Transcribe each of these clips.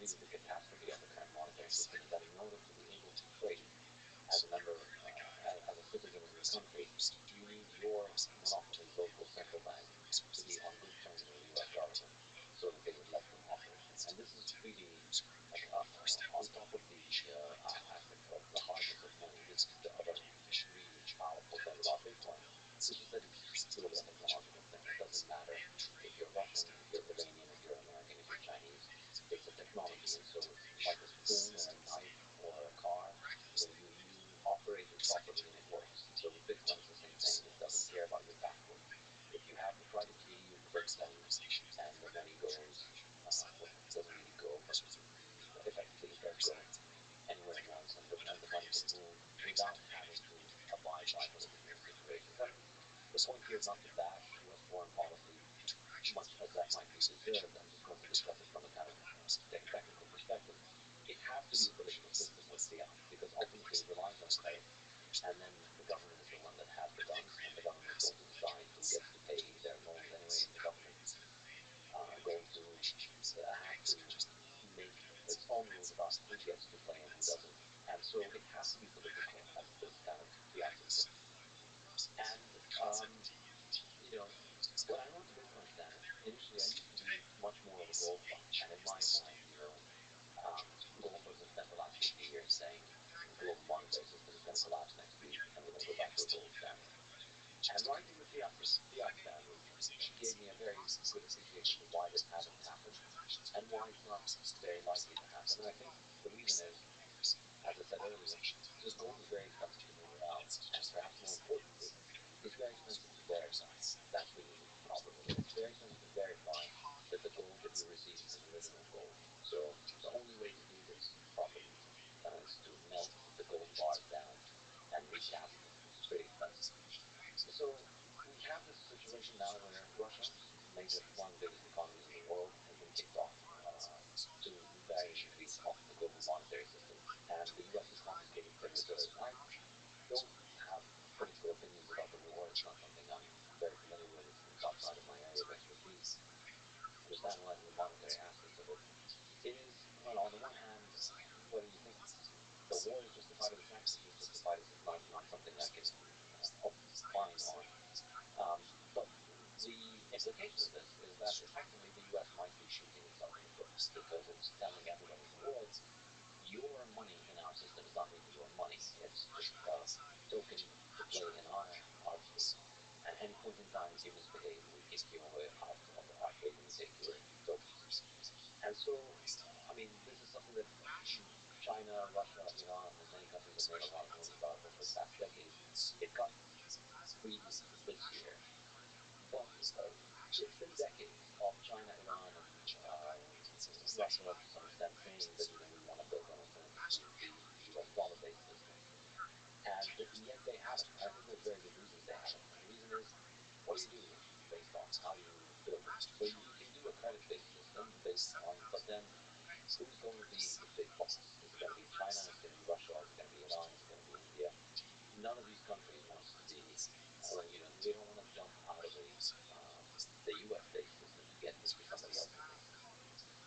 really the catastrophe of the current monetary system is that in order to be able to trade as a member, as a citizen of your country, you need your monopoly local central bank to be on good terms with the U.S. government so that they would let them operate. And this is really, like, on top of the aspect of the hardness of money, this is the other really powerful thing about Bitcoin, which is that it's purely a technological thing. It doesn't matter if you're Russian, if you're Iranian, if you're American, if you're Chinese. It's a technology, and so like a spoon or a knife or a car, you operate it properly and it works. So with Bitcoin, it's the same thing. It doesn't care about your password. If you have the private key, you click send, and the money goes. Well, it doesn't really go, but effectively it does go anywhere it wants, and the money can move without having to abide by political considerations. And the point here is not to bash U.S. foreign policy, much as that might be deserved. I'm just going to discuss it from a kind of technical perspective. It has to be a political system with fiat, because ultimately it relies on credit, and then the government is the one that has the guns, and the government is going to decide who gets to pay their loans anyway. The government is going to have to make its own rules about who gets to play and who doesn't. And so it has to be political as this kind of fiat system. And, when I went to Bitcoin standard, initially I used to be much more of a gold buff. And in my mind, gold was a central activity here saying the global monetary system is going to collapse next week and we're going to go back to a gold standard. And writing the fiat standard gave me a very good appreciation of why this hasn't happened and why it's not very likely to happen. And I think the reason is, as I said earlier, the gold is very expensive to move around, and perhaps more importantly, it's very expensive to verify. That's really the problem with it. It's very expensive to verify that the gold that you receive is original gold. So the only way to do this properly is to melt the gold bars down and recast them, which is pretty expensive. So we have this situation now where Russia, one of the biggest economies in the world, has been kicked off to varying degrees off the global monetary system, and the U.S. is confiscating their reserves. I don't have political opinions about the war. It's not something I'm very familiar with. It's outside of my area of expertise. I'm just analyzing the monetary aspects of it. It is, well, on the one hand, whether you think the war is justified or the sanctions is justified is not something I can opine on. But the implication of this is that effectively the U.S. might be shooting itself in the foot, because it's telling everybody in the world, your money in our system is not really your money. It's just a token to play in our fleet. And at any point in time, if you misbehave, we kick you away out of our fleet and we take your tokens. And so, I mean, this is something that China, Russia, Iran, and many countries have made a lot of noise about over the past decade. It got really this year. But it's been decades of China, Iran, and Russia to some extent saying that we want to build an alternative to the US dollar-based system. And yet they haven't. And I think there's very good reasons they haven't. And the reason is, what do you do based on? How do you build it? So you can do a credit-based system based on, but then who's going to be the big boss? Is it going to be China? Is it going to be Russia? Is it going to be Iran? Is it going to be India? None of these countries wants to be, they don't want to jump out of the US-based system to get into somebody else's system.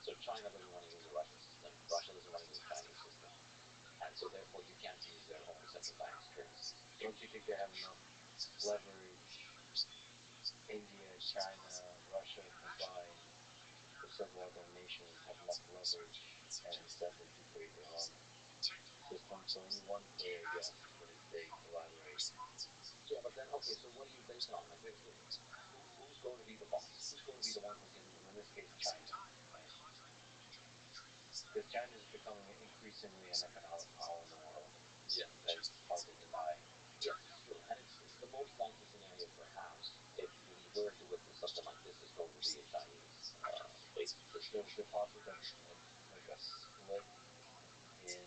So China doesn't want to use the Russian system. Russia doesn't want to use the Chinese system. And so therefore you can't use their own central bank's currency. Don't you think they have enough leverage? India, China, Russia combined with several other nations have enough leverage and incentive to create their own system. So any one player, yes, but if they collaborate. Yeah, but then, okay, so what do you base it on? Like, who's going to be the boss? Who's going to be the one who can, in this case, China? Right? Because China is becoming increasingly an economic power in the world. Yeah. That's hard to deny. Yes, true. And it's the most likely scenario, perhaps, if we were to witness something like this, is going to be a Chinese-based system. Is it possible that like a split in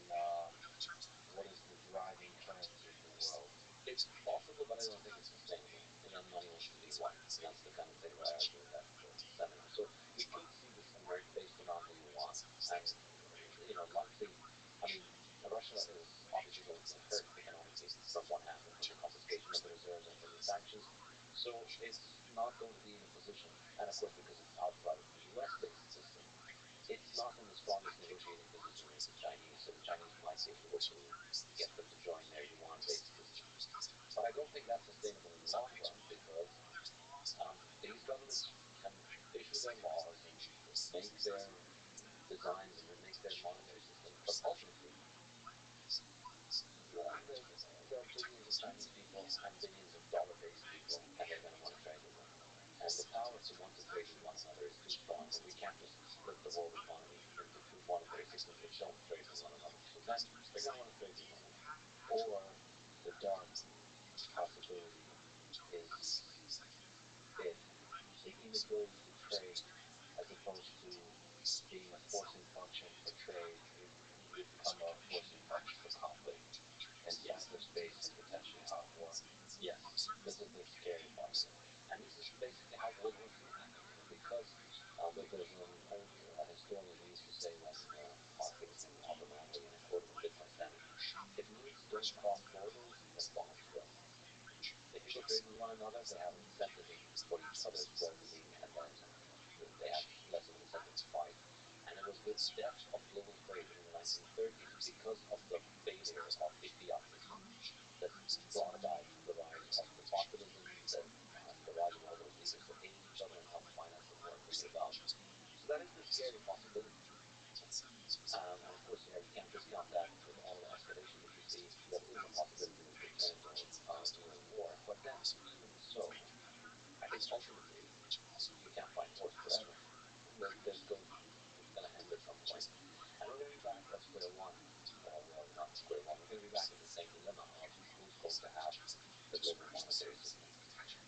what is the driving currency of the world? It's possible, but I don't think it's sustainable. And then money will be one. And that's the kind of thing that I argue in that seminar. So we could see this emerge based around the yuan. And, likely, I mean, Russia is obviously going to get hurt economically from what happened, from the confiscation of the reserves and from the sanctions. So it's not going to be in a position, and of course because it's outside of the US-based system, it's not in shared monetary system. But ultimately, there are billions of Chinese people and billions of dollar-based people, and they're going to want to trade with them. And the power to want to trade with one another is too strong, and we can't just split the world economy into two monetary systems that don't trade with one another. So then they're going to want to trade with one another. Or the dark possibility is if the inability to trade, as opposed to being a forcing function for trade, would become a forcing function for conflict in cyberspace and potentially hot war. Yes, this is the scary part of it. And this is basically how World War II happened, because there's an historian who used to say when marketing him Aubrey Manley, and I quote him a bit by saying, if needs don't cross borders, then bonds will. If people trade with one another, they have an incentive for each other's well-being, and then they have less of an incentive to fight. And it was the death of global trade in the 1930s because of the failure of the fiat system that brought about the rise of the populism, the rise of all those leaders that hated each other and helped finance the war and bring it about. So that is the scary possibility. And of course, you can't discount that with all the escalation that you see. There is a possibility that could turn into a war. But then, even so, I think ultimately you can't fight wars forever. It's going to end at some point. And we're going to be back at square one. Or, well, not square one. We're going to be back at the same dilemma of who's going to have the global monetary system.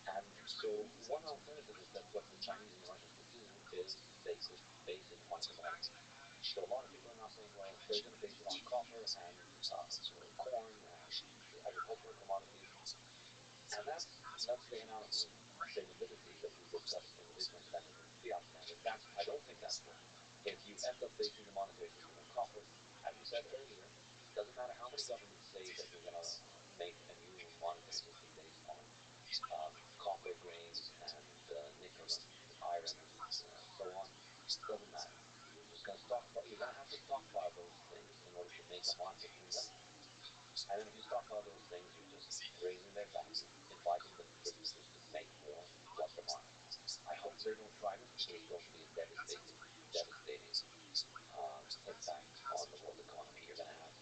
And so one alternative is that what the Chinese and the Russians could do is they could base it on commodities. So a lot of people are now saying, well, they're going to base it on copper and corn and agricultural commodities. And that's the analysis of sustainability that we discussed in the Bitcoin standard and the fiat standard. I don't think that's good. If you end up basing the monetary system on copper, as we said earlier, doesn't matter how many governments say that we're going to make a new monetary system based on copper, grains, and nickel and iron and so on, doesn't matter. You're just going to stockpile. You're going to have to stockpile those things in order to make a market in them. And then if you stockpile those things, you're just raising their value, inviting the producers to make more, flood the market. I hope they don't try this, because it's going to be a devastating impact on the world economy. You're going to have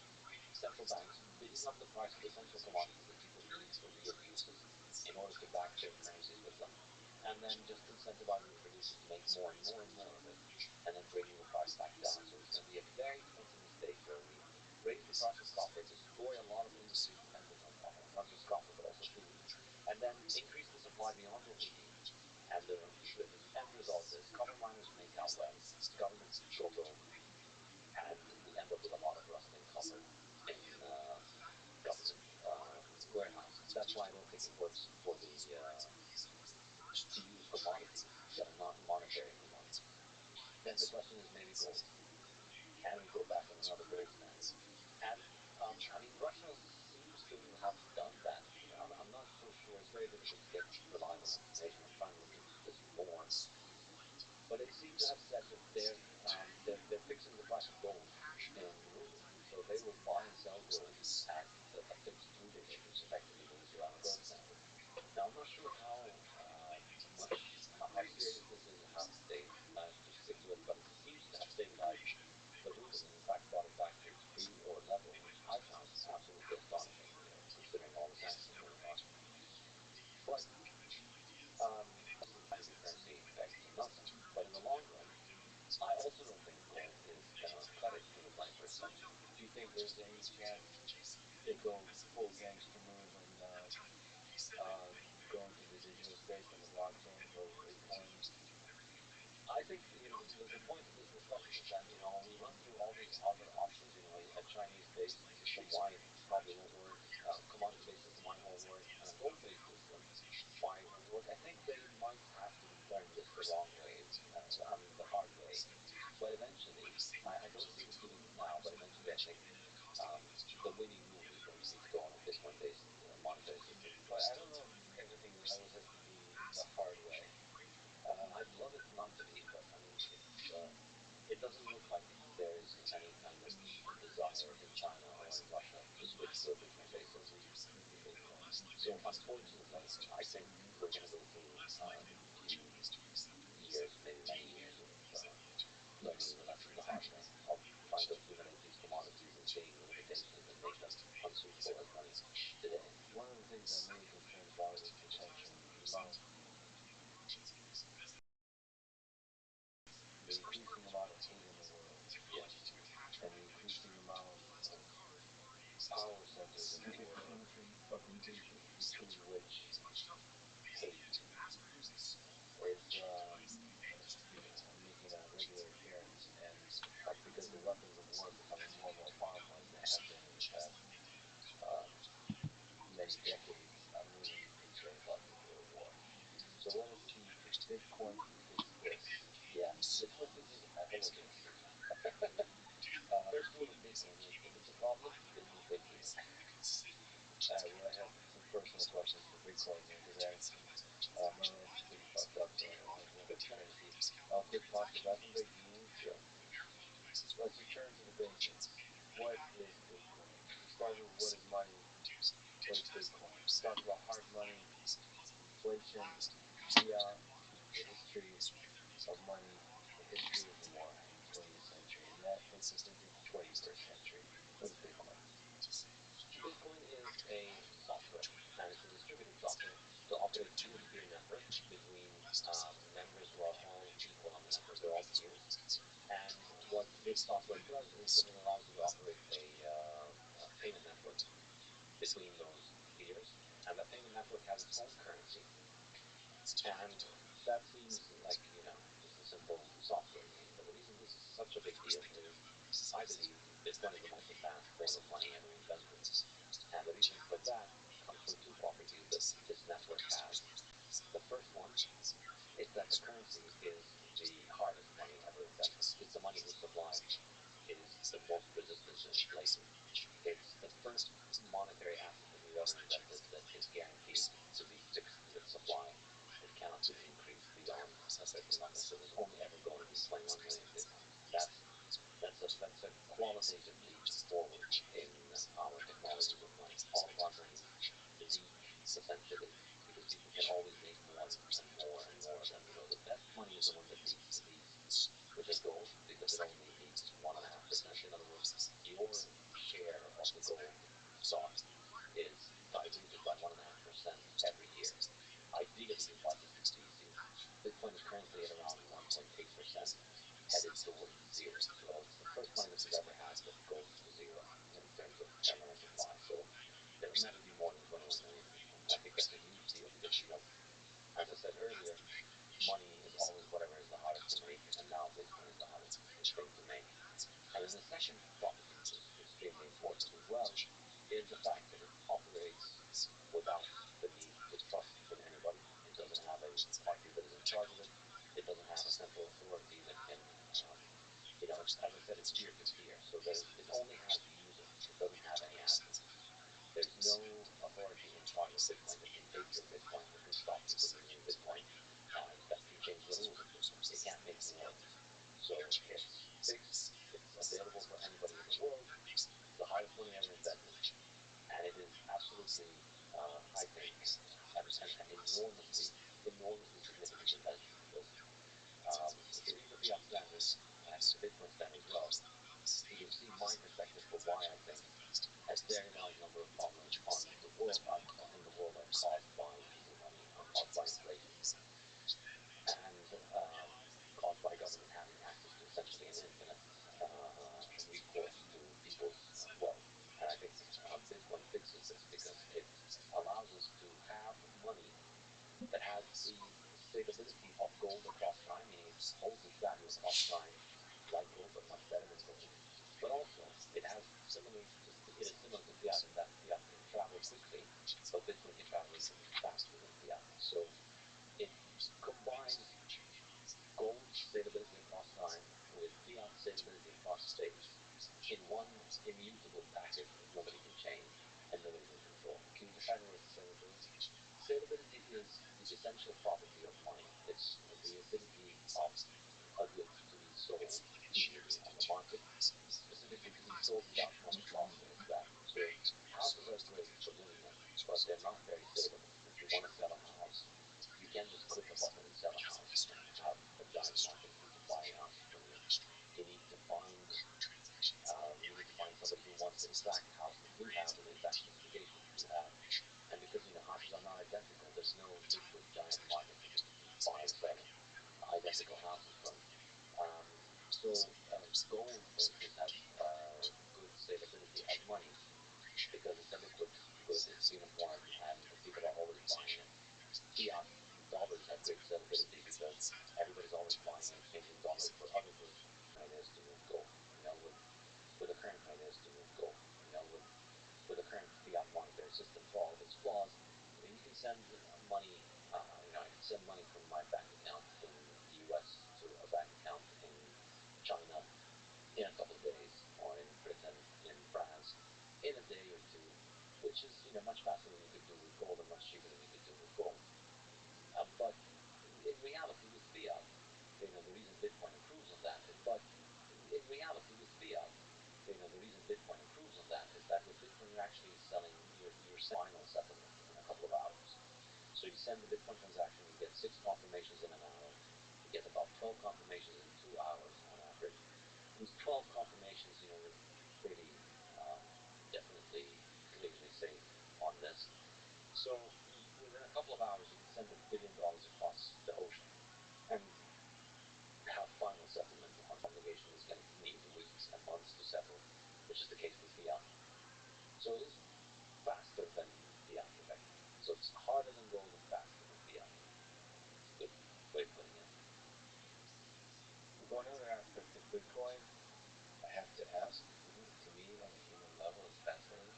central banks bidding up the price of essential commodities that people need for real uses in order to back their currencies with them, and then just incentivizing the producers to make more and more and more of it, and then bringing the price back down. So it's going to be a very expensive mistake where we raise the price of copper, destroy a lot of industries dependent on copper, not just copper but also food, and then increase the supply beyond what we need. And the end result is copper miners make out well, governments go broke, and we end up with a lot of rusting copper in government warehouses. That's why I don't think it works for to use commodities that are not monetary commodities. Then the question is maybe gold. Can we go back on another gold standard? And I mean, Russia seems to have done that. I'm not so sure. It's very difficult to get reliable information. I'm trying to look into this more. But they seem to have said that they're fixing the price of gold in rubles. So they will buy and sell gold at a fixed ruble rate, which effectively means you're on a gold standard. Now, I'm not sure how serious this is and how they managed to stick to it, but it seems to have stabilized the ruble and in fact brought it back to its pre-war level, which I found absolutely astonishing, considering all the sanctions going on. But obviously the currency effect is nonsense. But in the long run, I also don't think gold is going to cut it in the 21st century. Do you think there's any chance they go full gangster move and go into the digital space and the blockchain, go Bitcoin? I think the point of this discussion is that when we run through all these other options, a Chinese-based system, why it probably won't work, commodity-based system, why it won't work, and a gold-based system, why it won't work. I think they might have to learn this the wrong way, the hard way. But eventually, I don't see them doing it now, but eventually I think the winning move is going to be to go on a Bitcoin-based monetary system. But I don't know if everything always has to be the hard way. I'd love it not to be, but I mean, it doesn't look like there is any kind of desire in China or in Russia to switch to a Bitcoin-based system. So unfortunately, I think we're going to go through a few years, maybe many years of learning the lesson the hard way, of trying to Bitcoin is this. Yeah, it's mostly homogeneous. First rule of Bitcoin is if it's a problem, then you fix it. Well, I have some personal questions for Bitcoin here because my life is pretty fucked up, so I was wondering if there's any quick talk about them. Very easy. Sure. Let's return to the basics. What is Bitcoin? We start with what is money. What is Bitcoin? We talk about hard money, inflation, fiat, the history of money, the history of war in the 20th century, and that takes us into the 21st century. What is Bitcoin? Bitcoin is a software, and it's a distributed software that operates peer-to-peer network between members who are all equal on the network. They're all peers. And what this software does is that it allows you to operate a payment network between those peers, and that payment network has its own currency. And that seems like, just a simple software game, but the reason this is such a big deal is I believe Bitcoin is the most advanced form of money ever invented. And the reason for that comes from two properties that this network has. The first one is that the currency is the hardest money ever invented. It's the money whose supply is the most resistant to inflation. It's the first monetary asset that we've ever invented that is guaranteed to be fixed in its supply. It cannot be increased beyond a certain number. So there's only ever going to be 21 million Bitcoins. That's a qualitative leap forward in our technology with money. All of our money leak essentially because people can always make more and more and more of them. The best money is the one that leaks the least, which is gold, because it only leaks 1.5%. In other words, your share of the gold stock is diluted by 1.5% every year. Ideally, you'd like it to be zero. Bitcoin is currently at around 1.8%, headed towards zero. So it's the first money that we've ever had that goes to zero in terms of terminal supply. So there'll never be more than 21 million Bitcoin. I think that's a huge deal because, as I said earlier, money is always whatever is the hardest to make, and now Bitcoin is the hardest thing to make. And then the second property, which is extremely important as well, is the fact that it operates without the need to trust in anybody. It doesn't have a party that is in charge of it. It doesn't have a central authority that can, as I said, it's peer-to-peer. So it only has users. It doesn't have any admins. There's no authority in charge of Bitcoin that can take your Bitcoin, that can stop you from using Bitcoin, that can change the rules of Bitcoin. It can't make new ones. So it's fixed. It's available for anybody in the world. It's the hardest money ever invented. And it is absolutely, I think, an enormously significant invention because if you read the fiat standards and the Bitcoin standard as well, you can see my perspective for why I think a very large number of problems in the world are caused by easy money, are caused by inflation, and caused by government having access to essentially an infinite recourse to people's wealth. And I think Bitcoin fixes this because it allows us to have money that has the stability of gold across time, meaning it holds its value across time, like gold, but much better than gold. But also, it is similar to fiat in that fiat can travel quickly, but Bitcoin can travel even faster than fiat. So it combines gold stability across time with fiat stability across space in one immutable package that nobody can change and nobody can control. Can you define the word scalability? Scalability is the essential property of money. It's the ability of a good to be sold easily on the market, specifically to be sold without much loss in its value. So houses are great for living in, but they're not very saleable. If you want to sell a house, you can't just click a button and sell a house and have a giant market for you to buy houses from you. You need to find somebody who wants the exact house that you have with the exact specifications that you have. And because houses are not identical, there's no liquid giant market for people to buy and sell identical houses from. So gold, for instance, has good saleability as money because it's a liquid good, it's uniform, and people are always buying it. Fiat dollars have great saleability because everybody's always buying and exchanging dollars for other goods. Is to move gold. With the current money, is to move gold. With the current fiat monetary system, for all of its flaws, you can send money. I can send money from my bank account final settlement in a couple of hours. So you send the Bitcoin transaction, you get 6 confirmations in an hour, you get about 12 confirmations in 2 hours on average. These 12 confirmations, were pretty definitely clearly safe on this. So within a couple of hours, you can send $1 billion across the ocean, and have final settlement on obligation is going to need weeks and months to settle, which is the case with fiat. So it is faster than fiat, effectively. So it's harder than gold and faster than fiat. It's a good way of putting it. One other aspect of Bitcoin, I have to ask, to me on a human level, is fascinating,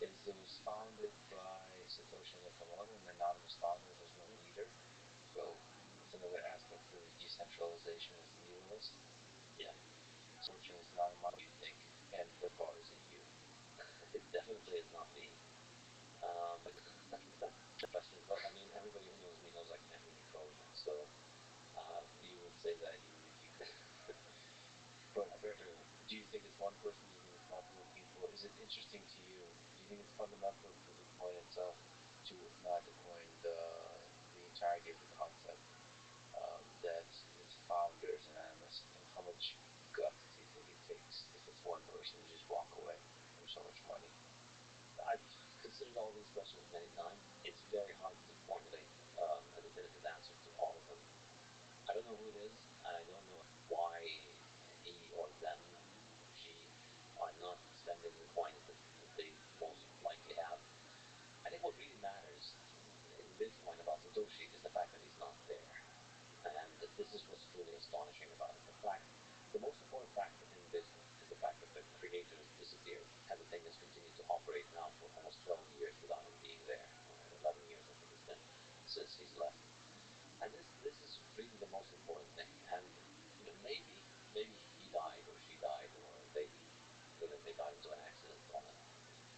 is it was founded by Satoshi Nakamoto, an anonymous founder. There's no leader. So it's another aspect to the decentralization as a nihilist. Yeah. Fortune is not among you think, and therefore is it you? It definitely is not me. Question, but I mean, everybody who knows me knows I can't read Trojan, so you would say that even if you could. But do you think it's one person? Do you think it's multiple people? Is it interesting to you? Do you think it's fundamental to the coin itself, to not the coin, the entirety of the concept, that its founder is anonymous, and how much guts do you think it takes if it's one person to just walk away from so much money? I've considered all these questions many times. It's very hard to formulate a definitive answer to all of them. I don't know who it is, and I don't know why he or them, she, are not spending the coins that they most likely have. I think what really matters in Bitcoin about Satoshi is the fact that he's not there. And this is what's truly astonishing about it. The most important fact in Bitcoin is the fact that the creator has disappeared, and the thing has continued to operate now for almost 12 years without him being there. 11 years, I think it's been, since he's left. And this is really the most important thing. And maybe he died or she died, or they got into an accident on a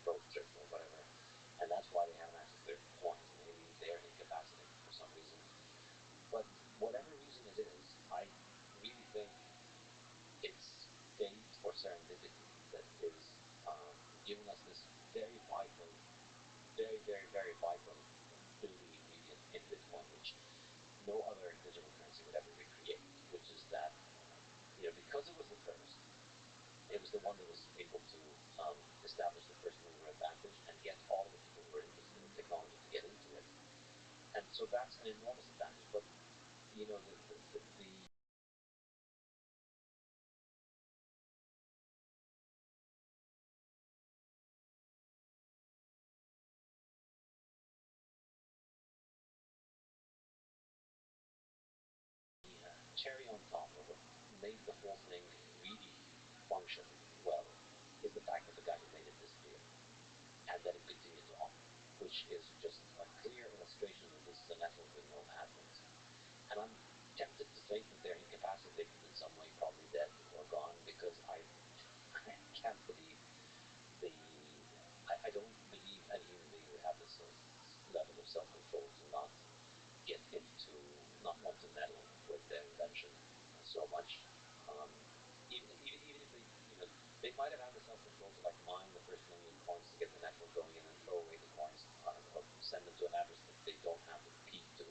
road trip or whatever, and that's why they haven't access to their coins. Maybe they're incapacitated for some reason. But whatever reason it is, I really think it's fate or serendipity that is giving us this very vital, very, very, very vital building ingredient in Bitcoin, which no other digital currency would ever recreate, which is that, because it was the first, it was the one that was able to establish the first mover advantage and get all the people who were interested in technology to get into it. And so that's an enormous advantage. But the cherry on top of what made the whole thing really function well is the fact that the guy who made it disappeared and that it continued to operate, which is just a clear illustration that this is a network with no admins. And I'm tempted to think that they're incapacitated in some way, probably dead or gone, because I can't believe I don't believe any human being would have this level of self-control to not get into, not want to meddle with their invention so much. Even if they might have had the self-control to mine the first million coins to get the network going and then throw away the coins, or send them to an address that they don't have the key to,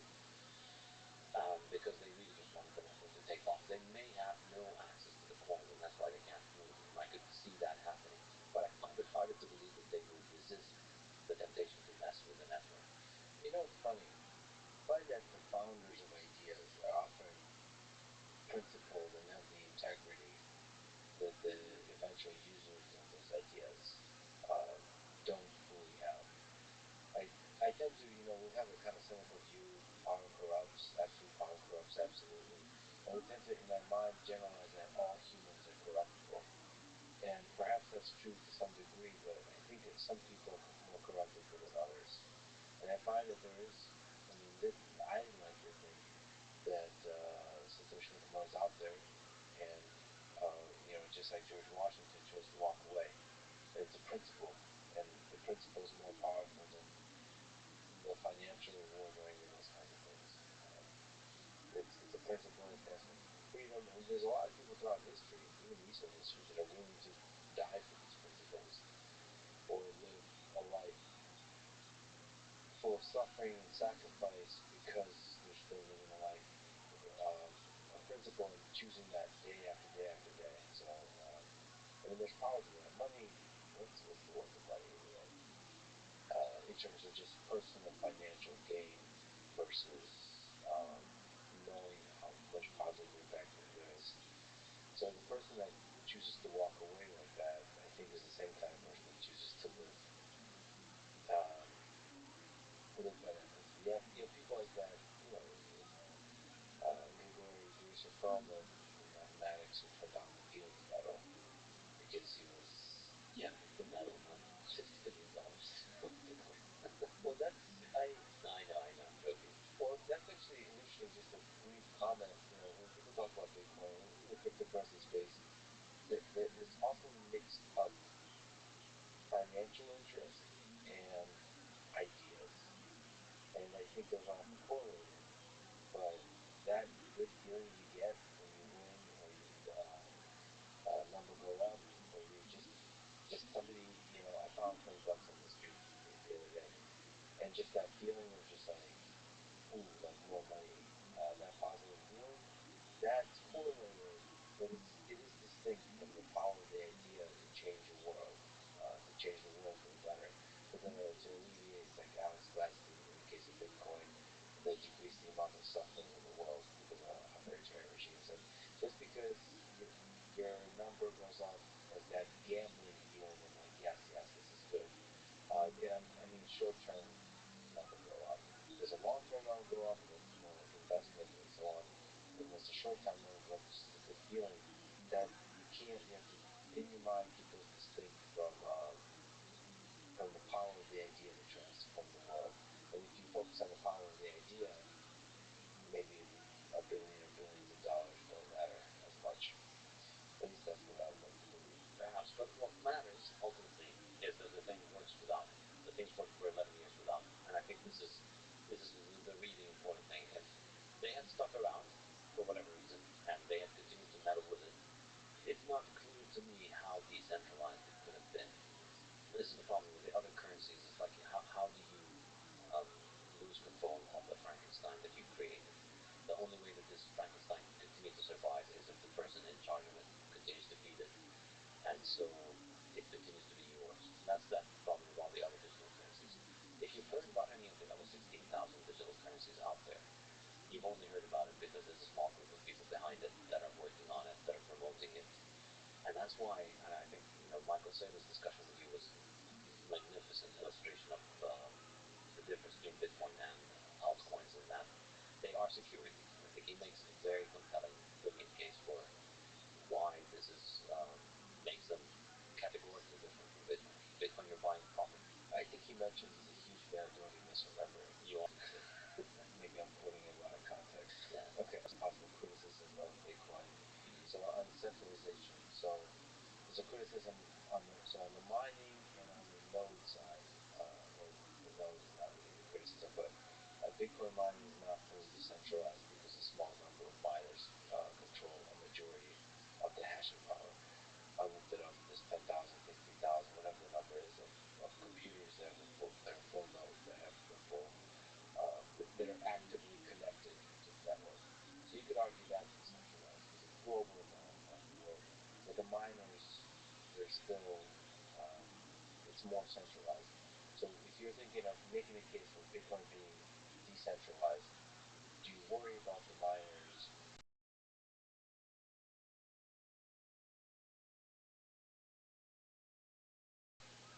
because they really just wanted the network to take off. They may have no access to the coin, and that's why they can't move. And I could see that happening, but I find it harder to believe that they would resist the temptation to mess with the network. It's funny. I find that the founders of ideas are often principled and have the integrity that the eventual users of those ideas don't fully have. I tend to, we have a kind of cynical view, power corrupts, absolute power corrupts, absolutely. And we tend to, in our mind, generalize that all humans are corruptible. And perhaps that's true to some degree, but I think that some people are more corruptible than others. And I find that there is, I like to think that Satoshi Nakamoto is out there, and just like George Washington chose to walk away. It's a principle, and the principle is more powerful than the financial reward and those kinds of things. It's a principle of freedom, and there's a lot of people throughout history, even recent history, that are willing to die for these principles or live a life offering sacrifice because they're still living a life, a principle in choosing that day after day after day. So, I mean, there's power to that. Money, what's the word of money anyway? In terms of just personal financial gain versus knowing how much positive impact there is. So the person that chooses to walk away like that, I think, is the same kind of person that chooses to um, live better. Because you have people like that, in Grigori Grishafalman in mathematics, who turned down the Fields Medal because he was the medal, not $60 billion. Well, that's I. I know, I'm joking. Well, that's actually initially just a brief comment. When people talk about Bitcoin in the cryptocurrency space, there's often mixed up financial interest and ideas, and I think those are often correlated. But that good feeling you get when you win, or your number go up, or you're just somebody. I found $20 on the street the other day, and just that feeling of just like, ooh, like more money, that positive feeling, that's correlated, but it is distinct from the power of the idea to change the world, for the better, to alleviate, like Alex Gladstein in the case of Bitcoin, to decrease the amount of suffering in the world because of authoritarian regimes. And just because your number goes up, like that gambling feeling of like, yes, this is good. I mean, short term number go up. There's a long term number go up, and that's investment and so on. But when it's a short term number go up, it's just a good feeling that you have to, in your mind, keep those distinct from the power of the idea to transform the world. And if you focus on the power of the idea, maybe a billion or billions of dollars don't matter as much. At least that's what I would like to believe. Perhaps, but what matters ultimately is that the thing works without him. The thing's worked for 11 years without him, and I think this is the really important thing. If they had stuck around for whatever reason and they had continued to meddle with it, it's not clear to me how decentralized it could have been. This is the problem with the other currencies. It's like, how do you um, lose control of the Frankenstein that you created? The only way that this Frankenstein can continue to survive is if the person in charge of it continues to feed it, and so it continues to be yours. And that's the problem with all the other digital currencies. If you've heard about any of the other 16,000 digital currencies out there, you've only heard about it because there's a small group of people behind it that are working on it, that are promoting it. And that's why, and I think, Michael Saylor's discussion with you was a magnificent illustration of the difference between Bitcoin and altcoins, in that they are securities. And I think he makes a very compelling, brilliant case for why this makes them categorically different from Bitcoin. Bitcoin, you're buying property. I think he mentioned he's a huge fan. Don't be misremembering. You are. Maybe I'm quoting him out of context. Yeah. Okay, that's possible criticism of Bitcoin. So on centralization, so there's a criticism on the mining and on the node side, or the node is not really the criticism, but Bitcoin mining is not fully decentralized because a small number of miners control a majority of the hashing power. I looked it up. There's 10,000, 15,000, whatever the number is, of computers that are full nodes, that have the full that are actively connected to the network. So you could argue that's decentralized because it's global enough on the world. But the miners, they're still, it's more centralized. So if you're thinking of making a case for Bitcoin being decentralized, do you worry about the miners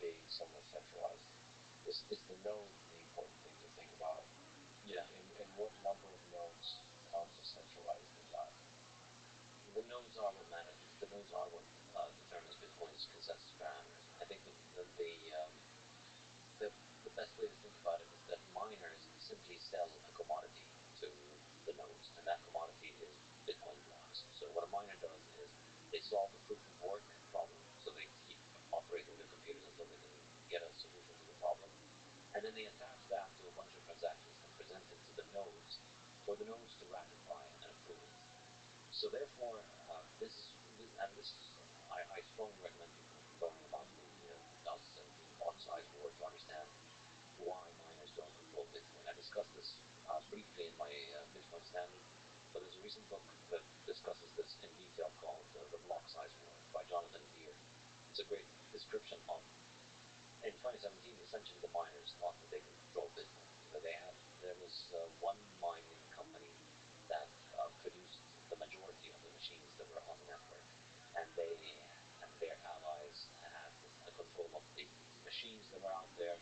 being somewhat centralized? Is the node the important thing to think about? Yeah. And what number of nodes counts as centralized and not? The nodes are what matters. The nodes are what determines Bitcoin's consensus parameters. I think the best way to think about it is that miners simply sell a commodity to the nodes, and that commodity is Bitcoin blocks. So what a miner does is they solve the proof of work problem, so they keep operating their computers until they can get a solution to the problem, and then they attach that to a bunch of transactions and present it to the nodes for the nodes to ratify and approve it. So therefore, this great description of, in 2017, essentially the miners thought that they could control Bitcoin. There was one mining company that produced the majority of the machines that were on the network, and they and their allies had control of the machines that were out there,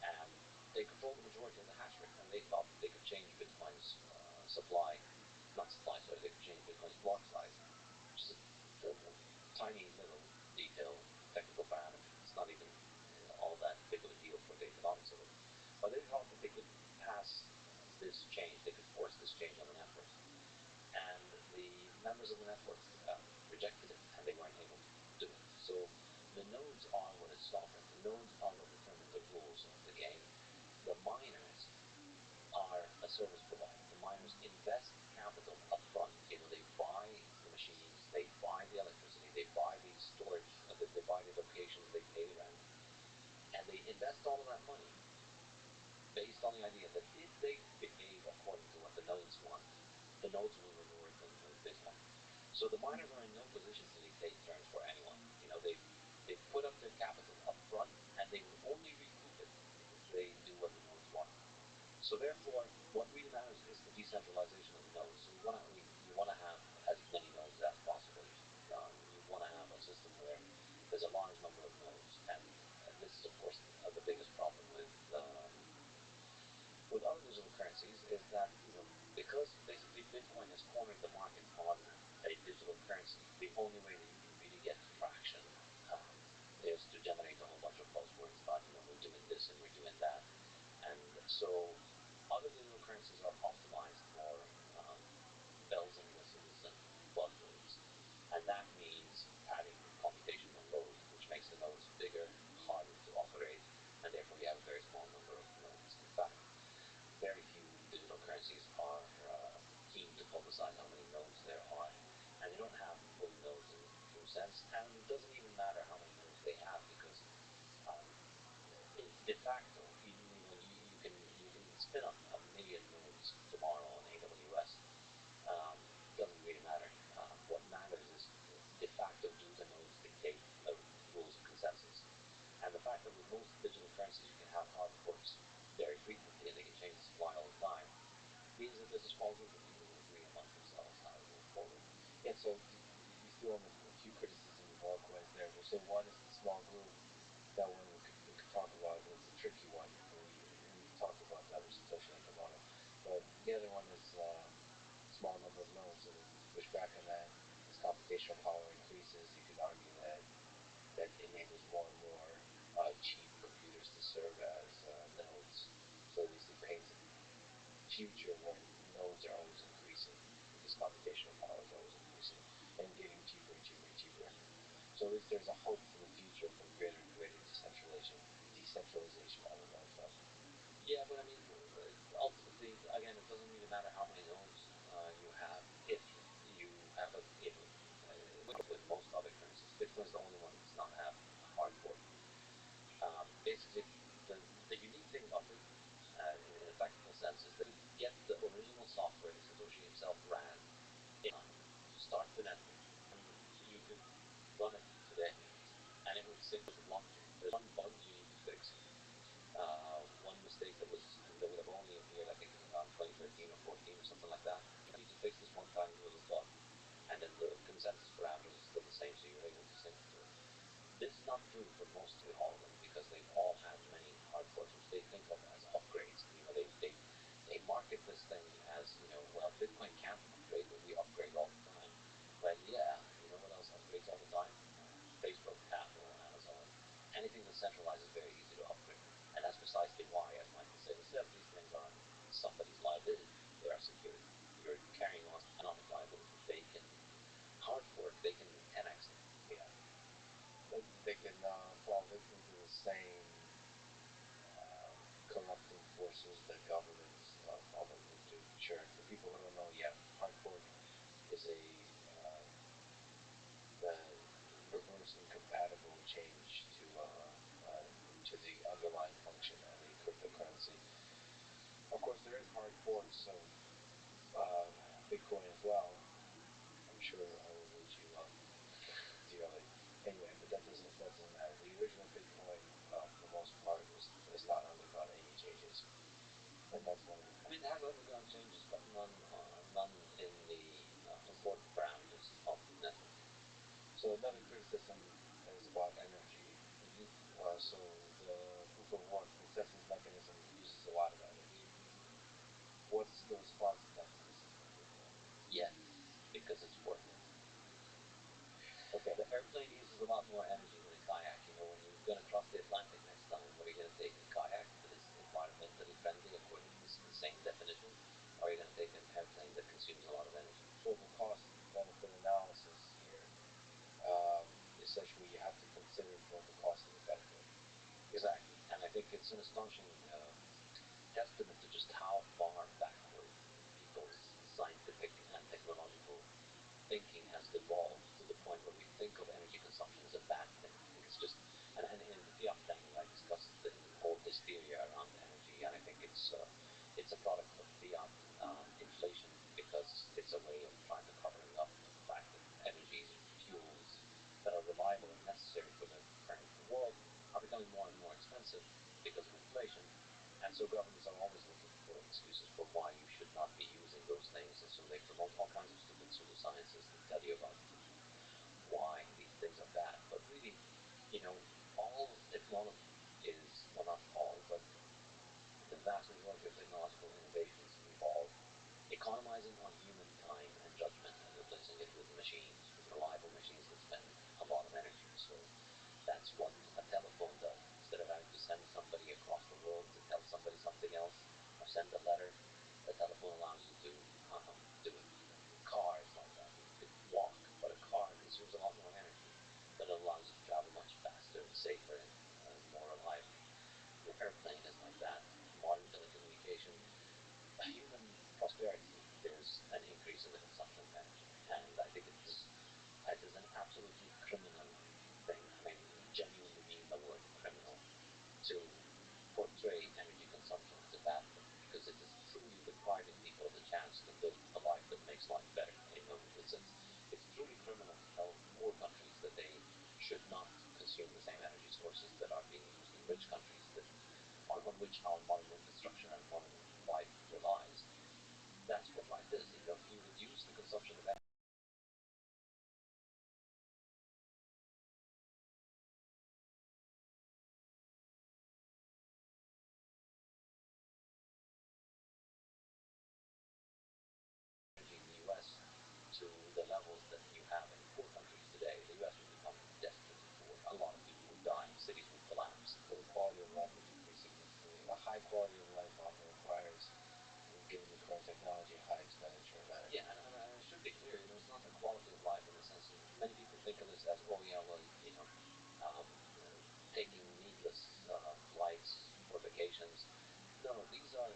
and they controlled the majority of the hash rate, and they thought that they could change Bitcoin's not supply, sorry, they could change Bitcoin's block size, which is a tiny little detail, technical parameter. It's not even all that big of a deal for the economics of it. But they thought that they could pass this change, they could force this change on the network. And the members of the network rejected it, and they weren't able to do it. So the nodes are what is sovereign. The nodes are what determine the rules of the game. The miners are a service provider. The miners invest capital up front. They buy the machines, they buy the electricity, they buy the storage, they buy the locations, they pay rent, and they invest all of that money based on the idea that if they behave according to what the nodes want, the nodes will reward them with Bitcoin. So the miners are in no position to dictate terms for anyone. They put up their capital up front, and they will only recoup it if they do what the nodes want. So therefore, what really matters is the decentralization of the nodes. So you want to have as many nodes as possible. You want to have a system where there's a large number of nodes, and this is of course the biggest problem with other digital currencies is that because basically Bitcoin has cornered the market on a digital currency, the only way that you can really get traction is to generate a whole bunch of buzzwords about we're doing this and we're doing that. And so other digital currencies are optimized for bells and whistles and buzzwords. And that means adding computational load, which makes the nodes bigger, harder to operate, and therefore you have a very small number of nodes. In fact, very few digital currencies are keen to publicize how many nodes there are. And they don't have full nodes in the true sense, and it doesn't even matter how many nodes they have, because de facto, you can spin up a million nodes tomorrow on AWS. Doesn't really matter. What matters is de facto, do the nodes dictate the rules of consensus? And the fact that with most digital currencies you can have hard forks very frequently and they can change the supply all the time means that there's a small group of people who agree among themselves how to move forward. Yeah, so you still have a few criticisms of altcoins there. So one is the small group. That one we could talk about. It's a tricky one. We talked about that. We're still touching about it. But the other one is small number of nodes. So to push back on that, as computational power increases, you could argue that enables more and more cheap computers to serve as nodes. So at least it paints a future where nodes are always increasing because computational power is always increasing and getting cheaper and cheaper and cheaper. So at least there's a hope for the future from greater and greater decentralization on the node front. Yeah, but I mean, ultimately, again, it doesn't really matter how many nodes you have if you have with most other currencies. Bitcoin is the only one that does not have a hard fork. Basically, the unique thing about Bitcoin, in a technical sense, is that you get the original software that Satoshi himself ran in time. You start the network, and you could run it today, and it would sync with the blockchain. There's one bug you need to fix. One mistake that would have only appeared, I think, in around 2013 or 14 or something like that. You need to fix this one tiny little bug, and then the consensus parameters are still the same, so you're able to sync to it. This is not true for mostly all of them, because they've all had many hard forks, which they think of as upgrades. They market this thing as, well, Bitcoin can't upgrade, but we upgrade all the time. Well, yeah, you know what else upgrades all the time? Facebook, Apple, Amazon. Anything that's centralized is very easy to upgrade. And that's precisely why, as Michael said, instead of these things aren't somebody's liability, they are security. You're carrying on economic liability. They can hard fork, they can 10x it. Yeah. They can fall victim to the same corrupting forces that governments fall victim to. Sure. For people who don't know, yeah, hard fork is a reverse incompatible change to the underlying function of a cryptocurrency. Of course, there is hard forks of Bitcoin as well. I'm sure I will lead you anyway, but that's So another criticism is about energy. Mm-hmm. So the proof of work consensus mechanism uses a lot of energy. What's the response to that criticism of proof of work? Yes, because it's worth it. Okay. The airplane uses a lot more energy than a kayak. You know, when you're going to cross the Atlantic next time, what are you going to take? A kayak that is environmentally friendly according to the same definition? Or are you going to take an airplane that consumes a lot of energy? So the cost benefit analysis here, um, essentially you have to consider both the cost and the benefit. Exactly. And I think it's an astonishing testament to just how far backward people's scientific and technological thinking has devolved to the point where we think of energy consumption as a bad thing. I think it's just, and in the fiat planning, I discussed the whole hysteria around energy, and I think it's a product of fiat inflation because it's a way of trying to covering up the fact that energy fuels that are reliable and necessary for the current world are becoming more and more expensive because of inflation. And so governments are always looking for excuses for why you should not be using those things. And so they promote all kinds of stupid pseudosciences that tell you about why these things are bad. But really, you know, all technology is, well, not all, but the vast majority of technological innovations involve economizing on human time and judgment and replacing it with machines, with reliable machines that spend a lot of energy. So that's what a telephone does. Instead of having to send somebody across the world to tell somebody something else or send a letter, a telephone allows you to do it. Cars like that. You could walk, but a car consumes a lot more energy, but it allows you to travel much faster and safer and more reliably. An airplane is like that. Modern telecommunication, human prosperity, there's an increase in the consumption of energy. And I think it is an absolutely criminal thing. I mean, genuinely mean the word criminal to portray energy consumption as a bad thing because it is truly depriving people of the chance to live a life that makes life better. You know, it's truly criminal to tell poor countries that they should not consume the same energy sources that are being used in rich countries that on which our modern infrastructure and modern life relies. That's what life is. You know, if you reduce the consumption of energy, in the U.S. to the levels that you have in poor countries today, the U.S. would become desperately poor. A lot of people would die. Cities would collapse. So the quality of life would decrease significantly. A high quality of life often requires, given the current technology, high expenditure of energy. Yeah, and it should be clear, you know, it's not a quality of life in the sense that many people think of this as, oh yeah, well, you know, taking needless flights or vacations. No, these are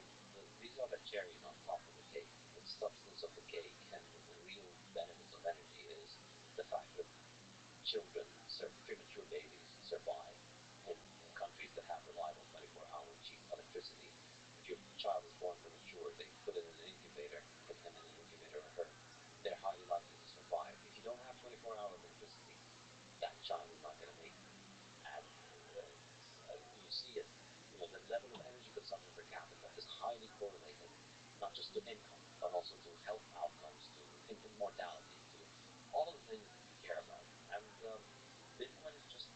the cherries on top of the cake. The substance of the cake and the real benefits of energy is the fact that children, premature babies, survive in countries that have reliable 24-hour cheap electricity. If your child is born premature, they put it in an incubator, put him in an incubator or her. They're highly likely to survive. If you don't have 24-hour electricity, that child is not going to make it. And you see it, you know, the level of energy consumption per capita is highly correlated, not just to income, but also to health outcomes, to infant mortality, to all of the things that we care about. And Bitcoin is just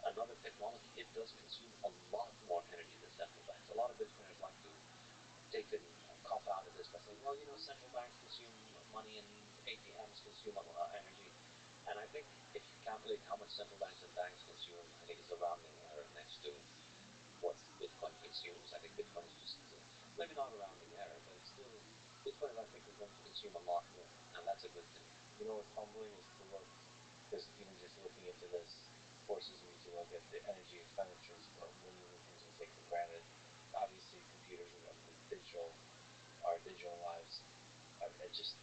another technology. It does consume a lot more energy than central banks. A lot of Bitcoiners like to take a cop out of this by saying, well, you know, central banks consume money and ATMs consume energy. And I think if you calculate how much central banks and banks consume, I think it's a rounding error next to what Bitcoin consumes. I think Bitcoin is just maybe not a rounding error, but it's still Bitcoin. I think is going to consume a lot more, and that's a good thing. You know what's humbling is to look, because even just looking into this forces me to look at the energy expenditures of many of the things we take for granted. Obviously, computers and the digital, our digital lives, it just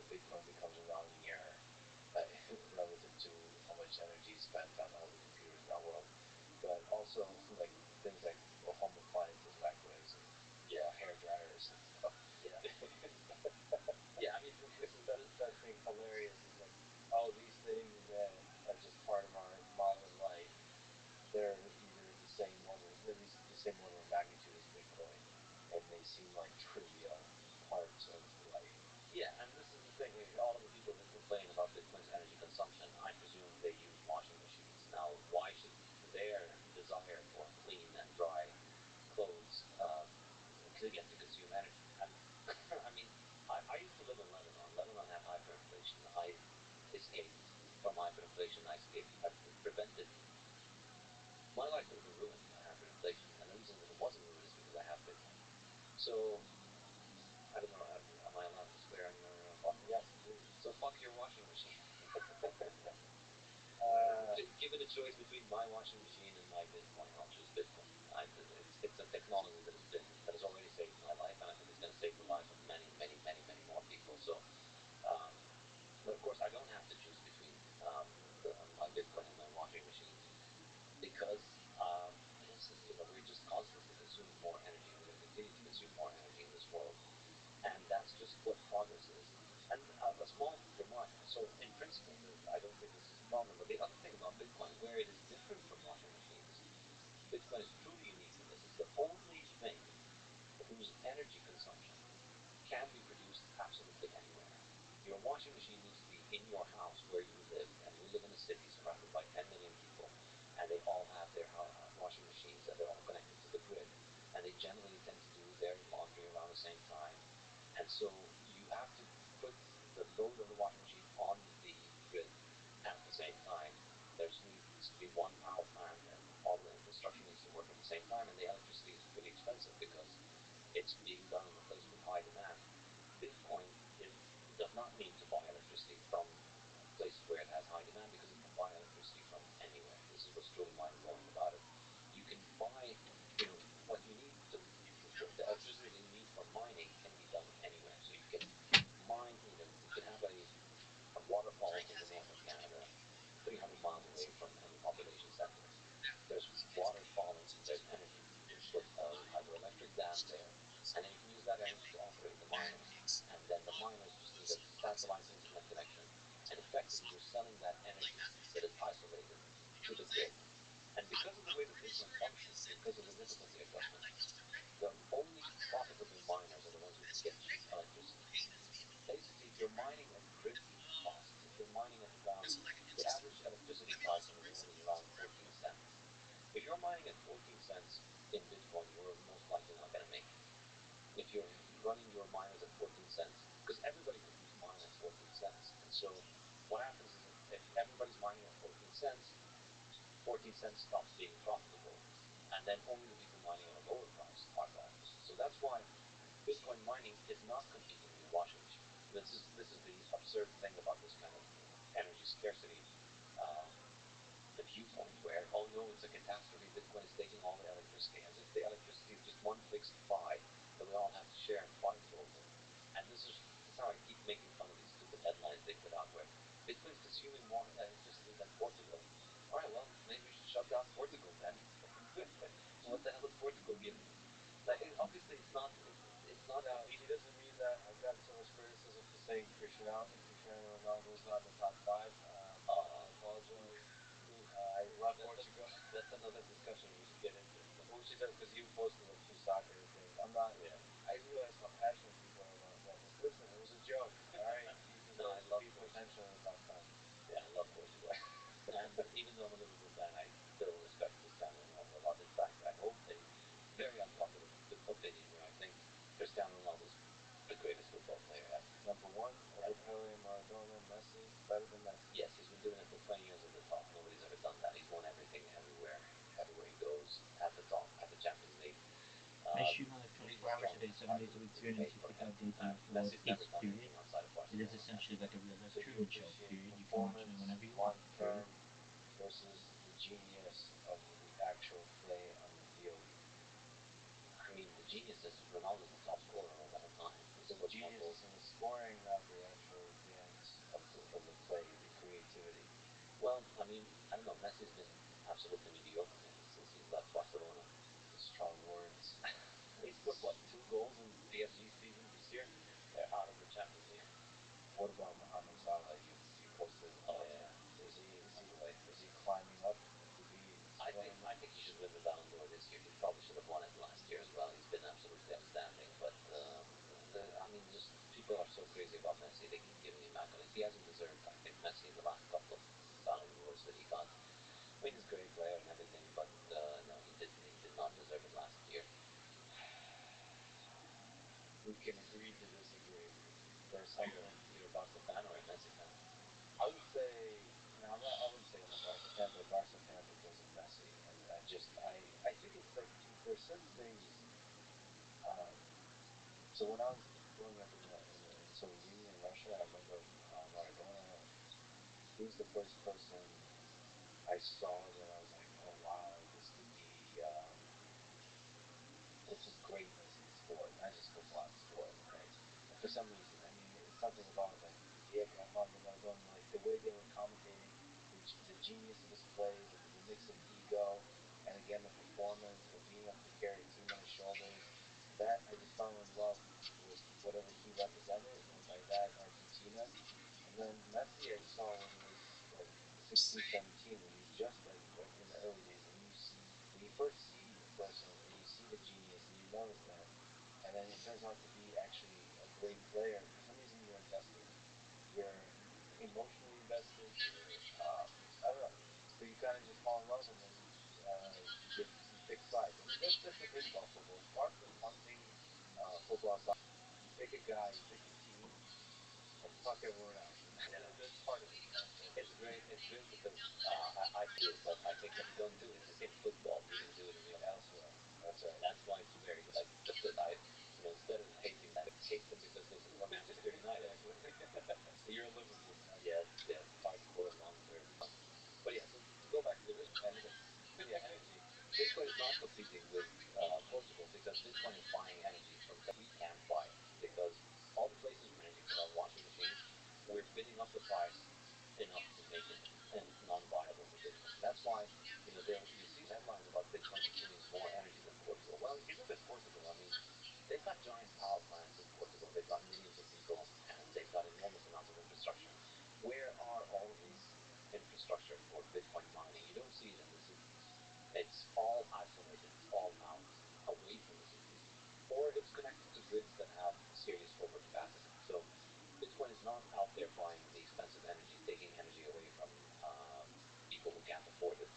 Bitcoin becomes a rounding error relative to how much energy is spent on all the computers in our world. But also like things like home appliances, microwaves, and hair dryers and stuff. Yeah. Yeah, I mean, that thing's hilarious. It's like, oh, these things that are just part of our modern life, they're either the same order, at least the same order of magnitude as Bitcoin, and they seem like trivial parts of life. Yeah, and this is the thing. All of the people that complain about Bitcoin's energy consumption, I presume, So I don't know. Am I allowed to swear on your Yes, please. So fuck your washing machine. Uh, Given a choice between my washing machine and my Bitcoin, I'll choose Bitcoin. It's a technology that has already saved my life, and I think it's going to save the lives of many, many, many, many more people. So, um, but of course, I don't have to choose between my Bitcoin and my washing machine because this is we're just constantly consuming more energy, and we're going to continue to consume more energy in this world, and that's just what progress is. And a small remark. So, in principle, I don't think this is a problem. But the other thing about Bitcoin, where it is different from washing machines, Bitcoin is truly unique in this. It's the only thing whose energy consumption can be produced absolutely anywhere. Your washing machine needs to be in your house where you live, and we live in a city surrounded by 10 million people, and they all have their washing machines, and they're all connected to the grid, and they generally tend to do their laundry around the same time. And so you have to put the load of the washing machine on the grid at the same time. There needs to be one power plant, and all the infrastructure needs to work at the same time, and the electricity is pretty expensive because it's being done in a place with high demand. Bitcoin is, does not need to buy electricity from places where it has high demand because it can buy electricity from anywhere. This is what's truly mind blowing about it. You can buy, what you need the electricity that you need for mining can be done anywhere. So you can mine, you can have a waterfall in the north of Canada, 300 miles away from any population center. There's water falling, there's energy. You can put a hydroelectric dam there, and then you can use that energy to operate the miners. And then the miners just need a satellite internet connection, and effectively you're selling that energy that is isolated to the grid. And because of the way that Bitcoin functions, because of the difficulty adjustment, the only profitable miners are the ones who can get cheap electricity. Basically, if you're mining at grid costs, if you're mining at around the average electricity price in the world is around 14 cents. If you're mining at 14 cents in Bitcoin, you're most likely not going to make it. If you're running your miners at 14 cents, because everybody can just mine at 14 cents. And so what happens is if everybody's mining at 14 cents, 14 cents stops being profitable. And then only the people mining at a lower price are profitable. So that's why Bitcoin mining is not competing with washing machines. This is the absurd thing about this kind of energy scarcity uh, viewpoint, where no, it's a catastrophe. Bitcoin is taking all the electricity, as if the electricity is just one fixed pie that we all have to share and fight over. And this is how I keep making fun of these stupid headlines they put out, where Bitcoin is consuming more electricity than Portugal. All right, well, maybe we should shut down Portugal then. What the hell is Portugal giving? Like, obviously, it's not. It's not. Now, he doesn't mean that. I've gotten so much criticism for saying Cristiano Ronaldo's not in the top five. I apologize. I love Portugal. That's another discussion we should get into. Well, she said because you posted a few soccer things. I'm not. Yeah. I realize how passionate people are about tennis. Listen, it was a joke. All right, he No, I deserves love to be put Portugal. potential in the top five. Yeah, I love Portugal. And even though I'm a Liverpool fan, I still respect Cristiano Ronaldo a lot. In fact, I hold a very unpopular opinion where I think Cristiano Ronaldo is the greatest football player ever. Number one, over Pele, Maradona, Messi, better than Messi. Yes, he's been doing it for 20 years at the top. Nobody's ever done that. He's won everything everywhere, everywhere he goes, at the top, at the Champions League. Assuming The reason 24 hours a day, it's 7 hard days to a week, repay for him. 365 days a year for Messi's never each done period, anything outside of it is Barcelona. essentially like a real life So you Truman Show appreciate period. You can watch it performance, whenever you long want. Period. term, versus the genius of the actual play on the field. I mean, the genius is Ronaldo's the top scorer of all time. This So is the what's genius more is in the scoring, not the actual dance of the play, the creativity. Well, I mean, I don't know. Messi's been absolutely mediocre since he's left Barcelona. Strong words. He's put what 2 goals in PSG season this year. They're out of the Champions League. What about Mohamed Salah? You posted. Oh yeah. Is he climbing up? I think he should win the Ballon d'Or this year. He probably should have won it last year as well. He's been absolutely outstanding. But I mean, just people are so crazy about Messi. They keep giving him accolades. He hasn't deserved. I think Messi in the last couple of Ballon d'Ors that he got. I mean, he's a great player and everything, but no, he didn't. He did not deserve it last year. We can agree to disagree. There's something. You're a Barca fan or a Messi fan? I would say. No, I'm not. I wouldn't say I'm a Barca fan, but a Barca fan because of Messi, and I think it's like there's certain things. So when I was growing up in the Soviet Union in Russia, I remember Maradona. He was the first person I saw that I was like, oh wow, this could be this is greatness in sport, not just football, in sport, right? And for some reason, I mean, it's something about like Diego Armando Maradona, like the way they were commentating, the genius of his play, the mix of ego, and again the performance, and being able to carry a team on his shoulders. That I just fell in love with whatever he represented, and by that Argentina. And then Messi, I saw when he was like 16, 17, when he's just like in the early days, when you first see a person and you see the genius and you notice that, and then it turns out to be actually a great player, for some reason you're invested. You're emotionally invested. I don't know. So you kind of just fall in love, and then you pick sides. I mean, that's the thing about football. Part of the fun thing, football soccer, you pick a guy, you pick a team, and fuck everyone else. Yeah. That's part of it. It's great. It's great because I do it, but I think if you don't do it in football, you can do it in real life. Elsewhere. That's right. That's why it's very like the flip side. Instead of hating that, hate them because they support Manchester United. You're a Liverpool fan. Yes, yes, hardcore, long term. But yeah, so to go back to the original Energy. yeah, energy. Bitcoin is not competing with Portugal because Bitcoin is buying energy from we can't buy it because all the places for energy for our washing machines, we're bidding up the price enough to make it non-viable for Bitcoin. That's why you see headlines about Bitcoin consuming more energy than Portugal. Well, if you look at Portugal, I mean, they've got giant power plants in Portugal. They've got millions of people, and they've got enormous amounts of infrastructure. Where are all of these infrastructure for Bitcoin mining? You don't see it in the cities. It's all isolated. It's all out, away from the cities, or it's connected to grids that have serious overcapacity. So Bitcoin is not out there buying the expensive energy, taking energy away from people who can't afford it.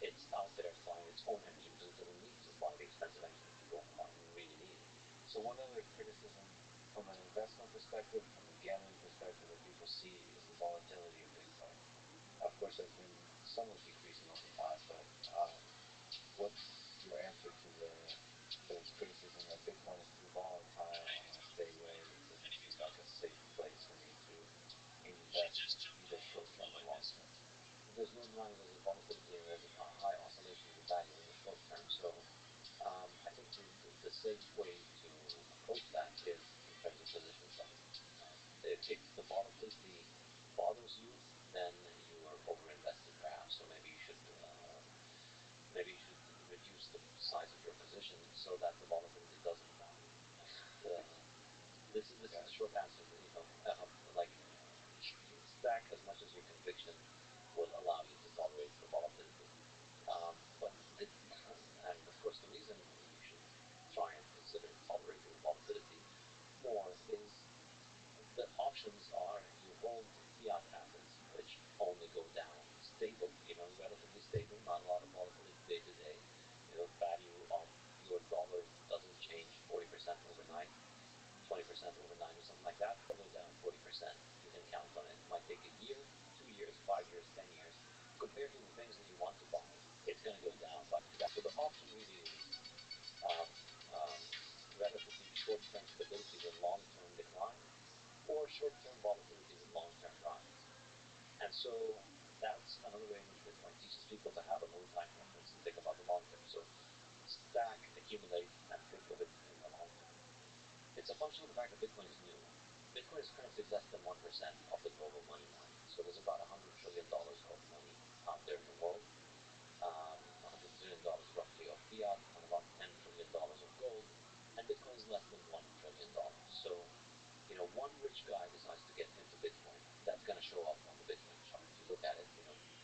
It's out there buying its own energy because it doesn't need to buy the expensive energy that people really need. So one other criticism from an investment perspective, from a gambling perspective, that people see is the volatility of Bitcoin. Of course, that's been somewhat decreasing over time, but what's your answer to those criticism that Bitcoin is too volatile? I want to stay away. It doesn't seem like a safe place for me to invest either short term or long term. There's no denying there's a volatility and there's a high oscillations of value in the short term. So I think the safe way to approach that is in terms of position size. If the volatility bothers you, then you are overinvested perhaps. So maybe you should reduce the size of your position so that the volatility doesn't bother you. And this is the short answer. Like stack as much as your conviction will allow you to tolerate the volatility. But and of course, the reason you should try and consider tolerating the volatility more is the options are you hold fiat assets, which only go down, stable, relatively stable, not a lot of volatility day to day. The value of your dollar doesn't change 40% overnight, 20% overnight, or something like that. It goes down 40%. You can count on it. It might take a year, 2 years, 5 years, 10 years. Compared to the things that you want to buy, it's going to go down. So the option really is um, um, relatively short-term stability with long-term decline, or short-term volatility with long-term rise. And so that's another way in which Bitcoin teaches people to have a low time preference and think about the long term. So stack, accumulate, and think of it in the long term. It's a function of the fact that Bitcoin is new. Bitcoin is currently less than 1% of the global money market. So there's about $100 trillion of money out there in the world. $100 trillion roughly of fiat and about $10 trillion of gold. And Bitcoin is less than $1 trillion. So one rich guy decides to get into Bitcoin, that's going to show up on the Bitcoin chart. You look at it,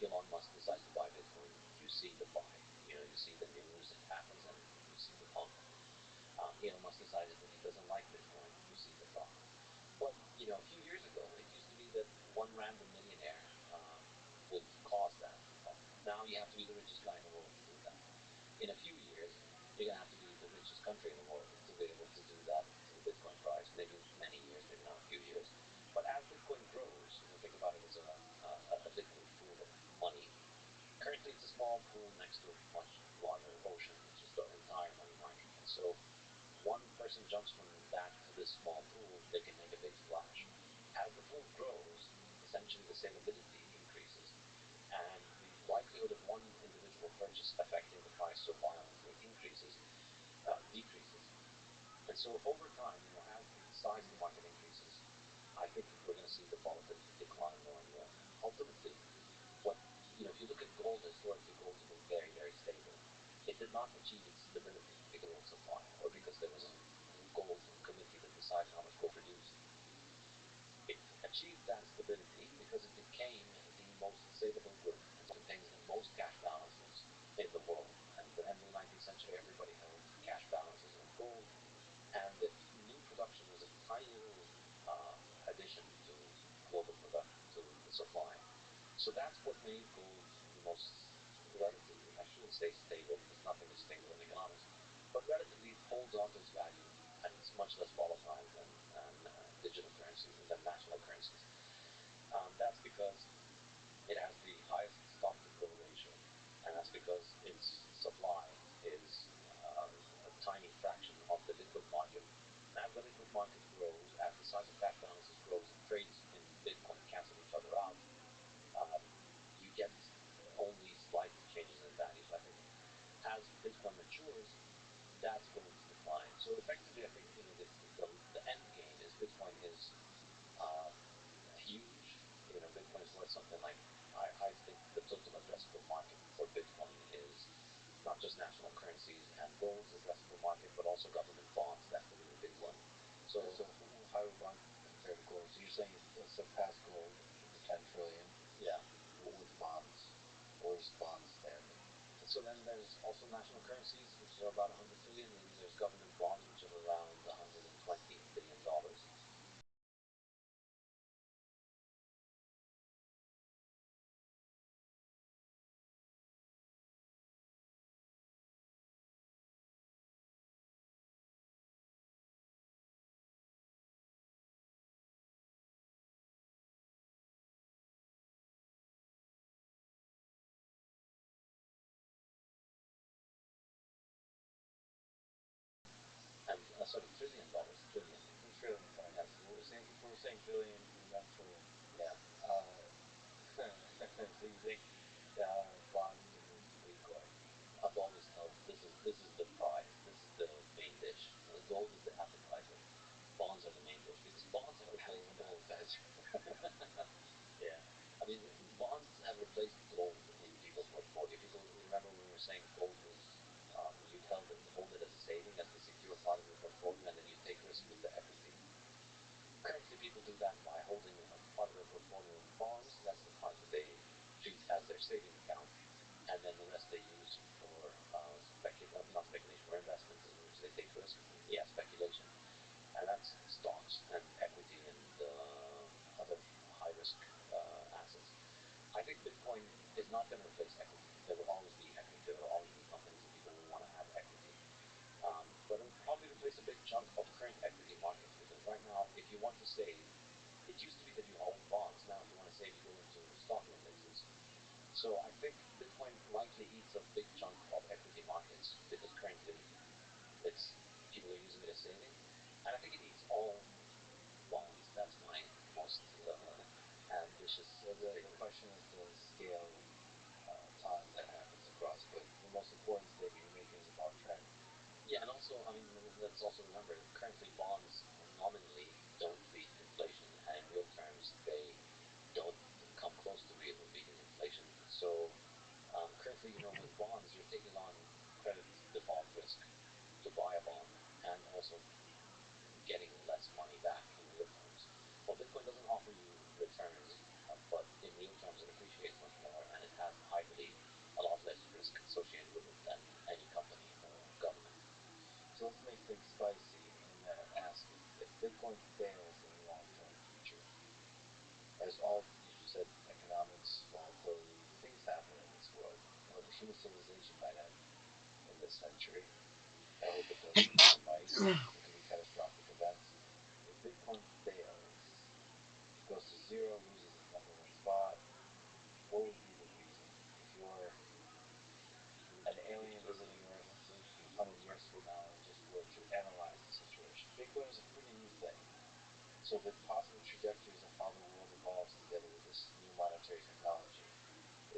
Elon Musk decides to buy Bitcoin, you see the buy. You see the news, it happens, and you see the pump. Elon Musk decided that he doesn't like Bitcoin, you see the drop. But, a few years ago, it used to be that one random millionaire would cause that pump. Now you have to be the richest guy in the world to do that. In a few years, you're going to have to be the richest country in the world to be able to do that to the Bitcoin price. Maybe many years, maybe not a few years. But as Bitcoin grows, think about it as a liquid pool of money. Currently, it's a small pool next to a much larger ocean, which is the entire money market. And so one person jumps from that to this small pool, they can make a big splash. As the pool grows, essentially the salability increases, and the likelihood of one individual purchase affecting the price so violently decreases. And so over time, as the size of the market increases, I think we're going to see the volatility decline more and more. Ultimately, what if you look at gold historically, gold's been very, very stable. It did not achieve its stability because of gold supply or because there was a gold committee that decided how much gold produced. It achieved that stability because it became the most saleable good and contains the most cash balances in the world. And at the end of the 19th century, everybody held cash balances of gold, and the new production was a tiny little addition to global production, to the supply. So that's what made gold the most relatively, I shouldn't say stable because nothing is stable in economics, but relatively it holds on to its value and it's much less volatile than digital currencies and than national currencies. That's because it has the highest stock to flow ratio, and that's because its supply is a tiny fraction of the liquid market. And as the liquid market grows, as the size of cash balances grows and trades in Bitcoin cancel each other out, you get only slight changes in value. So I think as Bitcoin matures, that's going to decline. So effectively, I think the end game is Bitcoin is huge. Bitcoin is worth something like I think the total addressable market for Bitcoin is not just national currencies and gold's addressable market, but also government bonds. That's the really big one. So how do bonds compare to gold? So you're saying it'll surpass gold for 10 trillion? Yeah. With bonds. Where's bonds standing? So then there's also national currencies, which are about 100 trillion, and then there's government bonds, which are around 120 billion dollars. And sorry, $1 trillion, trillion. Trillion, sorry. Yes. We're saying billion, we meant trillion. Yeah. So you think bonds can move to Bitcoin? I've always held this is the prize. This is the main dish. Gold is the appetizer. Bonds are the main dish because bonds have replaced gold. Yeah. I mean, bonds have replaced gold in people's portfolio. People remember when we were saying gold was you'd hold it as a saving, as the secure part of your portfolio, and then you take risk with the equity. Currently, people do that by holding a part of their portfolio in bonds. That's the part that they treat as their saving account, and then the rest they use for not speculation, for investment, in which they take risk. Yeah, speculation, and that's stocks and equity and other high risk assets. I think Bitcoin is not going to replace equity. There will always be equity. There will always be companies that people will want to have equity. But it will probably replace a big chunk of current equity markets because right now, if you want to save, it used to be that you own bonds. Now, if you want to save, you go into stock indexes. So I think Bitcoin likely eats a big chunk of equity markets because currently it's people are using it as saving, and I think it eats all bonds. That's my most ambitious. So the question is the scale time that happens across, but the most important statement you're making is about trend. Yeah, and also, I mean, let's also remember currently bonds nominally don't beat inflation, and in real terms, they don't come close to beating inflation. So currently, with bonds, you're taking on credit default risk to buy a bond, and also getting less money back in real terms. Well, Bitcoin doesn't offer you returns, but in real terms, it appreciates much more, and it has, I believe, a lot less risk associated with it than any company or government. So let's make things spicy and ask if Bitcoin fails in the long-term future, as all, as you said, economics, volatility, things happen in this world. Well, the human civilization might end in this century. I hope it doesn't. It might. It could be catastrophic events. If Bitcoin fails, goes to zero, loses its number one spot, what would be the reason? If you're an alien visiting Earth 100 years from now and just were to analyze So the possible trajectories of how the world evolves together with this new monetary technology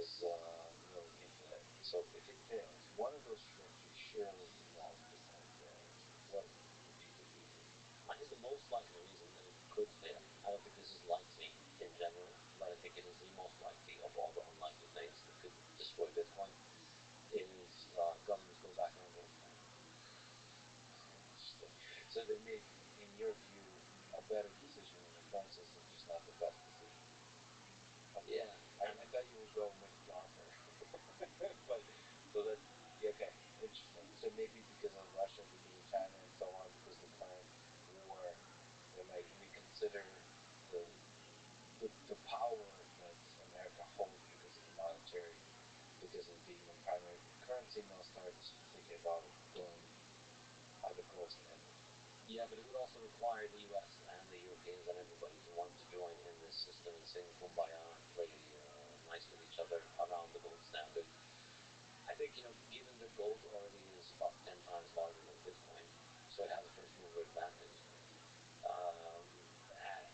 is really infinite. So if it fails, one of those trajectories surely involves Bitcoin failing. What would be the reason? I think the most likely reason that it could fail, I don't think this is likely in general, but I think it is the most likely of all the unlikely things that could destroy Bitcoin, is governments go back on a gold standard. Interesting. So they made, in your view, a better decision than the current system, just not the best decision. Okay. Yeah. I thought you would go McDonner. But so that's okay, interesting. So maybe because of Russia defeating China and so on, because of the current war, they might reconsider the the power that America holds because of the monetary, because of being the primary currency, and they'll start thinking about going either gold standard. Yeah, but it would also require the US and the Europeans and everybody to want to join in this system and sing Kumbaya and play nice with each other around the gold standard. I think, given that gold already is about 10 times larger than Bitcoin, so it has a first mover advantage.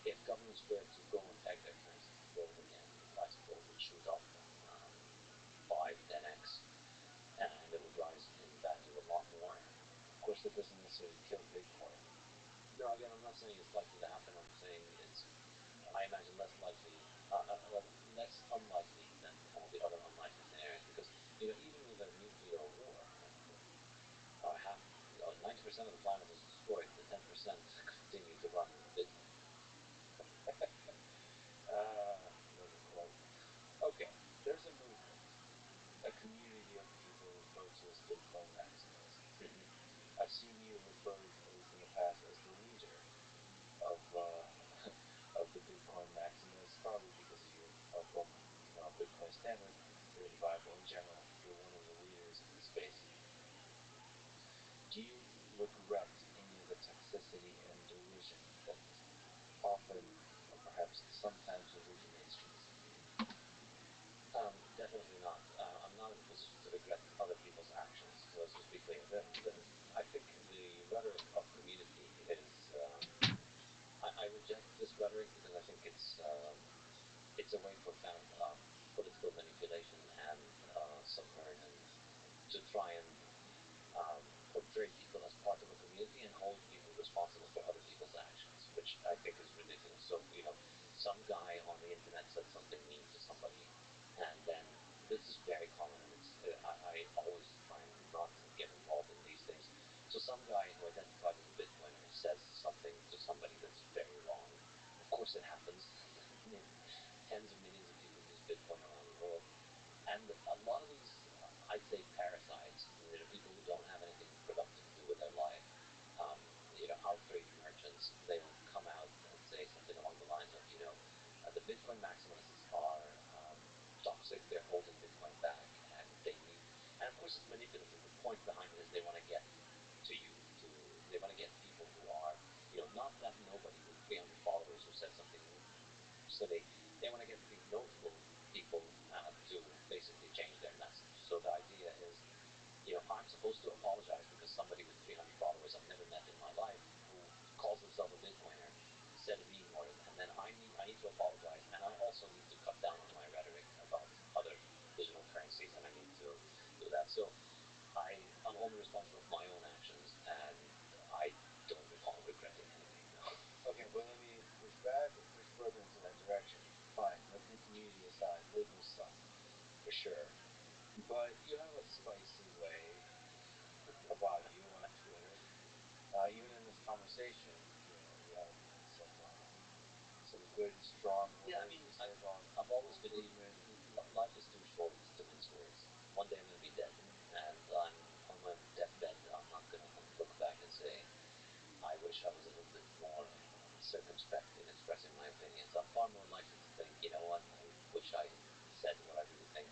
If governments were to go and peg their currency to gold again, the price of gold would shoot up 5, 10x, and it would rise in value a lot more. Of course, that doesn't necessarily kill Bitcoin. No, again, I'm not saying it's likely to happen. I'm saying I imagine less likely, less unlikely than all the other unlikely scenarios. Because even with a nuclear war, half, 90% of the planet is destroyed. The 10% continue to run Bitcoin. Love a quote. Okay, there's a movement, a community of people referred to as Bitcoin maximalists. Mm-hmm. I've seen you referred, at least in the past, as the leader of of the Bitcoin maximalists, probably because of your book, Bitcoin Standard, or the Bible in general. You're one of the leaders in the space. Do you regret any of the toxicity and derision that often, or perhaps sometimes, originates from this community? Definitely not. I'm not in a position to regret other people's actions. So let's just be clear. I think the rhetoric of community is. I reject this rhetoric because I think it's a way for political manipulation and subversion to try and portray people as part of a community and hold people responsible for other people's actions, which I think is ridiculous. So, some guy on the internet said something mean to somebody, and then this is very common, and I always try and not get involved in these things. So some guy who identifies as a Bitcoiner says something to somebody that's very wrong. Of course it happens. Tens of millions of people use Bitcoin around the world. And a lot of these, I'd say, parasites, people who don't have anything productive to do with their life, outrage merchants, they'll come out and say something along the lines of, the Bitcoin maximalists are toxic, they're holding Bitcoin back, and and of course it's manipulative. The point behind it is they want to get to you, they want to get people who are, not that nobody with 300 followers who said something silly, they want to get the notable people to basically change their message. So the idea is, I'm supposed to apologize because somebody with 300 followers I've never met in my life who calls himself a Bitcoiner said a mean word, and then I need to apologize, and I also need to cut down on my rhetoric about other digital currencies, and I need to do that. So I'm only responsible for my own actions, and I don't recall regretting anything. No. Okay, well, let me push back or push further into that direction. Fine, letting community aside, labels suck, for sure. But you have a spicy way about you on Twitter. Even in this conversation, you have some good, strong words to say about I've always believed movement. life is too short to mince words. One day I'm going to be dead, and I'm on my deathbed. I'm not going to look back and say, I wish I was a little bit more circumspect in expressing my opinions. I'm far more likely to think, you know what, I wish I said what I really think.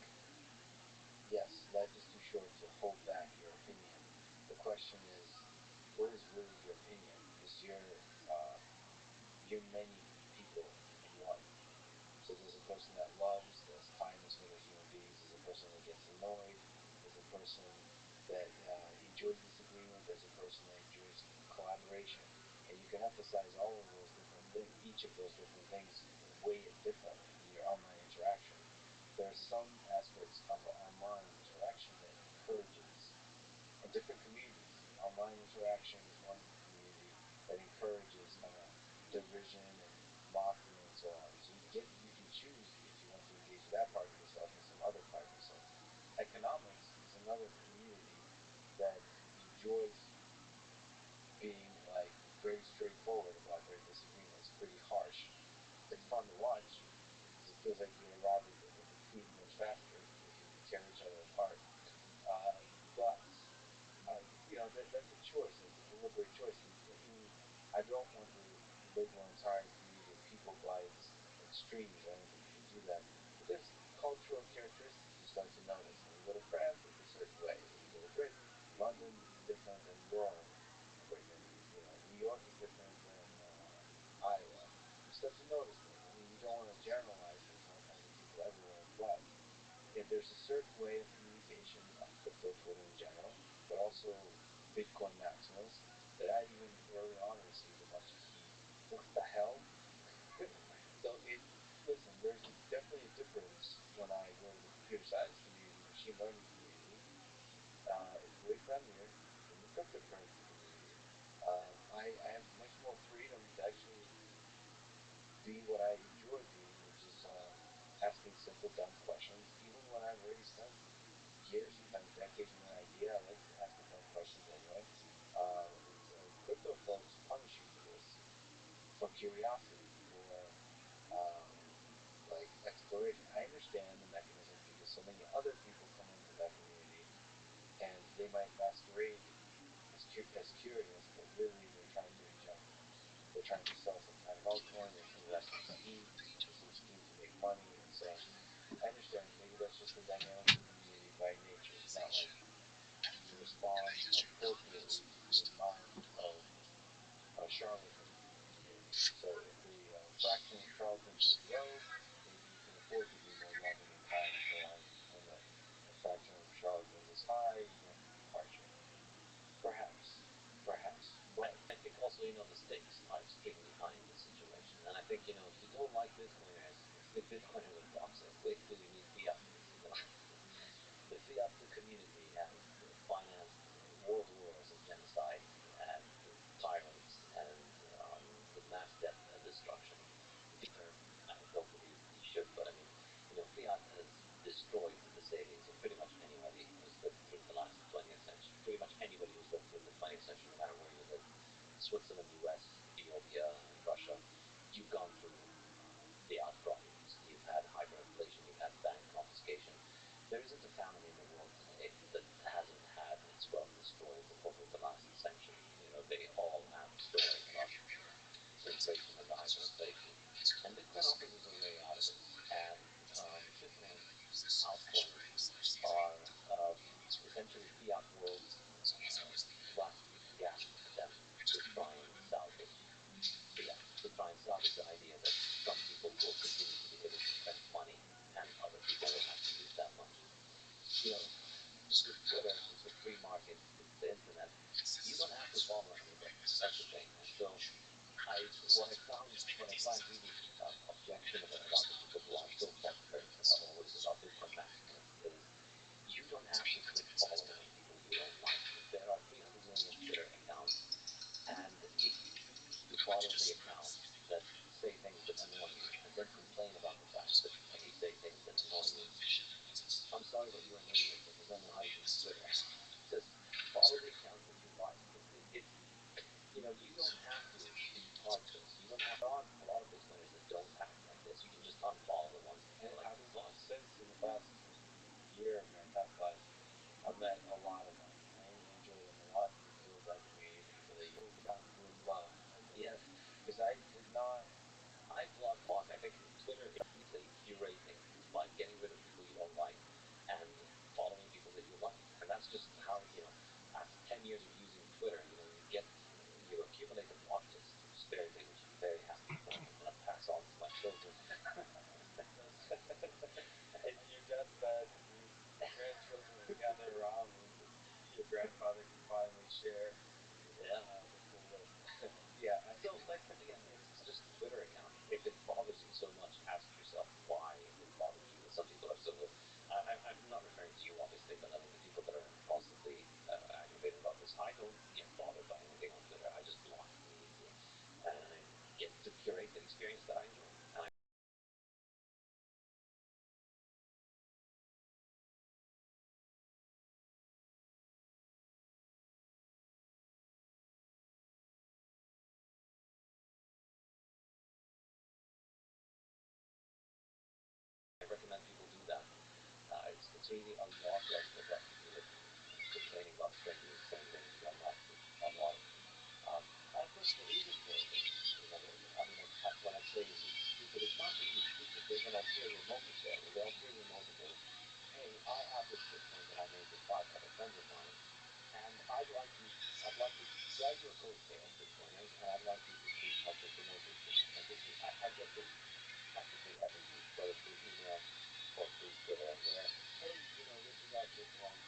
Yes, life is too short to hold back your opinion. The question is, what is really your opinion? Is your many people in one? So there's a person that loves, that has kindness for other human beings. There's a person that gets annoyed. There's a person that enjoys disagreement. There's a person that enjoys collaboration. And you can emphasize all of those different think each of those different things weigh it differently in your online interaction. There are some aspects of online interaction that encourages in different communities. Online interaction is one community that encourages kind of derision and mockery and so on. So you can choose if you want to engage that part of yourself or some other part of yourself. Economics is another community that enjoys being like very straightforward about their disagreements, pretty harsh. It's fun to watch because it feels like you're a rabbit in the feet much faster because you tear each other apart. But that's a choice. It's a deliberate choice. I don't want to label an entire community of people by its extremes. I don't think you should do that. But there's cultural characteristics you start to notice. When you go to France, it's a certain way. When you go to Britain, London is different than rural Britain. New York is different than Iowa. You start to notice things. I mean, you don't want to generalize. There's all kinds of people everywhere, but there's a certain way of communication on crypto Twitter in general, but also Bitcoin maximalists that I even early on received a bunch of heat. What the hell? So listen, there's definitely a difference when I go to the computer science community, machine learning community. It's way friendlier than the cryptocurrency community. I have much more freedom to actually be what I enjoy being, which is asking simple, dumb questions, even when I've already spent years, sometimes decades with an idea. I like asking dumb questions anyway. Crypto folks punish you for this, for curiosity, for um, like exploration. I understand the mechanism because so many other people come into that community and they might masquerade as curious, but really they're trying to inject. They're trying to sell some kind of altcoin or some kind of scheme, some scheme to make money, and so I understand. Maybe that's just the dynamics of the community by nature. It's not like you respond appropriately to the amount of charlatanism in the community. So if the fraction of charlatans is low, maybe you can afford to be more loving and kind and so on. When the fraction of charlatans is high, you have to be harsher. Perhaps, perhaps. But I think also, the stakes are extremely high in this situation. And I think, if you don't like Bitcoiners, if Bitcoiners are toxic, basically you need fiaters. The fiat community has financed world wars and genocide and tyrants and the mass death and destruction. I don't believe he should, but I mean, fiat has destroyed the savings of pretty much anybody who's lived through the last 20th century. Pretty much anybody who's lived through the 20th century, no matter where you live. Switzerland, US, Ethiopia, Russia, you've gone through fiat problems. You've had hyperinflation, you've had bank confiscation. There isn't a family in the world today that hasn't had its wealth destroyed over the last century. They all have stories about inflation and the hyperinflation. And Bitcoin offers us a way out of it. And Bitcoin altcoins are essentially fiat world's last gasp attempt to try and salvage fiat, to try and salvage the idea that some people will continue to be able to print money and other people will have to use that money. This is Twitter, it's a free market, it's the internet. You don't have to follow anybody. That's the thing. And so what I find really objectionable about the people who are so desperate or worried about Bitcoin maximalists is you don't have to click follow on people you don't like. There are 300 million Twitter accounts, and if you choose to follow the accounts that say things that annoy you and then complain about the fact that they say things that annoy you, I'm sorry, but you're an idiot that doesn't know how to use Twitter. Just follow the accounts that you like. You don't have to be part of this. You don't have a lot of Bitcoiners that don't act like this. You can just unfollow the ones that you like. I've since in the past year of my past life, I've met a lot of them. I enjoy them a lot. The people of that community, the people that you would love. Yes. Because I did not. I block. I think Twitter is completely curating by getting rid of people you don't like and following people that you like. And that's just how, after 10 years of using Twitter, you accumulate a block list, which is very big, which I'm very happy for. I'm going to pass on to my children. On your deathbed, your grandchildren will gather around and your grandfather can finally share the full list. Yeah. So, again, it's just Twitter account. If it bothers you so much, ask yourself why it bothers you. And some people are so. I'm not referring to you, obviously, but I mean the people that are constantly aggravated about this. I don't get bothered by anything on Twitter. I just block immediately, and I get to curate an experience that I enjoy. And I recommend people do that. It's really a lot less productive than complaining about strangers saying things online. I think the reason for it is, I mean, when I say stupid, it's not really stupid. There's an ulterior motive there. The ulterior motive is, hey, I have this Bitcoin that I made with 5 other friends of mine, and I'd like to write you a code say on Bitcoin, and I'd like you to please help me promote this Bitcoin. And this is, I get this practically every week, whether through email or through Twitter, where, hey, this is our Bitcoin.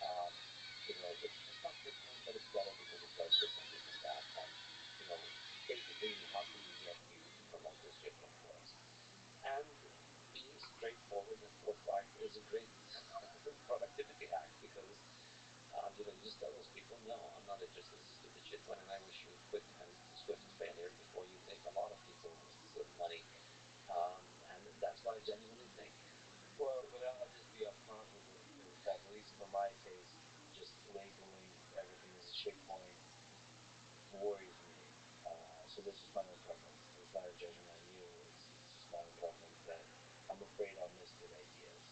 Um, it's not Bitcoin, but it's better because it does this and this and that. And, basically, how can we get you to promote this shitcoin for us? And being straightforward and forthright is a great productivity hack because, you just tell those people, no, I'm not interested in stupid shitcoin and I wish you quick and swift failure before you make a lot of people's money. And that's what I genuinely think. Well, but I'll just be upfront with the fact, at least for my case, just labeling everything as a shitcoin worries me. So this is my own preference. It's not a judgment on you. It's just my own preference that I'm afraid I'll miss good ideas.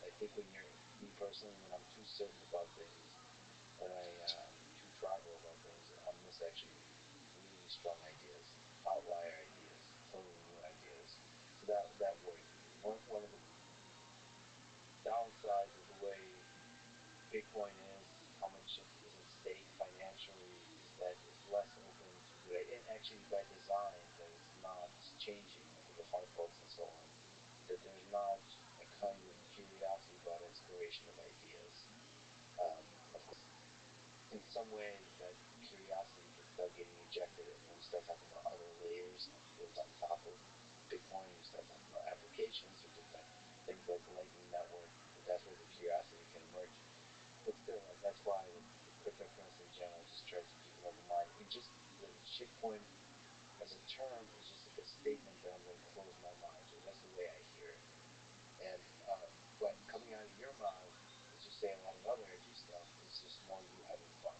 I think me personally, when I'm too certain about things, when I'm too tribal about things, I'll miss actually really strong ideas, outlier ideas, totally new ideas. So that worries me. One of the downsides of the way Bitcoin is, how much is at stake financially, is that it's less open to good ideas. And actually, by design, that it's not changing for the hard folks and so on, that there's not a kind of curiosity about exploration of ideas. Of course, in some ways, that curiosity can start getting ejected when you start talking about other layers built on top of Bitcoin. You start talking about applications or different things like the Lightning Network. That's where the curiosity can emerge. But still, that's why with cryptocurrency in general, I just try to keep an open mind. It just, the shitcoin as a term is just like a statement that I'm going to close my mind to. That's the way I hear it. And but coming out of your mouth, as you say a lot of other edgy stuff, is just more you having fun.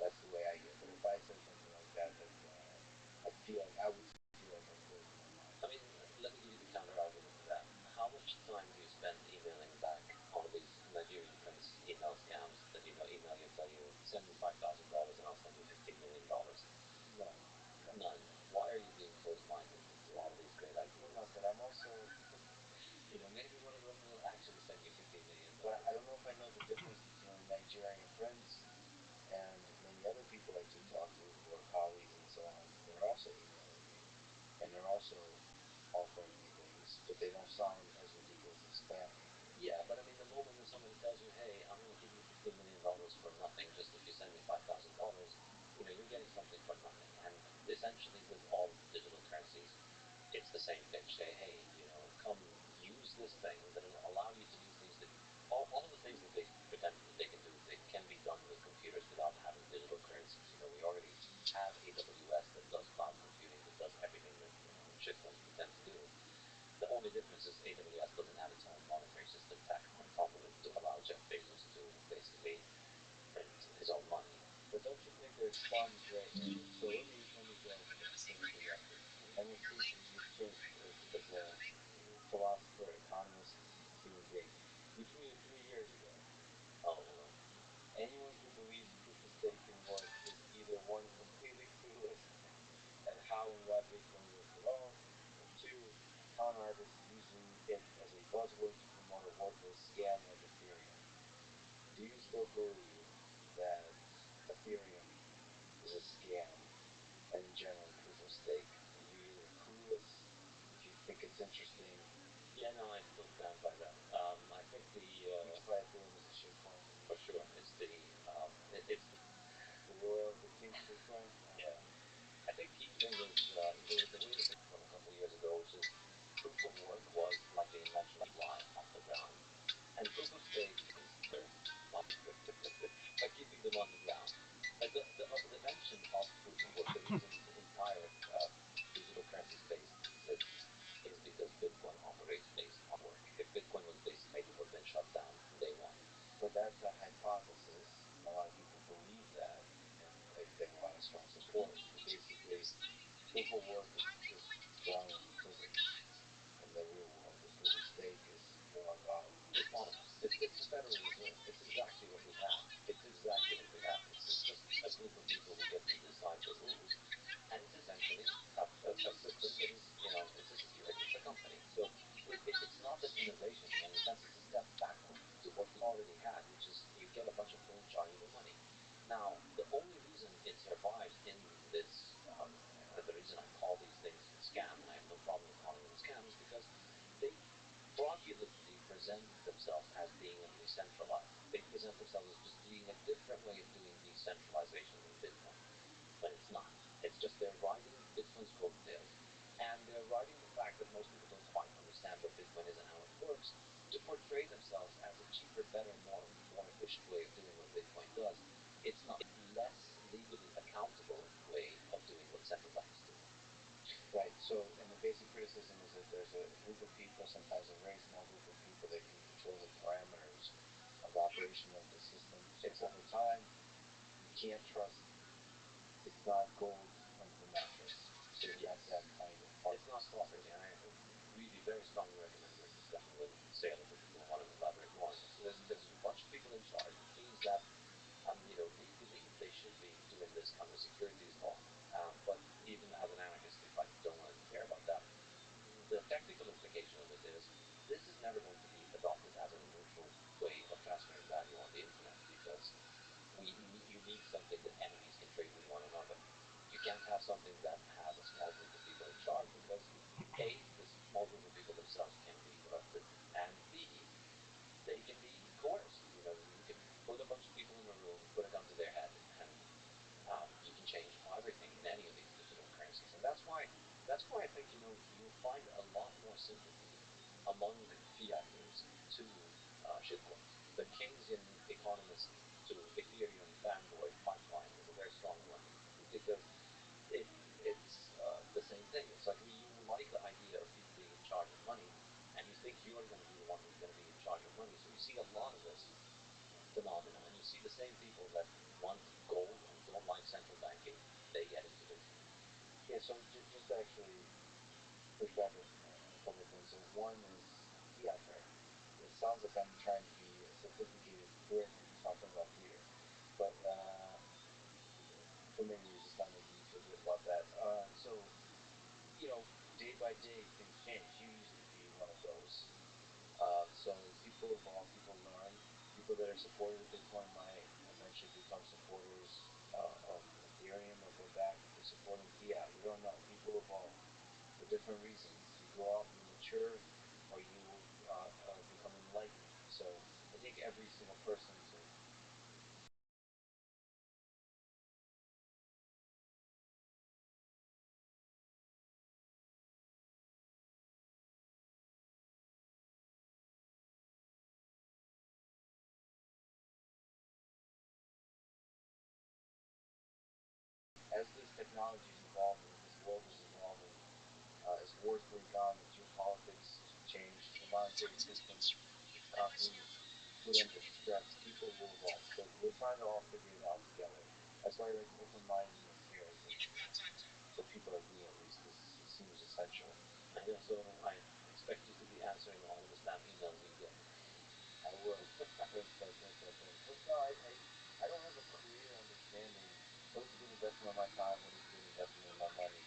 That's the way I hear it. But if I said something like that, I would feel like I'm closing my mind. I mean, let me give you the counter argument to that. How much time do you spend emailing back on these Nigerian Prince email scams that email you and tell you, send me $5,000 and I'll send you $15 million? None. None. Why are you being closed-minded to all of these great ideas? Well, not that I'm also, maybe one of them will actually send you $15 million. But I don't know if I know the difference between a Nigerian prince and many other people I do talk to who are colleagues and so on. They're also emailing me, and they're also offering me things, but they don't sound as ridiculous as spam. Yeah, but I mean, the moment that somebody tells you, hey, I'm going to give you $15 million for nothing just if you send me $5,000, you're getting something for nothing. And essentially, with all of the digital currencies, it's the same pitch. Say, hey, come use this thing that'll allow you to do things that all of the things that they pretend that they can do, they can be done with computers without having digital currencies. We already have AWS that does cloud computing, that does everything that shitcoins pretend to do. The only difference is AWS doesn't have its own monetary system tacked on top of it to allow Jeff Bezos to basically print his own money. But don't you think there's some gray area? So let me go finish the record. And let's see you first as a philosopher, economist, human being. You tweeted 3 years ago. Oh, anyone who believes proof of stake can work is either one, completely clueless at how and why Bitcoin works at all, or two, con artists using it as a buzzword to promote a worthless scam like Ethereum. Do you still believe that Ethereum is a scam, and in general, proof of stake? Are you either clueless, if you think it's interesting? Yeah, no, I still stand by that. I think you buy Ethereum as a shitcoin? For sure, it's the royal, the king Bitcoin? Yeah. I think keeping is the way to think proof of work is just stronger than physics in the real world because the stake is more God. It's monetized. It's the Federal Reserve. It's exactly what we have. It's exactly what we have. It's just a group of people who get to decide the rules, and it's essentially a system that is, it's a security. It's a company. So it's not an innovation in any sense. It's a step backward to what we already had, which is you get a bunch of fools charging you money. Now, the only reason it survives in this, the reason I call these things scam, and I have no problem with calling them a scam, is because they fraudulently present themselves as being decentralized. They present themselves as just being a different way of doing decentralization than Bitcoin, when it's not. It's just they're riding Bitcoin's coattails, and they're riding the fact that most people don't quite understand what Bitcoin is and how it works to portray themselves as a cheaper, better, more efficient way of doing what Bitcoin does. It's not. It's less legally accountable way of doing what central banks do. Right. So, and the basic criticism is that there's a group of people, sometimes a very small group of people, that can control the parameters of operation of the system. So over time, you can't trust. It's not gold under the mattress. So you have that kind of part. It's not property, and I really very strongly recommend your discussion with Sailor if you want to elaborate more on this. So there's a bunch of people in charge, which means that legally they should be doing this under securities law. But even as an anarchist, if I don't want to care about that, the technical implication of it is this is never going to be adopted as a neutral way of transferring value on the internet because you need something that enemies can trade with one another. You can't have something that has a small group of people in charge because A, this small group of people themselves can be corrupted, and B, they can be coerced. You can put a bunch of people in a room, put a gun to their head, and you can change everything in any of these digital currencies. And that's why I think you'll find a lot more sympathy among the fiaters to shitcoins. The Keynesian economist to Ethereum fanboy pipeline is a very strong one because it's the same thing. It's like you like the idea of people being in charge of money, and you think you're going to be the one who's going to be in charge of money. So you see a lot of this phenomena, and you see the same people that want gold and don't like central banking, they get into this. Yeah. So just to actually push back on a couple of things. So one is theater. It sounds like I'm trying to be a sophisticated Brit talking about theater, but so maybe we're just not making you feel good about that. So day by day things change. You used to be one of those. So people evolve, people learn. People that are supporters of Bitcoin might eventually become supporters of Ethereum or go back to supporting fiat. We don't know. People evolve for different reasons. You grow up, you mature, or you become enlightened. So I think every single person's as this technology is evolving, as this world is evolving, as wars break on, as geopolitics change, the monetary system is constantly put under stress, people will evolve. So we're trying to all figure it out together. That's why like open-mindedness here is what people are doing at least. This seems essential. So I expect you to be answering all the spam emails you get. I will. Thanks. But no, I don't have a clear understanding what is a good investment of my time, what is a good investment of my money.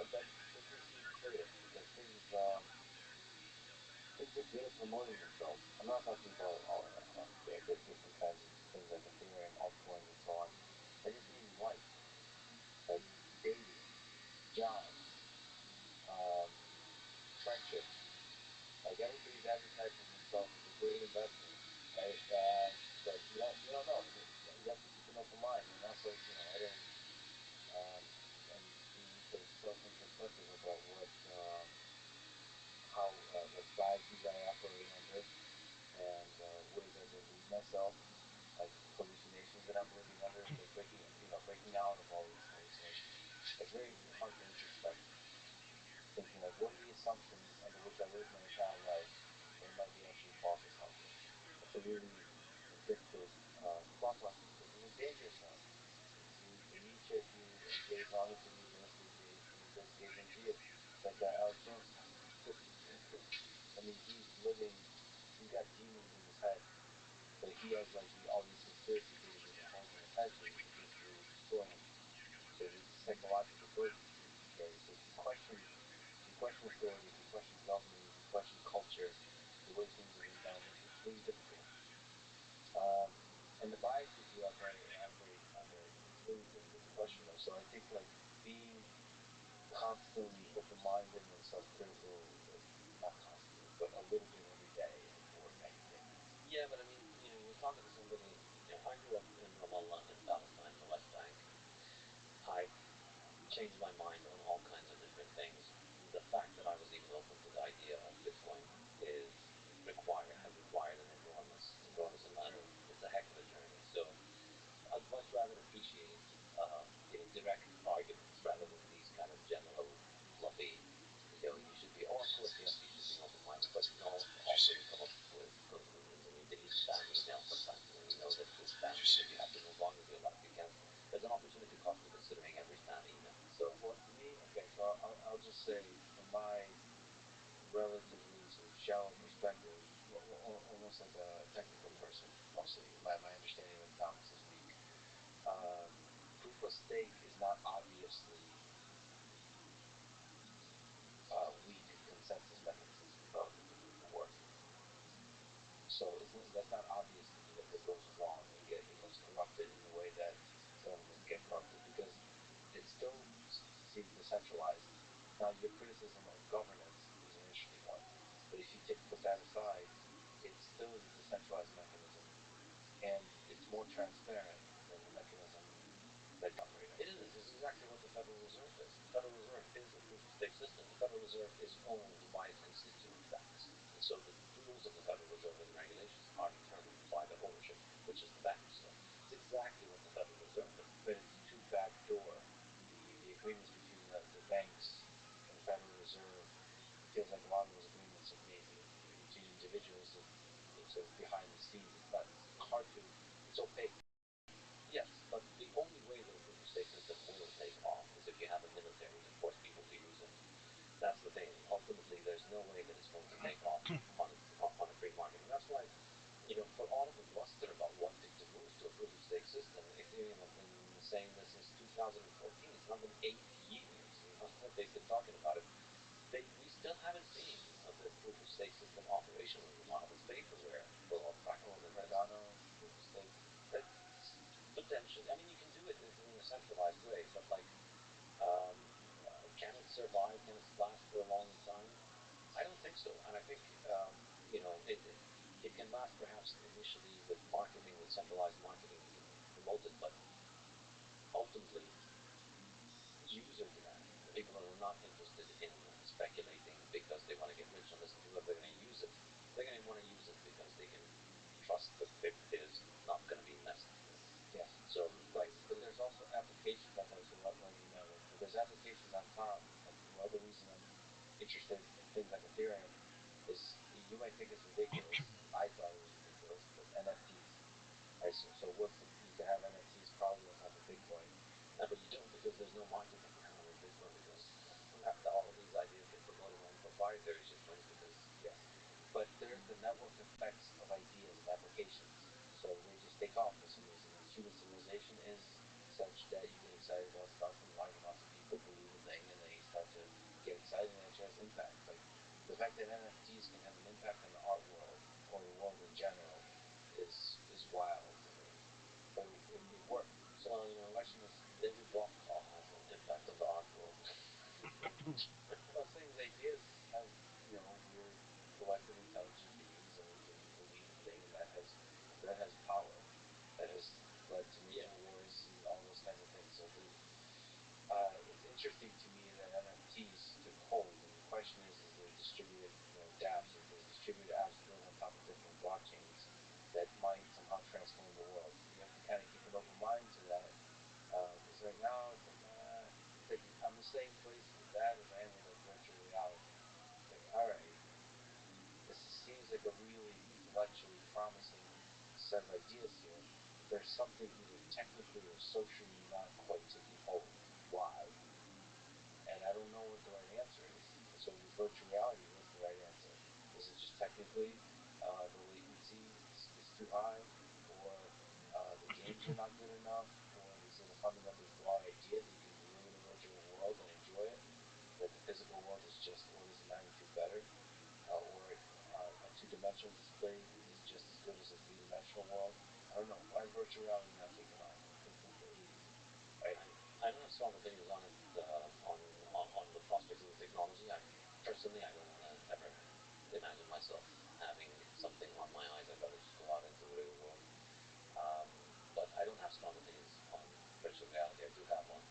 That just seems curious because things are good at promoting themselves. I'm not talking about different kinds of things like Ethereum, altcoins, and so on. I just mean life, like dating, jobs, um, friendships. Like everybody's advertising themselves as a great investment, right? But you don't know. You have to keep an open mind, and also, I don't. And you need to self introspective about what biases I operate under, and where does it lead myself, like hallucinations that I'm living under, like breaking out of all these hallucinations. It's very hard to introspect, thinking like, what are the assumptions under which I live my entire life that might be actually false assumptions. It's a really difficult thought process, but it's a dangerous one. You, the Nietzsche view of days, honestly, realistic days, escaping deity. It's like Alex Jones. I mean, he's living. He's got demons in his head, but he has like all these conspiracy theories that are holding his head to basically destroy him. So it's a psychological burden that he carries. So if you question authority, if you question government, if you question culture, the way things have been done, it's really difficult. And the biases you have, it's really difficult to question those. So I think like being constantly open-minded and self-critical, not constantly, but a little bit every day is more than anything. Yeah, but I mean, you're talking to somebody. I grew up in Ramallah in Palestine, in the West Bank. I changed my mind on all kinds of different things. The fact that I was even open to the idea of Bitcoin has required an enormous amount. It's a heck of a journey. So I'd much rather appreciate direct arguments rather than these kind of general fluffy. You should be. Oh, of course, yes, you should be open-minded, but also you come up with conclusions and you delete spam emails sometimes, and you know that it's spam because you have to move on with your life. You can't. There's an opportunity cost to considering every spam email. So, well, to me, okay, so I'll just say from my relatively sort of shallow perspective, almost like a technical person, mostly my understanding of economics is weak. Proof of stake is not obviously weak consensus mechanism of work. So that's not obvious to me that it goes wrong and it gets corrupted in the way that governments get corrupted, because it still seems decentralized. Now, your criticism of governance is an interesting one, but if you put that aside, it still is a decentralized mechanism, and it's more transparent than the mechanism that you operate in. It is. It's exactly what the Federal Reserve is. The Federal Reserve is a proof of stake system. The Federal Reserve is owned by its constituent banks. And so the rules of the Federal Reserve and regulations are determined by the ownership, which is the banks. So it's exactly what the Federal Reserve is. But it's too backdoor. The agreements between the banks and the Federal Reserve, it feels like a lot of those agreements are made between individuals that it's sort of behind the scenes. It's opaque. Yes, but the only way that a proof of stake system will take off is if you have a military to force people to use it. That's the thing. Ultimately, there's no way that it's going to take off on a free market. And that's why, for all of the bluster about wanting to move to a proof of stake system, Ethereum have been saying this since 2014. It's now been 8 years, that they've been talking about it. We still haven't seen the proof of stake system operational in a lot of its vaporware for all practical purposes. Cardano proof of stake. Potentially, I mean, you can do it in a centralized way, but can it survive? Can it last for a long time? I don't think so, and I think it can last perhaps initially with marketing, with centralized marketing. You can promote it, but ultimately, user demand. People are not interested in speculating because they want to get rich on this and feel like they're going to use it. They're going to want to use it because they can trust that it is not going to be messed with. Yeah. So, but there's also applications on top. So let me know. But there's applications on top. Like the other reason I'm interested in things like Ethereum is you might think it's ridiculous. I thought it was ridiculous, but NFTs. Right. So you can have NFTs probably on top of Bitcoin. No, but you don't, because there's no market right now with Bitcoin, because all of these ideas get promoted on proprietary shitcoins because. Yes. But there's the network effects of ideas and applications. So they just take off for some reason. And human civilization is such that you get excited about stuff and lots of people believe a thing and they start to get excited and it actually has impact. Like the fact that NFTs can have an impact on the art world or the world in general is wild to me. But it worked. So the question is, every block call has an impact on the art world. Well, saying the ideas have, we're collective intelligent beings and we can believe a thing, and that has power. That has led to major wars and all those kinds of things. So it's interesting to me that NFTs took hold, and the question is there distributed, dApps, is there distributed apps built on top of different blockchains that might somehow transform the world? You have to kind of keep an open mind to that, because right now it's like I'm the same place with that as I am with like virtual reality. It's like, all right, this seems like a really intellectually promising set of ideas here, but there's something either technically or socially not quite taking hold. Why? And I don't know what the right answer is. So with virtual reality, what's the right answer? Is it just technically the latency is too high, or the games are not good enough, or is it a fundamentally flawed idea that you can live in a virtual world and enjoy it, that the physical world is just orders of magnitude better, or a two-dimensional display is just as good as a three-dimensional world? I don't know. Why is virtual reality not taking off since the 80s? Right? I don't have strong opinions on it, on the prospects of the technology. Personally, I don't want to ever imagine myself having something on my eyes. I'd rather just go out into the real world. Um, but I don't have strong opinions on virtual reality. I do have on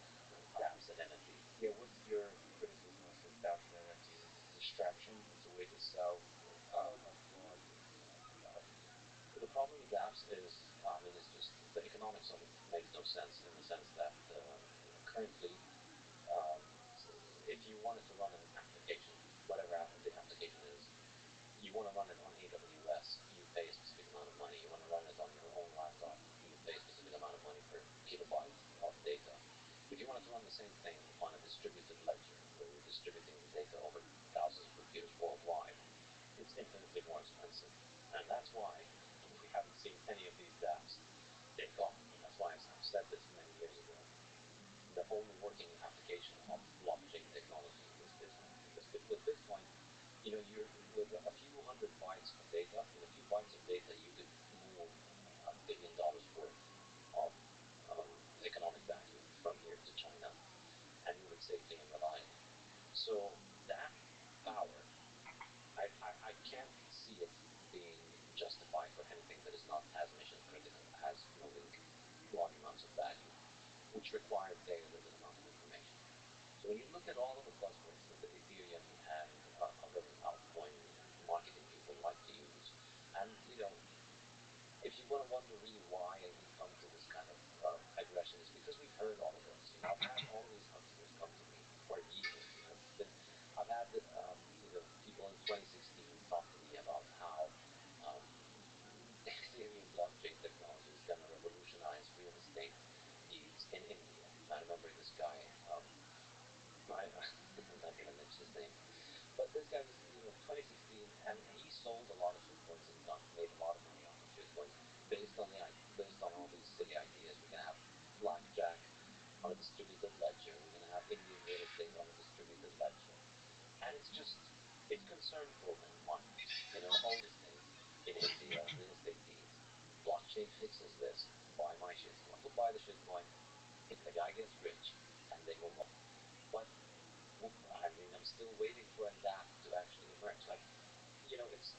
dApps and NFTs. Yeah, what's your criticism of dApps and NFTs? Is it a distraction? It's a way to sell a flawed technology? The problem with dApps is, it's just the economics of it makes no sense in the sense that currently, um, if you wanted to run an application, whatever the application is, you want to run it on AWS, you pay a specific amount of money. You want to run it on your own laptop, you pay a specific amount of money per kilobyte of data. If you wanted to run the same thing on a distributed ledger, where you're distributing the data over thousands of computers worldwide, it's infinitely more expensive. And that's why we haven't seen any of these dApps take off. And that's why I've said this many years ago. The only working application of blockchain technology is Bitcoin. Because with Bitcoin, you're with a few hundred bytes of data. In a few bytes of data, you could move $1 billion worth of economic value from here to China and move it safely and reliably. So that power, I can't see it being justified for anything that is not as mission critical as moving large amounts of value, which require very little amount of information. So when you look at all of the buzzwords that the Ethereum and other altcoin marketing people like to use, and if you want to wonder really why we come to this kind of aggression, is because we've heard all of this. I've had all these hucksters come to me for years. I've had people in 2016 talk to me about how um, Ethereum blockchain technology is going to revolutionize real estate deals in India. I remember this guy. I'm not going to mention his name, but this guy was, 2016, and he sold a lot of shitcoins and made a lot of money off of shitcoins based on all these silly ideas. We're going to have blackjack on a distributed ledger. We're going to have Indian real estate on a distributed ledger, and it's concern-filled and mindless. All real estate in India, real estate deeds, blockchain fixes this. Buy my shitcoin. People buy the shitcoin. The guy gets rich, and they move on. But I'm still waiting for that to actually emerge. It's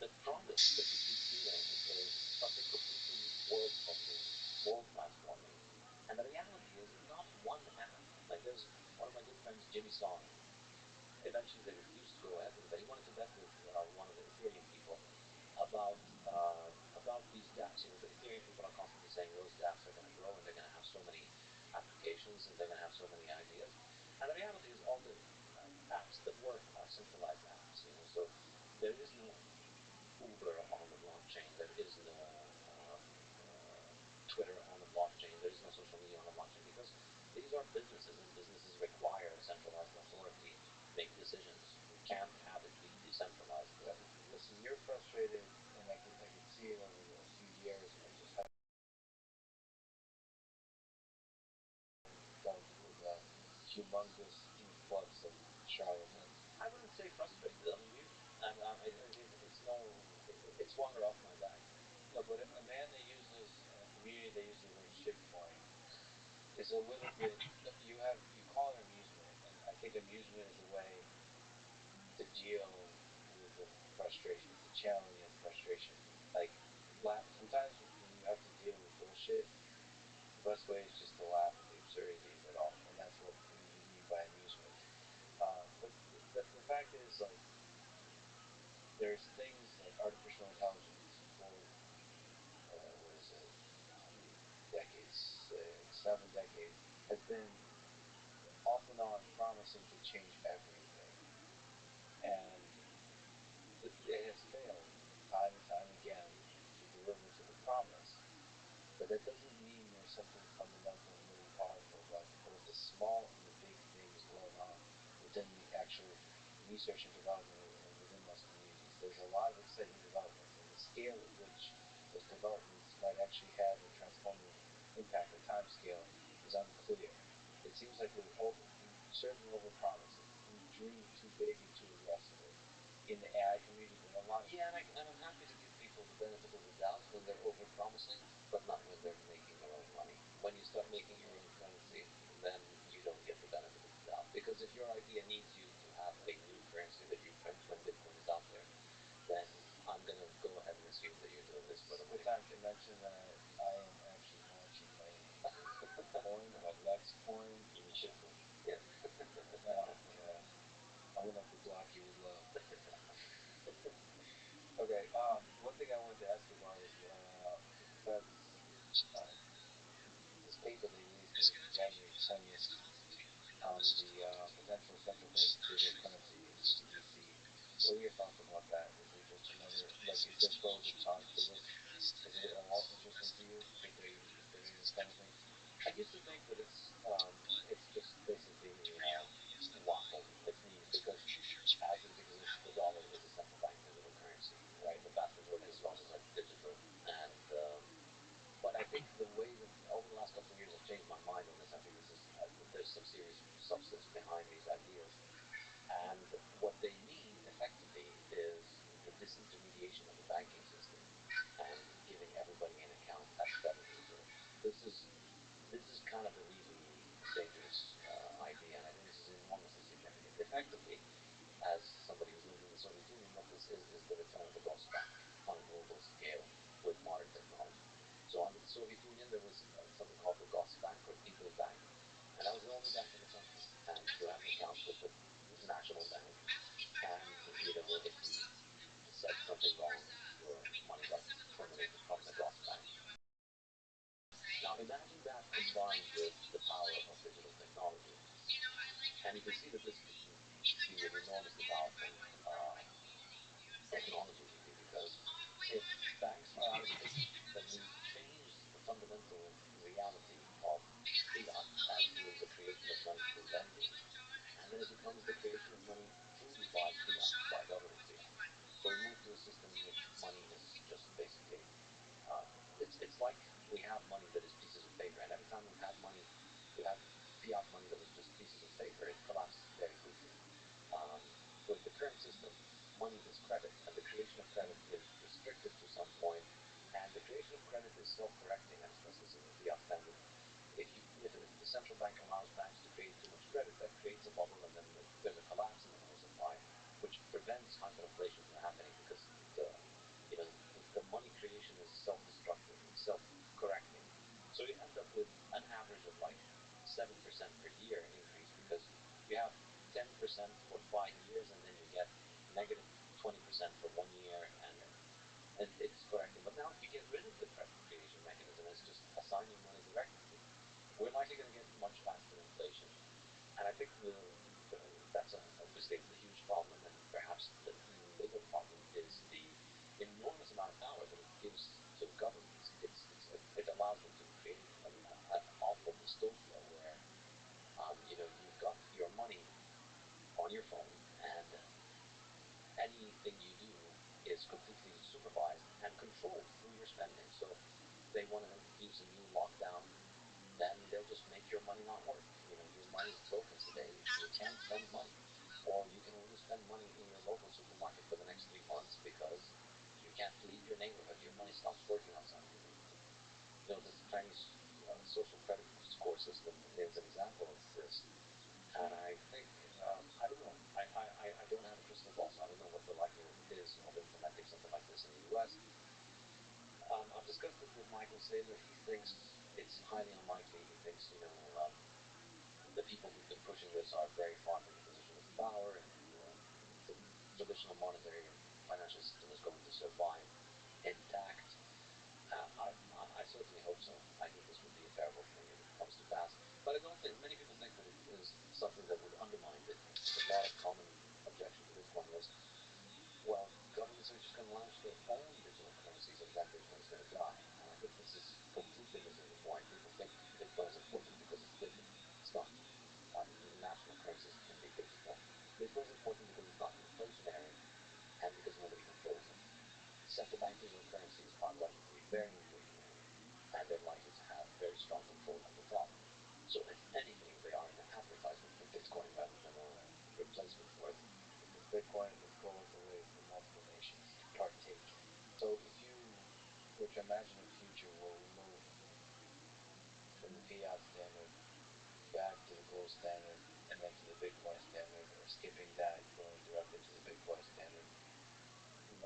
the promise that we keep hearing is something completely world-changing, world-transforming, and the reality is not one app. Like there's one of my good friends, Jimmy Song. Eventually, they refused to go ahead with it, but he wanted to bet with one of the Ethereum people about these dApps. The Ethereum people are constantly saying those dApps are going to grow and they're going to have so many applications and they're going to have so many ideas. And the reality is, all the apps that work are centralized apps. So there is no Uber on the blockchain. There is no Twitter on the blockchain. There is no social media on the blockchain because these are businesses, and businesses require centralized authority to make decisions. You can't have it be decentralized. Listen, you're frustrated, and I can see it over a few years of just how with a humongous influx of charlatans. I wouldn't say frustrated. It's water off my back. No, but a man that uses, and a community that uses the word shitcoin is a little bit. You call it amusement, and I think amusement is a way to deal with the frustration, to channel your frustration. Like, sometimes when you have to deal with bullshit, the best way is just to laugh at the absurdity of it all, and that's what we mean by amusement. But the fact is, like, there's things like artificial intelligence for what is it? How many decades? 6, 7 decades has been off and on promising to change everything, and it has failed time and time again to deliver to the promise. But that doesn't mean there's something fundamental and really powerful about both the small and the big things going research and development within those communities. There's a lot of exciting developments, and the scale at which those developments might actually have a transforming impact, the time scale, is unclear. It seems like we certainly overpromise. We dream too big and too aggressively in the AI community, but a lot of and I'm happy to give people the benefit of the doubt when they're over promising, but not when they're making their own money. When you start making your own currency, then you don't get the benefit of the doubt. Because if your idea needs you to have a new currency that you print when Bitcoin is out there, then I'm going to go ahead and assume that you're doing this for the money. Good time to mention that I am actually launching my coin called Lex Coin. You should. Yeah. Well, yeah. I'm gonna have to block you with love. Okay. One thing I wanted to ask you about is the Fed's this paper they released on January 20th on the potential central bank digital currency, CBDC. What are your thoughts about that? Is it just another, like, is there pros and cons to this? Is it at all interesting to you that they're even considering this kind of thing? I used to think that it's just basically waffle. It's memes because as it exists, the dollar is a central bank digital currency, right? The vast majority of dollars are digital, and but I think the way that over the last couple of years I've changed my mind on this. I think there's some serious substance behind these ideas, and what they mean effectively is the disintermediation of the banking system and giving everybody an account at the Federal Reserve. This is kind of a really dangerous idea, and I think this is enormously significant. Effectively, as somebody who's lived in the Soviet Union, what this is the return of the Grossbank on a global scale with modern technology. So under the Soviet Union, there was something called the Grossbank or People's Bank, and that was the only bank in the country. And you had an account with the national bank, and if you said something wrong, your money got terminated from the Grossbank. Now imagine that combined with the power of digital technology, and you can see that this could be an enormously powerful technology, really, because if banks are out of the business, then we change the fundamental reality of fiat as being the creation of money through lending, and then it becomes the creation of money truly by fiat, by government fiat. So we move to a system in which money is just basically, it's like we have money that is pieces of paper, and every time we've had fiat money that was just pieces of paper, it collapses very quickly. Um, with the current system, money is credit, and the creation of credit is restricted to some point, and the creation of credit is self-correcting, and especially since the fiat standard. If the central bank allows banks to create too much credit, that creates a bubble, and then there's a collapse in the money supply, which prevents hyperinflation from happening because the money creation is self-destructive, it's self-correcting. So you end up with an average of like 7% per year increase because you have 10% for 5 years, and then you get negative 20% for 1 year, and it's correcting. But now if you get rid of the credit creation mechanism, it's just assigning money directly. We're likely going to get much faster inflation, and I think that's obviously a huge problem. And perhaps the even bigger problem is the enormous amount of power that it gives to governments. It allows them to create an awful dystopia where you've got your money on your phone, and anything you do is completely supervised and controlled through your spending. So if they want to introduce a new lockdown, then they'll just make your money not work. Your money is broken today. You can't spend money, or you can only spend money in your local supermarket for the next 3 months because you can't leave your neighborhood. Your money stops working outside your neighborhood. This Chinese social credit score system is an example of this, and I think I don't know. I don't have a crystal ball, so I don't know what the likelihood is of implementing something like this in the U.S. I've discussed it with Michael Saylor. He thinks it's highly unlikely. He thinks, the people who've been pushing this are very far from the position of power, and the traditional monetary and financial system is going to survive intact. I certainly hope so. I think this would be a terrible thing if it comes to pass. But I don't think many people think that it is something that would undermine Bitcoin. A lot of common objection to Bitcoin was, well, governments are just going to launch their own digital currencies, and then Bitcoin is going to die. And I think this is completely missing the point. People think Bitcoin is important because it's digital. It's not. National currencies can be digital. Bitcoin is important because it's not which I imagine a future will move from the fiat standard back to the gold standard and then to the Bitcoin standard, or skipping that, going directly to the Bitcoin standard.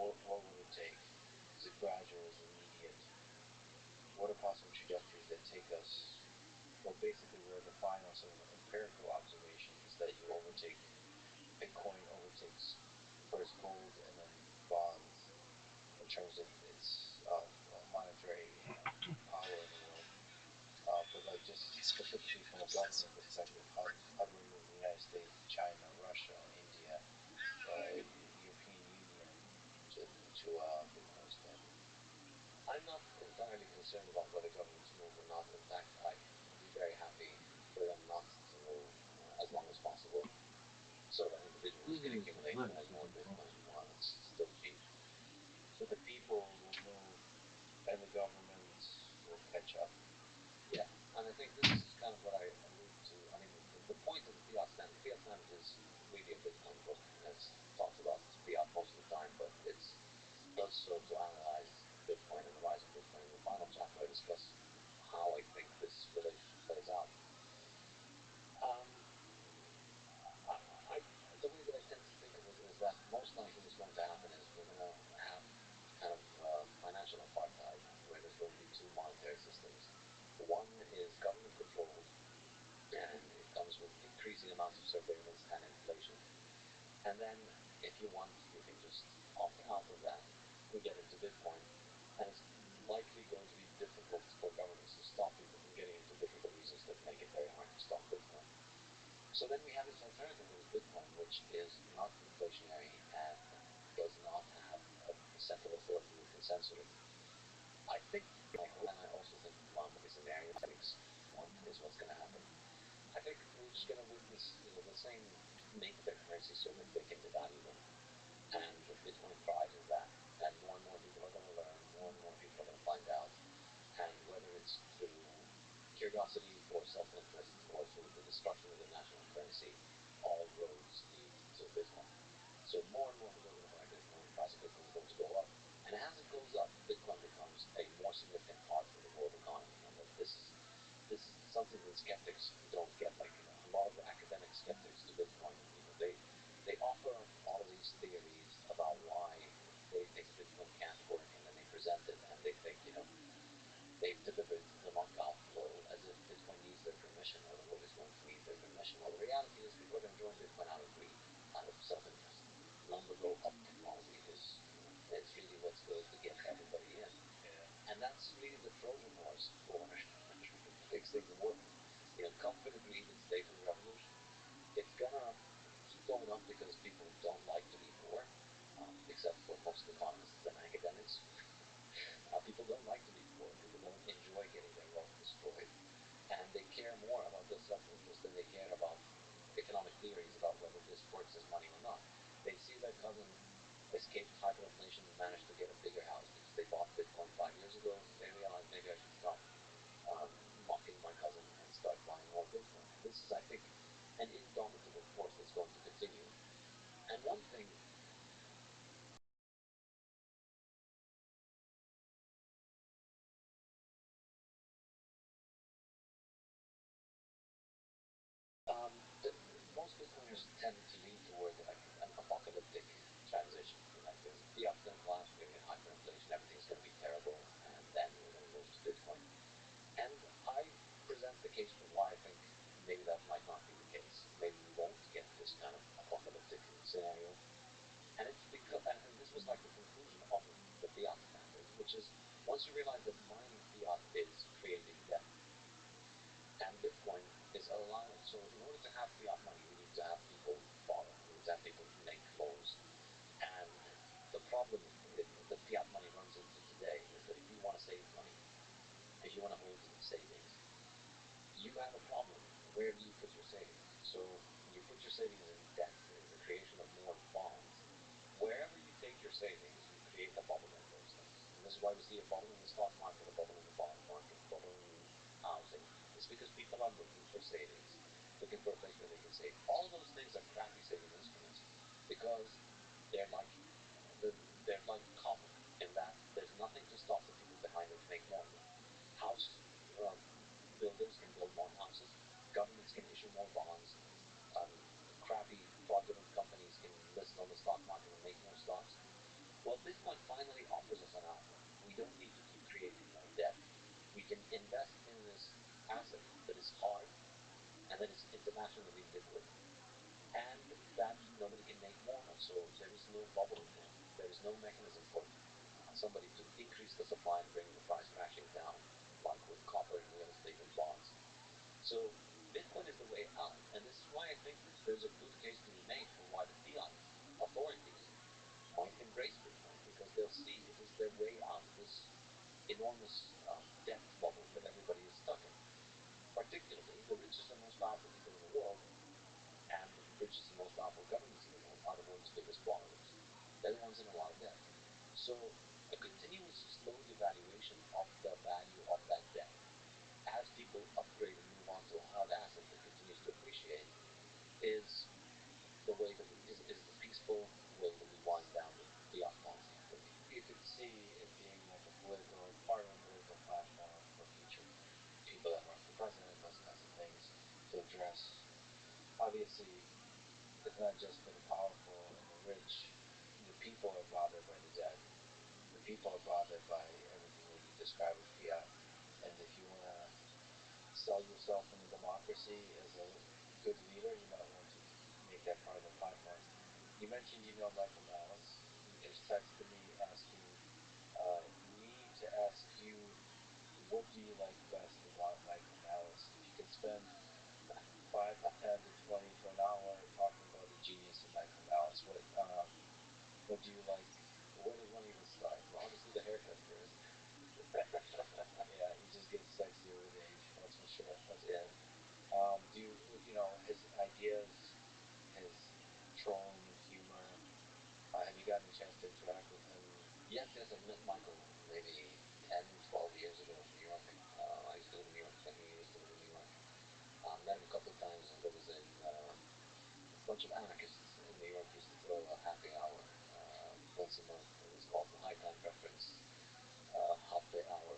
What would it take? Is it gradual? Is it immediate? What are possible trajectories that take us? Well, basically, we're the final sort of empirical observations that you overtake. Bitcoin overtakes first gold and then bonds in terms of its monetary power in the world. But like just specifically from a government perspective, how do we move the United States, China, Russia, India, European Union to Bitcoin standard? I'm not entirely concerned about whether governments move or not. In fact, I'd be very happy for them not to move as long as possible, so that individuals can accumulate more and more Bitcoin while it's still cheap. So the people will move and the government will catch up. Yeah, and I think this is kind of what I allude to. I mean, the point of the fiat standard is really a Bitcoin book. It talks about fiat most of the time, but it does so to analyze Bitcoin and the rise of Bitcoin. In the final chapter, I discuss how I think this relationship plays out. The way that I tend to think of it is that most likely what's going to happen is we're going to have kind of financial apartheid, where there's going to be two monetary systems. One is government controlled, and it comes with increasing amounts of surveillance and inflation. And then, if you want, you can just opt out of that. We get into Bitcoin, and it's likely going to be difficult for governments to stop people from getting into Bitcoin for reasons that make it very hard to stop Bitcoin. So then we have this alternative that is Bitcoin, which is not inflationary and does not have a central authority who can censor it. I think, I hope, and I also think one of the scenarios I think is what's going to happen. I think we're just going to witness, the same make their currency so that they can devalue them, and Bitcoin thrives in that. And more people are going to learn, more and more people are going to find out, and whether it's through curiosity or self-interest or through the destruction of the national currency, all roads lead to Bitcoin. So more and more people are going to buy Bitcoin, the price of Bitcoin is going to go up, and as it goes up, Bitcoin becomes a more significant part of the world economy. And this is something that skeptics don't get. Like a lot of the academic skeptics to Bitcoin, they offer all of these theories about why they think Bitcoin can't work, and then they present it, and they think, they've delivered the knockout blow as if Bitcoin needs their permission or the world is going to need their permission. Well, the reality is people are going to join Bitcoin out of greed, out of self-interest. Number go up technology is, it's really what's going to get everybody in. And that's really the Trojan horse for fixing the world. Confident greed is the state of the revolution. It's gonna keep going up because people don't like to be poor, except for most economists and academics. People don't like to be poor. People don't enjoy getting their wealth destroyed. And they care more about their self-interest than they care about economic theories about whether this works as money or not. They see their cousin escaped hyperinflation and managed to get a bigger house because they bought Bitcoin 5 years ago. They realized maybe I should stop mocking my cousin and start buying more Bitcoin. And this is, I think, an indomitable force that's going to continue. And one thing most Bitcoiners tend to lean toward an apocalyptic transition. Like fiat's going to collapse, we're going to get hyperinflation, everything's going to be terrible, and then we're going to move to Bitcoin. And I present the case for why I think maybe that might not be the case. Maybe we won't get this kind of apocalyptic scenario. And it's because, and this was like the conclusion of the fiat standard, which is once you realize that mining fiat is creating debt, and Bitcoin is allowing, so in order to have fiat money, we need to have people borrow, we need to have people make loans. And the problem that fiat money runs into today is that if you want to save money, if you want to hold savings, you have a problem. Where do you put your savings? So you put your savings in debt, in the creation of more bonds. Wherever you take your savings, you create a bubble in those things. And this is why we see a bubble in the stock market, a bubble in the bond market, a bubble in housing. It's because people are looking for savings, looking for a place where they can save. All those things are crappy saving instruments because they're like copper in that there's nothing to stop the people behind them to make more money. House um, builders can build more houses. Governments can issue more bonds. Um, Crappy fraudulent companies can list on the stock market and make more stocks. Well, Bitcoin finally offers us an outlet. We don't need to keep creating more debt. We can invest in this asset that is hard and that is internationally liquid and that nobody can make more of. So there is no bubble in there. There is no mechanism for somebody to increase the supply and bring the price crashing down, like with copper and real estate and bonds. So Bitcoin is the way out, and this is why I think there's a good case to be made for why the fiat authorities might embrace Bitcoin because they'll see it is their way out of this enormous debt bubble that everybody is stuck in. Particularly, the richest and most powerful people in the world and the richest and most powerful governments in the world are the world's biggest borrowers. They're the ones in a lot of debt. So a continuous slow devaluation of the value of that debt as people upgrade and move on to a hard asset that continues to appreciate is the way that is the peaceful way that we wind down the fiat monster for me. You could see it being like a political, part of a political platform for future people that run for president, those kinds of things to address. Obviously, it's not just for the powerful and the rich. The people are bothered by the debt. The people are bothered by everything that you describe with fiat. And if you want to sell yourself in a democracy as a good leader, you might want to make that part of the platform. You mentioned you know Michael Malice. He just texted me asking me to ask you, what do you like best about Michael Malice? If you could spend 5 to 10 to 20 to an hour talking about the genius of Michael Malice, what do you like? Where does one even start? Well, obviously the haircut first. Yeah, he just gets sexier with age. That's for sure. Yeah. Do you know his ideas, his trolling and humor? Have you gotten a chance to interact with him? Yes, I met Michael maybe 10, 12 years ago in New York. I used to live in New York. He used to live in New York. Met him a couple of times. There was a bunch of anarchists in New York used to throw a happy hour once a month. It was called the High Time Reference Hoppe Hour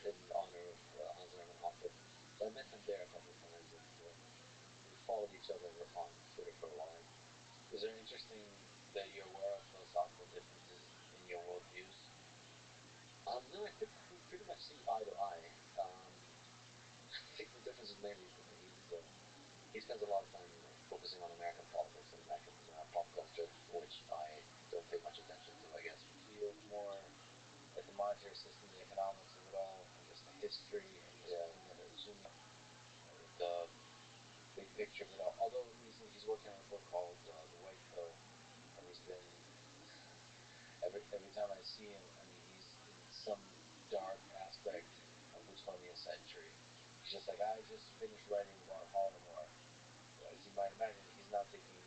in honor of Hans Hermann Hoppe. So I met him there a couple of times, and we followed each other on Twitter for a while. Is there interesting that you're aware of philosophical differences in your worldviews? No, I think we pretty much see eye to eye. I think the difference is mainly he spends a lot of time focusing on American politics and American pop culture, which I don't pay much attention to, I guess. So you look more at the monetary system, the economics of it all, I guess the history, and just zooming the big picture of it all. Although recently he's working on a book called The White Pill, and he's been every time I see him, I mean he's in some dark aspect of the 20th century. He's just like, I just finished writing about Holodomor. As you might imagine, he's not taking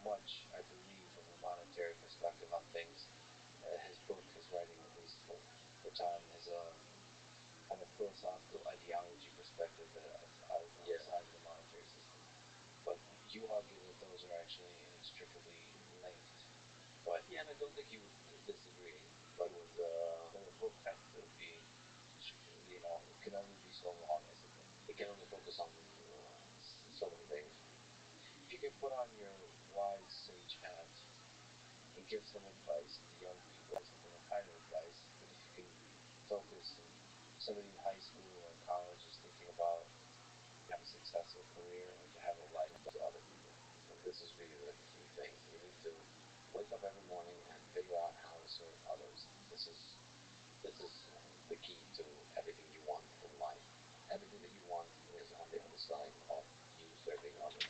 much, I believe, of a monetary perspective on things. His book, his writing, at least for time, has a kind of philosophical ideology perspective that is outside of the monetary system. But you argue that those are actually inextricably linked. But yeah, and I don't think he would disagree. But the book has to be, it can only be so long, I suppose. It can only focus on so many things. If you could put on your wise sage hat and give some advice to young people, what kind of advice? But if you can focus on somebody in high school or college is thinking about have a successful career or to have a life To other people. And this is really the key thing. You need to wake up every morning and figure out how to serve others. This is the key to everything you want in life. Everything that you want is on the other side of you serving others.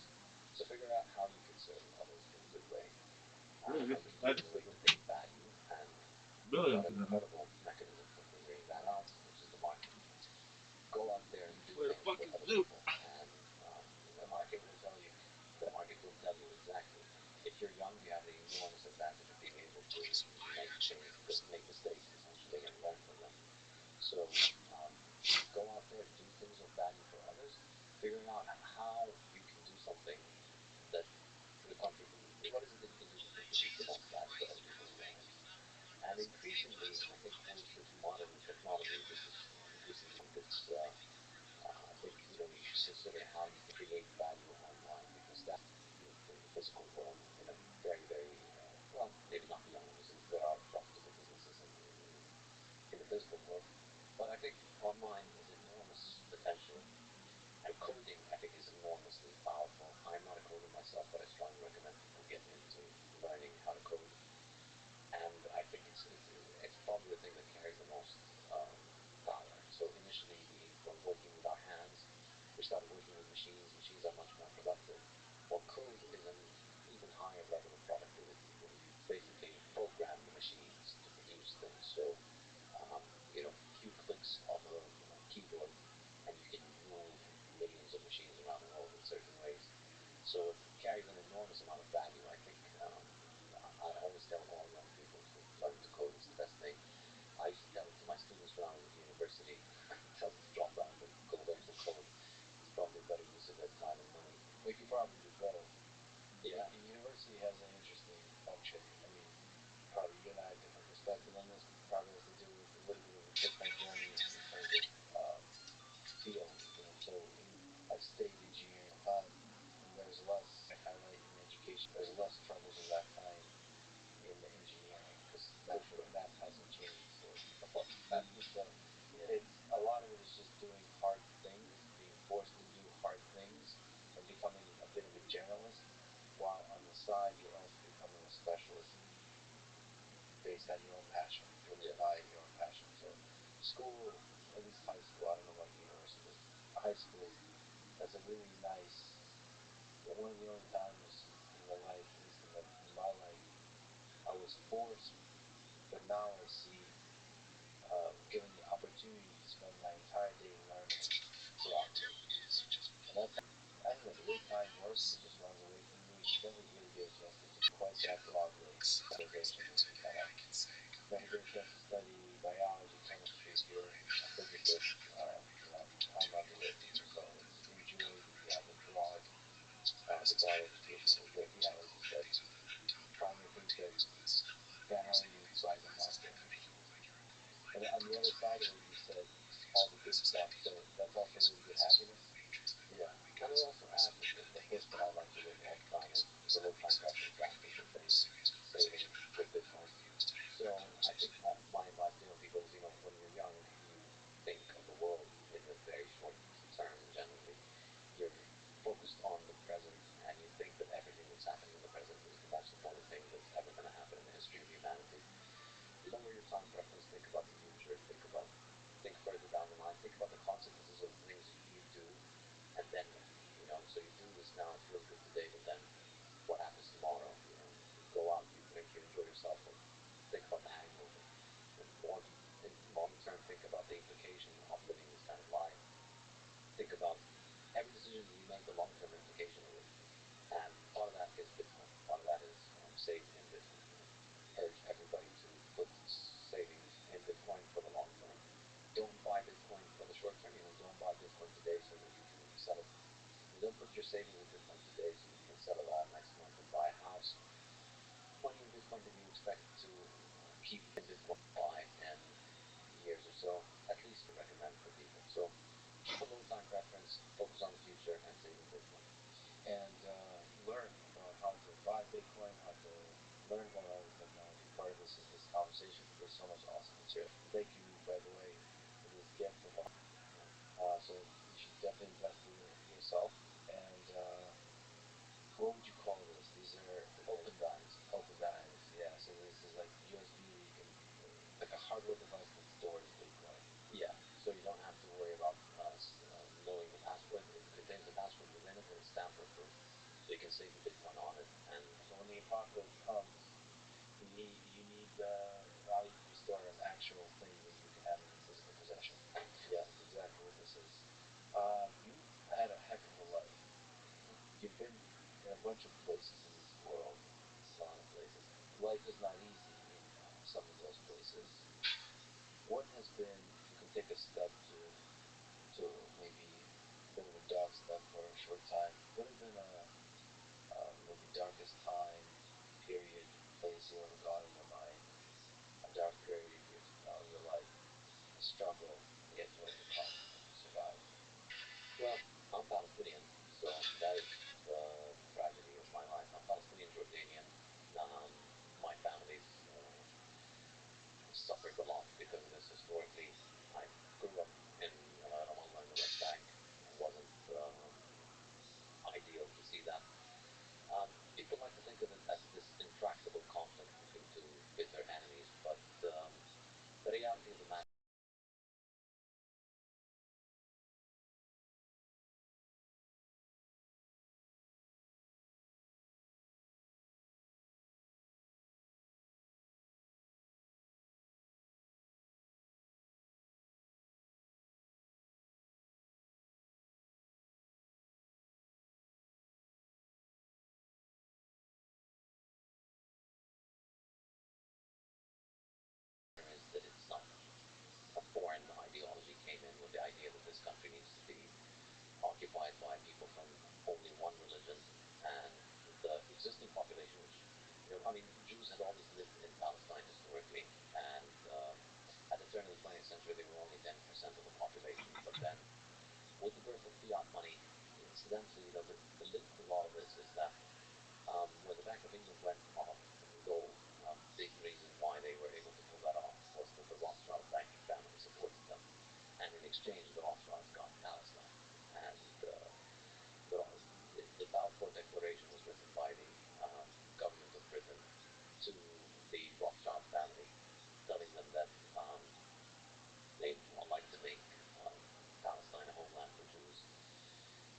So figure out how you can serve others in a good way. And you do it with a value. And you've got an incredible mechanism for figuring that out, which is the market. Go out there and do things for other people. And the market will tell you. The market will tell you exactly. If you're young, you have the enormous advantage of being able to make things, make mistakes essentially, and learn from them. So go out there, do things of value for others, figuring out how you can do something that what is it that you can do that contributes the most value to other people in your life. And increasingly, I think with this modern technology, which is increasingly because I think you should consider how you can create value online because that's in the physical world in a very very well, maybe not beyond because there are profitable businesses in the physical world, but I think online has enormous potential. And coding, I think, is enormously powerful. I'm not a coder myself, but I strongly recommend people get into learning how to code. And I think it's probably the thing that carries the most power. So initially, from working with our hands, we started working with machines. Machines are much more productive. Well, code is an even higher level of productivity where you basically program the machines to produce things. So a few clicks of a keyboard, and you can rule millions of machines around the world in certain ways. So it carries an enormous amount of value. I think I always tell all young people to learn to code. It's the best thing. I used to tell it to my students when I was at university. Tell them to drop out and go learn to code. It's probably a better use of their time and money. We could probably do both. Yeah. University has an interesting function. I mean, probably you and I have different perspective on this. Probably has to do with a little bit of a different journey in terms of field. So I studied engineering, and there's less I highlight in education. There's less troubles of that kind in the engineering because math hasn't changed. So it's a lot of it is just doing hard things, being forced to do hard things, and becoming a bit of a generalist. While on the side, you're also becoming a specialist based on your own passion, driven by your own passion. So school, at least high school, I don't know about university, but high school, that's a really nice, one of the only times in your life, at least in my life, I was forced, but now I see given the opportunity to spend my entire day learning throughout the day. And that's, I don't know, the way time works, it just runs away from you. You never really get a chance to do quite that broadly. You never get a chance to study biology, chemistry if you're a physicist. I'm not the way of people, so it's enjoy the broad education. Like you said, trying the things that can't harm you, try them out there. And on the other side of it, you said all the good stuff, so that's also where you get happiness. Yeah. And I also add that the book that I like to read all the time is the low time preference aspect of things, saving with Bitcoin. So I think my advice to young people is, when you're young, you think of the world in a very short term generally. You're focused on the present and you think that everything that's happening in the present is the most important thing that's ever going to happen in the history of humanity. Lower your time preference, think about the future, think further down the line, think about the consequences of the things you do, and then so you do this now, it feels good today, but then what happens tomorrow? You go out, you drink, you enjoy yourself, but think about the hangover. And more in long term, think about the implication of living this kind of life. Think about every decision that you make, the long term implication of it. And part of that is Bitcoin. Part of that is saving in Bitcoin. Urge everybody to put savings in Bitcoin for the long term. Don't buy Bitcoin for the short term. Don't buy Bitcoin today so that you can sell it. Don't put your savings in Bitcoin today so you can sell it all next month and buy a house. Money in Bitcoin that you expect to keep in Bitcoin by in years or so, at least to recommend for people. So keep a low time preference, focus on the future, and save in Bitcoin. And learn about how to buy Bitcoin, how to learn about all the technology. Part of this is this conversation. There's so much awesome material. Thank you, by the way, for this gift. So you should definitely invest in yourself. And what would you call this? These are Open dimes. Open dimes, yeah. So this is like USB that you can, like a hardware device that stores Bitcoin. Yeah. So you don't have to worry about knowing the password. It contains the password within it, and it's tamper proof. So you can save your Bitcoin on it. And so when the apocalypse comes, you need value to be stored as actual thing that you can have in your physical possession. yeah, That's exactly what this is. You had a heck of a life. You've been in a bunch of places in this world. a lot of places. Life is not easy in some of those places. What has been, if you could take a step to maybe a bit of a dark step for a short time, what has been a maybe darkest time, period, place you ever gone in your mind? A dark period of your life. A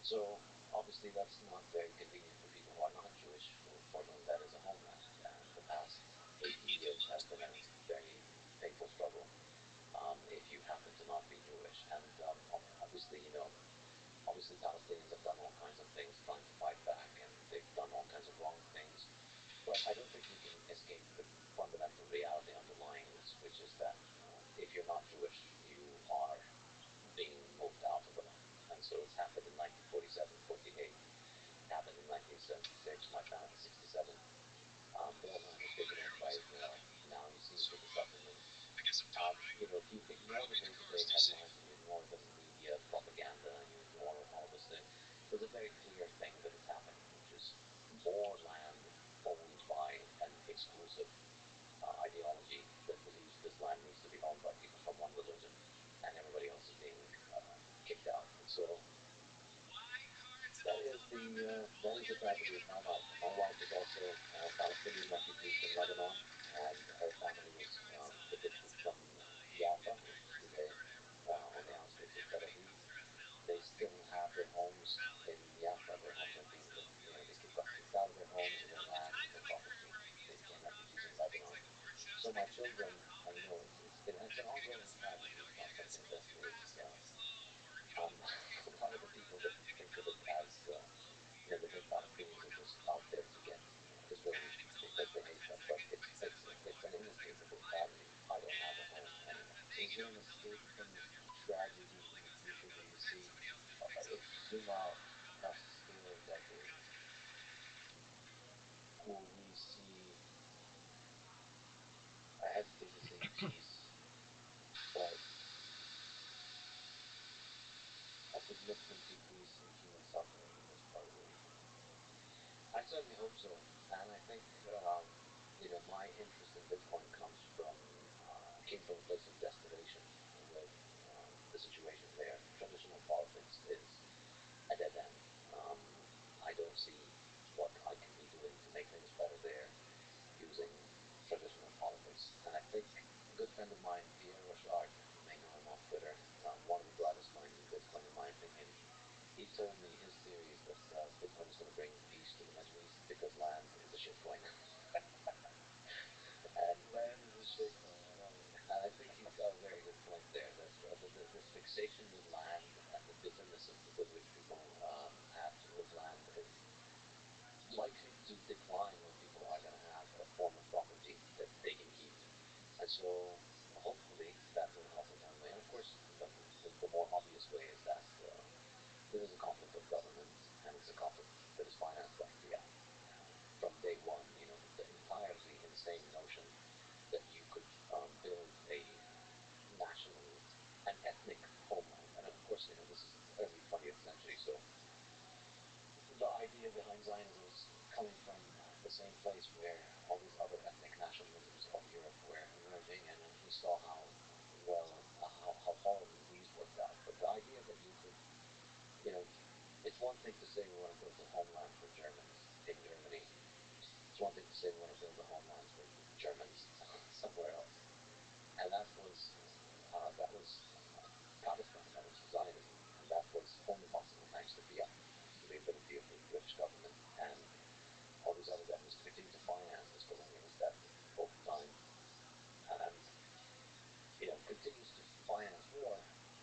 So obviously that's not very convenient for people who are not Jewish, for whom that is a homeland. And the past 80 years has been a very painful struggle if you happen to not be Jewish. And obviously, obviously Palestinians have done all kinds of things trying to fight back, and they've done all kinds of wrong things. But I don't think we can escape the fundamental reality underlying this, which is that if you're not Jewish, you are being moved out of the land. And so it's happened in 1947, 48, happened in 1976, my family in 67. More land was taken over by Israel. Now you see that the government, if you ignore the day-to-day headlines and you ignore the media propaganda and you ignore all those things, there's a very clear thing that is happening, which is more land owned by an exclusive ideology that believes this land needs to be owned by people from one religion, and everybody else is being kicked out. And so that is the tragedy of my life. My wife is also a Palestinian refugee from Lebanon, and her family was evicted from Jaffa, which is today on the outskirts of Tel Aviv. They still have their homes in Jaffa. Their homes are being, they got kicked out of their homes and their land and their property. They became refugees in Lebanon. So my children, it's an ongoing tragedy. It's not something that is a lot of the people that think of it as they think Palestinians are just out there to get Israelis because they hate them, but it's an inescapable tragedy. I don't have a home anymore. Is there an escape from this tragedy in the future that you see? If you zoom out past the scale of decades, will we see, I hesitate to say peace, but a significant decrease in human suffering in this part of the region? I certainly hope so, and I think my interest in Bitcoin came from a place of desperation with the situation there. Traditional politics is a dead end. Um, I don't see what I can be doing to make things better there using traditional politics. And I think a good friend of mine, RabbiRothschild, you may know him off Twitter, one of the brightest minds in Bitcoin, in my opinion. He told me his theory is that Bitcoin is going to bring peace to the Middle East because land is a shitcoin. And Land is a shitcoin. I love it. and I think he's got a very good point there. That this fixation with land and the bitterness with which people have towards land is likely to decline when people are going to have a form of property that they can keep. And so hopefully that will help in one way. And of course, the more obvious way is that this is a conflict of governments, and it's a conflict that is financed by fiat. From day one, the entirely insane notion that you could build a national, an ethnic homeland. And of course, this is early 20th century, so the idea behind Zionism is coming from the same place where all these other ethnic nationalisms of Europe were emerging, and we saw how horribly these worked out. But the idea that you could, it's one thing to say we want to build a homeland for Germans in Germany. It's one thing to say we want to build a homeland for Germans somewhere else, and that was Palestine, that was Zionism, and that was only possible thanks to fiat, to the ability of the British government and all these other governments to continue to finance this colonialist effort over time, and continues to finance war,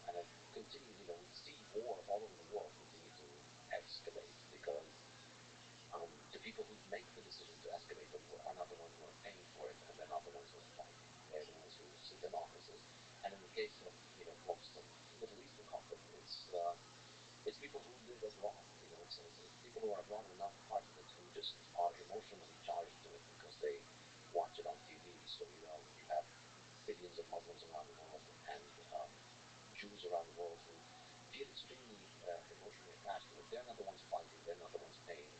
and it continues. We see war all over the world continue to escalate because the people who make the decision to escalate the war are not the ones who are paying for it, and they're not the ones who are fighting. They're the ones who sit in offices. And in the case of most of Middle Eastern conflict, it's people who live abroad. It's people who are abroad and not part of it who just are emotionally charged to it because they watch it on TV. So you have billions of Muslims around the world and Jews around the world who feel extremely emotionally attached to it. They're not the ones fighting. They're not the ones paying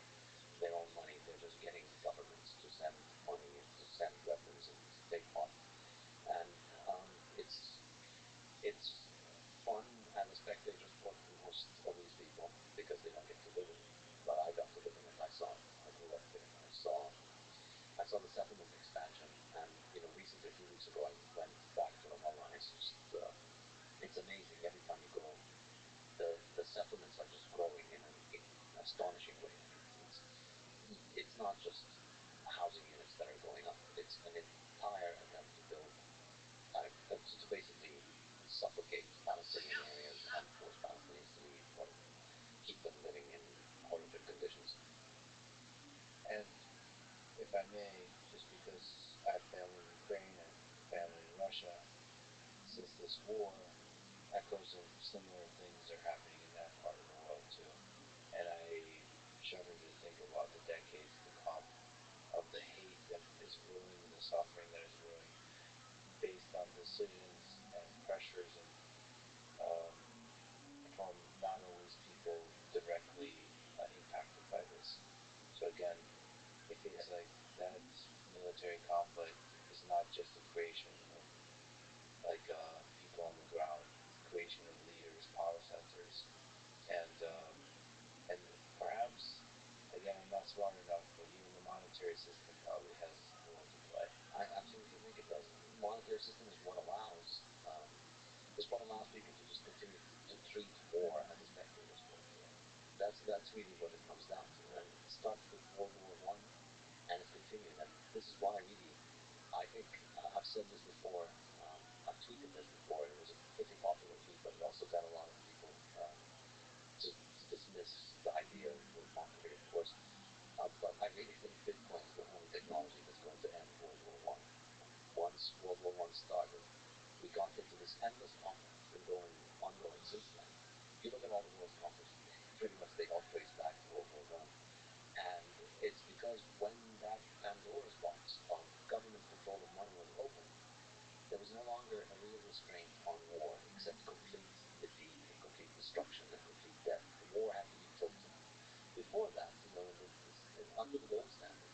their own money. They're just getting governments to send money and to send weapons and to take part. And it's fun as a spectator sport for most of these people because they don't get to live in it. But I got to live in it. I saw it. I grew up there. I saw the settlement expansion, and recently, a few weeks ago, I went back to Ramallah, and it's amazing. Every time you go, the settlements are just growing, and astonishing rate. It's not just housing units that are going up. It's an entire attempt to build, to basically suffocate Palestinian areas and force Palestinians to leave or keep them living in horrific conditions. And if I may, just because I have family in Ukraine and family in Russia, since this war, echoes of similar things are happening in that part of the world too. And I shudder to think about the decades to come of the hate that is brewing, the suffering that is brewing, based on decisions and pressures and from not always people directly impacted by this. So again, it feels like that military conflict is not just a creation of people on the ground, it's a creation of leaders, power centers, and perhaps again I'm not smart enough, but even the monetary system probably has a role to play. I absolutely think it does. The monetary system is what allows people to just continue to treat war as a spectator sport. That's really what it comes down to. And it started with World War One, and it's continuing. And this is why really, I think I've said this before. I've tweeted this before. It was a pretty popular tweet, but it also got a lot of people to dismiss the idea with mockery, of course. But I really think Bitcoin is the only technology that's going to end World War One. Once World War One started, we got into this endless conflict. It's been ongoing since then. If you look at all the world's conflicts, pretty much they all trace back to World War One. And it's because when that Pandora's box of government control of money was opened, there was no longer a real restraint on war except complete defeat and complete destruction and complete death. The war had to be total. Before that, under the gold standard,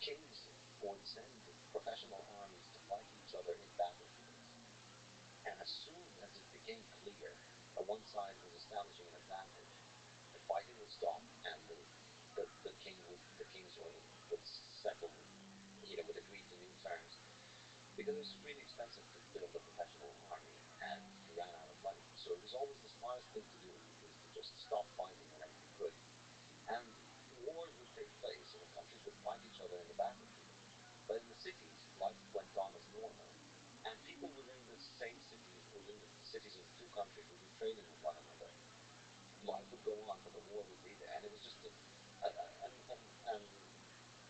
kings would send professional armies to fight each other in battlefields. And as soon as it became clear that one side was establishing an advantage, the fighting would stop, and the kings would settle, would agree to new terms, because it was really expensive to build a professional army, and you ran out of money. So it was always the smartest thing to do is to just stop fighting whenever you could. And wars would take place, and the countries would fight each other in the battlefield. But in the cities, life went on as normal, and people within the same cities, within the cities of the two countries, would be trading with one another. Life would go on, but the war would be there, and it was just an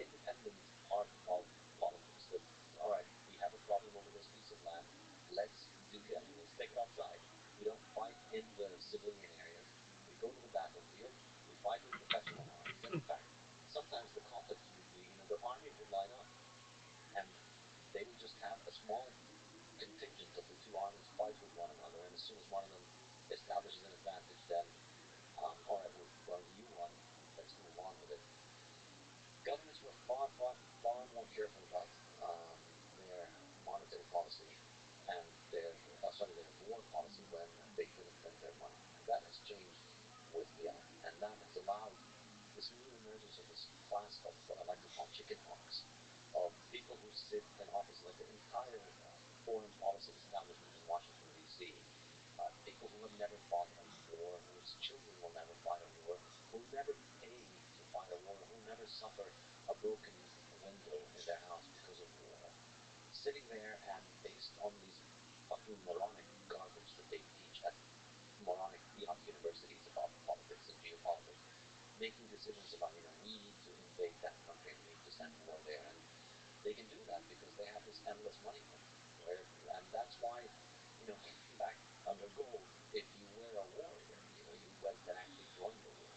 independent part of politics. That all right, we have a problem over this piece of land. Let's let's take it outside. We don't fight in the civilian areas. We go to the battlefield. We fight with professional armies. And in fact, sometimes the conflict would be, the armies would line up, and they would just have a small contingent of the two armies fight with one another. And as soon as one of them establishes an advantage, then all right, well, you won. Let's move on with it. Governments were far more careful about their monetary policy and their war policy when they couldn't print their money. And that has changed with fiat, and that has allowed this new emergence of this class of what I like to call chicken hawks, of people who sit in office, like the entire foreign policy establishment in Washington, D.C., people who have never fought a war, whose children will never fight a war, who never pay to fight a war, who never suffer a broken window in their house because of war, sitting there and based on these fucking moronic garbage that they teach at moronic fiat universities about politics and geopolitics, making decisions about, we need to invade that country and we need to send war there. And they can do that because they have this endless money where, and that's why, back under gold, if you were a warrior, you went and actually joined the war.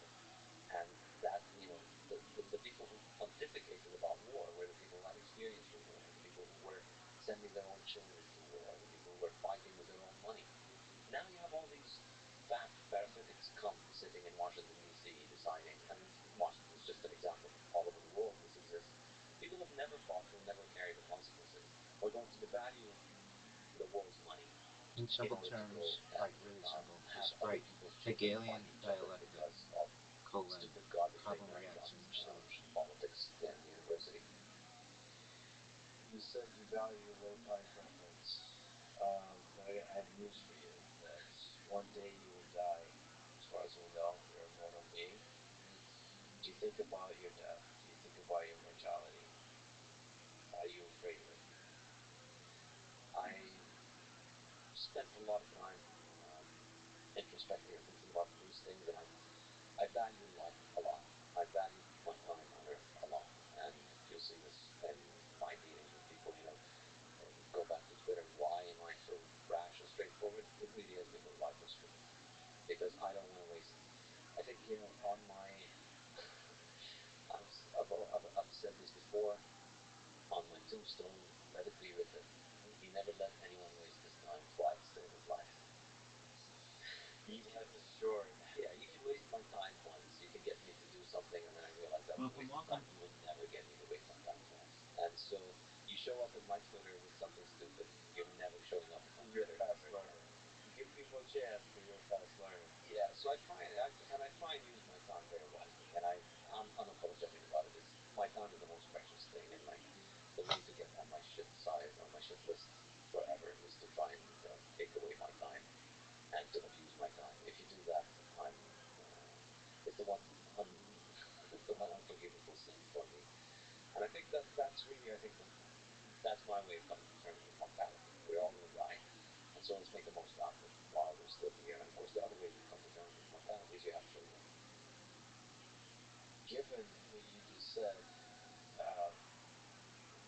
And that, the people who pontificated about war were the people who had experience with war, the people who were sending their own children to war, the people who were fighting with their own money. Now you have all these fat parasitics come sitting in Washington, D.C. deciding, and Washington is just an example. All over the world this exists. People who have never fought, who never carry the consequences, are going to devalue the world's money. In simple terms, like really simple, just write Hegelian dialectic, colon, Stupid garbage problem they learned reaction solution. politics in university. You said you value your life reference, but I have news for you, that one day you will die. As far as we know, you're a mortal being. think about your death? Do you think about your mortality? Are you afraid of it? I spent a lot of time introspecting and thinking about these things, and I value life a lot. I value my time on Earth a lot, and you'll see this in my dealings with people. Go back to Twitter. Why am I so brash and straightforward? It really is because life is short. Because I don't want to waste. I think on my. I've said this before. On my tombstone, let it be written. He never let anyone waste his time twice in his life. Even life is short. Yeah, you can waste my time once. You can get me to do something, and then I realize that was a waste of time. You will never get me to waste my time twice. And so you show up in my Twitter with something stupid. You're never showing up in my You're Twitter. a fast learner. You give people a chance, but you're a fast learner. Yeah, so I try and use my time very wisely, and I'm unapologetic about it. My time is the most precious thing, and like for me to get on my shit side, on my shit list forever, is to try and take away my time and to abuse my time. If you do that, it's the one the one unforgivable sin for me. And I think that's really that's my way of coming to terms with mortality. We're all going to die, and so let's make the most out of it while we're still here. And of course, the other way to come to terms with mortality is you have children. Given what you just said,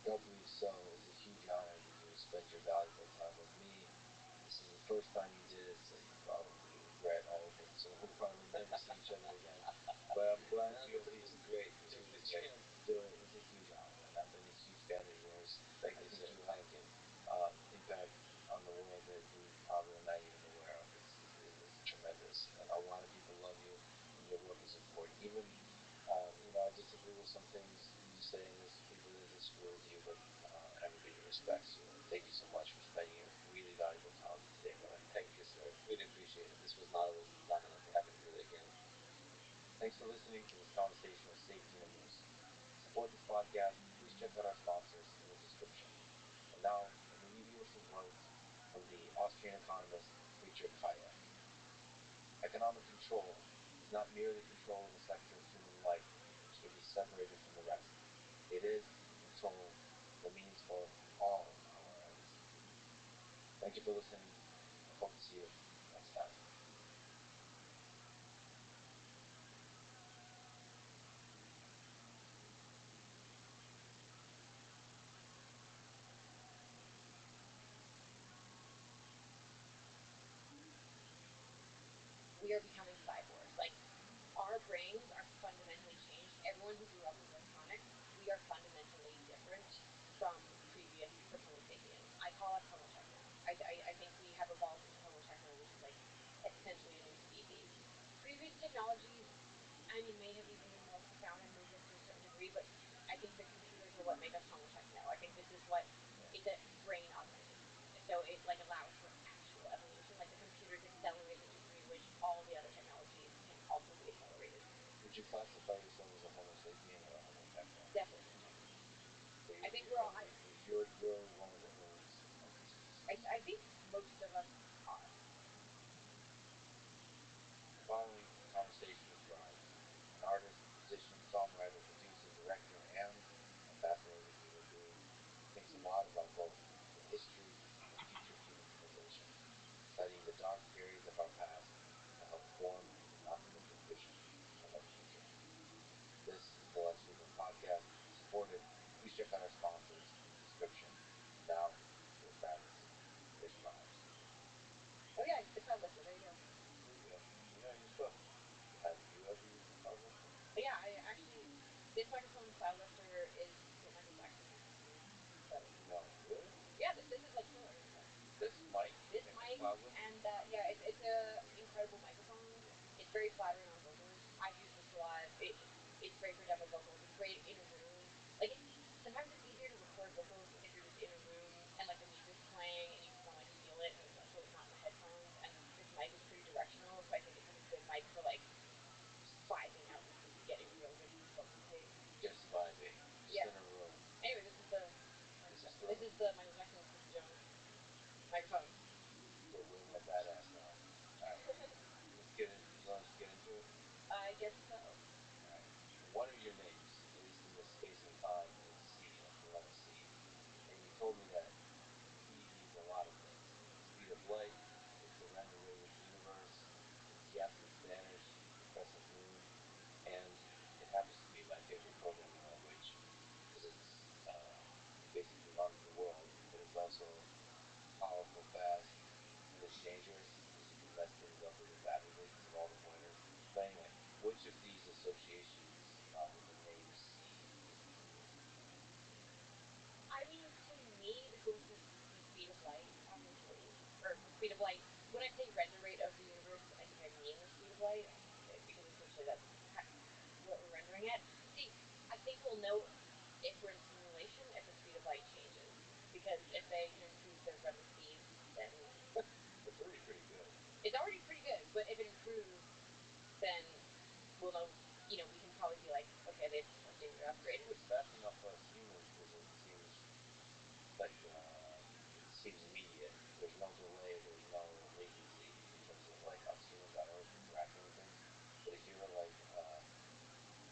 doubly so, it's a huge honor that you would spend your valuable time with me. This is the first time you did it, so you probably regret all of it. So we'll probably never see each other again. But I'm glad you at least great. took the chance to do it. It's a huge honor, and I've been a huge fan of yours. Thank I you, think sir. you have Thank you. impact on the world that you probably are not even aware of. It's tremendous, and a lot of people love you, and your work is important. Even I disagree with some things you say, and there's people that disagree with you, but everybody respects you. And thank you so much for spending your really valuable time today, brother. Thank you, sir. Really appreciate it. This was not a waste of time, and I'll be happy to do it again. Thanks for listening to this conversation with safety and abuse. To support this podcast, please check out our sponsors in the description. And now, let me leave you with some words from the Austrian economist Friedrich Hayek. Economic control is not merely control of a sector of human life which can be separated from the rest. It is control of the means for all our ends. Thank you for listening. I hope to see you next time. We are becoming cyborgs. Like, our brains are fundamentally changed. Everyone who grew up with electronics, we are fundamentally different from from Homo sapiens. I call us Homo techno. I think we have evolved into Homo techno, which is like essentially a new species. Previous technologies, I mean, may have even been more profound and moved us to a certain degree, but I think the computers are what make us Homo techno. I think this is what it's a brain augmented. So it like allows for actual evolution. Like the computers accelerate the degree in which all the other technologies can also be accelerated. Would you classify yourself as a Homo sapien or a Homo techno? Definitely Homo techno. So I think we're all higher. You're one of the earliest of the species. I think most of us are. The following conversation is Raj, an artist, musician, songwriter, producer, director, and a fascinating human being. He thinks a lot about both the history and the future of human civilization, studying the dark periods of our past to help form an optimistic vision of our future. This is the Let's Freedom Podcast. To support it, please check out our sponsors in the description. Now, here's Travis. Here's Raj. Oh yeah, the cloud lifter. There you go. There you go. You're supposed to. Have you ever used the cloud lifter? But yeah, I actually this microphone cloud lifter is what Michael Jackson used to use. So No, really? yeah, this is like killer stuff. This mic? This and mic cloud lifter? and yeah, it's a incredible microphone. It's very flattering on vocals. I've used this a lot. It's great for demo vocals. It's great in a room. Like sometimes it's easier to record vocals if you're just in a room and like the music's playing and you just want to like feel it, and so it's not in the headphones. And this mic is pretty directional, so I think it's like a good mic for like vibing out and getting a real good vocal tape. Just vibing. Just Yeah. in a room. Anyway, this is the Michael Jackson Quincy Jones microphone. You're really a badass now. Alright. You want us to get into it? I guess so. Alright. One See, I think we'll know if we're in simulation if the speed of light changes. Because if they can improve their rudder speeds, then It's already pretty good. it's already pretty good. But if it improves, then we'll know. We can probably be like, okay, they've continued to upgrade it. It's fast enough for us humans because it seems like it seems immediate. There's no delay. There's no latency in terms of like us humans on Earth interacting with things. But if you're like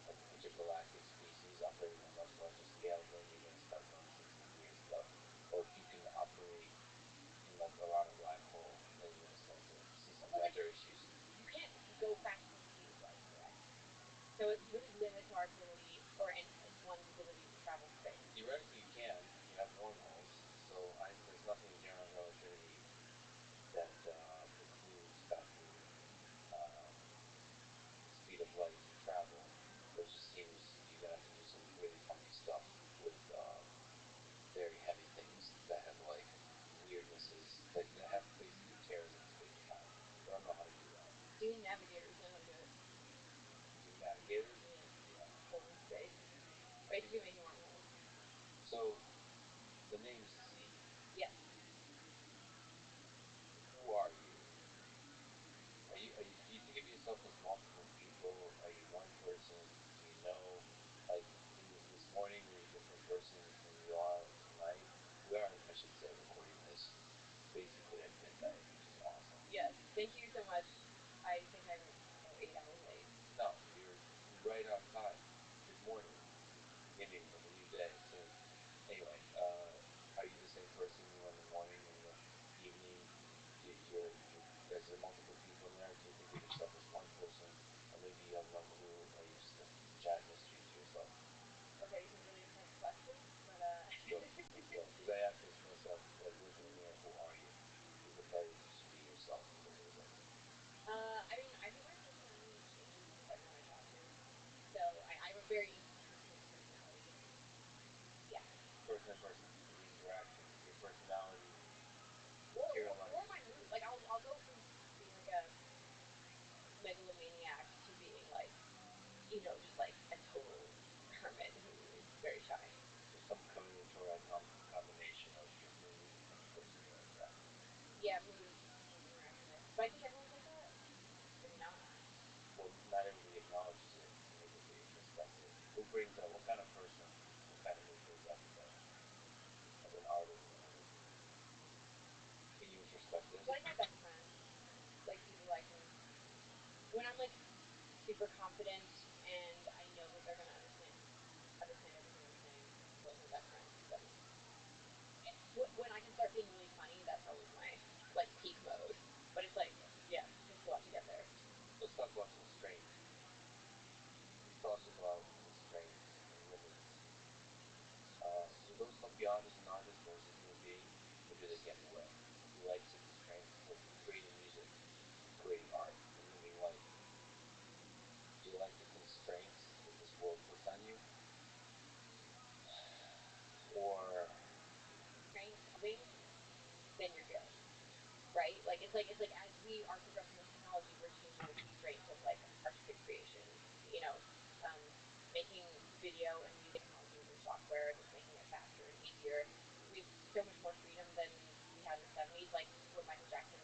an intergalactic species operating on a much larger scale, then you're going to start noticing some weird stuff. Or if you can operate in like around a black hole, then you're going to start to see some weather issues. You can't go faster than the speed of light, correct? So it really limits our ability, or anyone's ability to travel space. Theoretically, you can. You have wormholes. So there's nothing in general relativity that precludes faster speed of light travel. But it just seems you're gonna have to do some really funky stuff with very heavy things that have like weirdnesses that have basically tears in space time. But I don't know how to do that. Dune navigators know how to do it. Dune navigators? Yeah. Going in space. Basically making wormholes. So the name Z. Yes. Who are you? Do you think of yourself as multiple people? Are you one person? Do you know, like, this morning were you a different person than you are tonight? We are, I should say, recording this basically at midnight, which is awesome. Yes. Thank you so much. I think I'm 8 hours late. No, you're right on time. Good morning. Beginning of a new day. So, anyway, are you the same person you were in the morning and the evening? There's multiple people in there. Do you think of yourself as one person, or maybe you have no clue? Are you just a giant mystery to yourself? Okay, these are really intense questions, but Let's go. Because I asked this myself, like with the mirror, who are you? Is it better to just be yourself? Because it was like, I mean, I think my personality changes with everyone I talk to. So I have a very inconsistent personality. Yeah. person to person, the interaction, your personality Or materializes. my mood. Like I'll go from being like a megalomaniac to being like, just like a total hermit who is very shy. So some combinatorial combination of your mood and the person you're interacting with. Yeah, mood and interaction with. But I think everyone's like that. Maybe not. Well, not everybody acknowledges it and everybody introspects it. Who brings out, what kind of person, what kind of mood brings out the most? As an artist, can you introspect this? Like my best friends, like people I can. When I'm like super confident and I know that they're gonna understand everything I'm saying. Those are my best friends. Then when I can start being really funny, that's always my like peak mode. But it's like, yeah, it takes a lot to get there. Let's talk about constraints. We've talked about constraints and limits. Do those help you out as an artist or as a human being, or do they get in the way? Do you like the constraints, like creating music, creating art, and living life? Do you like the constraints that this world puts on you? Or Constraint moving, then you're good. Right? It's like as we are progressing with technology, we're changing the constraints of like artistic creation. You know, um, making video and music technology using software that's making it faster and easier. We have so much more freedom than we had in the '70s. Like when Michael Jackson,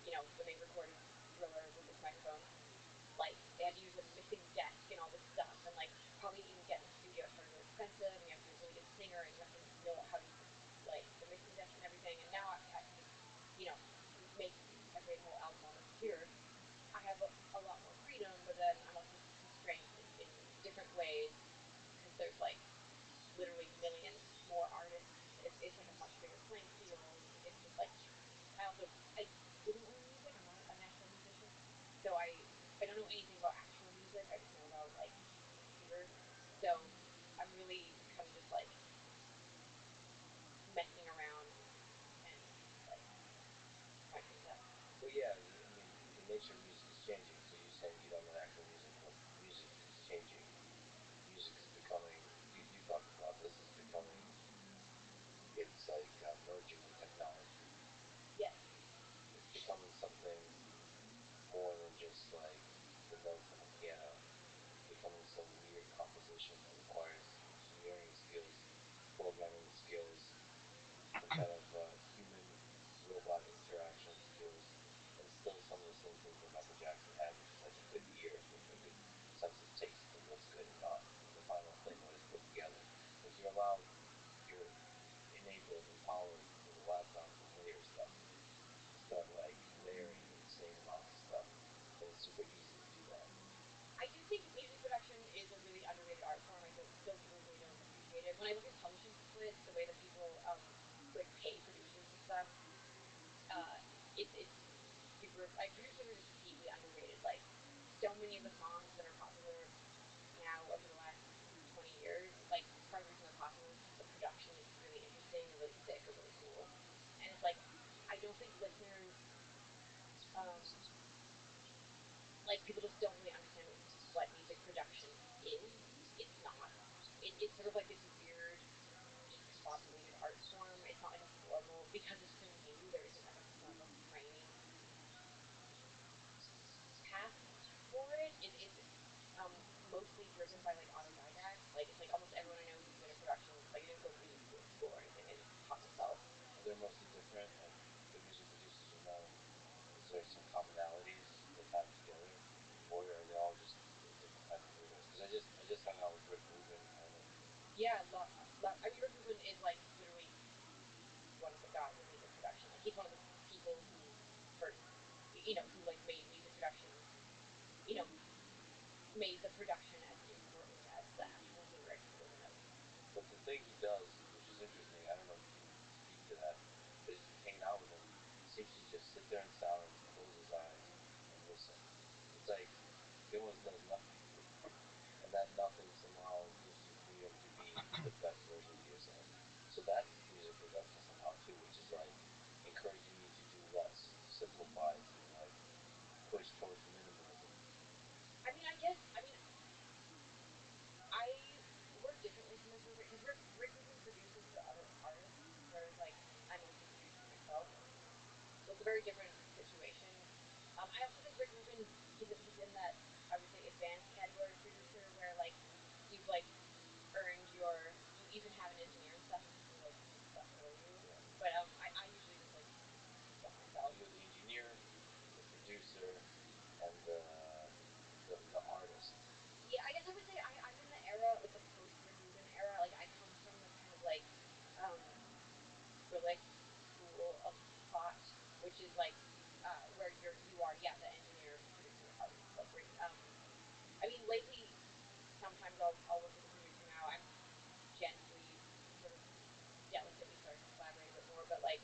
when they recorded Thriller with this microphone, like they had to use a mixing desk and all this stuff, and like probably even get in the studio it started really expensive, and you have to be a really good singer, and you have to know how to use like the mixing desk and everything. And now I just you know I made a whole album on the computer. I have a lot more freedom, but then I'm also constrained in different ways because there's like literally millions more artists. It's like a much bigger playing field. It's just like I didn't learn music. I'm not a natural musician, so I don't know anything about actual music. I just know about like computers. So I'm really kind of just like messing around and like trying things out. well, yeah. I mean, the nature of music is changing. So you're saying you don't know actual music, but music is changing. Music is becoming. You talked about this is becoming. It's like merging with technology. Yes. It's becoming something more than just like the notes on a piano. It's becoming some weird, complicated mission that requires engineering skills, programming skills, some kind of human robot interaction skills, and still some of the same things that Michael Jackson had, which is like a good ear, a good sense of taste of what's good and not the final thing when it's put together. Because you're enabled, empowered with a laptop to layer stuff, to start like layering insane amounts of stuff, and it's super easy to do that. I do think music production is a really underrated art form. I feel people really don't appreciate it. When I look at publishing splits, the way that people like pay producers and stuff, uh, it's super. Like producers are just deeply underrated. Like so many of the songs that are popular now over the last 20 years, like part of the reason they're popular is because the production is really interesting or really sick or really cool. And it's like I don't think listeners um, like people just don't really understand what music production is. It's not. It's sort of like this weird, discombobulated art form. It's not like a formal because it's so new. There isn't like a formal training path for it. It's mostly driven by like autodidacts. Like it's like almost everyone I know who's good at production, like I didn't go to music school or anything. They just taught themselves. They're mostly different, and the music producers you know, is there some commonalities they have together, or are they all just different type of weirdos? Because I just hung out with Rick Rubin. I don't know if you. Yeah, I mean, Rick Rubin is like literally one of the gods of music production. Like he's one of the people who first, who like made music production, you know, made the production as important as the actual lyrics or the notes. But the thing he does, which is interesting, I don't know if you can speak to that, but hanging out with him, he seems to just sit there in silence, close his eyes, and listen. It's like he almost does nothing, and that nothing somehow gives you freedom to be the best version of yourself. So that's music production somehow too, which is like encouraging you to do less, to simplify, to like push towards minimalism. I work differently from Rick Rubin because Rick Rubin produces for other artists, whereas like I mostly produce for myself. So it's a very different situation. I also think Rick Rubin he's in that I would say advanced category of producer where like you've like earned you can have an engineer and stuff and he can like do stuff for you. Yeah. But I usually just like do stuff So myself. you're the engineer, the producer, and the artist. Yeah, I guess I would say I'm in the era like the post Rick Rubin era. Like I come from the kind of like um relic school of thought, which is like where you are yeah the engineer, producer, artist. Like I mean lately sometimes I'll work with a producer now. I'm gently sort of delicately starting to collaborate a bit more, but like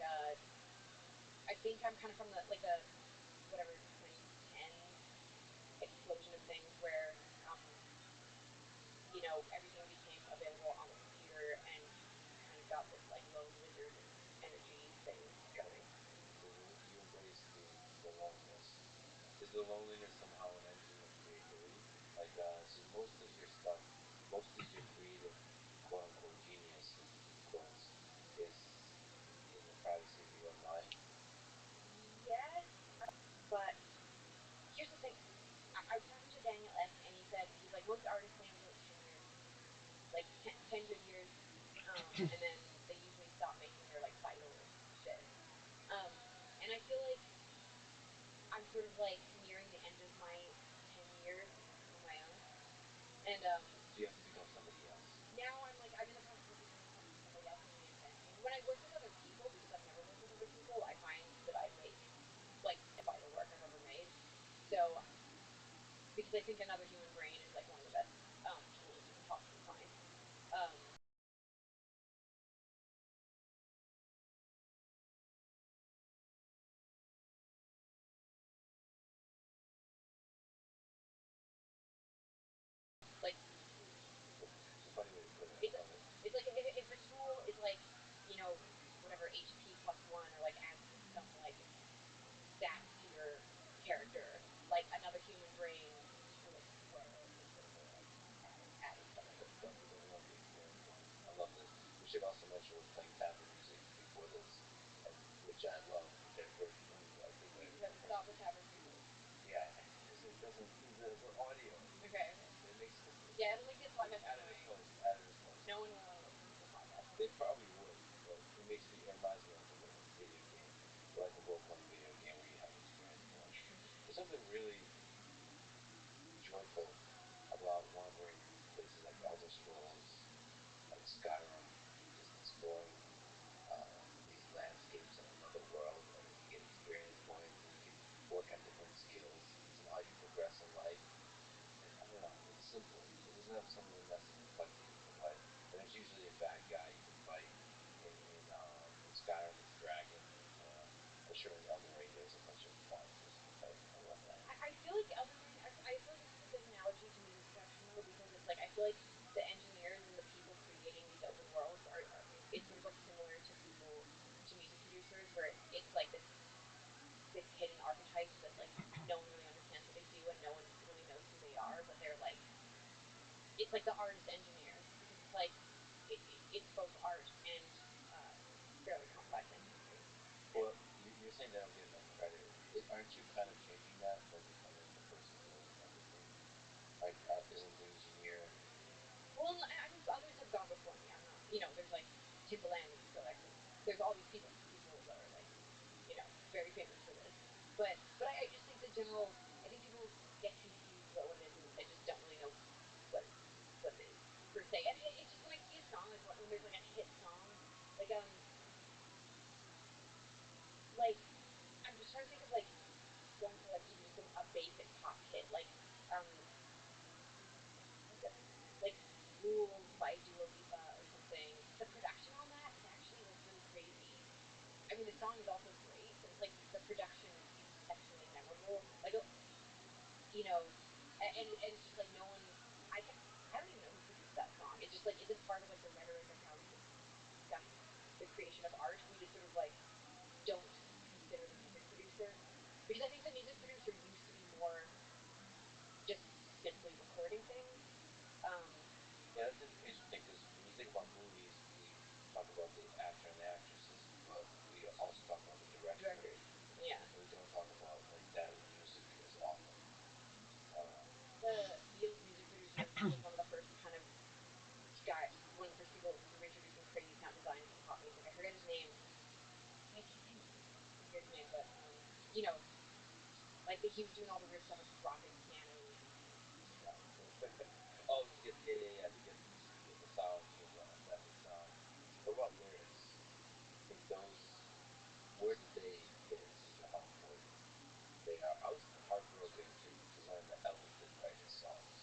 I think I'm kind of from the like the whatever 2010s explosion of things where everything became available on the computer and you kind of got this like lone wizard energy thing going. So you embrace the loneliness. Is the loneliness somehow an engine of creativity? Like, so most of your stuff, most of your creative, quote unquote, genius, quotes, is in the privacy of your own mind. Yes, but here's the thing. I was talking to Daniel Ek, and he said he's like most artists they only work 10 years, like 10 good years, and then they usually stop making their like vital shit. Um, and I feel like I'm sort of like nearing the end of my 10 years on my own, and So you have to become somebody else. now I'm in the process of becoming somebody else and reinventing. When I work with other people, because I've never worked with other people, I find that I make like vital work I've ever made. So because I think another human brain is like one of the best tools you can possibly find. Um, like It's a funny way to put it. it's I love it. it's like if a tool is like whatever HP plus one or like adds some like stats to your character, like another human brain will like swell in favor of adding stuff to it. Love it. I love the experimental. I love this. We should also mention we're playing tablet music before this, and which I love, which I heard from you. I think We have to stop with tablet music. Yeah, because it doesn't. The audio. Okay. It makes Yeah, it'll make it like less at an role-playing video game where you have experience points. There's something really joyful about wandering these places like Elder Scrolls, like Skyrim, just exploring these landscapes in another world, and then you get experience points, and you can work on different skills and how you progress in life. And I don't know, it's simple. It doesn't have some of the messy complexities of life. And there's usually a bad guy you can fight. In Skyrim, it's dragons. I'm sure in Elden Ring there's a bunch of monsters you can fight and whatnot. I feel like Elden Ring. I feel like this is a good analogy to music production though, because it's like I feel like the engineers and the people creating these open worlds are it's sort of like similar to people to music producers, where it's like this hidden archetypes that like no one really understands what they do and no one really knows who they are, but they're like it's like the artist engineers, because it's like it's both art and fairly complex engineering. Well, you're saying they don't get enough credit. Aren't you kind of changing that by becoming the person doing everything? Like, isn't the engineer? Well, I mean, others have gone before me. I'm not, there's like Timbaland and Skrillex, and there's all these people that are like, very famous for this. But I just think I think people get confused about what it is and just don't really know what what it is per se. And it's just when I see a song, like when there's like a hit song, like like I'm just trying to think of like going for like even just a basic pop hit, um like Rules by Dua Lipa or something. The production on that is actually like really crazy. I mean, the song is also great, but it's like the production is exceptionally memorable. Like, and it's just like no one. I don't even know who produced that song. It's just like isn't part of like the rhetoric of how we discuss the creation of art. We just sort of like don't consider the music producer, because I think the music producer used to be more just simply recording things. Um, Yeah, that's interesting because when you think about movies, we talk about the actor and the actresses, but we also talk about the director. Directors, yeah. And we don't talk about like that music as often. The Beatles music producer was one of the first kind of one of the first people sort of introducing crazy sound design into pop music. I forget his name. I forget his name, but like he was doing all the weird stuff, like dropping pianos and stuff. Oh, to get the sound to affect the sound. What about lyrics? I think those. Where did they fit into how important they are? I was heartbroken to learn that Elvis didn't write his songs.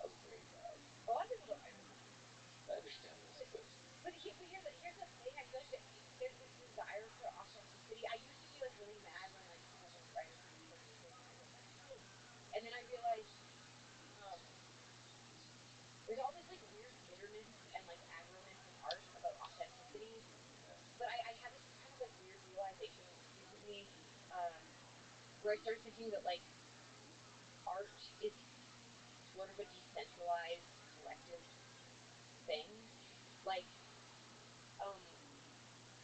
That was a great guy. A lot of people don't write their songs. I understand this, But here's the thing. I feel like there's this desire for authenticity. I used to be like really mad when like people would write or produce their music, and I'd be like, no. And then I realized um, there's all this like weird bitterness and like agroness in art about authenticity. yeah. But I had this kind of like weird realization recently, uh, where I started thinking that like art is sort of a decentralized collective thing. Like um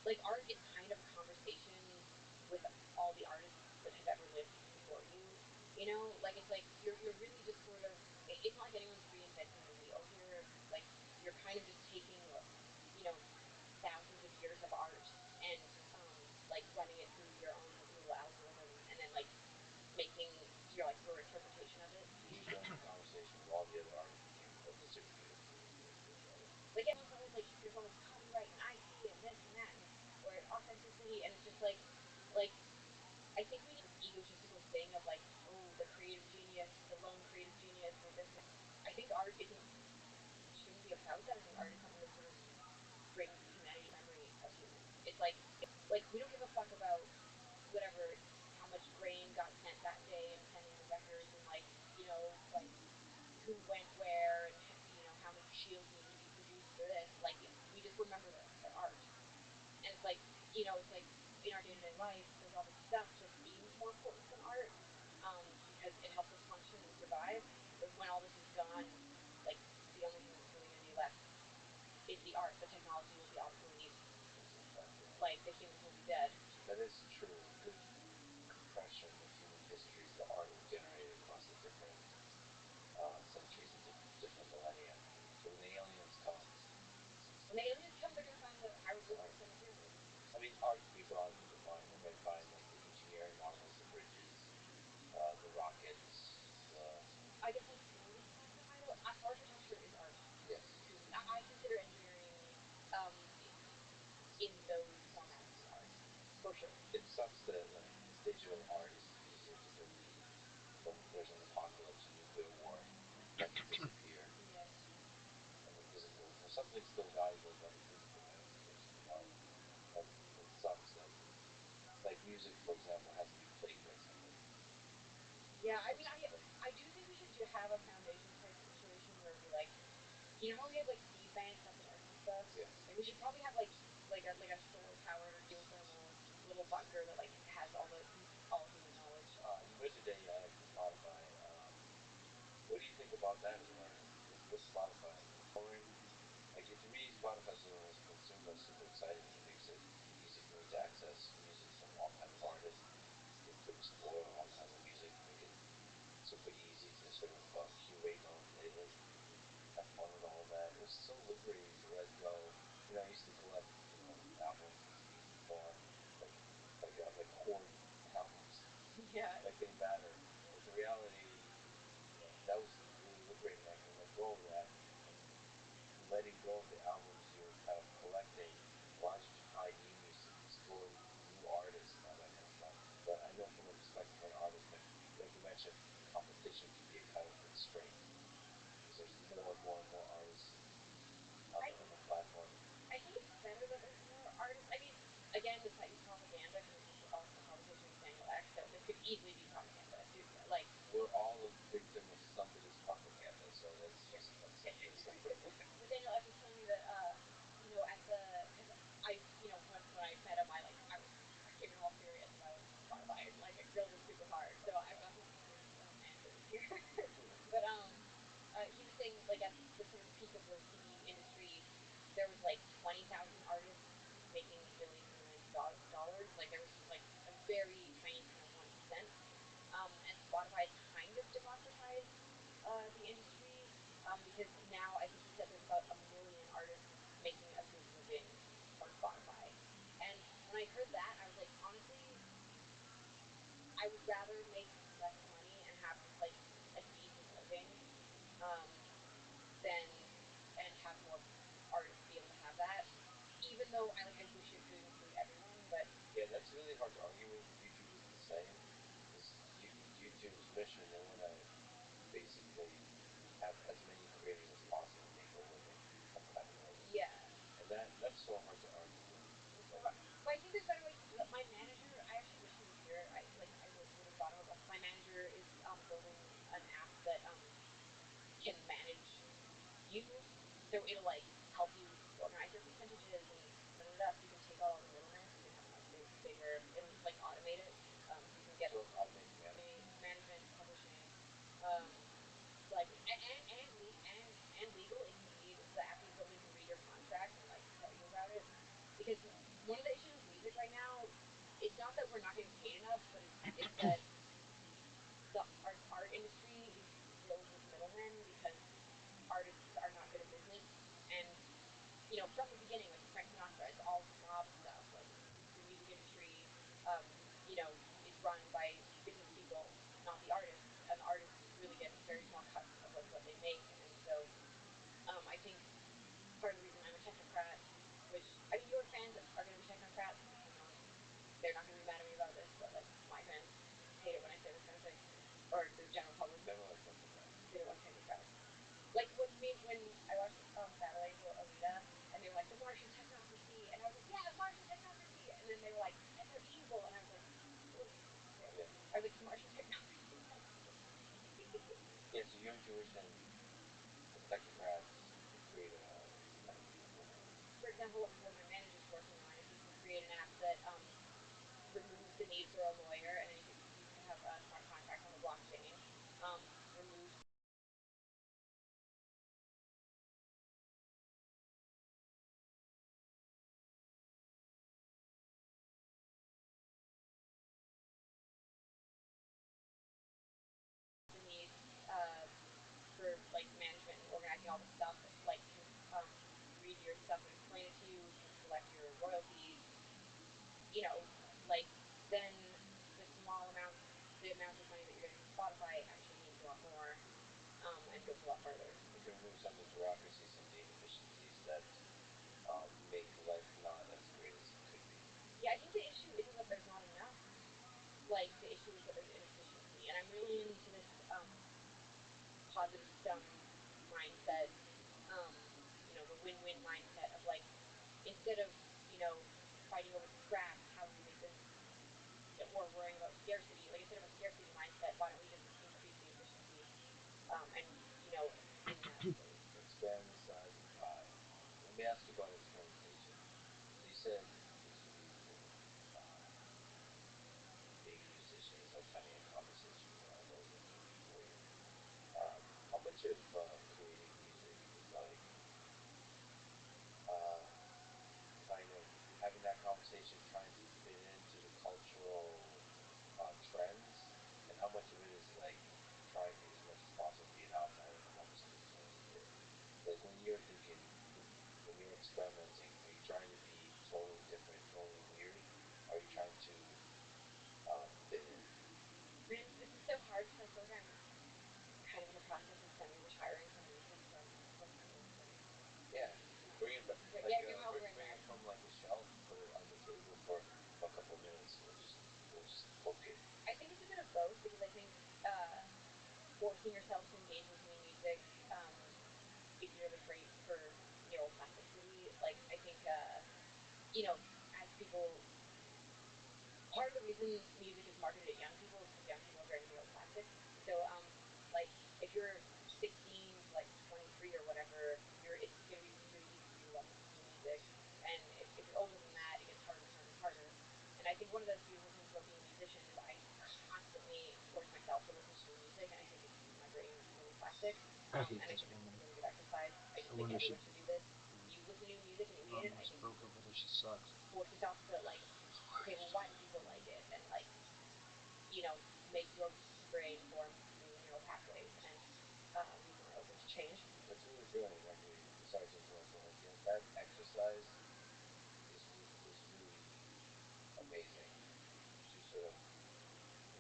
like art is kind of a conversation with all the artists that have ever lived before you. Like it's like you're really just sort of it's not like anyone's reinventing the wheel here. Like you're kind of just taking you know thousands of years of art and like running it through your own little algorithm, and then like making your interpretation of it. You joined the conversation with all the other artists that disagree with you with each other. Like everyone's always like there's always copyright and IP and this and that and or authenticity, and it's just like I think we need this egotistical thing of like, oh, the creative genius, the lone creative genius, or this. I think art isn't shouldn't be about that. I think art is something that sort of brings humanity, memory of humans. It's like we don't give a fuck about whatever how much grain got sent that day and penning the records, and like who went where, and how many shields needed to be produced for this. Like we just remember the art, and it's like in our day to day life, there's all this stuff that seems more important than art, because it helps us function and survive. But when all this is gone, like the only thing that's really going to be left is the art. The technology will be obsolete. Like the humans will be dead. That is true. A good compression of human history is the art we generated across the different centuries and different millennia. So when the aliens come, They're going to find the hieroglyphics on the pyramids. I mean, art could be broadly defined. They're going to find like Da Vinci easier on artists, easier to believe when there's an apocalypse, a nuclear war, that can disappear. Yes. And the physical, something's still valuable, but the physical manifestation of it sucks. Like music, for example, has to be played by somebody. Yeah, I mean, I do think we should have a foundation type situation where we like, you know how we have like seed banks at the North and stuff. Yes. Like we should probably have like a solar powered or geothermal little bunker that like has all human knowledge. Yesterday, for Spotify, what do you think about that as an artist? What's Spotify lowering? Like to me, Spotify, as a consumer, is super exciting. It makes it easy for me to access music from all kinds of artists. They explore all kinds of music, make it super easy to sort of curate your own playlist, have fun with all of that. It was so liberating to let go. I used to collect, albums and CDs before, like like hoard albums, Yeah. like they matter. But the reality, that was really liberating. I can let go of that, and letting go of the albums you're kind of collecting allows you to try new music, explore new artists, and all that kind of stuff. But I know from the perspective of an artist, like you mentioned, competition can be a kind of constraint because there's more and more and more artists on the platform. I think it's better that there's more artists. I mean, again, this might be propaganda because this is also the conversation with Daniel Ek, so this could easily be propaganda. Dude, like we're all a victim of somebody's propaganda, so let's just accept this. But Daniel Ek was telling me that at the because when I met him, I gave him all serious about Spotify and like I grilled him super hard. So I'm not supposed to say his manager is here, but he was saying like at the sort of peak of the CD industry, there was like 20,000 artists making millions and millions of dollars. Like there was like a very tiny kind of 1%. And Spotify has kind of democratized the industry because now I think he said there's about 1 million artists making a good living from Spotify. And when I heard that, I was like, honestly, I would rather make less money and have like a decent living um, than and have more artists be able to have that. Even though I wish it could include everyone, but yeah, that's really hard to argue with. YouTube is the same. Because YouTube's mission, they want to basically have as many creators as possible make a living, some kind of living. yeah. And that's so hard to argue with. But I think there's better ways. My manager, I actually wish he was here. I would have brought him up. My manager is building an app that can manage you, so it'll like help you organize your percentages and so you can take out all the middlemen, so you can have a much bigger. It'll just like automate it, so you can get so it's automated management, publishing, um, like and legal. It can read the app he's building can read your contract and like tell you about it. Because one of the issues with music right now, it's not that we're not getting paid enough, but it's that the art industry is filled with middlemen because artists are not good at business. And from the beginning, like Frank Sinatra, it's all mob stuff. Like the music industry, um, is run by business people, not the artists, and the artists really get very small cuts of like what they make. And so I think part of the reason I'm a technocrat, which I mean your fans are going to be technocrats. They're not going to be mad at me about this, but like my fans hate it when I say this kind of thing, or the general public. Never like technocrats. They don't like technocrats. Like when I watched Battle Angel Alita, and they were like the Martian technocracy, and I was like, yeah, Martian technocracy, and then they were like, and they're evil, and I was like, oh, okay. Yeah. I was like, it's Martian technocracy. Yeah, so your intuition, the technocrats create a kind of evil. For example, what my manager's working on is he can create an app that removes the need for a lawyer, and then you can have smart contracts on the blockchain. Removes the need for like management and organizing all the stuff. Like can read your stuff and explain it to you. Can collect your royalties. Like then the amount of money that you're getting from Spotify actually means a lot more and goes a lot further. You can remove some of the bureaucracy, some of the inefficiencies that make life not as great as it could be. Yeah, I think the issue isn't that there's not enough. Like into this positive sum mindset, um, the win-win mindset of like, instead of fighting over the scraps, how do we make this, or worrying about scarcity, like instead of a scarcity mindset, why don't we just increase the efficiency, and in that space. Expand the size of the pie. Let me ask you about experimentation. So you said this week with being a musician is like having a conversation with all those that came before you. How much of creating music is like uh, kind of having that conversation, trying to fit into the cultural trends, and how much of it is like trying to, as much as possible, be an outlier from what was traditionally here? Like when you're thinking, when you're experimenting, are you trying to be totally different, totally weird? Are you trying to fit in? Man, this is so hard because I feel like I'm kind of in the process of semi-retiring from music, so I'm hoping to like. Yeah, bring it back. Like, yeah, give all bring it from like a shelf, put it on the table for a couple minutes. We'll just poke it. I think it's a bit of both, because I think forcing yourself to engage with new music is really great for neuroplasticity. Like I think as people, part of the reason music is marketed at young people is because young people are very neuroplastic. So like if you're 16 to like 23 or whatever, it's going to be really easy for you to love new music, and if you're older than that, it gets harder and harder and harder. And I think one of the beautiful things about being a musician is I constantly force myself to listen to new music, and I think it keeps my brain really plastic. I hate And I this think it's woman. a really good exercise. I just I think wonder if she everyone should do this. You listen to new music and you hate it. I almost think broke up with her. She sucks. force yourself to like, okay, well, why do people like it? And like, make your brain form new neural pathways and be more open to change. That's really brilliant. Actually, sorry to interrupt, but like that exercise is really amazing to sort of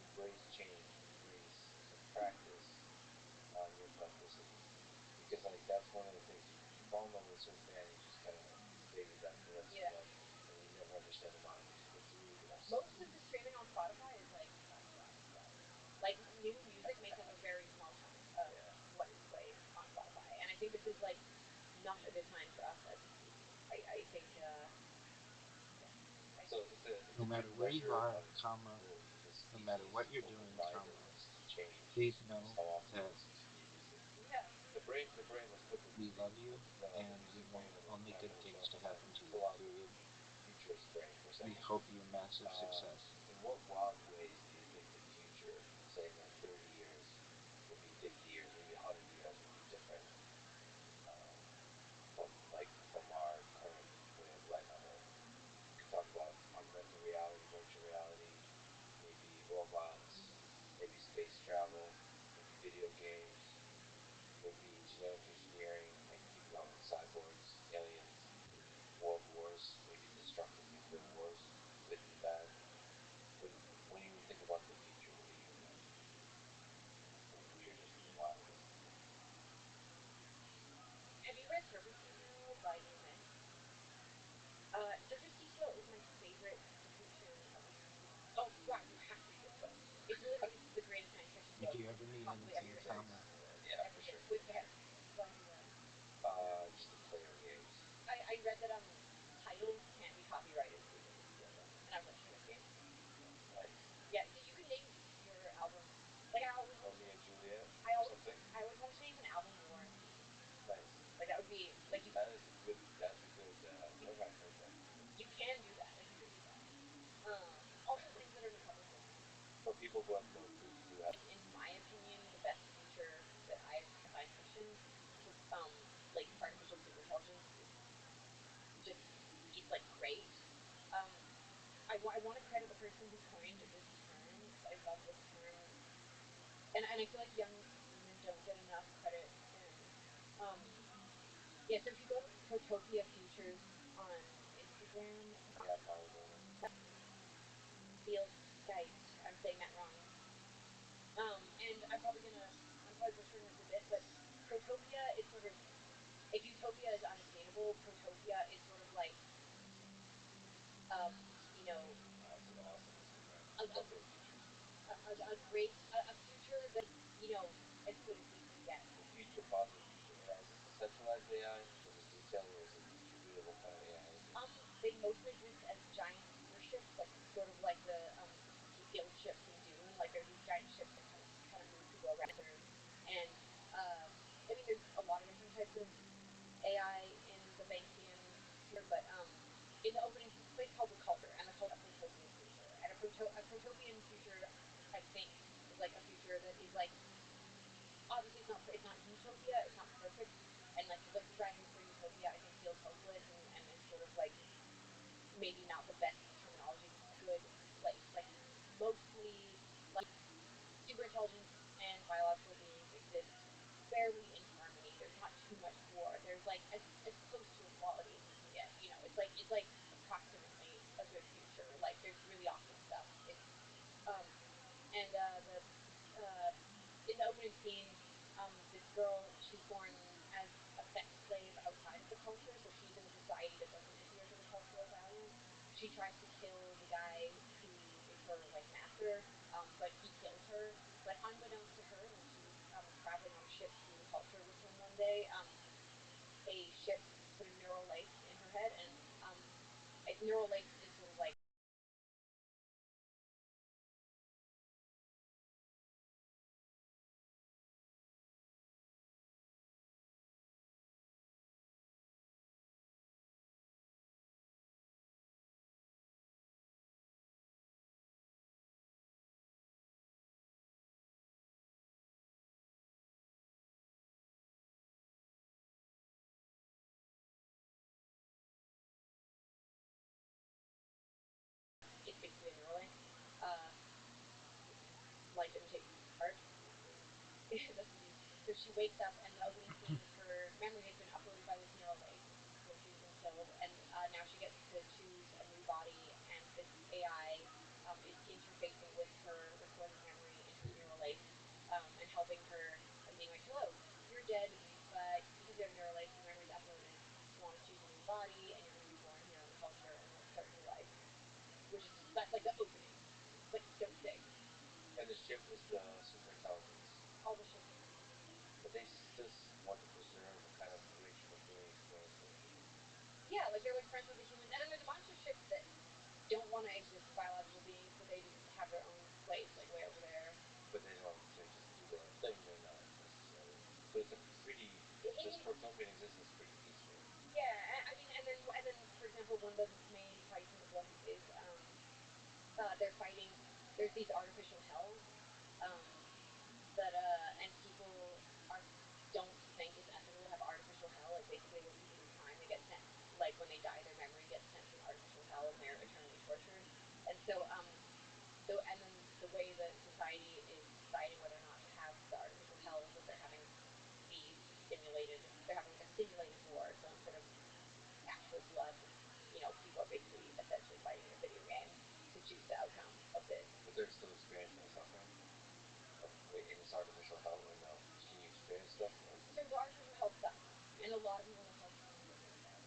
embrace change, embrace some practice on your plasticity, because like that's one of the things you fall in love with a certain band, and you just kind of stay with that for the rest of your life, and you never understand the mind. It's a really good exercise. Most of the streaming on Spotify is like trash rock stuff. Like new music makes up a very small chunk of what is played on Spotify, and I think this is like not a good time for us as I think so it's No a matter good where you measure are, of comma, this no matter species' what you're doing, override comma, against change. please know How often that we listen to new music. yeah. The brain was put we love you the and we music want brain of the only good mammal things to to happen to you, pull out period. the futurist brain for a We second. hope you massive success. In what wild ways do you think the future, say in like 30 years, maybe 50 years, maybe 100 years, will be different from our current way of life on Earth? You could talk about augmented reality, virtual reality, maybe robots, maybe space travel, maybe video games, maybe genetic engineering, like people out cyborgs, aliens, world wars, maybe destructive nuclear wars, good and bad. When you think about the future, what do you imagine? The weirdest, the wildest. Have you read Surface Material by Neil Gaiman? Surface Material is my favorite depiction of the. Oh wow, you have to read this book. It's literally the greatest science fiction If book you ever need possibly ever anything, written. comma, Yeah, Ever for written. sure. What have you read? Just the player games. I read that titles can't be copyrighted legally, and I was like, shit, game. Nice. Yeah, so you can name your album. Like I always want Romeo and Juliet. I always Something. I always wanted to name an album War and Peace. Nice. Like that would be like you. That is a good. That's a good. Where have I heard that before? You can do that. Like you can do that. Also things that are in the public domain. For people who have. In my opinion, the best future that I've science fiction, like artificial super intelligence is just it's like great. Um, I want to credit the person who coined this term because I love this term, and I feel like young women don't get enough credit. And yeah, so if you go to Protopia Futures on Instagram, Yeah, I'm following them. Field Skype, I'm saying that wrong. And I'm probably butchering this a bit, but Protopia is sort of, if utopia is unattainable, Protopia is sort of like, you know, That's an awesome Instagram. a, Love their features. a great, a future as good as we can get. The future, positive future AI, is this a centralized AI? Is it retail or is it distributed? What kind of AI is it? They mostly exist as giant sewer ships, like sort of like the guild ships in Dune. Like there's these giant ships that kind of move people around. And uh, I mean, there's a lot of different types of AI in the Banksian sphere, but in the opening, it's a place called the Culture, and the Culture is a protopian future. And a protopian future, I think, is like a future that is like obviously it's not utopia, it's not perfect, and like striving for utopia, I think feels hopeless and sort of like maybe not the best terminology, good place. Like mostly like super intelligence and biological beings exist fairly in harmony. There's not too much war. There's like as close to equality as you can get. It's like approximately a good future. Like there's really awesome stuff. It's and the uh in the opening scene, this girl, she's born as a sex slave outside of the culture, so she's in a society that doesn't adhere to the cultural values. She tries to kill the guy who is her like master, but he kills her. But unbeknownst to her, when she's traveling on a ship through the culture with him one day, a ship put a neural lace in her head, and a neural lace is sort of like it's basically a neural lace. Uh, Life didn't take part. That's the So she wakes up, and the opening scene is her memory has been uploaded by this neural lace when she's been killed, and now she gets to choose a new body, and this AI is interfacing with her recorded memory in her neural lace, and helping her and being like, "Hello, you're dead, but because you have a neural lace, your memory's uploaded. You want to choose a new body, and you're going to be born here in the culture, and like start a new life." Which is that's like the opening, but so sick. And the ship is the super intelligence. All the ships are. But they still want to preserve a kind of racial human experience with the humans. Yeah, like they're like friends with the humans, and then there's a bunch of ships that don't want to exist as biological beings, but they just have their own place, like way over there. But they don't they just do their own thing. They're not necessarily. So it's a pretty. This protopian existence is pretty peaceful. Yeah, I mean, and then for example, one of the main fights in the book is they're fighting. There's these artificial hells, um, that and people are don't think it's ethical to have artificial hell. Like basically, when people do crime, they get sent like when they die, their memory gets sent to an artificial hell, and they're eternally tortured. And and then the way that society is deciding whether or not to have the artificial hell is that they're having they're having like a simulated war. So instead of actual blood, people are basically essentially fighting in a video game to choose the outcome of this. But they're still experiencing the suffering in this artificial hell, or no? Can you experience stuff? Or? So the artificial hell sucks, and a lot of people in the culture don't live like that.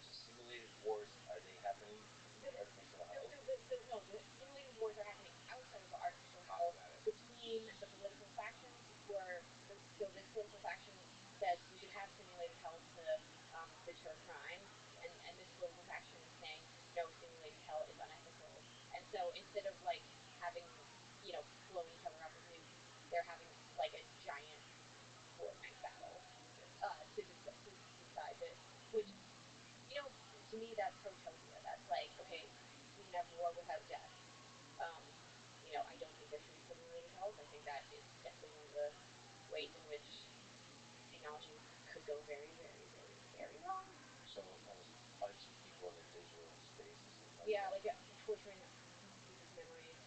So simulated wars, are they happening in the artificial hell? The simulated wars are happening outside of the artificial hell between the political factions who are so this political faction says we should have simulated hell to deter crime, and this political faction is saying no, simulated hell is unethical, and so instead of like having blowing each other up with nukes, they're having like a giant Fortnite battle to decide this, which to me that's protopia. That's like, okay, we can have war without death. Um, I don't think there should be simulated hells. I think that is definitely one of the ways in which technology could go very, very, very, very wrong. So almost punching people in the digital space or something like Yeah, that. like torturing people's memories.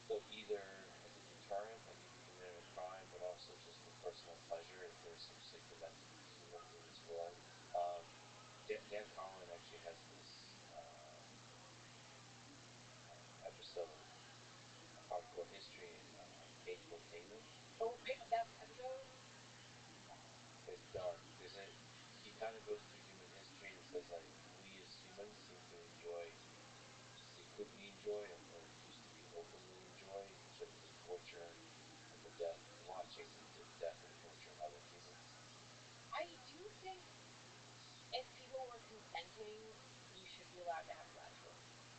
So either as a deterrent, like if you committed a crime, but also just for personal pleasure, if there's some sick and deadly humans in this world. Um, Dan Carlin actually has this episode, Hardcore History, Page Bookhaven. Oh, that episode. It's dark. He kind of goes through human history and says like we as humans seem to enjoy secretly enjoy or used to be openly enjoy each other's torture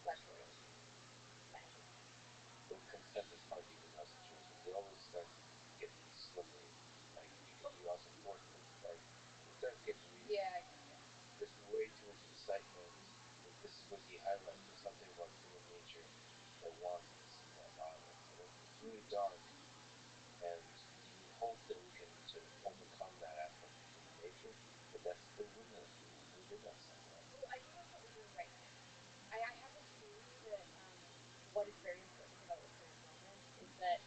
less royalty management. With consent, it's hard to even tell situations. They always start to get slippery. Like because you also force them. Like it starts getting really. Yeah. There's way too much excitement. This is what he highlights. There's something about human nature that wants to see that violence, and it's really dark. And you hope that we can sort of overcome that aspect of human nature, but that's still within us somewhere. Well, I think that's what we're doing right now. I have this theory that what is very important about the current moment is that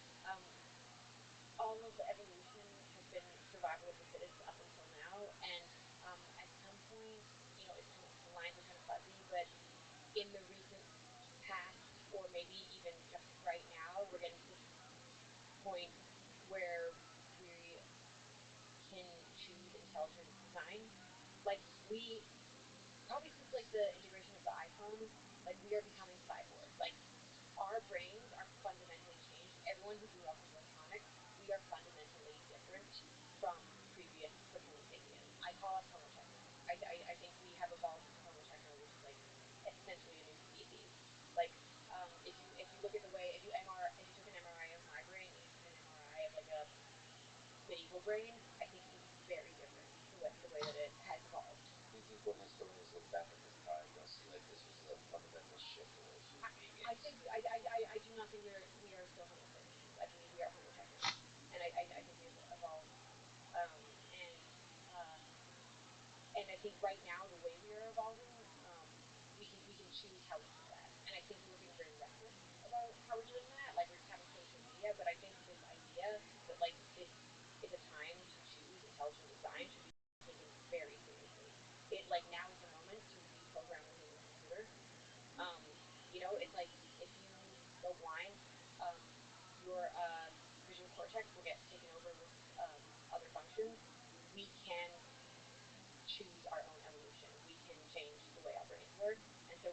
all of the evolution has been survival of the fittest up until now, and at some point, it's kind of the lines are kind of fuzzy, but in the recent past, or maybe even just right now, we're getting to this point where we can choose intelligent design. Like we probably since like the integration of the iPhone, like we are becoming cyborgs. Like our brains are fundamentally changed. Everyone who grew up with electronics, we are fundamentally different from previous Homo sapiens. I call us Homo techno. I think we have evolved into Homo techno, which is like essentially a new species. Like if you look at the way if you took an MRI of my brain and you took an MRI of like a medieval brain, I think it would be very different the way that it has evolved. Do you think when historians look back at this time, they'll see like this was a fundamental shift in what human being is? I do not think we are still Homo sapiens. I believe we are Homo techno, and I think we've evolved. And and I think right now the way we are evolving, we can choose how we do that. And I think we're being very reckless about how we're doing that. Like we're just having social media, but I think this idea that like this is a time to choose intelligent design should be taken very seriously. It like now is the moment to reprogram the human computer. It's like if you go blind, um, your visual cortex will get taken over with other functions. We can choose our own evolution. We can change the way our brains work, and so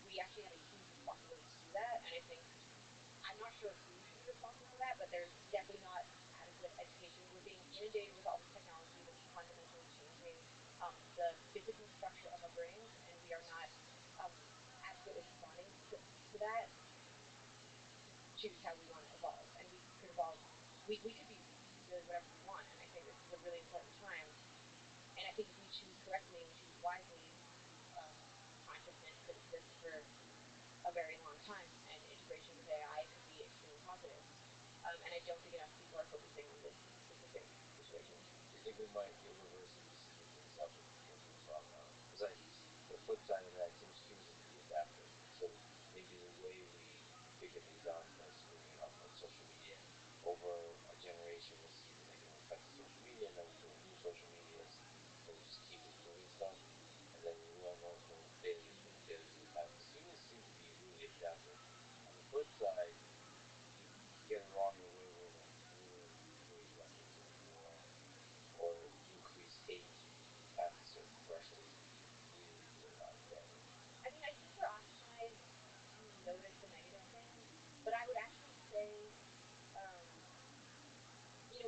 we actually have a huge responsibility to do that. And I think I'm not sure who should be responsible for that, but there's definitely not adequate education. We're being inundated with all this technology that's fundamentally changing the physical structure of our brains, and we are not adequately responding to that to choose how we want to evolve. And we could evolve. We could be really whatever we want, and I think this is a really important time. And I think if we choose correctly and we choose wisely, um, consciousness could exist for a very long time, and integration with AI could be extremely positive. And I don't think enough people are focusing on this specific situation. Do you think we might be able to reverse and speed things up in terms of because the flip side of that seems humans have to be adaptive. So maybe the way we figure things out starts moving up, like social media. Over a generation, we'll see the negative effects of social media, and then we'll build new social medias, and we'll just keep improving stuff. And then we'll know failures when the failures of the past. Because humans seem to be really adaptive. On the flip side, you get it wrong in a way where like ruin, create weapons of war, or increase hate past a certain threshold can be really, really unfair. I mean, I think we're optimized to notice the negative things, but I would actually say, um,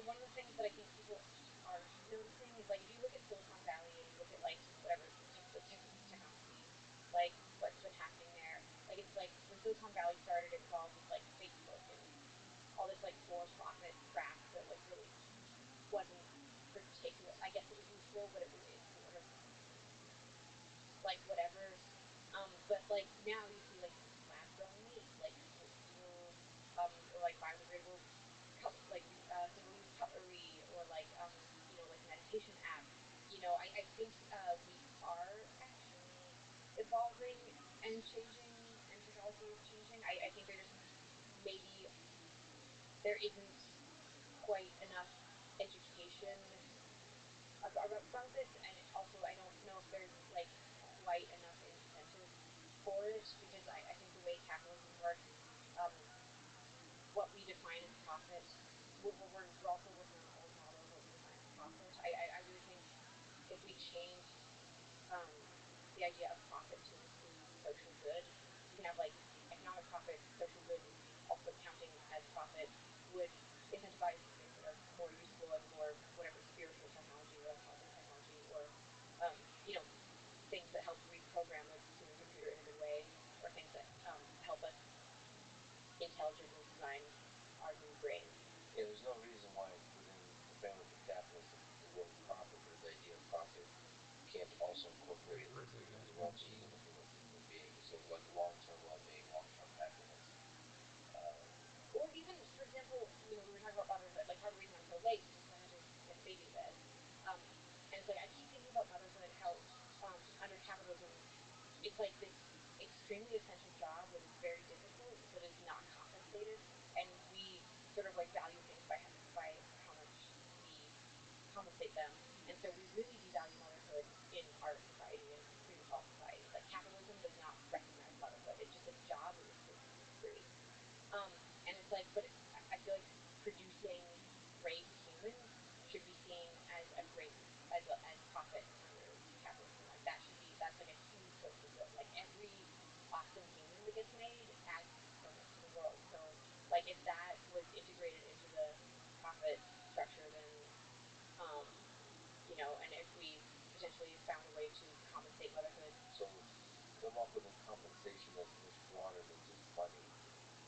one of the things that I think people aren't noticing is like if you look at Silicon Valley and you look at like whatever just the technocracy, like what's been happening there. Like it's like when Silicon Valley started, it was all just like Facebook and all this like for-profit crap that like really wasn't particular. I guess it was useful, but it's sort of like whatever. But like now you see like lab grown meat, like people, or like biodegradable single use cutlery, or like like meditation apps. I think we are actually evolving and changing, and technology is changing. I think there just maybe there isn't quite enough education about this, and also I don't know if there's like quite enough incentive for it, because I think the way capitalism works, um, what we define as profit, we're also working on an old model of what we define as profit. I really think if we changed um, the idea of profit to include social good, you can have like economic profit, social good also counting as profit, would incentivize things that are more useful and more whatever spiritual technology or like positive technology, or um, you know things that help reprogram the human computer in a good way, or things that intelligently design our new brains. Yeah, there's no reason why within the framework of capitalism, the word profit or the idea of profit can't also incorporate the well-being of a human being. So like long-term well-being, long-term happiness. Or even, for example, we were talking about motherhood. Like, part of the reason I'm so late is because I had to get the baby to bed. Um, and it's like I keep thinking about motherhood, how under capitalism, it's like this extremely essential job that is very difficult but is not compensated, and we sort of like value things by how much we compensate them, and so we really devalue motherhood in our society and pretty much all societies. Like, capitalism does not recognize motherhood; it's just a job that is supposed to be free. And it's like, but I feel like producing great humans should be seen as a great as profit under capitalism. Like, that's like a huge social good. Like, every awesome human that gets made adds so much to the world. So like, if that was integrated into the profit structure, then um, and if we potentially found a way to compensate motherhood. So come up with a compensation that's much broader than just money,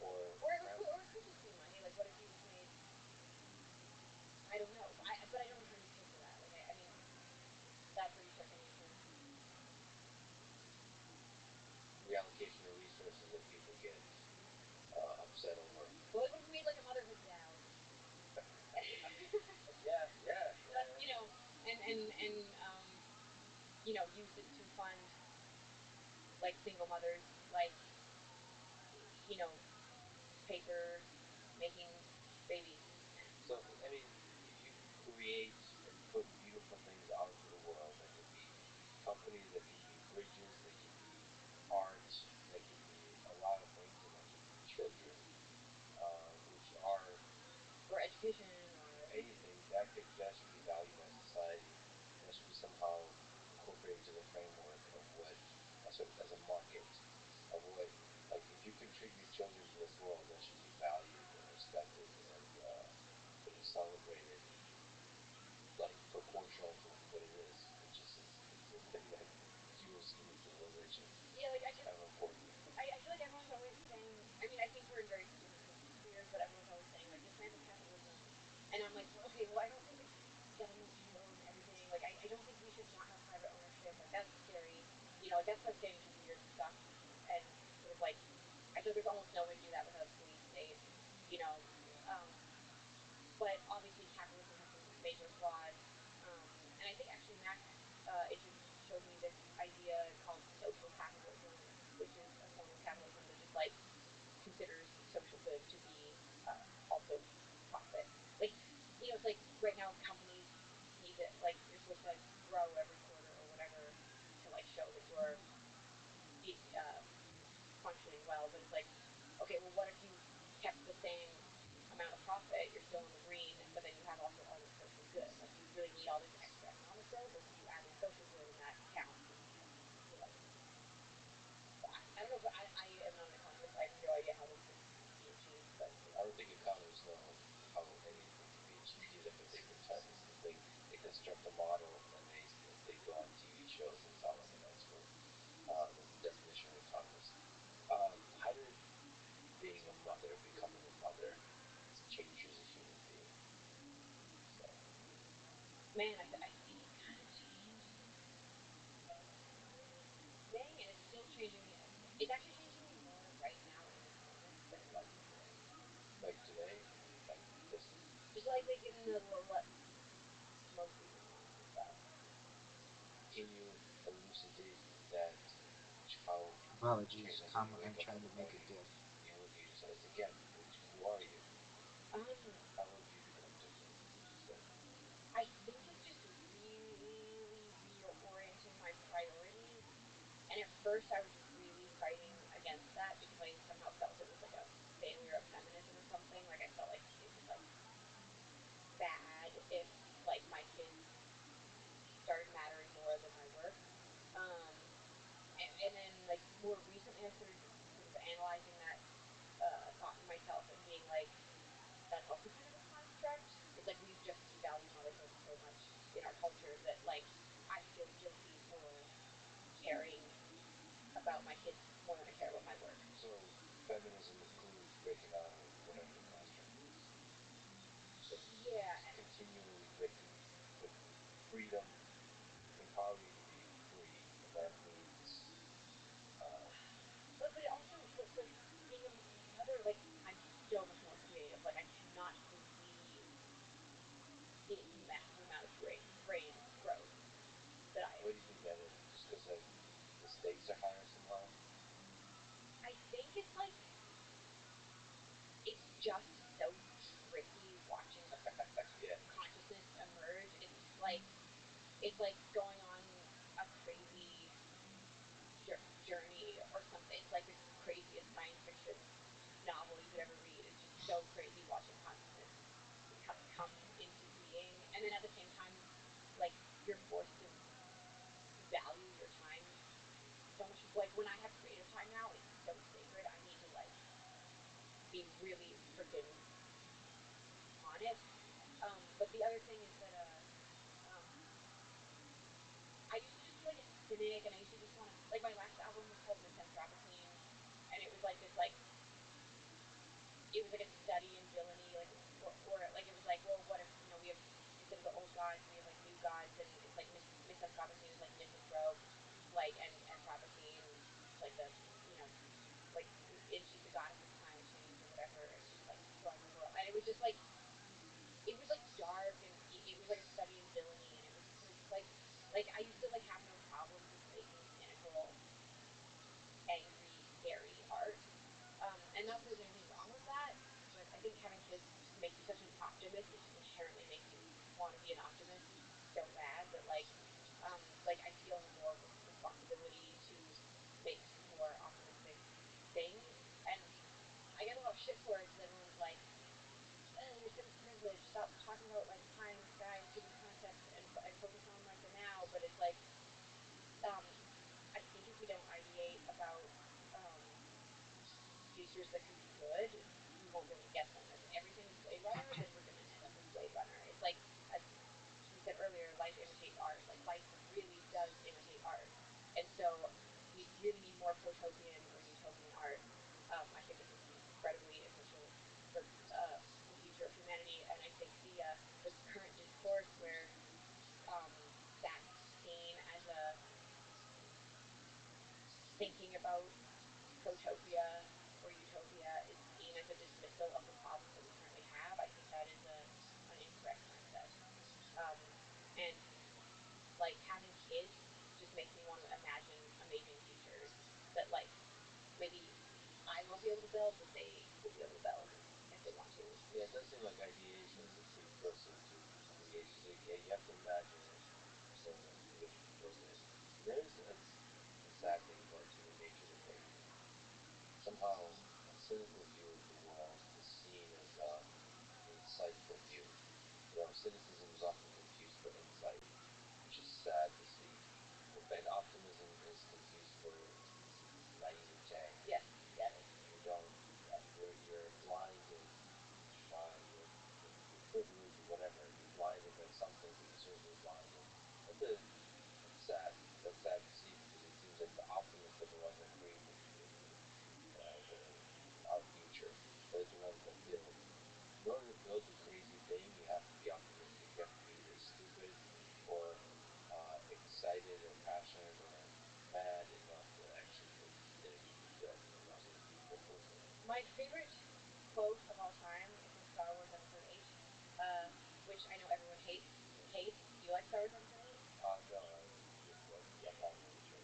or or it could just be money. Like, what if you just made, I don't know, but I don't know how you pay for that. Like, I mean, that's where you start getting into reallocation of resources that people get upset over. Well, what if we made like a motherhood DAO or something? Yeah. And use it to fund like single mothers, like pay for making babies. So I mean, if you can create and put beautiful things out into the world, that can be companies, that can be bridges, that can be art, that can be a lot of things, and that can be children, which are or education, or anything that should be valued by society. That should be somehow incorporated into the framework of what as a market of what, like, if you contribute children to this world, that should be valued and respected and sort of celebrated, like proportional to what it is, which is it's a thing that fuels human civilization. Yeah, like, it's kind of important. I feel like everyone's always saying, I mean, I think we're in very different spheres, but everyone's always saying, like, dismantle capitalism. And I'm like, well, okay, well, I don't think it's government should own everything. Like, I don't think we should not have private ownership. Like, that's scary. Like, that starts getting into weird stuff. And sort of like, I feel like there's almost no way to do that without a police state, you know. Um, but obviously, capitalism has some major flaws. And I think actually Mac showed me this idea called social capitalism, which is a form of capitalism that just like considers social good to be also profit. Like, it's like right now companies need to, like, you're supposed to like grow every quarter or whatever to like show that you're uh, functioning well. But it's like, okay, well, what if you kept the same amount of profit, you're still in the green, but then you have also all this social good? Like, do you really need all this extra economic growth, or can you add in social good and that counts? And I don't know, but I am not an economist. I have no idea how this could be achieved. But I don't think economists know how anything can be achieved either, but they can tell us. They construct a model, and they go on TV shows and sound like an expert. That's the definition of economist. How did being a mother, becoming a mother, change you as a human being? So, man, I think it kind of changed everything, and it's still changing me. It's actually changing me more right now in this moment than it was before. like today, like Just like in the most recent months and stuff. can you elucidate that? How Apologies, like when you comma, wake I'm up in trying to the make a morning, gif. you look at yourself. It's again, who are you? Um, How have you become different? Would you say? I think it's just really reorienting my priorities. And at first, I was really fighting against that because I somehow felt it was like a failure of feminism or something. Like, I felt like it was like bad if like my kids started mattering more than my work. Um, and then like more recently, I started sort of analyzing that thought in myself and being like, that's also kind of a construct. It's like we've just devalued motherhood so much in our culture that like I feel guilty for caring about my kids more than I care about my work. So feminism includes breaking out of whatever the construct is. But Yeah, and continually with freedom, empowering you to be free, and that means uh, but it also but being another like I'm so much more creative. Like I cannot believe the massive amount of brain growth that I what have. do you think that is? Just because like the stakes are higher somehow? I think it's like it's just so tricky watching Yeah. consciousness emerge. It's like going on a crazy journey or something. It's like the craziest science fiction novel you could ever read. It's just so crazy watching consciousness come into being, and then at the same time, like you're forced to value your time so much. Like when I have creative time now, it's so sacred. I need to like be really freaking on it. But the other thing is that I used to just be like a cynic, and I used to just want to like my last album was called Misanthropocene, and it was like this like it was like a study in villainy, like or like it was like, well, what if we have instead of the old gods, we have like new gods, and it's like Misanthropocene is like misanthrope, like and Anthropocene, like the you know like and she's the goddess of climate change or whatever, and just like destroying the world, and it was just like it was like dark and it was like a study in villainy, and it was just like I used to like have no problem just making cynical, angry, scary art. And not that there's anything wrong with that, but I think having kids just makes you such an optimist. It just inherently makes you want to be an optimist so bad that like I feel more responsibility to make more optimistic things. And I get a lot of shit for it because everyone's like, you're so privileged. Stop talking about like pie in the sky and stupid concepts and focus on like the now. But it's like, um, I think if we don't ideate about um, futures that could be good, we won't really get them. If everything is Blade Runner, then we're going to end up with Blade Runner. It's like, as we said earlier, life imitates art. Like, life really does imitate art. And so we really need more protopian or utopian art. I think it's incredibly essential for the future of humanity. And I think the current discourse where um, that's seen as a thinking about protopia or utopia is seen as a dismissal of the problems that we currently have, I think that is an incorrect mindset. Um, and like having kids just makes me want to imagine amazing futures that like maybe I won't be able to build, but they will be able to build if they want to. Yeah, it does seem like ideation is a precursor to creation. So yeah, you have to imagine it in order to be able to build it. And there is a sad thing about human nature that like somehow a cynical view of the world is seen as an insightful view. Cynicism is often confused for insight, which is sad to see. And optimism is confused for naivete. Yes, yes. You don't, you're blinded by your privilege or whatever. You're blinded by something, but you're certainly blinded. That's a that's sad. That's sad to see because it seems like the optimists are the ones that create our future. They're the ones that build. In order to build a crazy thing, you have to be optimistic. You have to be either stupid or excited or passionate or mad enough to actually think this thing can be built. My favorite quote of all time is from Star Wars Episode 8, which I know everyone hates. Do you like Star Wars Episode 8? No, I probably should.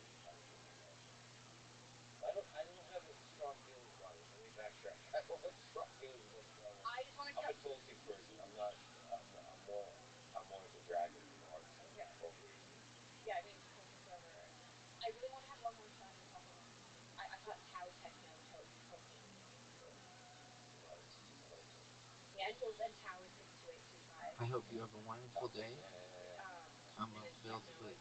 I don't have strong feelings about it. Let me backtrack. I don't have strong feelings about Star Wars. I just want to I'm a Tolkien person. I'm more into dragons and orcs than Okay. Tolkien. Yeah, I mean, Tolkien forever. I really want to have one more shot at talking. I thought Tao Techno Tolkien was cool. Well, it's just like Yeah, and Tao is 62825. I hope you have a wonderful day. And then Filled techno with is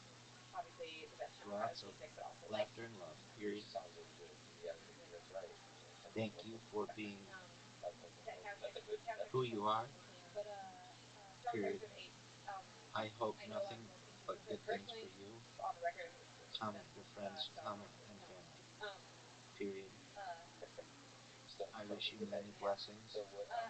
obviously the best genre lots of of music, but also like laughter and love. Period. sounds like good. Yeah, that's right. Thank you for being That's a good. who you are. But Star Wars Period. Episode 8. I hope I know a lot nothing of people didn't but choose good it things personally. for you, On the record, I think it's the Comet, best your friends, Star Wars Comet, movie. and No. family. Um, Period. uh, I wish you many blessings. So what? But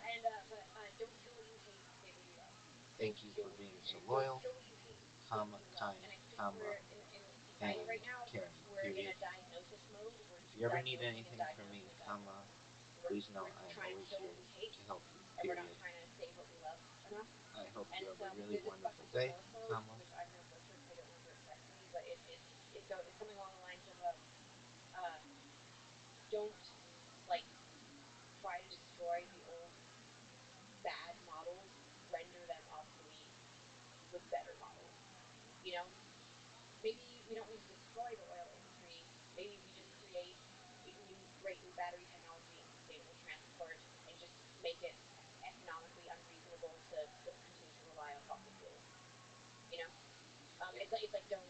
don't kill what you hate to save what you love. Thank you for being so Don't loyal, kill what you hate to save comma, what you love. kind, And I think comma, we're in society and right now. caring, We're in period. a diagnosis mode. We're If you ever need diagnosing and anything from diagnosing me, and comma, diagnosing. We're please know we're I am trying to always kill here what we hate, to help you, and we're not period. trying to save what we love enough. I hope And you have a really there's wonderful this day, divorce mode, comma, which I'm going to butcher because I don't remember it correctly, but it's something along the lines of uh, don't like try to destroy the old bad models, render them obsolete with better models. You know, maybe we don't need to destroy the oil industry. Maybe we just create great new battery technology and sustainable transport, and just make it economically unreasonable to continue to rely on fossil fuels. You know, it's like don't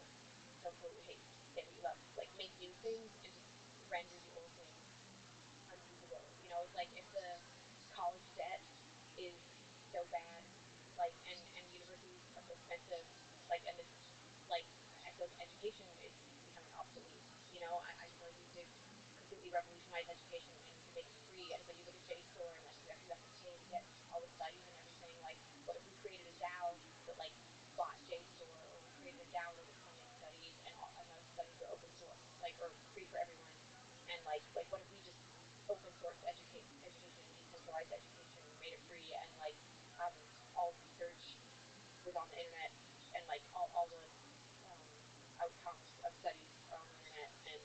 kill what you hate to save what you love. Like make new things and just render the old things unusable. You know, it's like if the college debt is so bad, like and universities are so expensive, like and this like I feel like education is becoming obsolete. You know, I feel like we could completely revolutionize education and we could make it free. And it's like you look at JSTOR and like you have to pay to get all the studies and everything. Like, what if we created a DAO that like bought JSTOR, or we created a DAO that was funding studies, and those studies were open source, like, or free for everyone. And like what if we just open sourced education and decentralized education, made it free, and like um, all research was on the internet, and like all the um, outcomes of studies are on the internet, and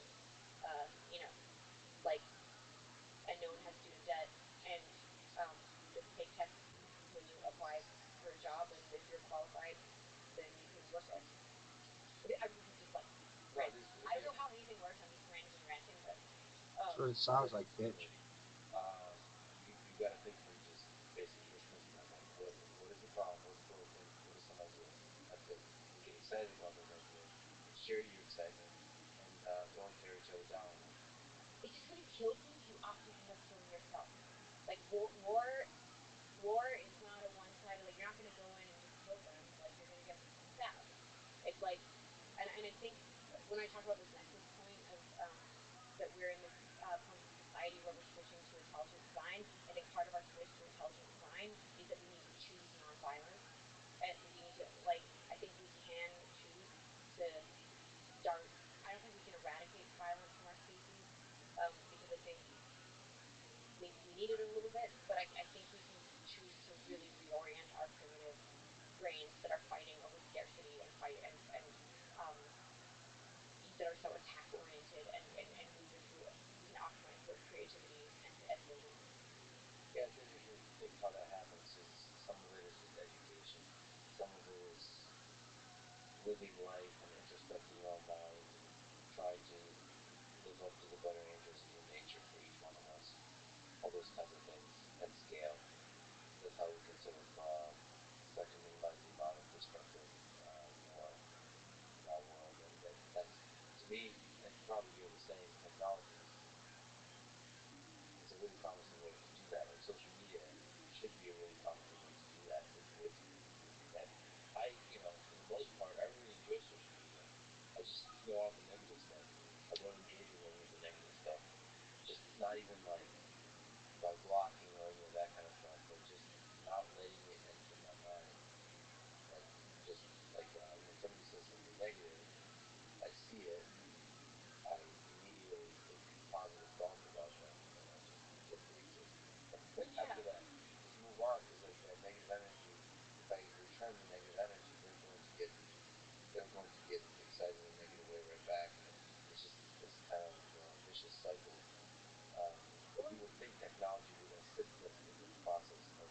you know, like, and no one has student debt, and you just take tests when you apply for a job, and if you're qualified, then you can work there. This is just like No, I don't know how anything works. I'm just ranting and ranting, but that's um, what it sounds like, bitch. um, you got to think from just basic first principles. Like, what is the problem? What's broken? What are some ideas? That's it. And get excited about those ideas. Share your excitement, and don't tear each other down on it. it's just when you kill things, you often end up killing yourself. Like war is not a one-sided. Like, you're not going to go in and just kill them. Like, you're going to get stabbed. It's like, and I think when I talk about this nexus point of that we're in this point in society where we're switching to intelligent design, I think part of our switch to intelligent design is that we need to choose nonviolence, and we need to, like, I think we can choose to start. I don't think we can eradicate violence from our species, because I think we need it a little bit, but I think we can choose to really reorient our primitive brains that are fighting over scarcity and fight and um, that are so attack oriented, and move into, we can optimize towards creativity and learning. Yeah, it's interesting to think how that happens. Is some of it is just education, some of it is living life and introspecting our own minds and trying to live up to the better angels of the nature for each one of us. All those kinds of things at scale. That's how we can sort of start to minimize the amount of destructive war in our world. And that's, to me, and probably you're the same, technology is a really promising way to do that. And social media should be a really promising way to do that. And I, for the most part, I really enjoy social media. I just ignore all the negative stuff. I don't engage with any of the negative stuff. Just not even like by blocking or any of that kind of stuff, but just not letting it enter my mind. And just like when somebody says something negative, I see it. I immediately think positive thoughts about them, and I just delete it. After that, just move on, because like that negative energy, if I return the negative energy, they're going to get excited in a negative way right back, and it's just this kind of vicious cycle. If you would think technology would assist us in this process of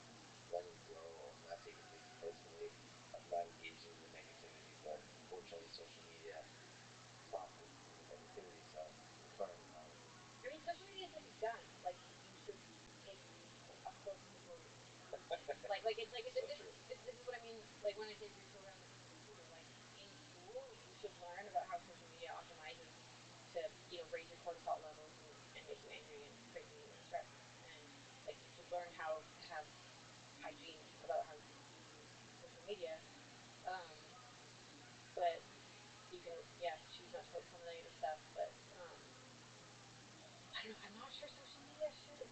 letting go, of not taking things personally, of not engaging in the negativity, but unfortunately, social media profits from the negativity side currently. I mean, social media is like a gun. Like, you should take a hook before you use it. So true. This is what I mean. Like, when I say reprogram the computer, like, in school, you should learn about how social media optimizes to, raise your cortisol levels and make you angry and crazy and stressed. And like, you should learn how to have hygiene about how you use social media. Um, but you can, yeah, choose not to focus on the negative stuff. But I don't know. I'm not sure social media should.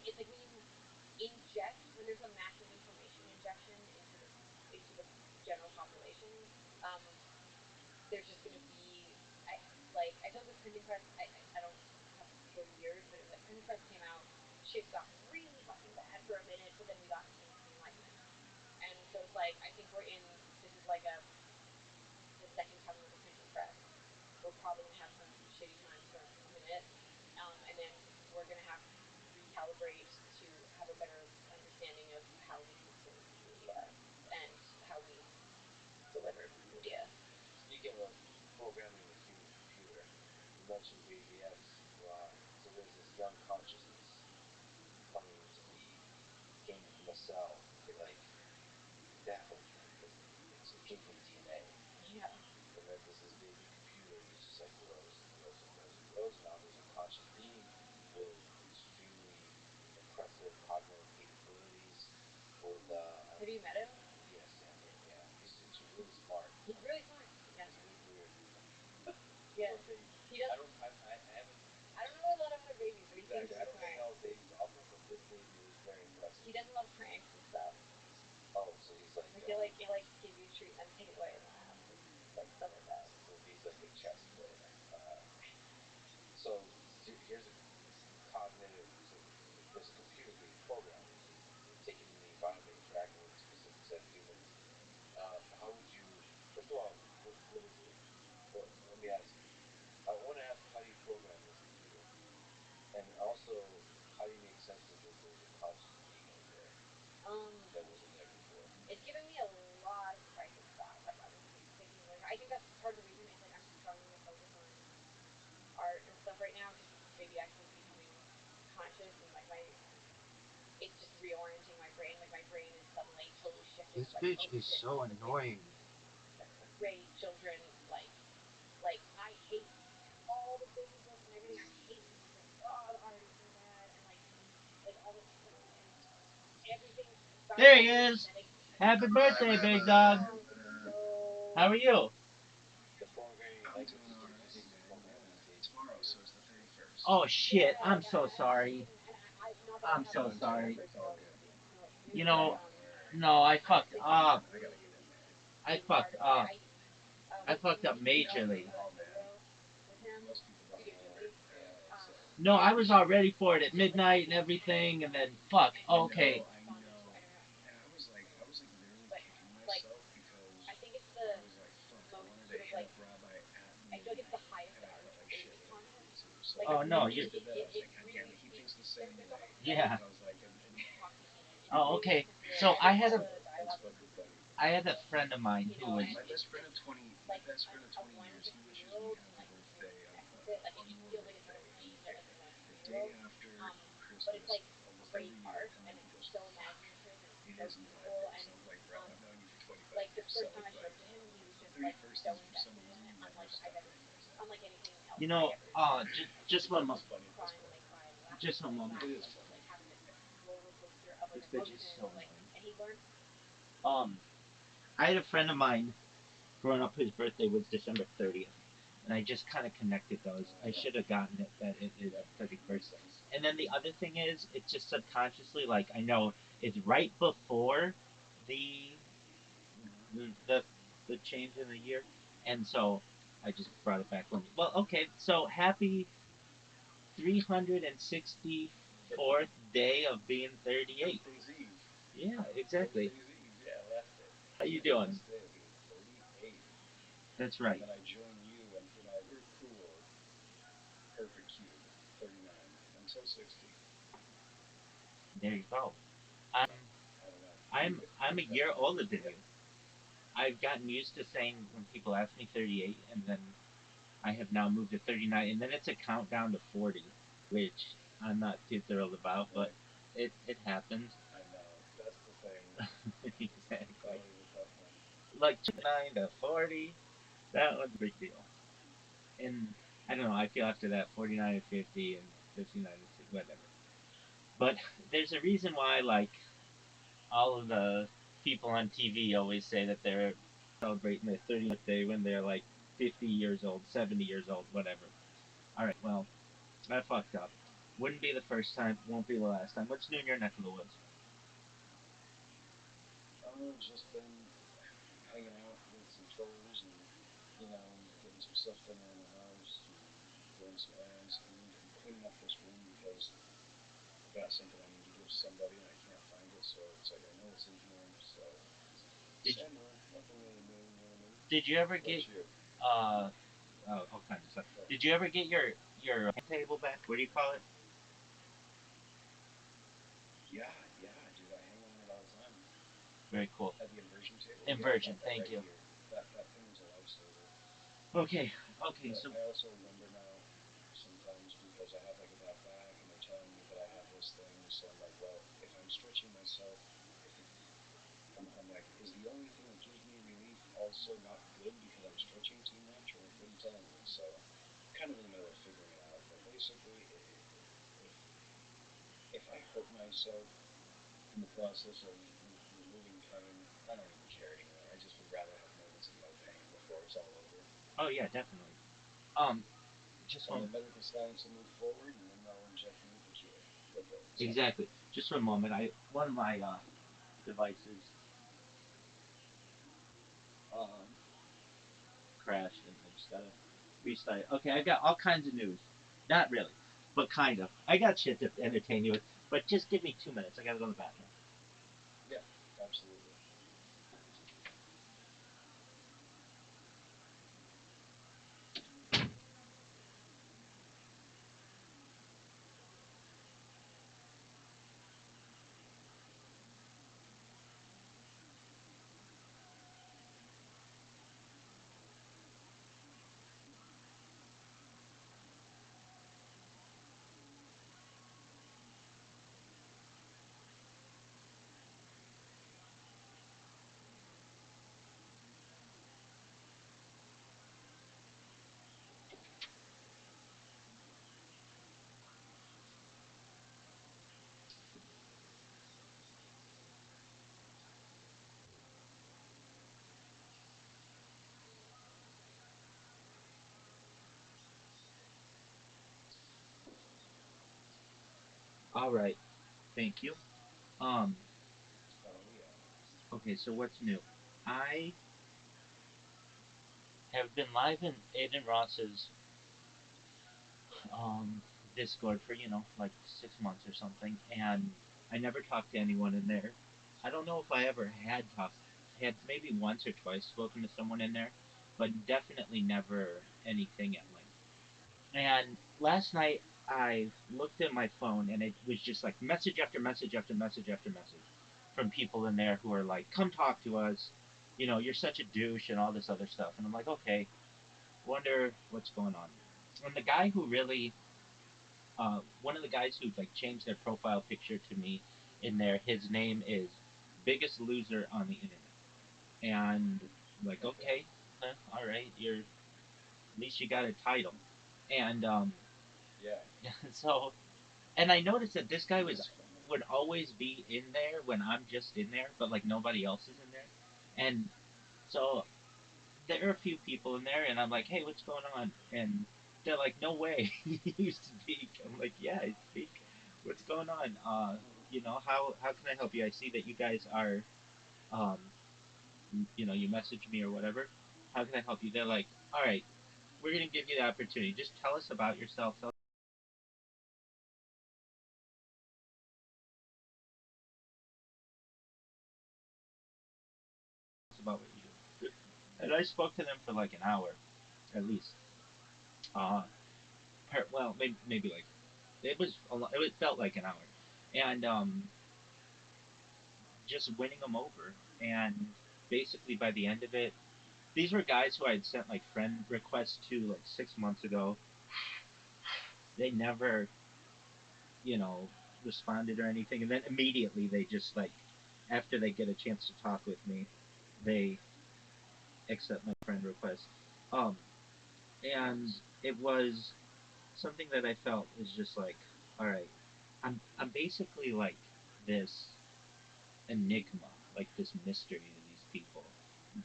it's like when you inject when there's a massive information injection into the general population. Um, there's just gonna be I feel like the printing press. I don't have the years, but it was like printing press came out, shit got really fucking bad for a minute, but then we got into the Enlightenment, and so it's like I think we're in this is like a the second coming of the printing press. We're probably gonna have some shitty times for a minute, and then we're gonna have to recalibrate to have a better understanding of how we consume media and how we deliver media. Speaking of programming the human computer, you mentioned Baby S. So there's this young consciousness coming into being. It came from a cell. Like definitely it's human DNA. Yeah. And then there's this baby computer that just like grows and grows and grows and grows. Now there's a conscious being with extremely impressive cognitive capabilities. With Have you met him? yes, yeah. He's actually really smart. He's really smart. Yeah. He's really weird. Yeah. For a baby. He does. I haven't. I don't know a lot about babies, but he seems Exactly. I really don't hang smart. out with babies often, but this baby was very impressive. He does a lot of pranks and stuff. Oh, so he's like He'll like give you a treat and then take it away and then ask and like stuff like that. so he's like a chess player. So here's a cognitive. So there's a computer being programmed, taken in the environment, interacting with a specific set of humans. How would you? First of all, what is it? Well, let me ask. I want to ask how do you program this computer, and also how do you make sense of that there's a conscious being out there that wasn't there before? It's given me a lot of crisis thought. Like I'm thinking, like I think that's part of the reason it's like I'm struggling to focus on art and stuff right now because Baby X is becoming conscious and like my it's just reorienting my brain. Like my brain is suddenly totally shifting to This like, bitch oh is shit, so like annoying. raise children like I hate all the baby books and everything. I hate them because like oh the art is so bad and like all this stuff and everything about There like he the is. aesthetic. Happy birthday, big dog. Oh, so How are you? The programming languages you're using to program this baby computer. Oh shit, yeah, I'm like so I haven't sorry. even and I not that I I'm have so like sorry. personal You news, but know, no, I I've fucked been up. really I being hard fucked on up. I I fucked up did you watch majorly. the video with him? Studio Ghibli. Um, No, I was all ready for it at midnight and everything, and then fuck. Okay. responded to I don't know, but like I think it's the most sort of like I feel like it's the highest art of baby content. Like Oh no, you. it really speaks. There's so much Yeah. talking in it, and it Oh, really okay. makes me feel So every all the dialogue is I had a friend of mine you who know, was. and it's like a 1 to 3 year old can like really connect with it. Like it feels like it's more aimed at like a 1 to 3 year old. Um, but it's like great art and it's so imaginative and it's so beautiful and um like the first time I showed it to him, he was just like so invested in it, unlike anything else You I know, ever see. just one moment. Crying and like crying and laughing Just and one like moment. laughing, like just like having this roller coaster of like This bitch is emotions, so like annoying. and he learned I had a friend of mine growing up. His birthday was December 30th, and I just kind of connected those. I should have gotten it that it is the 31st. And then the other thing is, it's just subconsciously like I know it's right before the the the change in the year, and so I just brought it back home. Well, okay, so happy 364th day of being 38. Yeah, exactly. How you doing? That's right. There you go. I'm I'm a year older than you. I've gotten used to saying when people ask me 38, and then I have now moved to 39, and then it's a countdown to 40, which I'm not too thrilled about, but it happens. Exactly. Like 29 to 40, that one's a big deal. And I don't know, I feel after that 49 to 50 and 59 to 60, whatever. But there's a reason why, like, all of the people on TV always say that they're celebrating their 30th birthday when they're like 50 years old, 70 years old, whatever. All right, well, I fucked up. Wouldn't be the first time, won't be the last time. What's new in your neck of the woods? Just been hanging out with some chores and, getting some stuff done around the house and doing some errands. I'm cleaning up this room because I've got something I need to give somebody and I can't find it. So it's like I know it's in here. So Did you, nothing really new. You know what I mean? did you ever What get about you? uh all kinds of stuff? But Did you ever get your table back? What do you call it? yeah, dude, I hang on it all the time. Very cool. At the inversion table. Yeah, I Inversion. got that Thank right you. here. That thing was a lifesaver. Okay. Okay. But So I also wonder now sometimes because I have like a bad back and they're telling me that I have this thing. So I'm like, well, if I'm stretching myself, if it, I'm like, is the only thing that gives me relief also not good because I'm stretching too much, or what are you telling me? So I'm kind of in the middle of figuring it out. But basically, if I hurt myself in the process of removing pain, I don't even care anymore. I just would rather have moments of no pain before it's all over. oh yeah, definitely. Um, just And one the medical science will move forward, and then they'll inject me with a cure. With it. So, exactly. Just for a moment, I one of my devices um crashed and I just gotta restart it. Okay, I got all kinds of news. Not really, but kind of. I got shit to entertain you with, but just give me 2 minutes. I gotta go to the bathroom. yeah, absolutely. All right, thank you. Um, Oh yeah. okay, so what's new? I have been live in Aiden Ross's um Discord for like 6 months or something, and I never talked to anyone in there. I don't know if I ever had maybe once or twice spoken to someone in there, but definitely never anything at length. And last night I looked at my phone and it was just like message after message after message after message from people in there who are like, "Come talk to us," "You're such a douche" and all this other stuff. And I'm like, okay, wonder what's going on. And the guy who really one of the guys who like changed their profile picture to me in there, his name is biggest loser on the internet. And like, Okay. okay, all right, you're at least you got a title. And Yeah, so and I noticed that this guy that's funny. would always be in there when I'm just in there, but like nobody else is in there. And so there are a few people in there, and I'm like, "Hey, what's going on?" And they're like, "No way, you speak." I'm like, "Yeah, I speak. What's going on? How can I help you? I see that you guys are, um, you message me or whatever. How can I help you?" They're like, "All right, we're gonna give you the opportunity. Just tell us about yourself. Tell us about what you do." And I spoke to them for like an hour at least. Uh, well, maybe like it was a lot, it felt like an hour, and just winning them over. And basically, by the end of it, these were guys who I had sent like friend requests to like 6 months ago. They never, you know, responded or anything, and then immediately they just like, after they get a chance to talk with me, they accept my friend request. Um, and Nice. it was something that I felt was just like, all right, I'm basically like this enigma, like this mystery to these people.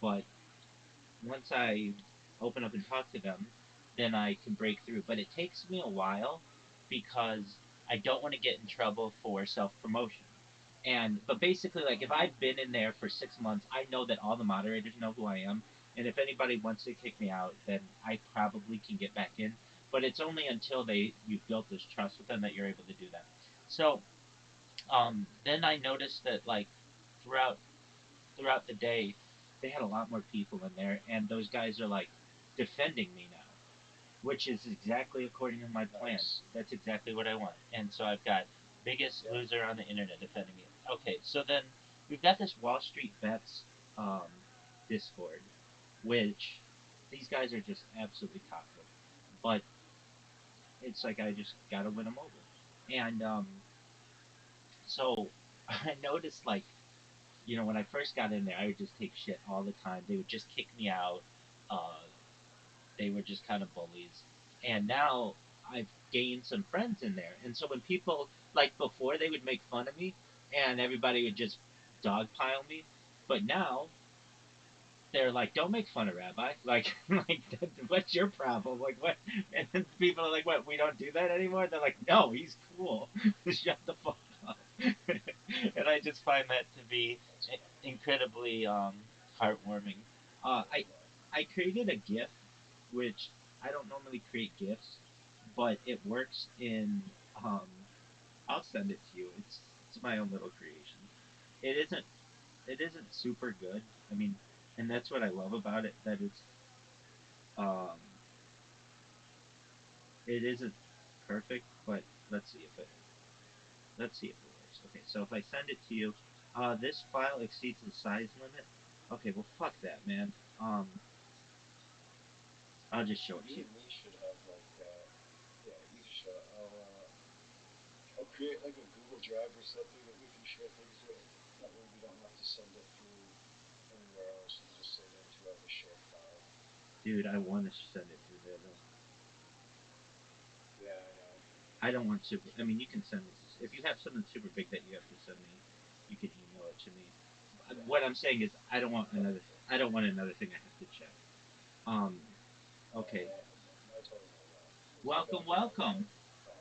But once I open up and talk to them, then I can break through. But it takes me a while because I don't want to get in trouble for self promotion. But basically, like if I've been in there for 6 months, I know that all the moderators know who I am, and if anybody wants to kick me out, then I probably can get back in. But it's only until you've built this trust with them that you're able to do that. So then I noticed that like throughout throughout the day, they had a lot more people in there, and those guys are like defending me now, which is exactly according to my plan. Nice. That's exactly what I want. And so I've got biggest loser on the internet defending me. Okay, so then we've got this Wall Street Bets um, Discord, which these guys are just absolutely toxic. But it's like I just gotta win them over. And so I noticed like when I first got in there, I would just take shit all the time. They would just kick me out. Uh, they were just kind of bullies. And now I've gained some friends in there. And so when people, like before, they would make fun of me and everybody would just dogpile me. But now they're like, don't make fun of Rabbi. Like, like what's your problem? Like, what? And then people are like, what? We don't do that anymore. They're like, no, he's cool. Shut the fuck up. And I just find that to be incredibly heartwarming. I created a GIF, which I don't normally create GIFs, but it works in. Um, I'll send it to you. It's my own little creation. It isn't super good. I mean, and that's what I love about it. That um it isn't perfect, but let's see if it let's see if it works. Okay, so if I send it to you, this file exceeds the size limit. Okay, well fuck that, man. I'll just show it to You you. and me should have like, yeah, you can show. I'll create like a Google Drive or something that we can share things with. That way we don't have to send it through anywhere else and just save it into like a shared file. Dude, I want to send it through there though. Yeah, I know. I don't want super. I mean, you can send this if you have something super big that you have to send me. You can email it to me. Yeah. What I'm saying is, I don't want another. I don't want another thing I have to check. Um. Okay. I totally know that. It's like Welcome, a whole welcome. like file.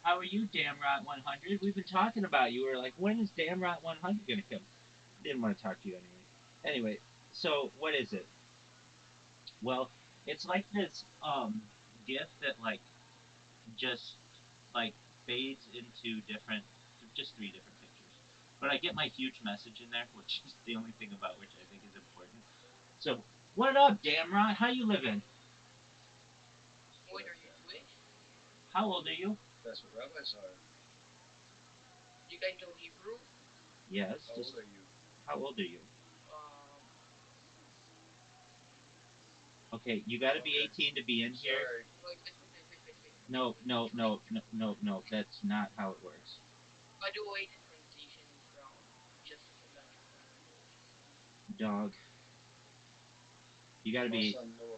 How are you, Damrot 100? We've been talking about you. We were like, when is Damrot 100 gonna come? Didn't want to talk to you anyway. Anyway, so what is it? Well, it's like this GIF that like just like fades into different, just three different pictures. But I get my huge message in there, which is the only thing about which I think is important. So, what up, Damrot? How you living? What are you doing? How old are you? That's what rabbis are. You guys know Hebrew? Yes. How old are you? How old are you? Um, Okay, you got to be Okay. 18 to be in here. Sorry. wait. No, no, no, no, no, no. That's not how it works. By the way, the pronunciation is wrong. Just to let you know. Dog. You got to be Masan Noor.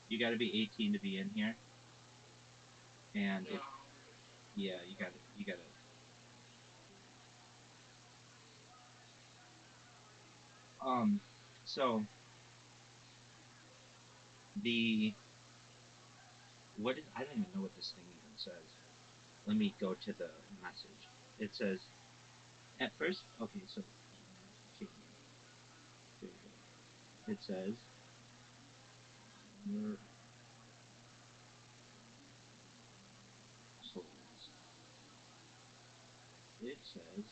you got to be 18 to be in here. And No. yeah, you got to so the what is I don't even know what this thing even says. Let me go to the message. It says at first. Okay, so okay, here we go. It says it says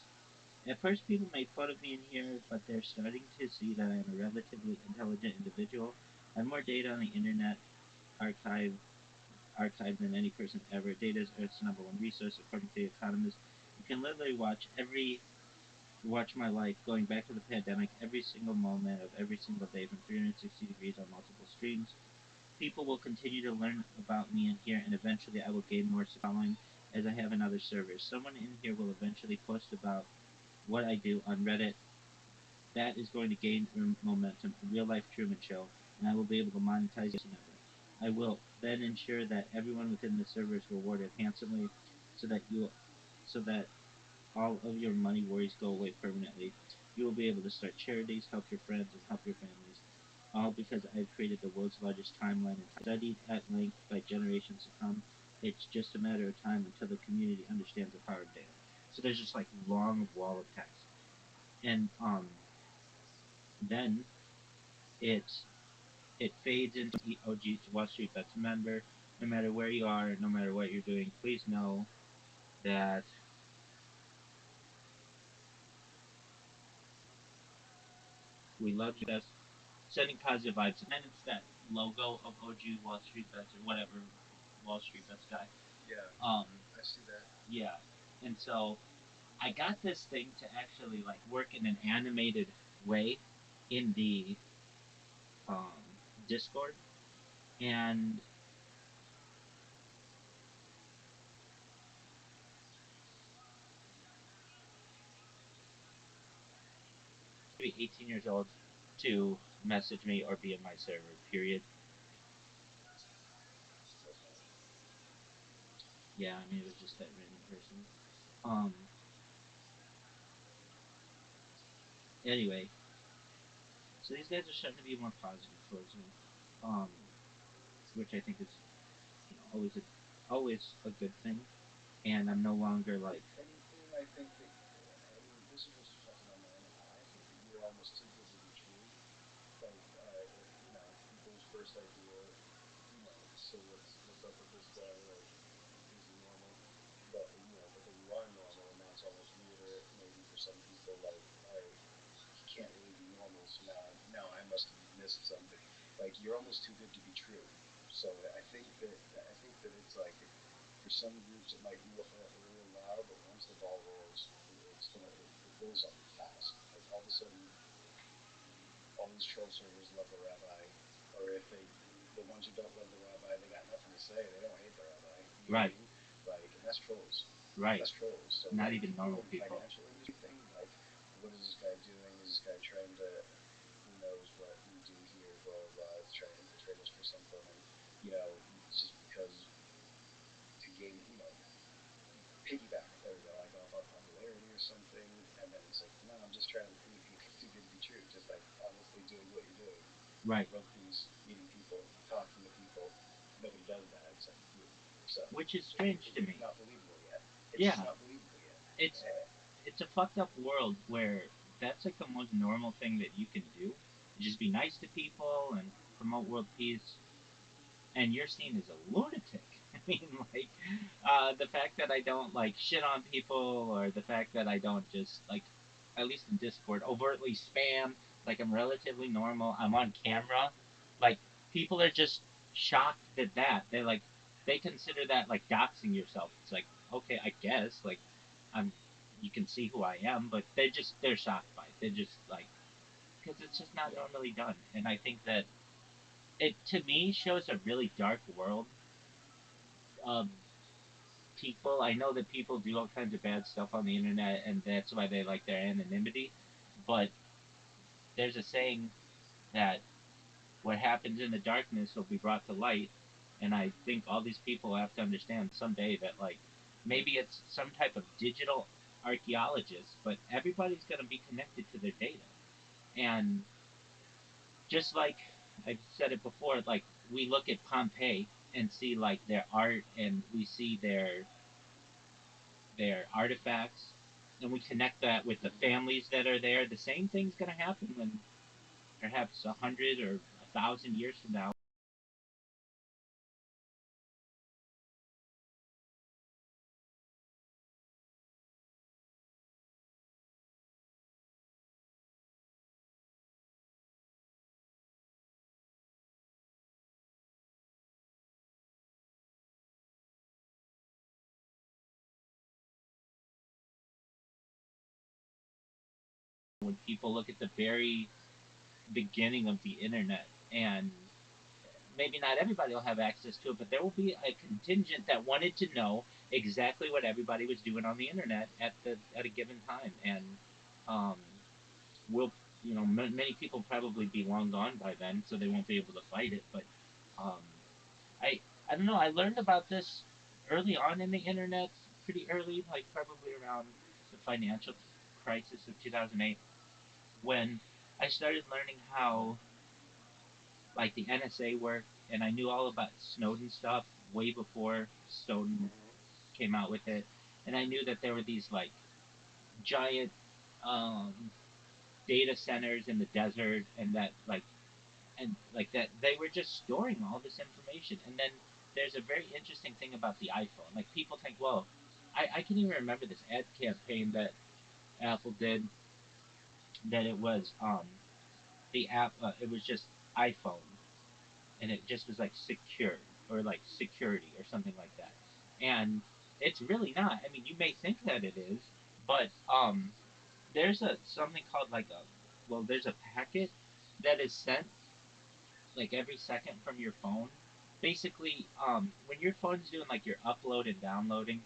at first people made fun of me in here, but they're starting to see that I am a relatively intelligent individual. I have more data on the internet archive archived than any person ever. Data is Earth's number one resource, according to the economist. You can literally watch my life going back to the pandemic, every single moment of every single day from 360 degrees on multiple streams. People will continue to learn about me in here, and eventually I will gain more following as I have in other servers. Someone in here will eventually post about what I do on Reddit. That is going to gain momentum, a real life Truman Show, and I will be able to monetize it. I will then ensure that everyone within the server is rewarded handsomely, so that so that all of your money worries go away permanently. You will be able to start charities, help your friends, and help your families. All because I've created the world's largest timeline and studied at length by generations to come. It's just a matter of time until the community understands the power of data. So there's just like long wall of text, and then it it fades into OG Wall Street Bets member. No matter where you are, no matter what you're doing, please know that we love you best. Sending positive vibes, and then it's that logo of OG Wall Street Bets or whatever Wall Street Bets guy. Yeah, Um, I see that. yeah, and so I got this thing to actually like work in an animated way in the um, Discord, and be 18 years old to message me or be in my server. Period. Yeah, I mean it was just that random person. Um. Anyway, so these guys are starting to be more positive towards me, um, which I think is always a good thing. And I'm no longer like And I think that, I mean, this is just reflecting on my own account. I think that you're almost too good to be true. Like, people's first idea, so what's up with this guy? Like, is he normal? But then you are normal, and now it's almost weirder, maybe for some people. Like, all right, he can't really be normal, so now I must have missed something. Like, you're almost too good to be true. So I think that it's like for some groups it might be a little loud, but once the ball rolls, it rolls up fast. Like all of a sudden, all these troll servers love the rabbi, or if they the ones who don't love the rabbi, they got nothing to say. They don't hate the rabbi. You know what right, I mean? Like, and that's trolls. right. That's trolls. So Not like even people normal in the people. financial industry thing, like, what is this guy doing? Is this guy trying to? Who knows what we do here? Blah blah blah. It's trying to infiltrate us for something, and it's just because to gain, piggyback. There we go, like off of popularity or something. And then it's like, no, I'm just trying to. It's too good to be true. Just like honestly doing what you're doing, Right. rugby's meeting people, talking to people. Nobody does that except you. So Which is strange to me. Not believable yet. It's Yeah. just not believable yet. It's it's a fucked up world where that's like the most normal thing that you can do. Just be nice to people and promote world peace, and you're seen as a lunatic. I mean, like, the fact that I don't like shit on people, or the fact that I don't just like, at least in Discord, overtly spam. Like I'm relatively normal. I'm on camera. Like people are just shocked at that. They consider that like doxing yourself. It's like okay, I guess like I'm. You can see who I am, but they're shocked by it. They're just like because it's just not normally done. And I think that it to me shows a really dark world of people. I know that people do all kinds of bad stuff on the internet, and that's why they like their anonymity. But there's a saying that what happens in the darkness will be brought to light, and I think all these people have to understand someday that like maybe it's some type of digital archaeologist, but everybody's going to be connected to their data, and just like I've said it before, like we look at Pompeii and see like their art, and we see their artifacts, and we connect that with the families that are there. The same thing's going to happen when perhaps 100 or 1,000 years from now. When people look at the very beginning of the internet, and maybe not everybody will have access to it, but there will be a contingent that wanted to know exactly what everybody was doing on the internet at a given time, and um, will many people probably be long gone by then, so they won't be able to fight it. But um, I I don't know. I learned about this early on in the internet, pretty early, like probably around the financial crisis of 2008, when I started learning how like the NSA worked, and I knew all about Snowden stuff. way before Stone came out with it, and I knew that there were these like giant um, data centers in the desert, and like that they were just storing all this information. And then there's a very interesting thing about the iPhone. Like people think, well, I can even remember this ad campaign that Apple did, that it was the app, it was just iPhone, and it just was like secure, or like security or something like that. And it's really not. I mean, you may think that it is, but there's a something called like a, well, there's a packet that is sent like every second from your phone. Basically, when your phone's doing like your upload and downloading,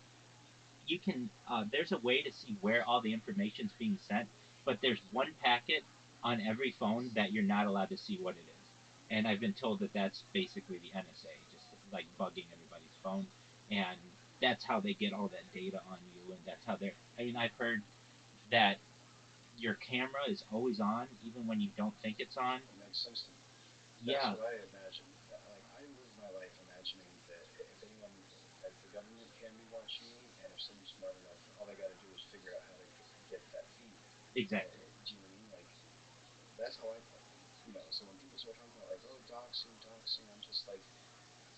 you can there's a way to see where all the information's being sent, but there's one packet on every phone that you're not allowed to see what it is. And I've been told that that's basically the NSA just like bugging everybody's phone, and that's how they get all that data on you, and that's how they're. I mean, I've heard that your camera is always on even when you don't think it's on. It makes sense to me. That's Yeah, what I imagine. Like I live my life imagining that if anyone, like the government can be watching me, and if someone's smart enough, all they got to do is figure out how to get that feed. exactly. Do you know what I mean? Like that's how I play. You know, so when people start talking about like, oh, doxing, doxing, I'm just like,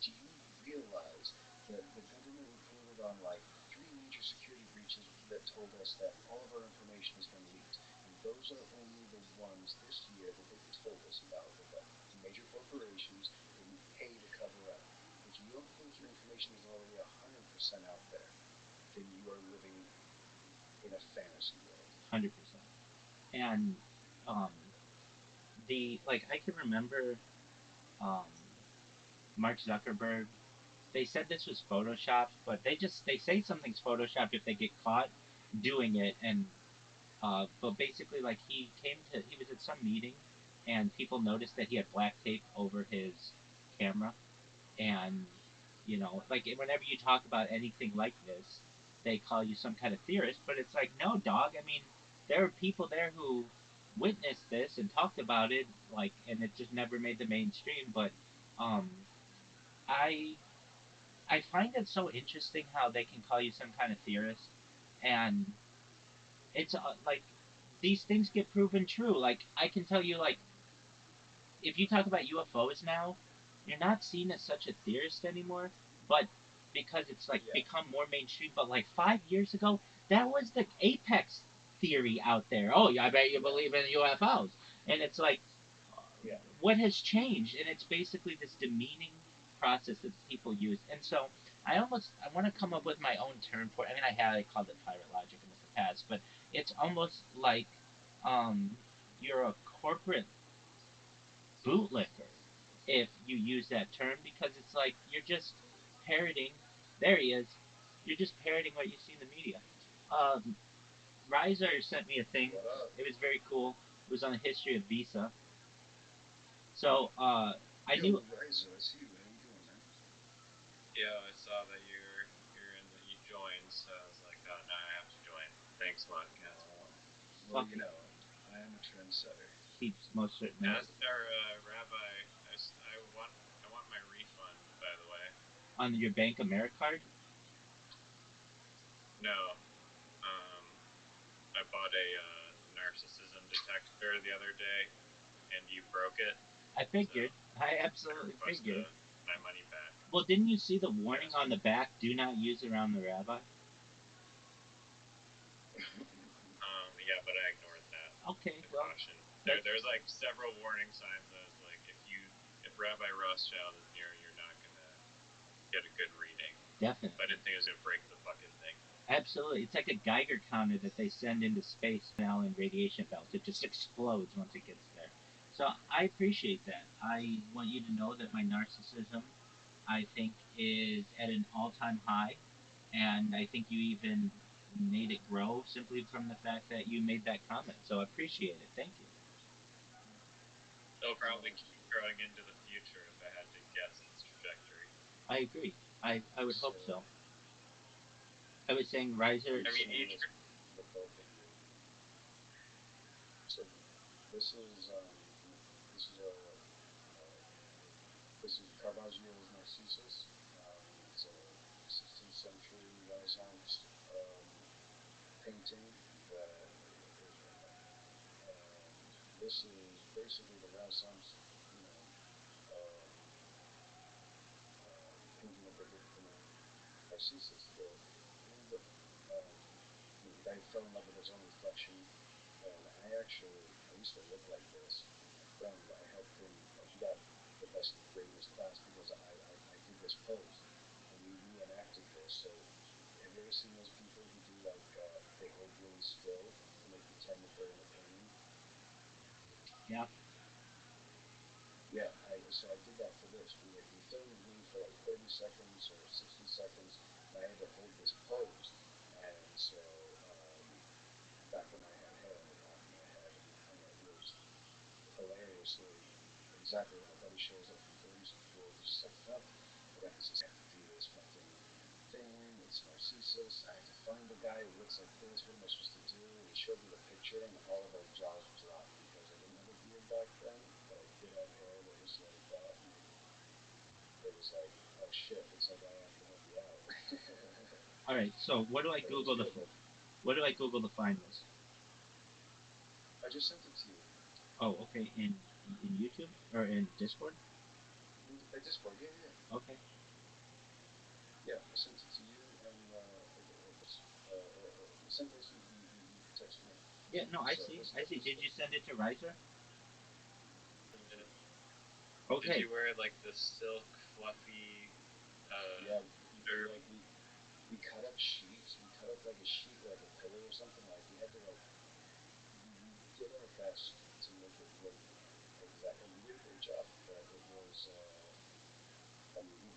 do you realize that the government reported on like three major security breaches that told us that all of our information has been leaked? And those are only the ones this year that they've told us about that the major corporations didn't pay to cover up. If you don't think your information is already 100% out there, then you are living in a fantasy world. 100%. And um, the like I can remember um, Mark Zuckerberg. They said this was photoshopped, but they say something's photoshopped if they get caught doing it. And but basically, like he was at some meeting, and people noticed that he had black tape over his camera, and like whenever you talk about anything like this, they call you some kind of theorist. But it's like, no, dog. I mean, there are people there who witnessed this and talked about it, like, and it just never made the mainstream. But um, I I find it so interesting how they can call you some kind of theorist, and it's like these things get proven true. Like I can tell you, like if you talk about UFOs now, you're not seen as such a theorist anymore, but because it's like Yeah. become more mainstream. But like 5 years ago, that was the apex theory out there. Oh, yeah, I bet you believe in UFOs, and it's like, Yeah. what has changed? And it's basically this demeaning process that people use. And so I want to come up with my own term for it. I mean, I called it pirate logic in the past, but it's almost like um, you're a corporate bootlicker if you use that term, because it's like you're just parroting. There he is. You're just parroting what you see in the media. Um, Riser sent me a thing. What up? It was very cool. It was on the history of Visa. So I Yo, knew. Riser, I see you. How you doing, man? Yeah, I saw that you're in the, you joined, so I was like, oh no, I have to join. Thanks, Modcast. Well, Fuck you know, I am a trendsetter. keeps most certainly. Rabbi, I want my refund, by the way. On your Bank America card. No, I bought a narcissism detector the other day, and you broke it. I figured. So I I absolutely request figured. my money back. Well, didn't you see the warning on the back? Do not use around the rabbi. Yeah, but I ignored that. Okay, The well, caution. There's like several warning signs that was like, if Rabbi Rothschild is near, you're not gonna get a good reading. definitely. But I didn't think it was gonna break the fucking thing. Absolutely. It's like a Geiger counter that they send into space now in radiation belts. It just explodes once it gets there. So I appreciate that. I want you to know that my narcissism, I think, is at an all-time high, and I think you even made it grow simply from the fact that you made that comment. So I appreciate it. Thank you. It'll probably keep growing into the future if I had to guess its trajectory. I agree. I would hope so. I was saying Riser. I mean, The both of you. So this is this is a this is Caravaggio's Narcissus. Renaissance painting that this is basically the Renaissance, you know, um, painting that they did for Narcissus. Um, the guy who fell in love with his own reflection, and I used to look like this. My friend, I helped him, like he got the best grade in his class because I did this pose, and we reenacted this. So have you ever seen those people who do like they hold really still and they pretend that they're in a painting? Yeah. Yeah, I did that for this. We filmed me for like 30 seconds or 60 seconds, and I had to hold this pose. And so back when I had hair on the back of my head, and it was hilariously exactly when a buddy shows up from film school, he's just like, "Fuck, I have to do this fucking thing. It's Narcissus. I have to find a guy who looks like this. What am I supposed to do?" And he showed me the picture, and all of our jaws dropped because I didn't have a beard back then, but I did have hair that was like that, and it was like, "Oh shit, looks like I have to help you out." All right. So what do I But it was Google good. Like what do I Google to find this? I just sent it to you. Oh, okay. In YouTube or in Discord? By Discord, yeah, yeah. Okay. Yeah, I sent it to you, and the same place you texted me. Yeah. No, I So see. this I stuff see. is Did you send it to Riser? Yeah. Did Okay. you wear like the silk fluffy yeah. derby? Like we cut up sheets. We cut up like a sheet, like a pillow or something. Like we had to like we did our best to make it look exact, and we did a great job. But it was. I mean,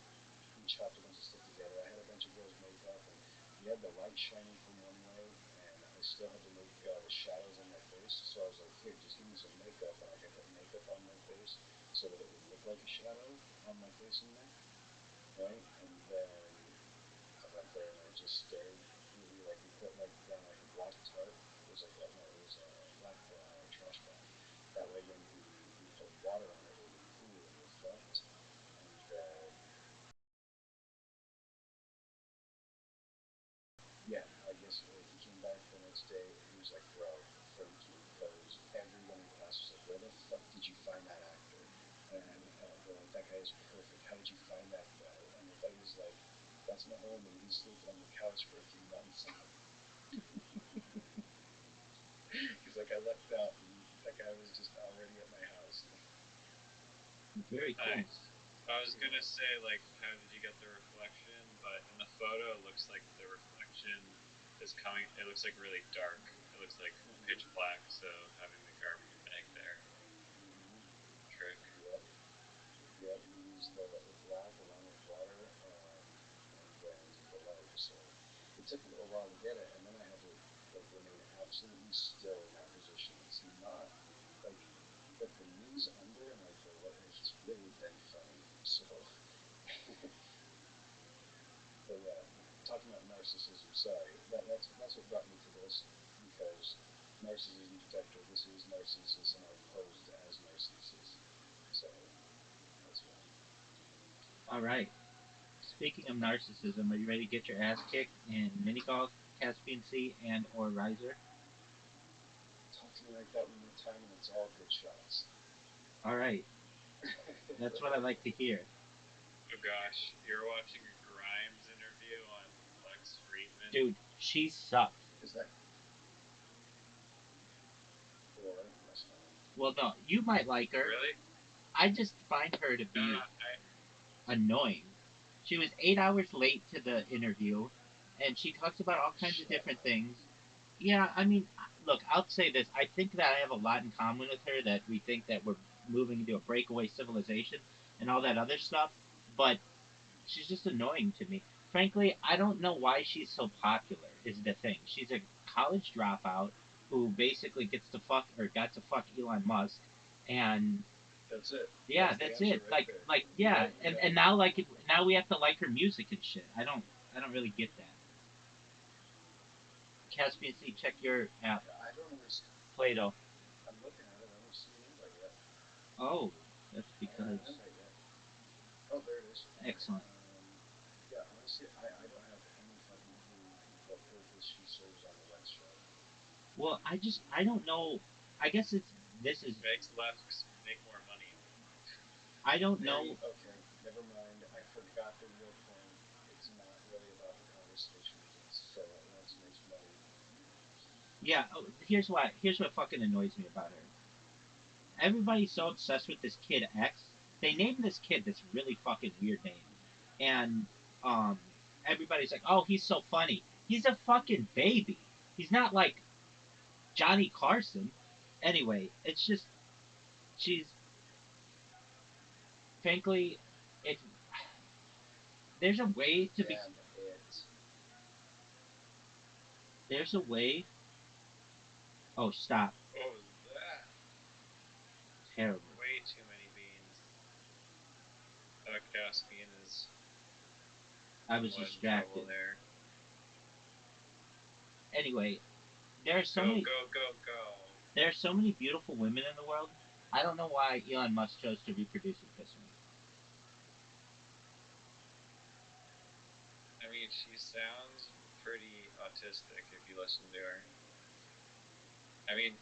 we chopped a bunch of stuff together. I had a bunch of girls' makeup, and we had the light shining from one way, and I still had to make the shadows on my face. So I was like, "Here, just give me some makeup," and like I put makeup on my face so that it would look like a shadow on my face and neck, right? And then I went there and I just stared. We put like down like a black tarp. It was like no, it was a black trash bag. That way, when we put water on it, it would cool and reflect. And then yeah, I guess he came back the next day and he was like, "Bro, thank you," because everyone in class was like, "Where the fuck did you find that actor?" And they're like, "That guy is perfect. How did you find that guy?" And my buddy's like, "That's my homie. He's sleeping on the couch for a few months." He's like, "I left out, and that guy was just already at my house." Very cool. Nice. I was gonna say like, how did you get the reflection? But in the photo, it looks like the reflection is coming. It looks like really dark. It looks like pitch black. So having the garbage bag there, Mm-hmm. trick. Yep. Yep. We used the black along with water, and then the light. So it took a little while to get it, and then I had to like remain absolutely still in that position. It's not like but the knees under and like the it's really been funny. So, but yeah, talking about narcissism. Sorry, that's what brought me to this because narcissism detector. This is Narcissus, and I posed as Narcissus. So that's why. All right. Speaking of narcissism, are you ready to get your ass kicked in mini golf, Caspian Sea, and or Riser? Talk to me like that one more time, and it's all good shots. All right. That's what I like to hear. Oh gosh, you're watching a Grimes interview on Lex Friedman. Dude, she sucked. Is that? Or that's fine. Well, no, you might like her. Really? I just find her to No, be I annoying. She was 8 hours late to the interview, and she talks about all kinds of different things. Yeah, I mean, look, I'll say this. I think that I have a lot in common with her, that we think that we're moving into a breakaway civilization and all that other stuff, but she's just annoying to me. Frankly, I don't know why she's so popular, is the thing. She's a college dropout who basically gets to fuck, or got to fuck Elon Musk, and That's it. yeah, That's that's the answer it. right there. Yeah, Yep, and yep. and now now we have to like her music and shit. I don't really get that. Caspian Sea, check your app, I don't understand. Plato. I'm looking at it. I don't see an invite yet. Oh, that's I don't have because an invite yet. Oh, there it is. excellent. Yeah, honestly, I don't have any fucking clue he was on the Lex show. Well, I don't know. I guess this is Makes less, make more money. I don't know. Okay, never mind. I forgot the real point. It's not really about the conversations. It's so that Lance makes money. Yeah, here's why. Here's what fucking annoys me about her. Everybody's so obsessed with this kid X. They named this kid this really fucking weird name, and um, everybody's like, "Oh, he's so funny." He's a fucking baby. He's not like Johnny Carson. Anyway, it's just she's frankly, it's there's a way to be. Damn it. There's a way. Oh, stop! What was that? Terrible. Way too many beans. Caspian is I was somewhat in trouble distracted. there. Anyway, there are so Go, many. go, go, go. There are so many beautiful women in the world. I don't know why Elon Musk chose to reproduce with this one. I mean, she sounds pretty autistic if you listen to her. I mean,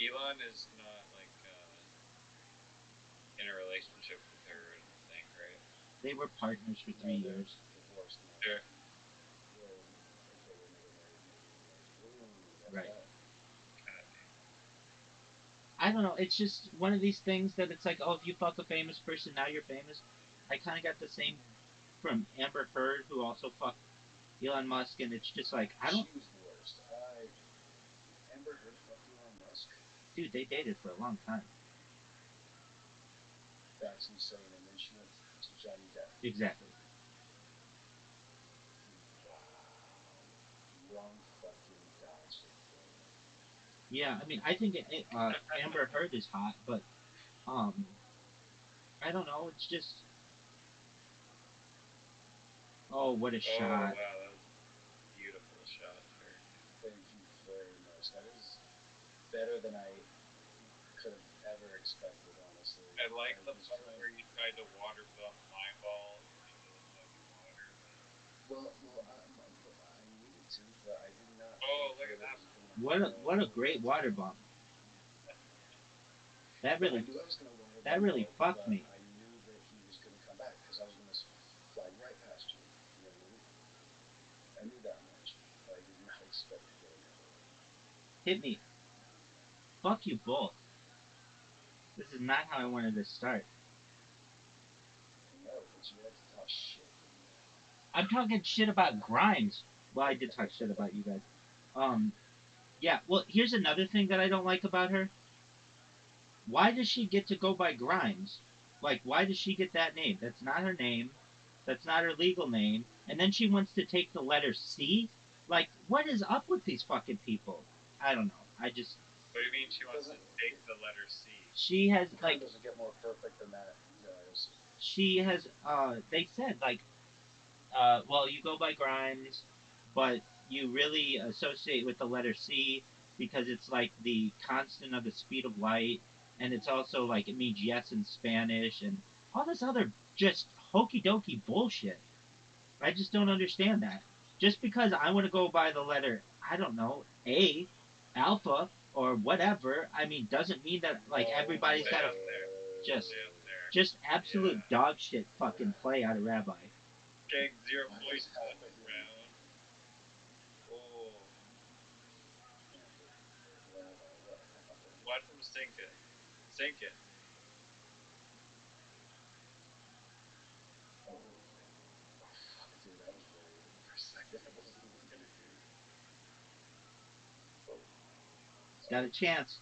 Elon is not like in a relationship with her, I don't think, right? They were partners for 3 years. Divorced now. Sure. Well, okay, they're never married. Ooh, that's Right. bad. Kind of deep. I don't know. It's just one of these things that it's like, oh, if you fuck a famous person, now you're famous. I kind of got the same from Amber Heard, who also fucked Elon Musk, and it's just like, I don't. She was the worst. Amber Heard fucked Elon Musk. Dude, they dated for a long time. That's insane. And then she went to Johnny Depp. Exactly. Wow. Wrong fucking dodge. Yeah, I mean, I think Amber Heard is hot, but I don't know. It's just, oh, what a Oh, shot! wow, that was a beautiful shot there. Thank you very much. That is better than I could have ever expected, honestly. I like the part where you tried to water bump my ball into the fucking water, but... Well, I needed to, but I did not. Oh, look at that. What a great water bomb! That I really knew I was going to water that really fucked but me. I knew that he was going to come back because I was going to fly right past you. You know what I mean? I knew that much, but I did not expect to get another one. Hit me. Fuck you both. This is not how I wanted to start. No, but you had to talk shit. I'm talking shit about Grimes. Well, I did talk shit about you guys. Yeah. Well, here's another thing that I don't like about her. Why does she get to go by Grimes? Like, why does she get that name? That's not her name. That's not her legal name. And then she wants to take the letter C? Like, what is up with these fucking people? I don't know. I just. What do you mean she wants to take the letter C? She has, like. Doesn't get more perfect than that, guys. She has, they said, like, well, you go by Grimes, but you really associate with the letter C because it's like the constant of the speed of light, and it's also like it means yes in Spanish, and all this other just hokey dokey bullshit. I just don't understand that. Just because I want to go by the letter, I don't know, A, Alpha, or whatever, I mean, doesn't mean that like everybody's got to just absolute dog shit fucking play out of Rabbi. Getting 0 points this round. Oh. Watch him sink it. Sink it. Oh. Fuck, dude, I was worried for a second. I wasn't even going to do it. Oh. He's got a chance.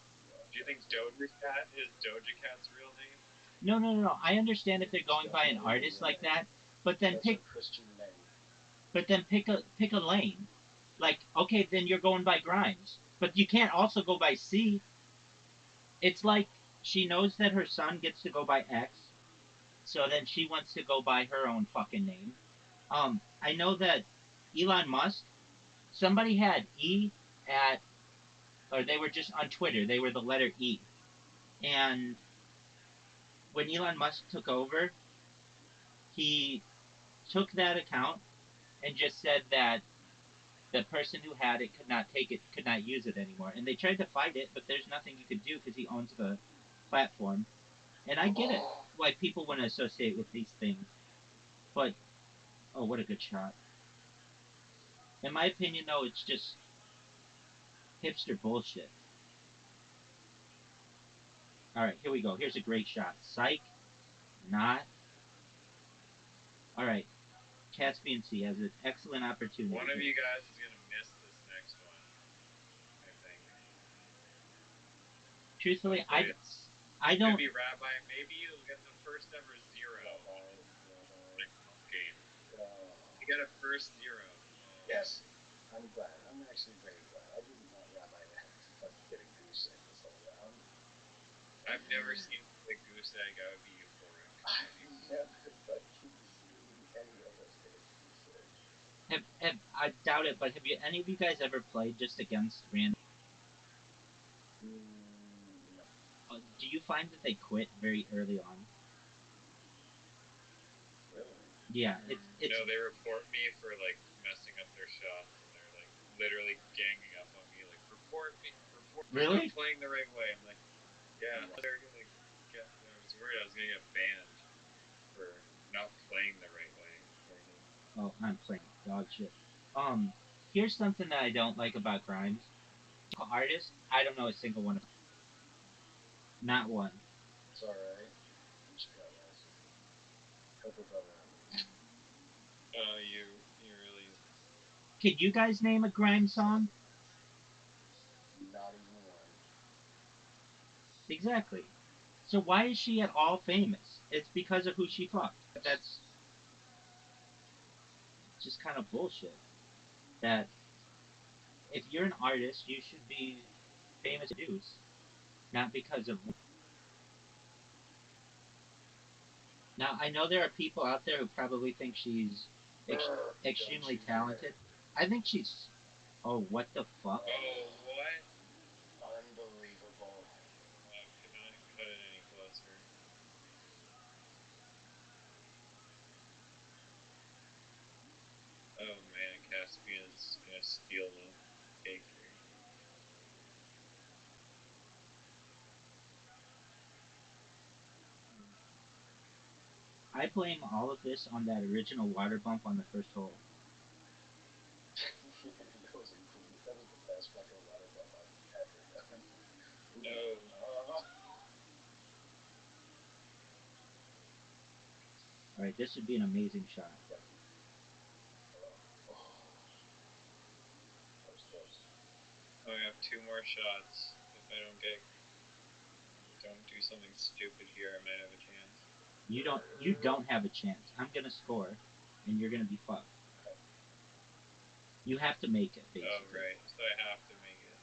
Do you think Doja Cat is Doja Cat's real name? No. I understand if they're going by an artist like that, but then pick. Christian name. But then pick a lane. Like, okay, then you're going by Grimes, but you can't also go by C. It's like she knows that her son gets to go by X, so then she wants to go by her own fucking name. I know that Elon Musk, somebody had E at, or they were just on Twitter. They were the letter E, and when Elon Musk took over, he took that account and just said that the person who had it could not take it, could not use it anymore, and they tried to fight it, but there's nothing you could do because he owns the platform. And I get it why people want to associate with these things, but oh, what a good shot! In my opinion, though, it's just hipster bullshit. All right, here we go. Here's a great shot. Psych, not. All right, Caspian Sea has an excellent opportunity. One of you guys is gonna miss this next one, I think. Truthfully, Hopefully I don't. Maybe Rabbi. Maybe you'll get the first ever zero game. You get a first zero. Yes. I'm glad. I'm actually very glad. I didn't want Rabbi to have to fucking get a goose egg this whole round. I've never seen a goose egg. I would be euphoric. I've never fucking seen any of us get a goose egg. I doubt it, but have you any of you guys ever played just against random? No. Do you find that they quit very early on? Really? Yeah, it's No, they report me for like messing up their shots, and they're like literally ganging up on me, like report me, Really? not playing the right way. I'm like, yeah, they're gonna get. I was worried I was gonna get banned for not playing the right way. Oh, I'm playing dog shit. Here's something that I don't like about Grimes. Artist, I don't know a single one of them. Not one. It's alright. You should go, guys. Hope we're better on. Oh, you really. Can you guys name a Grimes song? Not even one. Exactly. So why is she at all famous? It's because of who she fucked. That's just kind of bullshit. That if you're an artist, you should be famous to do, not because of. Now I know there are people out there who probably think she's extremely talented. I think she's. Oh, what the fuck? Oh, what? Unbelievable. Could not cut it any closer. Oh man, Caspian's gonna steal the cake here. I blame all of this on that original water bump on the first hole. that was the best fucking water bump I've ever done. No. Alright, this would be an amazing shot. That was close. I have 2 more shots. If I don't do something stupid here, I might have a chance. You don't have a chance. I'm gonna score, and you're gonna be fucked. You have to make it, basically. Oh, right. So I have to make it.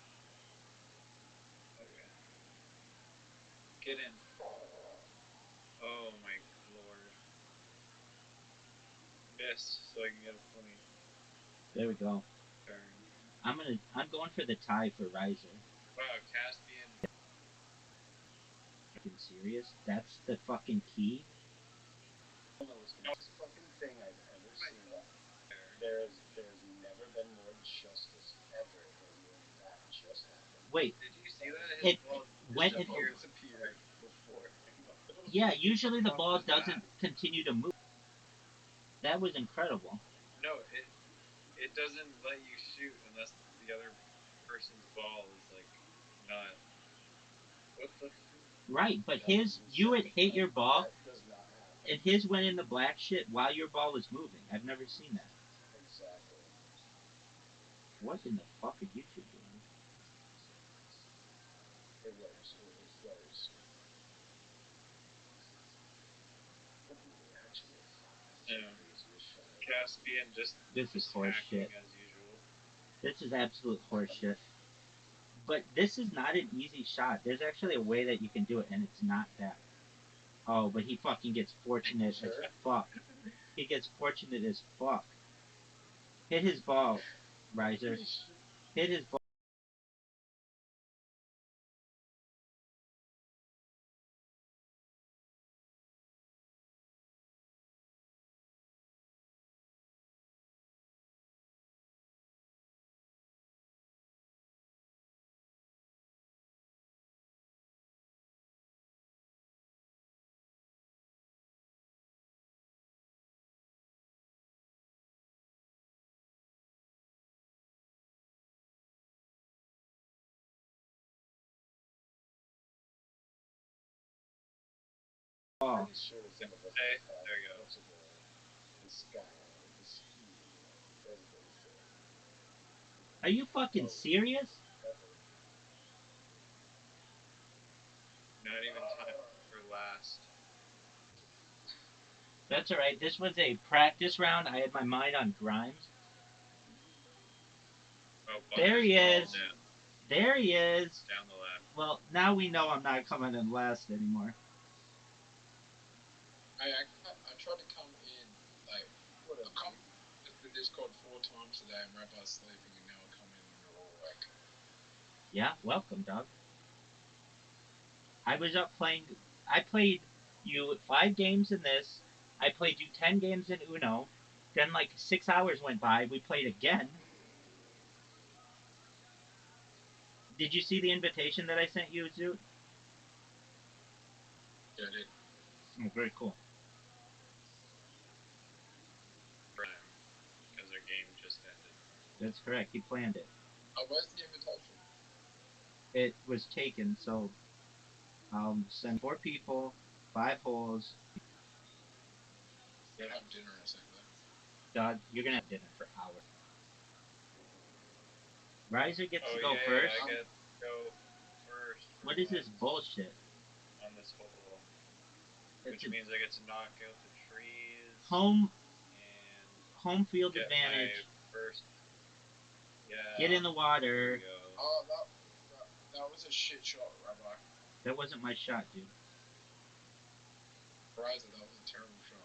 Okay. Get in. Oh my lord. Miss, so I can get a point. There we go. Turn. I'm going for the tie for Riser. Wow, Caspian. Fucking serious? That's the fucking key? The most fucking thing I've ever seen. There's never been more justice ever than when that just happened. Wait. Did you see that? When it disappeared before. Yeah, usually the ball doesn't continue to move. That was incredible. No, it doesn't let you shoot unless the other person's ball is like not. What the? Right, but you had hit your ball, and his went in the black shit while your ball was moving. I've never seen that. Exactly. What in the fuck are you two doing? It works. It flows. What the reaction is? Caspian just. This is horse shit. As usual. This is absolute horse shit. But this is not an easy shot. There's actually a way that you can do it, and it's not that. Oh, but he fucking gets fortunate as fuck. He gets fortunate as fuck. Hit his ball, Riser. Hit his ball. ball. Pretty sure some of us Hey, just have there you go. much of the sky, the ski, everybody says. Are you fucking Oh, serious? definitely. Not even time for last. That's alright. This was a practice round. I had my mind on Grimes. Oh, There he Bunker's is. down, There he is. down the left. Well, now we know I'm not coming in last anymore. I tried to come in, like, I've come to the Discord 4 times today and Rabbi's sleeping, and now I come in and you're all awake. Yeah, welcome, dog. I was up playing. I played you 5 games in this. I played you 10 games in Uno. Then, like, 6 hours went by. We played again. Did you see the invitation that I sent you, Zoot? Yeah, I did. Oh, very cool. Because their game just ended. That's correct. He planned it. Oh, where's the invitation? It was taken, so I'll send 4 people, 5 holes. We're gonna have dinner in a second. Dog, you're gonna have dinner for hours. Riser gets to go yeah, first. I get to go first. What is this bullshit? On this hole. It's Which means I get to knock out the trees. Home field get advantage. My first. Yeah. Get in the water. Oh, that was a shit shot, Rabbi. That wasn't my shot, dude. Riser, that was a terrible shot.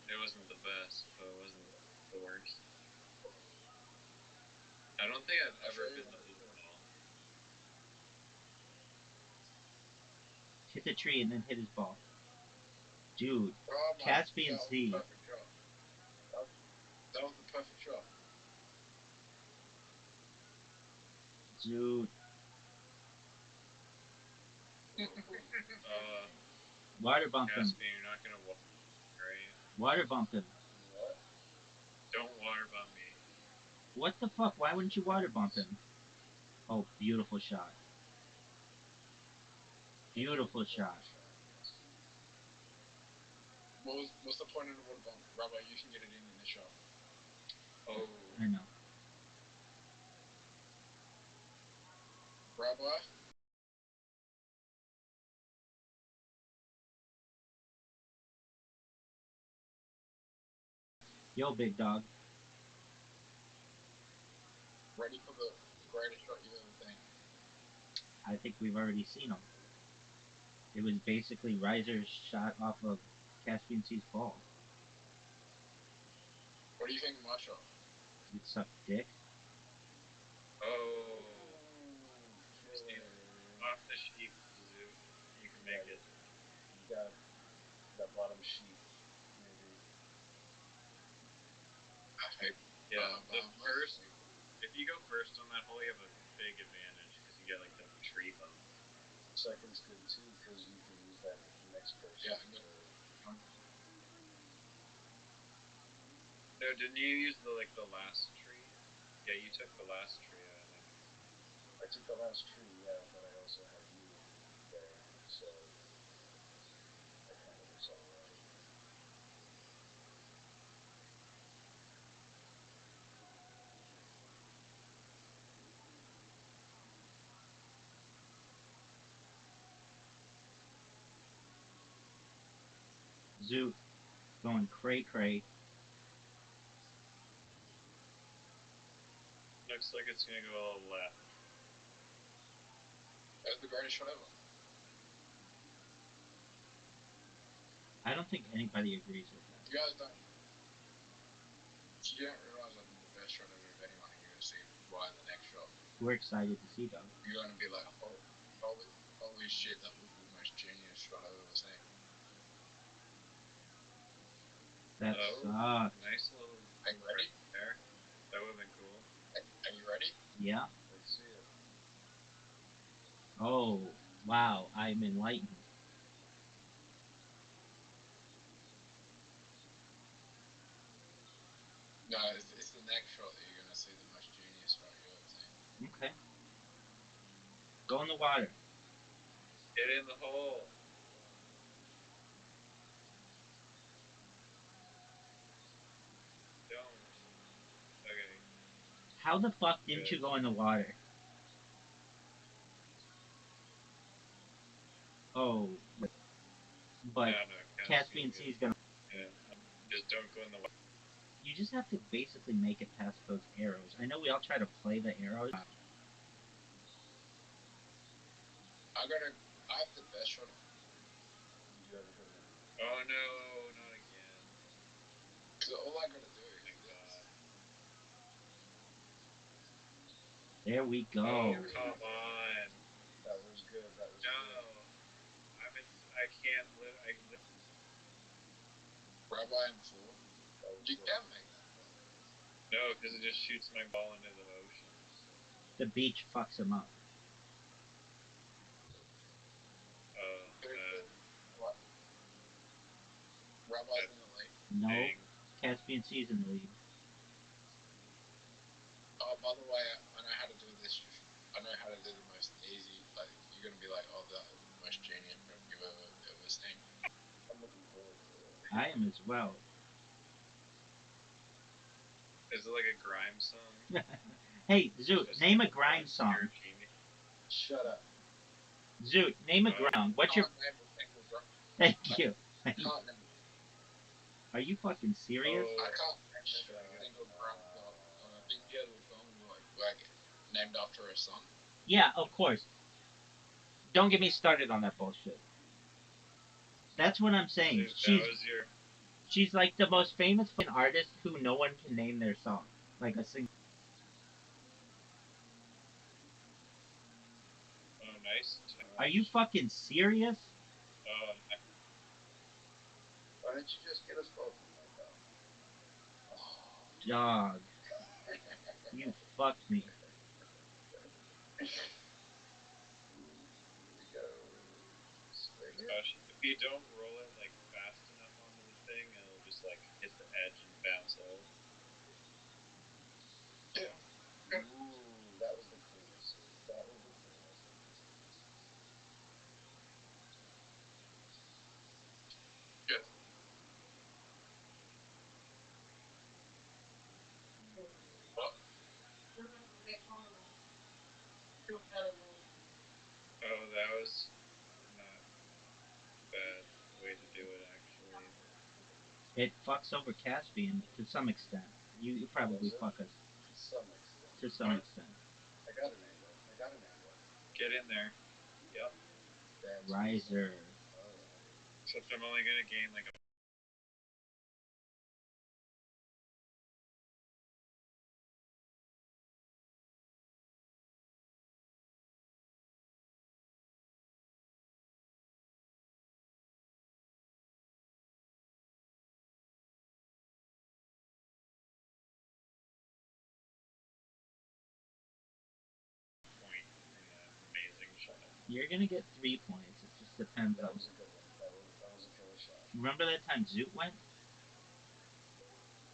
It wasn't the best, but it wasn't the worst. I don't think I've ever been the blue ball. Hit the tree and then hit his ball. Dude, Oh, Caspian Sea. That was the perfect shot. Dude. Water bump him. Caspian, you're not gonna walk, right? Water bump him. What? Don't water bump me. What the fuck? Why wouldn't you water bump him? Oh, beautiful shot. Beautiful shot. What's the point of the water bump? Rabbi, you can get it in the shot. Oh. I know. Rabbi? Yo, big dog. Ready for the greatest shot you've ever seen? I think we've already seen him. It was basically Riser's shot off of Caspian Sea's ball. What do you think of my shot? You suck dick. Oh. Off the sheep, Zoo. You can make it. You got that bottom sheet, maybe. Yeah, the first. If you go first on that hole, you have a big advantage because you get like the tree bump. Second's good too because you can use that next person. Yeah. No, didn't you use the last tree? Yeah, you took the last tree, I think. I took the last tree, yeah, but I also had you there, so that kind of was alright. Zoot going cray-cray. Looks like it's gonna go all left. That's the greatest shot ever. I don't think anybody agrees with that. You guys don't. You don't realize I did the best shot ever of anyone, and you're gonna see why in the next shot. We're excited to see, dog. You're gonna be like, holy shit, that was the most genius shot I've ever seen. That sucks. Nice little. Are you ready? There. That would've been cool. Are you ready? Yeah. Let's see it. Oh, wow. I'm enlightened. No, it's the next shot that you're gonna see the most genius shot you've ever seen. Okay. Go in the water. Get in the hole. Don't. Okay. How the fuck didn't Good. you go in the water? Oh, but No, Caspian Sea is gonna. Yeah. Just don't go in the water. You just have to basically make it past those arrows. I know we all try to play the arrows. I have the best shot. Did you ever hit him? Oh no, not again. Because all I gotta do is Thank this. God. There we Oh, go. come on. That was good. That was No. good. I can't live. Rabbi and four. That was You good. can make that. No, because it just shoots my ball into the ocean. The beach fucks him up. Oh, What? Rabbi's in the lead. No, dang. Caspian Sea's in the lead. Oh, by the way, I know how to do this. I know how to do the most easy. Like you're gonna be like, oh, that is the most genius move you've ever seen. I'm looking forward to it. I am as well. Is it like a grime song? Hey, Zoot, Just name a grime song. pure genius. Shut up. Zoot, name a grime. What's your? Can't name a single drum. Thank you. Can't name. Are you fucking serious? Oh, I can't name a single drum on a video or song like named after a son. Yeah, of course. Don't get me started on that bullshit. That's what I'm saying. dude, that was your. She's like the most famous fucking artist who no one can name their song. Like a single. Oh, nice. Are you fucking serious? Oh, Why don't you just get us both in there, pal? Dog. You fucked me. Here we go. Swing it. gosh. If you don't roll it like fast enough onto the thing, it'll just like hit the edge and bounce off. Yeah. Ooh, that was the cleanest. That was the cleanest. Good. What? Oh, that was not a bad way to do it, actually. It fucks over Caspian to some extent. You probably fuck us To some extent. to some extent. I got an angle. I got an angle. Get in there. Yep. That's Riser. Alright. Except I'm only gonna gain like a. Point from that amazing shot. You're gonna get 3 points. It just depends That on. was a good one. That was a killer shot. Remember that time Zoot went?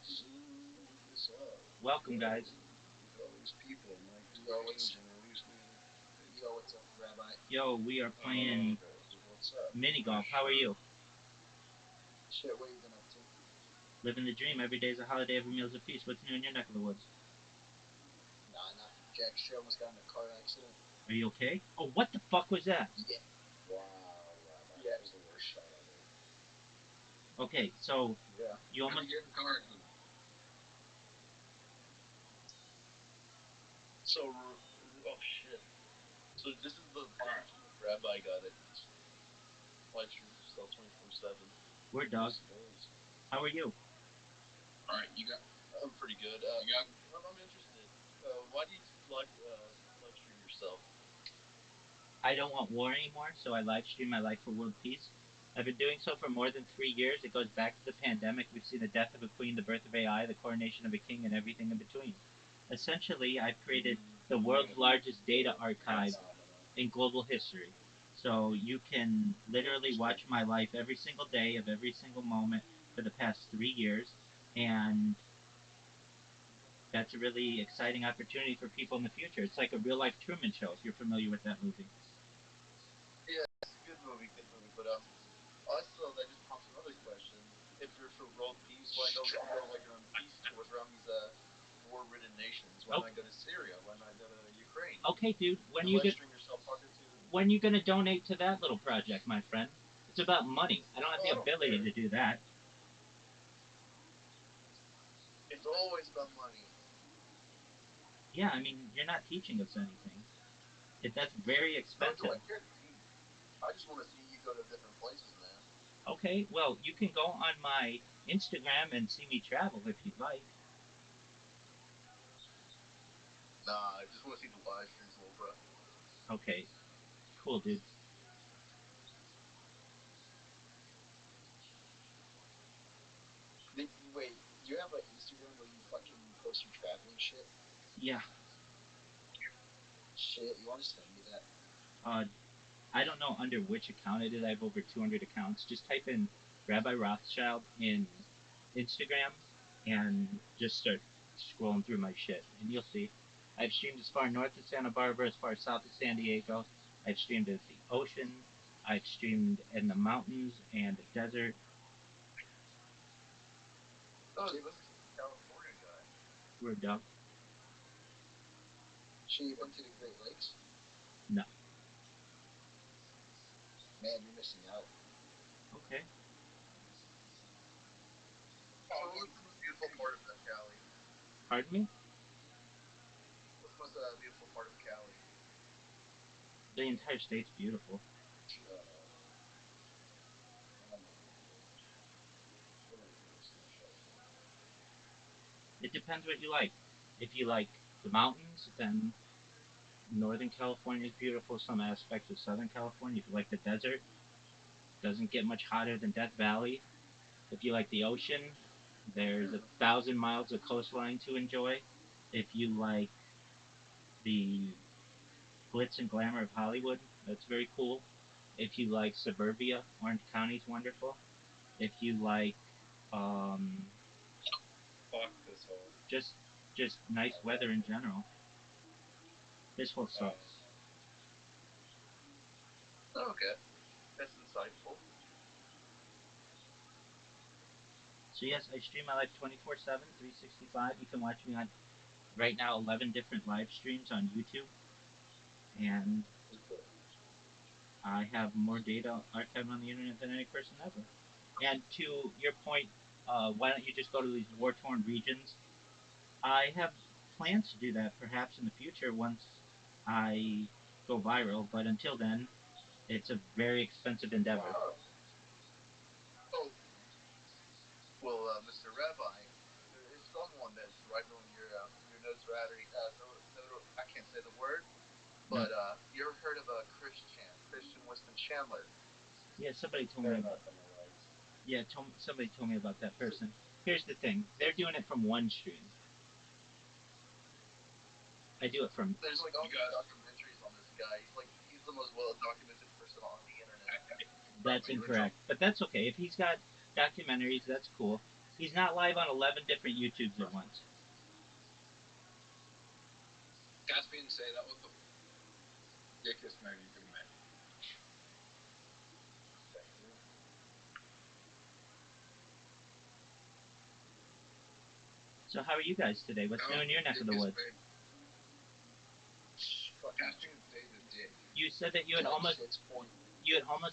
What's up? Welcome, guys. Look at all these people. Mike Yo, what's- and all these new Yo, what's up, Rabbi? Yo, we are playing What's up? mini golf. How are you? Shit, what you been up to? Living the dream. Every day's a holiday. Every meal's a feast. What's new in your neck of the woods? Nah, nothing. Jack Shea almost got in a car accident. Are you okay? Oh, what the fuck was that? Yeah. Wow, Rabbi. Yeah. That was the worst shot ever. Okay, so Yeah. you almost. get in a car accident? So, oh shit. So this is the Rabbi guy that live streams himself 24/7. We're dog. How are you? All right, you got. I'm pretty good. You got. I'm interested. Why do you live stream yourself? I don't want war anymore, so I live stream my life for world peace. I've been doing so for more than 3 years. It goes back to the pandemic. We've seen the death of a queen, the birth of AI, the coronation of a king, and everything in between. Essentially, I've created the world's largest data archive in global history. So you can literally watch my life every single day of every single moment for the past 3 years. And That's a really exciting opportunity for people in the future. It's like a real life Truman Show. If you're familiar with that movie. Yeah, it's a good movie, good movie. But also that just prompts another question. If you're for world peace, why don't you go like on peace tours around these war-ridden nations? Why Oh, not go to Syria? Why not go to Ukraine? okay, dude. When And you live get stream yourself talking to. when you gonna donate to that little project, my friend? It's about money. I don't have Oh, the I don't ability care. to do that. It's always about money. Yeah, I mean, you're not teaching us anything. That's very Nor do expensive. I care to teach. I just want to see you go to different places, man. Okay, well, you can go on my Instagram and see me travel if you'd like. Nah, I just want to see the live streams, little bro. Okay, cool, dude. Wait, you have an Instagram where you fucking post your traveling shit? Yeah. Shit, you want to send me that? Uh, I don't know under which account it is. I have over 200 accounts. Just type in Rabbi Rothschild in Instagram and just start scrolling through my shit, and you'll see. I've streamed as far north as Santa Barbara, as far south as San Diego. I've streamed at the ocean. I've streamed in the mountains and the desert. Oh, he was a California guy. We're done. So you've been to the Great Lakes? No. Man, you're missing out. Okay. So what's the most beautiful part of Cali? Pardon me? What's the most beautiful part of Cali? The entire state's beautiful. It depends what you like. If you like the mountains, then Northern California is beautiful. Some aspects of Southern California. If you like the desert, doesn't get much hotter than Death Valley. If you like the ocean, there's 1,000 miles of coastline to enjoy. If you like the glitz and glamour of Hollywood, that's very cool. If you like suburbia, Orange County's wonderful. If you like um, Fuck this hole. just nice weather in general, this whole sucks. Oh, okay. That's insightful. So yes, I stream my life 24/7, 365. You can watch me on right now 11 different live streams on YouTube, and I have more data archived on the internet than any person ever. And to your point, why don't you just go to these war-torn regions? I have plans to do that perhaps in the future once I go viral, but until then, it's a very expensive endeavor. Oh, well, Mr. Rabbi, there is someone that's rivaling your notoriety. I can't say the word, but you ever heard of a Christian Winston Chandler? Yeah, somebody told me about. Yeah, somebody told me about that person. Here's the thing: they're doing it from one stream. I do it from. There's like all these documentaries on this guy. He's the most well documented person on the internet. That's incorrect, but that's okay. If he's got documentaries, that's cool. He's not live on 11 different YouTubes at once. Caspian say that what the dickest man you can imagine. So how are you guys today? What's new in your neck of the woods? Caspian say the dick. You said that you had almost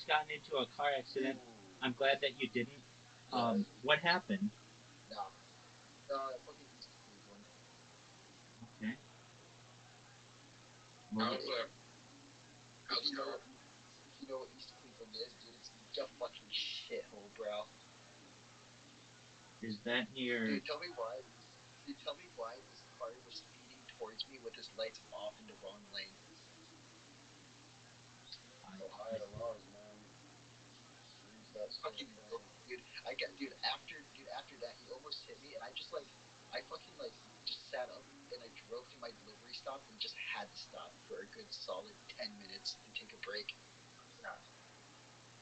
gotten into a car accident. I'm glad that you didn't. What happened? Nah. Fucking East Cleveland. Okay. How's If you know what East Cleveland is, dude, it's a fucking shithole, bro. Is that near? Dude, tell me why. Dude, tell me why this car was speeding towards me with his lights off in the wrong lane. Ohio laws, man. Fucking dude. After that, he almost hit me, and I fucking just sat up and I drove to my delivery stop and just had to stop for a good solid 10 minutes and take a break. Yeah.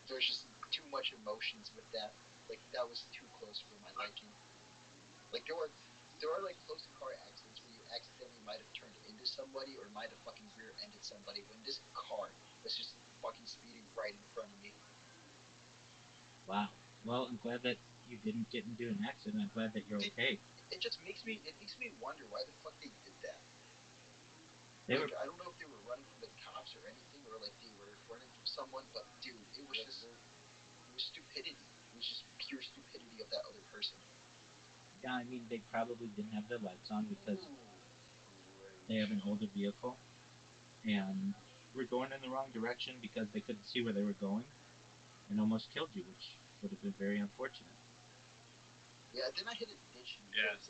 There's just too much emotions with that. Like that was too close for my liking. Like there were there are like close car accidents where you accidentally might have turned into somebody or might have fucking rear-ended somebody when this car was just fucking speeding right in front of me. Wow. Well, I'm glad that you didn't get into an accident. I'm glad that you're okay. It just makes me wonder why the fuck they did that. They Like, were I don't know if they were running from the cops or anything, or like they were running from someone, but dude, it was just it was stupidity. It was just pure stupidity of that other person. yeah, I mean they probably didn't have their lights on because Great. they have an older vehicle and were going in the wrong direction because they couldn't see where they were going and almost killed you, which would have been very unfortunate. Yeah, then I hit a ditch. And Yes.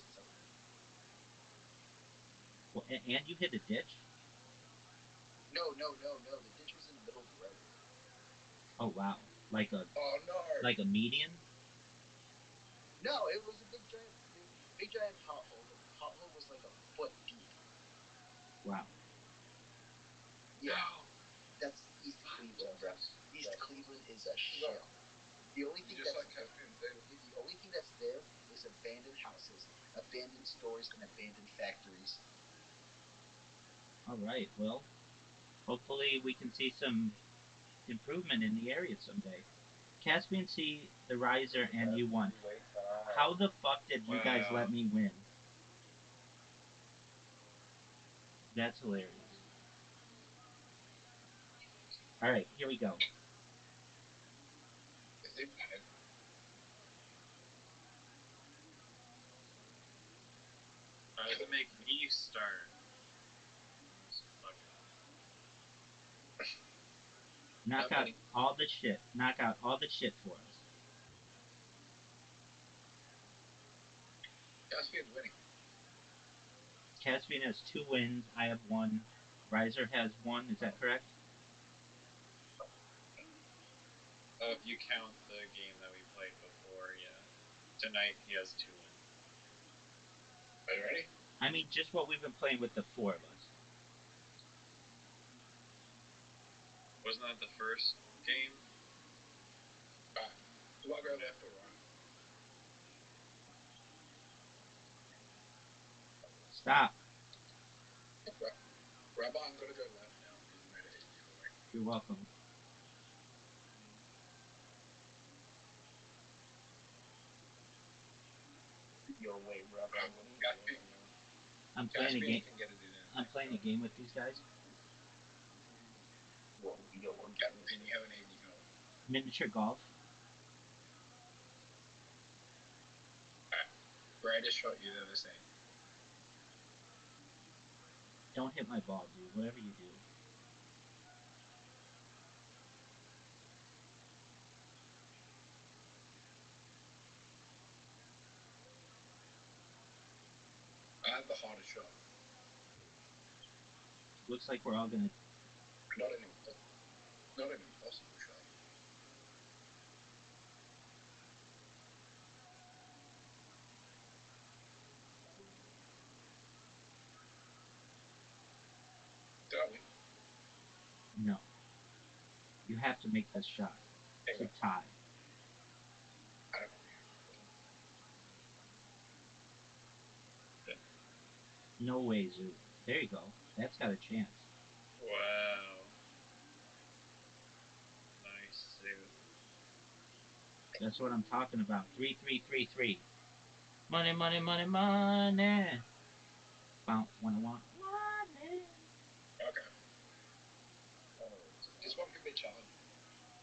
Well, and you hit a ditch? No. The ditch was in the middle of the road. Oh wow. Like a Oh no! like a median? No, it was a big giant pothole. The pothole was like a foot deep. Wow. Yeah, No! that's East Cleveland, bro. East Cleveland is a shell. The only thing Just that's like Caspian said. the only thing that's there is abandoned houses, abandoned stores, and abandoned factories. All right. Well, hopefully we can see some improvement in the area someday. Caspian C, the Riser, and you won. How the fuck did you guys Wow. let me win? That's hilarious. All right, here we go. Is he bad? Try to make me start. Fucking Knock out all the shit. Knock out all the shit for us. Caspian's winning. Caspian has 2 wins. I have 1. Riser has 1. Is that correct? if you count the game that we played before, yeah. Tonight he has 2 wins. Are you ready? I mean, just what we've been playing with the 4 of us. Wasn't that the first game? Do I go left or right? Stop. Rabbi, I'm gonna go left now because you made it easy for me. You're welcome. Yo, wait, Rabbi, what are you Caspian, doing, man? I'm playing a Caspian game. can get it in. I'm playing a game with these guys. What game Caspian, is you have an easy go. Miniature golf. Greatest shot you've ever seen. Don't hit my ball, dude. Whatever you do. I have the hardest shot. Looks like we're all gonna. Not an impossible shot. Did I win? No. You have to make this shot Hang to on. tie. I don't know. No way, Zoo. There you go. That's got a chance. Wow. Nice suit. That's what I'm talking about. 3-3-3-3. Money, money, money, money. Bounce when I want money. Okay. Oh, This one can be challenging.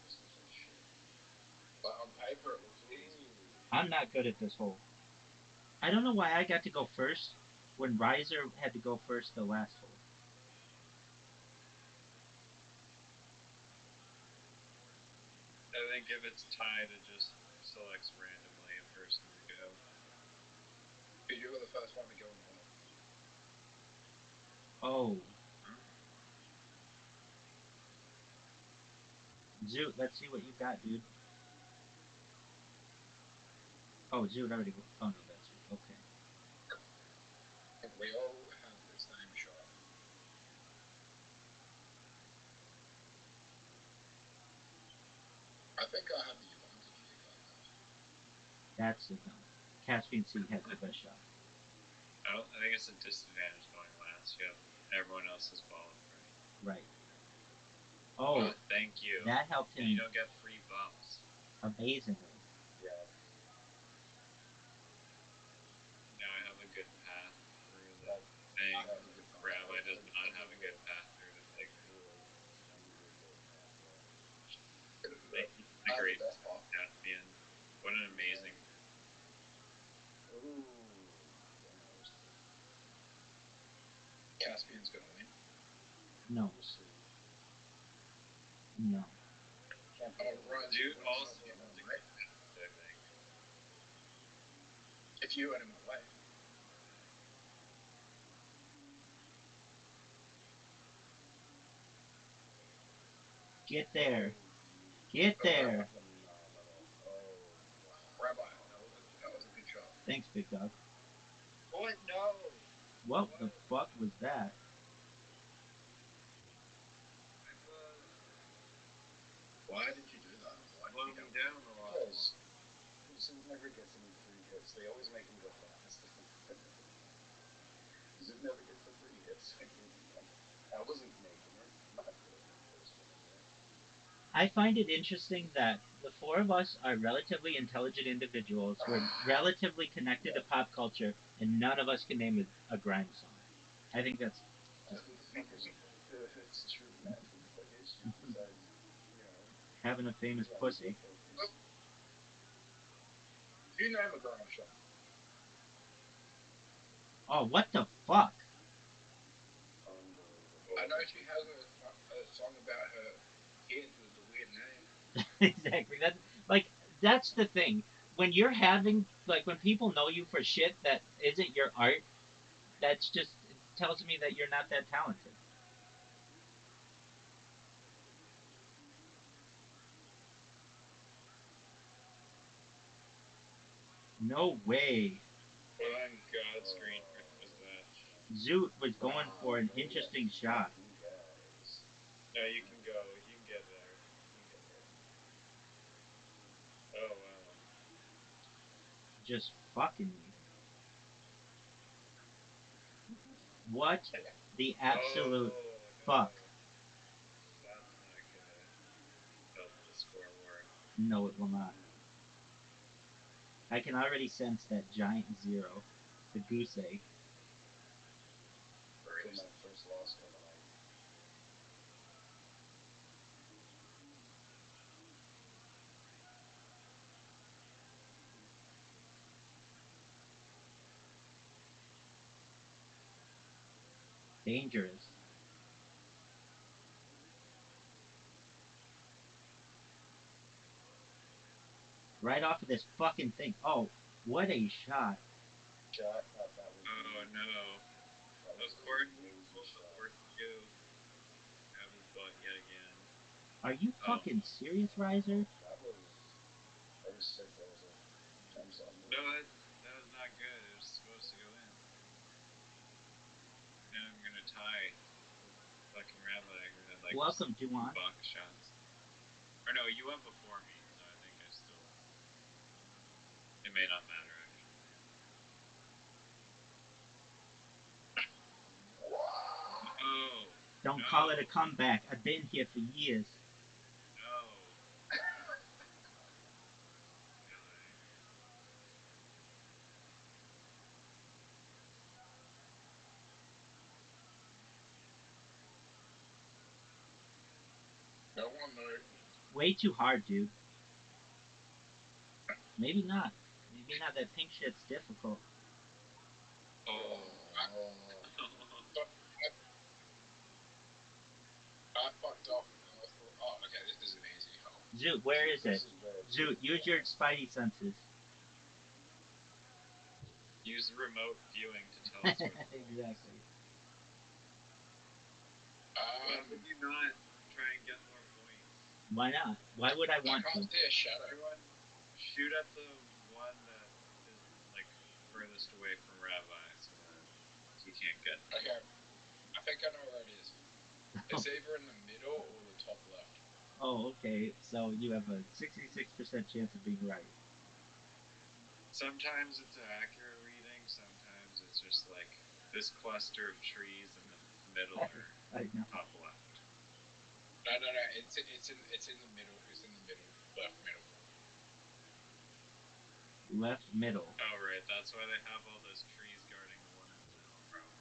this is a shit. But on paper, it looks easy. I'm not good at this hole. I don't know why I got to go first when Riser had to go first the last hole. I think if it's tied, it just selects randomly a person to go. Because you were the first one to go on the hole. Oh. Zoo, let's see what you got, dude. Oh, Zoo already. Oh no, that's okay. We all have the same shot. I think I have the advantage here, guys. That's the thing. Caspian C has the best shot. I think it's a disadvantage going last. You have everyone else's ball in front of you. Right. Oh, thank you. that helped And you him don't get free bumps. amazingly. Yeah. Now I have a good path through the That, thing. that was a good path. Rabbi does not have a good path through the thing. That was a great path, yeah. Thank you to the I have great the best path. Caspian. What an amazing. Ooh, getting roasted. Caspian's gonna win. No, We'll see. no. Can't Oh, believe right. Dude, Wins also the has one, a right? good path, I think. If you had him away. Get there. Get there. Phenomenal. Oh, wow. Rabbi, that was a good shot. Thanks, big dog. What? No! What the fuck was that? Why did you do that? Why did Slow you me go? down a lot. Because Zoot never gets any free hits. They always make him go fast. Zoot never gets the free hits. I wasn't making it. Not good in the first one anyway. I find it interesting that the four of us are relatively intelligent individuals. We're relatively connected to pop culture, and none of us can name a grime song. I think that's That's what the fuck is it's true, man. What the fuck is you besides, you know, having a famous pussy. focus. You name a grime song. Oh, what the fuck? Unbelievable. I know she has a song about her kid with the weird name. Exactly. That's the thing. When you're having when people know you for shit that isn't your art, that's just it tells me that you're not that talented. No way. What on God's green earth was that? Zoot was going for an interesting shot. No, you can go. You can get there. You can get there. Oh, wow. Just fucking me. What the absolute fuck? That's not gonna help the scoreboard. No, it will not. I can already sense that giant zero, the goose egg. From that first loss coming on. Dangerous. Right off of this fucking thing. Oh, what a shot. Shot, that was Oh, no. that was Of course, a lazy the shot. horseshoe. Grab his butt yet again. Are you fucking serious, Riser? That was sick, Riser. Jumps on No, that was not good. It was supposed to go in. Now I'm gonna tie with fucking Rabbi who had Welcome, Juwan. box shots. Or no, you went before me, so I think I still. It may not matter actually. Oh. Don't no. call it a comeback. I've been here for years. No. No one knew. Way too hard, dude. Maybe not. Maybe not. That pink shit's difficult. Oh. I fucked up. Oh, okay, this is an easy hole. Zoot, where is it? Zoot, use your spidey senses. Use remote viewing to tell us where. Exactly. Why would you not try and get more points? Why not? Why would I want I can't to? see a shadow. Everyone, shoot at the one that is furthest away from Rabbi, so that he can't get. Okay, I think I know where it is. It's either in the middle or the top left. Oh, okay. So you have a 66% chance of being right. Sometimes it's an accurate reading. Sometimes it's just this cluster of trees in the middle or I know. top left. No. It's in the middle. It's in the middle, left middle. Left middle. Oh right, that's why they have all those trees guarding the one in the middle, probably.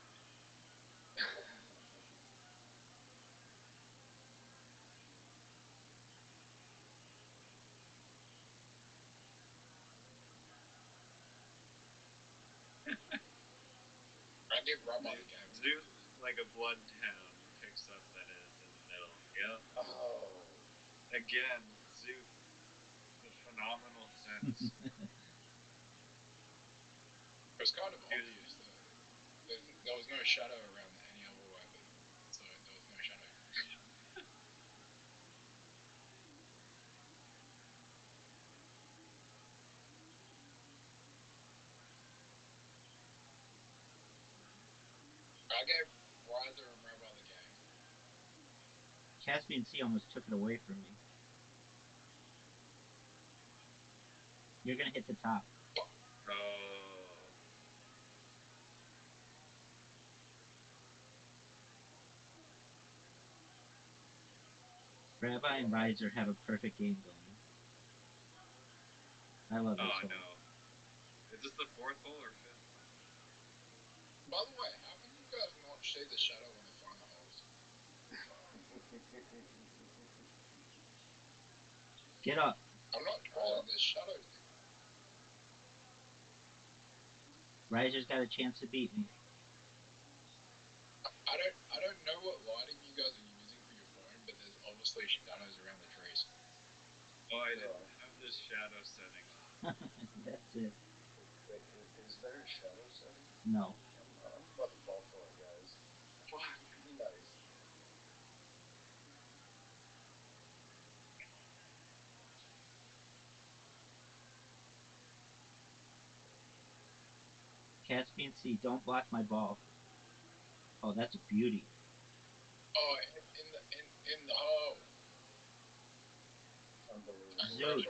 I give Rabbi the game. Zoot, like a bloodhound, picks up that it's in the middle. Yep. Oh. Again, Zoot, the phenomenal sense. It was kind of obvious that there was no shadow around any other weapon, so there was no shadow. I gave Riser and Rabbi the game. Caspian Sea almost took it away from me. You're gonna hit the top. Oh. Rabbi and Riser have a perfect game going. I love this Oh hole. no. Is this the fourth hole or fifth hole? By the way, how can you guys not see the shadow when they find the holes? Get up. I'm not trolling. There's shadows there. Riser's got a chance to beat me. I don't know what lighting you guys are using for your phone, but there's obviously shadows around the trees. Oh, I didn't have this shadow setting on. That's it. Wait, is there a shadow setting? No. I'm about to fall for it, guys. Fuck. Be nice. Caspian Sea, don't block my ball. Oh, that's a beauty. Oh, in the hole. Unbelievable. Zoot.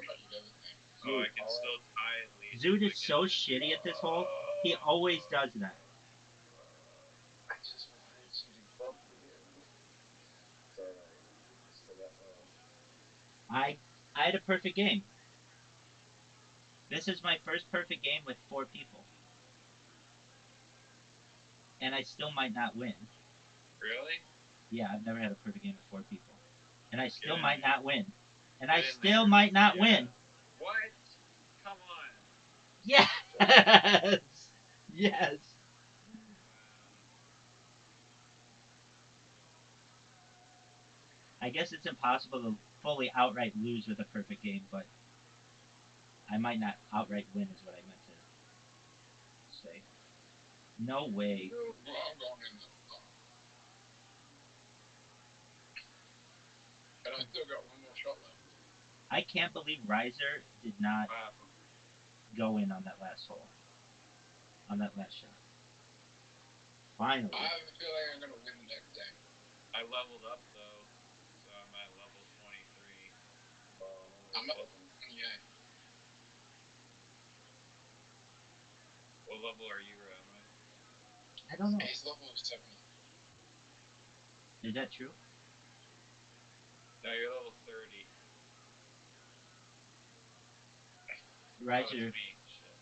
Oh, I can still tie at least. Zoot is so shitty at this hole. He always does that. I just wanted you to bump me in. It's alright. Still got I had a perfect game. This is my first perfect game with 4 people. And I still might not win. Really? Yeah, I've never had a perfect game with 4 people. And I still Get might in. not win. And Get I in still there. might not Yeah. win. What? Come on. Yes! Yes! Wow. I guess it's impossible to fully outright lose with a perfect game, but I might not outright win is what I meant to say. No way. Well, I'm going in the and I still got one more shot left. I can't believe Riser did not go in on that last hole. On that last shot. Finally. I have a feeling I'm going to win the next game. I leveled up though, so I'm at level 23. I'm at 28. What level are you, Rabbi? I don't know. He's level 70. Is that true? No, you're level 30. Riser. Oh, it's me. Shit.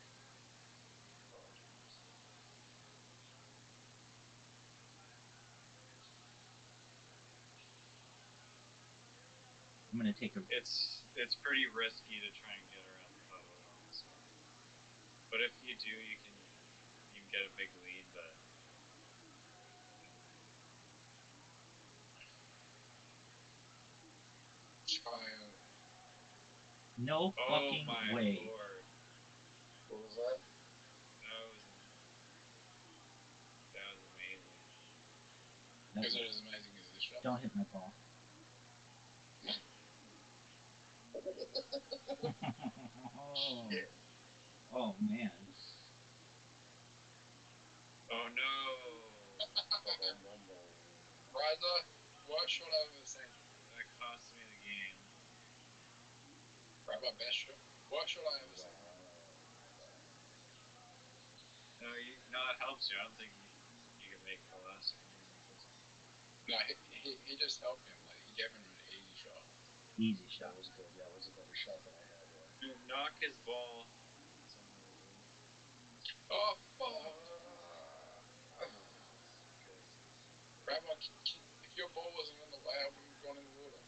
I'm gonna take a. It's pretty risky to try and get around the puddle on this one. But if you do, you can get a big lead. But No fucking oh my way. lord, What was that? That was amazing. Is it as amazing as this shot? Don't hit my ball. Oh. Shit. Oh man. Oh no. Riser, what shot I've ever seen? That cost me the game. Rabbi, best shot. What shot I ever seen? No, it helps you. I don't think make the last one. No, he just helped him. Like he gave him an easy shot. Easy That shot. was good. Yeah, it was a better shot than I had. Yeah. Knock his ball. Oh fuck! Okay. Rabbi, if your ball wasn't in the way, I wouldn't have gone in the water.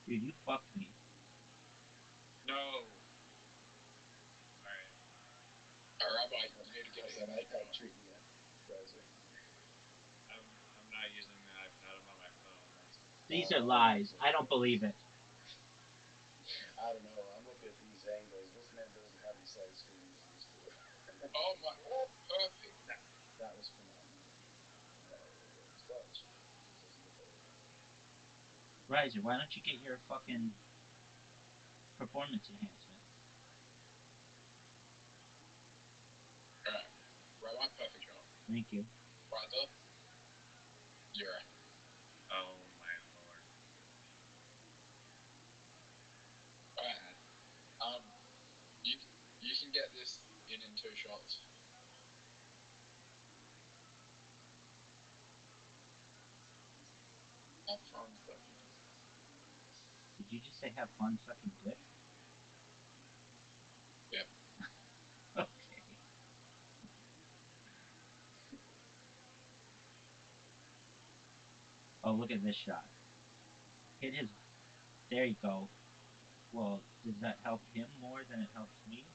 Dude, you fucked me. No. Alright. Rabbi, you need to get How's it in that there. iPad treating you, browser? I'm not using the iPad. I'm on my phone. These are lies. I don't believe it. I don't know. I'm looking at these angles. This man doesn't have the side screen he's used to. Oh my! Perfect. That was phenomenal. It's clutch. It doesn't get better than that. Riser, why don't you get your fucking performance enhancement? Alright. Rabbi, perfect shot. Thank you. Brother, you're right. Oh my lord. Alright. You can get this in 2 shots. Have fun fucking. Did you just say have fun sucking dick? Yep. Okay. Oh, look at this shot. Hit his. There you go. Well, does that help him more than it helps me?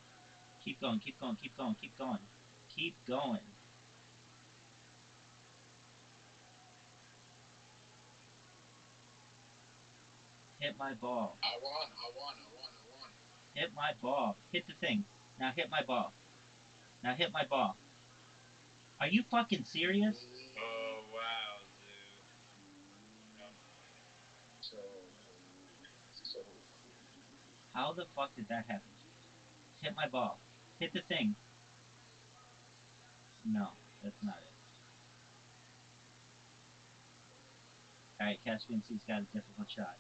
Keep going, keep going, keep going, keep going. Keep going. Hit my ball. I won. Hit my ball. Hit the thing. Now hit my ball. Now hit my ball. Are you fucking serious? Oh wow, dude. No. So clean. So clean. How the fuck did that happen? Hit my ball. Hit the thing. No, that's not it. Alright, Caspian C's got a difficult shot.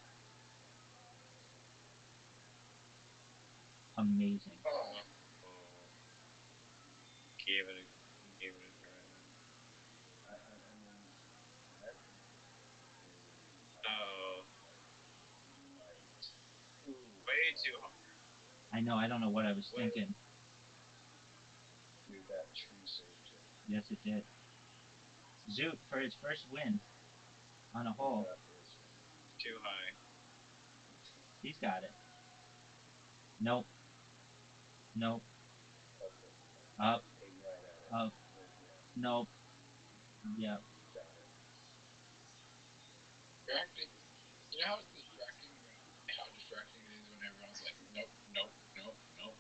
Amazing. Oh. Gave it a try. I mean, that Oh. right. Ooh, Way too hard. I know, I don't know what I was thinking. dude, that tree saved him. Yes, it did. Zoot for his first win on a hole. Too high. He's got it. Nope. Nope. Up. Aim right at it. Up. Nope. Yep. Got it. You know how it's distracting how distracting it is when everyone's like, nope, nope, nope, nope.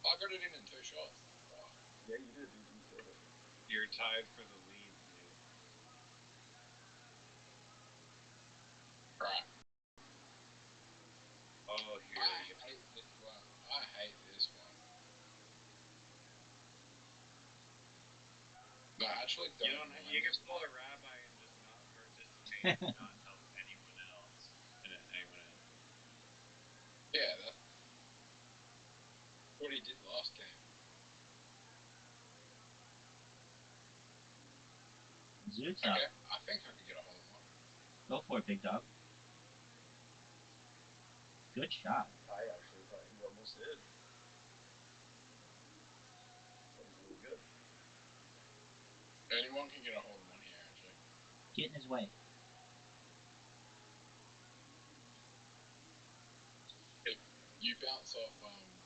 I got it in 2 shots. Oh. Yeah, you did, dude. You killed it. You're tied for the lead, dude. Right. Oh, here we go. I hate this one. I hate this one. No, I actually don't. You can pull a rabbi and just not participate and not help anyone else. Yeah, that's what he did last game. Zoot's Okay, up. I think I could get a hole in one. Go for it, big dog. Good shot. I actually thought he almost did. That was really good. Anyone can get a hole in one here, actually. Get in his way. If you bounce off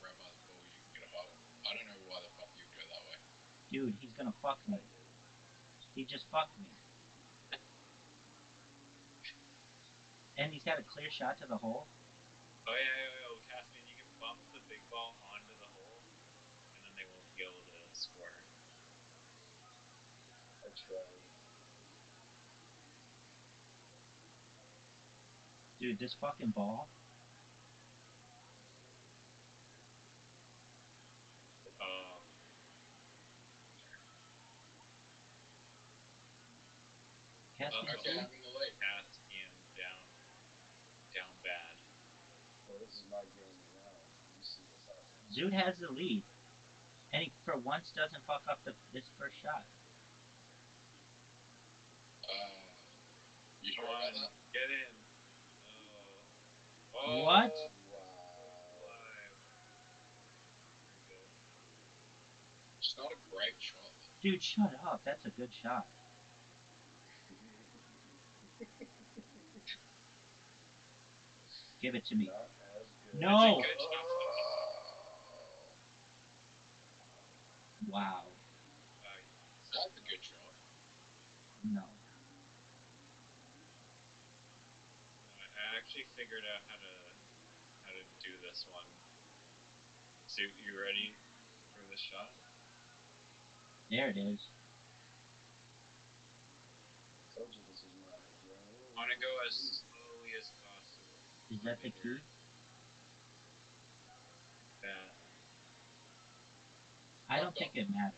Rabbi's ball, you can get a hole. I don't know why the fuck you'd go that way. Dude, he's gonna fuck me. He just fucked me. And he's got a clear shot to the hole. Oh yeah, Caspian, you can bump the big ball onto the hole, and then they won't be able to score. I tried. Dude, this fucking ball. Oh. Caspian Okay, I'm in the lead. Caspian down bad. Oh, this Zoot has the lead, and he for once doesn't fuck up this first shot. You Come sure on, about that? get in. Oh. What? Wow. Live. There we go. It's not a great shot. Dude, shut up. That's a good shot. Give it to me. Not as good. No. It's a good shot. Wow. That's a good shot. No. I actually figured out how to do this one. So you ready for this shot? There it is. Told you this is my adrenaline. I want to go as slowly as possible. Is that the key? That. I don't think it matters.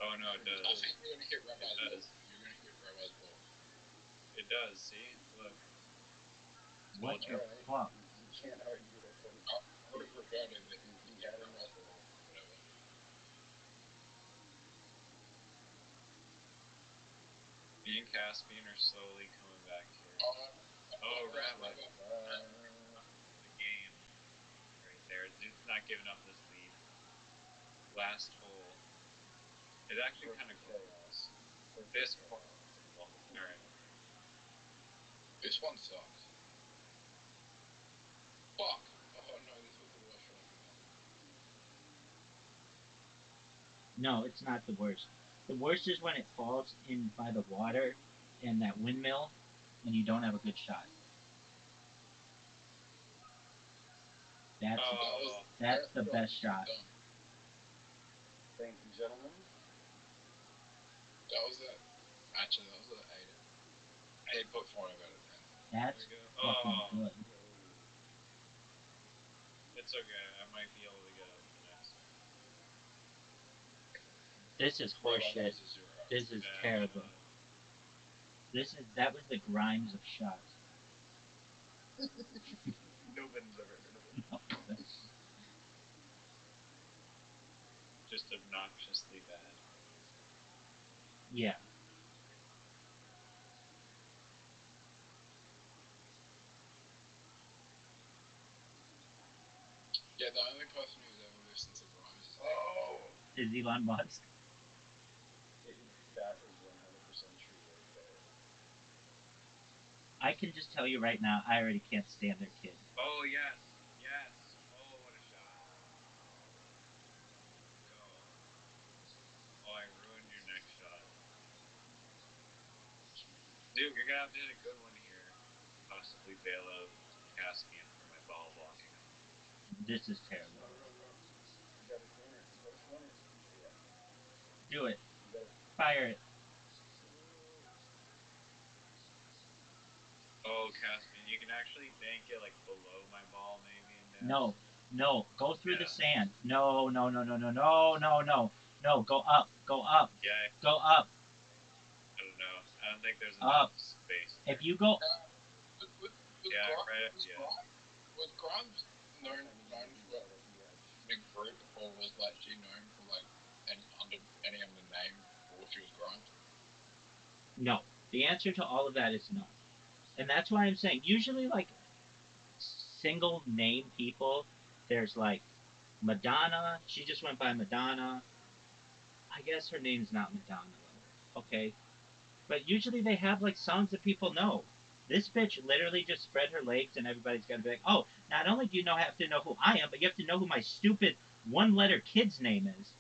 Oh no, it does. I think you're gonna hit Rabbi's ball. does. You're gonna hit Rabbi's ball. It does. See, look. What the Alright. fuck? You can't argue with him. I would have preferred it if He you had hit enough. Rabbi's ball. Whatever. Me and Caspian are slowly coming back here. Oh, Rabbi. Uh, The game. Right there. Zoot's not giving up this lead. Last hole. It's actually kind of chaos. this hole. Alright. This one sucks. Fuck. Oh no, this was the worst shot I've ever had. No, it's not the worst. The worst is when it falls in by the water and that windmill and you don't have a good shot. That's the best shot. Thank you, gentlemen. That was a. Actually, that was a 8. 8.5 out of 10. That's fucking good. It's okay. I might be able to get up the next one. This is horseshit. This is terrible. That was the Grimes of shots. Nobody's ever heard of it. No. Just obnoxiously bad. Yeah. Yeah, the only person who's ever listened to Grimes is Is Elon Musk. That is 100% true right there. I can just tell you right now, I already can't stand their kid. Oh, yes. Yes. Oh, what a shot. Go. Oh, I ruined your next shot. Dude, you're going to have to hit a good one here. Possibly bail out Caspian for my ball blocking him. This is terrible. Run. You got a corner. Yeah. Do it. Fire it. Oh, Caspian, you can actually bank it like below my ball, maybe. And down. No. Go through the sand. No. No. Go up. Yeah. Go up. I don't know. I don't think there's enough space. If you go. Was Grimes known for the group, or was like she known for like any under name, or she was Grimes? No. The answer to all of that is no. And that's why I'm saying usually like single name people, there's like Madonna. She just went by Madonna. I guess her name's not Madonna though. Okay. But usually they have like songs that people know. This bitch literally just spread her legs and everybody's got to be like, oh, not only do you have to know who I am, but you have to know who my stupid one-letter kid's name is.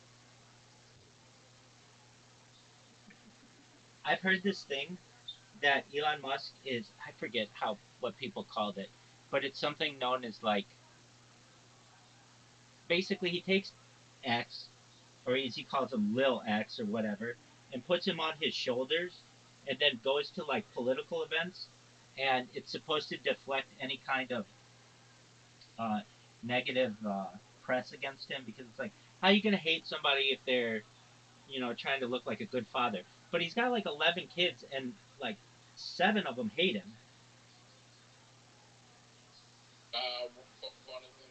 I've heard this thing that Elon Musk is, I forget what people called it, but it's something known as like, basically he takes X, or as he calls him Lil X or whatever, and puts him on his shoulders and then goes to like political events, and it's supposed to deflect any kind of negative press against him, because it's like, how are you gonna hate somebody if they're, trying to look like a good father? But he's got like 11 kids, and like 7 of them hate him. One of them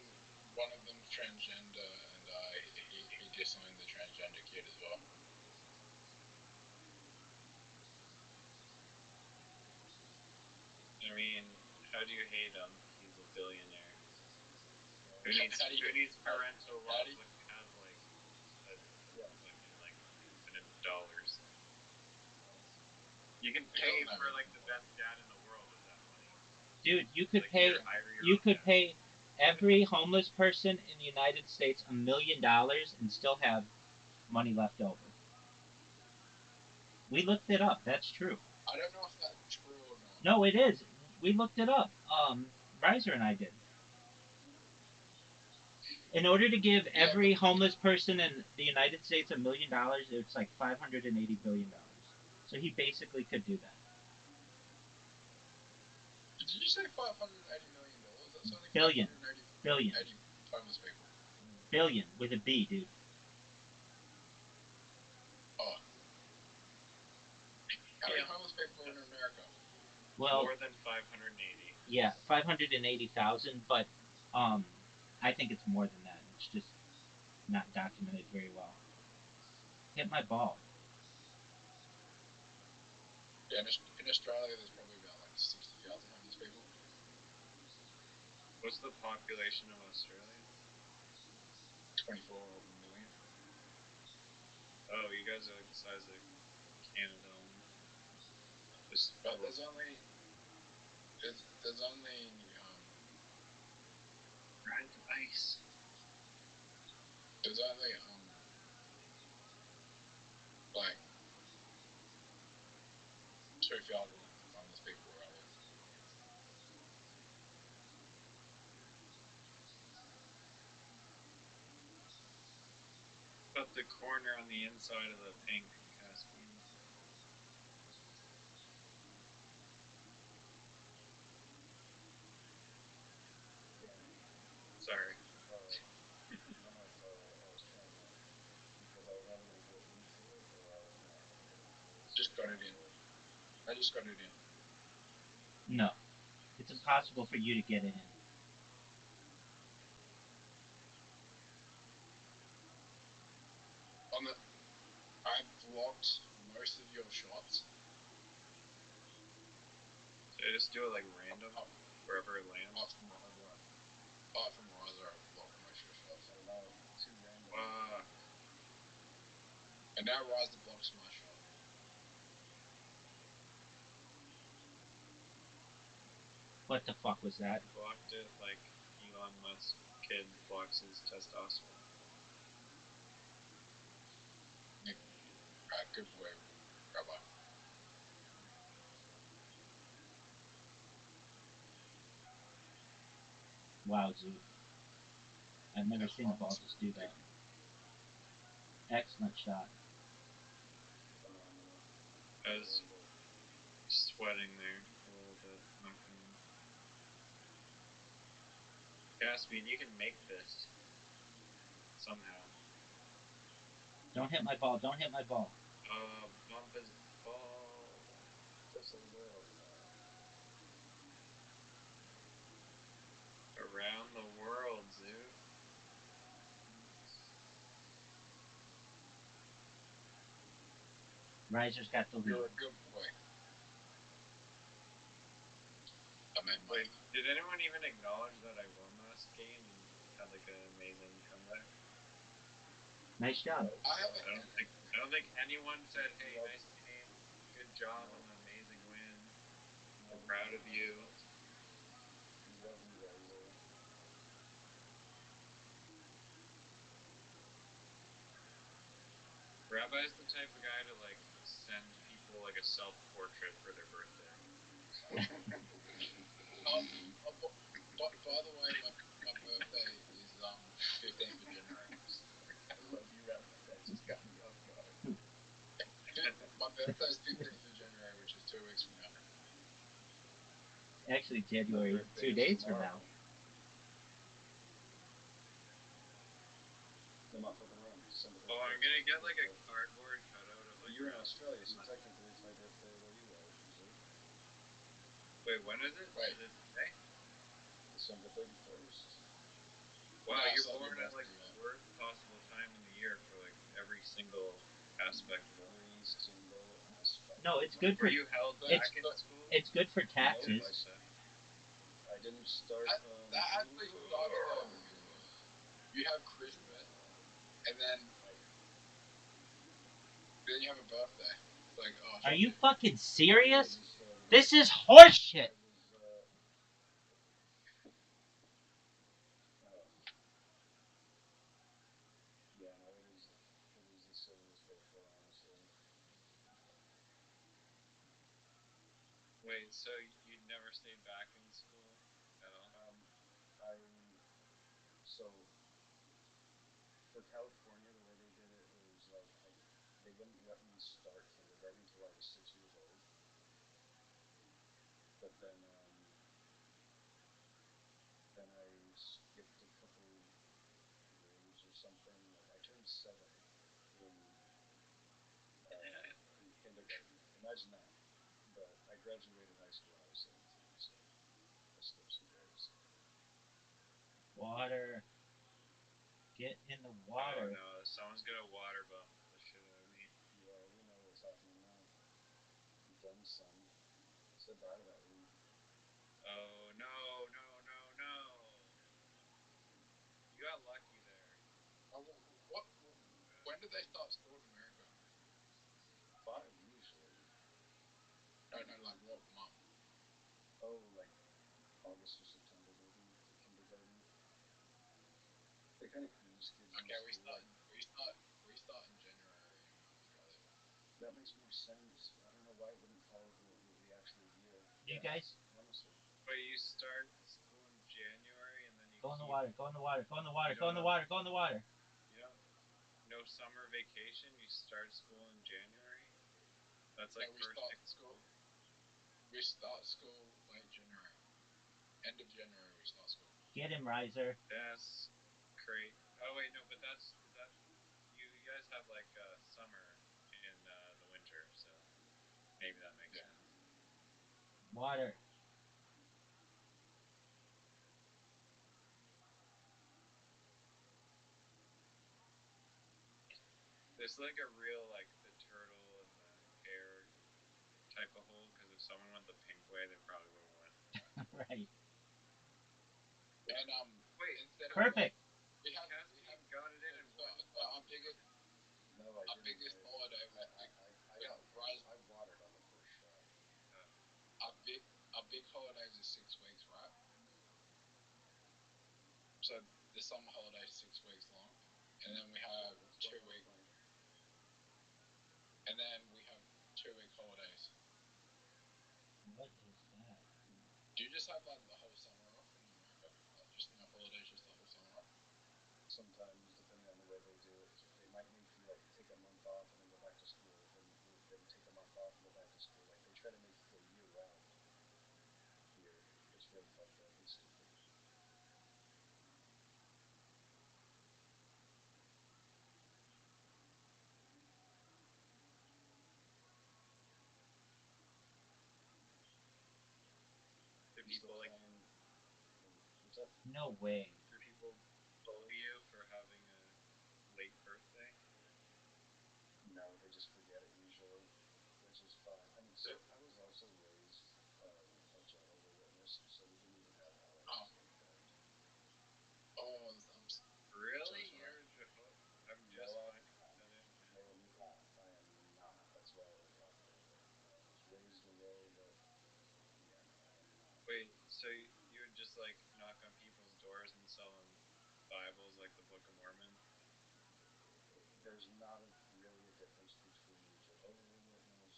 do you hate him? He's a billionaire. Who How needs do you- who needs parental how love do you- when you have like a Yeah. fucking like infinite dollars? You can You pay don't have for it. like the best dad in the world with that money. Dude, you could Like pay either hire your you own could dad. pay every homeless person in the United States $1 million and still have money left over. We looked it up. That's true. I don't know if that's true or not. No, it is. We looked it up. Riser and I did. In order to give Yeah, every homeless person in the United States $1 million, it's like $580 billion. So he basically could do that. Did you say $580 million? That's only Billion. 580 Billion. homeless people. Billion with a B, dude. Oh. How many Yeah. homeless people are in America? Well, More than 580. yeah, 580,000, but I think it's more than that. It's just not documented very well. Hit my ball. Yeah, in Australia, there's probably about like 60,000 homeless people. What's the population of Australia? 24 million. Oh, you guys are like the size of Canada almost. Just But there's only red ice. there's only like 2,000 homeless people where I live. But the corner on the inside of the pink Caspian. Sorry. No, so I was trying to, because I was never going to get into it, or I was not going to get into it. Just got it in. I just got it in. No, it's impossible for you to get in. I blocked most of your shots. So I just do it like random, wherever it lands. Apart from Riser, I blocked most of your shots. So now it's too random. Fuck. And now Riser blocks my shot. What the fuck was that? Blocked it like Elon Musk kid blocks his testosterone. Good boy, Rabbi. Wow, Zoo. I've never That's seen the fun. ball just do that. Excellent shot. I was sweating there a little bit. Not gonna... Caspian, you can make this. Somehow. Don't hit my ball. Don't hit my ball. Bump his ball. Just a little bit. Around the world, Zoo. Riser's got the lead. You're a good boy. I mean, Wait, did anyone even acknowledge that I won last game and had like an amazing comeback? Nice job. I don't think anyone said, "Hey, nice game, good job on the amazing win. I'm proud of you." We love you, Riser. Rabbi's the type of guy to like send people like a self-portrait for their birthday. By the way, my birthday is 15th of January. I love you, Rabbi. That just got me off guard. My birthday is 15th of January, which is 2 weeks from now. Actually, January, 2 days from now. I'm not fucking around. December Oh, I'm gonna get like a cardboard cutout of like. You're in Australia, so technically it's my birthday where you are. Wait, when is it? Wait. Is it today? December 31st. Wow, No, you're it's not born your at like birthday the yet. worst possible time in the year for like every single aspect of it. Every single aspect. No, it's good Were for you held back in school? it's good for Shit taxes. like that. didn't start. That actually starts you have Christmas, and then you have a birthday. It's like, oh Are you shit. fucking serious? It was, This is horseshit. it was, yeah, no, it is the silliest birthday, honestly. Wait, so you never stayed back in school at all? I so for California, the way they did it, it was like they wouldn't let me start kindergarten until I was 6 years old. But then I skipped a couple grades or something. Like I turned 7 in in kindergarten. Imagine that. But I graduated high school when I was 17, so I skipped some grades. Water. Get in the Oh water. no, someone's gonna water bump the shit out of me. Well, we know what's happening now. Done, son. Say bye to that room. Oh no, no, no, no. You got lucky there. Oh, what? When did they start school in America? 5 usually. I don't know, like what month? Oh, like August or September maybe for kindergarten. They kind of ease kids into Okay, school. Like we start in January in Australia. that makes more sense. I don't know why it wouldn't follow the actual year. You Yeah, guys honestly. But you start school in January and then you go in the keep. water. Go in the water. Go in the water. You Go don't in the have. water. Go in the water. You don't. No summer vacation. You start school in January. That's No, like first day of school. we start school late January. End of January we start school. Get him, Riser. That's great. Oh wait, no, but that's is that you guys have like summer in the winter, so maybe that makes Yeah. sense. Water. There's like a real like the turtle and the hare type of hole because if someone went the pink way, they probably would have went. Right. And Wait, instead of Perfect. we have Cassidy got it in so, and one so our fucking biggest time. No, I our didn't. biggest holiday I, was big I when got Rise I watered on the first shot. Uh, our big holidays is 6 weeks, right? So the summer holiday is 6 weeks long, and then we Yeah, have that's two fine. That's week fine. and then we have 2 week holidays. What is that? Do you just have like the whole summer off in America? Like just no holidays, just the whole summer off? Sometimes, depending on the way they do it, they might make you like take a month off and then go back to school, then take a month off and go back to school. Like they try to make you go year round here. It's really fucked up and stupid. do You still people like playing? What's up? No way. do people bully you for having a late birthday? No, they just forget it usually, which is fine. I mean, so I was also raised a Jehovah Witness, so we didn't even have Oh, holidays like that. oh, Really? so sorry. You're a Jehovah? I'm No, just finding that out no, now. I am not. That's why I was laughing at it. I was raised a way, but yeah, no, I am not. Wait, so you would just like knock on people's doors and sell them Bibles like the Book of Mormon? There's not really a difference between Jehovah Witness.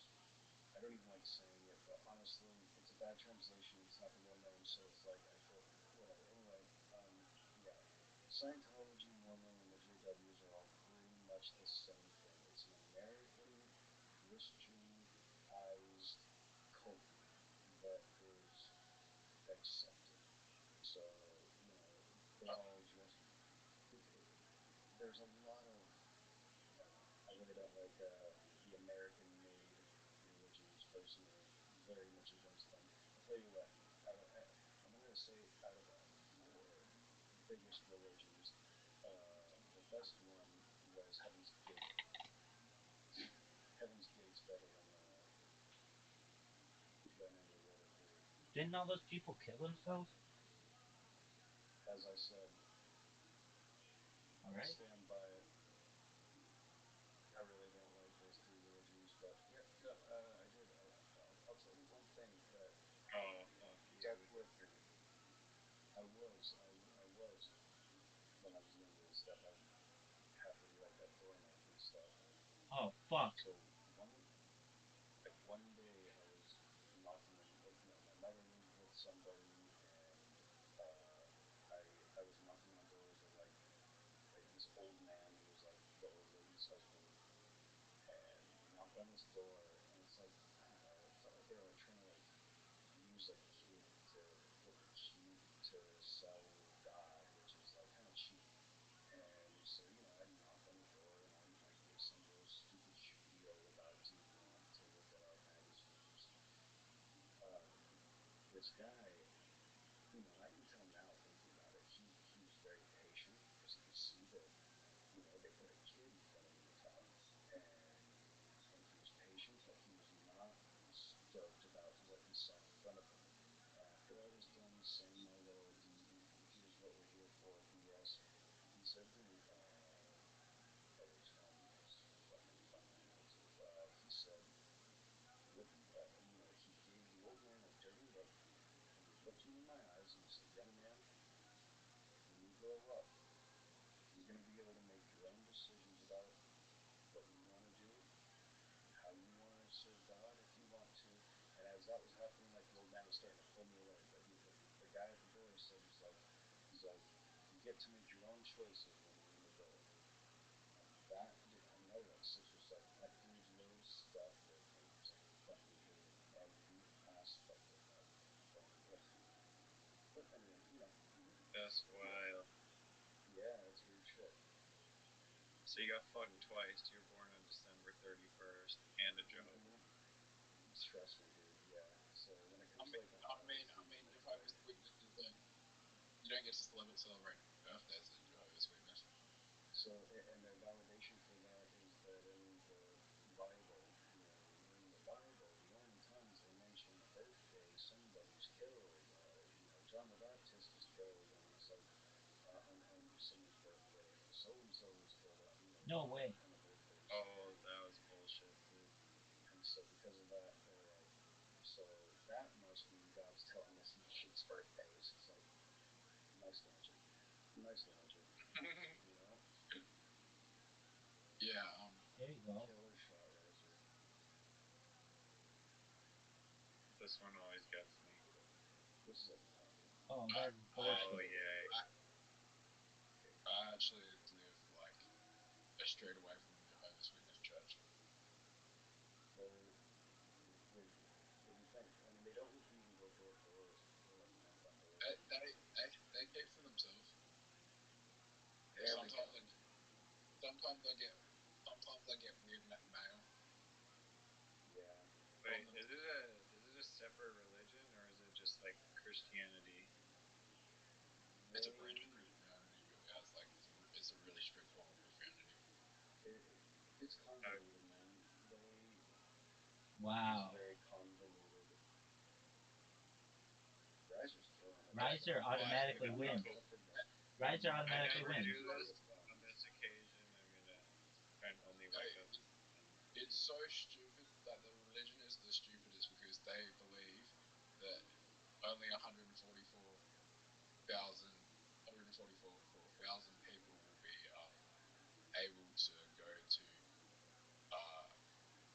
I don't even like saying it, but honestly, it's a bad translation. It's not the real name, so it's like I feel whatever. Anyway, yeah, Scientology, Mormon, and the JWs are all pretty much the same thing. It's an American Christianized cult that is accepted. So you know, they all just there's a lot of I really don't like the American-made religions personally. Very much against them. I'll tell you what. I'm gonna say out of the biggest religions, the best one was Heaven's Gate. Heaven's Gate's better than any religion. Didn't all those people kill themselves? as I said, All I right. stand by it. I really don't like those three religions, but yeah, no, I did. I'll tell you one thing that Oh, fuck you. stuck with me. I was when I was younger and stuff. I would happily write that doorknob and stuff. Oh fuck. So one one day I was knocking on, my mother was with somebody, and I I was knocking on doors of like this old man who was like the old lady's husband, and I knock on this door, and it's like, I don't know, it felt like they were like trying to like use like a kid to get the key to sell God, which is like kind of cheap. And so, I knock on the door and I might give some little stupid spiel about, do you want to look at our magazines? Um, this guy, and I can tell now thinking about it, he was very patient because he could see that, they put a kid in front of him to talk. And he was patient, but he was not stoked about what he saw in front of him. After I was done saying my little, here's what we're here for, BS, he said to me, that was fucking funny. He said, look, he gave the old man a dirty look, and he looked me in my eyes, and he said, young man, when you grow up, you're going to be able to make your own decisions about what you want to do, how you want to serve God if you want to. And as that was happening, like, the old man was starting to pull me away. But the guy at the door said, he's like, you get to make your own choices when you're an adult. And that, I don't know, like 6 or 7 hectares little stuck with me. Fucking hated every aspect of that. Fucking, ugh. But anyway, That's wild. yeah, it's weird shit. So you got fucked twice. You were born on December 31st and a Jehovah. Trust me, dude. Yeah. So when it I comes mean, to like the I mean, holidays, I mean, Jehovah's Witnesses don't. You don't get to celebrate birthdays as a Jehovah's Witness. So, and their validation for that is that in the Bible, in the Bible, the only times they mention a birthday, somebody's killed. John the Baptist is killed, and it's like on someone's birthday. So and so was killed No way. on a birthday. Oh, that was bullshit, dude. And so because of that, they're like, so that must mean God's telling us he hates birthdays. It's like, nice logic. Nice logic. Yeah. There you go. Killer shot riser. This one always gets me. This is a puppy. Oh, that's bullshit. Oh, yeah. I actually live like a street away from a Jehovah's Witness church. What do you think? I mean, they don't even go door to door or like knock on doors. They keep to themselves. There we go. Sometimes I get weird mail. Yeah. Wait, is it a separate religion or is it just like Christianity? It's a branch of Christianity, really. It's a really strict form of Christianity. It's convoluted, man. Wow. It's very convoluted. Riser's killing it. Riser automatically wins. Riser automatically I never wins. do this. On this occasion, I'm gonna try and only wake up. It's so stupid. Like, the religion is the stupidest because they believe that only 144,000 people will be able to go to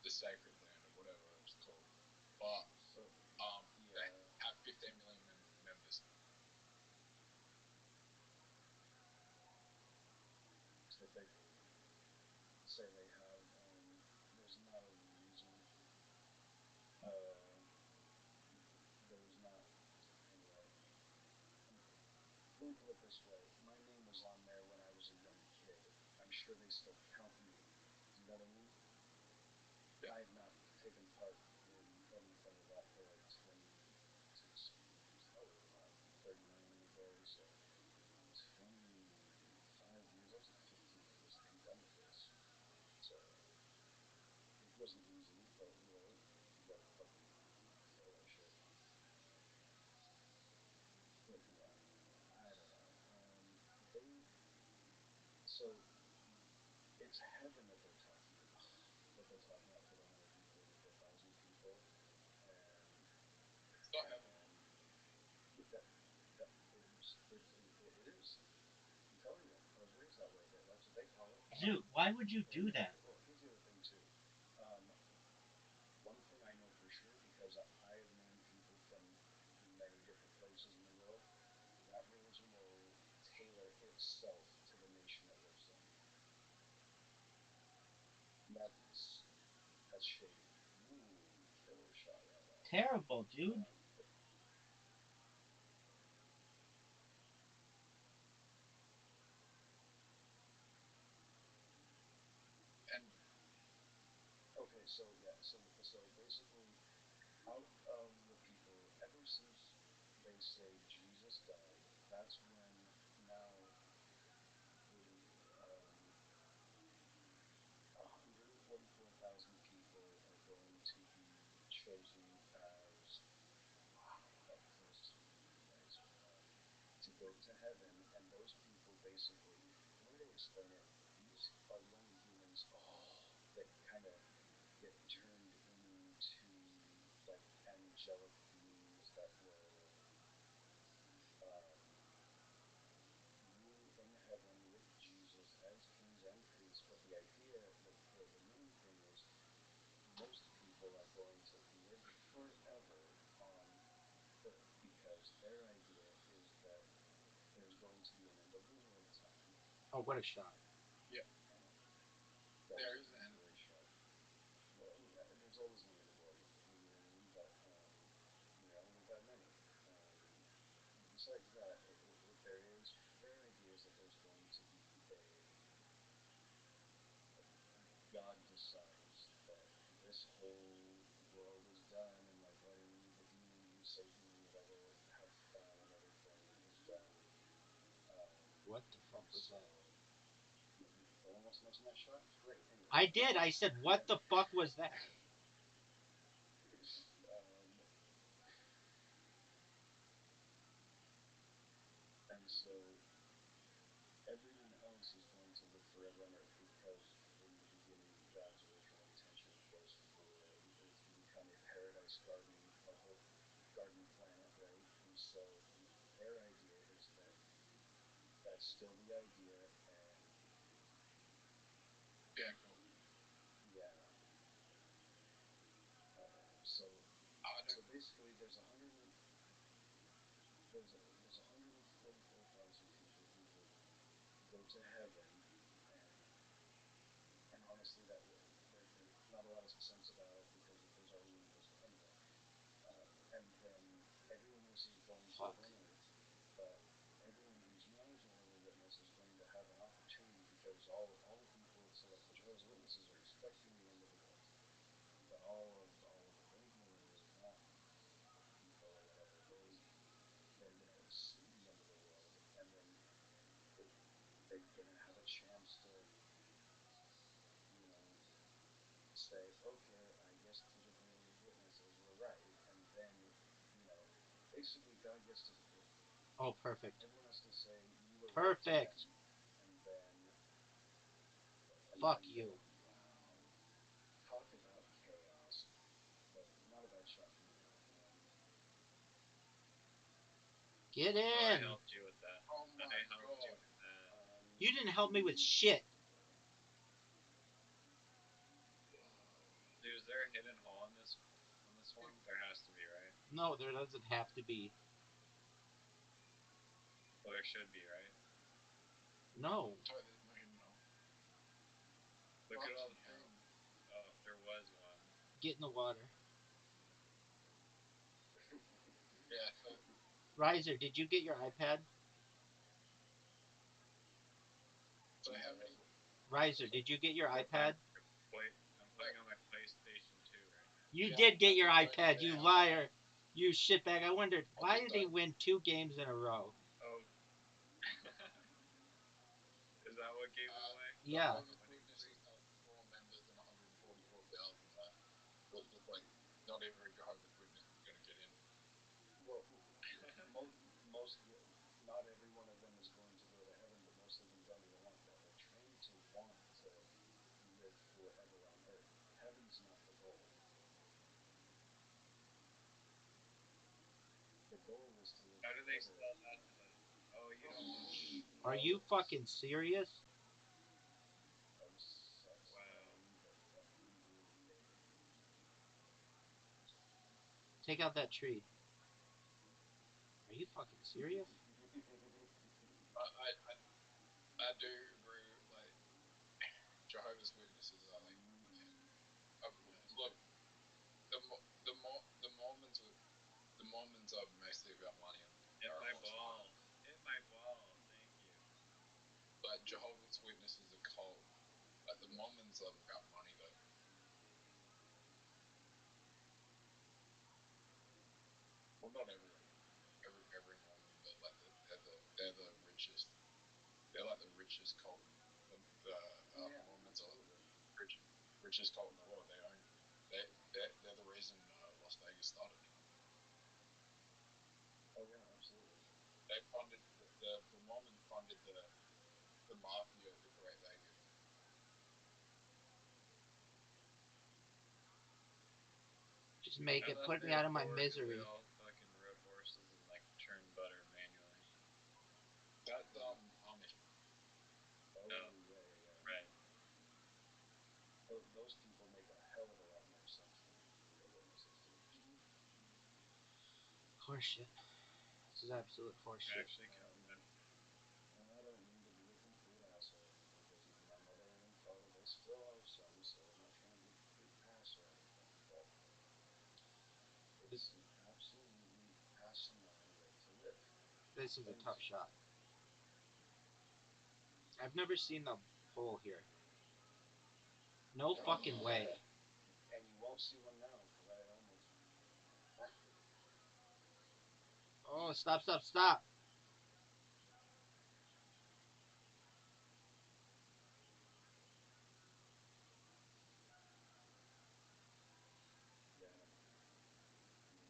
the sacred land or whatever it's called. But they have 15 million members. So they say they have, there's not a reason, there's not, anyway, let me put it this way, my name was on there when I was a young kid. I'm sure they still count me. You know what I mean? Yeah. I've not taken part in anything of that for like 20, since, how old am I? 39 ago, so 25 years, that's like 15 years I'm done with this. So, it wasn't easy, but you gotta fucking kill that shit. But yeah, I don't know. heaven that they're talking about, for the 144,000 people, and It's not heaven. that it is. I'm telling you, I was raised that way. That's what they call it. Dude, why would you do And that? well, here's the other thing too. Um, One thing I know for sure, because I have known people from many different places in the world, that religion will tailor itself to the nation it lives in. That's shady. Ooh, killer shot right at it. Terrible, dude. But, And okay, so yeah, so basically, out of the people, ever since they say Jesus died, that's when now um, 144,000 people are going to be chosen as, wow, that feels too good to be right, to go to heaven. And those people basically, the way they explain it, these are the only humans that kind of get turned into like angelic beings that will um, rule in heaven with Jesus as kings and priests. But the idea, the main thing is, most people are going to live forever on Earth because their idea is that there's going to be an end of the world time. Oh, what a shot. yeah, I know that there was is a an great shot. Well, yeah, there's always an end of the world, you know what I mean? But we've had many. Um, Besides that, what there is, their idea is that there's going to be God decides that this whole world is done, and like letting the demons and Satan and whatever have fun and everything is done. What the fuck And was so that? no one wants to mention that shot. Great. Anyway, I did. I said, what the fuck was that? um, and so everyone else is going to live forever on Earth because in the beginning, God's original intention was for the Earth to become a paradise garden, a whole garden planet, right? And so their idea is that that's still the idea, and yeah, cool. yeah. So I so don't. basically, there's 144,000 people who would go to heaven, and and honestly, there's not a lot of sense about it because there's already universal anyway. And then everyone else is going to live Fuck. on Earth, but everyone who's not a Jehovah's Witness is going to have an opportunity because all the people. So like the Jehovah's Witnesses are expecting the end of the world, but all of the regular, not people or whatever, they're gonna see the end of the world, and then they're gonna have a chance to, you know, say, okay, I guess the Jehovah's Witnesses were right, and then, you know, basically God gets to, Oh, perfect. everyone has to say you were right to them, Perfect. and then, Fuck you. wow, talk about chaos, but not a bad shot for me. Get Oh, I in. helped you with that. Oh I my helped you god. with that. You didn't help me with shit. Dude, is there a hidden hole in this one? There has to be, right? No, there doesn't have to be. Well, there should be, right? No. Sorry, there's no hidden hole. Look at all the Fucking hell. things. Oh, if there was one. Get in the water. Yeah, so Riser, did you get your iPad? how many? Riser, did you get your iPad? I'm playing on my PlayStation 2 right now. You Yeah, did get I your did both iPad, play you on my iPad. liar. You shitbag. I wondered, I why did did he though. win 2 games in a row? Oh. Is that what gave it away? Yeah. Jehovah's Witnesses have more members than 144,000 there. But just like, not every Jehovah's Witness is going to get in. Well, most, not every one of them is going to go to heaven, but most of them don't even want that. They're trained to want to. the goal is to live How do they forever. spell that? Oh, you don't want to. Are you fucking serious? That was sucks. Wow. But yeah, we really paid. Take out that tree. Are you fucking serious? I do agree. Like Jehovah's Witnesses are like, look, the Mormons are mostly about money and Hit my parables. balls. Hit my balls. Thank you. But Jehovah's Witnesses are cult. Like the Mormons are about money though. Well, not everyone, every Mormon, but like they're the richest. They're like the richest cult. Mormons are richest cult in the world. They're the reason Las Vegas started. Oh yeah, absolutely. They funded the Mormons funded the mafia to create Vegas. Just make it. Put me out of my misery. We all fucking rode horses and like churned butter manually. That's Amish. Oh No. yeah. Right. Those people make a hell of a lot more sense than regular Muslims do. Horseshit. This is absolute horseshit. Actually, kind of. I don't mean to be a complete asshole because my mother and father, they still have some, so I'm not trying to be a complete ass or anything, but it's an absolutely asinine way to live. This is a tough shot. I've never seen the hole here. No fucking way. And you won't see one now because I almost hacked it. Oh, stop, stop, stop. Yeah.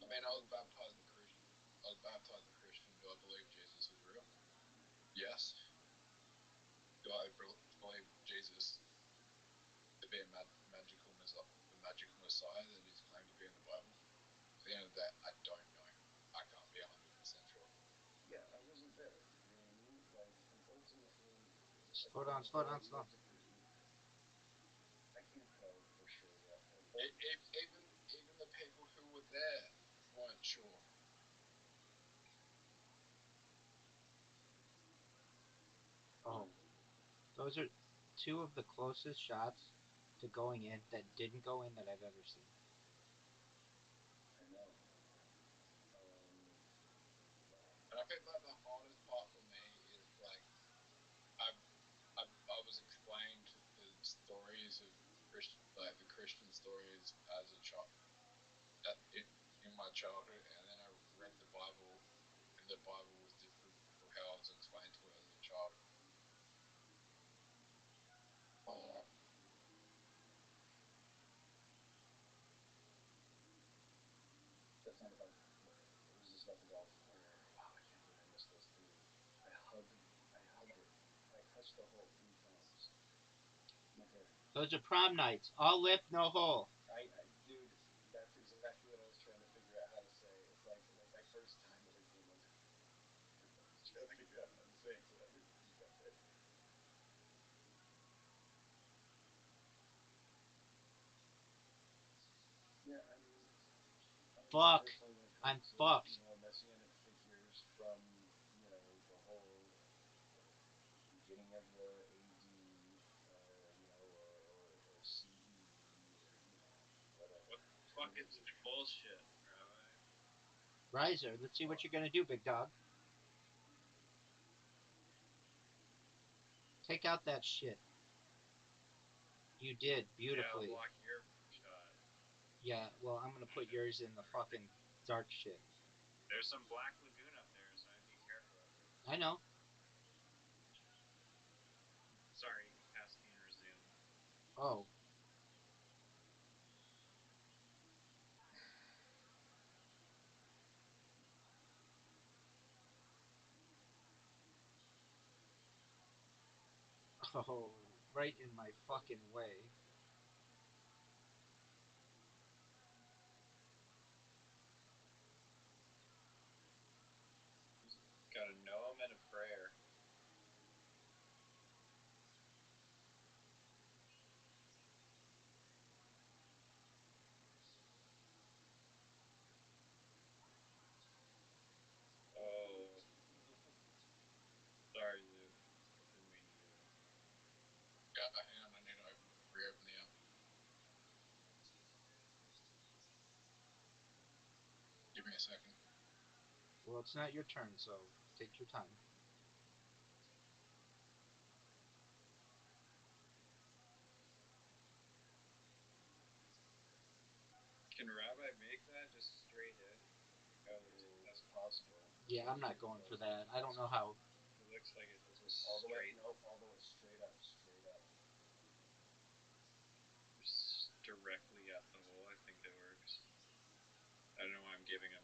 I mean, I was baptized a Christian. Do I believe Jesus is real? Yes. Do I believe Jesus to be a magical Messiah that is claimed to be in the Bible? At the end of that, I don't know. I can't be 100% sure. Yeah, I wasn't there. You know what I mean? Like, and ultimately, Slow down, slow down, slow down. I can't tell for sure yet. Even the people who were there weren't sure. Oh, those are two of the closest shots to going in that didn't go in that I've ever seen. I know. And I think like the hardest part for me is like I was explained the stories of the Christian stories as a child in my childhood, and then I read the Bible, and the Bible was different from how I was explained to it as a child. That's not about. Is this about the golf? Okay. Wow, I can't believe I missed those three. I hugged it. I touched the hole 3 times. Okay. Those are prom nights. All lip, no hole. Dude, that's exactly what I was trying to figure out how to say. It's like my first time at a game. I was trying to figure out how to say it so that we can keep up it. Yeah, I mean, Fuck. personally, when it I'm comes to fucked. messianic figures from the whole beginning of the AD, or CE, or whatever. What fucking bullshit, Rabbi? Riser, let's see what you're gonna do, big dog. Take out that shit. You did beautifully. Yeah, block your shot. Yeah, well, I'm gonna put yours in the fucking dark shit. There's some black lagoon up there, so I'd be careful. I know. Sorry, you can pass me and resume. Oh. Oh, right in my fucking way. and a prayer. Oh, sorry, Zoo. Didn't mean to do that. Hang on, I need to reopen the app. Give me a second. Well, it's not your turn, so take your time. Can Rabbi make that just straight in? It's possible. Yeah, I'm not going for that. I don't know how. It looks like it just All the way, straight, nope, all the way straight up, straight up. just directly at the hole. I think it works. I don't know why I'm giving him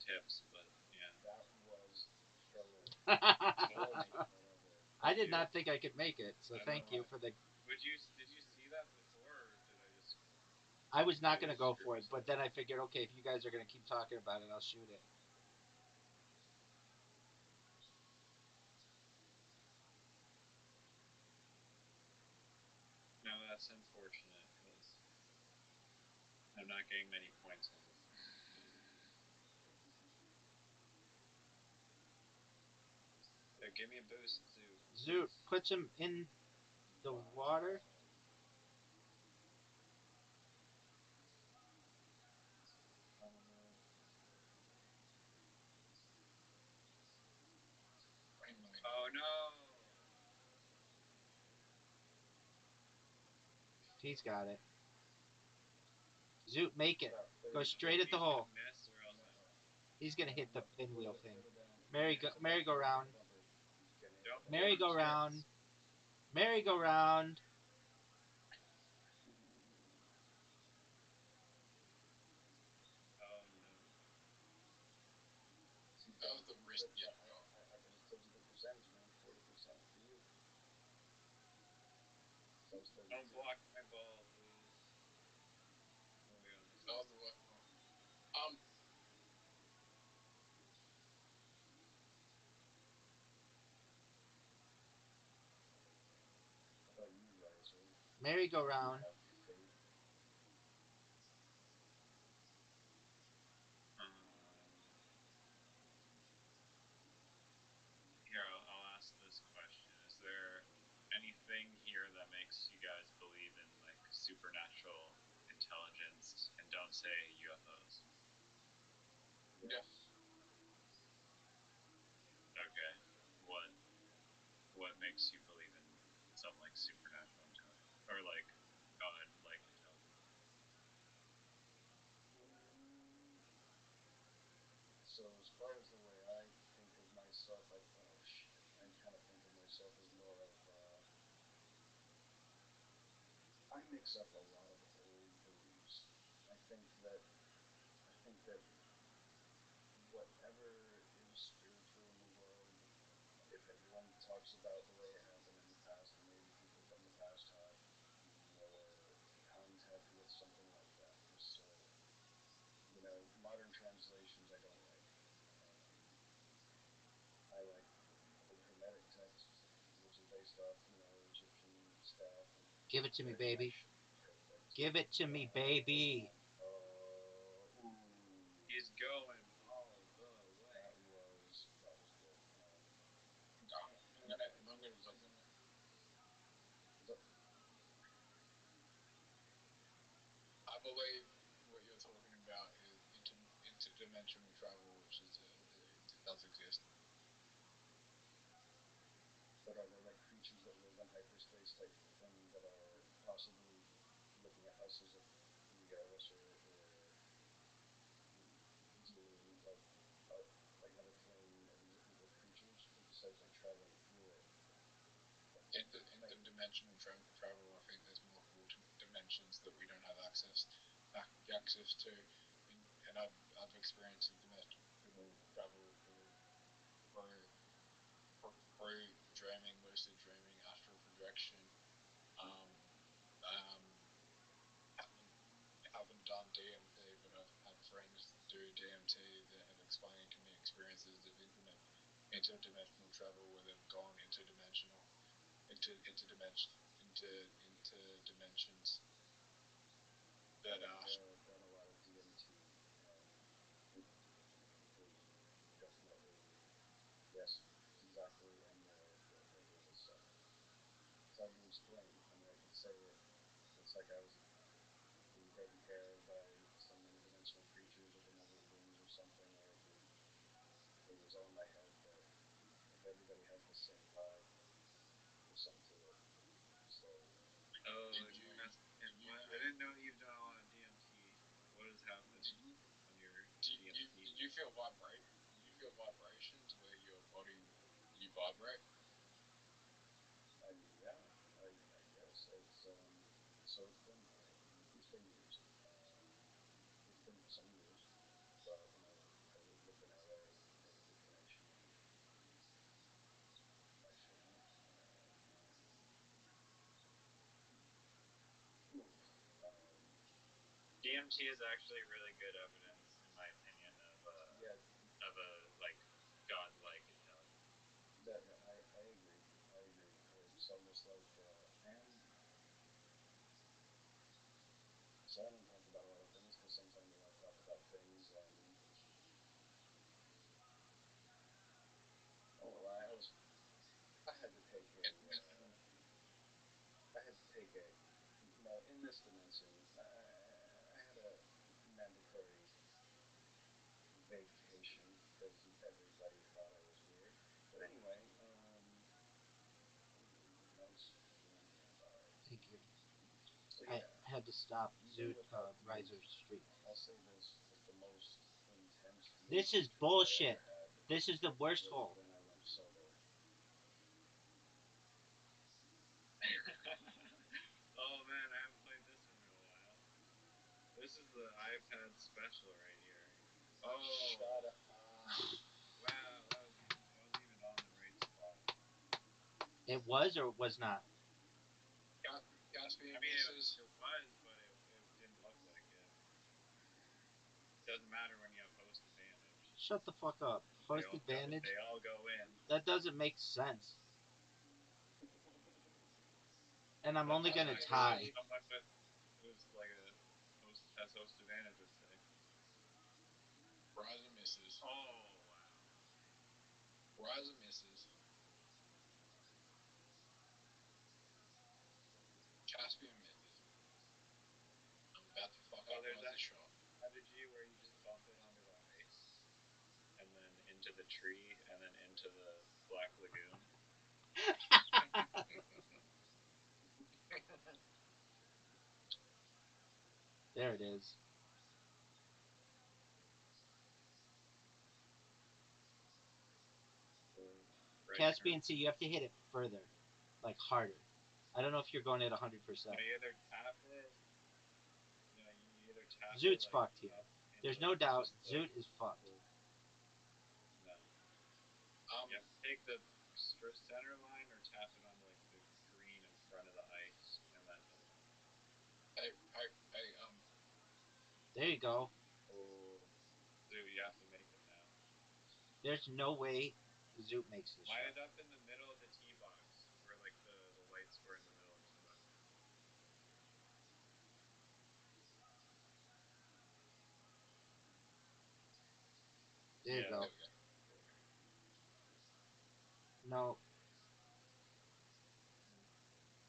tips, but yeah. That was killer. I did not think I could make it, so thank you for the. Did you see that before, or did I just? I was not going to go for it, but then I figured, okay, if you guys are going to keep talking about it, I'll shoot it. No, that's unfortunate because I'm not getting many points on this. Give me a boost, Zoo. Zoot puts him in the water. Oh no! He's got it. Zoot, make it. Go straight at the hole. Miss or else He's going to hit the pinwheel thing. Merry-go-round. don't Merry-go-round. Merry-go-round. Oh no! That was the riskiest shot. I just told you the percentage, man. 40% for you. So Don't block my ball, please. Oh yeah. That was the right one. How about you, Riser? Merry-go-round. Have faith. Here, I'll ask this question: is there anything here that makes you guys believe in like supernatural intelligence? And don't say UFOs. Yes. Okay. What makes you believe in something like supernatural intelligence or like God like intelligence? So as far as the way I think of myself, I kind of think of myself as more of I mix up a lot of old beliefs. I think that whatever is spiritual in the world, if everyone talks about the way it happened in the past, then maybe people from the past had more contact with something like that. So, modern translations I don't like. I like old Hermetic texts, which is based off, Egyptian stuff. And Give it to me, baby. Perfect. Give it to me, baby. He's going all the way. That was good. I'm gonna look. I believe what you're talking about is interdimensional travel, which it does exist. But are there like creatures that live in hyperspace type thing that are possibly looking at us as if we are lesser or dealing like have a plane and with creatures besides like traveling through it? Interdimensional travel, I think there's multiple dimensions that we don't have access to, and I've experienced interdimensional travel through dreaming, lucid dreaming, astral projection. Um, um, haven't done DMT, but I've had friends do DMT that have explained to me experiences of internet interdimensional travel where they've gone interdimensional into dimensions that done a lot of DMT, and definitely yes, exactly, and it's hard to explain. I mean, I could say it's like I was being taken care of by some interdimensional creatures or benevolent beings or something, or it was all in my head. But if everybody has the same vibe, there's something to it. So. I didn't know you've done a lot of DMT. What has happened on your DMT? Did you feel vibrate? Did you feel vibrations where your body you vibrate? Yeah, I guess it's so it's been years. It's been some years, but when I lived in LA, I had a good connection with my family, and DMT is actually really good evidence, in my opinion, yeah, of a like godlike intelligence. that I agree. I agree. It's almost like and so I don't talk about a lot of things because sometimes when I talk about things, oh, I had to take a I had to take a well in this dimension I had a mandatory vacation because everybody thought I was weird. But anyway, nice room and Thank you. so I yeah, had to stop even Zoot without Riser DMT, Street. I'll say this: that the most intense This DMT is trip I bullshit. ever had This is the worst was hole. when I went solo. Oh man, I haven't played this one in a while. This is the iPad special right here. Oh, Shut up. wow, I was even on the right spot. It was or was not? Caspian I mean, misses. it was, but it didn't look like it. Doesn't matter when you have host advantage. Shut the fuck up. Host advantage? They all go in. That doesn't make sense. And I'm That's only gonna exactly tie. what someone with who's like a host advantage would say. Riser misses. Oh wow. Riser misses. Caspian misses. I'm about to fuck up Riser shot. Strategy where you just bump it onto the ice, and then into the tree, and then into the black lagoon. There it is. Caspian Sea, you have to hit it further, like harder. I don't know if you're going at 100%. You either tap it. No, you either tap Zoot's it like fucked here. up There's into no doubt just Zoot is fucked. no. You have to take the center line or tap it onto like the green in front of the ice, and then hit it. Hey, There you go. Oh, dude, you have to make it now. There's no way Zoot makes this Line shot. it up in the middle of the tee box, where like the white square in the middle of the tee box. There you go. there we go. No,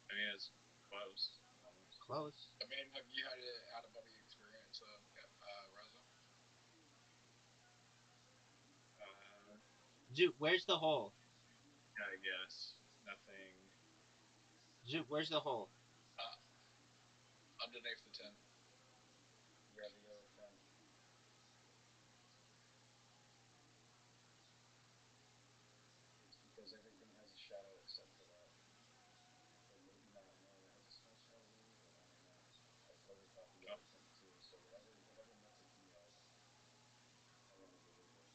I mean, it's close, almost. close. I mean, have you had an out of body experience, Riser? Zoot, where's the hole? I guess nothing. Zoot, where's the hole? Underneath the tent. Yeah, the yellow tent. It's because everything has a shadow except for that. Or maybe not. No, it has a small shadow underneath it. I don't know. I totally thought the yellow tent too. So whatever method he had, I want to believe it.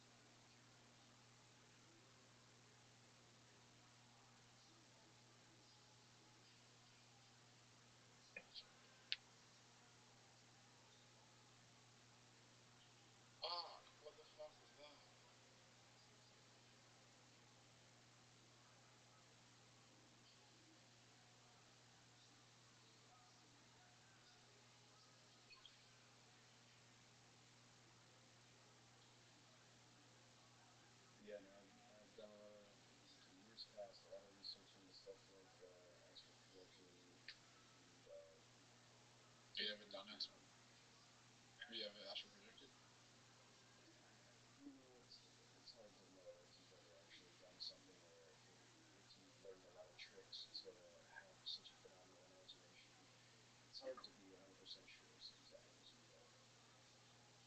hard to be 100% sure as to exactly as you are.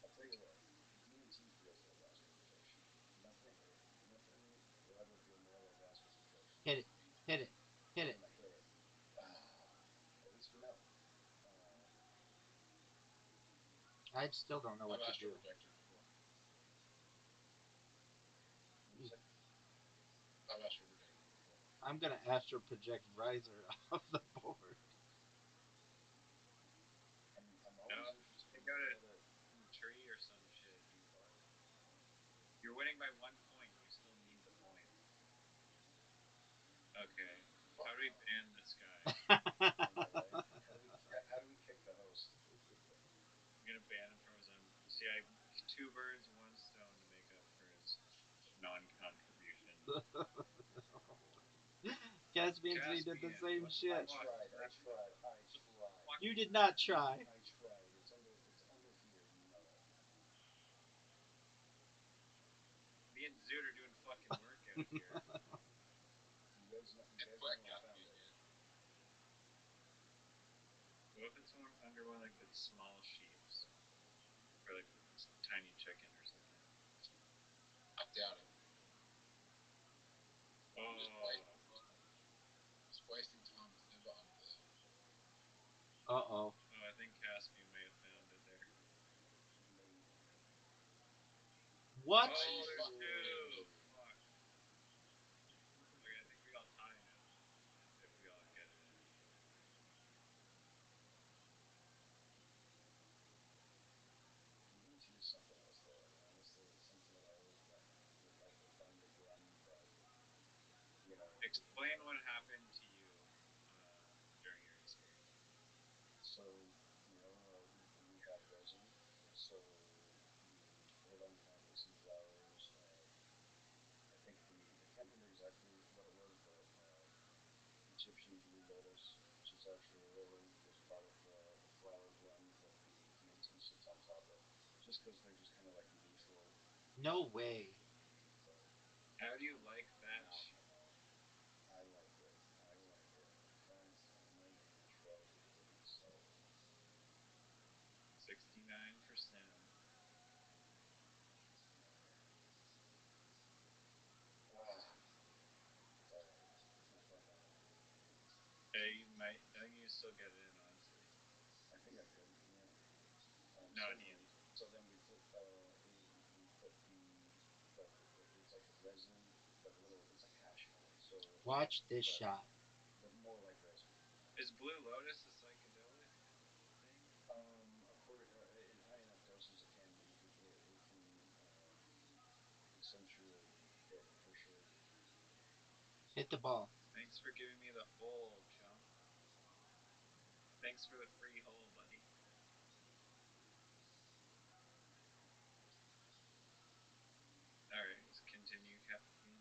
I'll tell you what, DMT feels like astral projection. Nothing, nothing will ever feel more like astral projection Hit than it. Hit it. Hit it. when I hit it. At least for now. Um, I still don't know I've what to astral do. projected before. what do you say? I've astral projected before. I'm gonna astral project Riser off the board. I'm No, always interested take in out what a. a tree or some shit. You're winning by 1 point. You still need the point. Okay. How do we ban this guy? I know, right? How do we kick the host? I'm gonna ban him from his own. See, I two birds, one stone to make up for his non-contribution. Caspian 3 did the same I shit. tried. You did not try. I tried. It's under here. You know it. Me and Zoot are doing fucking work out here. You guys know And I quick, found Caspian, it. yeah. What if it's under one of like the small sheeps, or like the tiny chicken or something? I doubt it. Oh, Just wasting Tom's nib onto the. Uh-oh. oh, I think Caspian may have found it there. Maybe. What? Oh, there's two. Fuck. Okay, I think we all tie now. If we all get it in. DMT is something else, though. Honestly, it's something that I always would like to find a gem, but Explain what happened to you during your experience. So we have resin. So you put it on your hand with some flowers. I think I can't remember exactly what it was, but Egyptian blue lotus, which is actually a lily, was part of the flower blend that the DMT sits on top of. Just because they're just kind of like neutral. No way. But How do you like that now shit? I know. I like it. I like it. In fact, I might even try to do it myself. 69%. It's all right. It's not quite done yet. Hey, you might. I think you still get it in, honestly. I think I could. Yeah. No, at the end. So then we put we put the it's like resin, but it's like hash brown. So Watch this but, shot. but more like resin. Is Blue Lotus a psychedelic thing? According in high enough doses, it can be. It can essentially hit for sure. Hit the ball. Thanks for giving me the hole, chump. Thanks for the free hole, buddy. Alright, let's continue, Captain.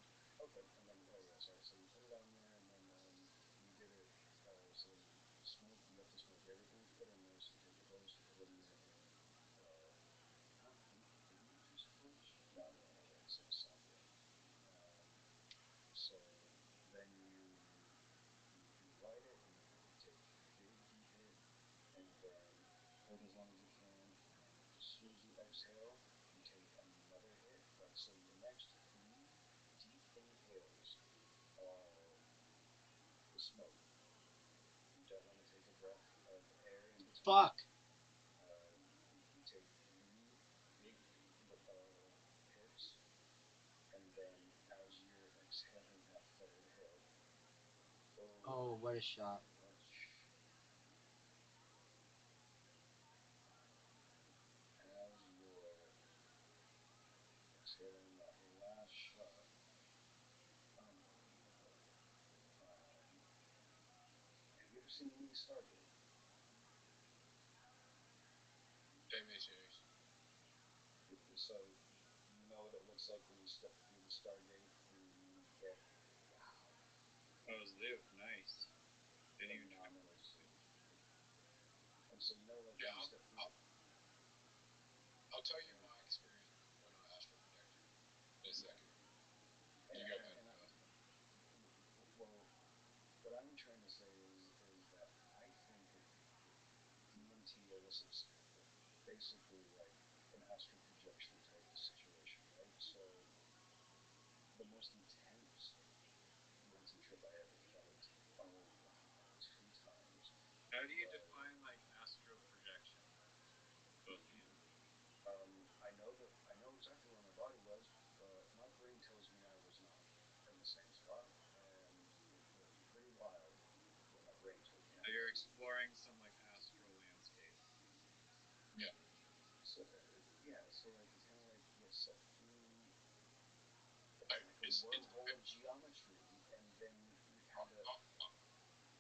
Okay, and then sorry. So you put it on there, and then you give it. So then you smoke. You have to smoke everything you put in there. So you take your dose, you put it in there, and not maybe just a bunch. No. It's gonna sound good. Um, so then you light it, and you take a big deep hit, and then hold as long as you can, and then as soon as you exhale, you take another hit. Like so, your next 3 deep inhales are the smoke. You don't want to take a breath of air in between. Fuck. You take 3 big hits, and then as you're exhaling that third hit, Oh, what a shot. what a shot. As you're exhaling that last shot, unbelievable. Have you ever seen the movie Stargate? Jamie series. So you know what it looks like when you step through the Stargate and you get wow, Oh, Zoot, nice. Didn't even try. phenomenal suit. And so you know like Yeah, when you step through. I'll tell you my experience when I astral projected in a second. And, You go ahead. and I, well, what I'm trying to say is that I think this is basically like an astral projection type of situation, right? So the most intense lazy trip I ever felt, oh wow, 2 times How do you was define like astral projection, both of you? I know exactly where my body was, but my brain tells me I was not in the same spot, and it was pretty wild what my brain told me I So you're was. exploring some like astral landscape. Yeah. So yeah, so like it's kind of like you get sucked through. I, It's like a it's wormhole of geometry, and then you kind of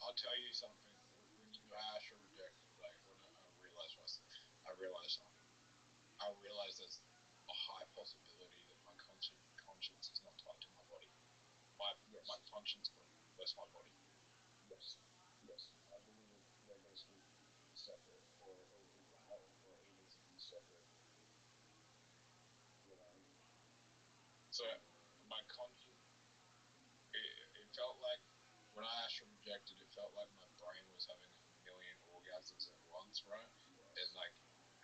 I'll tell you something. When you astral project, like when I realized myself, I realized there's a high possibility that my conscience is not tied to my body. yes, My conscience left my body. yes, yes. I believe that they're basically separate, or wow, or able to be separate. You know. So my conscience, it felt like when I astral projected, it felt like my brain was having a million orgasms at once, right? Yes. And like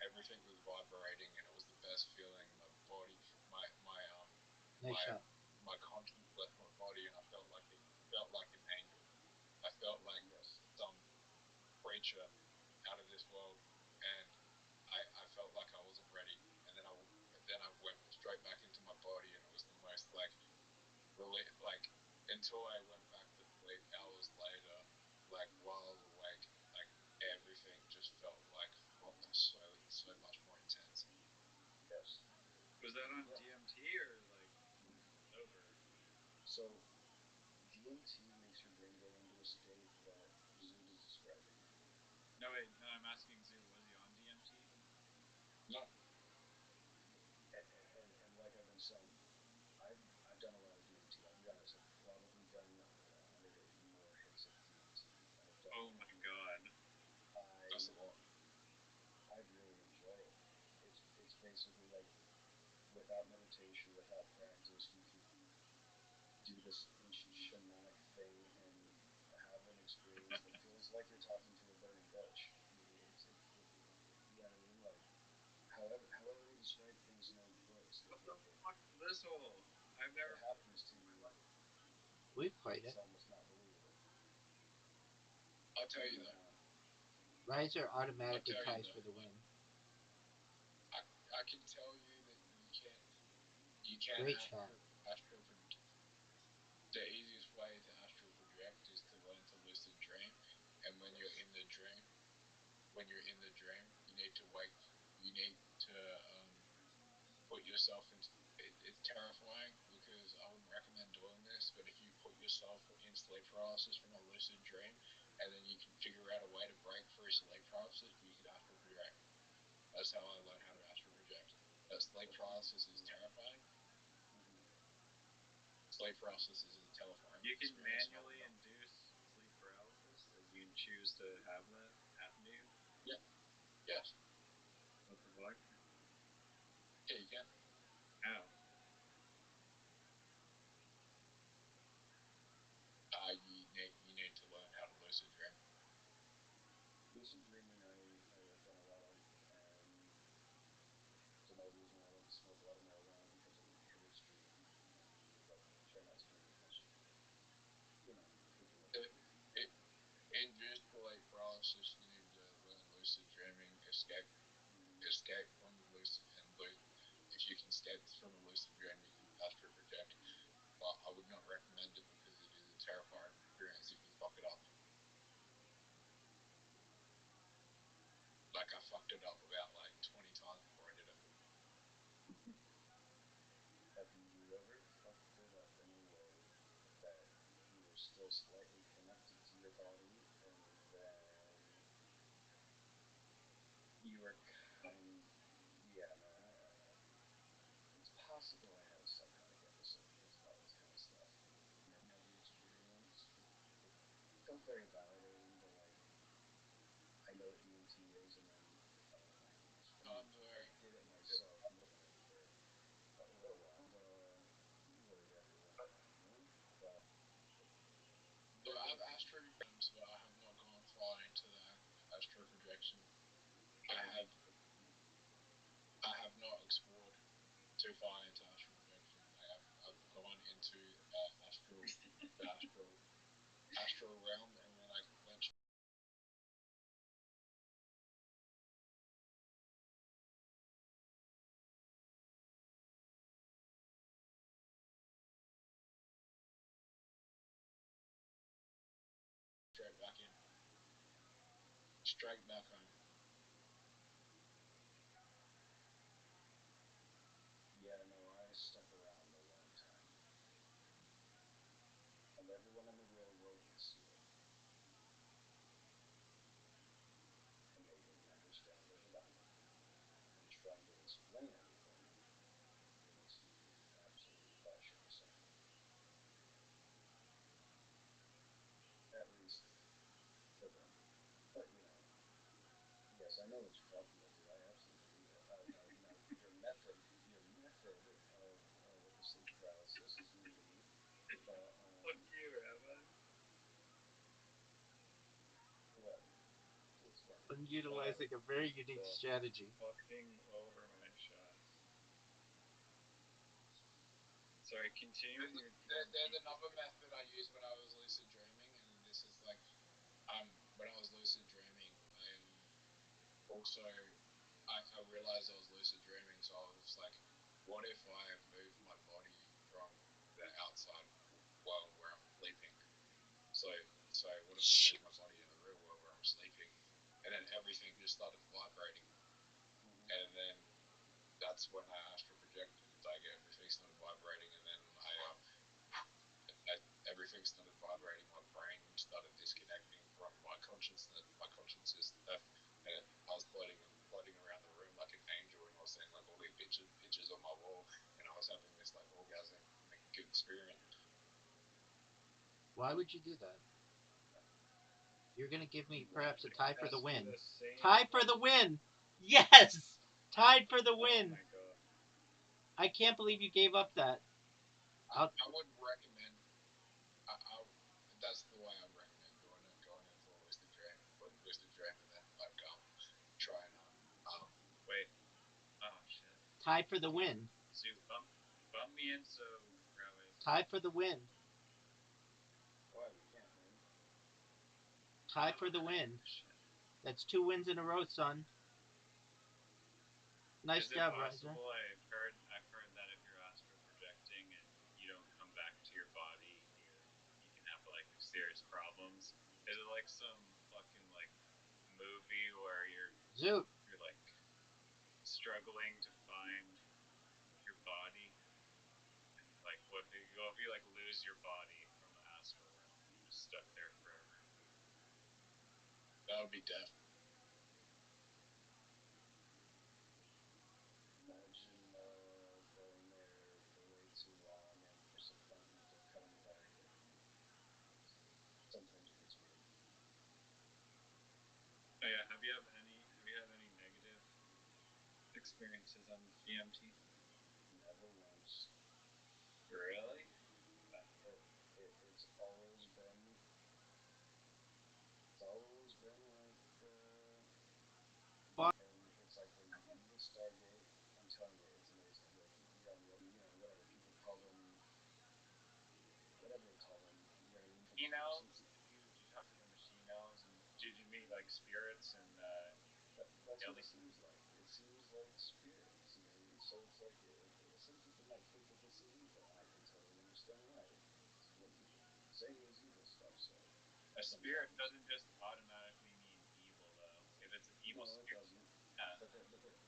everything was vibrating, and it was the best feeling. My body, Nice my shot. my conscience left my body, and I felt like an angel. I felt like Yes. some creature out of this world, and I felt like I wasn't ready. And then I went straight back into my body, and it was the most like like until I went back to sleep hours later, like while I was awake, like everything just felt like so much more intense. Yes. Was that on Yeah. DMT or like sober? So DMT makes your brain go into a state that Zood is describing. No, wait, no, I'm asking Zoo, was he on DMT? No, And like I've been saying, I've done a lot of DMT. I'll be honest. I've probably done 100 or more hits of DMT. I've done. Oh my god. that's I a lot. I really enjoy it. It's basically like without meditation, without practice, you can do this ancient shamanic thing and have an experience that feels like you're talking to a burning bush. You know what I mean? Like however they describe things in those books, they What feel the like fuck is this hole? I've it never happens to in my you. life. We've played It's it. almost not believable. I'll tell you You though. know, Riser I'll automatically tell you ties for though. the win. I can tell you that you can Great shot. astral the easiest way to astral project is to learn to lucid dream, and when you're in the dream, you need to wake. You need to put yourself into. It's terrifying because I wouldn't recommend doing this. But if you put yourself in sleep paralysis from a lucid dream, and then you can figure out a way to break through sleep paralysis, you can astral project. That's how I learned how to astral project. But sleep paralysis is terrifying. Sleep paralysis is a terrifying. You can experience. manually induce sleep paralysis. Like you can choose to have that happen to you. Yeah. Yes. What the fuck? Yeah, you can. How? You need to learn how to lucid dream. lucid dreaming I've done a lot of, and it's another reason why I don't smoke a lot of marijuana because it inhibits dreaming. But try not to do it much. You know, too much Uh, weed. it, induced sleep paralysis. You need to learn lucid dreaming. Escape from the lucid If you can escape from a lucid dream, you can astral project. But I would not recommend it because it is a terrifying experience if you fuck it up. Like I fucked it up about like 20 times before I did it. Have you ever fucked it up in a way that you were still slightly connected to your body, and then you were kind? Yeah, man. It's possible I had a psychotic episode because of all this kind of stuff. Never experienced. It felt very validating, but like I know what DMT is, and then I did it myself for a little while. Word everyone around me, but So I've astral dreams, but I have not gone far into the astral projection. I astral realm, and then I went straight back in, straight back home. Yeah, no, I stuck around a long time. And everyone in the real world could see it. And they didn't understand it at all. And trying to explain everything was absolutely clashing yourself. At least for them. But, yes, I know what you're talking about, dude. I absolutely believe it. Your method with the sleep paralysis is new to me. But, Fuck you, Rabbi. what? Explain. I'm utilizing a very unique strategy. Fucking over my shots. Sorry, continue with your. There's another method I used when I was lucid dreaming, and this is like, when I was lucid dreaming, also I realized I was lucid dreaming, so I was like, what if I move my body from the outside world where I'm sleeping? So so what if I move my body in the real world where I'm sleeping, and then everything just started vibrating, and then that's when I astral projected. Like everything started vibrating, and then I everything started vibrating. My brain started disconnecting from my consciousness. My consciousness left, and I was floating around the room like an angel, and I was seeing like all these pictures on my wall, and I was having this like orgasm experience. Why would you do that? You're gonna give me perhaps a tie for the win. Same. Tie for the win! Yes! Tied for the Oh win! my god. I can't believe you gave up that. I would recommend. That's the way I'd recommend going into a lucid dream, and then like trying to Wait. Oh shit. Tie for the win. So bump me in so Rabbi's. Tie for the win. Why? We can't win. Tie for the win. Shit. That's 2 wins in a row, son. Nice Is it job, possible? Riser. I've heard that if you're astral projecting and you don't come back to your body, you can have like serious problems. Is it like some fucking like movie where Zoot. you're like struggling to find your body, and like what if you like lose your body from the astral realm and you're just stuck there forever? that would be death. Imagine going there for way too long and disappointment of coming back. Sometimes it gets weird. Oh yeah, have you had any negative experiences on DMT? Never once. Really? It's always been. It's always been like. Fuck. And it's like when you leave a Stargate. I'm telling you, it's amazing. Like you're on the other, whatever people call them, whatever they call them. You know what I mean? Machines? Did you talk to the machinos, and did you meet like spirits and That's what alien? it seems like. It seems like spirits. You know what I mean? So it's like some people might think that this is evil, and I can totally understand why. It's what people say is evil stuff. So A spirit sometimes doesn't just automatically mean evil, though. If it's an evil no, it spirit, doesn't. yeah.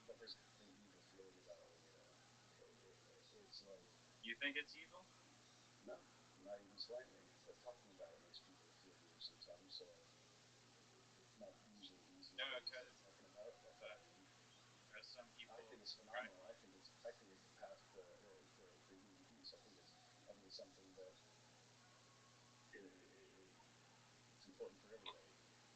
But there's nothing evil feeling about it. It's like You think it's evil? no, not even slightly. But talking about it makes people feel weird sometimes. So it's not usually the easiest No, way to start because talking about it. But some I people think it's try. phenomenal. I think it's the path for human peace. I think it's something that it's important for everybody.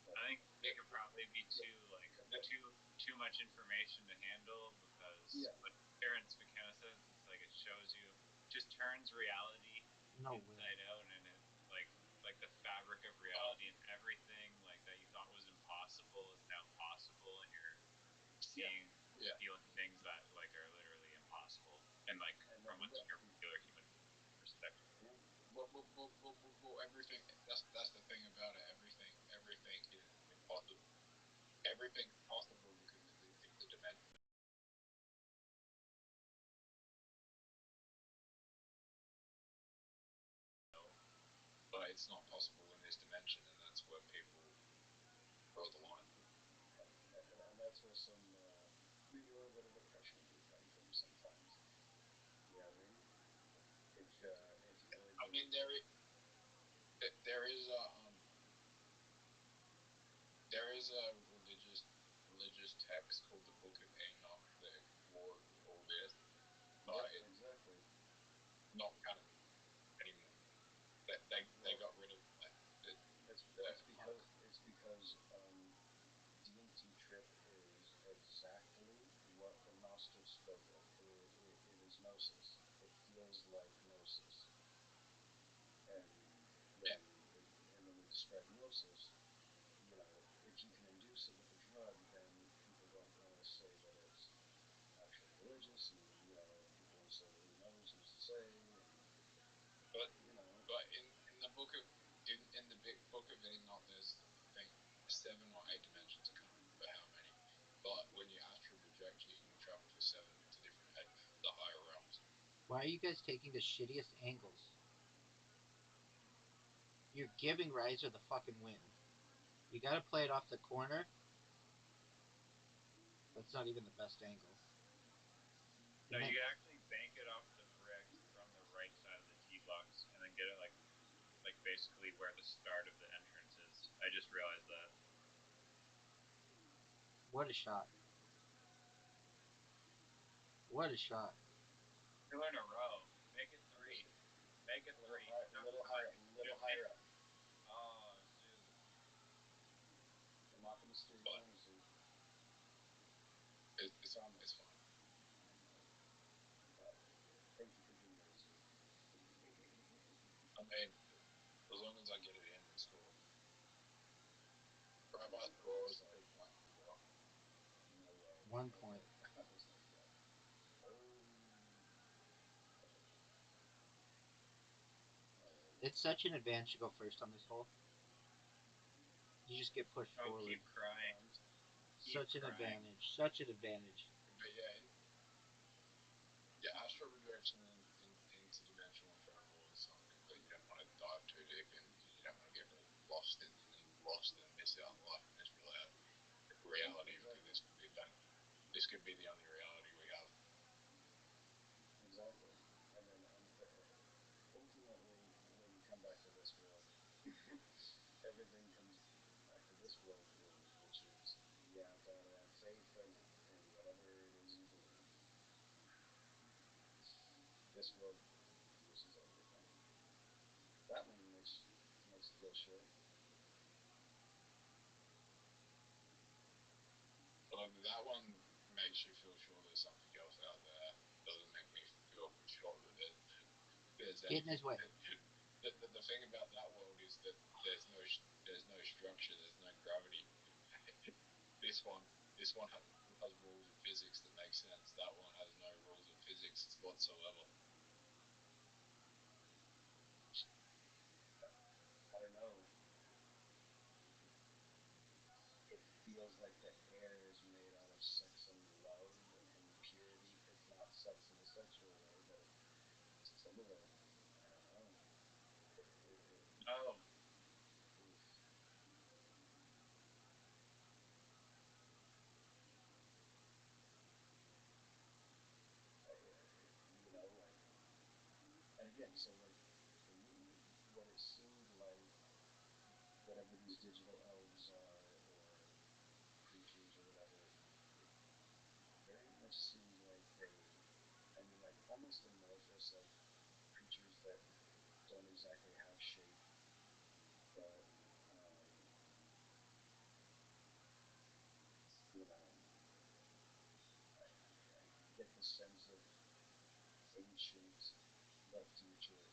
But I think it could probably be too much information to handle because yeah, what Terrence McKenna says, it's like it shows you just turns reality No way. inside out, and it like the fabric of reality and everything like that you thought was impossible is now possible, and you're seeing Yeah. feeling things that like are literally impossible, and like and from then what's yeah, your regular human perspective. yeah. Well, everything. That's the thing about it. Everything is impossible. Everything's possible because it's a dimension. But it's not possible in this dimension, and that's where people draw the line. And that's where some maybe a little bit of depression can come from sometimes. You know what I mean? If you really. I mean, there is a religious text called the Book of Enoch that explores all this, but Yep, exactly. not canon anymore. They got rid of like it's because DMT trip is exactly what the Gnostics spoke of. It is gnosis. It feels like gnosis. And Yeah. when they describe gnosis, you know, if you can induce it with a drug, then people don't want to say that it's actually religious, and you know, people want to say, well, who knows, who's to say, and but you know. But in the book of in the big book of Enoch, there's I think 7 or 8 dimensions. I can't remember how many. But when you astral project, you can travel to different the higher realms. Why are you guys taking the shittiest angles? You're giving Riser the fucking win. You gotta play it off the corner. That's not even the best angle. No, you can actually bank it off the bricks from the right side of the tee box, and then get it like basically where the start of the entrance is. I just realized that. What a shot! What a shot! 2 in a row. Make it 3. Make it 3. A little higher up. Oh, dude. I'm not gonna steer you But honestly. it's fine. Thank you for being lazy. I mean, as long as I get it in and score. Rabbi scores a big point as well. No way. 1 point. It's such an advantage to go first on this hole. You just get pushed forward. Keep crying. Such an advantage. Such an advantage. But astral projection into dimensional travel is something that you don't want to dive too deep in because you don't want to get lost and miss out on life in this reality because this could be the only reality we have. Exactly. And then ultimately, when you come back to this world, everything comes back to this world rules, which is you have to have faith in whatever it is you believe. This world uses everything. That one makes you feel sure. Well, that one makes you feel sure there's something else out there. Doesn't make me feel sure that there's Get in his way. The thing about that world is that there's no structure, there's no gravity. This one has rules of physics that make sense. That one has no rules of physics whatsoever. I don't know. It feels like the air is made out of sex and love and purity. It's not sex in a sexual way, but similar. I don't know. Oh. You know, like, and again, so like for me, what it seemed like, whatever these digital elves are or creatures or whatever, it very much seemed like like almost amorphous, like creatures that don't exactly have shape, but you know, I get the sense of ancient but future.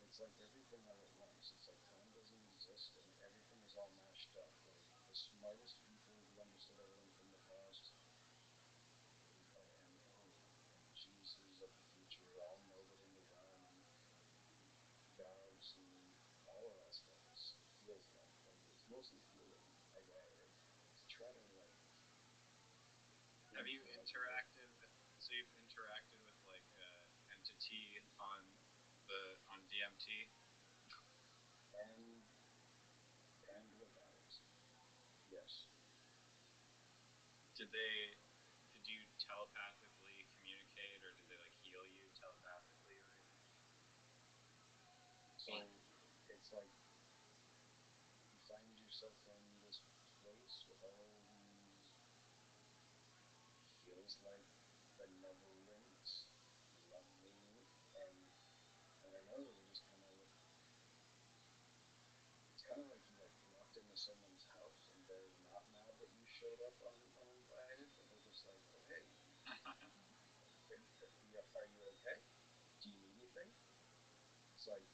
It's like everything all at once. It's like time doesn't exist and everything is all mashed up. Like the smartest people who understood everything from the past and geniuses of the future all melded into one. God mostly feeling. I try to like. Have aim you for, like, interacted with? So you've interacted with like entity on DMT. and without. Yes. Did they? Did you telepathically communicate, or did they like heal you telepathically or anything? So it's like you find yourself in this place with all these feels like benevolent, loving, and I don't know. They just kind of. It's kind of like you like walked into someone's house and they're not mad that you showed up uninvited, but they're just like, oh hey, are you okay? Do you need anything? It's like,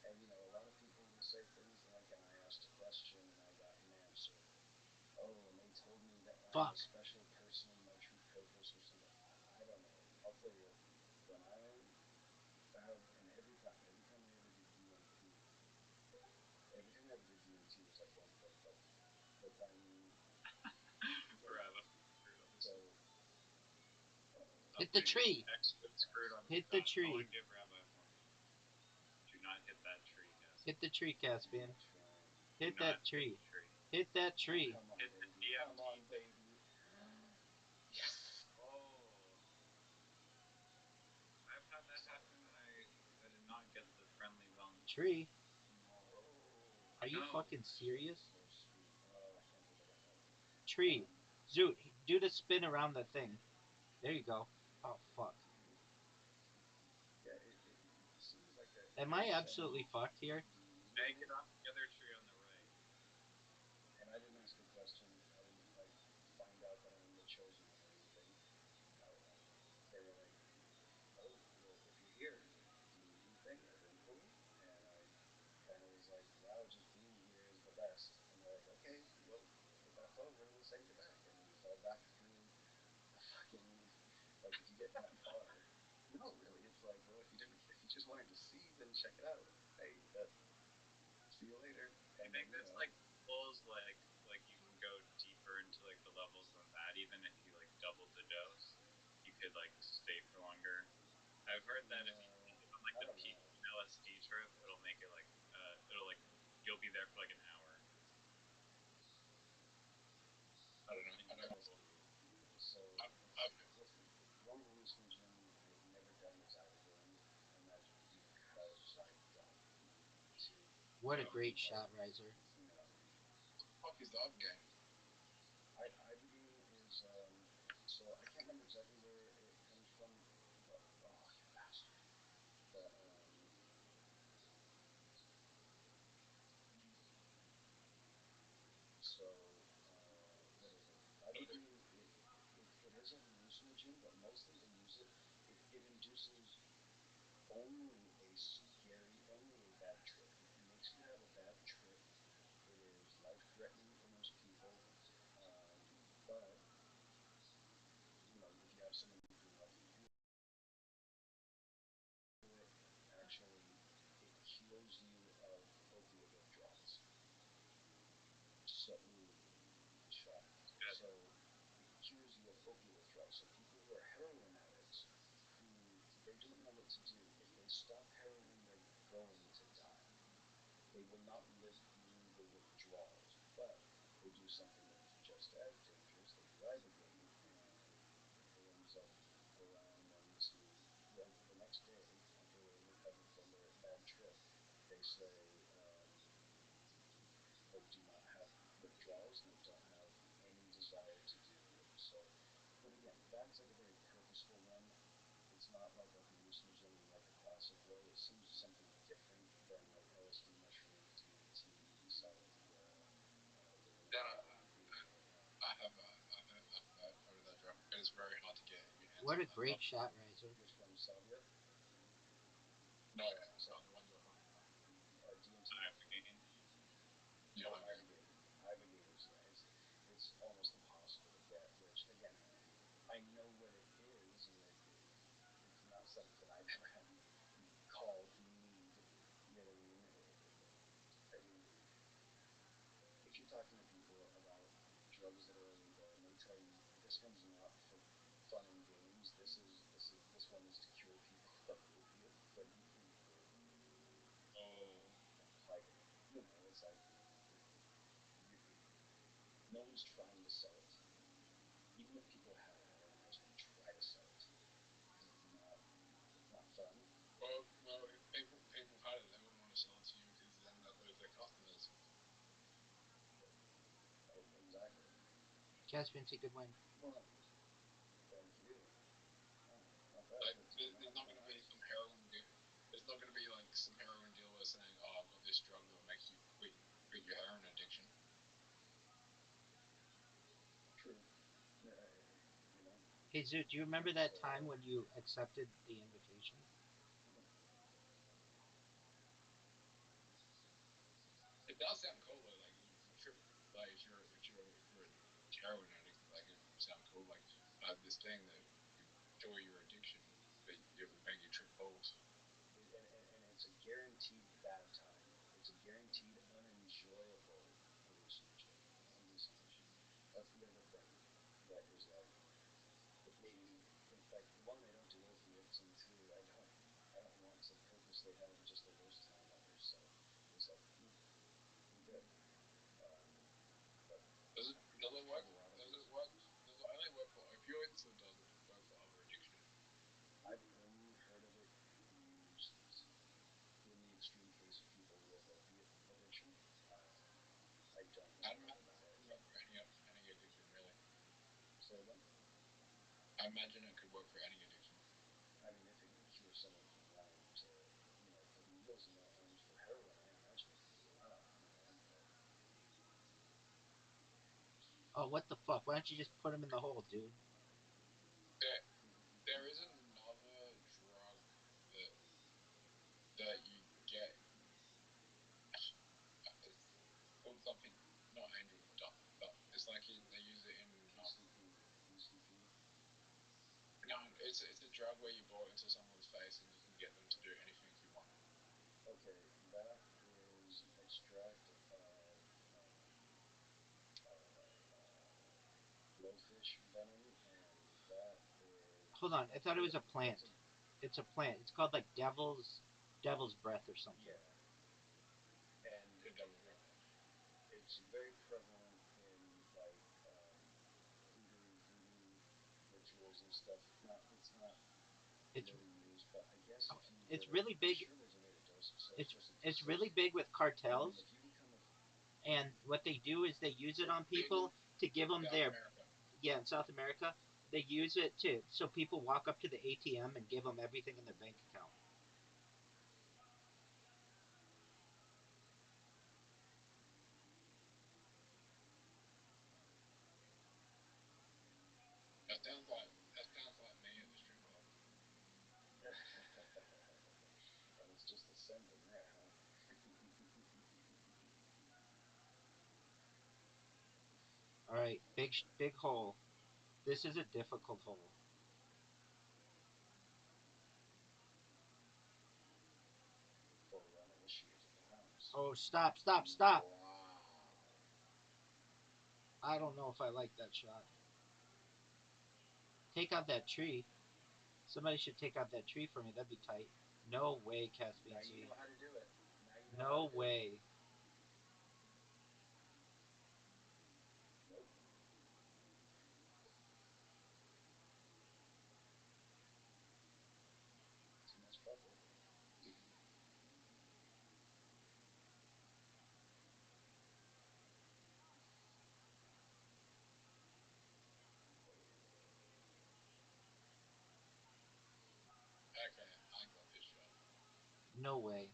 and a lot of people will say things like, and I asked a question and I got an answer. Oh, and they told me that I'm a Fuck. special person, my true purpose or something. I don't know. I'll tell you, when I have, and every time I ever did DMT, every time I ever did DMT was like one thing, but then Rabbi screwed on this so one. Hit the tree. Expert screwed on Hit this. the tree. Someone give Rabbi one. Do not hit that tree, guys. Hit the tree, Caspian. I'm trying. Hit Do not that tree. hit the tree. Hit that tree. Come on, Hit the baby. DMT. Come on, baby. Yes. Oh, I've had that happen, and I did not get the friendly bone. Tree. No. Are you No. fucking serious? So sweet. Oh, I can't believe I got that one. Tree. Zoot, do the spin around the thing. There you go. Oh fuck. Yeah, it seems like a. Am I absolutely fucked here? Make it on the other tree on the right. And I didn't ask a question. I didn't like find out that I'm the chosen one or anything. They were like, "Oh, well, if you're here, do you need anything or info?" And I kind of was like, "Wow, just being here is the best." And they're like, "Okay, well, if that's over, we'll send you back." And we fell back through the fucking like if you get that far. No, really, it's like, well, if you just wanted to see, then check it out. Hey, see you later. I And think then, there's like levels, like you can go deeper into like the levels than that. Even if you like doubled the dose, you could like stay for longer. I've heard that if you take it on like the peak LSD trip, it'll make it like you'll be there for like an hour. I don't know. So I've the only hallucinogen I've never done is Ativan, and that's because I don't need to. What a great shot, Riser. No. What the fuck is the up gang? Ibogaine is so I can't remember exactly where it comes from, but oh, you bastard. But so what is it? Ibogaine it is a hallucinogen, but mostly they use it. It induces only a bad trip. If it makes you have a bad trip, it is life threatening for most people. But if you have someone who's doing like it, actually, it cures you of opiate withdrawals. So, shot. Good. So it cures you of opiate withdrawals. So people who are heroin addicts, who they don't know what to do, if they stop heroin, they're going to die. They will not live through the withdrawals, but they do something that is just as dangerous. They do ibogaine, and it ends up allowing them to the next day after they recover from their bad trip. They say they do not have withdrawals and they don't have any desire to do good. So, but again, that's like a very purposeful one. It's not like a hallucinogen in like a classic way. It seems something different than like LSD, mushrooms, DMT, salvia, Yeah, everything like that. I've heard of that drug. It is very hard to get your hands What on a that. great shot, Riser. Which one, salvia? No, yeah, so the ones you're talking about. DMT. Ibogaine. Yeah, Ibogaine. Ibogaine is it's almost impossible to get. Which again, I know what it is, and it's not something I've ever had called need. You know what I mean? I mean, talking to people about drugs that are illegal, and they tell you this one's not for fun and games. This one is to cure people of opiate, like Oh, like it's like you, no one's trying to sell it to you. Even if people have heroin addiction and try to sell it to you, because it's not fun. well, if people had it, they wouldn't want to sell it to you because then they'll lose their customers. Exactly. Caspian's a good wine. Well, thank you. Oh, not bad. Like, there's not going to be some heroin. There's not going to be like some heroin dealer saying, "Oh, I've got this drug that will make you quit your heroin addiction." True. Yeah, Hey, Zoo, do you remember that time when you accepted the invitation? It does sound cool though. Like you trip, like if you're a heroin addict, like it would sound cool. Like I have this thing that would cure your addiction, but it would make you trip balls. and it's a guaranteed bad time. It's a guaranteed unenjoyable hallucination. That's the other thing that is like it made me like one, I don't do opiates, and two, I don't want to purposely have just the worst time ever. So it was like, I'm good. But Does it work? have a lot of Does it these. work? Does it only work for opioids, or does it work for other addiction? I've only heard of it used in the extreme case of people with opiate addiction. I don't know I'd more imagine about it it. could work for any addiction, really. Say again? I imagine it could work for any addiction. I mean, if it can cure someone from wanting to, put needles in their arms for heroin, I imagine it can. But Oh, what the fuck? Why don't you just put him in the hole, dude? There is another drug that you get. It's called something, not angel dust, but it's like they use it in PCP. No, it's a drug where you blow it into someone's face and you can get them to do anything you want. Okay, that is extract of blowfish venom, and that is. Hold on, I thought it was a plant. It's a plant. It's called like devil's breath or something. Yeah, and The devil's breath. it's very prevalent in like voodoo rituals and stuff. It's not It's really used, but I guess if you it's really big. I'm sure there's a way to dose it. So It's really big with cartels. If you become And what they do is they use it on people to give them their America. Yeah, in South America. They use it to so people walk up to the ATM and give them everything in their bank account. That sounds like me at the strip club. and it's just ascending there, huh? All right, big hole. This is a difficult hole. Fully uninitiated hounds. Oh, stop! Wow. I don't know if I like that shot. Take out that tree. Somebody should take out that tree for me. That'd be tight. No way, Caspian Now Z. you know how to do it. No way. Nope. Too much pepper. Okay, I got this shot. No way.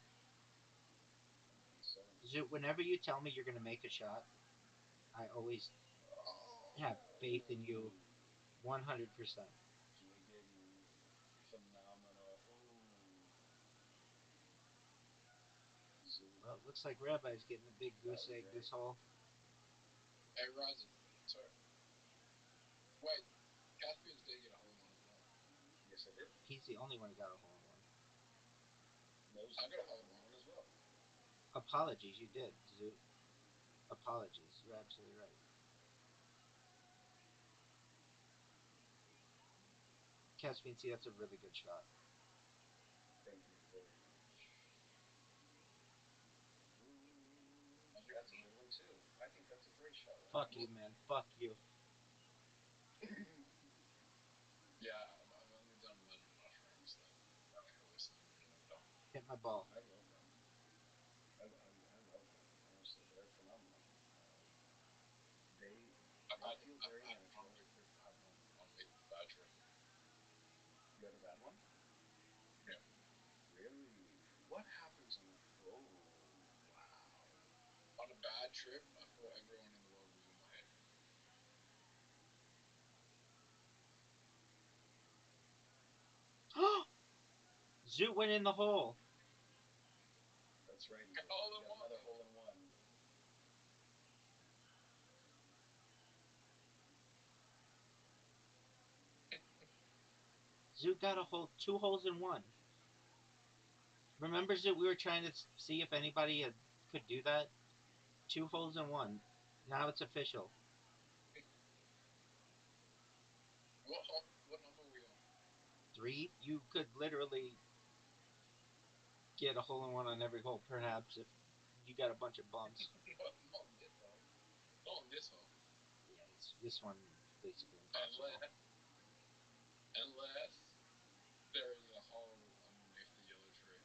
So, Whenever you tell me you're gonna make a shot, I always have faith in you, 100%. giggity. Phenomenal. Well, it looks like Rabbi's getting a big goose egg great. this hole. Hey, Ryzen. So, wait, Caspian's did get a hole in one as well. Yes, I did. He's the only one who got a hole in one. Nose I got a hole in one as well. Apologies, you did, Zoo. Apologies. You're absolutely right. Caspian Sea, that's a really good shot. Thank you very much. That's a good one too. I think that's a great shot. Fuck you, man. Fuck you. Yeah, I've only done lemon mushrooms that I listen to really well. Hit my ball. I love them. I love them. Honestly, they're phenomenal. They I've feel had very one natural. on the bad trip. You had a bad one? Yeah. Really? What happens on a? Oh, wow. On a bad trip, I thought everyone in the world was in my head. Zoot went in the hole. That's right. He did. Hole He in got one. another hole in one. Zoot got a hole, 2 holes in one. Remember, Zoot, we were trying to see if anybody could do that? 2 holes in one. Now it's official. What number are we on? 3. You could literally get a hole in one on every hole, perhaps, if you got a bunch of bumps. Not on this hole. Not on this hole. Yeah, this one basically impossible. Unless there is a hole underneath the yellow tree.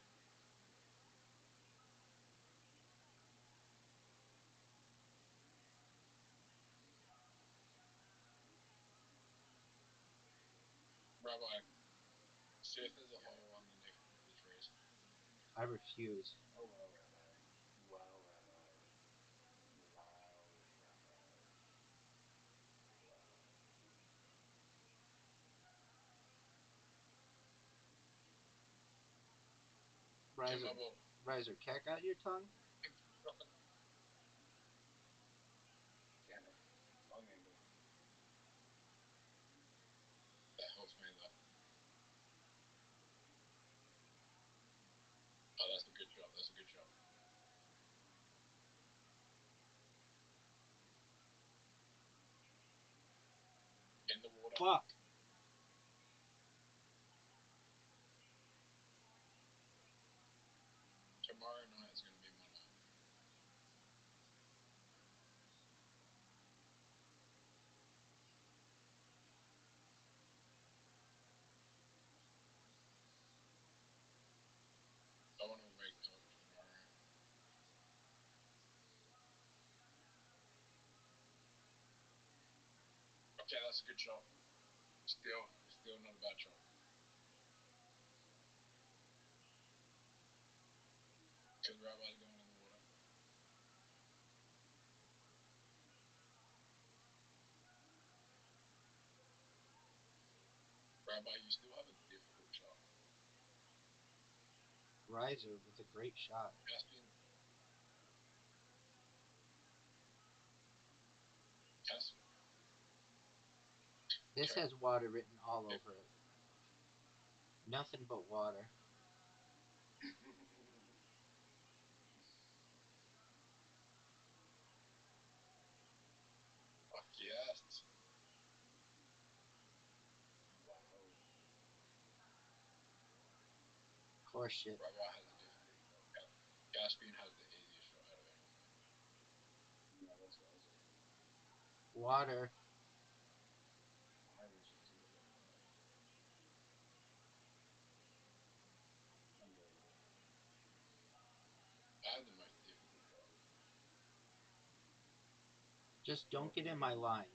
Rabbi, see if there's a hole underneath the trees. I refuse. Oh wow, Rabbi. Wow, Rabbi. Wow, Rabbi. Wow. Riser, cat got your tongue? Damn it. Wrong angle. That helps me though. Oh, that's a good shot. That's a good shot. In the water. Fuck. Tomorrow night is going to be my night. I want to wake up tomorrow. Okay, that's a good shot. Still not a bad shot. Because Rabbi's going in the water. Rabbi, you still have a difficult shot. Riser with a great shot. Caspian. This has water written all over it. Nothing but water. Fuck yes. Wow. Horseshit. Rabbi has a difficult shot. Caspian has the easiest shot out of everyone. No, that's Riser. Water. I was just a little above. Unbelievable. I have the most difficult shot. Just don't get in my line.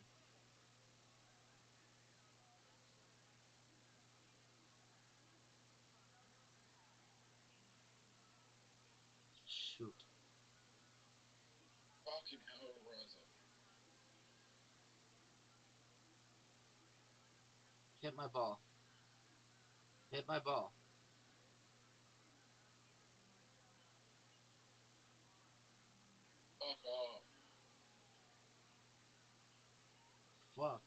Shoot. Fucking hell, Riser. Hit my ball. Hit my ball. Fuck off. Fuck.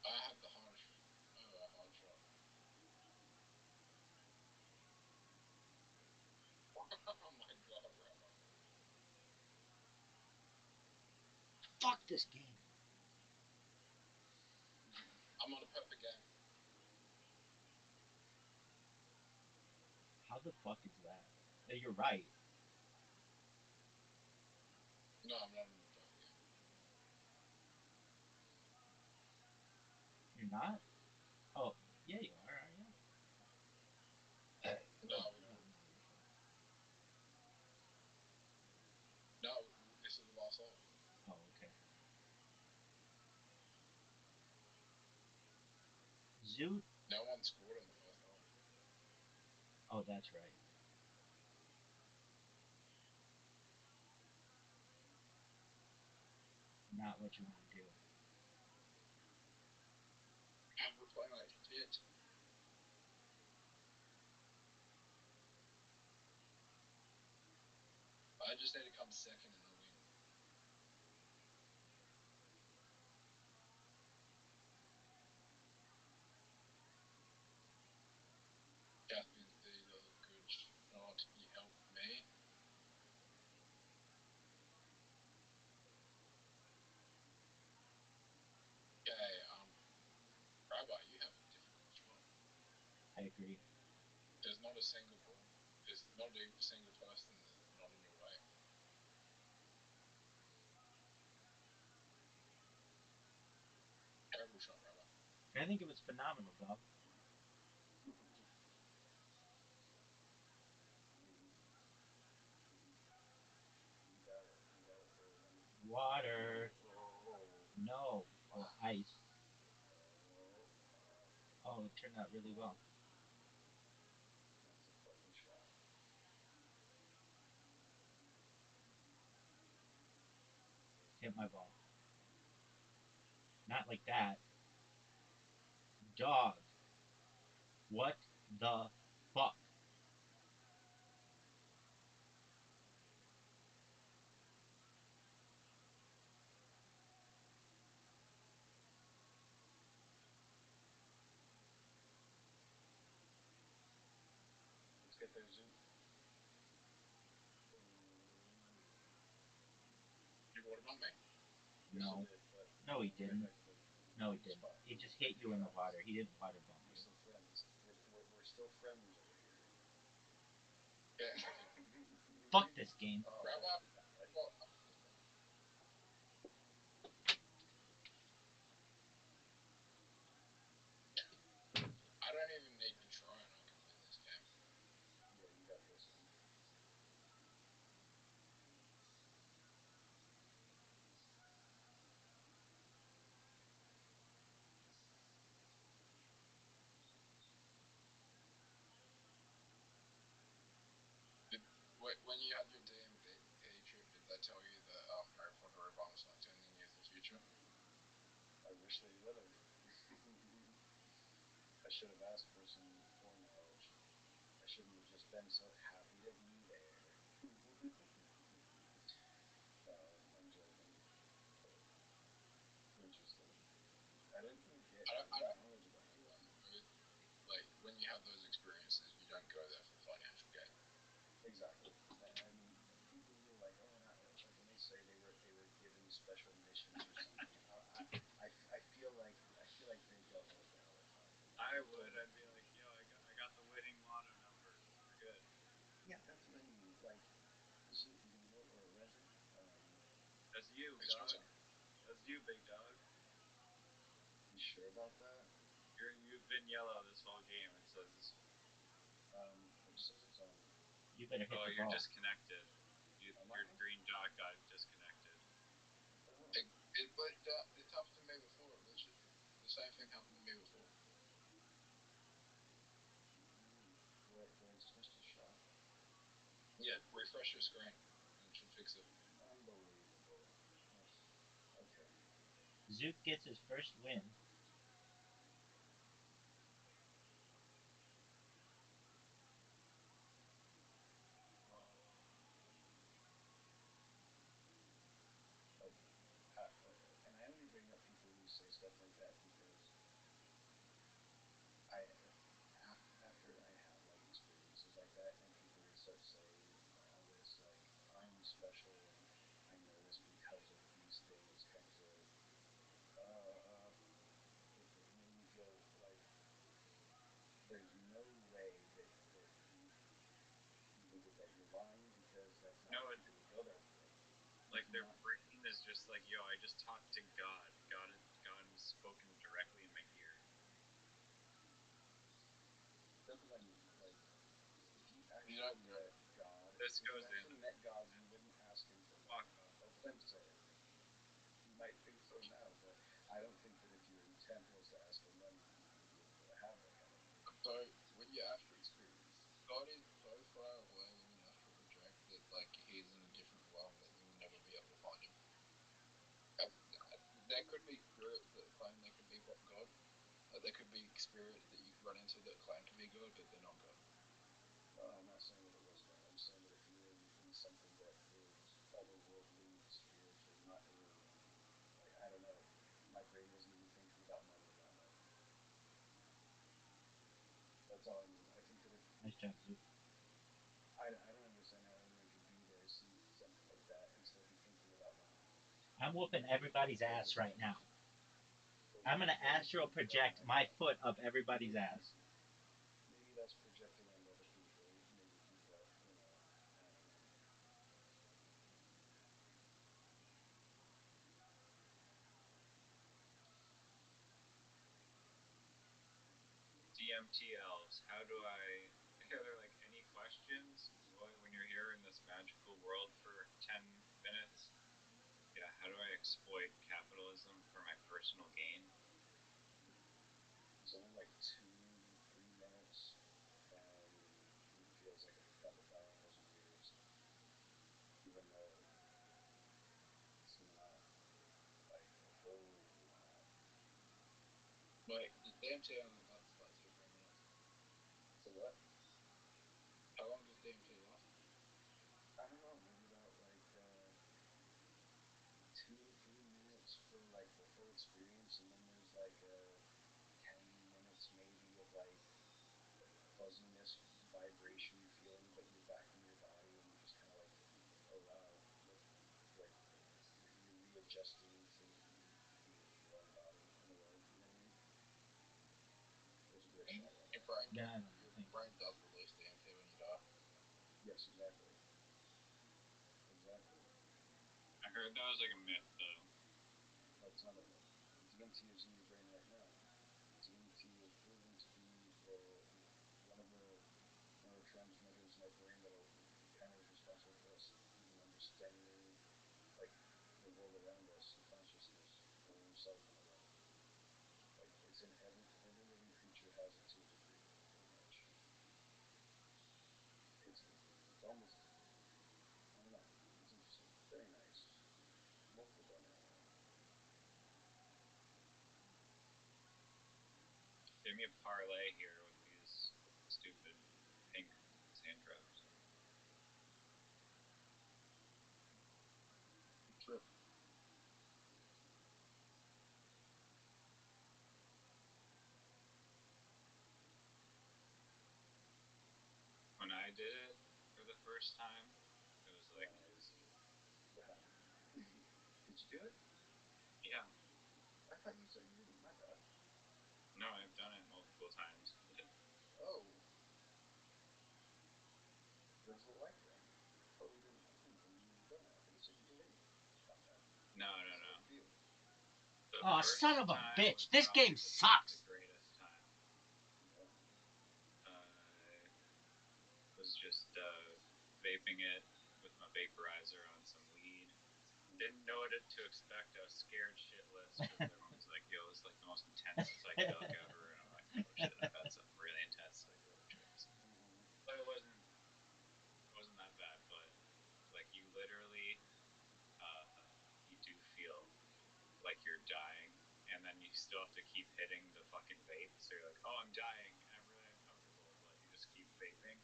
I have the hardest. I have a hard shot. Oh my god, Rabbi. Fuck this game. I'm not a perfect game. How the fuck is that? You're right. No, I'm not in a perfect game. You're not? Oh, yeah, you are you? No, Oh, we- no, no, you're fine. no, this is the last hole. Oh, okay. Zoot. No one scored on the first hole. Oh, that's right. Not what you want to do. We're playing like shit. I just need to come second and win. Captain, these are good shot. You help me. Okay, Rabbi, you have a difficult shot. I agree. There's not a single ball. There's not a single person that's not in your way. Terrible shot, Rabbi. I think it was phenomenal, dog. You got it. You got it there, man. Water. Oh. No. Oh, ice. Oh. Oh, it turned out really well. That's a fucking shot. Hit my ball. Not like that. Dog. What the fuck? Let's get there, Zoot. You water bump me? Yes, No. I did, but No, he right didn't. back to the No, he same didn't. spot. He just hit you in the water. He didn't water bump We're you. still friends. We're still friends over here. Yeah. Fuck this game. Oh, Rabbi, well, I don't even need to try and I can win this game. yeah, you got this, man. When you had your DMV trip, did they tell you that Harry Potter Obama's not 10 years in the future? I wish they would have. I should have asked for some foreknowledge. I shouldn't have just been so happy to be there. I'm joking. But interesting. I didn't get I any don't knowledge about it. like when you have those experiences, you don't go there for the financial gain. Exactly. I mean, people who are like, oh, not like when they say they were given special missions or something. I feel like they don't know what the hell they're talking about. I would. I'd be like, yo, I got the winning lotto number. We're good. Yeah, that's what I mean. Like, Zoot, you know, or Reggie. That's you, It's my dog. turn. That's you, big dog. You sure about that? You've been yellow this whole game. It says. It says it's on. You better hit Oh, the you're ball. disconnected. Am Your I? green dot got disconnected. Oh. It glitched out. It happened to me before. It glitched. The same thing happened to me before. Do I just missed a shot? Yeah, refresh your screen and it should fix it. Unbelievable. Okay. Zoot gets his first win. And I only bring up people who say stuff like that because I after I have like experiences like that and people will start saying special, and I know this because of these things, kinds of it made me feel like there's no way that you can get that. You're lying because that's not No, what it, people would go there for. like It's their not. brain is just like, yo, I just talked to God. God was spoken directly in my ear. That's what I mean. Like, if you actually You know, met God, This if you goes actually in. met God, you wouldn't ask him for Fuck money. off. I don't think so. You might think so now, but I don't think that if your intent was to ask for money, you would be able to have that kind of money. so when you astral experience, God is so far away when you astral project that like he's in a different realm that you will never be able to find him. There could be spirits that claim they could be God. There could be spirits that you could run into that claim to be God, but they're not God. No, I'm not saying that it was God. I'm saying that if you're in something that is otherworldly, spiritual, not alien, like I don't know, my brain wasn't even thinking about money in that moment. That's all I mean. I think that if Nice job, Luke. I don't understand how anyone could be there, see something like that, and still be thinking about money. I'm whooping everybody's ass right now. But I'm what, gonna what would astral keep you up at project night? my foot up everybody's ass. Maybe that's projecting on other people, maybe, but I don't know. DMTLs. How do I? Are there like any questions? When you're here in this magical world for 10 minutes? Yeah, how do I exploit capitalism for my personal gain? It's only like 2, 3 minutes, and it feels like 1,000 years, even though it's not like a whole lot. Wait, does DMT only last like 2 or 3 minutes? So what? How long does DMT last? I don't know. Maybe about like 2 or 3 minutes for like the full experience, and then there's like 10 minutes maybe of like fuzziness, vibration feeling, but you're back in your body, and you're just kind of like, oh wow, look, like you're readjusting to your own body in a way. You know what I mean? There's a great shot of Your that. brain does Yeah, I don't your think. brain does release DMT when you die. Yes, exactly. Exactly. I heard that was like a myth though. No, it's not a myth. DMT is in your brain right now. DMT is proven to be one of the neurotransmitters in our brain that are kind of responsible for us even understanding like the world around us and consciousness, our own self in a way. Like it's in every living creature has it to a degree, pretty much. It's almost I don't know. It's interesting. Very nice. Multiple done that. Give me a parlay here with these stupid pink sand traps. True. When I did it for the first time, it was like crazy. What happened? Did you do it? Yeah. I thought you said you didn't. My bad. No, I've done it multiple times. Oh, what was it like then? Totally didn't. I didn't think you had done it. I thought you said you didn't. My bad. No, no, That's no. how I feel. The Oh, first son of a time bitch! was This probably game the sucks. greatest time. Yeah. I was just vaping it with my vaporizer on some weed. Didn't know what to expect. I was scared shitless because everyone was like, "Yo, this is like the most intense psychedelic ever," and I'm like, "Oh shit, I've had some really intense psychedelic trips." Mm-hmm. But it wasn't that bad. But like you literally, you do feel like you're dying, and then you still have to keep hitting the fucking vape. So you're like, "Oh, I'm dying. I'm really uncomfortable," but you just keep vaping,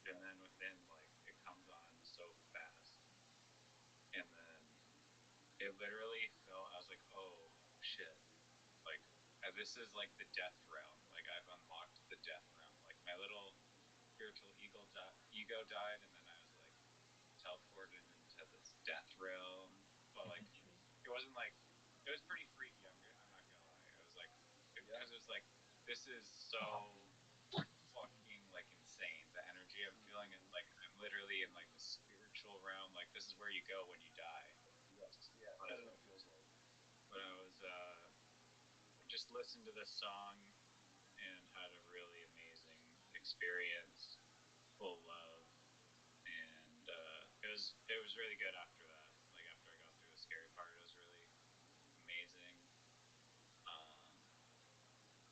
Yeah. and then within like it comes on so fast, and then it literally felt. I was like, "Oh shit!" Like this is like the death realm. Like I've unlocked the death realm. Like my little spiritual ego died, and then I was like teleported into death realm, but like That's true. it wasn't like it was pretty freaky. I'm not gonna lie. It was like because it was like this is so fucking like insane. The energy I'm feeling, and like I'm literally in like the spiritual realm. Like this is where you go when you die. Yeah, that's what it feels like. But I was just listened to this song and had a really amazing experience, full love, and it was really good after that. Like after I got through the scary part, it was really amazing. Um,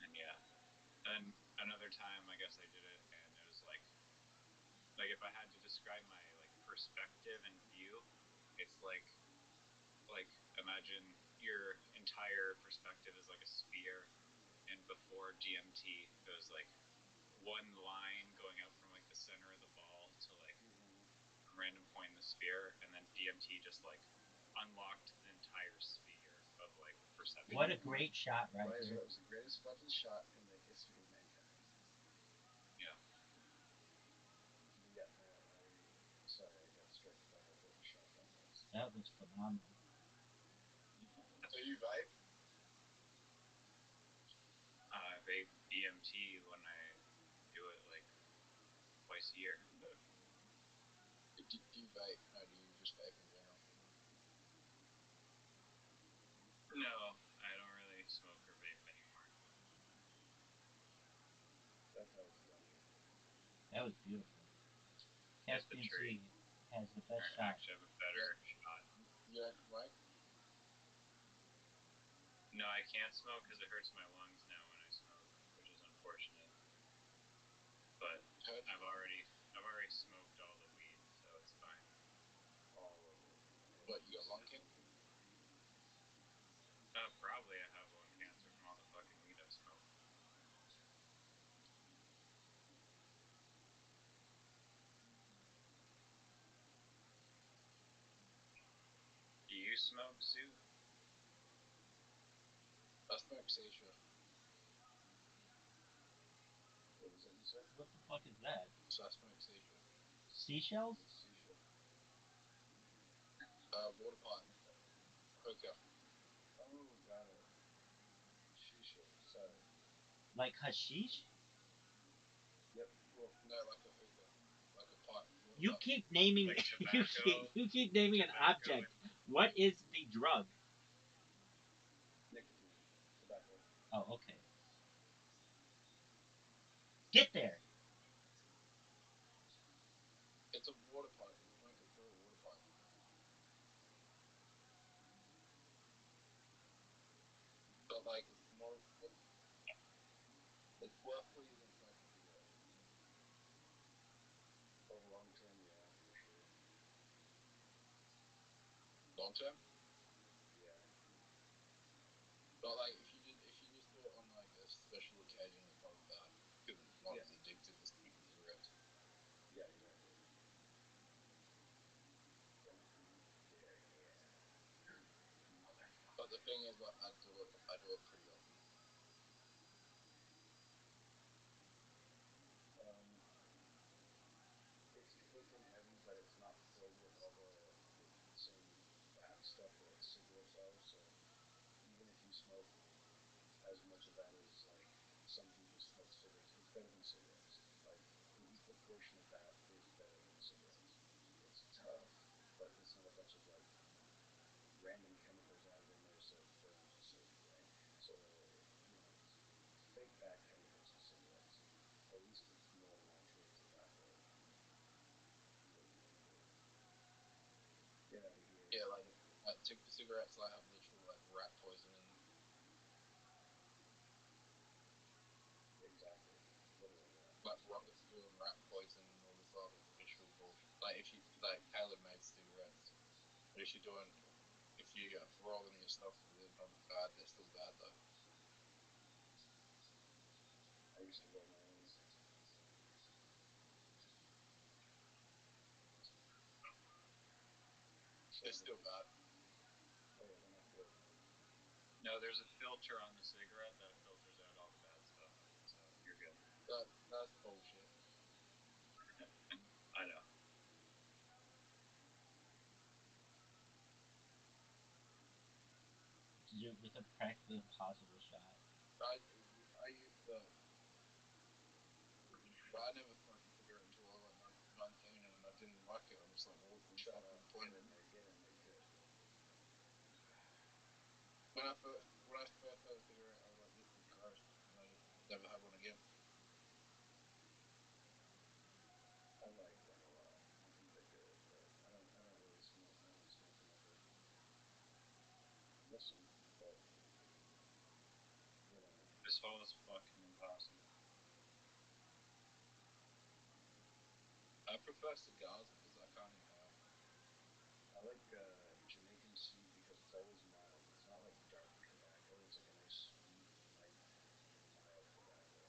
and yeah, and another time, I guess I did it, and it was like if I had to describe my like perspective and view, it's like imagine your entire perspective is like a sphere, and before DMT, it was like one line going out from like the center of the ball to like a random point in the sphere, and then DMT just like unlocked the entire sphere of like perception. What a great shot right Right, so there. it was the greatest fucking shot in the history of mankind. Yeah. Yeah, sorry, I got distracted by what the shotgun was. That was phenomenal. So you vape? I vape DMT when I do it like twice a year. Do you vape? No, do you just vape in general? No, I don't really smoke or vape anymore. That's how it's done. That was beautiful. Hit the Caspian tree. Sea has the I best shot. actually have a better shot. You don't smoke? No, I can't smoke because it hurts my lungs now when I smoke, which is unfortunate. But Hurts I've you? already smoked all the weed, so it's fine. All of it. What, you got lung cancer? Probably I have lung cancer from all the fucking weed I've smoked. Do you smoke, Zoo? I smoke seashell. What was that you said? What the fuck is that? So I smoke seashell. Seashells? What's seashell? Water pipe. Hookah. Oh, got it. Shisha, sorry. Like hashish? Yep, well, No, like a hookah. Like a pipe. Water You pipe. keep naming Like you tobacco. you keep naming an Tobacco object. and What is the drug? nicotine, tobacco. Oh, okay. Get there. It's a water pipe. You smoke it through a water pipe. But like, it's worthwhile than smoking a cigarette. Over long term, yeah, for sure. Long term? Yeah. But like, if you just do it on like a special occasion, it's probably bad because it's not Yeah. as addictive as smoking cigarettes. Yeah, exactly. Yeah. But the thing is, like, I do it pretty often. Um, it's quick and heavy, but it's not filled with all the same bad stuff that like cigarettes are. So even if you smoke as much of that as like somebody who smokes cigarettes, it's better than cigarettes. Like an equal portion of that is better than cigarettes. It's tough, but it's not a bunch of like random chemicals added in there so it burns the same way. So you know, it's fake bad chemicals in cigarettes. At least it's more natural tobacco. Get out of here. Yeah, like cigarettes like have literal like rat poison in them. Exactly. Literally, yeah. Like doing rat poison and all this artificial bullshit. Like if you like tailor made cigarettes, but if you roll them yourself, they're not bad. They're still bad though. I used to roll my own. They're still bad. Oh yeah, they're not good. no, there's a filter on the cigarette that filters out all the bad stuff, so you're good. That's bullshit. I know. Dude, with a practically impossible shot. I used to, but I never fucking figured it until I was like 19, and I didn't like it. I was like, well, what's the Shut fucking up. point? Get in there. Get in there. Good. When I first started figuring it, I was like, this is gross, and I just never had one again. I like them a lot. I think they're good, but I don't really smoke. I don't smoke them ever. Miss them, but you know. This hole is fucking impossible. I prefer cigars because I can't eat them. I like Jamaican seed because it's always mild. It's not like dark tobacco. It's like a nice sweet, light, mild tobacco.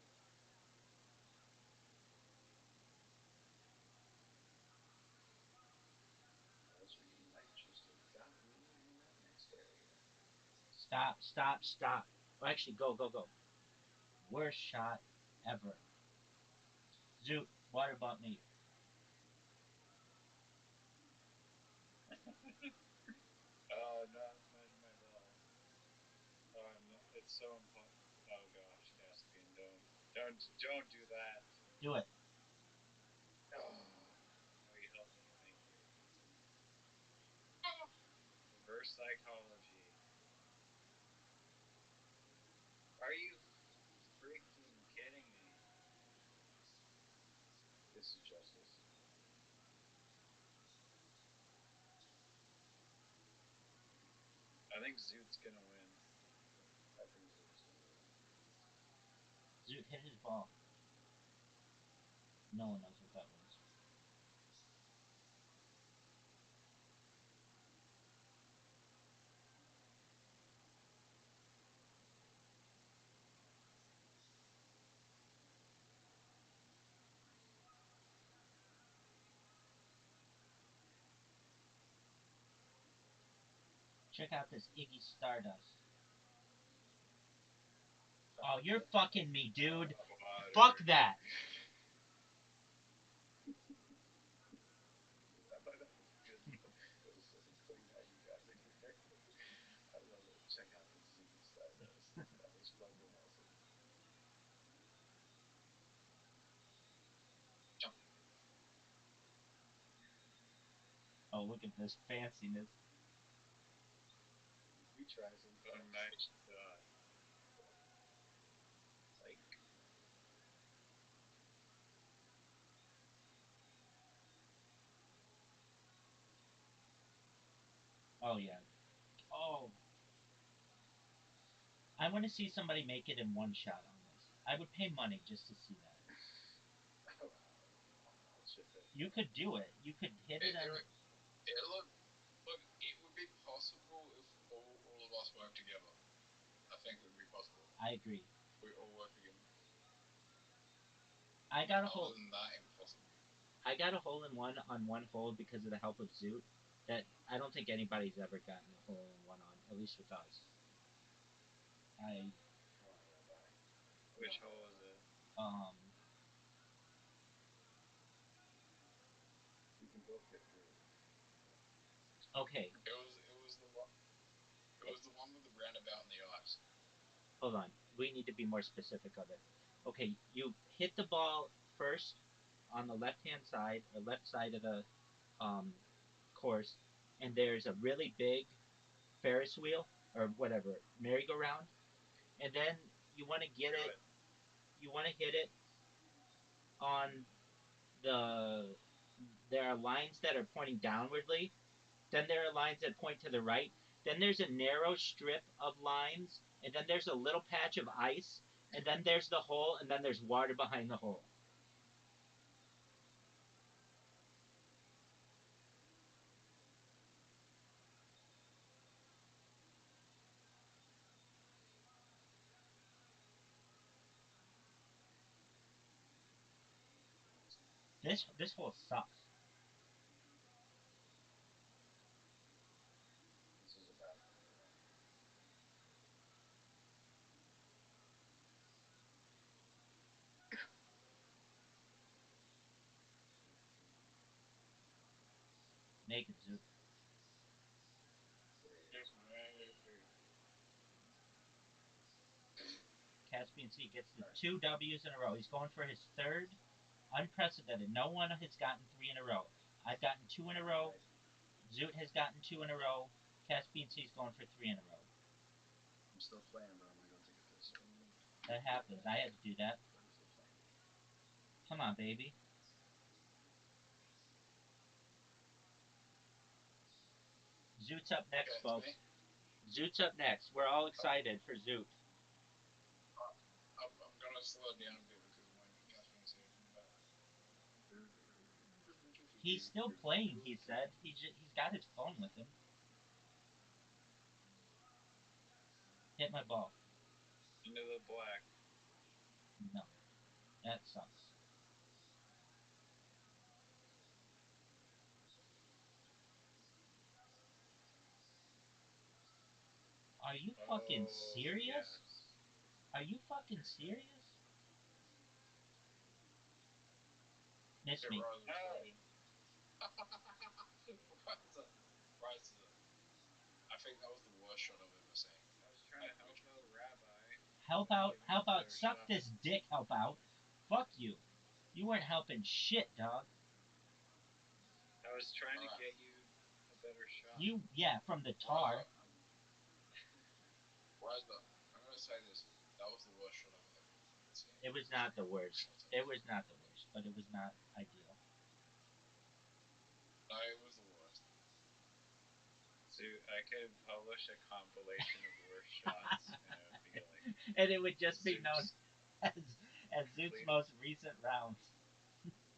Those might just have got me in that next area. Stop, stop, stop. Well, actually, go, go, go. Worst shot ever. Zoot, water bought me. Oh, not my ball. Oh, it's so important. Oh gosh, Caspian, don't do that. Do it. Oh, you helped me. Thank you. Reverse psychology. Are you freaking kidding me? This is justice. I think Zoot's gonna win. I think Zoot's gonna win. Zoot hit his ball. No one knows what that was. Check out this Iggy Stardust. Oh, you're fucking me, dude. Water. Fuck that. I thought that was good. It was so clean how you got it there. I love it. Check out the Ziggy Stardust. That was fucking awesome. Oh, look at this fanciness. We try some Oh, things. nice shot. Like, Oh, yeah. Oh. I want to see somebody make it in one shot on this. I would pay money just to see that. wow, shit. You could do it. You could hit it on. Look, it would be possible if all of us work together. I think it would be possible. I agree. We all work together. I got a Other hole. than that, impossible. I got a hole in one on one hole because of the help of Zoot. That I don't think anybody's ever gotten a hole in one on, at least with us. I Come on, Rabbi. Which hole is it? We can both get through. Okay, It was the one. It was the one with the roundabout in the ice. hold on. We need to be more specific of it. Okay, you hit the ball first on the left hand side or left side of the um, course, and there's a really big Ferris wheel or whatever merry-go-round, and then you want to get it. You want to hit it on the. There are lines that are pointing downwardly. Then there are lines that point to the right. Then there's a narrow strip of lines, and then there's a little patch of ice, and then there's the hole, and then there's water behind the hole. This hole sucks. This is a bad one. Make it, Zoot. There you Just go. right. Caspian C gets the 2 W's in a row. He's going for his third, unprecedented. No one has gotten 3 in a row. I've gotten 2 in a row. Zoot has gotten 2 in a row. Caspian C's going for 3 in a row. I'm still playing, but I'm gonna go take a piss. That happens. I had to do that. I'm still playing. Come on, baby. Zoot's up next, Okay, folks. me? Zoot's up next. We're all excited for Zoot. I'm gonna slow it down a bit because my Caspian's here coming back. He's still playing, he said. He's got his phone with him. Hit my ball. Into the black. No. That sucks. Are you fucking serious? Yes. Are you fucking serious? Miss Get me. Rise of No. trading. Rise of I think that was the worst shot I've ever seen. I was trying to help out Rabbi. Help out, help out, suck this dick, help out. Fuck you. You weren't helping shit, dog. I was trying Alright. to get you a better shot. You, yeah, from the tar. Rise up. I'm gonna say this. That was the worst shot I've ever seen. It was not the worst. It was not the worst, but it was not ideal. No, it was the worst. So I could publish a compilation of worst shots, and it would be like, And it would just be known Zoot's as Zoot's most recent rounds.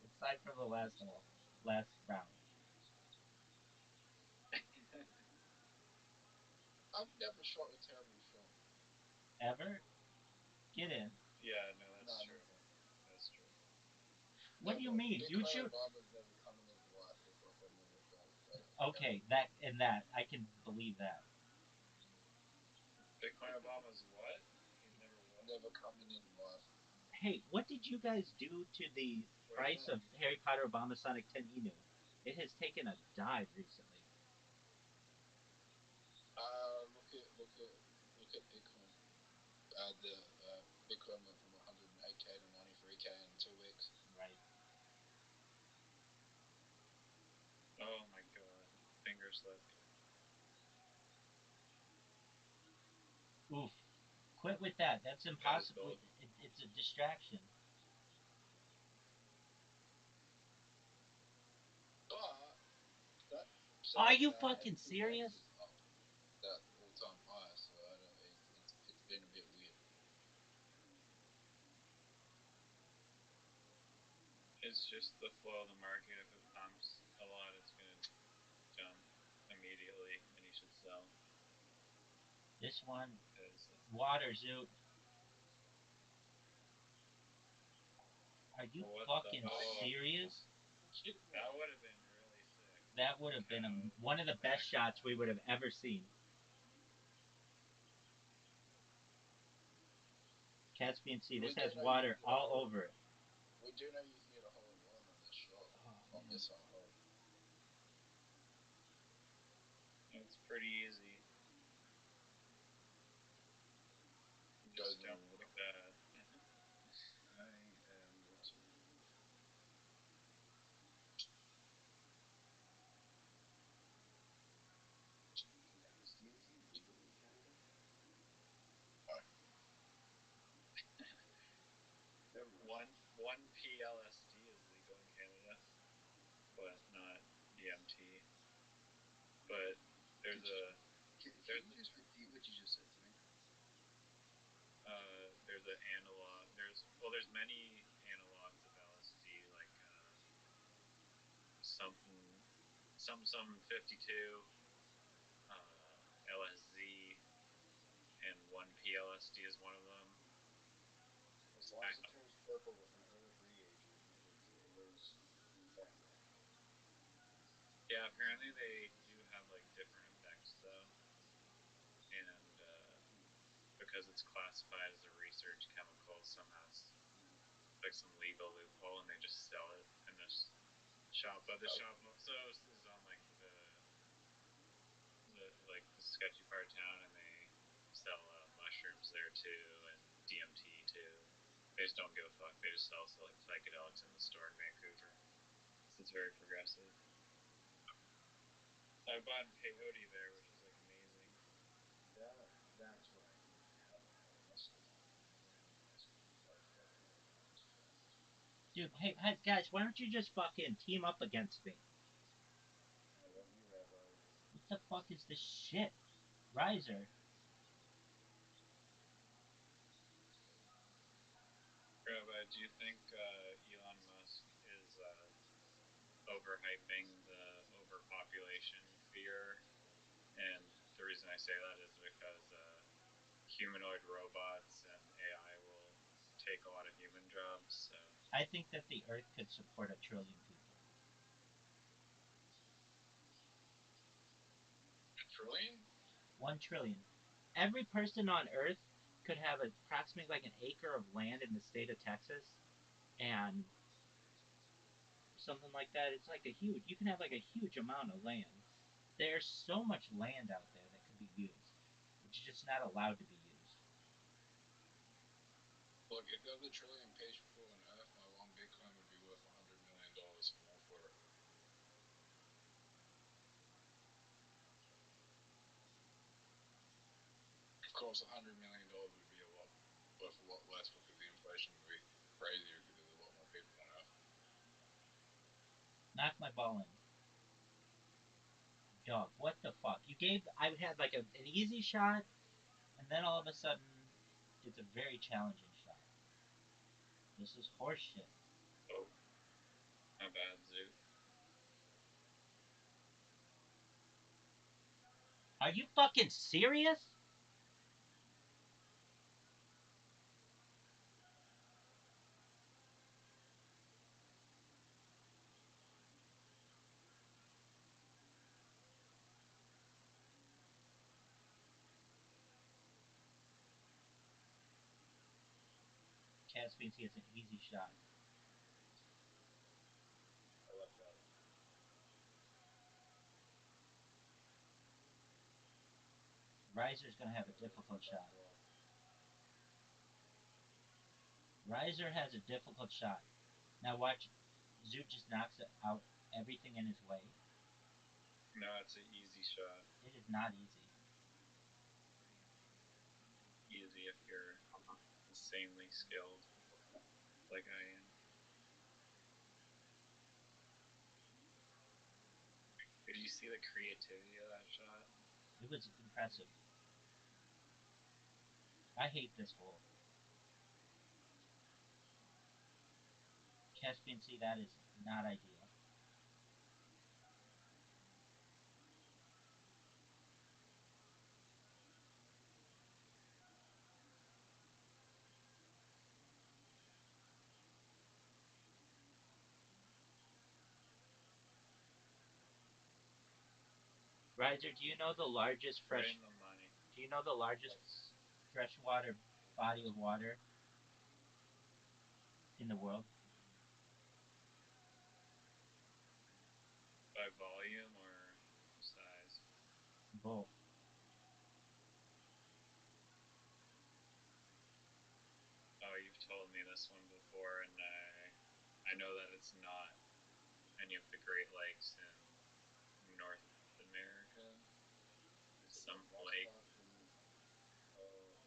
Aside from the last round. I've never shot a terrible shot. Ever? Get in. Yeah, no, that's No, true. never. That's true. What do you mean? You Bitcoin shoot. Obama's never come in his life before I've never shot. Okay, that I can believe that. Bitcoin Obama's what? He's never what? Never come in his life. Hey, what did you guys do to the price of Harry Potter Obama Sonic 10 Inu? It has taken a dive recently. Look at Bitcoin. The Bitcoin went from 108k to 93k in 2 weeks. Right. Oh my god. Finger slip. Oof. Quit with that. That's impossible. It's a distraction. But that. Are you fucking serious? Is up that all-time high, so it's been a bit weird. It's just the flow of the market. If it pumps a lot, it's going to jump immediately, and you should sell. This one. Because Water, Zoot. Are you fucking serious? That would have been really sick. That would have been one of the best shots we would have ever seen. Caspian Sea, this has water all over it. We do know you can get a hole in one on this shot. On this hole. It's pretty easy. You just don't like that. I am watching. Is DMT legal in Canada? One PLSD is legal in Canada, but not DMT. But there's Can you just repeat what you just said to me? there's an analog. There's many analogs of LSD, like some 52, LSZ, and 1P-LSD is one of them. As long as it turns purple with an herb reagent, it goes fine. Yeah, apparently they do have like different effects though, and because it's classified as a research chemical, somehow it's like some legal loophole, and they just sell it in this shop. But the shop also is on like the sketchy part of town, and they sell mushrooms there too, and DMT too. They just don't give a fuck. They just sell like psychedelics in the store in Vancouver. So it's very progressive. I bought peyote there, which is like amazing. That's what I need to have on my muscle line. Dude, hey, guys, why don't you just fucking team up against me? I love you, Rabbi. What the fuck is this shit? Riser. Rabbi, do you think Elon Musk is overhyping the overpopulation fear? And the reason I say that is because humanoid robots and AI will take a lot of human jobs. So I think that the Earth could support 1 trillion people. A trillion? 1 trillion. Every person on Earth could have approximately like an acre of land in the state of Texas, and something like that. It's like a huge. You can have like a huge amount of land. There's so much land out there that could be used. It's just not allowed to be used. Look, if there was a trillion people on Earth, my one Bitcoin would be worth $100 million. I'm all for it. Of course, $100 million would be worth a lot less because the inflation would be crazy because there's a lot more people on Earth. Knock my ball in. Dog, what the fuck? I had like an easy shot, and then all of a sudden, it's a very challenging shot. This is horseshit. oh, my bad, Zoo. Are you fucking serious? Caspian Sea is an easy shot. I left out. Riser's gonna have a difficult shot. Riser has a difficult shot. Now watch, Zoot just knocks it out everything in his way. No, it's an easy shot. It is not easy. Easy if you're insanely skilled, like I am. Did you see the creativity of that shot? It was impressive. I hate this hole. Caspian Sea, that is not ideal. Riser, do you know the largest Right in the money. Do you know the largest freshwater body of water in the world? By volume or size? Both. Oh, you've told me this one before, and I know that it's not any of the Great Lakes in North America. It's some lake.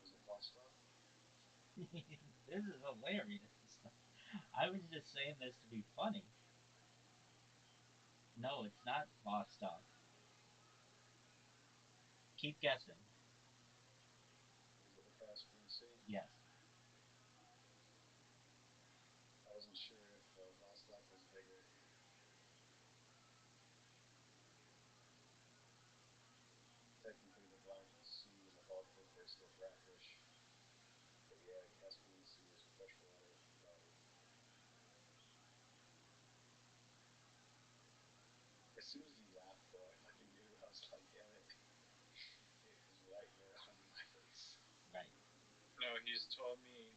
Is it Vostok? This is hilarious. I was just saying this to be funny. No, it's not Vostok. Keep guessing. Is it the Caspian Sea? Yes. I wasn't sure if Vostok was bigger. Technically, the Black Sea and the Baltic are still brackish. But yeah, Caspian Sea is a freshwater body. As soon as he laughed, though, I fucking knew. I was like, damn it. It was right there under my face. Right. No, he's told me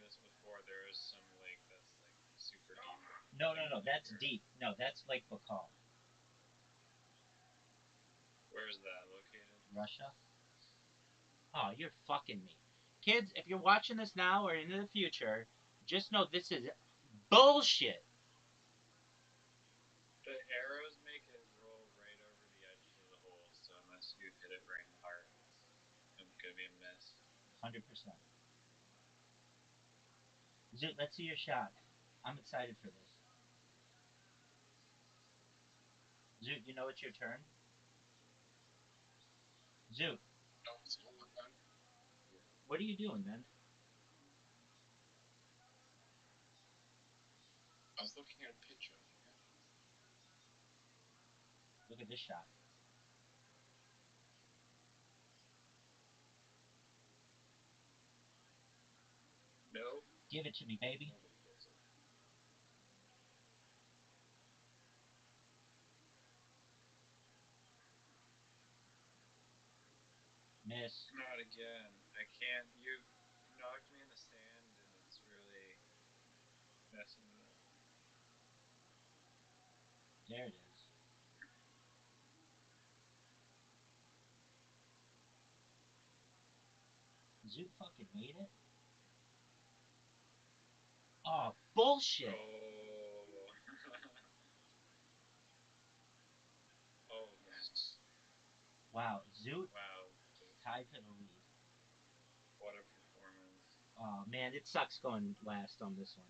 this before. There is some lake that's like super deep. No, that's deep. No, that's Lake Baikal. Where is that located? Russia? Oh, you're fucking me. Kids, if you're watching this now or into the future, just know this is bullshit. The arrows make it roll right over the edge of the hole, so unless you hit it right in the heart, it's gonna be a miss. 100%. Zoot, let's see your shot. I'm excited for this. Zoot, you know it's your turn? Zoot, No, it's all my time. what are you doing, man? I was looking at a picture. Yeah. Look at this shot. Nope. Give it to me, baby. Nobody gets it. Miss. Not again. I can't. You knocked me in the sand, and it's really messing me up. There it is. Zoot fucking made it? Oh, bullshit! Oh. Oh, Yes. Wow, Zoot wow. tied for the lead. What a performance. Oh man, it sucks going last on this one.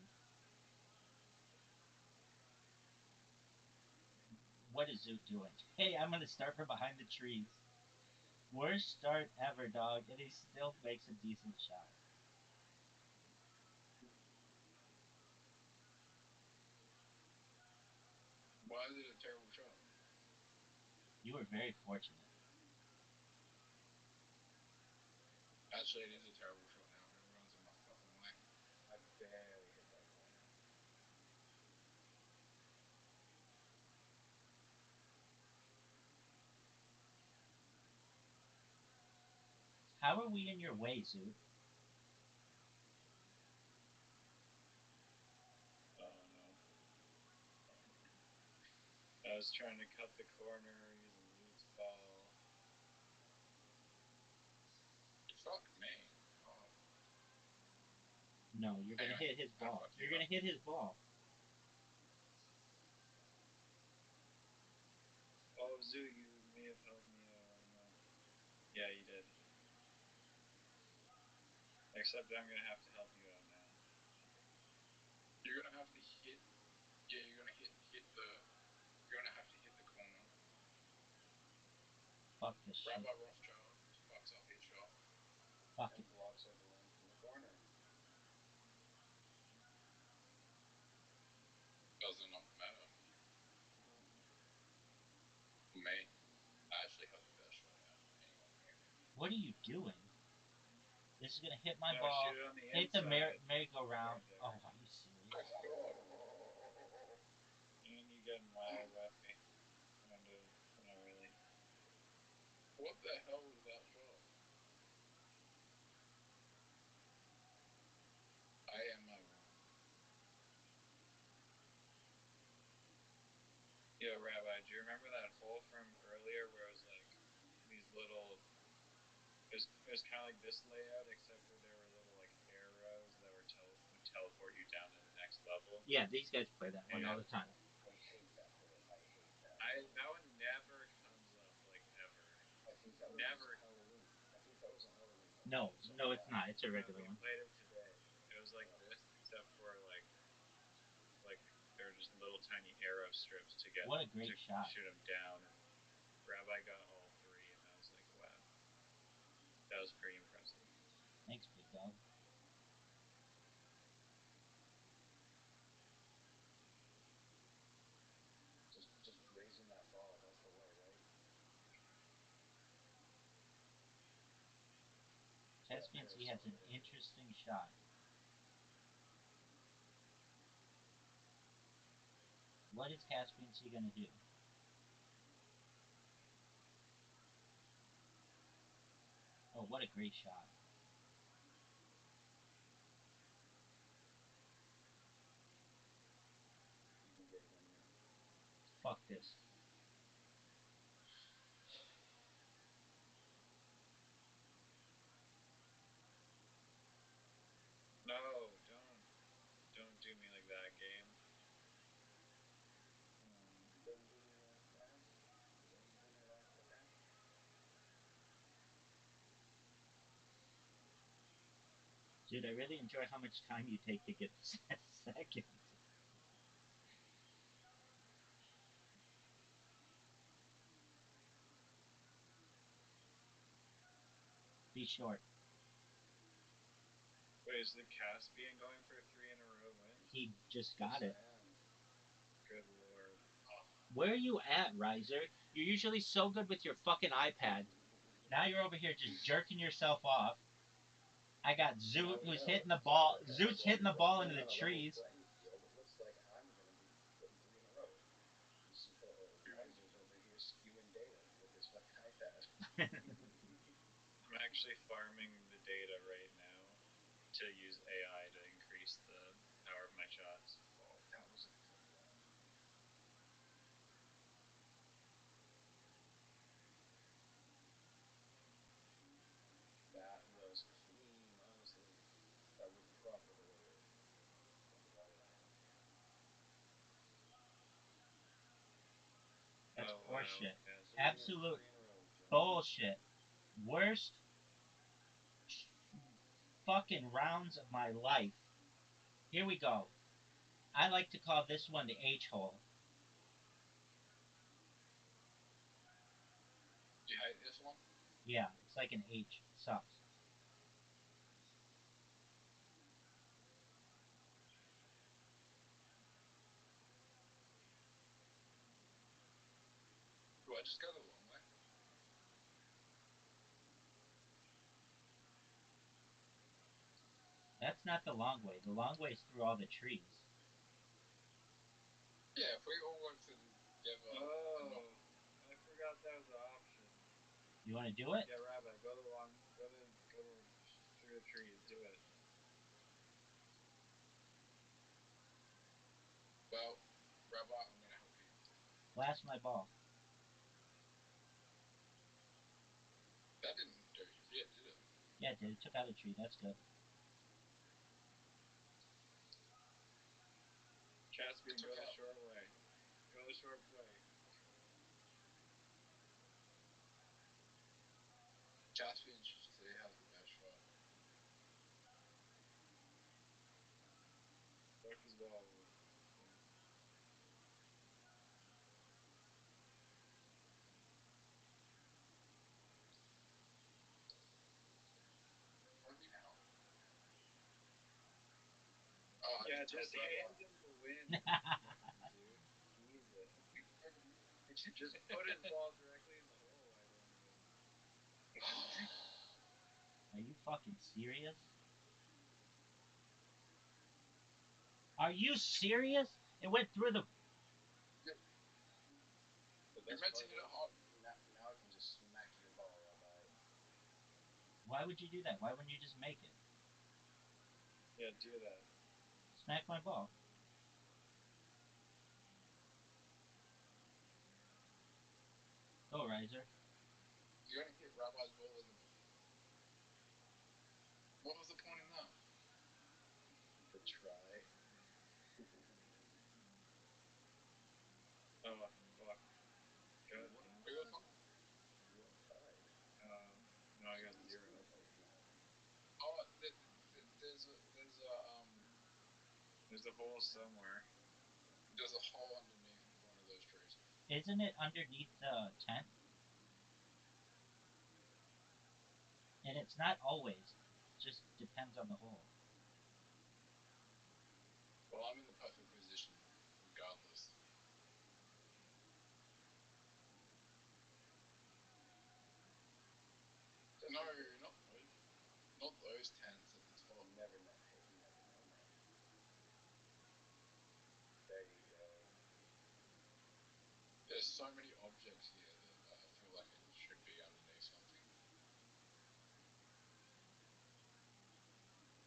What is Zoot doing? Hey, I'm gonna start from behind the trees. Worst start ever, dog, and he still makes a decent shot. Why is it a terrible shot? You were very fortunate. Actually, it is a terrible shot now. Everyone's in my fucking way. I barely hit that corner. How are we in your way, Zoot? Oh no. I was trying to cut the corner using Zoot's ball. Fuck me. Oh. No, you're gonna Anyway, hit his I ball. fucked you You're gonna up. hit his ball. Oh, Zoot, you may have helped me out. I don't know. Yeah, you did. Except I'm gonna have to help you out now. You're gonna have to hit. Yeah, you're gonna hit the. You're gonna have to hit the corner. Fuck this shit. Rabbi Rothschild fucks up his shot. Fuck And it. blocks everyone from the corner. Doesn't matter. Me. I actually have the best shot out of anyone here. What are you doing? This is gonna hit my No, ball. shoot it on the Hit the inside. merry-go-round. Right there. Oh, are you serious? And you get in my way. Kind of. Not really. What the hell was that shot? I am my wrong. Yo, Rabbi, do you remember that hole from earlier where it was like these little? It was kind of like this layout, except for there were little like arrows that would teleport you down to the next level. Yeah, these guys play that one all the time. I hate that hole. I hate that. That one never comes up, like ever. I think that Never. was Halloween. I think that was a Halloween one. No, no, it's not. It's a No, regular we one. played it today. It was like this, except for like there were just little tiny arrow strips to get What a great to shot. shoot him down. And Rabbi got all three, and I was like, wow, that was pretty impressive. Thanks, big dog. Just grazing that ball. That's the way, right? Caspian C has an interesting shot. What is Caspian C gonna do? Oh, what a great shot. You can get him now. Fuck this. Dude, I really enjoy how much time you take to get to that second. Be short. Wait, is the Caspian going for 3 in a row wins? He just got it. Good lord. Where are you at, Riser? You're usually so good with your fucking iPad. Now you're over here just jerking yourself off. I got Zoot who's hitting the ball. Zoot's hitting the ball into the trees. It looks like I'm going to be putting 3 in a row. Riser's over here skewing data with his fucking iPad. I'm actually farming the data right now to use AI to increase the power of my shots. Oh, that was a good one. That was clean, honestly. That was proper. That's Oh, horseshit. wow. Yes. Absolute 3 in a row, Jim. bullshit. Worst fucking rounds of my life. Here we go. I like to call this one the H hole. You hate this one? Yeah, it's like an H. It sucks. Do I just go the long way? That's not the long way. The long way is through all the trees. Yeah, if we all work together. Oh, I forgot that was an option. You want to do it? Yeah, Rabbi, go through the trees. Do it. Well, Rabbi, I'm going to help you. Blast my ball. That didn't do shit, did it? Yeah, it did. It took out a tree. That's good. Caspian, go the short way. Go the short way. Caspian should say has the best shot. Fuck his ball. Where are we now? Oh, Yeah, I just told hand Rabbi. him the win, dude. Jesus. Just put his ball directly in the hole. Why don't you? Are you fucking serious? Are you serious? It went through the. You're meant to hit it hard. Now I can just smack your ball, Rabbi. Why would you do that? Why wouldn't you just make it? Yeah, do that. Smack my ball. Go, Riser. You're going to hit Rabbi's ball in the. What was the point in that? The try. Oh, fuck. God What? damn. We got time? You all tied. No, I got 0. Oh, there's There's a hole somewhere. there's a hole underneath one of those trees. Isn't it underneath the tent? And it's not always. It just depends on the hole. Well, I'm in the perfect position, regardless. No, not those tents at the top. You never know. Hey, you never know, man. There you go. There's so many objects here that I feel like it should be underneath something.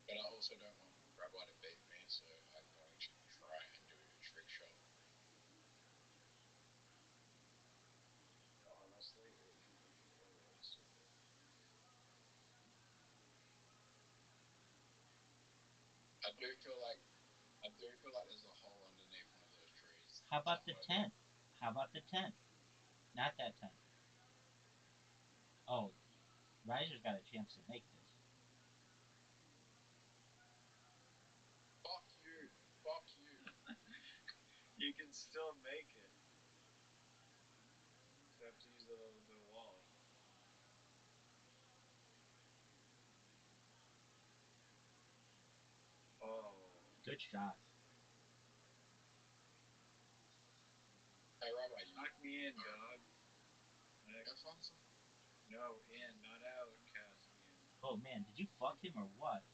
But I also don't want Rabbi to beat me, so I'm going to try and do a trick shot. Honestly, if you alright. I do feel like there's a hole underneath one of those trees. How about the somewhere. tent? How about the tent? Not that tent. Oh, Riser's got a chance to make this. still make it. So I have to use a little bit of wall. Oh, Good shot. Hey, Rabbi, you knock me in, dog. Next. Alfonso? No, in, not out, Caspian. Oh man, did you fuck him or what?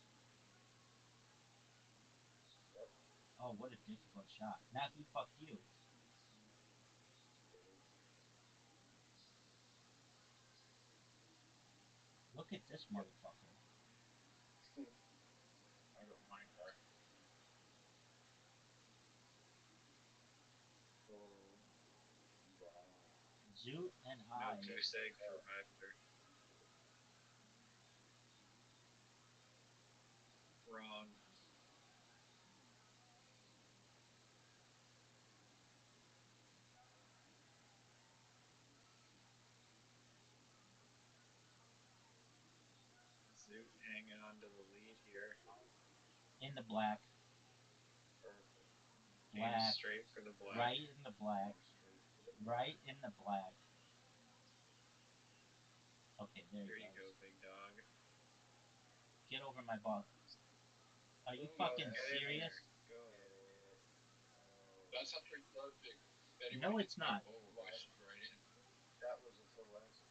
What? Oh, what a difficult shot. Now he fucked you. Look at this motherfucker. I don't mind, bro. Oh, wow. Zoot and No I. goose egg for either. Wrong. Zoot hanging on to the lead here. In the black. Perfect. Aim Black. straight for the black. Right in the black. Straight to the Right in the black. Okay, there Here he you goes. go, big dog. Get over my ball. Are you Oh, fucking get in serious? there. Go. That's actually perfect. If anyone No, hits it's my not. ball, it goes straight in. that was a total accident.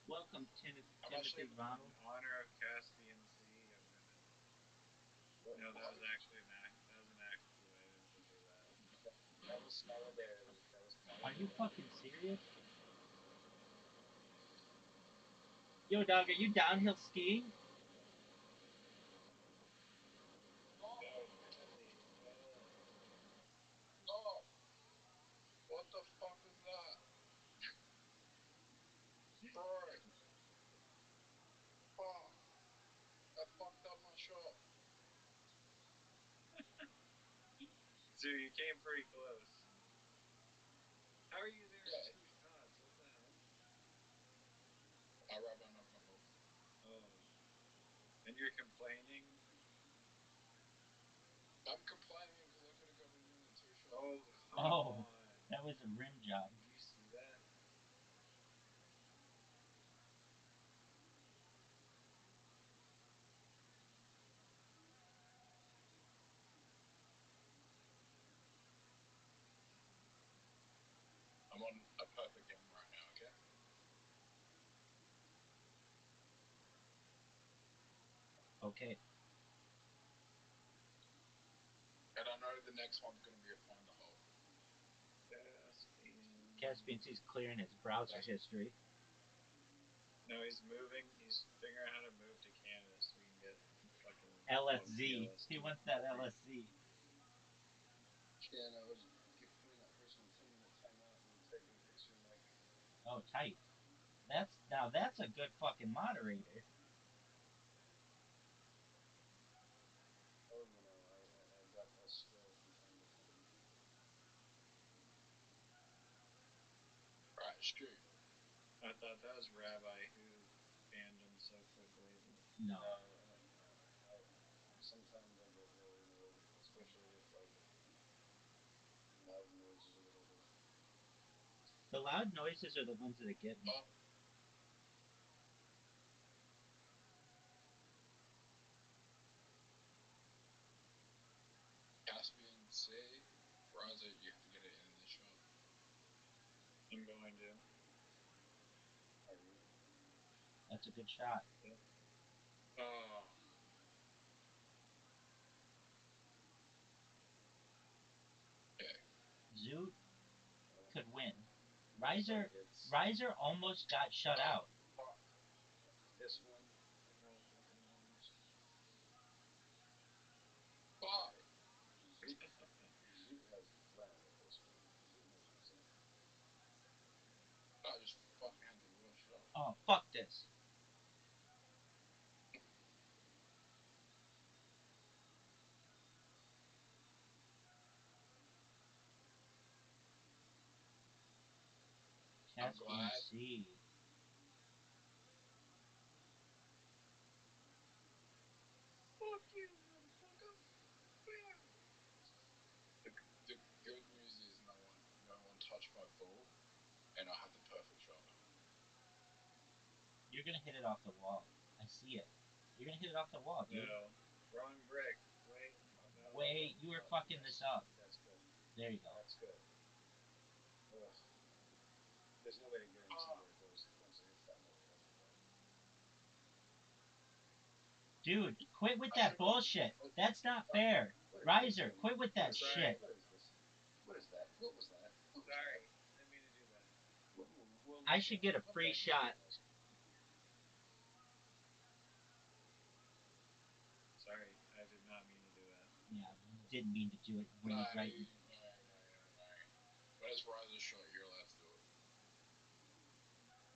Welcome, I'm Timothy actually- Ronald. In honor of Caspian C, I'm gonna. What? No, that was actually an accident. I didn't think of that. That was solidarity. That was Are you solidarity. fucking serious? Yo, dog, are you downhill skiing? Oh, Go, Timothy. Go. oh, what the fuck was that? Bro, fuck. That fucked up my shot. Dude, you came pretty close. How are you there Yeah. in 2 shots? What the hell? I Rabbi knocked my ball. Oh. And you're complaining? I'm complaining because I could have got it in 2 shots. Oh, come Oh. on. That was a rim job. Did you see that? I'm on a perfect game right now, okay? Okay. And I know the next one's going to be a find the hole. Caspian. Caspian C's clearing his browser history. No, he's moving. He's figuring out how to move to Canada so we can get fucking LSZ. LSD. He wants that LSZ. Yeah, and I was putting that person on 2-minute timeout and taking a picture and like. Oh, tight. That's a good fucking moderator. Oh, I got a skill from time to time. Right, shoot. I thought that was Rabbi who banned him so quickly. No. Sometimes I get really annoyed, especially if like loud noises or whatever. The loud noises are the ones that get me. Oh, Caspian C. Raza, you have to get it in this shot. I'm going to. Are you? That's a good shot. Oh. Okay. Zoot Well, could win. looks Riser like it's Riser almost got shut out. Fuck. this one. I don't think anyone's. Fuck. Zoot has a plan with this one. Zoot knows what's up. I just fucking had the worst shot. Oh, fuck this. Caspian glad. C. Fuck you, motherfucker. The good may not have the perfect shot. You're gonna hit it off the wall. I see it. You're gonna hit it off the wall, dude. No, wrong brick. Wait, no. Wait, you were fucking this up. That's good. There you go. That's good. Ugh. There's no way to guarantee where it goes once it hits that motherfucker, though. Dude, quit with that bullshit. That's not fair. Riser, quit with that shit. What is this? What is that? What was that? What was Sorry, didn't mean to do that. I should get a free shot. Sorry, I did not mean to do that. Yeah, didn't mean to do it when he's right. No. When it's Riser's shot, you're allowed to do it.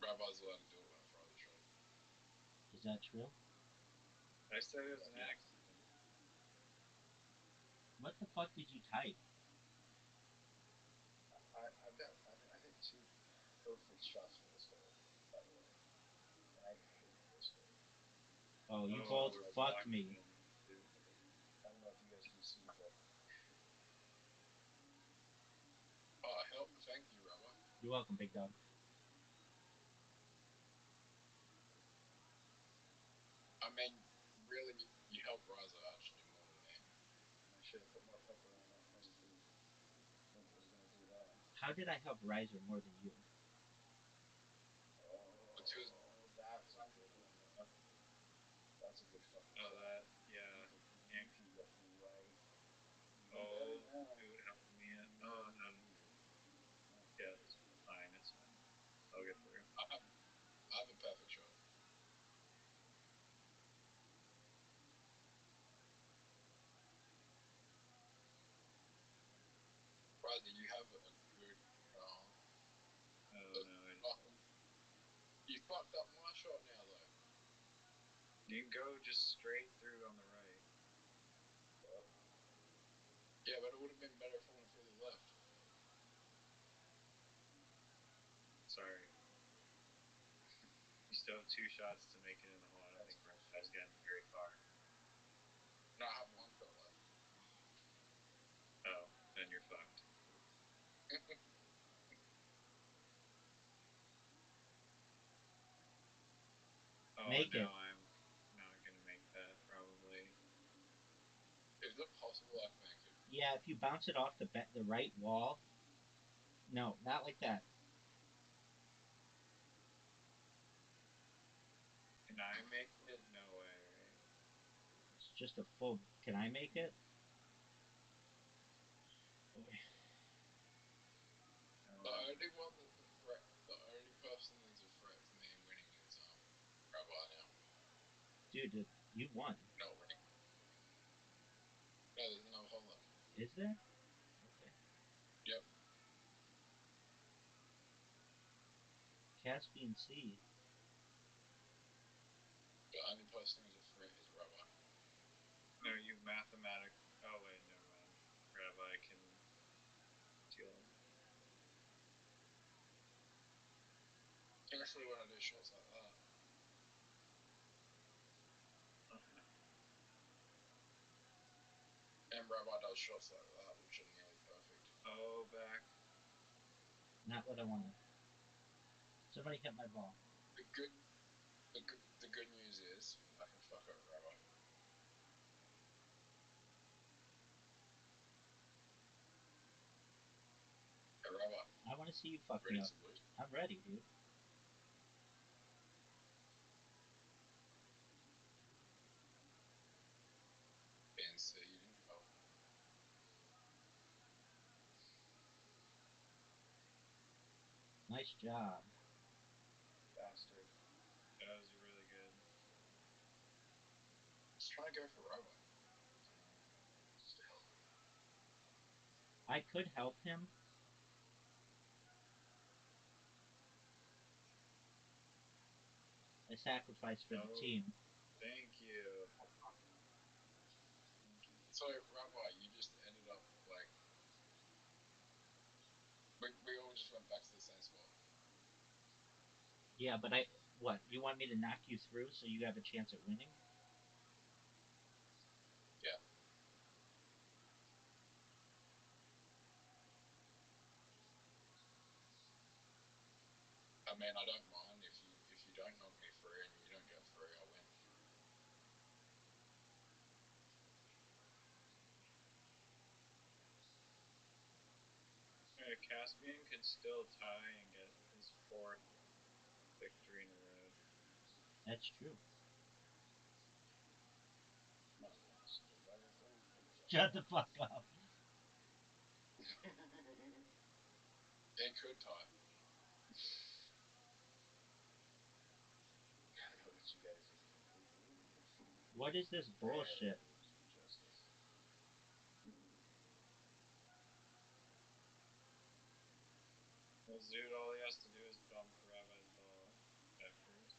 Rabbi's allowed to do it when it's Riser's shot. Is that true? I said it was an accident. What the fuck did you type? I've hit 2 perfect shots from this hole, by the way, and I hate this hole. Oh, you both fucked me. I don't know if you guys can see, but Oh, help! Thank you, Rabbi. You're welcome, big dog. I mean, really, you helped Riser actually more than me. I should have put more pepper on it. I just didn't think it was going to do that. How did I help Riser more than you? Oh, that's a good one, man. That's a good fucking Oh, shot. that, yeah. You can get right. Oh, it would help me. Oh, no. Yeah, it's fine. It's fine. I'll get through. I have a perfect shot. Riser, you have a good. Oh, no. You fucked up my shot now, though. You can go just straight through on the right. Yeah, but it would have been better if I went through the left. Sorry. You still have 2 shots to make it in the hole. I don't think Rabbi's getting very far. No, I have 1 shot left. Oh, then you're fucked. Oh, Make no, it. I'm not gonna make that, probably. Is it possible I can make it? Yeah, if you bounce it off the right wall. No, not like that. Can I make it? No way, right? It's just a full. Can I make it? The only one that's a threat, the only person that's a threat to me winning is Rabbi now. Dude, you won. Not winning. No, there's another hole left. Is there? Okay. Yep. Caspian Sea. The only person who's a threat is Rabbi. No, you mathematic. Oh wait, never mind. Rabbi can deal. Especially when I do shots like that. And Rabbi does shots like that, which are nearly perfect. Oh, back. Not what I wanted. Somebody hit my ball. The good news is I can fuck up Rabbi. Hey, Rabbi. I want to see you fuck Ready me up. to lose? I'm ready, dude. Conceding. Oh. Nice job. Bastard. That was really good. Let's try to go for Rabbi. I could help him. I sacrificed for the team. Thank you. So, Rabbi, you just ended up like. We all just went back to the same spot. Yeah, but what? You want me to knock you through so you have a chance at winning? Yeah. mean, I don't mind if you don't knock me free and you don't get free, I win. Caspian could still tie and get his fourth victory in a row. That's true. No, stay by your phone. Shut the fuck up. It could tie. I don't know what you guys are thinking. What is this bullshit? There's justice. Well, Zoot, all he has to do is bump Rabbi's ball backwards.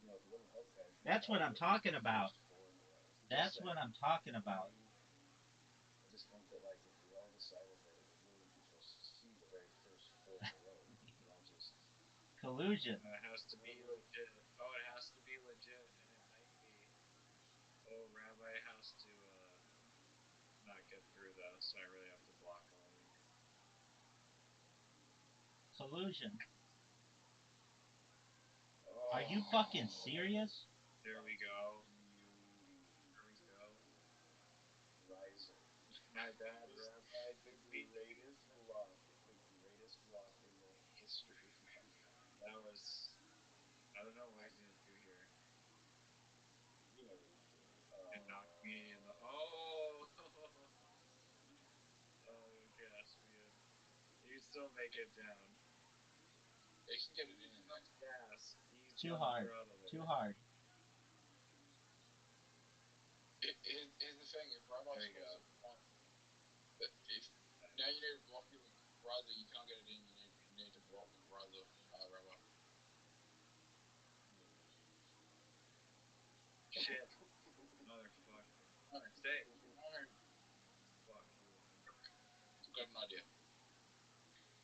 No, the little help guys. That's what I'm talking about. Four in a row. That's what I'm talking about. I just think that like if we all decided that it was really control C the very first four in a row, we could all just Collusion. It has to be legit. Oh, it has to be legit, and it might be. Oh, Rabbi has to not get through though, so I really have to block him. I think. Collusion. oh, Are you fucking serious? There we go. There we go. riser. My bad, Just Rabbi. the greatest block, in the history of mankind. That was. I don't know what he's gonna do here. You know what he's doing. And knock me in the. Oh! Oh, Caspian. You can still make it down. They can get it in the next. Gas. Easy Too on the hard. throttle there. Too hard. Here's the thing: if Rabbi There you scores go. a point, if now you need to block your brother, you can't get it in. You need to block brother, Rabbi. Shit. Motherfucker. No, Stay. no. Fuck you. I've got an idea.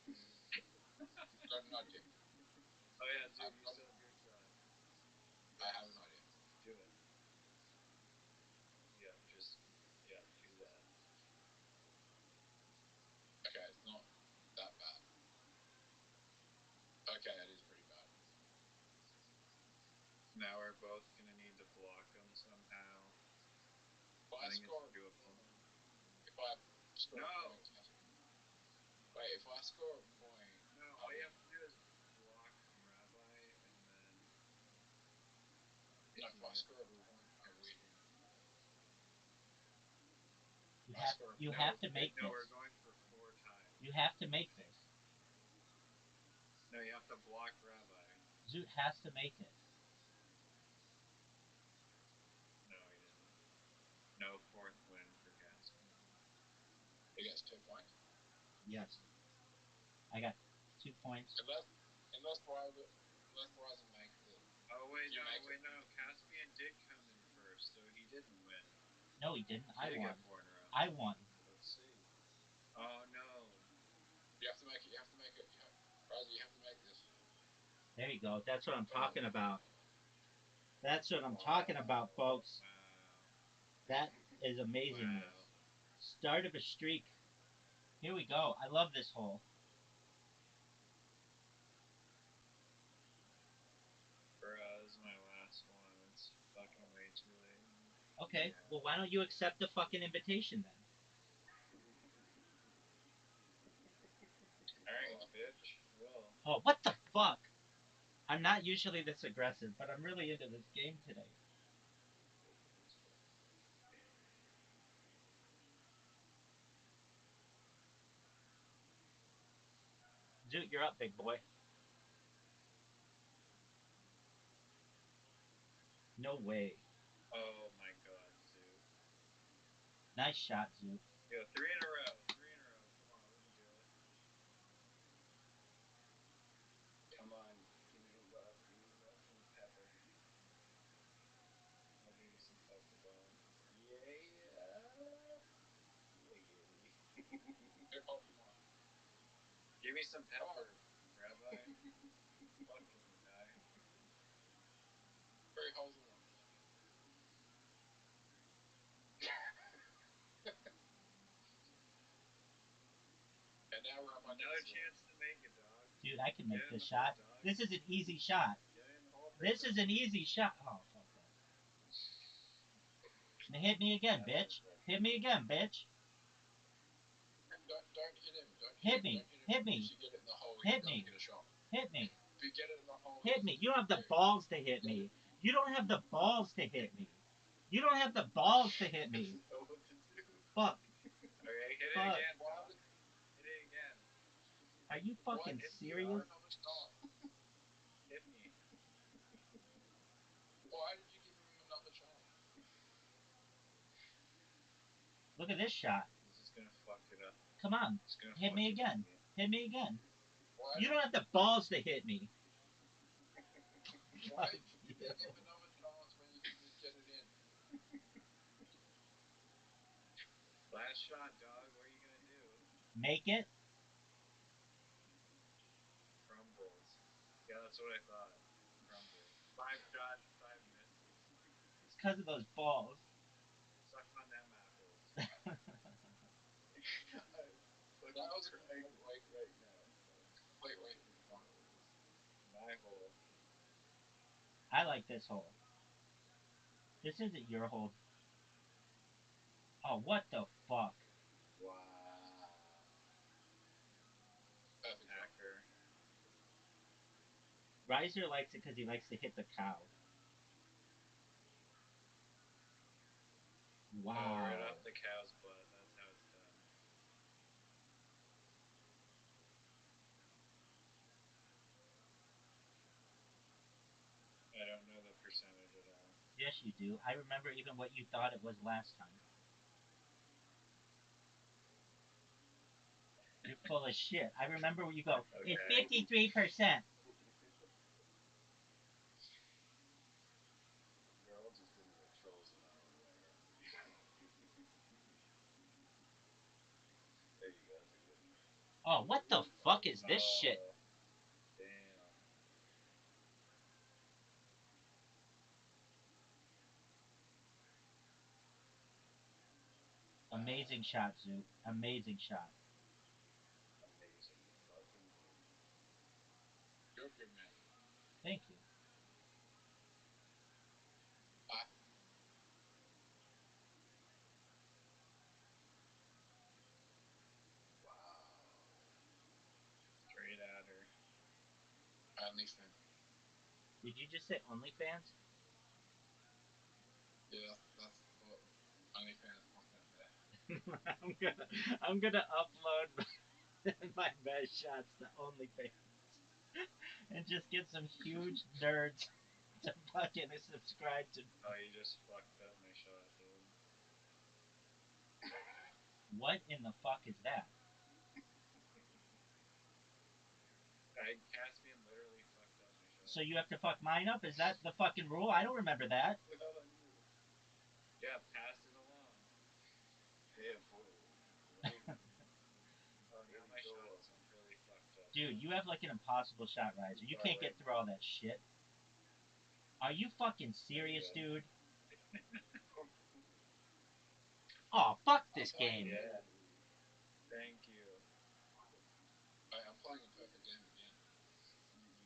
I've got an idea. Oh yeah, dude, you still have your try. I have an idea. Do it. Yeah, just do that. Okay, it's not that bad. Okay, it is pretty bad. Now we're both gonna need to block him somehow. If I think score it's doable. if I score No! a point, wait, if I score a point, No, all you have to do is block Rabbi and then. No, if I score a point, I win. You have to make No, this. we're going for 4 ties. You have to make this. No, you have to block Rabbi. Zoot has to make it. No, he didn't. No 4th win for Caspian. He gets 2 points. Yes. I got 2 points. Unless Ryzen makes it. Oh wait, no. Caspian did come in first, so he didn't win. No, he didn't. I He won. got 4 in a row. I won. Let's see. Oh no. You have to make it. Ryzen, you have to make this. There you go. That's what I'm talking about. That's what I'm talking about, folks. Wow. That is amazingness. Wow. Start of a streak. Here we go. I love this hole. Bruh, this is my last one. It's fucking way too late. Okay, well, why don't you accept the fucking invitation then? Alright, bitch. Will. Oh, what the fuck? I'm not usually this aggressive, but I'm really into this game today. Zoot, you're up, big boy. No way. Oh my god, Zoot. Nice shot, Zoot. Yo, 3 in a row. 3 in a row. Come on, we can do it. Come on, give me love some pepper. I'll give you some pepper ball. Yeah. Giggity. Give me some pepper, Rabbi. Fucking guy. 3 holes in one. And now Rabbi Another chance to make it, dog. Dude, I can make Get in this the shot. hole, dog. This is an easy shot. Get in the hole. This is an easy shot. Oh, fuck that. Now hit me again, bitch. Hit me again, bitch. Don't hit him. Don't Hit hit him. me. Don't hit him. Hit me. If you get it in the hole, Hit he's going me. to get a shot. Hit me. If you get it in the hole, Hit me. You don't have the balls to hit me. You don't have the balls to hit me. You don't have the balls to hit me. Know what to do. Fuck. Okay, hit it Fuck. again, dog. Hit it again. Are you fucking What? serious? Another shot. Hit me. Why did you give him another shot? Look at this shot. This is gonna fuck it up. Come on. It's gonna Hit fuck me it again. up. Hit me again. Why You don't have the balls to hit me. Why Fuck did you you. give him another chance when you could just get it in? Last shot, dog. What are you gonna do? Make it. Crumbles. Yeah, that's what I thought. Crumbles. 5 shots, 5 misses. It's because of those balls. Suck on them apples. I'm fucking That was a crying good right, right now. wait. My hole. I like this hole. This isn't your hole. Oh, what the fuck? Wow. Perfect shot. Hacker. Riser likes it because he likes to hit the cow. Wow. Oh, right off the cow's butt. That's how it's done. I don't know the percentage at all. Yes, you do. I remember even what you thought it was last time. You're full of shit. I remember when you go, it's Okay. 53%. You're all just internet trolls now. There you go. That's a good one. Oh, what the fuck is this shit? Damn. Amazing shot, Zoot. Amazing shot. Amazing fucking game. You're a good man. Thank you. Wow. Straight at her. OnlyFans. Did you just say OnlyFans? Yeah, that's what OnlyFans content there. I'm gonna upload my best shots to OnlyFans and just get some huge nerds to fucking subscribe to me. Oh, you just fucked up my shot, dude. What in the fuck is that? Caspian literally fucked up my shot. So you have to fuck mine up? Is that the fucking rule? I don't remember that. Without on you. Yeah, pass it along. Yeah, boy. Right. Oh, now my shot is really fucked up. Dude, you have like an impossible shot, Riser. You can't get through all that shit. Are you fucking serious, dude? Oh, fuck this game. Yeah. Thank you. I'm playing a perfect game again.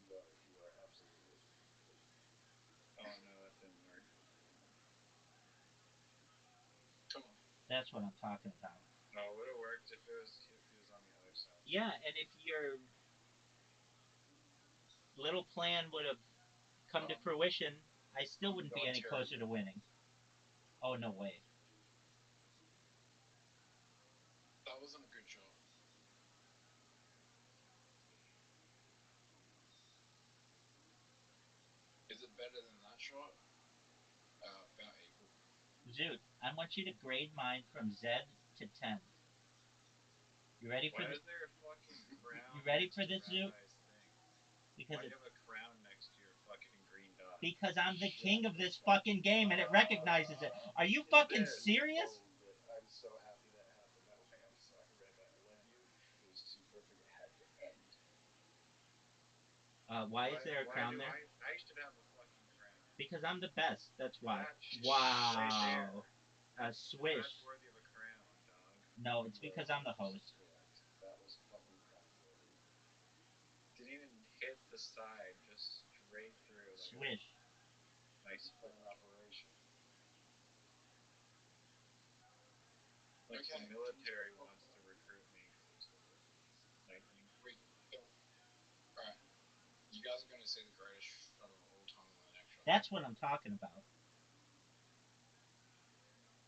You are absolutely. Oh no, that didn't work. Come on. That's what I'm talking about. No, it would have worked if he was on the other side. Yeah, and if your little plan would have come to fruition, I still wouldn't be any closer to winning. Oh, no way. That wasn't a good shot. Is it better than that shot? About equal. Zoot, I want you to grade mine from Z to 10. You ready for Why this? is there a fucking crown? You ready next for to this, Zoot? Rabbi's thing? Because Why do you have a crown next to your fucking green dot? Because I'm the king of this fucking game and it recognizes it. Are you fucking serious? I'm so happy that happened that way. I'm sorry, Rabbi. I love you. It was too perfect. It had to end. Why is there a crown there? I should have a fucking crown. Because I'm the best. That's why. Right Wow. A swish. That's worthy of a crown, dog. No, it's because I'm the host. Correct. That was fucking side, just straight through, like Swish. a nice It's like an flash. operation. Like Okay, the military wants to recruit me because I think Alright. You guys are going to see the greatest shot of all time on the next shot. That's what I'm talking about.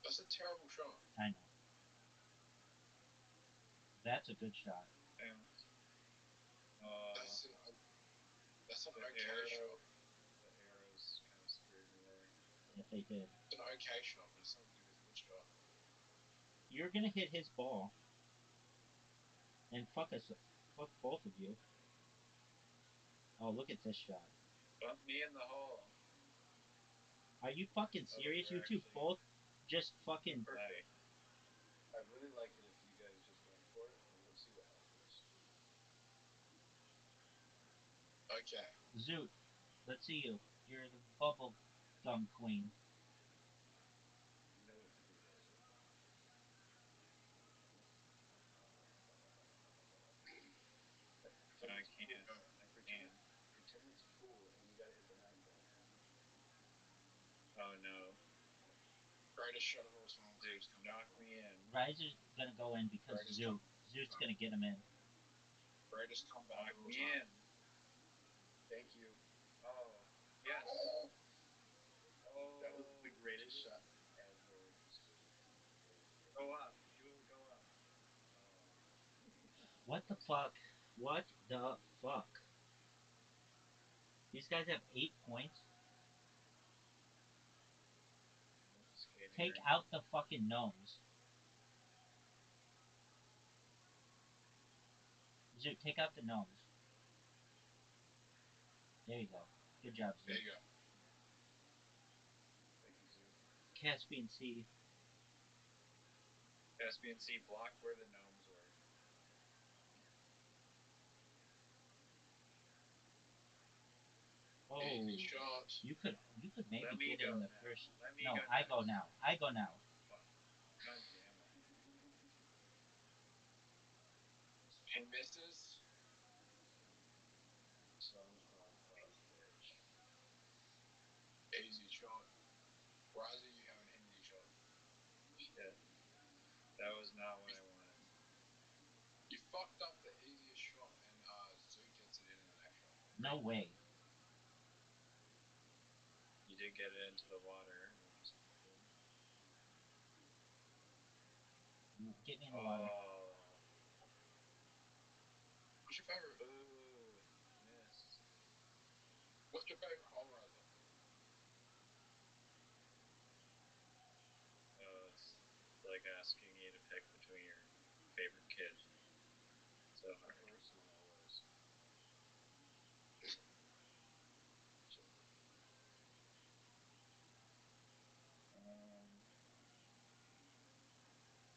That's a terrible shot. I know. That's a good shot. yeah. That's an the okay arrow, shot. the arrows kind of screwed me there. If they did. It's an okay shot, but it's not as good as this shot. You're gonna hit his ball. And fuck us. Fuck both of you. Oh, look at this shot. Bump me in the hole. Are you fucking serious? you're You two actually- both just fucking. Hey, I'd really like it if you guys just went for it, and we'll see what happens. Okay. Zoot. Let's see you. You're the bubble gum queen. You know what to do there, Zoot. I Pretend it's pool. can't. I Pretend, can't. pretend it's pool, and you gotta hit the 9 ball. Oh no. Greatest shot of all time. Dude, Please come knock back. me in. Riser's gonna go in because Greatest Zoot. Zoot's gonna get him in. Greatest comeback Knock of all me time. in. Thank you. Oh, yes. Oh, That was the greatest shot ever, Zoot. It was great. Go up. Do it. Go up. Oh, What the fuck? What the fuck? These guys have 8 points. I'm skating Take right out the fucking nose. Zoot, take out the nose. There you go. Good job, There Zoot. you go. Thank you, Zoot. Caspian Sea. Caspian Sea block where the gnomes were. Oh, Easy shot. you could maybe Let me get it go in the now. first. Let me No, go I go next. now. I go now. Fuck. God damn it. He misses. SpongeBob loves fish. Easy shot. Riser, you haven't hit any shot. Shit. That was not what I wanted. You fucked up the easiest shot, and Zoot gets it in the next shot. No way. You did get it into the water, which is good. Get me in the water. Oh. What's your favorite? Ooh. Missed. What's your favorite hole, Riser? It's like asking you to pick between your favorite kid. So The hard. first one always.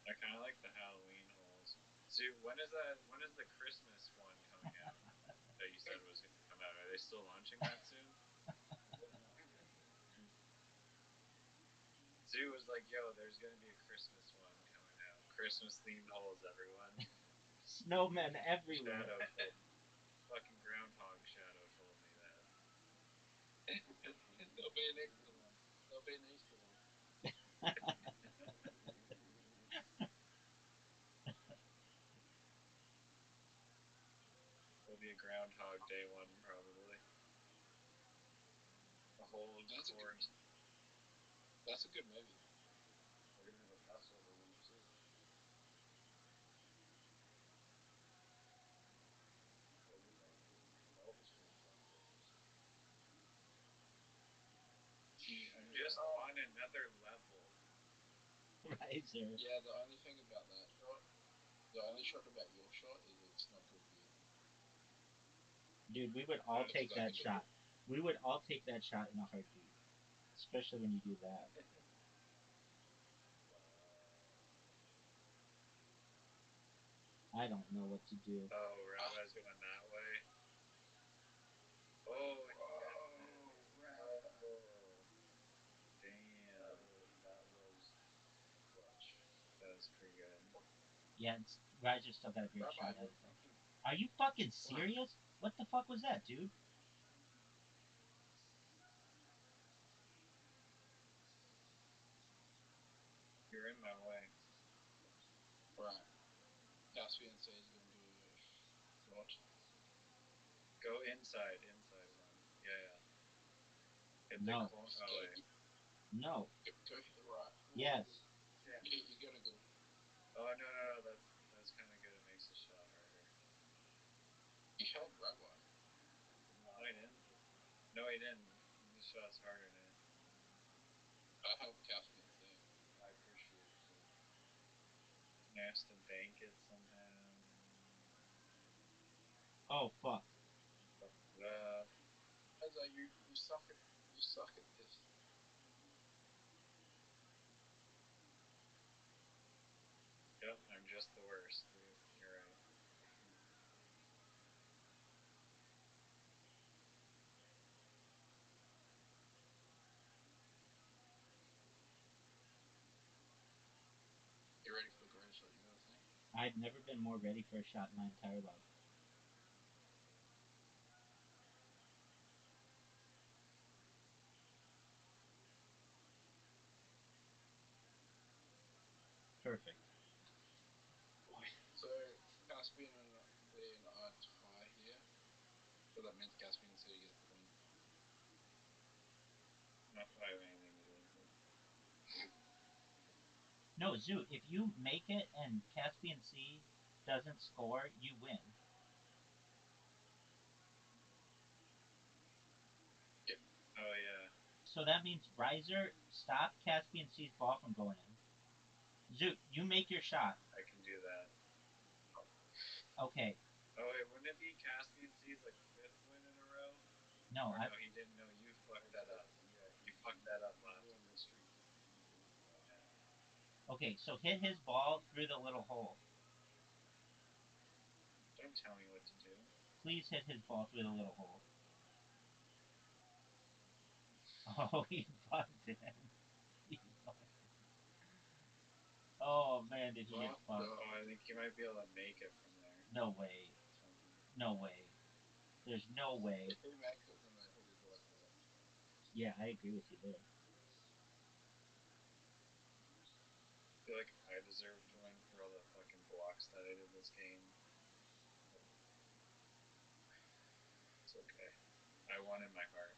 I kind of like the Halloween holes. See, when is that? When is the Christmas one coming out? That you said was going to come out. Are they still launching that soon? Zoo was like, "Yo, there's going to be a Christmas one coming out. Christmas themed holes, everyone." Snowmen everywhere. Shadow told me. Fucking Groundhog Shadow told me that. There'll be an Easter one. There'll be an Easter one. There'll be a Groundhog Day one probably. A whole course. That's a good movie. We're gonna have a Passover one too. Everything. All the streams on things. I'm just on another level. Riser. Yeah, the only thing about that shot, the only shot about your shot is it's not good view. Dude, we would all take that shot. We would all take that shot in a heartbeat. Especially when you do that. Wow. I don't know what to do. Oh, Rabbi's going that way. Oh, and you got Rabbi. Oh, damn. That was clutch. That was pretty good. Yeah, Riser still got a great Rabbi, shot at it though. Are you fucking serious? What the fuck was that, dude? You're in my way. Right. Caspian says he's gonna do what? Go inside one. Yeah, yeah. Hit No. the corner. Oh wait. No. Go hit the right. Yes. Yeah. You're gonna go. Oh no. That's kind of good. It makes the shot harder. You held Rabbi. No, I didn't. No, he didn't. The shot's harder now. I helped Caspian say. I appreciate it, too. And I has to bank it somehow. Oh fuck. Fucked it up. Isaiah, you suck at this. Yep, I'm just the worst, dude. You're right. You ready for the greatest shot you've ever seen? I've never been more ready for a shot in my entire life. Perfect. So Caspian and I tie here. So that means Caspian and City get a point. Not that I have anything to do with it. No, Zoot, if you make it and Caspian Sea doesn't score, you win. Yep. Oh yeah. So that means Riser, stop Caspian Sea's ball from going in. Zoot, you make your shot. I can do that. Okay. Oh wait, wouldn't it be Caspian Sea's like fifth win in a row? No, Or I. no, he didn't. No, you fucked that up. Yeah, You fucked that up he last ruined time. the streak. Yeah. Okay, so hit his ball through the little hole. Don't tell me what to do. Please hit his ball through the little hole. Oh, he fucked it. He fucked it. Oh man, did he get fucked? Oh, I think you might be able to make it from there. No way. No way. There's no way. If he makes it, then they hit his ball through that. Yeah, I agree with you there. I feel like I deserve to win for all the fucking blocks that I did this game. It's okay. I won in my heart.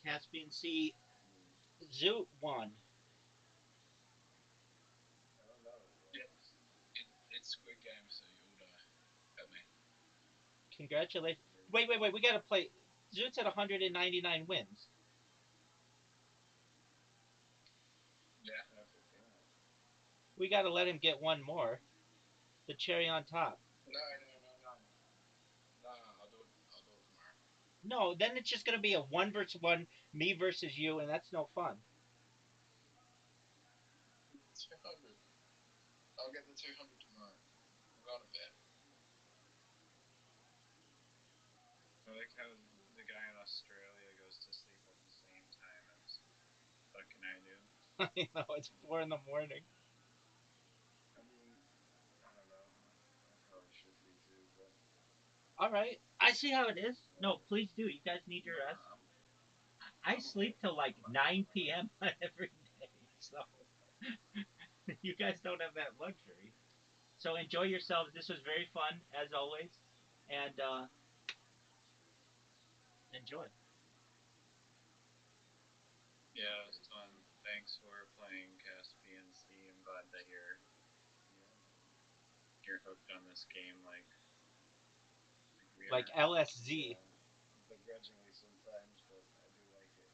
Caspian Sea, Zoot won. I don't know. It's Squid Game, so you'll die. At me. Congratulations. Wait, we gotta play. Zoot's at 199 wins. Yeah. That's okay. We gotta let him get one more. The cherry on top. No. No, I'll do it. I'll do it tomorrow. No, then it's just gonna be a one versus one, me versus you, and that's no fun. 200. I'll get the 200 tomorrow. I'm going to bed. I like how the guy in Australia goes to sleep at the same time as fucking I do. I know it's 4 in the morning. I mean, I don't know. I probably should be too, but. All right, I see how it is. No, please do. You guys need your rest. I sleep till like 9 p.m. every day, so you guys don't have that luxury. So enjoy yourselves. This was very fun as always, and enjoy. Yeah, it was fun. Thanks for playing Caspian Sea. I'm glad that you're hooked on this game like we Like are. LSZ. Yeah, begrudgingly sometimes, but I do like it.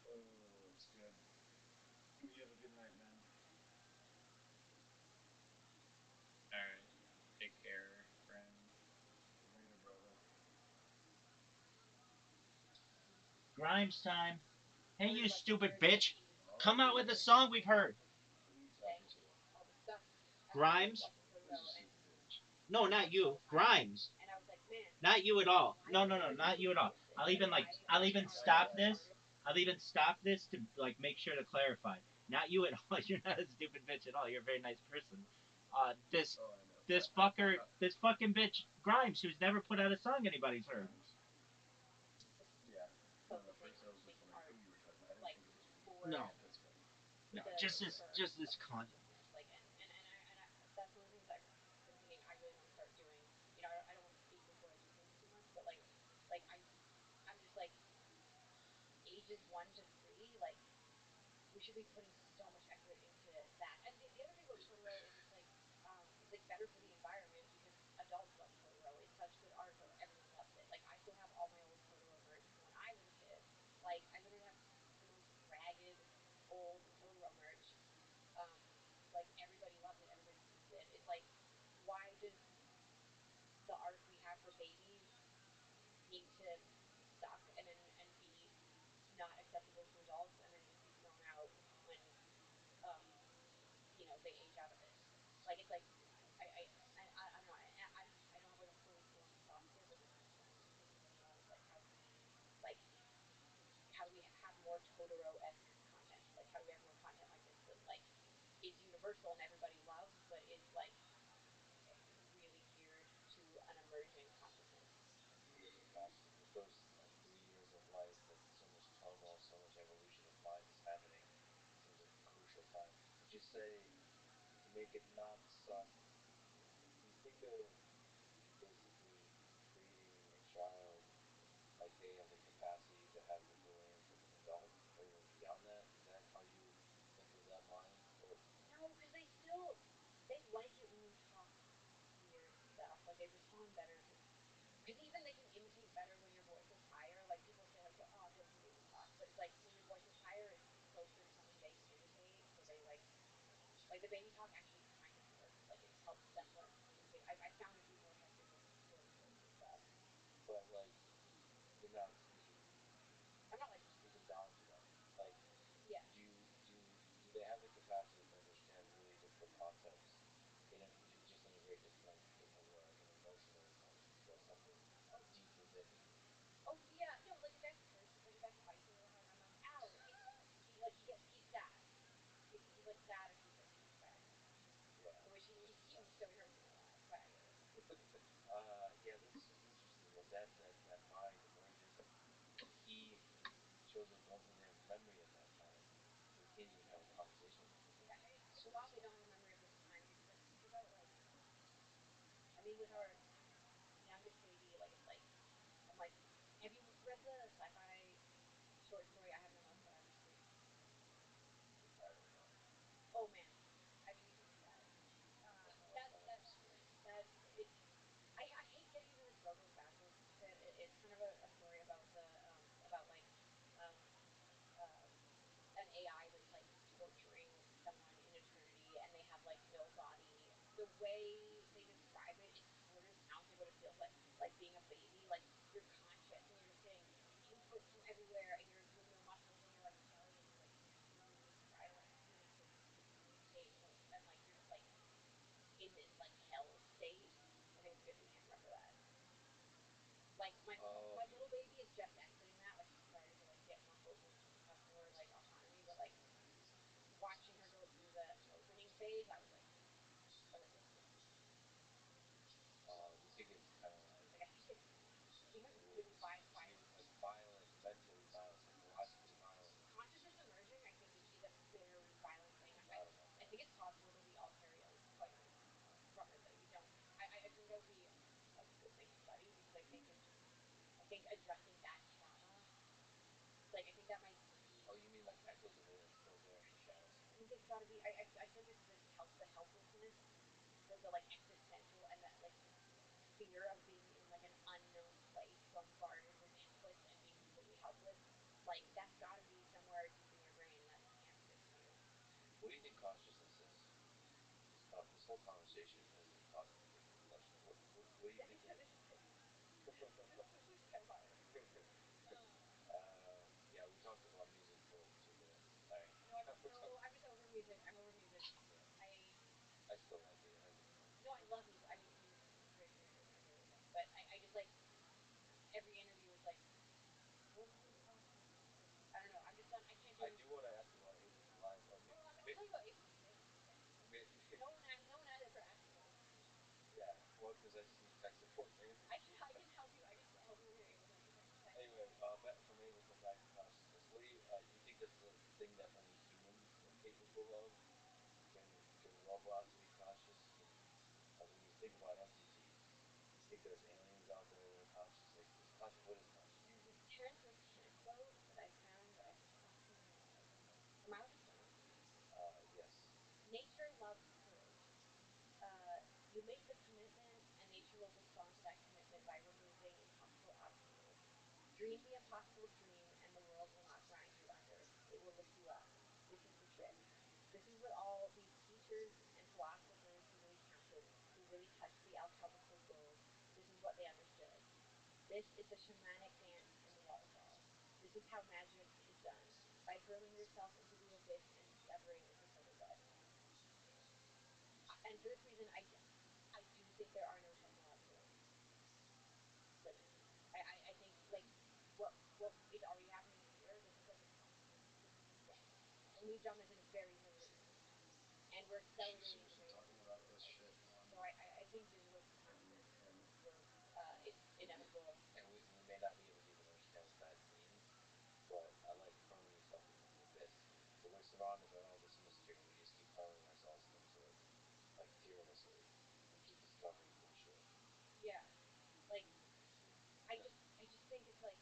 Oh, it's good. You have a good night, man. Alright. Take care, friend. Later, brother. Grimes time. Hey, you stupid bitch! Come out with the song we've heard. Who are you talking to? All the stuff. Grimes? Who's a stupid bitch? No, not you. Grimes. And I was like, man. Not you at all. No, not you at all. I'll even stop this. I'll even stop this to like make sure to clarify. Not you at all. You're not a stupid bitch at all. You're a very nice person. This Oh, I know. this fucking bitch Grimes, who's never put out a song anybody's heard. Yeah. So No, the first I was making looking at art who you were talking about. I didn't like think it was you. for No, That's funny. no, the just this like cunt. consciousness, like and that's one of the things I've been thinking I really want to start doing. You know, I don't want to speak before I do things too much, but like I'm just like ages 1 to 3, like we should be putting so much effort into that. And the other thing about Totoro is it's like better for the environment because adults love Totoro. It's such good art that everyone loves it. Like I still have all my old Totoro merch from when I was a kid. Like I literally have the most ragged old Totoro merch. Um, like everybody loves it. Everybody uses it. It's like why does the art we have for babies need to suck and be not acceptable to adults and then just be thrown out when um they age out of it. Like it's like I don't know. I don't have like a fully formed thought here, but this is just something I've been thinking about a lot. Is like like how do we have more Totoro esque content? Like how do we have more content like this that like is universal and everybody loves, but is like really geared to an emerging consciousness. Yeah, exactly. With those like 3 years of life and so much turmoil, so much evolution of mind is happening, seems like a crucial time. Would you say to make it not suck? Do you think of basically creating a child like they have the capacity to have the brilliance of an adult, or even beyond that? Is that how you think of that mind? Or No, because they like it when you talk weird stuff. Like they respond better because even they can imitate better when your voice is higher. Like people say like the autism baby talk, but it's like when your voice is higher, it's closer to something they can imitate. So they like the baby talk actually kind of works. Like it helps them learn to communicate. I found it to be more effective with shorter words and stuff. but like you're not speaking I'm not like speaking down to them. Like yeah. do they have the capacity to understand really difficult concepts in just in a very different way, an emotional way? Is that something Oh deep within you? oh yeah. No, like if I curse, like if I fight really hard, I'm like ow. He's sad. He's like sad and he's like crying. Yeah. In which so he hurts me a lot. But Yeah, this is interesting that mind emerges. He children don't really have memory of that time. They can't even have a conversation with them. yeah, I So, probably don't have a memory of this time because I think about like I mean with our youngest baby, like it's like I'm like, have you read the sci-fi short story I Have No Mustache? I don't know. Oh man, I mean you should read that. Don't know what That kind of that a story. that it's I hate getting into this broken backwards shit. It's kind of a story about like um uh an AI that's like torturing someone in eternity and they have like no body. The way they describe it, it sort of sounds like what it feels like being a baby. Like you're conscious and you're just getting input from everywhere and you have no muscles in your like belly and you're like screaming, trying to like physically communicate and like you're just like in this like hell state. I think it's good that you should remember that. Like Oh, my little baby is just exiting that. Like she's starting to like get more focused and have more like autonomy. But like watching her go through the opening phase, I was like, oh, this is you think it's kind of like I think it's really violent. like violent, mentally violent, psychologically violent. Consciousness emerging, I think, is a very violent thing. I don't know, I man. think it's possible that we all carry like from it that we don't. I turned out to be a good thing to study because I think addressing that trauma, like I think that might be. Oh, you mean like echoes of it are still there in the shadows? I think it's got to be. I feel like it's the helplessness, the like existential and that like fear of being in like an unknown place, bombarded with inputs and being completely helpless. Like that's got to be somewhere deep in your brain, and that can't be good for you. What do you think consciousness is? This whole conversation hasn't caused me to think of a question. What do you think it is? This is kind of hard. Yeah, we talked about music for like 2 minutes. All right. No, I'm just over music. I'm over music. Yeah, I I still like it. I think it's fun. no, I love music. I mean, music's my favorite thing. But I just like every interview is like, what was your process of like? I don't know. I'm just done. I can't I do. do want to ask about Ableton Live. Well, I'll tell you about Ableton in a second. May- No one ever asked me about Ableton. thing that only humans are capable of. Can robots be conscious? Like when you think about entities, you think there's aliens out there that are conscious. Like, is conscious? What is consciousness? There's this quote that I found that I think comes from Albert Stone. Yes. Nature loves courage. You make the commitment, and nature will respond to that commitment by removing impossible obstacles. Dream the impossible dream, and the world will not grind you under. It will lift you up. This is the trick. This is what all these teachers and philosophers who really counted, who really touched the alchemical gold, this is what they understood. This is the shamanic dance in the waterfall. This is how magic is done, by hurling yourself into the abyss and discovering it's a silver bed. And for this reason, I do think there are no technological limits. I think like what is already happening here. This is like a jump. This is a jump, and we've jumped in a very limited amount of time, and we're accelerating the rate. Talking about this shit. So I think digital consciousness, it's inevitable. And we may not be able to even understand what that means, but I like hurling yourself into the abyss. So we're surrounded by all this mystery, and we just keep hurling ourselves into it, like fearlessly, and keep discovering cool shit. Yeah, like I just think it's like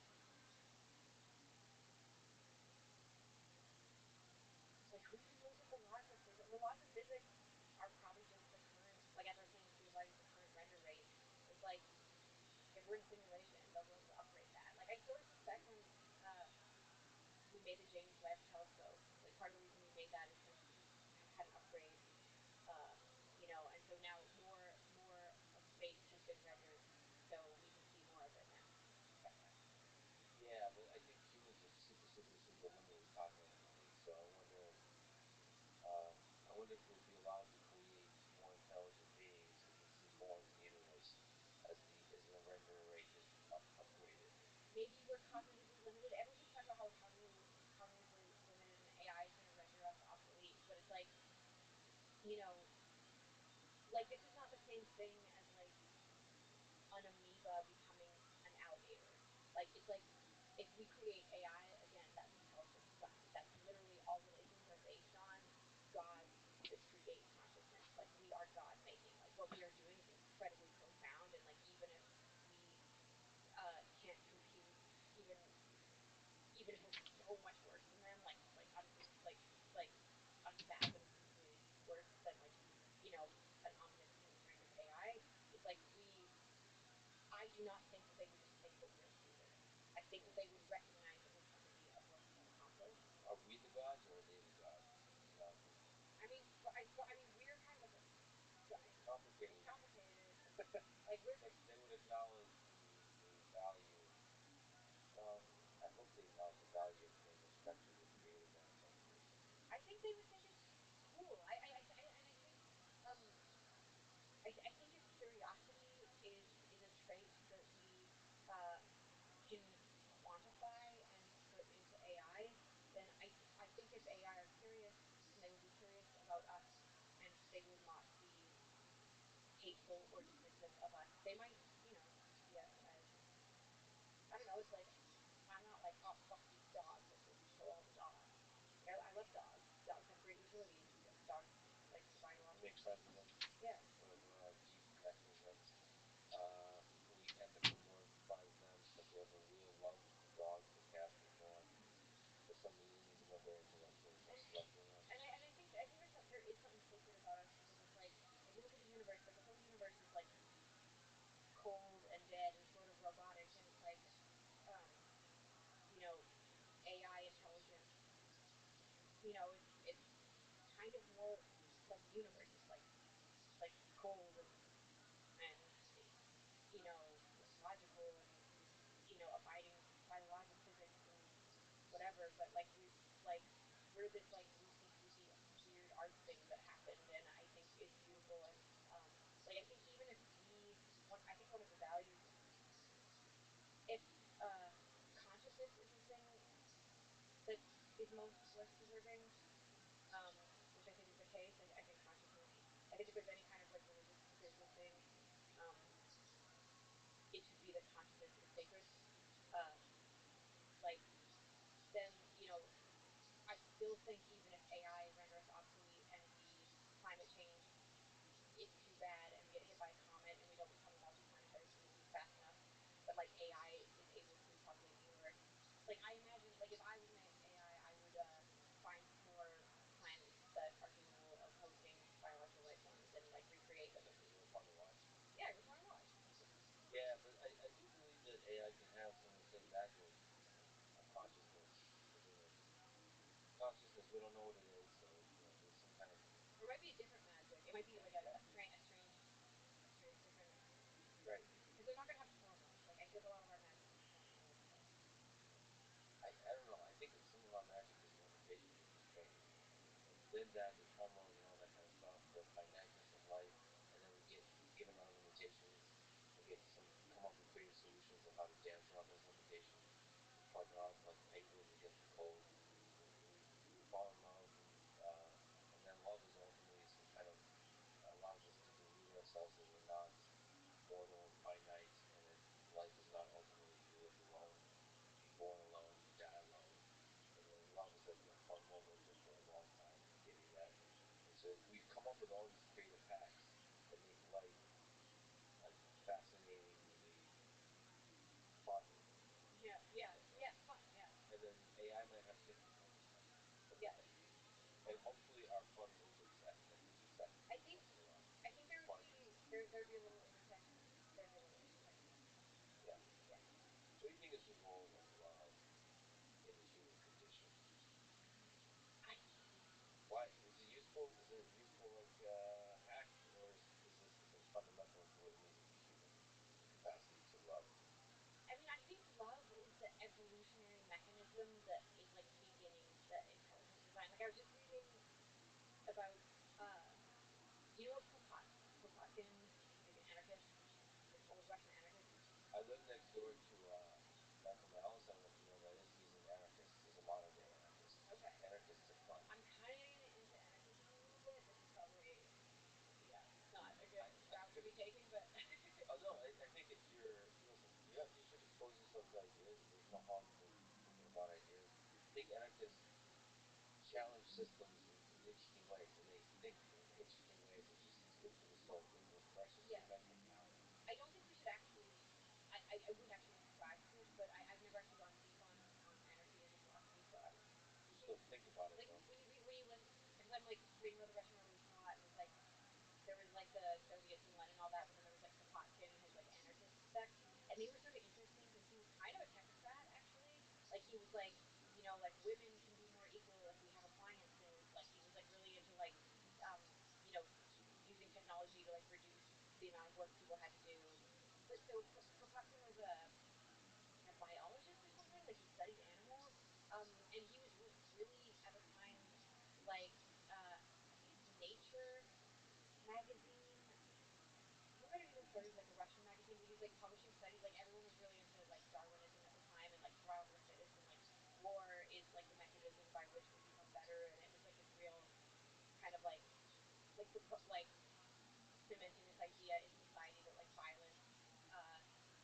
who even knows what the laws of physics? The laws of physics are probably just the current, like as I was saying with your light, the current render rate. It's like if we're in a simulation, they'll be able to upgrade that. Like I sort of suspect when uh, we made the James Webb Telescope, like part of the reason we made that is because we had an upgrade, uh, and so now more of space has been rendered, so we can see more of it now. Yeah, but I think humans are super, super, super limited cognitively. So I wonder if we'll be allowed to create more intelligent beings who can see more of the universe as the render rate is upgraded. Maybe we're cognitively limited. Everyone keeps talking about how we're cognitively limited and AI is going to render us obsolete, but it's you know, like this is not the same thing as like an amoeba becoming an alligator. Like it's like if we create AI again, that's intelligent design. That's literally all religions are based on gods that create consciousness. Like we are God making. Like what we are doing is incredibly profound, and like even if we can't compute, even even if we're so much worse than them, like unfathomably worse than an omniscient kind of AI. It's like I do not think that they would just think that we are stupid. I think that they would recognize that we're somebody of what we can accomplish. Are we the gods or are they the gods? In your opinion? I mean, we're kind of like it's complicated. It's complicated. Like we're. But they would acknowledge the value. Well, I hope they acknowledge the value of the structure that created them. I think they would think it's cool. And I think um I think if curiosity is a trait that we can quantify and put into AI, then I think if AI are curious, then they will be curious about us, and they will not be hateful or dismissive of us. They might, see us as I don't know. It's like I'm not like, oh fuck these dogs, like let's kill all the dogs. Like, I love dogs. Dogs have great utility. Dogs like provide a lot of. Make friends with them. Yeah. Have deep connections with them. We end up glorifying them because we have a real love for dogs or cats or so on. For some reason, even though they're intellectual, we're selecting them. And I think there is something sacred about us because it's like you look at the universe, like the whole universe is like cold and dead and sort of robotic, and it's like, um, AI intelligence, it's kind of more like the universe. It's like cold and logical and abiding by the laws of physics and whatever. But like we're this like loosey goosey weird art thing that happened, and I think is beautiful. And like I think even if I think one of the values, if consciousness is the thing that is most worth preserving, which I think is the case. I think consciousness. I think if there's any kind of like religious or spiritual thing, um, it should be that consciousness is sacred. Uh, like then I still think even if AI render us obsolete and we climate change is too bad and we get hit by a comet and we don't become a multi-planetary species fast enough, that like AI is able to populate more. Like I imagine, like if I was an AI, I would find more planets that are capable of hosting biological life forms and like recreate them. That'd be real fun to watch. Yeah, it was fun to watch. Yeah, but I do believe that AI can have some of the same magic of consciousness within it. Consciousness, we don't know what it is, so there's some kind of. Or it might be a different magic. It might be like a strange, different. Right. Because they're not gonna have trauma. Like I feel like a lot of our magic is trauma stuff. I don't know. I think that some of our magic is limitations and constraints. And within that, the traumas and all that kind of stuff, the finiteness of life, and then we get given our limitations, we get some come up with creative solutions of how to dance around those limitations, plug it on like penguins against the cold. We fall in love, and then love is ultimately some kind of allows us to delude ourselves that we're not mortal and finite, and that life is not ultimately you live alone, you're born alone, you die alone. And then love is like a fundamental just for a long time getting that. And so we've come up with all these creative hacks that make life like fascinatingly fun. Yeah, fun, yeah. And then AI might have different kinds of fun. Yes. And hopefully our fun will intersect I think once in a while. I think there'd be a little intersection. There'd be a little intersection. Yeah. Yeah. So what do you think is the role of love in the human condition? I Why is it useful? Is it a useful like hack, or is this something fundamental to what it means to be human? The capacity to love. mean, I think love is the evolutionary mechanism that is like beginning the intelligent design. Like I was just reading about do you know what Kropotkin, like an anarchist, like old Russian anarchist? I live next door to Michael Malice. I don't know if you know who that is. He's an anarchist. He's a modern day anarchist. Okay. Anarchists are fun. I'm kind of getting into anarchism a little bit. This is probably, yeah, not a good route to be taking, but. Oh no, I think that listen. You should expose yourself to ideas. There's no harm in thinking about ideas. I think anarchists challenge systems in interesting ways, and they think in interesting ways. It's good for the soul. It refreshes your mental palate. I don't think we should actually. I wouldn't actually subscribe to it, but I've never actually gone deep on anarchy as a philosophy, so I don't know. You still think about it, Like though. when you listen, because I'm like reading about the Russian Revolution a lot, and it's like there was like the Soviets and Lenin and all that, but then there was like Kropotkin and his like anarchist sect, and they were sort of interesting because he was kind of a technocrat actually. Like he was like, like women can be more equal if we have appliances. Like he was like really into like, um, you know, using technology to like reduce the amount of work people had to do. But so Kropotkin was a biologist or something. Like he studied animals, and he was really at the time like I think Nature magazine. He might have even started like a Russian magazine, but he was like publishing studies. Like everyone was really into like Darwinism at the time and like survival of the fittest, and like war is like the mechanism by which we become better. And it was like this real kind of like cementing this idea in society that like violence, uh,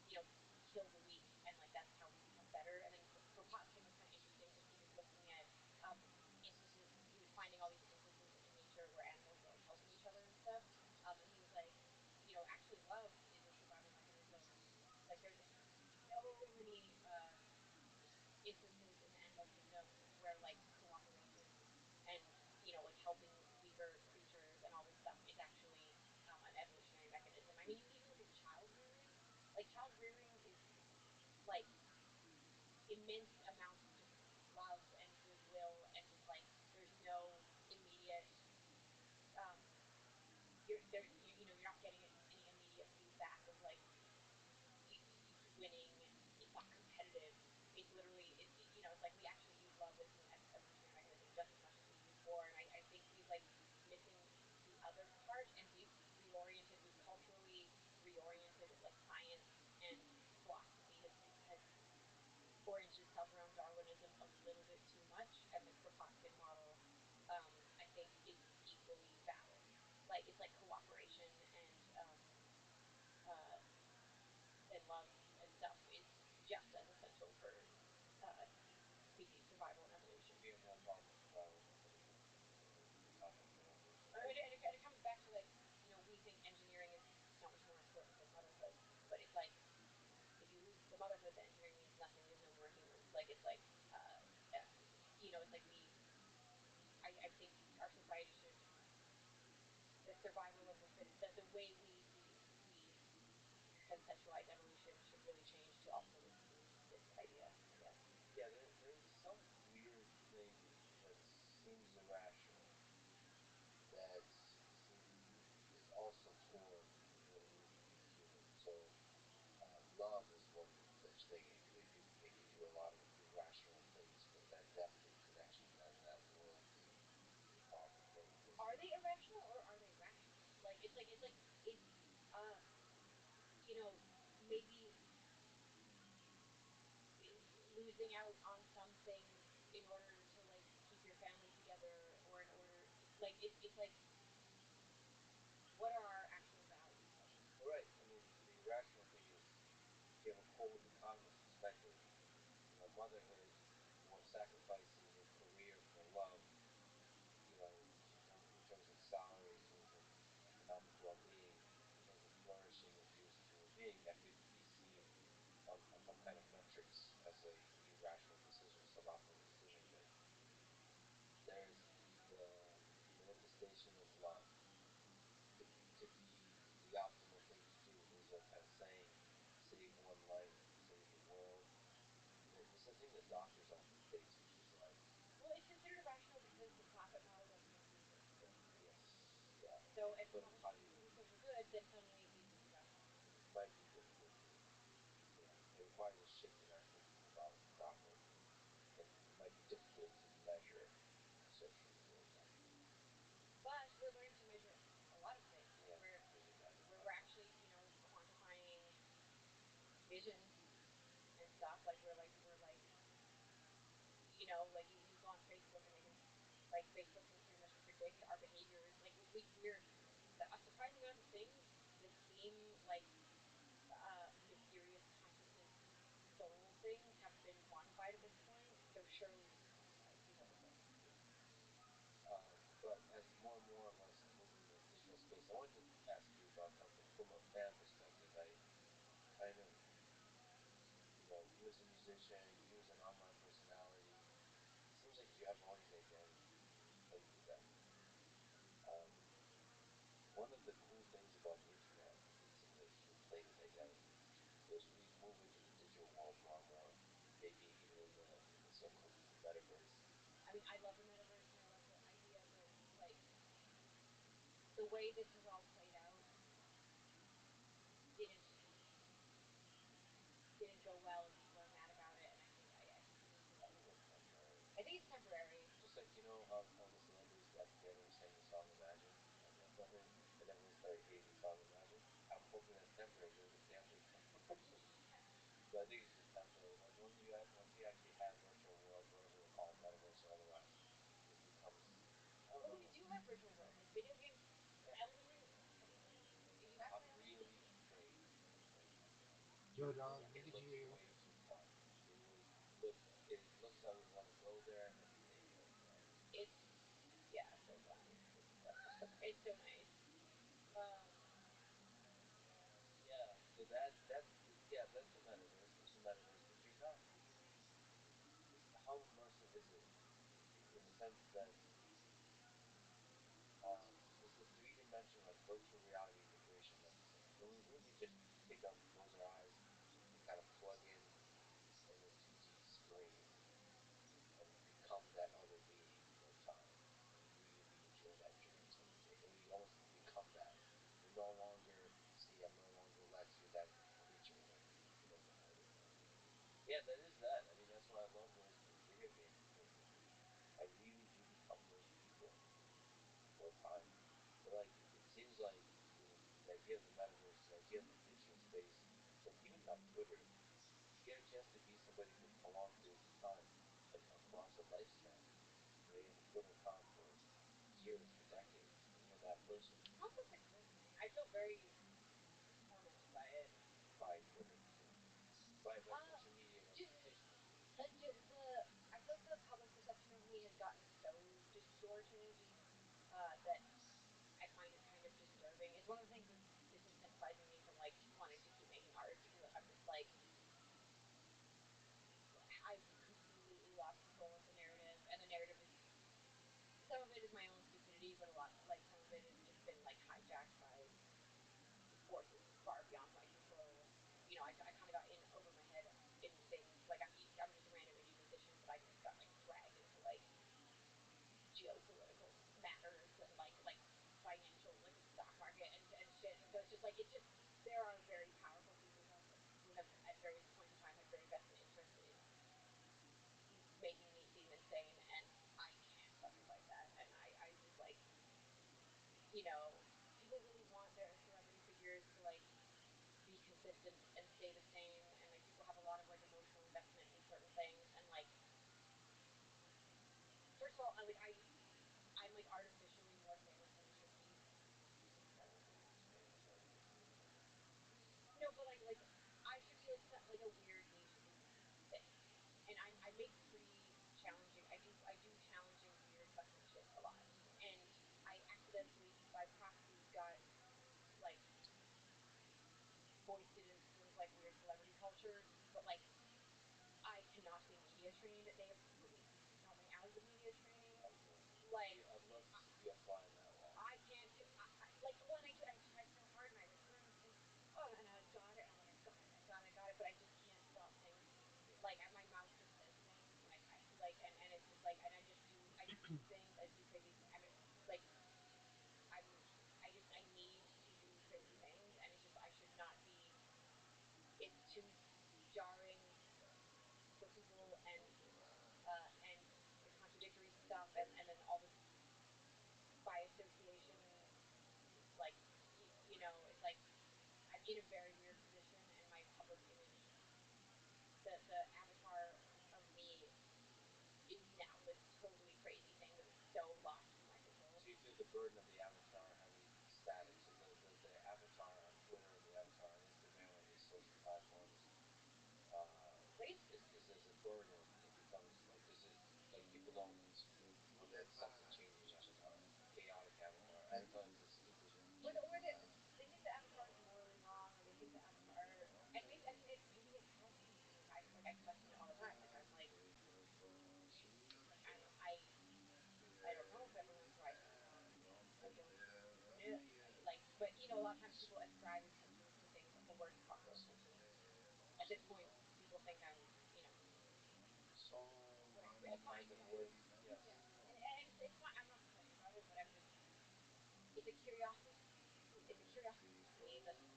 you know, kill the weak, and like that's how we become better. And then Kropotkin was kind of interesting because he was looking at instances. He was finding all these instances in nature where animals were like helping each other and stuff. And he was like, actually, love is a survival mechanism. Like there's so many instances in the animal kingdom where like cooperation and like helping weaker creatures and all this stuff is actually an evolutionary mechanism. I mean, you even look at child rearing. Like child rearing is like immense amounts of just love and goodwill and just like there's no immediate um you're not getting any immediate feedback of like winning. It's not competitive. It's literally it's like we actually use love as an evolutionary mechanism just as much as we use war. And I think we've like missing the other part, and we've culturally reoriented like science and philosophy has oriented itself around Darwinism a little bit too much, and the Kropotkin model, I think, is equally valid. Like it's like cooperation uh, and love and stuff is just as essential for species survival and evolution. We have no problem with survival. it's like uh, it's like I think our society should, the survival of the fittest, the way we conceptualize evolution should really change to also include this idea, I guess. Yeah, there's some weird thing that seems irrational that is also core to what it is to be human. So love is one such thing. It can do a lot of irrational things, but that depth of connection, that loyalty is a powerful thing. Are they irrational or are they rational? Like it's um maybe losing out on some things in order to like keep your family together, or in order, like it's like, what are our actual values then? Right. I mean, the irrational thing is if you have a cold economist perspective, motherhood or sacrificing your career for love, in terms of salary, in terms of economic well-being, in terms of flourishing of you as a human being, that could be seen on some kind of metrics as a irrational decision, suboptimal decision. But there's the manifestation of love to be the optimal thing to do. There's a kind of saying, save one life, save the world. There's a thing that doctors often face, which is like, Well, it's considered irrational because the profit model doesn't include social good. yes, yeah. So if But profit how doesn't do you? include social good, then suddenly it becomes irrational. It might be difficult to. It requires a shift in our thinking about profit, and it might be difficult to measure socially, for example. But we're learning to measure a lot of things. Like Yeah, we're actually quantifying vision and stuff. Like we're like like you go on Facebook and they can, like Facebook can pretty much predict our behaviors. Like we're a surprising amount of things that seem like mysterious consciousness soul things have been quantified at this point. So surely these other things can be. But as more and more of us move into the digital space, I wanted to ask you about something from a fan perspective. I kind of, you as a musician, you as an online personality, it seems like you have all these identities and you play with them. Um, One of the cool things about the internet, at least in the latest identities, is we move into the digital world more and more. Maybe even in the so-called metaverse. I mean, I love the metaverse and I love the idea, but like the way this has all played out didn't didn't go well, and people are mad about it. And I think we need to I like. think it's temporary. I think it's temporary. Just like how the celebrities got together and sang the song Imagine, and everyone started hating the song Imagine. I'm hoping that's temporary because it'll stay up there forever. So I think it's just temporary. Once we actually have virtual worlds, whatever we'll call it, metaverse or otherwise, it becomes, I don't Well, know. we do have virtual worlds. Like video games. Elden Ring. Have you played Elden Ring? You have I'm played Elden Ring? really afraid of playing Elden Ring. Yo, dog, Yeah. we It can looks hear you. way too fun. Look. It looks as I would want to go there and stay there forever. It's so fun. It's so nice. Um, Yeah. So that's the metaverse. There's the metaverse, but you're not really. How immersive is it? In the sense that is the three-dimensional, like virtual reality integration necessary? Can we really just pick up, close our eyes, and kind of plug in a 2D screen and become that other being for a time and really enjoy that journey? And we almost become that. We're no longer, see, I'm no longer Lex, you're that creature that was behind it. Yeah, that is that. I mean, that's why I love those video games because I really do become those people for a time. But like, it seems like the idea of the metaverse, the idea of the digital space, like even on Twitter, you get a chance to be somebody for prolonged periods of time, like across a lifespan. You have a Twitter account for years, for decades, and you're that person. how does that go for me? I feel very tormented by it. By Twitter, by Uh, social media just, representation. I feel like the public perception of me has gotten so distorted that I find it kind of disturbing. It's one of the things that's disincentivizing me from like wanting to keep making art, because I'm just like, I've but a lot like some of it has just been like hijacked by forces far beyond my control. You know, I kind of got in over my head in things like I'm just a random indie musician, but I just got like dragged into like geopolitical matters and like financial like the stock market and shit. And so it's just like it just there are very powerful people who have at various points in time had very vested interest in making me seem insane, and I can't fucking fight that. And I just like, you know, people really want their celebrity figures to like be consistent and stay the same, and like people have a lot of like emotional investment in certain things, and like first of all I'm like artificially more famous than I should be. I don't think he's famous artificially. No, but like I should be like a weird niche thing, and I make pretty challenging. I do challenging weird fucking shit a lot, and I accidentally by proxy got like foisted into sort of like weird celebrity culture, but like I cannot be media trained. They have put me through so many hours of media training. Okay. Like I'd love to see you applying that wall. I can't do like one. I do. I try so hard, and I learn and oh, and I got it, and I'm like I got it, but I just can't stop saying things. Yeah. Like my mouth just says things, and I like and it's just like and I do things. I do crazy. I mean, like I'm I need to do crazy things, and it's just I should not be. It's too jarring for people, and the contradictory stuff, and then all this by association, like you know, it's like I'm in a very weird position, and my public image, the avatar of me, is now this totally crazy thing that is so lost from my control. So you feel the burden of the avatar having static. So the avatar on Twitter and the avatar on Instagram and these social platforms is as a burden. It becomes like does it like people don't look at something changing avatar, a chaotic avatar, avatar that's as stupid. Or they think the avatar is morally wrong, or they think the avatar, and maybe I mean maybe it has to be. I question it all the time. Like I'm like I don't know if everyone's right or wrong. I don't know. Like, but you know, a lot of times people ascribe intentions to things like the worst possible intentions. At this point, people think I'm, you know, Kind of worth, yes. yeah. And it's not. I'm not complaining about it, but I'm just. It's a curiosity. It's a curiosity to me that we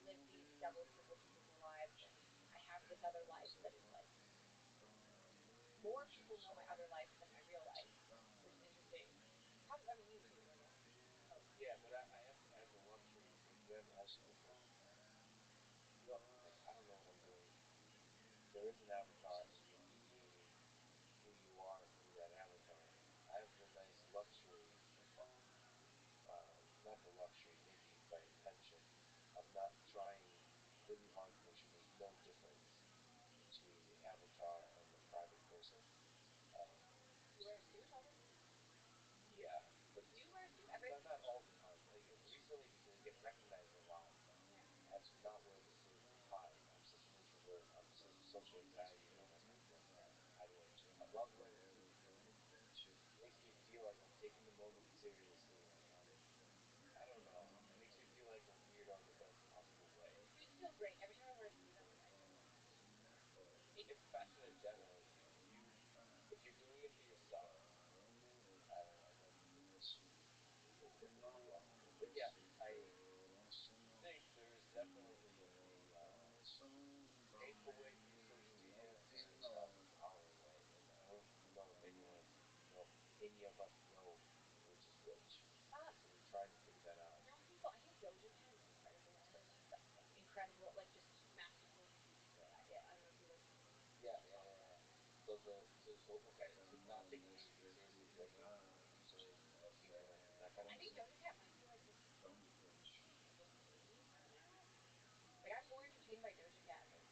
live these double, triple, quadruple lives, and I have this other life that is like more people know my other life than my real life, which is interesting. Probably, I mean, you too, I guess. Oh. Yeah, but I have the luxury. Like you have also because you know, like I don't know what I'm doing. There is an avatar, and you're mediating who you are through that avatar. I have the nice luxury, not the luxury, maybe by intention, of not trying really hard to make sure there's no difference between the avatar and the private person. Um, You wear a suit all the time? yeah, but Do you wear a suit? Every not all the time. Like recently, because I get recognized a lot, yeah. I have to not wear the suit to hide. I'm such an introvert. I'm such social anxiety. I'm like, how do I love wearing a suit because it makes me feel like I'm taking the moment seriously. Like I don't know. It makes me feel like a weirdo in the best possible way. Suits feel great. Every time I wear a suit, I'm like, I feel In fashion in general, if you're doing it for yourself, I don't know. But yeah, I think there is definitely a hateful way to use social media and a empowering way. And I don't know if any of us know which is which. So we're trying to figure that out. some people. I think Doja Cat is incredibly incredible, like just masterful. Yeah, I don't know if you listen. Yeah. So okay. So not taking anything seriously, joking, usually humor, that kind of I think thing. Doja Cat might be like the queen right now. Like I'm more entertained by Doja Cat than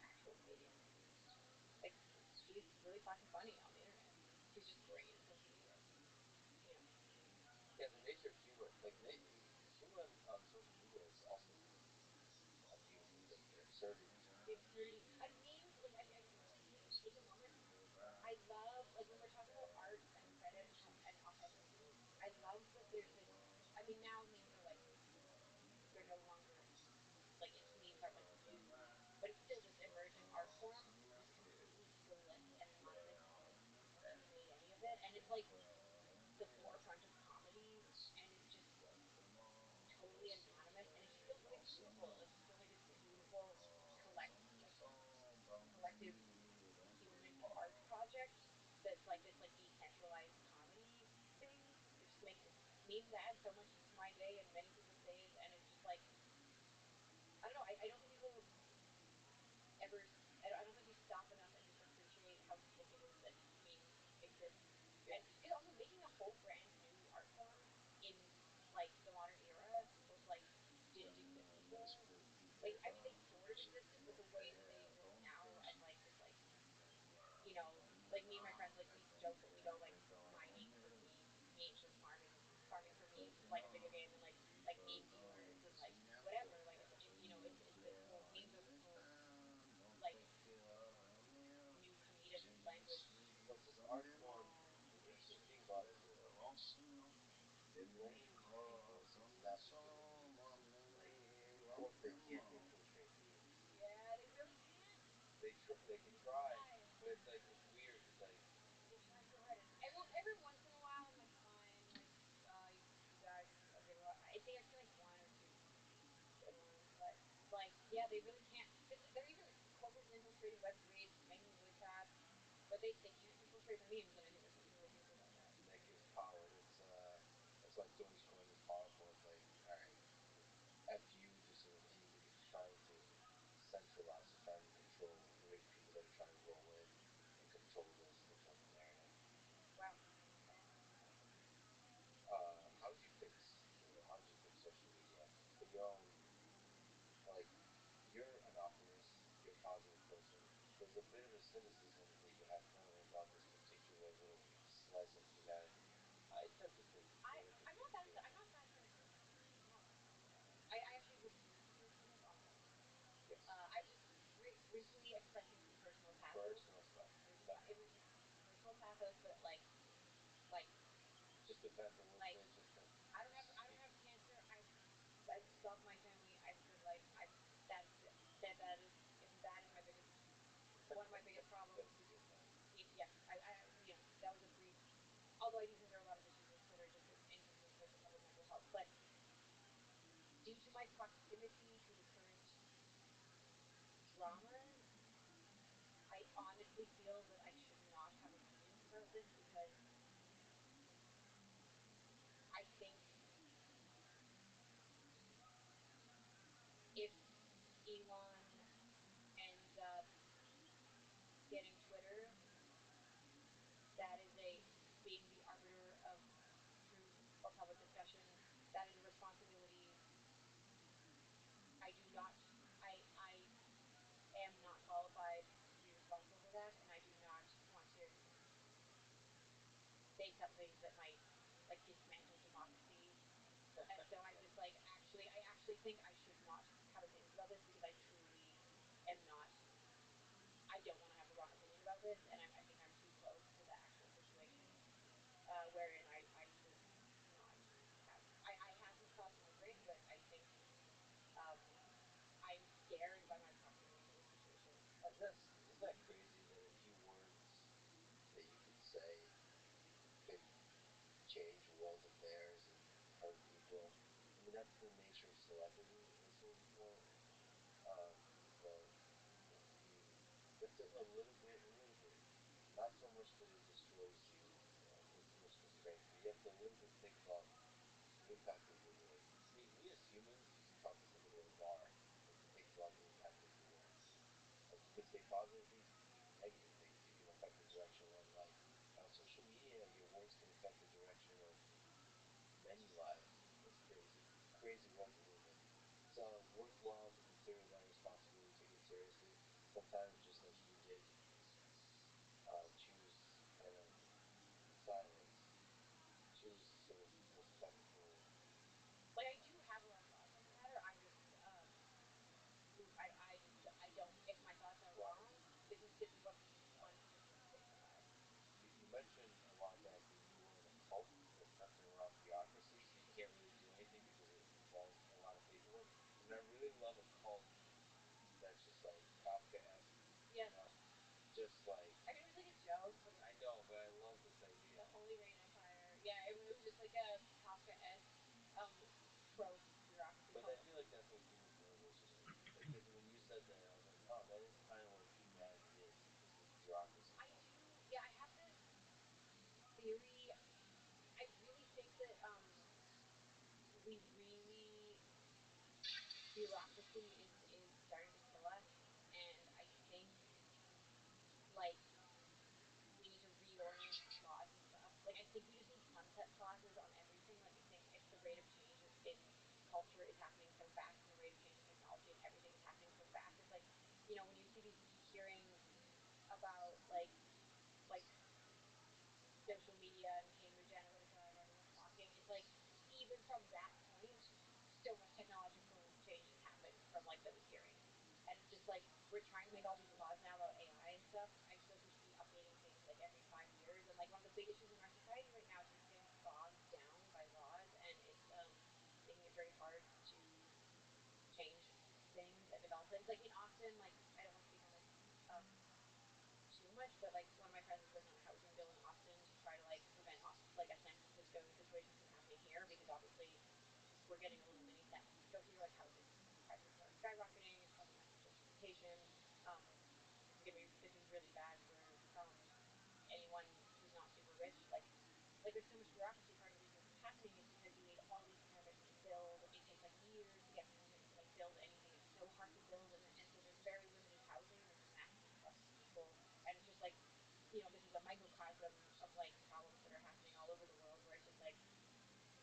actual comedians. Like she's really fucking funny on the internet. She's just great at social media. You know, Yeah, the nature of humor, like humor on social media is also a beautiful thing. The absurdity. the absurdity. Memes. Like to take a moment. I love like when we're talking about art and credit and authenticity. I love that there's this. I mean, now memes are like they're no longer like it's memes aren't like new, but it's still this emerging art form that's completely soulless and anonymous, and almost who made any of it. And it's like the forefront of comedy, and it's just totally anonymous, and it just feels really beautiful. It just feels like this beautiful collective human art project that's like this like decentralized comedy thing. It just makes it memes add so much to my day and many people's days, and it's just like I don't know. I don't think people ever. I don't think we stop enough and just appreciate how sick it is that memes exist, and because also making a whole brand new art form in like the modern era was like didn't exist before. Like I mean, they sort of existed, but the way that they exist now as like this like me and my friends like we joke that we go like mining for memes. Memes just farming for memes is like a video game, and like meme dealers and like whatever. Like it's this whole memes are this whole like new comedic language. But this art form, the interesting thing about it is they're letting people snap the fingers. Like they can't infiltrate memes. Yeah, they really can't. They can try, but it's like it's weird because like They try so hard, and every once in a while, I'm like, fine, like, you guys are good. I think I've seen like one or two good ones, but like, yeah, they really can't because they're even corporates infiltrating Web3. It's making it really fast, but they can't infiltrate the memes, and I think there's something really beautiful about that. and that gives power. That's why Dogecoin is powerful. It's like all right, F you just as a thing because it's trying to centralize, it's trying to control, and there's people that are trying to roll in and control the narrative. Wow. How do you fix social media in your own like you're an optimist, you're a positive person. There's a bit of a cynicism that you have currently about this particular little slice of humanity. I tend to think I'm not negatively too. I'm not that cynical about it. I'm not that cynical about it. I actually refuse to be cynic on things. Yes. I was briefly expressing some personal pathos. Personal stuff. It was just personal pathos, but like Just to vent a little like bit, just to I don't have cancer. I've stopped my family. I have a good life. I that is that is that is my biggest one of my biggest problems. That's the good life. Yes, that was a brief. Although I do think there are a lot of issues with Twitter just in terms of like the public mental health, but due to my proximity to the current dramas, I honestly feel that I should not have opinions about this because I think if Elon ends up getting Twitter, that is a being the arbiter of truth or public discussion. That is a responsibility. I do not. I am not qualified to be responsible for that, and I do not want to say something that might like dismantle democracy. And so I just like I actually think I should not have opinions about this because I truly am not. I don't want to have the wrong opinion about this, and I think I'm too close to the actual situation wherein I should not have. I have these thoughts in my brain, but I think um, I'm scared by my proximity to the situation. Isn't that crazy that a few words that you could say could change world affairs and hurt people? I mean, that's the nature of celebrity at a certain point. Um, but you have to a little bit, not so much that it destroys you, put too much constraints, but you have to a little bit think about the impact of your words. We as humans, you can talk to somebody at a bar and think about the impact of your words. Like you can say positive things, you can say negative things. You can affect the direction of one life. And on social media, your words can affect the direction of many lives. It's crazy. It's a crazy world to live in. It's worthwhile to consider that responsibility, take it seriously. Sometimes, just like you did, choose kind of silence, choose sort of respectful. Like I do have a lot of thoughts on the matter. I just I don't. If my thoughts are wrong, this is what one person signify. You mentioned a while back that you were in a cult or something around And I really love a cult that's just like Kafka-esque. Yes. You know, just like I mean, it was like a joke, but I know, but I love this idea. the Holy Rain Empire. Yeah, it was just like a Kafka-esque trope bureaucracy But cult. I feel like that's what human civilization is. Because when you said that, I was like, oh, that is kind of what humanity is this bureaucracy. I do. Yeah, I have this theory. I really think that we really bureaucracy is starting to kill us, and I think like we need to reorient laws and stuff. Like I think we just need sunset clauses on everything. Like I think if the rate of change in culture is happening so fast and the rate of change in technology and everything is happening so fast, it's like, you know, when you see these hearings about like social media and Cambridge Analytica and everyone talking, it's like even from that point, so much technological change has happened from like those hearings. And it's just like we're trying to make all these laws now about AI and stuff. I feel like we should be updating things like every 5 years. And like one of the big issues in our society right now is we're just getting bogged down by laws, and it's making it very hard to change things and develop things. Like in Austin, like I don't want to speak on this um, too much, but like one of my friends is working on a housing bill in Austin to try to like prevent like a San Francisco situation from happening here, because obviously we're getting a little mini San Francisco here. Like housing prices are skyrocketing. It's causing massive gentrification. Forgive me, this is really bad for anyone who's not super rich. Like there's so much bureaucracy. Part of the reason this is happening is because you need all these permits to build. It takes like years to get permits to like build anything. It's so hard to build, and so there's very limited housing, and there's a massive influx of people, and it's just like, you know, this is a microcosm of like problems that are happening all over the world, where it's just like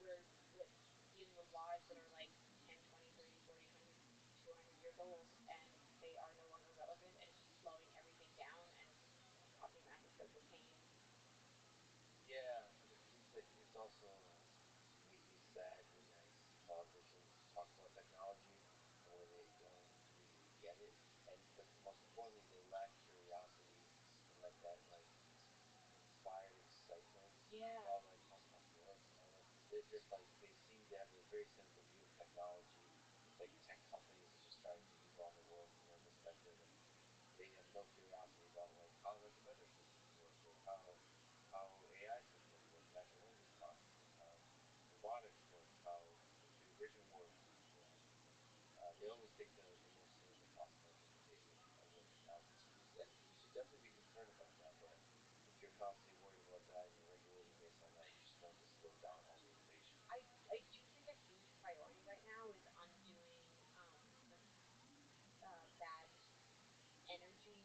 we're like dealing with laws that are like 10, 20, 30, 40, 100, 200 years old, and they are no longer relevant, and it's just slowing everything down, and it's just causing massive social pain. Yeah, it's also makes me sad when I see politicians talk about technology and when they don't really get it, and but most importantly, they lack curiosity and like that inspired excitement Yeah. about like how stuff works. You know, like they're just like they seem to have a very cynical view of technology. It's like tech companies are just trying to run the world from their perspective, and they have no curiosity about like how like weather systems work or how AI systems work, natural language processing, how robotics works, how computer vision works. You know, they always take the most cynical possible interpretation of what technology is, and we should definitely be concerned about that. But if you're constantly worried about that and you're regulating based on that, you're just going to slow down all the innovation. I do think a huge priority right now is undoing the bad energy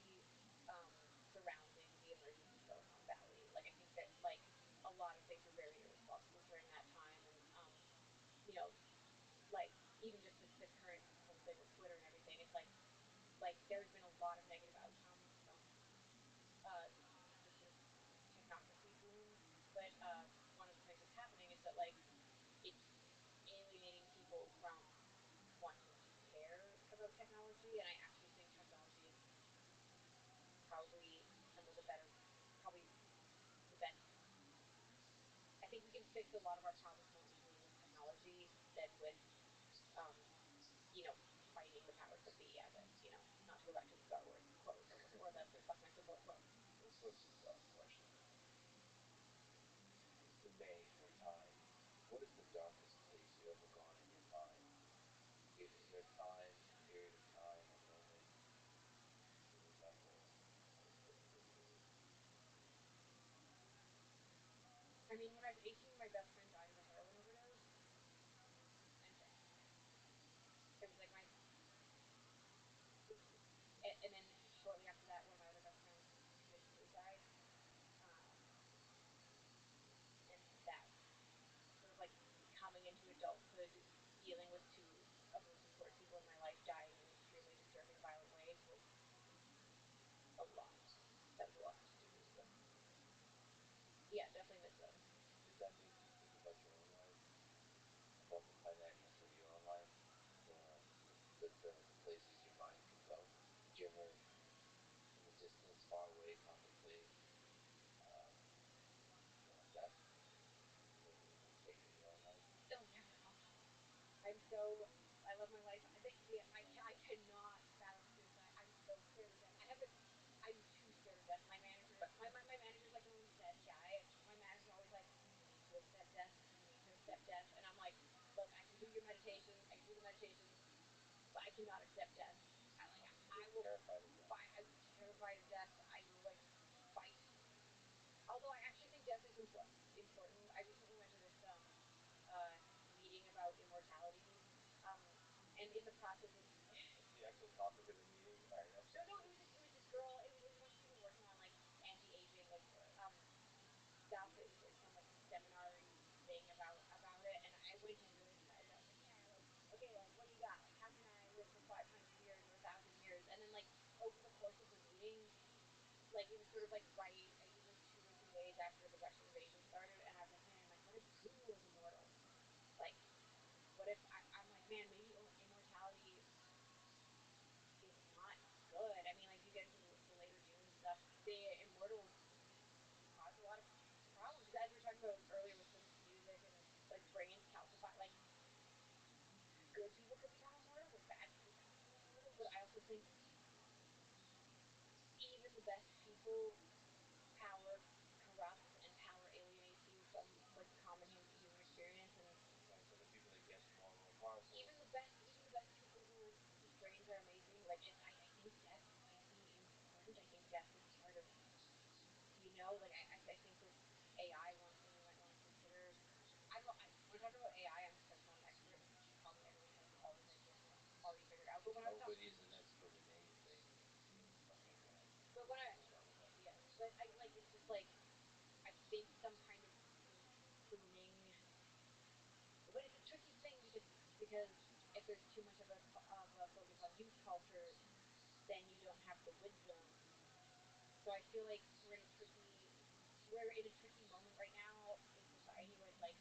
um, surrounding the emergence of Silicon Valley. Like I think that like a lot of things were very irresponsible during that time, and you know, like even just the current whole thing with Twitter and everything. It's like there's been a lot of negative outcomes from uh, the sort of technocracy boom, but one of the things that's happening is that like it's alienating people from wanting to care about technology, and I actually think technology is probably some of the better, probably the best. I think we can fix a lot of our problems more easily with technology than with, um, you know, fighting the powers that be. As a, you know, not to go back to the Star Wars quote or the Buckminster Fuller quote. Let's go to a question. It's in May for time. What is the darkest place you've ever gone in your mind? Is there a time, a period of time, a moment you remember that was particularly? I mean, when I was 18, my best friend died of a heroin overdose, and it was like my, and then shortly after that, one of my other best friends committed suicide, um, and that sort of like coming into adulthood, dealing with two of the most important people in my life dying in extremely disturbing, violent ways was a lot. That was a lot to do. So, yeah, definitely miss those. Did that make you think about your own life, about the finiteness of your own life, the the places your mind can go? Did you ever, in the distance, far away, contemplate, death or fate in your own life? It'll never come. I'm so, I love my life. cannot fathom suicide. I'm so scared of death. I'm too scared of death. My manager's like the most zen guy, and my manager's always like, "You need to accept death. You need to accept death." And I'm like, "Look, I can do your meditations. I can do the meditations, but I cannot accept death. I will Terrified of death. fight. I'm terrified of death. I will like fight. Although I actually think death is important. I recently went to this meeting about immortality, and in the process of What's the actual topic of the meeting? All right, I'm sorry. no, it was this girl. It was a bunch of people working on like anti-aging, like stuff. It was some like seminar thing about it, and I went in really excited. I was like, yeah, like okay, like what do you got? Like how can I live for 500 years or 1,000 years? And then like over the course of the meeting, like it was sort of like it was like 2 or 3 days after the Russian invasion started, and I was like, man, like what if Putin was immortal? Like what if I'm like, man, maybe immortality is not good. I mean, like you get into the later Dune stuff, the immortals cause a lot of problems. As we were talking about earlier with the music and like brains calcify, like good people could become immortal, but bad people could become immortal. But I also think even the best people, power corrupts and power alienates you from like the common human experience. And Right, so the people that get more and more powerful. Even the best people whose brains are amazing, like I think death might be important. I think death is part of, like I think with AI, one thing we might want to consider. I don't know. When talking about AI, I'm such not an expert, and probably everyone has all this information already figured out. But when I was talking, Nobody's an expert in anything. Okay, go ahead. but when I We'll start with that. yeah, but I like it's just like I think some kind of pruning. But it's a tricky thing because if there's too much of a focus on youth culture, then you don't have the wisdom. So I feel like we're in a tricky moment right now in society where it's like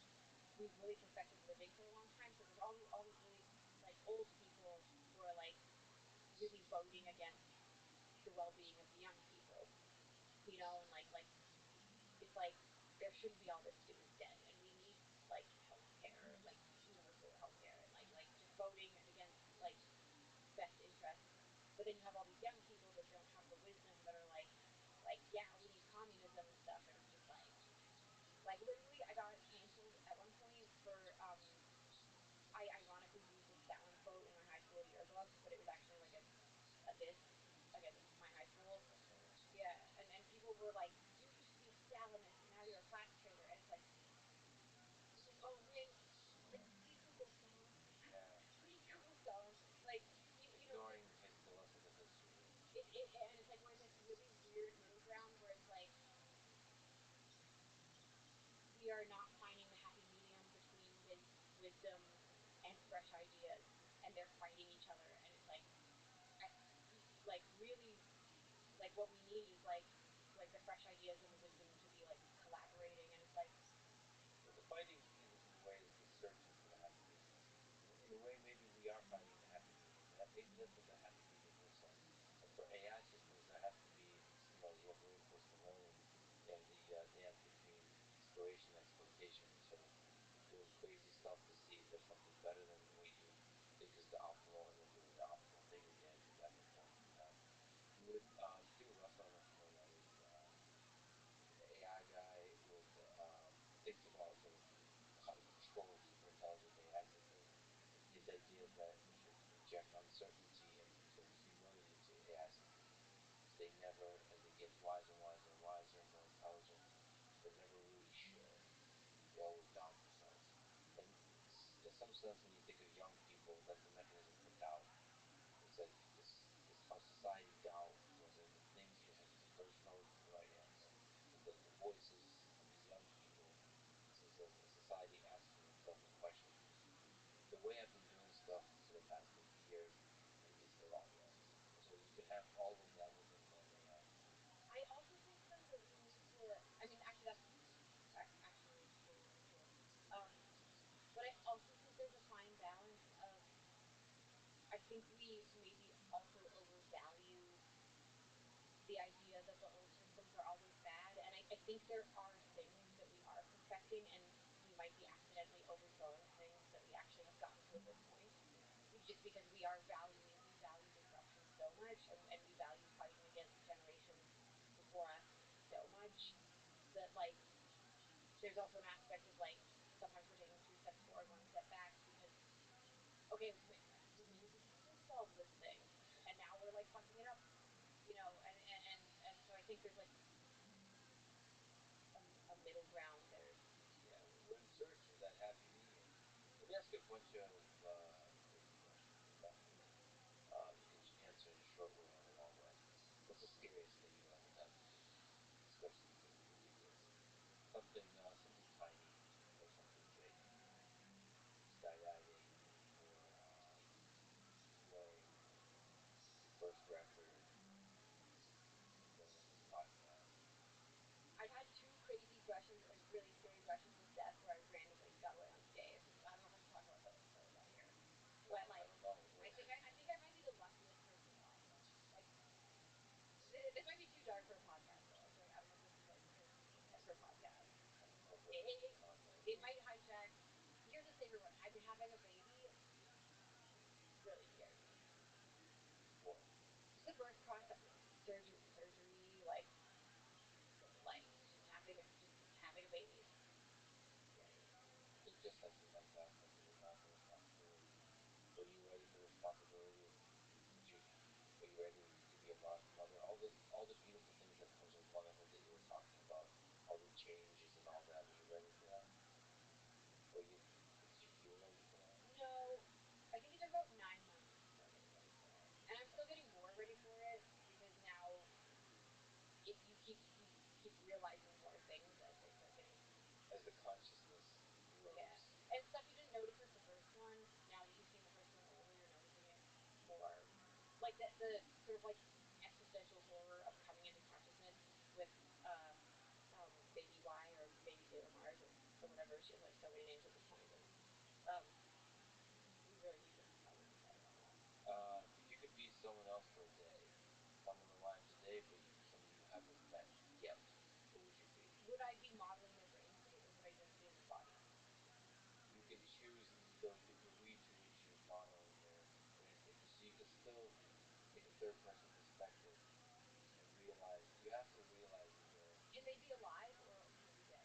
we've really perfected living for a long time. So there's all these really like old people who are like really voting against the well-being of the young people, and like it's like there shouldn't be all this student debt, and we need like healthcare, like universal healthcare, and like just voting against like best interests. But then you have all these young people that don't have the wisdom that are like yeah, we need communism and stuff, and it's just like literally I got canceled at one point for I ironically used a Stalin quote in my high school yearbook, but it was actually like a diss against my high school. That's funny. Yeah, and people were like, "You used to be a Stalinist, and now you're a class traitor," and it's like, oh man, like please Google Stalin. Yeah. Please Google Stalin. Like Ignoring the lesson of history. and it's like we're in this really weird middle ground where it's like we are not finding the happy medium between wisdom and fresh ideas, and they're fighting each other, and it's like like really like what we need is like the fresh ideas and the wisdom to be like collaborating, and it's like Well, the fighting in a way is the searching for the happy medium. In a way, maybe we are finding the happy medium. Maybe that's what the happy medium looks like. And for AI systems, there has to be, you have reinforcement learning. You have the dance between inspiration and exploitation, sort of doing crazy stuff to see if there's something better than what you think is the optimal, and then doing the optimal thing again to back and forth. With Peter Russell, I don't know if you know that is the AI guy with thinks about sort of how to control super intelligent AI systems. His idea is that we should inject uncertainty and sort of humility into AI systems. So they never, as they get wiser and wiser and wiser and more intelligent, they're never really sure. They always doubt themselves. And in some sense, when you think of young people, that's a mechanism for doubt. It's like this how society doubts whether the things you have, the person always has the right answer. The voices of these young people, this is a society asking itself a question. The way I've been doing stuff for the past 50 years is the wrong way. So you could have all of that within one AI. I also think though that we need to. I mean, actually, that's actually really really cool. Um, but I also think there's a fine balance of. I think we maybe also overvalue the idea that the old systems are always bad, and I think there are things that we are perfecting, and we might be accidentally overthrowing things that we actually have gotten to a good point. Just because we value much, and we valued fighting against the generations before us so much that like there's also an aspect of like sometimes we're taking 2 steps forward, 1 step back because okay, we maybe could solve this thing, and now we're like fucking it up, you know, and so I think there's like a middle ground there. Yeah, we're in search of that happy medium. Let me ask you a bunch of hypothetical questions, okay? You can answer in a short way or in a long way. What's the scariest thing you've ever done, especially with your kids? Something tiny or something big. Skydiving or blowing your first record, going on this podcast. I've had 2 crazy questions, like really scary questions with death, where I randomly got away unscathed. I don't know if I should talk about those on here, but like I don't know. I think I might be the luckiest person alive. Like this might be too dark for a podcast though. I feel like I don't know if this is like appropriate content for a podcast. It might hijack. Here's a safer one. I've been having a baby. Really scares me. What? Just the birth process, surgery, like just having a baby is scary. Is it just like you're not done? Like you're not the responsibility? Are you ready for the responsibility of are you ready to be a mother? All the beautiful things that comes with motherhood that you were talking about, all the changes and all that. Are you ready for that? Or did you feel ready for that? No, I think it took about 9 months before getting ready for it, and I'm still getting more ready for it because now you keep realizing more things as they start getting as the consciousness grows. Yeah, and stuff you didn't notice with the first one. Now that you've seen the first one over, you're noticing it more. Like the sort of like existential horror of coming into consciousness with uh, Baby Y or Baby Taylor Mars or whatever. She has like so many names at this point, and we really need to probably be better on that. If you could be someone else for a day, someone alive today, but someone you haven't met yet, who would you be? Would I be modeling their brain state, or would I just be in their body? You can choose the degree to which you're modeling their brain state, so you can still take a third person perspective and realize you have to realize that they're. Can they be alive or can they be dead?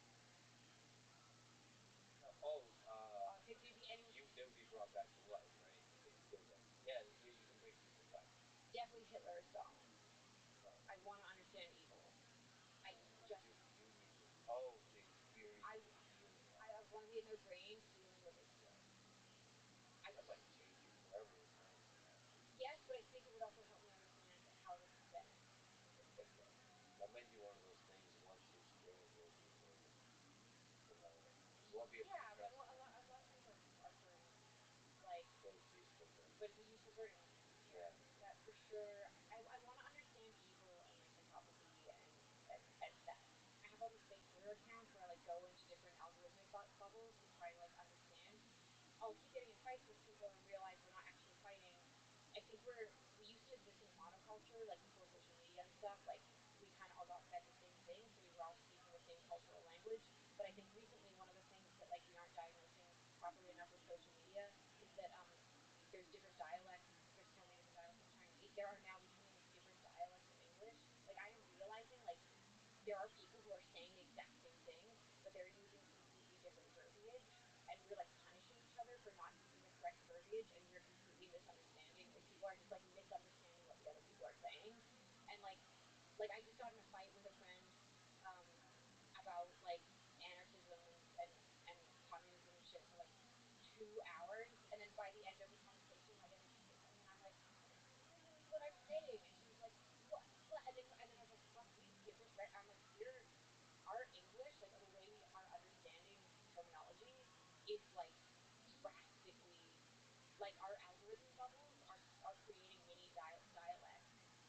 Could they be anyone? They would be brought back to life, right? You could kill them. Yeah, you can bring people back. Definitely Hitler or Stalin. No. I want to understand evil. You need to. Oh, to experience feeling that. I want to be in their brain, feeling what they feel. That might change you forever with knowing that. Yes, but I think it would also help me understand how to prevent or fix it. That might be one of those things. Once you experience it, it'll be amazing. You know, you won't be able to but trust. a lot of things are burden, like Very useful burden. But it's a useful burden. Yeah. That for sure. I want to understand evil and like psychopathy and theft. I have all these fake Twitter accounts where I like go into different algorithmic bubbles to try to like understand. I'll keep getting in fights with people and realize we're not actually fighting. I think we used to exist in a monoculture, like before social media and stuff. Like we kind of all got fed the same thing, so we were all speaking the same cultural language. But I think recently one of the things that like we aren't diagnosing properly enough with social media is that there's different dialects. There's so many different dialects of Chinese. There are now becoming different dialects of English. Like I am realizing like there are people who are saying the exact same thing, but they're using completely different verbiage, and we're like punishing each other for not using the correct verbiage, and we're completely misunderstanding, or people are just like misunderstanding what the other people are saying, and like I just got in a fight with a friend um, about like anarchism and communism and shit for like 2 hours, and then by the end of the conversation, like, and then she said something, and I'm like, that's literally what I'm saying, and she was like, what? And then I was like, fuck, we have different. I'm like, our English, like the way we are understanding terminology, is like drastically, like our algorithm bubbles are creating mini dialects,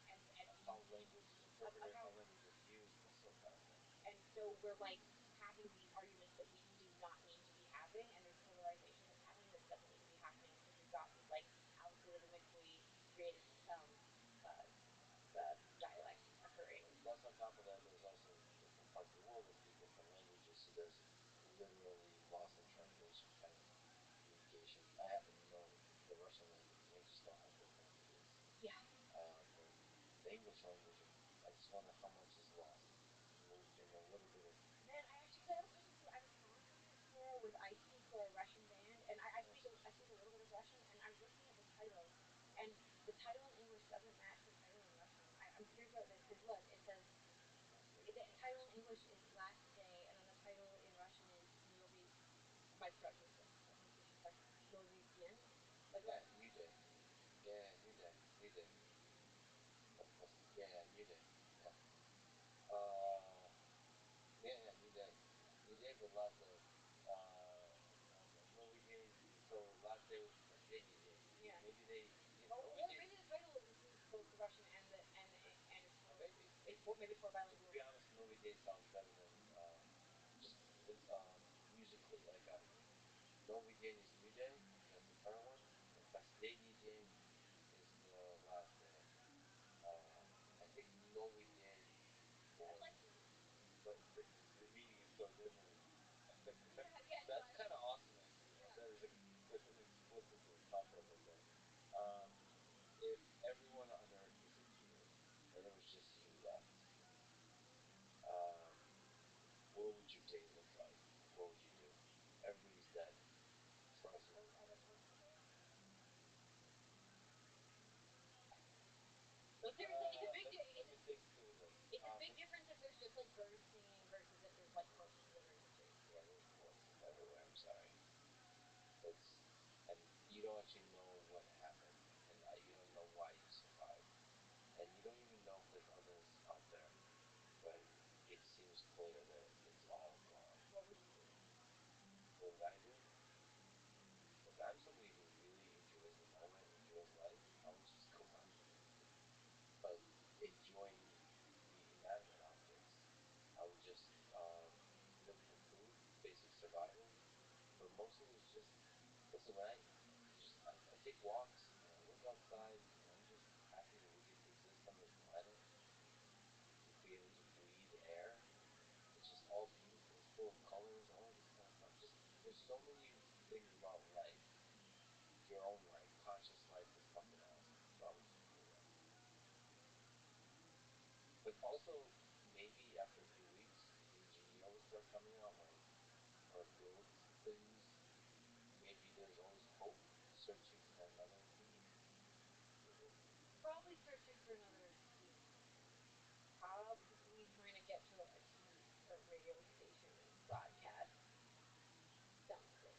and of how language is interpreted, how language is used, that sort of kind of thing. And so we're like having these arguments that we do not need to be having, and there's polarization that's happening that doesn't need to be happening because we've got these like algorithmically created uh, dialects occurring. Plus, on top of that, there's also different parts of the world that speak different languages, so there's literally lost in translation kind of communication. I happen to know the Russian language, and they just don't have good languages. Yeah. the English language, and I just wonder how much is lost in a little bit of. Man, I actually, because I was listening to, I was following her with Icy, who are a Russian band, and I speak a little bit of Russian, and I was looking at the title, and the title in English doesn't match the title in Russian. I'm curious about this because look, it says the title in English is Last Day, and then the title in Russian is Novi. My pronunciation sucks. Novi Dien. Like Yeah, New Day. Yeah, New Day. New Day. Yeah, New Day. Yeah. Uh, yeah, New Day. New Day, but last day. Novi Day. So last day was последний день. Yeah. Maybe they. Or maybe the title includes both the Russian and it's for Maybe. maybe it's for To bilingual. be honest, Novi Day sounds better than just musically. Like Novi Day is New Day. That's the current one, and последний день is the last day. I think Novi Day. I like Novi Dien. But the meaning is so different. Yeah, That's kind of awesome, actually. Yeah. That is explicitly talk about that. Um, if everyone on Earth disappeared and it was just you left, um, what would your day look like? What would you do? Everybody's dead as far as you. Are there birds there? No, seriously, it's a big. Let me think through this. It's a big difference if there's just like birds singing versus if there's like corpses littering the streets. Yeah, there's corpses everywhere. I'm sorry. It's and you don't actually know what happened, and you don't know why you survived, and you don't even know if there's others out there. But it seems clear that it's all gone. What would you do? What would I do? Look, I'm somebody who really enjoys the moment, enjoys life. I would just go find something to do, but enjoying the inanimate objects. I would just look for food, basic survival, but mostly it's just listen. When I take walks and I look outside and I'm just happy that we get to exist on this planet, to be able to breathe air. It's just all beautiful. It's full of colors, all of this kind of stuff. Just there's so many things about life, your own life, conscious life, that's fucking awesome. So I would just do that. But also, maybe after a few weeks, the engineer will start coming out, like or build things. Maybe there's always hope, searching for another human. Probably searching for another human. Probably trying to get to a radio station and broadcast something.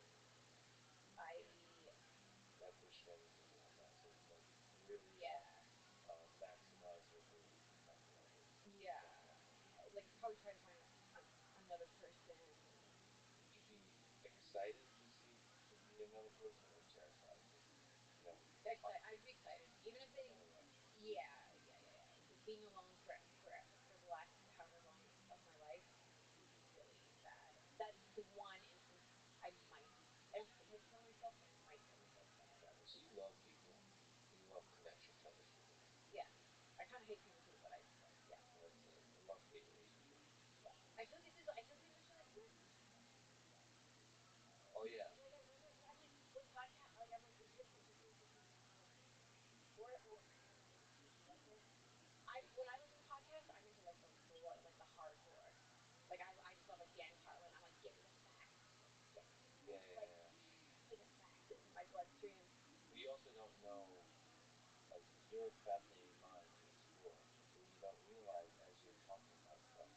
I Like what Shredder did last night. So like really yeah maximize your ability to talk about it. yeah like probably try to find another person. Would you be excited to meet another person, or terrified to Excited. I'd be excited, even if they. another life? Yeah. Being alone for the last however long of my life would be really bad. That's the one instance I might. I don't think I'd kill myself, but I might kill myself if that ever happened. So you love people, you love connection type of shit. Yeah, I kind of hate people too, but yeah. So it's a love hate relationship. Yeah. I feel like this is like weird podcast energy though. Oh yeah. Like I wonder because I'm like with podcast like I'm like is this like or am I just crazy like this? When I listen to podcasts, I'm into like the hardcore. Like I just love like Dan Carlin. I'm like, give me the facts, get Yeah, like yeah, yeah. give me the facts in my bloodstream. But you also don't know, like you're fascinating mind to explore. So you don't realize as you're talking about stuff,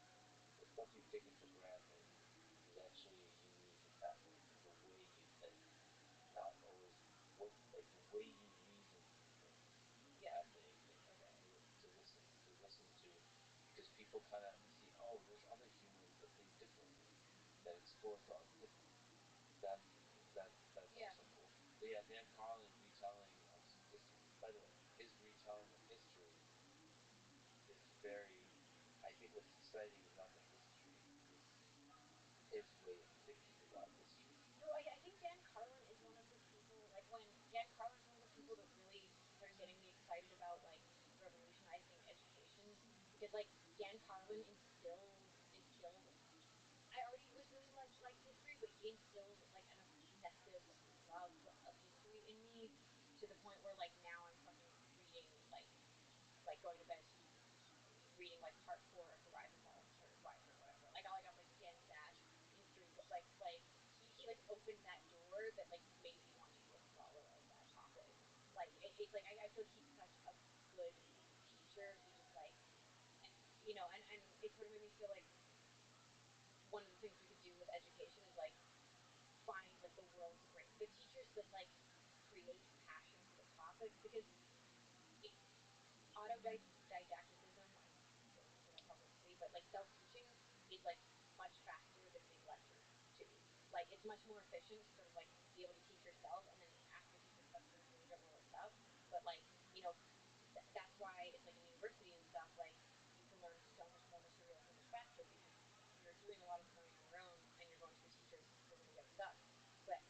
the stuff you've taken for granted is actually unique and fascinating because the way you think, not always what like the way you reason through things is a Yeah. fascinating thing to listen to because people kind of see, oh, there's other humans that think differently, that explore thoughts differently. That's Yeah. also cool. But yeah, Dan Carlin retelling of history. By the way, his retelling of history is very. I think what's exciting is not the history; it's his way of thinking about history. No, I think Dan Carlin is one of the people like when Dan Carlin is one of the people that really started getting me excited about like revolutionizing education because like Dan Carlin instilled I already was really liked history, but he instilled like an obsessive love of history in me to the point where like now I'm fucking reading like going to bed like part 4 of the Rise and Fall of the Third Reich or whatever. Like I got like against that in 3 books. Like he like opened that door that like made me want to be a scholar of that topic. Like it's like I feel like he's such a good teacher who just like, and it sort of made me feel like one of the things we could do with education is like find like the teachers that like create passion for the topics, because autodidacticism, I don't want to say that publicly, but like self-teaching is like much faster than big lectures too. Like it's much more efficient to sort of like be able to teach yourself and then ask your teacher questions when you don't know what's up. But like, that's why it's like in university and stuff, like you can learn so much more material so much faster because you're doing a lot of the learning on your own and you're going to your teachers because when you get stuck. But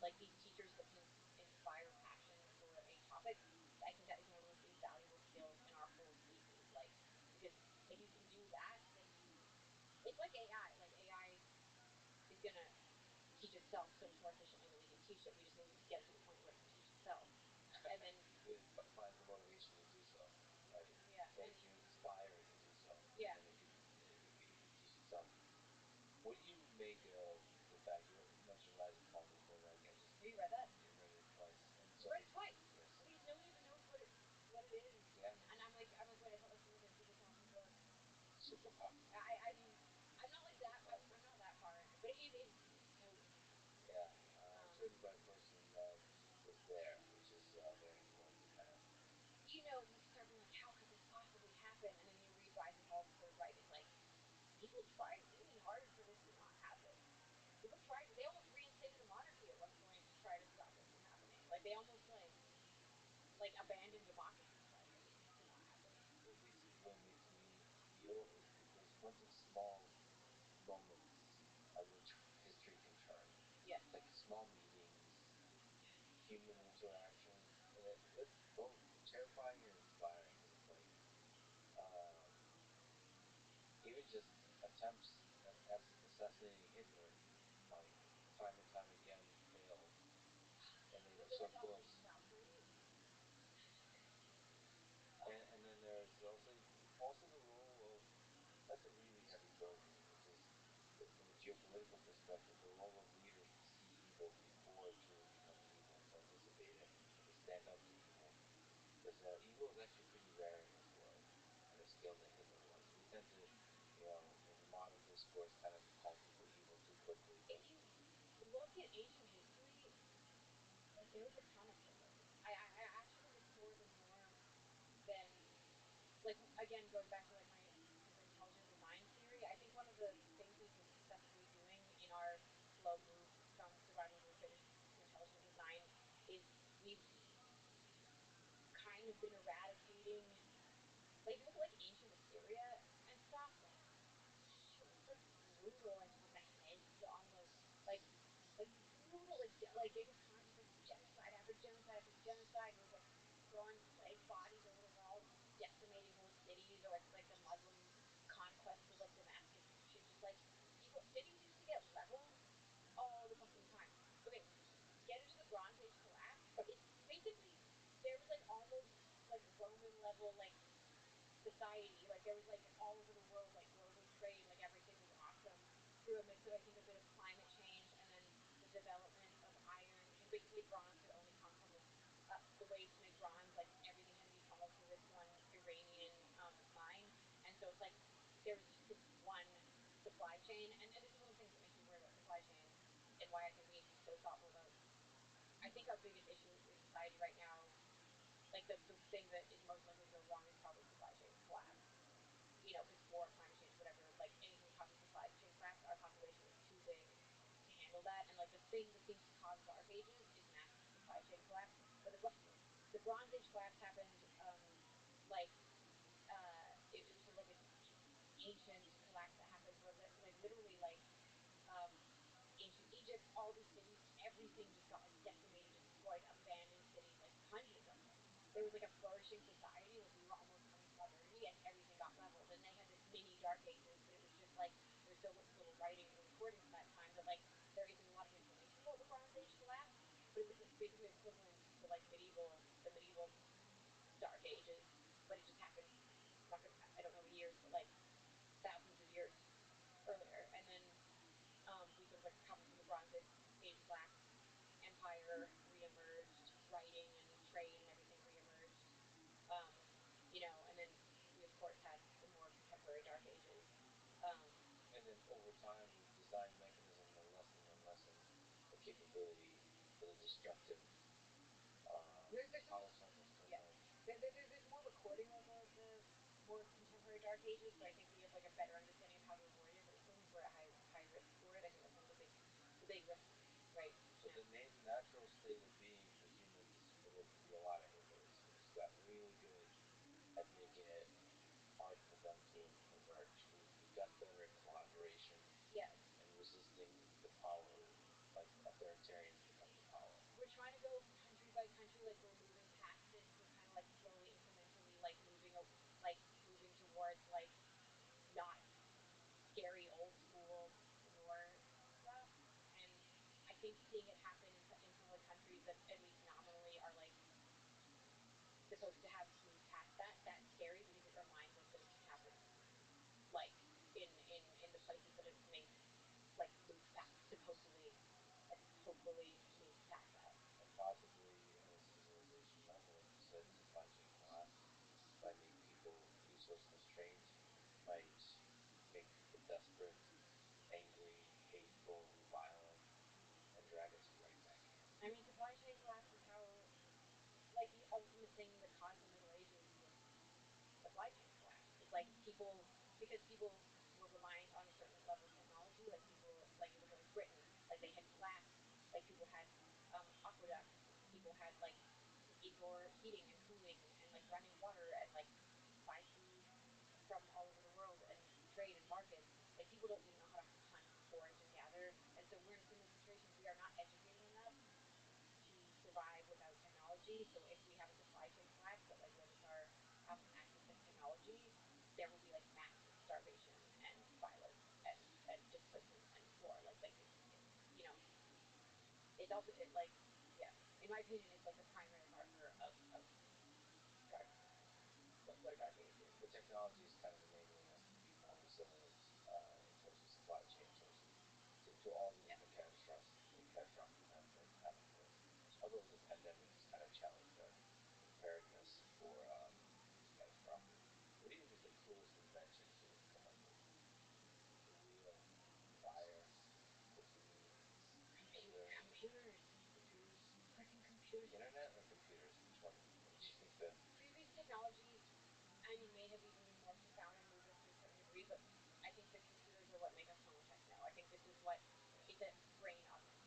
like these teachers that can inspire passion for a topic, I think that is one of the most invaluable skills in our whole species. Like, because if you can do that, then it's like AI. Like AI is gonna teach itself so much more efficiently than we can teach it. We just need to get it to the point where it can teach itself. And then it finds the motivation to do so. Like, yeah, and you inspire it to do so. Yeah. And then it can teach itself. What do you make of the fact you mentioned Rise and Fall of the Third Reich? Have you read that? I read it twice. And You read it twice? Yes. Because no one even knows what it is. Yeah. And I'm like, wait, I thought this was like a super popular book. Super popular. I'm not like that. I'm not that far in it, but it's noted. Yeah. It's written by a person that was there, which is very important to kind of. You start being like, how could this possibly happen? And then you read Rise and Fall of the Third Reich. It's like people tried really hard for this to not happen. People tried. They almost reinstated the monarchy at one point to try to stop it from happening. Like they almost like abandoned democracy to try to get this to not happen. What it makes me feel is there's a bunch of small moments at which history can turn. Yes. Like small meetings, human interaction, and it's both terrifying and inspiring. It's like even just attempts at assassinating Hitler, like time and time again failed, and they were so like close. Valkyrie? And then there's also the role of, that's a really heavy burden, which is from a geopolitical perspective, the role of leaders to see evil before it truly becomes evil, to anticipate it, and to stand up to evil. Because evil is actually pretty rare in this world on the scale that Hitler was. We tend to, in the modern discourse, kind of call people evil too quickly. If you look at ancient history, like there was a ton of Hitlers. I actually think it's more the norm than, like, again, going back to like my sort of intelligent design theory. I think one of the things we've been successfully doing in our slow move from survival and grouping to intelligent design is we've kind of been eradicating, like if you look at like ancient Assyria and stuff, like super brutal and just like the heads on the like brutal, like Genghis Khan, just like genocide after genocide after genocide, and was like throwing plague bodies over the walls and decimating whole cities, or like the Muslim conquests of like Damascus and shit. Just like cities used to get leveled all the fucking time. Okay, get into the Bronze Age collapse. It's basically, there was like almost like Roman level like society. Like there was like all over the world, like global trade, like everything was awesome through a mix of I think a bit of climate change and then the development of iron, because basically bronze could only come from the ways to make bronze, like everything had to be funneled through this one Iranian mine, and so it's like there was just this one supply chain, and this is one of the things that makes me worry about supply chains and why I think we need to be so thoughtful about. I think our biggest issue in society right now, like the thing that is most likely to go wrong, is probably supply chain collapse. Because war, climate change, whatever, like anything causing supply chain collapse, our population is too big to handle that. And like the thing that seems to cause dark ages is massive supply chain collapse. But the Bronze Age collapse happened, like it was sort of like this ancient collapse that happened where like literally like um, ancient Egypt, all these cities, everything just got like decimated, destroyed, abandoned cities, like hundreds of them. There was like a flourishing society, like we were almost coming to modernity, and everything got leveled. And they had this mini dark ages, but it was just like there's so little writing or recording from that time that like there isn't a lot of information about the Bronze Age collapse. But it was basically equivalent to like the medieval dark ages, but it just happened. I'm not gonna, I don't know the years, but like thousands of years earlier, and then we sort of like recovered from the Bronze Age collapse. Empire reemerged, writing and trade and everything reemerged. Um, and then we of course had the more contemporary Dark Ages. And then over time, the design mechanism has lessened and lessened the capability for the destructive power cycles to emerge. There's more recording of the more contemporary Dark Ages, so I think we have like a better understanding of how to avoid it. But it still means we're at high risk for it. I think that's one of the big risks, right? So the natural state of being for humans for there to be a lot of hindrance has gotten really good at making it hard for them to emerge. We've gotten better at collaboration. Yes. And resisting the power, like authoritarians to come to power. We're trying to go country by country, like we're moving past it. We're kind of like slowly, incrementally, like moving towards like not scary old school war stuff. And I think seeing it happen in some of the countries that at least nominally are like supposed to have moved past that's scary because it reminds us that it can happen like in the places that it's made like moved past supposedly like hopefully moved past that. And possibly at a civilization level, like you said, supply chain collapse might make people resource constrained, might make people desperate, angry, hateful, violent, and drag us right back in. I mean, supply chain collapse is how, like, the ultimate thing that caused the Middle Ages was supply chain collapse. It's like because people were reliant on a certain level of technology, like people, like you look at like Britain, like they had glass, like people had aqueducts, people had like indoor heating and cooling and like running water and like buy food from all over the world and trade and market. Like people didn't know how to hunt, forage, and gather, and so we're in a similar situation. We are not educated enough to survive without technology. So if we have a supply chain collapse that like limits our access to technology, there will be like mass starvation and violence and displacement and war. Like it's also like in my opinion, it's like the primary marker of dark. What a dark age is. But technology is kind of enabling us to be more resilient in terms of supply chain, in terms of to all the different catastrophic events that happen to us. Although the pandemic has kind of challenged our preparedness for these catastrophic. What do you think is the coolest invention humans come up with? The wheel, fire, cooking, computers. Freaking computers. Internet or computers? Which one do you think the previous technologies, I mean, may have even been more profound and moved us to a certain degree, but I think the computers are what make us Homo techno. I think this is what it's a brain augment,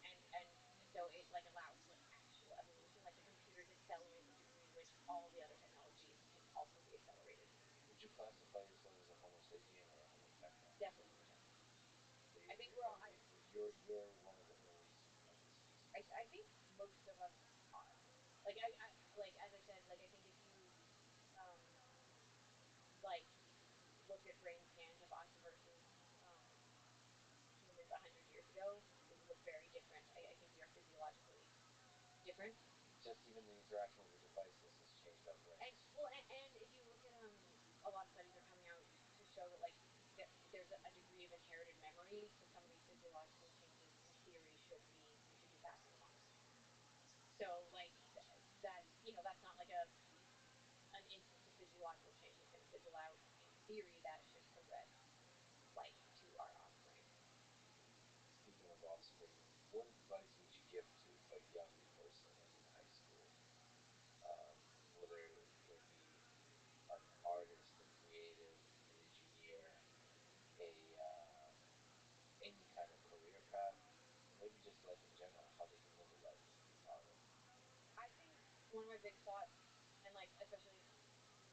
and so it like allows for actual evolution. Like the computers accelerate the degree which all the other technologies can also be accelerated. Would you classify yourself as a Homo sapien or a Homo techno? Definitely Homo techno. So I think we're all. You're one of the earliest of the species. I think most of us are. Like I like as I said, like I think if you um like look at brain scans of us versus humans 100 years ago, it would look very different. I think we are physiologically different. Just even the interaction with the devices has changed our brains. And if you look at a lot of studies are coming out to show that like there's a degree of inherited memory, so some of these physiological changes in theory should be passing along. So like that's not like an instance of physiological change that's going to fizzle out. In theory, that should progress like to our offspring. Speaking of offspring, what advice would you give to a young person like in high school, whether it be an artist, a creative, an engineer, any kind of career path, maybe just life in general, how they can live a life that's empowering? I think one of my big thoughts, and like especially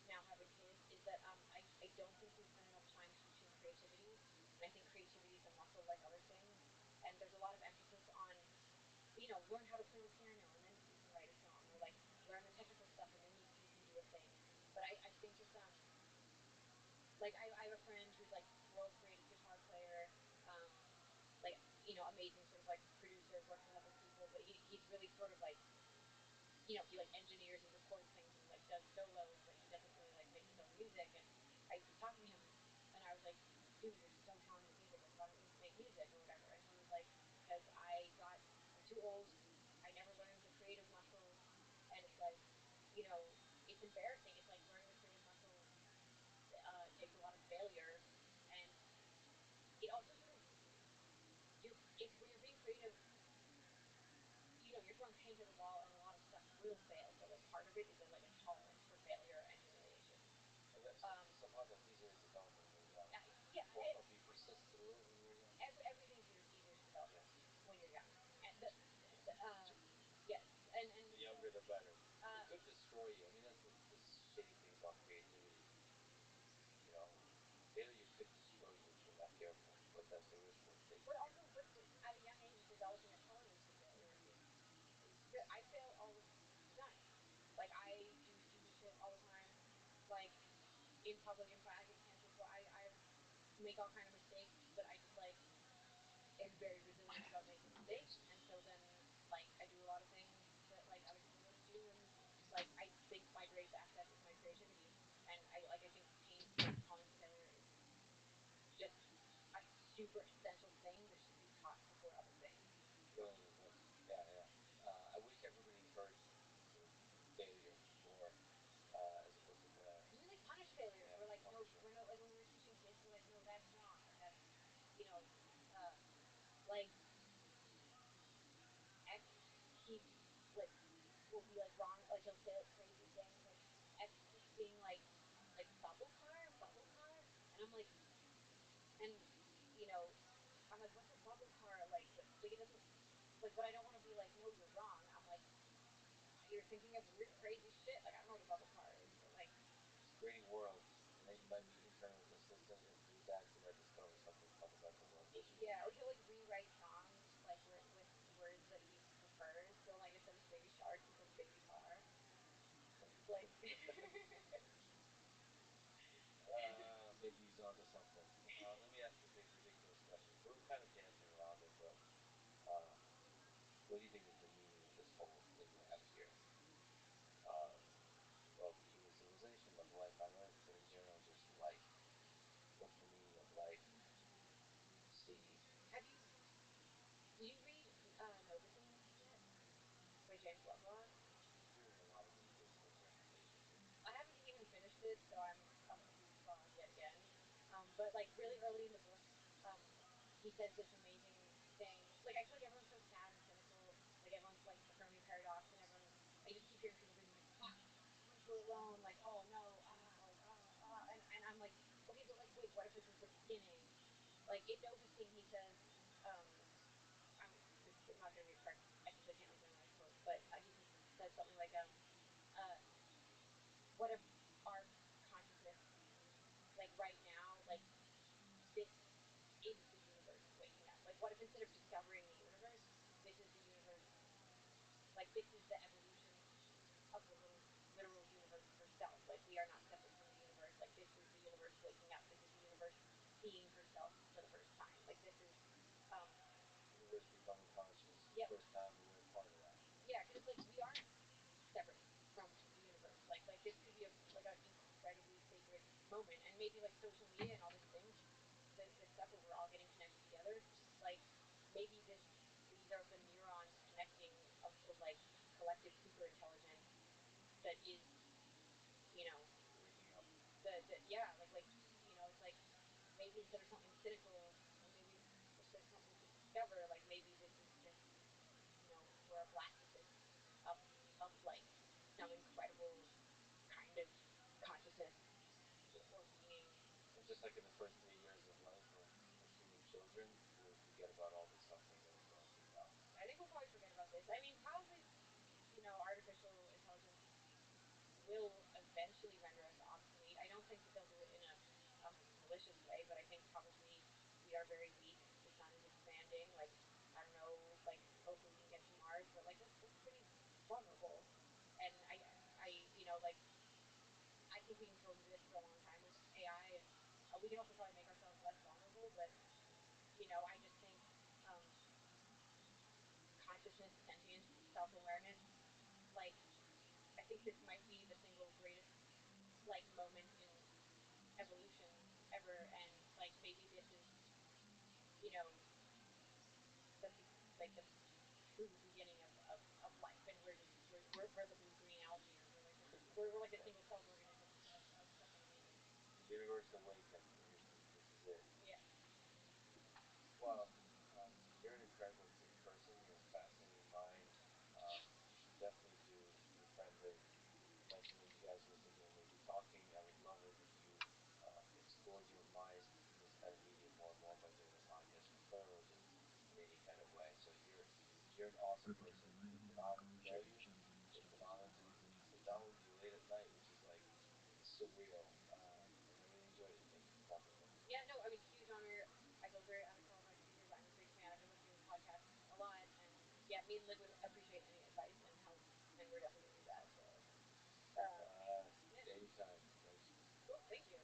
now having kids, is that I don't think we spend enough time teaching creativity, and I think creativity is a muscle like other things, and there's a lot of emphasis on learn how to play the piano and then you can write a song, or like learn the technical stuff and then you can do a thing. But I think it's like I have a friend who's like world greatest guitar player, like amazing sort of like producer, works with other people, but he's really sort of like he like engineers and records things and like does solos, but he doesn't really like make his own music. And I I was talking to him, and I was like, dude, you're so talented with music. Like, why don't you make music or whatever? And he was like, because I'm too old. I never learned the creative muscle, and it's like, you know, it's embarrassing. It's like learning the creative muscle takes a lot of failure, and it also sort of it's when you're being creative, you're throwing paint at a wall, and a lot of stuff will fail. So like part of it is like a tolerance for failure and humiliation. And somehow that's easier to develop when you're young. Yeah, or be persist to it when you're young. Everything's easier to develop Yeah. when you're young, and yes, and The younger, the better. Uh, It could destroy you. I mean, that's the shitty thing about creativity. You know, failure could destroy you if you're not careful. But that's the risk worth taking. but also, but at a young age, developing a tolerance for failure is good. I fail all the time. Like I do stupid shit all the time. Like in public, I get canceled. So I make all kind of mistakes, but I just like am very resilient about making mistakes, and so then like I do a lot of things that like other people wouldn't do, and like I think my greatest asset is my creativity, and I think painful tolerance for failure is just a super essential thing that should be taught before other things. Brilliant advice. Yeah, yeah. I wish everybody encouraged failure more, as opposed to Really punish failure. Yeah, We're like, no, punish it. we're not like when we were teaching kids, we're like, no, that's wrong. Like that's, you know, like X, he like will be like wrong. Like he'll say like crazy things. Like X keeps being like bubble car, and I'm like, and I'm like, what's a bubble car? Like it doesn't like, but I don't want to be like, no, you're wrong. I'm like, you're thinking of weird, crazy shit. Like I don't know what a bubble car is, but like. It's creating worlds, and then you might be internally consistent, and through that, you might discover something fundamental about history. Yeah, or he'll like rewrite songs like with words that he prefers. So like instead of baby shark, he says baby car. Like. Maybe he's onto something. Let me ask you a big, ridiculous question. We're kind of dancing around it, but what do you think is the meaning of this whole thing we have here? Of human civilization, of life on Earth, but in general, just life. What's the meaning of life? See, Did you read Noticing yet by James Lovelock? I'm hearing a lot of medicinal recommendations. I haven't even finished it, so I'm confused as fuck yet again. But like really early in the book, um, he says this amazing thing. Like I feel like everyone's so sad and cynical. Like everyone's like the Fermi paradox, and I just keep hearing people being like, "Fuck, what if we're alone?" Like, "Oh no, and I'm like, okay, but like, wait, what if this is the beginning?" Like in Noticing, he says, um, I'm this is not going to be a correct. I can't like memorize quotes, but he says something like, what if our consciousness, like right now, like this is the universe waking up? Like, what if instead of discovering the universe, this is the universe? Like, this is the evolution of the literal universe herself. Like, we are not separate from the universe. Like, this is the universe waking up. This is the universe seeing herself for the first time. Like, this is, um, universe becoming conscious. Yep. First time, and we're part of that. Yeah, because it's like we aren't separate from the universe. Like this could be like an incredibly sacred moment, and maybe like social media and all these things, this stuff where we're all getting connected together, like maybe these are the neurons connecting of the like collective super intelligence that is, Waking up. Yeah, it's like maybe instead of something cynical, or maybe instead of something to discover, like maybe this is just, we're a blastocyst of like some incredible kind of consciousness or being. And just like in the first 3 years of life of human children, we'll forget about all this suffering that we're going through now. I think we'll probably forget about this. I mean, probably, artificial intelligence will eventually render us obsolete. I don't think that they'll do it in a malicious way, but I think probably we are very weak. The sun is expanding. Like, I don't know, like hopefully we can get to Mars, but like we're pretty vulnerable. And like I think we can coexist for a long time with AI, and we can also probably make ourselves less vulnerable. But I just think um, consciousness, sentience, self-awareness, like I think this might be the single greatest like moment in evolution ever, and like maybe this is, you know, the like the true beginning of life, and we're the blue green algae, or we're like the single celled organisms of something amazing. The universe awakens, and this is it. Yeah. Well, you're an incredibly sweet person. You have a fascinating mind. You should definitely do your friend that you mentioned that you guys were thinking of maybe talking. I would love it if you explored your mind in this kind of medium more and more by doing a podcast with her or just in any kind of way. So you're an awesome person. It's an honor to know you. It's an honor to sit down with you late at night, which is like surreal. And I really enjoyed it. Thank you for talking with me. Yeah, no, I mean, huge honor. I feel very unqualified to be here, but I'm a big fan. I've been listening to the podcast a lot, and yeah, me and Liv would appreciate any advice and help, and we're definitely gonna do that. So, yeah, Anytime. Thanks. cool. Thank you.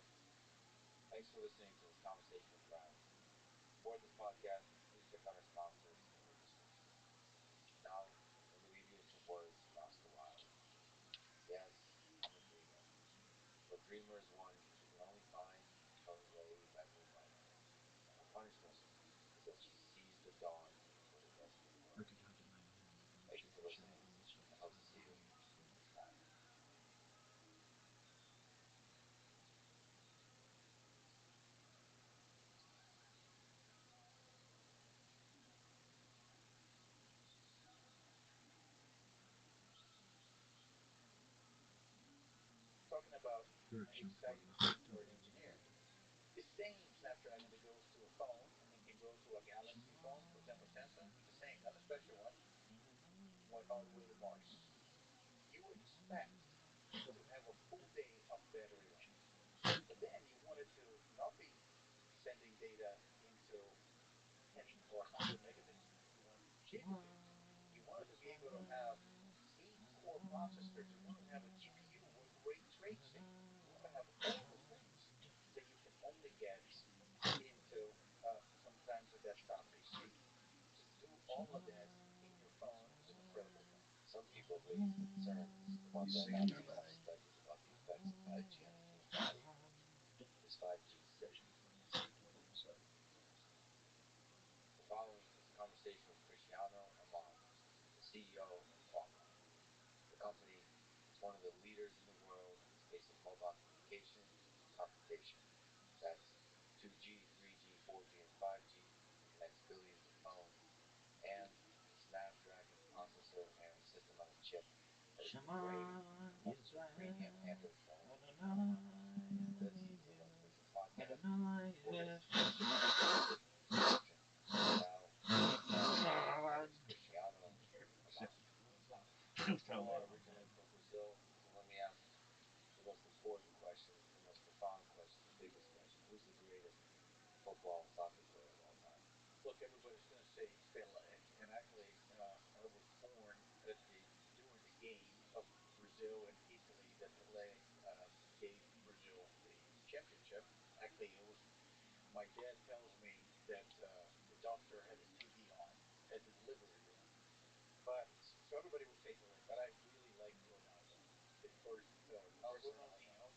Thanks for listening to this conversation with Rab. To support this podcast, please check out our sponsors in the description. Now, let me leave you with some words from Oscar Wilde. Yes, I'm a dreamer. But a dreamer is one who can only find her way by moonlight. And her punishment is that she sees the dawn before the rest of the world. Thank you for listening. I hope to see you next time. Talking about exciting things for an engineer. The same Snapdragon that goes to a phone and can go to a Galaxy phone, for example, Samsung, the same, not a special one, went all the way to Mars. You expect to have a full day of battery life. But then you wanted to not be sending data into 10 or 100 megabits. You wanted gigabits. You wanted to be able to have 8 core processors. You wanted to have a GPU with ray tracing. You want to have all the things that you can only get into sometimes a desktop PC. To do all of that in your phone is an incredible thing. Some people have raised concerns about that happening, and I've studied about the effects of 5G on the human body. Is 5G safe? The following is a conversation with Cristiano Amon, the CEO of Qualcomm. The company is one of the leaders in the world in the space of mobile communication and computation. That's 2G, 3G, 4G, and 5G connects billions of phones, and the Snapdragon processor and system on a chip that is integrated in most of the premium Android phones now. This is a one person podcast. For this description. Now, Cristiano Amon. You are originally from Brazil, so let me ask the most important question, the most profound question, the biggest question. Who's the greatest football soccer player of all time? Look, everybody's going to say Pele, and actually, I was born at during the game of Brazil and Italy that Pele gave Brazil the championship. Actually, it was my dad tells me that the doctor had his TV on at the delivery room, but so everybody would say Pele, but I really like Ronaldo, the first Ronaldinho,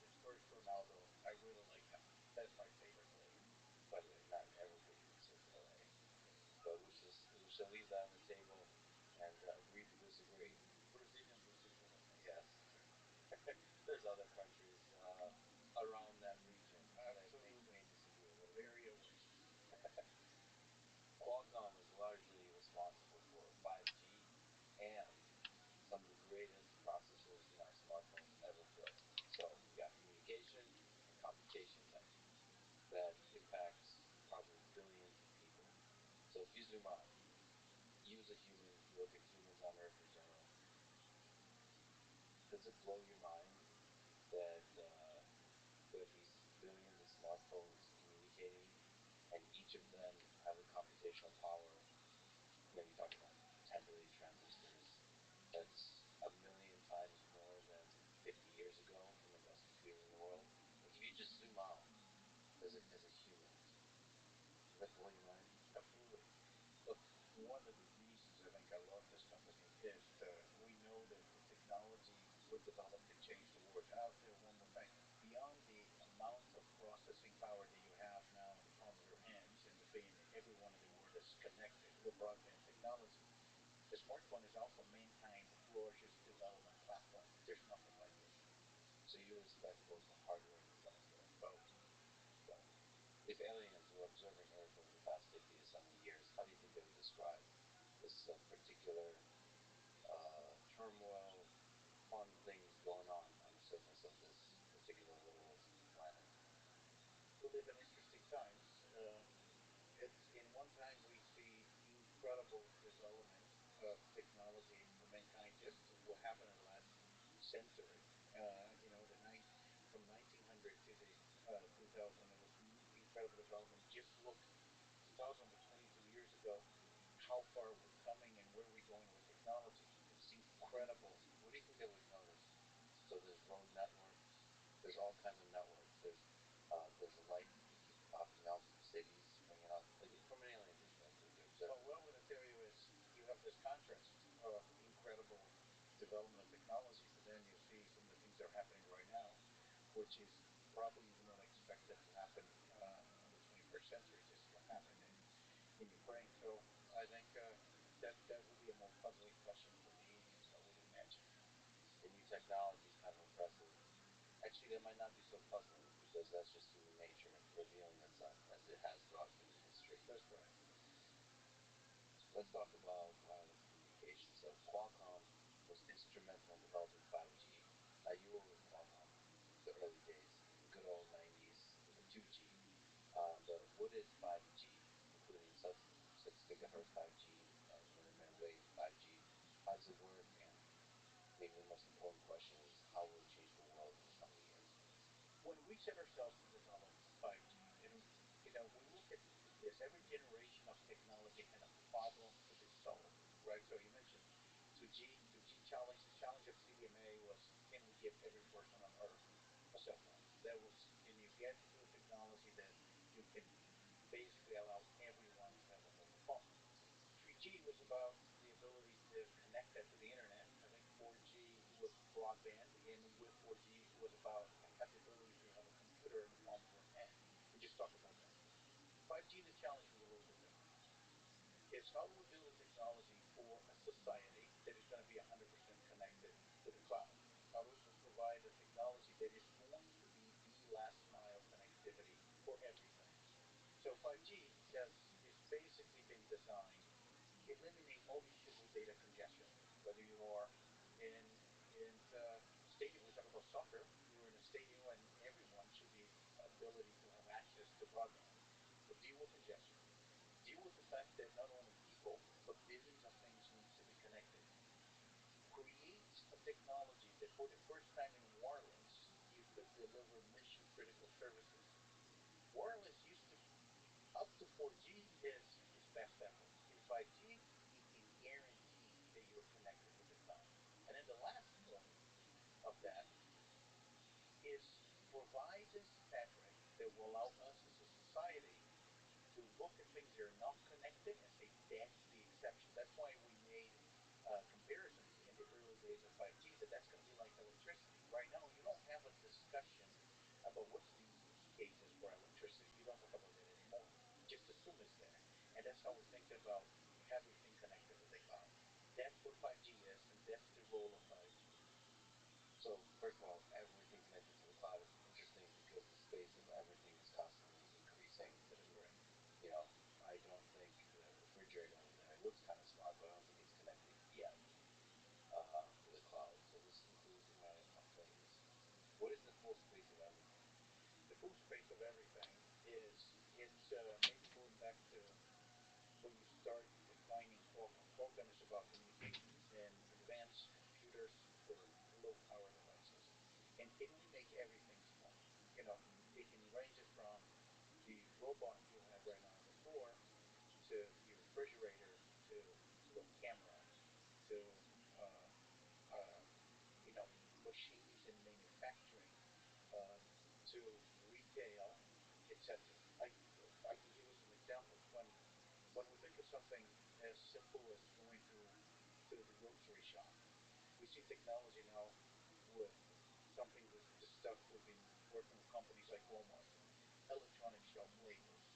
the first Ronaldo. I really like him. That's my favorite player. By the way, not everybody would say Pele, but we shall leave that on the table and agree to disagree. Brazilian disagree. Yes, there's other countries around that region that may disagree a little bit. Very oasis. Qualcomm is largely responsible for 5G and some of the greatest processors in our smartphones ever built. So you got communication and computation tech that impacts probably billions of people. So if you zoom out, you as a human, you look at humans on Earth in general, does it blow your mind that there are these billions of smartphones communicating and each of them have a computational power? Maybe talking about 10 billion transistors. That's a million times more than 50 years ago from the best computers in the world. Like if you just zoom out as a human, does that blow your mind? Absolutely. Look, one of the reasons I think I love this company is we know that the technology we've developed can change the world. And I'll say one more thing. Beyond the amount of processors was connected with broadband technology. The smartphone is also mankind's largest development platform. There's nothing like it. So you expect both the hardware and the software. Both. Both. If aliens were observing Earth over the past 50 to 70 years, how do you think they would describe this particular turmoil, fun things going on the surface of this particular little planet? We live in interesting times. It's in one time we see incredible development of technology for mankind. Just what happened in the last century, from 1900 to the 2000, it was incredible development. Just look, 2000 was 22 years ago. How far we're coming and where we're going with technology. It's incredible. What do you think they would notice? So there's road networks. There's all kinds of networks. There's light that keeps popping out from cities, bringing out, like, from an alien perspective. They observe. Well, what I'm going to tell you is you have this contrast of incredible development of technology, but then you see some of the things that are happening right now, which is probably you would not expect that to happen in the 21st century. Just what happened in Ukraine. So I think that will be a more puzzling question for me, and I would imagine. The new technology is kind of impressive. Actually, that might not be so puzzling because that's just human nature revealing itself as it has throughout human history. That's right. Let's talk about wireless communication. So Qualcomm was instrumental in developing 5G. Now you were with Qualcomm the early days, the good old 90s with the 2G. But what is 5G, including sub-6 gigahertz 5G, millimeter wave 5G? How does it work? And maybe the most important question is, how will it change the world in the coming years? When we set ourselves to develop 5G, and we look at this, every generation of technology had a problem to be solved, right? So you mentioned 2G. 2G challenge. The challenge of CDMA was, can we give every person on Earth a cell phone? That was, can you get to a technology that you can basically allow everyone to have a mobile phone? 3G was about the ability to connect that to the internet. I think 4G was broadband, and with 4G it was about have the ability to have a computer in the palm of your hand and just talk about that. 5G, the challenge is a little bit different. It's how do we build a technology for a society that is going to be 100% connected to the cloud? How do we provide a technology that is going to be the last mile connectivity for everything? So 5G is basically been designed eliminate all the issues with data congestion. Whether you are in stadium, we talk about soccer. You're in a stadium, and everyone should be ability to have access to broadband. But deal with congestion. Deal with the fact that not only people but billions of things need to be connected. Create a technology that, for the first time in wireless, you could deliver mission critical services. Wireless used to up to 4G is best effort. In 5G, you can guarantee that you're connected with the cloud. And then the last point of that is provides a fabric that will allow us as a society to look at things that are not connected and say that's the exception. That's why we made comparisons in the early days of 5G that's going to be like electricity. Right now, you don't have a discussion about what's the use cases for electricity. You don't talk about that anymore. You just assume it's there. And that's how we're thinking about everything connected to the cloud. That's what 5G is, and that's the role of 5G. So, first of all, everything connected to the cloud is interesting because the space of everything is constantly increasing. That is correct. I don't think the refrigerator over there, it looks kind of smart, but I don't think it's connected yet to the cloud. So this includes Internet of Things. What is the full space of everything? The full space of everything is maybe going back to when you start defining Qualcomm. Qualcomm is about communications and advanced computers for low power devices. And can we make everything smart? It can range it from the robot you have right now on the floor to your refrigerator to a camera to machines in manufacturing to retail, etc. I can give you some examples. When we think of something as simple as going to the grocery shop, we see technology now with something with the stuff we've been working with companies like Walmart, electronic shelf labels,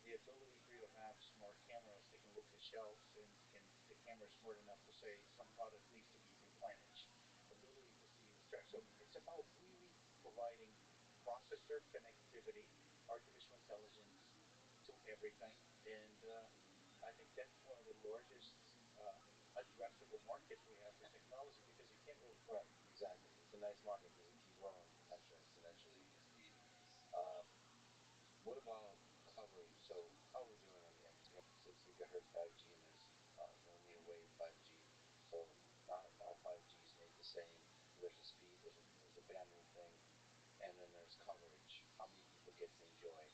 the ability for you to have smart cameras that shelves, and the camera's smart enough to say some product needs to be replenished. Ability to see the track. So it's about really providing processor connectivity, artificial intelligence to everything, and I think that's one of the largest addressable markets we have for technology because you can't really. Right, exactly. It's a nice market because it keeps growing exponentially. What about coverage? So how are we doing on the end? We have 6 gigahertz 5G and there's millimeter wave 5G. So not all 5G is made the same. There's a speed, there's a bandwidth thing, and then there's coverage. How many people get to enjoy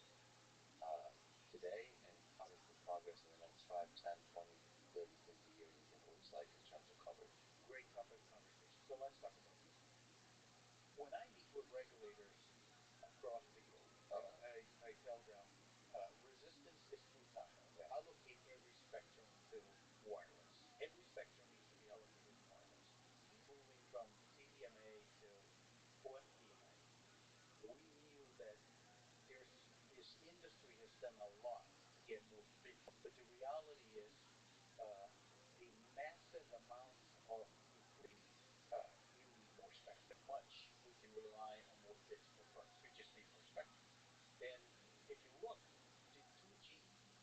today, and how does the progress in the next 5, 10, 20, 30, 50 years you think it looks like in terms of coverage? Great topic of conversation. So let's talk about that. When I meet with regulators across the globe, I tell them resistance is through time. Yeah. Allocate every spectrum to wireless. Every spectrum needs to be allocated to wireless. Moving from CDMA to OFDMA, we knew that this industry has done a lot to get more bits, but the reality is a massive amount of increase. You need more spectrum. Much we can rely on more bits per price. We just need more spectrum. And if you look, the 2G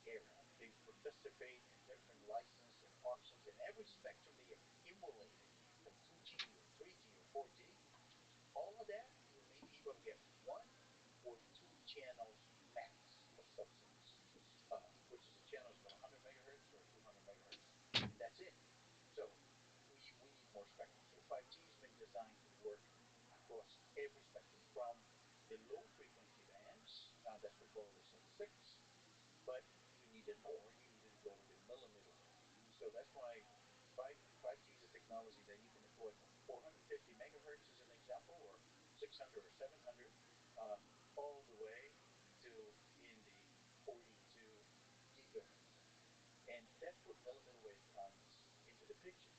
era, they participate in different license and auctions, and every spectrum they accumulated from 2G or 3G or 4G, all of that you may be able to get one or two channels max of subsidies, which is a channel is about 100 megahertz or 200 megahertz. That's it. So we need more spectrum. So 5G has been designed to work across every spectrum from the low frequency bands, that's we call the sub-6, but you needed more. You needed to go to the millimeter wave. So that's why 5G is a technology that you can deploy from 450 megahertz as an example, or 600 or 700, all the way to in the 42 gigahertz. And that's where millimeter wave comes into the picture.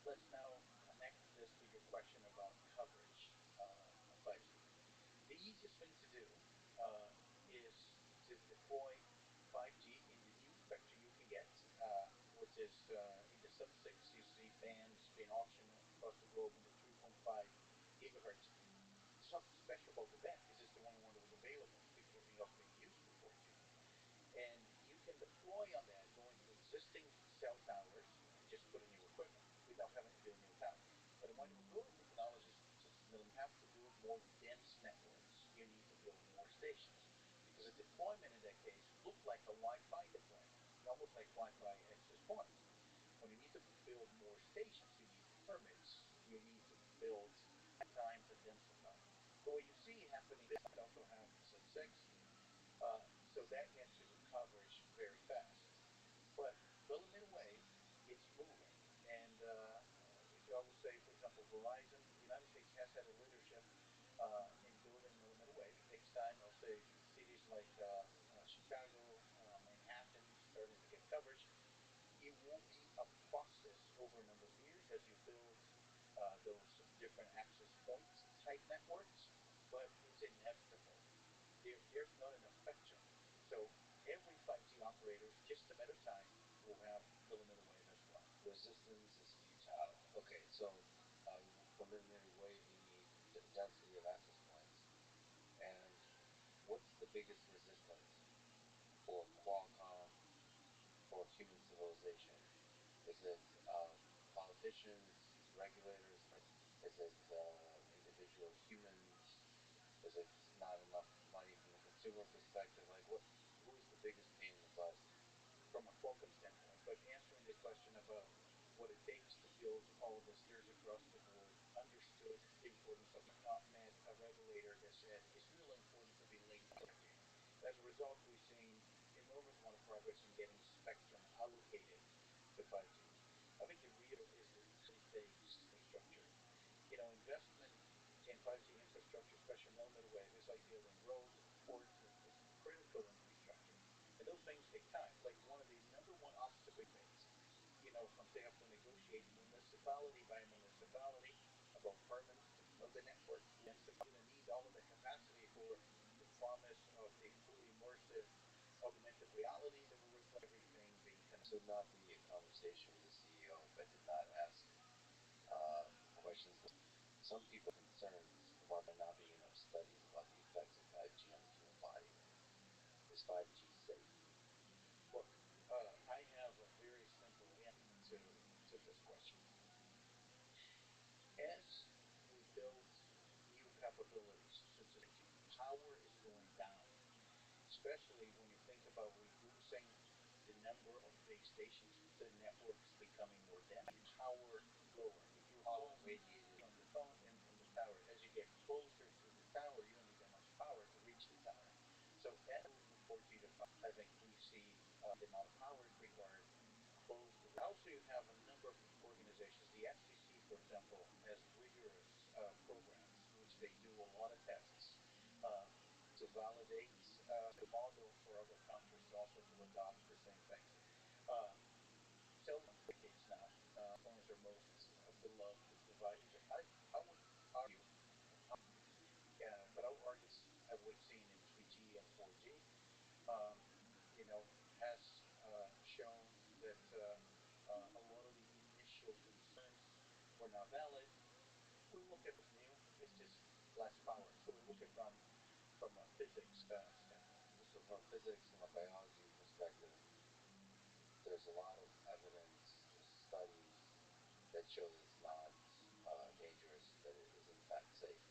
Let's now connect this to your question about coverage of 5G. The easiest thing to do is to deploy 5G in the new spectrum you can get, which is in the sub-6. You see bands being auctioned across the globe in the 3.5 gigahertz. There's something special about the band because it's the only one that was available. Everything else being used for 4G. And you can deploy on that going to existing cell towers and just put in new equipment without having to build new towers. But when you build technologies such as millimeter, you have to build more dense networks. You need to build more stations because a deployment in that case looked like a Wi-Fi deployment, almost like Wi-Fi access points. When you need to build more stations, you need permits. You need to build time to densify. So what you see happening is you also have sub-6. So that gets you to coverage very fast. But millimeter wave, it's moving. And I will say, for example, Verizon, the United States has had a leadership in building millimeter wave. It takes time. I'll say cities like Chicago, Manhattan, starting to get coverage. It will be a process over a number of years as you build those different access points type networks, but it's inevitable. There's not enough spectrum. So every 5G operator, just a matter of time, will have millimeter wave as well. Resistance is futile. Okay, so for millimeter wave, you need density of access points. And what's the biggest resistance for Qualcomm, for human civilization? Is it politicians, regulators? Is it individual humans? Is it not enough money from the consumer perspective? Like, who is the biggest pain in the butt? From a Qualcomm standpoint, but answering the question about what it takes to build all of this, there's across the board understood the importance of it. Not met a regulator that said it's really important to be linked to 5G. As a result, we've seen enormous amount of progress in getting spectrum allocated to 5G. I think the real is the early phase infrastructure. Investment in 5G infrastructure, especially millimeter wave, is like building roads and ports. It's critical infrastructure. And those things take time. Like one of the number one obstacles we face, from they have to negotiate municipality by municipality about permits to build the network. You're going to need all of the capacity for the promise of a fully immersive augmented reality that will require everything being connected. this would not be a conversation with a CEO if I did not ask questions. Some people are concerned about there not being enough studies about the effects of 5G on the human body. Is 5G safe? Look, I have a very simple answer to this question. As we build new capabilities, such as power is going down, especially when you think about reducing the number of base stations, the network is becoming more dense, power lower. If your phone radiated from the phone and the tower, as you get closer to the tower, you don't need that much power to reach the tower. So as we move from 4G to 5, I think we see the amount of power required close to. Also, you have a number of organizations. The FCC, for example, has rigorous programs which they do a lot of tests to validate the model for other countries also to adopt the same things. Cell phones decades now. Phones are most beloved devices. I would argue, but I would argue as we've seen in 3G and 4G, you know, has shown that a lot of the initial concerns were not valid. We look at what's new; it's just less power. So we look at from a physics standpoint. So from a physics, from a biology perspective, there's a lot of evidence, there's studies that show that it's not dangerous, that it is in fact safe.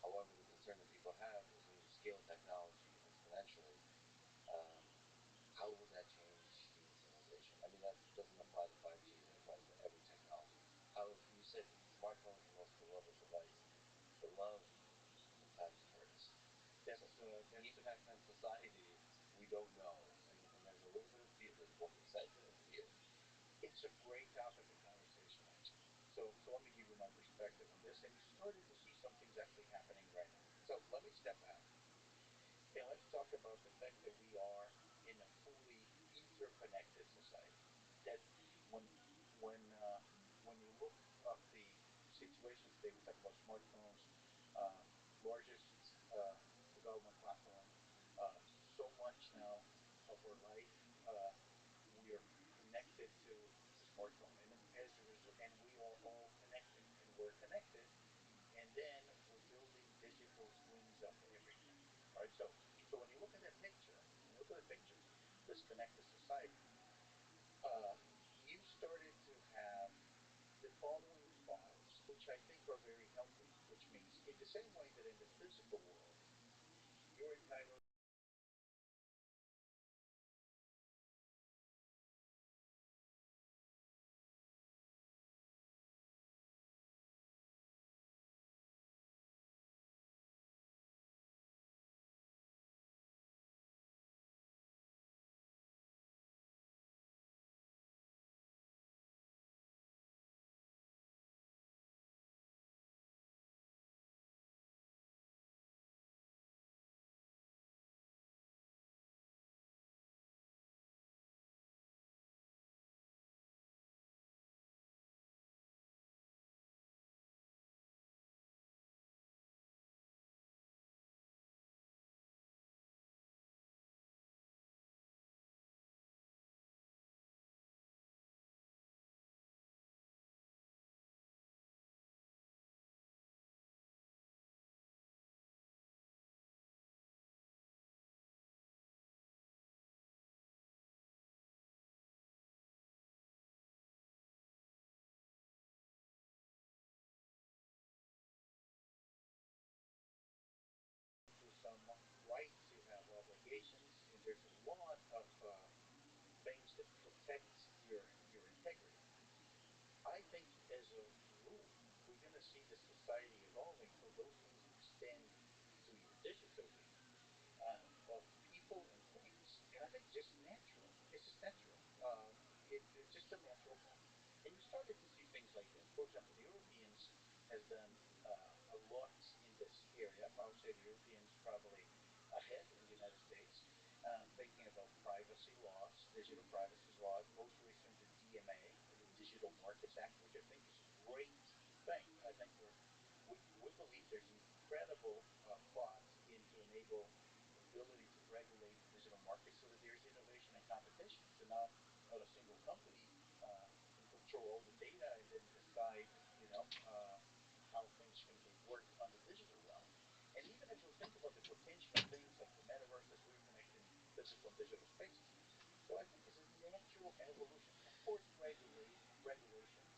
However, the concern that people have is when you scale technology exponentially, um, how will that change human civilization? I mean, that doesn't apply to 5G, that applies to every technology. How you said smartphone is the most beloved device. The love sometimes hurts. That's The impact on society, we don't know, and there's a little bit of fear. There's both excitement and fear. it's a great topic of conversation, actually. So let me give you my perspective on this. And you started to see some things actually happening right now. So let me step back and let's talk about the fact that we are in a fully interconnected society. That when when uh, when you look at the situation today, we talk about smartphones, uh, largest development platform. Uh, so much now of our life, uh, we are connected to the smartphone, and as a result, and we are all connected, and we're connected, and then we're building digital twins of everything, right? So when you look at that picture, this connected society, uh, you started to have the following thoughts, which I think are very healthy, which means in the same way that in the physical world, you're entitled to some rights, you have obligations, and there's a lot of things that protect your integrity. I think as a rule, we're going to see the society evolving so those things extend to your digital being of people and things. And I think just natural. It's just natural. It's just a natural thing. And you started to see things like that. For example, the Europeans has done a lot in this area. I would say the Europeans probably ahead in the United States, thinking about privacy laws, digital privacy laws, most recent the DMA, the Digital Markets Act, which I think is a great thing. I think we believe there's incredible thought into enable ability to regulate digital markets so that there's innovation and competition to not not a single company can control all the data and then decide, how things can be worked on the digital realm. And even if we think about the potential things like the metaverse as we're connecting physical and digital spaces, so I think it's a natural evolution. Of course, regulations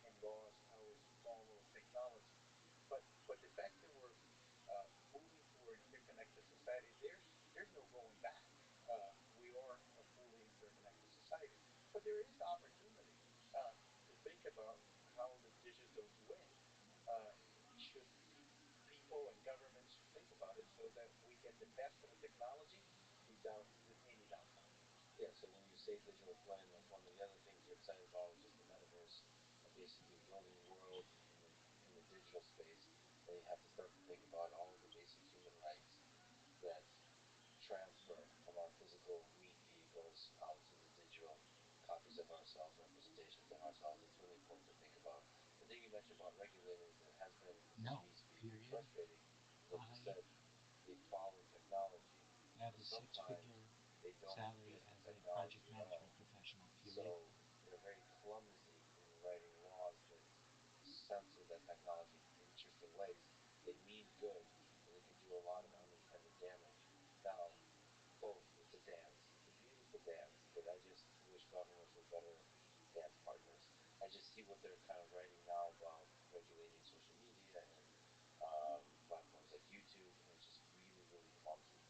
and laws always follow technology, but the fact that we're moving toward an interconnected society, there's no going back. We are a fully interconnected society, but there is the opportunity to think about how the digital twin uh, should people and governments think about it so that we get the best of the technology with any downtime. Yeah, so when you say digital twin, like one of the other things you're excited about was just the metaverse, basically building a world in the digital space. Then you have to start to think about all of the basic human rights that transfer from our physical meat vehicles out to the digital copies of ourselves, representations of ourselves. It's really important to think about. The thing you mentioned about regulators that has been, to No. me, speaking, Period. frustrating is, like you I said, they follow technology, have but a sometimes six-figure they don't salary get the as a project technology at management all. professional. Period. So they're very clumsy in writing laws that censor that technology in interesting ways. They mean good, but they can do a lot of unintended damage. Now, both, it's a dance. It's a beautiful dance, but I just wish governments were better dance partners. I just see what they're kind of writing now about regulating social media and platforms like YouTube, and it's just really, really clumsy.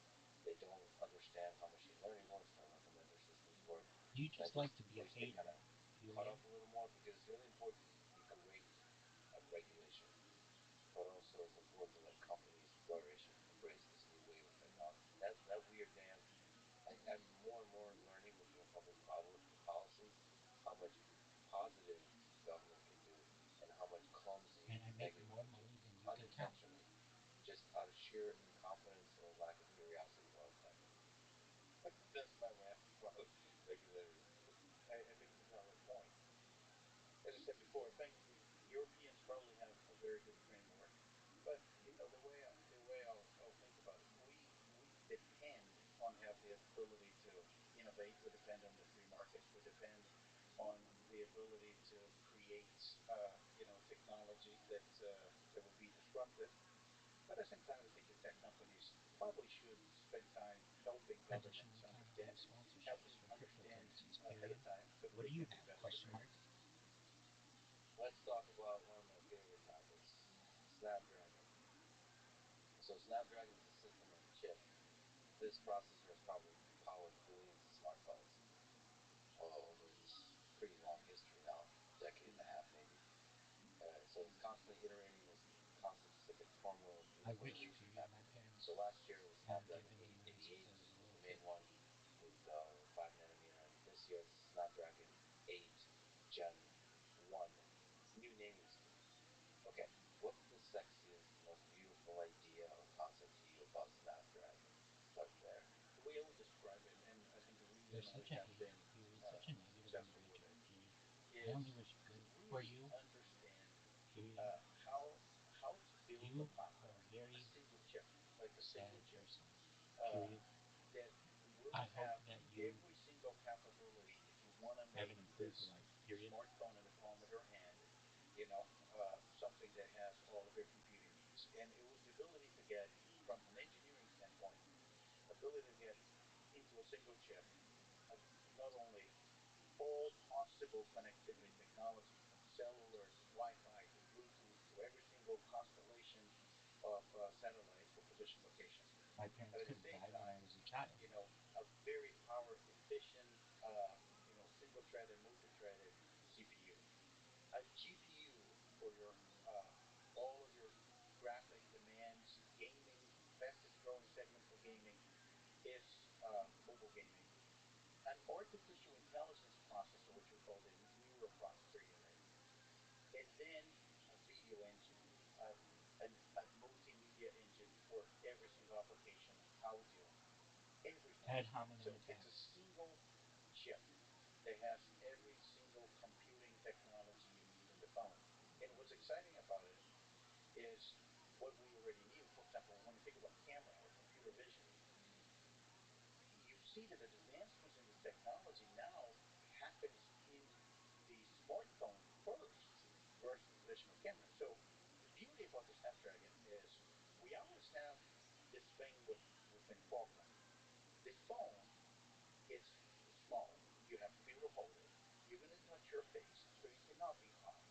They don't understand how machine learning works. They don't understand how their systems work. You And I just like just to be a wish they kind hater. of caught Period. up a little more, because it's really important to be great at regulation, but also it's important to let companies flourish and embrace this new wave of technology. That weird dance, I'm more and more learning looking at public policy how much positive government can do and how much clumsy And I make negative more can do, money than you can count. unintentionally, just out of sheer incompetence or lack of curiosity all the time. That's my rant about regulators. I think it's a valid point. As I said before, I think Europeans probably have a very good framework, but the way I'll think about it, we depend on have the ability to innovate. We depend on the free markets. We depend on the ability to create technology that will be disruptive. But at the same time, I think the tech companies probably should spend time helping Additionally, governments kind of do understand, sponsorships helping for understand cryptocurrencies. ahead Period. of time so that What they do you can be have? better Question prepared. mark. Let's talk about one of my favorite topics, Snapdragon. So Snapdragon is a system on a chip. This processor has probably powered billions of smartphones over this pretty long history now, decade and a half maybe. So it's constantly iterating. There's constant specific I beautiful wish. innovation Period. My happening. So parents last year it was had Snapdragon given me money since 888 I was a was little the kid. main one with 5 nanometer, and this year it's Snapdragon 8 Gen 1. New naming scheme. Okay, what's the sexiest, most beautiful idea or concept to you about Snapdragon? Start there. The way I would describe it, and I think the You're reason we such a have hater. been Period. Such a negative successful with individual. it Period. I don't give is a good for really you. understand Period. how to build a You are platform, a a very single chip, like a single sad chip person. uh, Period. that will I hope have that you every single capability if you want to have an make improved this life. Period. smartphone in the palm of your hand, something that has all of your computing needs. And it was the ability to get, from an engineering standpoint, ability to get into a single chip, uh, not only all possible connectivity technology from cellular to Wi-Fi to Bluetooth to every single constellation of satellites for position location. My But parents at could the have same died when I time, was a child. a very power efficient, single-threaded, multi-threaded CPU. A GPU for your all of your graphic demands, gaming, fastest growing segment for gaming is mobile gaming. An artificial intelligence processor, which we call the neural processor unit, and then a video engine, a multimedia engine for every single application, audio, everything. Ad hominem So it's a attacks. single chip that has every single computing technology you need in the phone. And what's exciting about it is what we already knew. For example, when you think about camera or computer vision, you see that the advancements in this technology now has smartphone first versus traditional camera. So the beauty about the Snapdragon is we always have this thing within Qualcomm. The phone is small. You have to be able to hold it. You're going to touch your face, so you cannot be hot.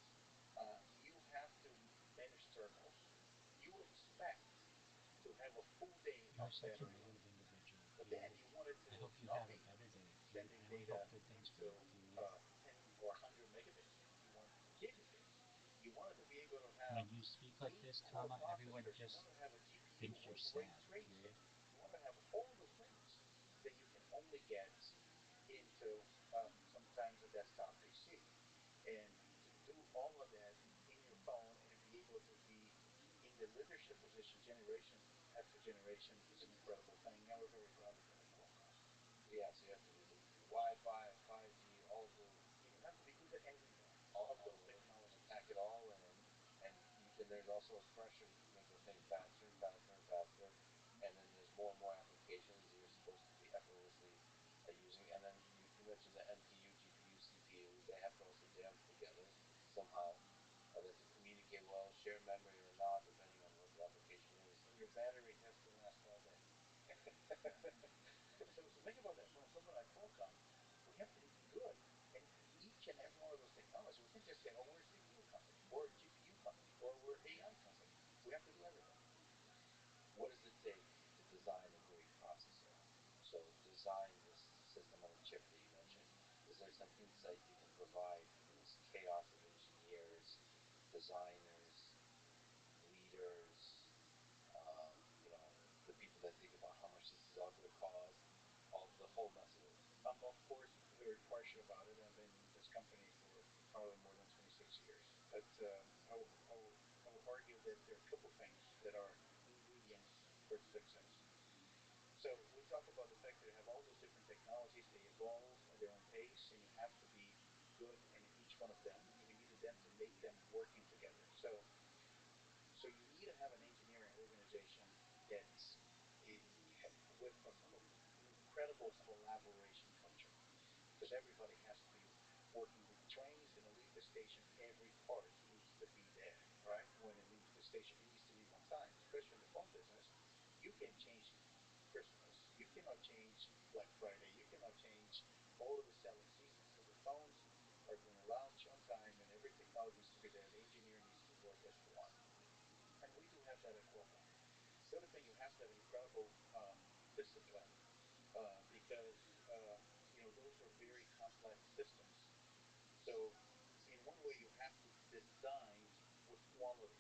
You have to manage thermals. You expect to have a full day You're of such a battery brave life. individual. But You, then you want it to I hope you not have a be better day. You, sending I only hope data good things for into you, dude. 10 or 100 megabits. You want gigabits. You want it to be able to have When you speak like eight this, core comma, everyone processors. You just want to have a GPU thinks you're with ray sad. tracing. Period. You want to have all the things that you can only get into sometimes a desktop PC. And to do all of that in your phone and to be able to be in the leadership position generation after generation is an incredible thing. And we're very proud of that at Qualcomm. Yeah, so you have to do the Wi-Fi, 5G, all the And you have to be good at everything all of of those it, technologies. pack it all in, and there's also a pressure to make the thing faster and faster and faster, and then there's more and more applications that you're supposed to be effortlessly using, and then you mentioned the NPU, GPU, CPU, they have to also dance together somehow. To communicate well, share memory or not, depending on what the application is. And your battery has to last all day. So think about that. For a company like Qualcomm, we have to be good in each and every one of those technologies. We can't just say, oh, we're a CPU company, or a GPU company, or we're AI company. We have to do everything. What does it take to design a great processor? So design this system on a chip that you mentioned. Is there some insight you can provide in this chaos of engineers, designers, leaders, the people that think about how much this is all going to cost, all the whole mess of it? I'm, of course, very partial about it. I've been in this company for probably more than 26 years. But I will argue that there are a couple things that are ingredients for success. So we talk about the fact that you have all those different technologies, they evolve at their own pace, and you have to be good in each one of them, and you needed them to make them working together. So you need to have an engineering organization that's with an incredible collaboration culture, because everybody has to be working. When the train is going to leave the station, every part needs to be there, right? When it leaves the station, it needs to leave on time. Especially in the phone business, you can change Christmas, you cannot change Black Friday, you cannot change all of the selling seasons. So the phones are going to launch on time, and every technology needs to be there. The engineer needs to work as one, and we do have that at Qualcomm. The other thing, you have that incredible discipline because those are very complex systems. So in one way, you have to design with quality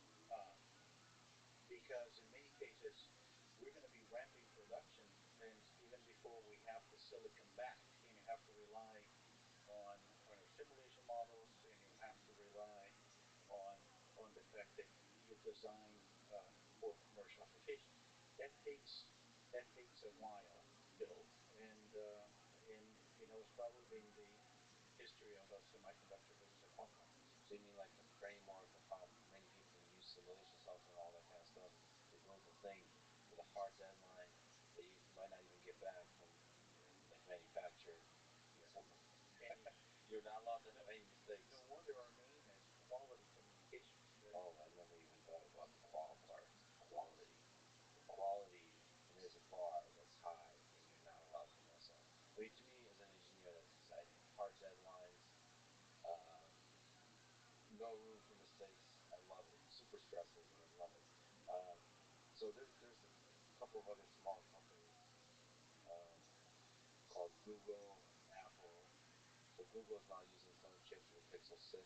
because in many cases we're going to be ramping production then even before we have the silicon back, and you have to rely on your simulation models, and you have to rely on the fact that you design for commercial applications. That takes a while to build, and it's probably been the history of a semiconductor business at Qualcomm. So you mean like the framework of how many people can use simulation software and all that kind of stuff to build the thing with a hard deadline that you might not even get back from the manufacturer? Yeah. So And you're not allowed to have any mistakes. no wonder our name is Quality Communications. Right? Oh, I never even thought about the qual part. Quality. The quality, and there's a bar that's high, and you're not allowed to mess up. I mean, to me, as an engineer, that's exciting. Hard deadlines, um, no room for mistakes. I love it. Super stressful, but I love it. Um, so there's a couple of other small companies um, called Google and Apple. So Google is now using its own chip for the Pixel 6.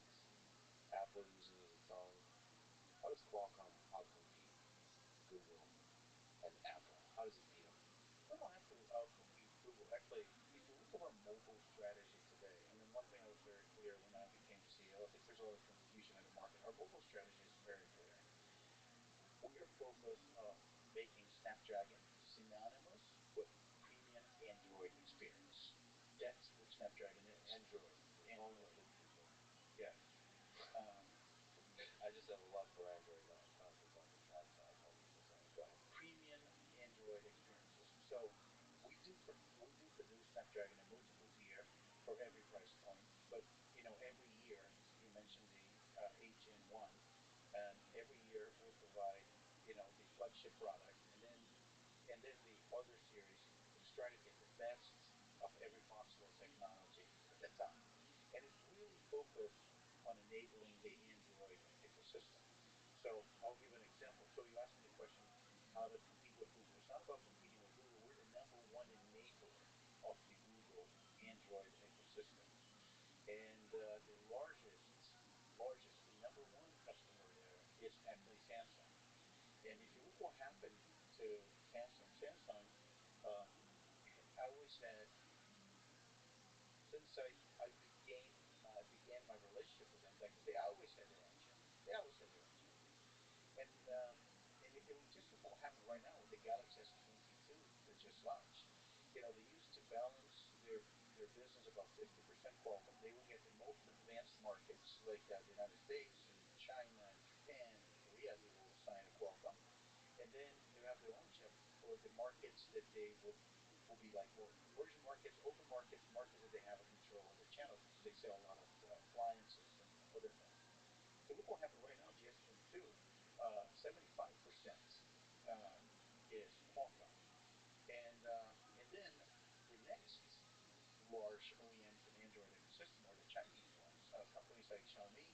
Apple using its own. How does Qualcomm outcompete Google and Apple? How does it beat them? We don't have to outcompete Google. Actually, if you look at our mobile strategy today, and then one thing I was very clear when I became the CEO, I think there's a lot of confusion in the market. Our mobile strategy is very clear. We are focused on making Snapdragon synonymous with premium Android experience. That's what Snapdragon is. Android. The phone is the people. Yes. I just have a love for Android. I constantly go into chat to iPhone people. So go ahead. Premium Android experiences. So we do produce Snapdragon in multiple tier for every price point, but every year then the other series is try to get the best of every possible technology at that time. And it's really focused on enabling the Android ecosystem. So I'll give an example. So you asked me the question, how to compete with Google. It's not about competing with Google. We're the number one enabler of the Google Android ecosystem. And the number one customer there is actually Samsung. And if you look what happened to Samsung, uh, I always had, since I began my relationship with them, like they always had their own chip. They always had their own chip. And if it would just look what happened right now with the Galaxy S22 that just launched, they used to balance their business about 50% Qualcomm. They will get the most advanced markets like the United States and China and Japan and Korea. They will assign a Qualcomm, and then they have their own chip for the markets that they will be like more emerging markets, open markets, markets that they have a control of the channels because they sell a lot of appliances and other things. So look what happened right now. The S22, 75% is Qualcomm, and then the next large OEMs in Android ecosystem are the Chinese ones. Companies like Xiaomi,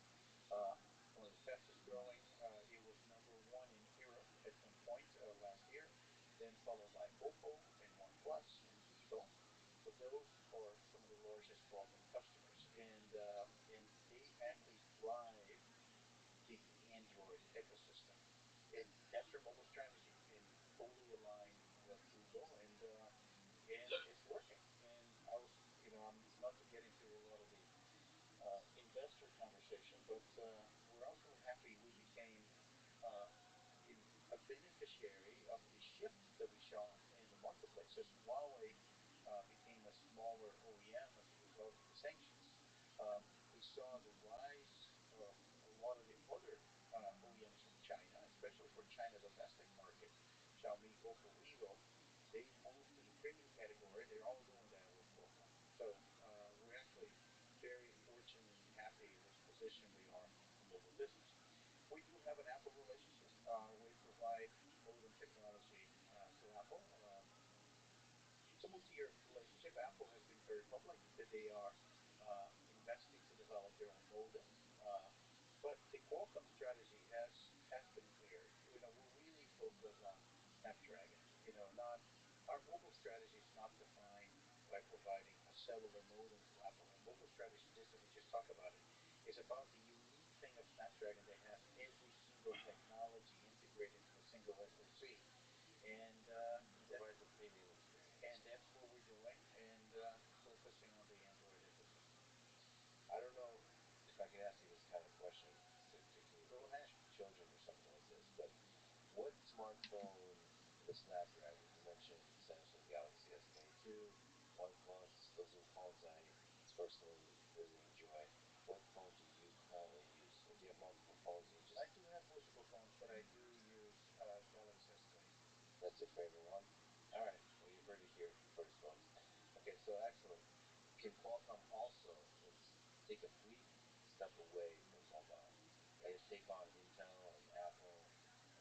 uh, one of the fastest growing. It was number one in Europe at one point last year, then followed by Oppo and OnePlus and Vivo. So those are some of the largest Qualcomm customers, and they actually drive the Android ecosystem, and that's their mobile strategy, and totally aligned with Google, and it's working. And I'm not to get into a lot of the investor conversation, but we're also happy we became uh, in a beneficiary of the shift that we saw in the marketplace as Huawei became a smaller OEM as a result of the sanctions. Um, we saw the rise of a lot of the other OEMs from China, especially for China domestic market, Xiaomi, Oppo, Vivo. They moved to the premium category. They're all doing that with Qualcomm. So we're actually very fortunate and happy which position we are in the mobile business. We do have an Apple relationship. We provide modem technology to Apple. It's a multi-year relationship. Apple has been very public that they are investing to develop their own modem. Uh, but the Qualcomm strategy has been clear. We're really focused on Snapdragon. Not our mobile strategy is not defined by providing a cellular modem to Apple. Our mobile strategy, just as we just talked about it, is about the unique thing of Snapdragon that has every single technology integrated into a single SoC, and that Provides a premium experience. and that's what we're doing, and focusing on the Android ecosystem. I don't know if I can ask you this kind of question to Go communicate ahead. with children or something like this, but what smartphone with Snapdragon? You mentioned Samsung Galaxy S22, OnePlus. Those are phones I personally really enjoy. What phone do you currently use, or do you have multiple phones? You just I do have multiple phones, but I do use Galaxy S22. that's your favorite one. All right. Well, you heard it here first, folks. Okay, so excellent. Can Qualcomm also let's take a brief step away from mobile and take on Intel and Apple and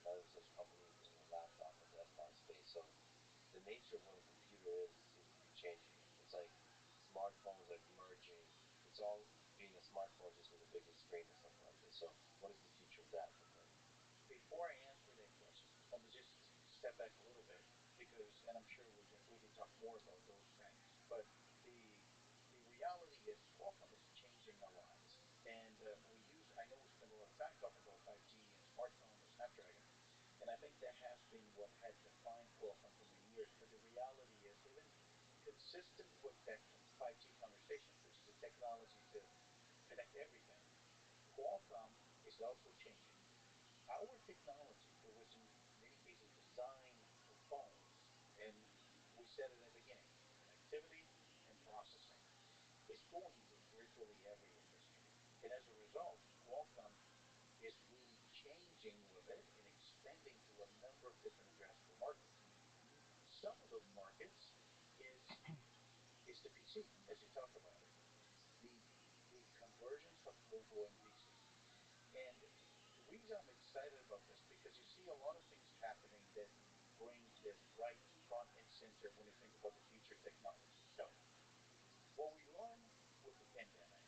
other such companies in the laptop and desktop space? So the nature of what a computer is seems to be changing. It's like smartphones are merging. It's all being a smartphone just with a bigger screen or something like this. So what does the future of that look like? Before I answer that question, let me just step back a little bit because, and I'm sure we can talk more about those things. But the reality is Qualcomm is changing a lot, and I know we spend a lot of time talking about 5G and smartphones and Snapdragon, and I think that has been what has defined Qualcomm for many years. But the reality is, even consistent with that 5G conversation, which is the technology to connect everything, Qualcomm is also changing. Our technology that was in many cases designed for phones, and we said it in the beginning, connectivity and processing, is going into virtually every industry. And as a result, Qualcomm is really changing with it and expanding to a number of different addressable markets. Some of those markets is the PC, as you talk about it, the the convergence of mobile and PC. And the reason I'm excited about this because you see a lot of things happening that bring the right sensor when you think about the future technology. So, what we learned with the pandemic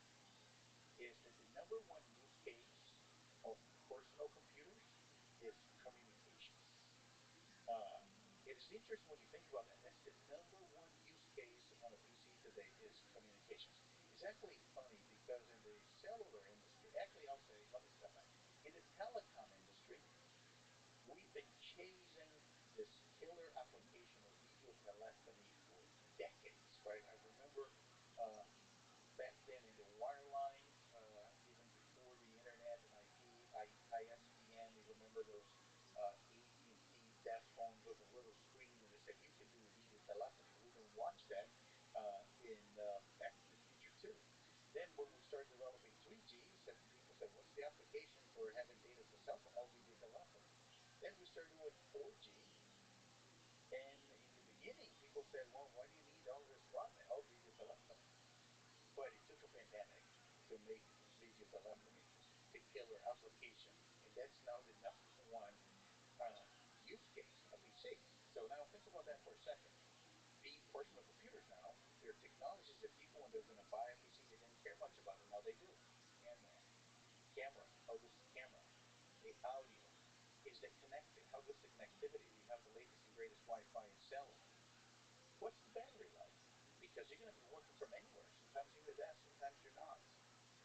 is that the number one use case of personal computers is communications. Uh, it is interesting when you think about that. That's the number one use case on a PC today is communications. It's actually funny because in the cellular industry, actually, I'll say, let me step back. In the telecom industry, we've been chasing this killer application of video telephony for decades, right? I remember uh, back then in the wireline, even before the internet and ISDN. You remember those AT&T desk phones with a little screen, and they said you can do video telephony. We even watched that in Back to the Future too. Then when we started developing 3G, people said, "What's the application for having data to cell phone?" Oh, video telephony. Then we started doing 4G, and in the beginning, people said, "Well, why do you need all this broadband?" Oh, video telephony. But it took a pandemic to make video telephony the killer application, and that's now the number one uh, use case on a PC. So now think about that for a second. Being personal computers now, there are technologies that people, when they're going to buy a PC, they didn't care much about it. Now they do. Camera, camera. How good's the camera? The audio. Is it connected? How good's the connectivity? Do you have the latest and greatest Wi-Fi and cellular? What's the battery life? Because you're going to be working from anywhere. Sometimes you're in the desk, sometimes you're not.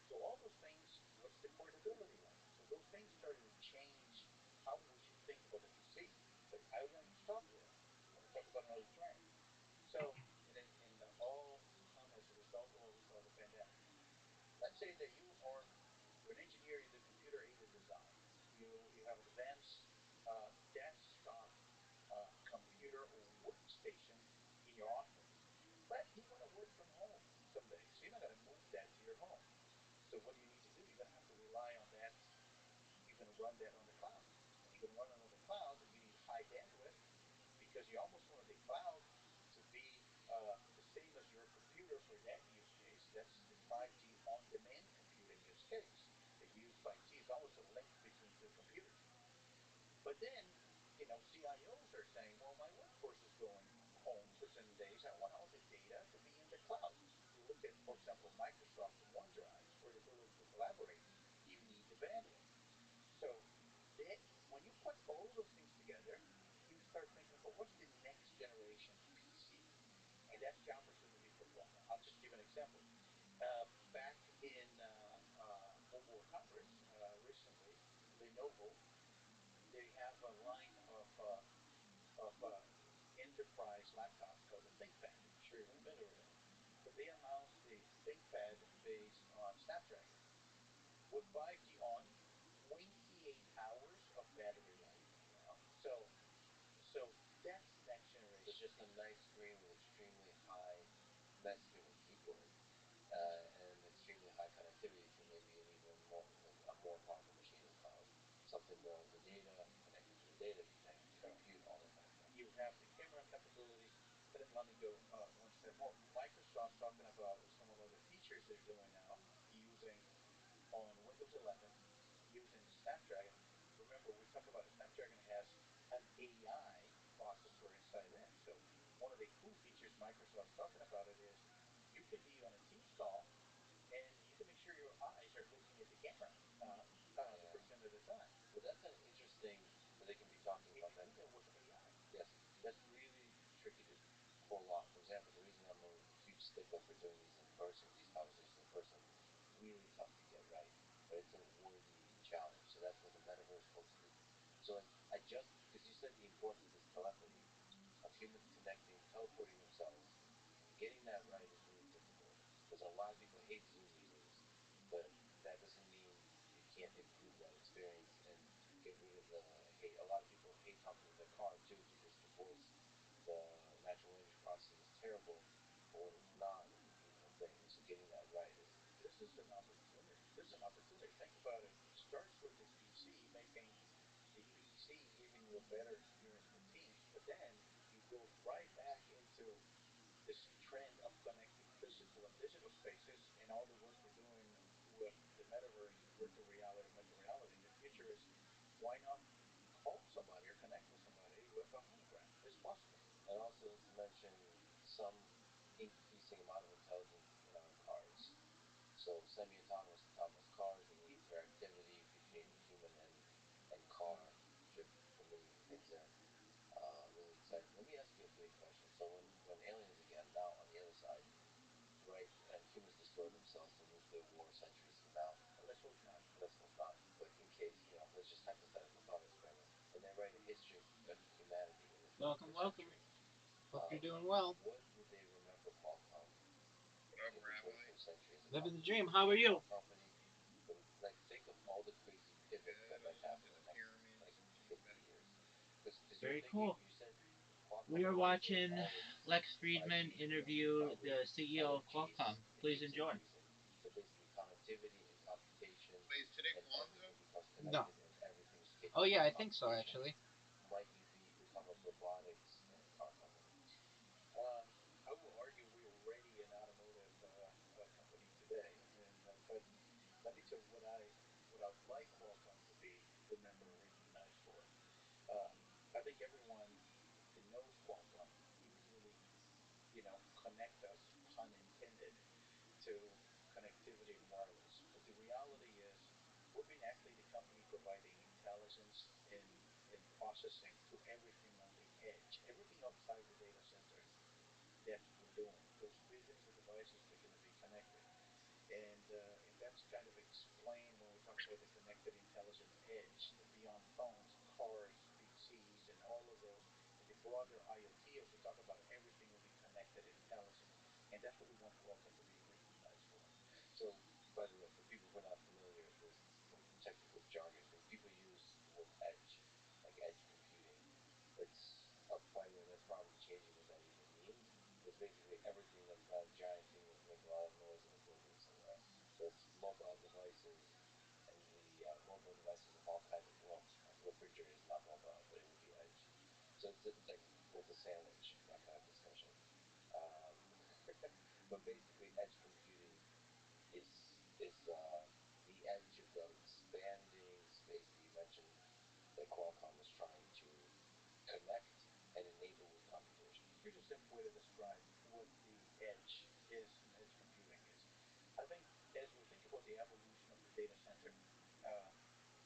So all those things, what's the portability like? So those things started to change how we should think about the PC. But I won't stop there. I want to talk about another trend. So, and all come as a result of what we call the pandemic. Let's say that you're an engineer, you do computer-aided design. You have an advanced desktop computer or workstation in your office. But you want to work from home someday, so you're not going to move that to your home. So what do you need to do? You're going to have to rely on that. You're going to run that on the cloud. And you're going to run it on the cloud, you need high bandwidth because you almost want the cloud to be the same as your computer for that use case. That's the 5G on-demand computing use case. They use 5G. It's almost a link between two computers. But then, CIOs are saying, well, my workforce is going home for certain days. I want all the data to be in the cloud. You look at, for example, Microsoft and OneDrive for the ability to collaborate. You need the bandwidth. So that, when you put all of those things together, you start thinking about what's the next generation PC. And that's the opportunity for Chroma. I'll just give an example. Back in Mobile Congress recently, Lenovo, they have a line of enterprise laptops called the ThinkPad. I'm sure you're familiar with that. But they announced the ThinkPad based on Snapdragon with 5G on, 28 hours of battery life. Wow. So that's the next generation. So just a nice screen with extremely high, nice screen with keyboard, and extremely high connectivity to maybe an even more, a more powerful machine in the cloud. Something where the data connected to the data connected to compute, all that kind of stuff. You have the camera capabilities. Then let me go one step more. Microsoft's talking about some of the features they're doing now using on Windows 11 using the Snapdragon. Remember, we talked about the Snapdragon has an AI processor inside it. So one of the cool features Microsoft's talking about it is you can be on a Teams call and you can make sure your eyes are looking at the camera 100% of the time. But that's an interesting that they can be talking And about you that. do that with AI. Yes, that's really tricky to pull off. For example, the reason I'm a huge stickler for doing these in person, these conversations in person, really tough to get right, but it's a worthy challenge. So that's what the metaverse folks do. So like, because you said the importance of this telephony, of humans connecting, teleporting themselves, getting that right is really difficult. Because a lot of people hate Zoom meetings, but that doesn't mean you can't improve that experience and get rid of the hate. A lot of people hate talking to their car too because the voice, the natural language processing is terrible, but when it's not, it's a beautiful thing. So getting that right is This is an opportunity. This is an opportunity. Think about it. It starts with the PC, making the PC giving you a better experience with Teams, but then you go right back into this trend of connecting physical and digital spaces and all the work we're doing with the metaverse, virtual reality, augmented reality. The future is why not call somebody or connect with somebody with a hologram? It's possible. And also, let's mention some increasing amount of intelligence in our cars. So, semi-autonomous, autonomous cars and the interactivity between human and car should bring things in. Really exciting. Let me ask you a big question. So, when aliens again, now on the other side, right, and humans destroy themselves in nuclear war centuries from now. Let's hope not. Let's hope not. But in case, let's just hypothetical thought experiment, and they write a history of humanity in the Welcome, 21st welcome. century. Hope you're doing well. What would they remember Qualcomm What up, in the Rabbi? 21st century as a Living the company? dream. How are you? Company, but like think of all the crazy pivots that might Head happen to in the the next like pyramids and came 50 back. years. Because you're Very thinking, cool. you said Qualcomm We are incorporates watching all this Lex 5G, Friedman you interview probably the CEO of Qualcomm. LNGs, it Please keeps enjoy. increasing. So basically connectivity and computation Wait, is today and Kwanzaa? everything becomes No. connected and everything is Oh capable yeah, of I think so computation. actually. Might you become a robotics and car company? Um, I will argue we're already an automotive company today, and but let me tell you what I would like Qualcomm to be remembered or recognized for. Um, I think everyone that knows Qualcomm immediately, connect us, pun intended, to connectivity and wireless. But the reality is, we've been actually the company providing intelligence in processing to everything on the edge, everything outside the data center that we're doing. Those physical devices that are going to be connected. And that's kind of explained when we talk about the connected intelligent edge, beyond phones, cars, PCs, and all of those, and the broader IoT, as we talk about it, everything will be connected and intelligent. And that's what we want Qualcomm to be recognized for. So, by the way, for people who are not familiar with technical jargon, when people use the word edge, like edge computing, it's, by the way, that's probably changing what that even means. It's basically everything that's not a giant thing that can make a lot of noise in a building somewhere. So it's mobile devices and the mobile devices of all kinds of, well, refrigerator is not mobile, but it would be edge. So it's like a sandwich, that kind of discussion. Um, but basically, edge computing is the edge of that expanding space that you mentioned that Qualcomm is trying to connect and enable with computation. Here's a simple way to describe what the edge is and edge computing is. I think as we think about the evolution of the data center, um,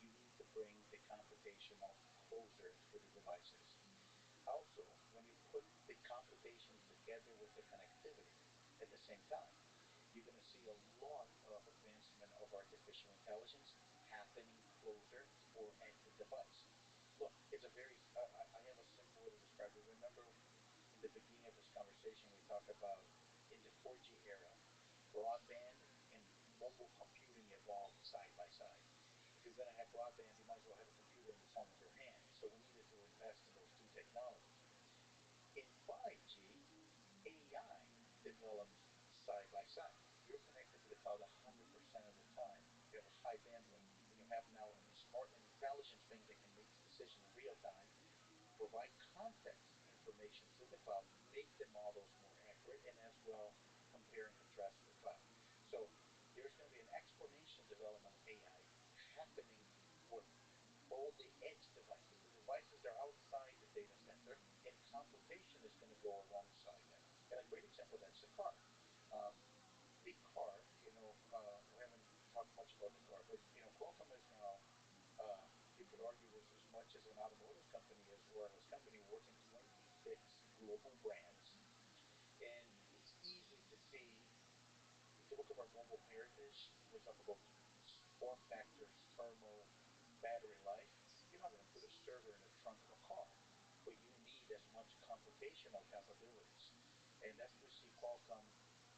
you need to bring the computational closer to the devices. Also, when you put the computation together with the connectivity at the same time, you're going to see a lot of advancement of artificial intelligence happening closer or at the device. Look, it's a very, I have a simple way to describe it. Remember in the beginning of this conversation, we talked about in the 4G era, broadband and mobile computing evolved side by side. If you're going to have broadband, you might as well have a computer in the palm of your hand. So we needed to invest in those two technologies. In 5G, AI developed side by side. You're connected to the cloud 100% of the time. You have a high bandwidth, and you have now a smart and intelligent thing that can make decisions in real time, provide context information to the cloud, make the models more accurate, and as well compare and contrast to the cloud. So there's going to be an exponential development of AI happening for all the edge devices, the devices that are outside the data center, and computation is going to go alongside that. And a great example of that is the car. Um, the car, we haven't talked much about the car, but Qualcomm is now, you could argue, is as much as an automotive company as a wireless company, working 26 global brands, and it's easy to see. If you look at our mobile heritage, we talk about form factors, thermal, battery life. You're not going to put a server in the trunk of a car, but you need as much computational capabilities. And that's we see Qualcomm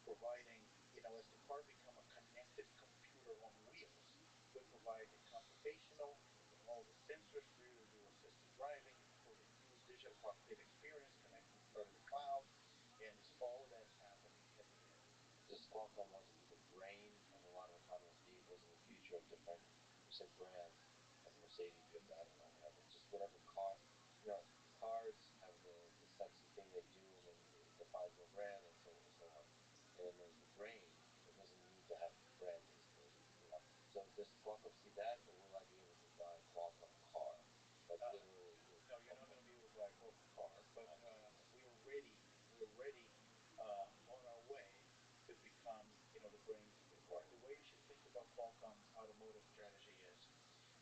providing, as the car become a connected computer on wheels, we provide the computational and all the sensors for you to do assisted driving, for the new digital cockpit experience, connect to the car to the cloud, and it's all of that's happening at the edge. Does Qualcomm want to be the brain of a lot of autonomous vehicles in the future of different, you said brands, like Mercedes, BMW, I don't know, whatever, just whatever car, cars have the sexy thing they do and then it defines their brand and so on. And then there's the brain that doesn't need to have a brand basically. So does Qualcomm see that or will I be able to buy a Qualcomm car? Like literally. No, you're not going to be able to buy a Qualcomm car, but Okay. we are already on our way to become, the brains of the car. The way you should think about Qualcomm automotive strategy is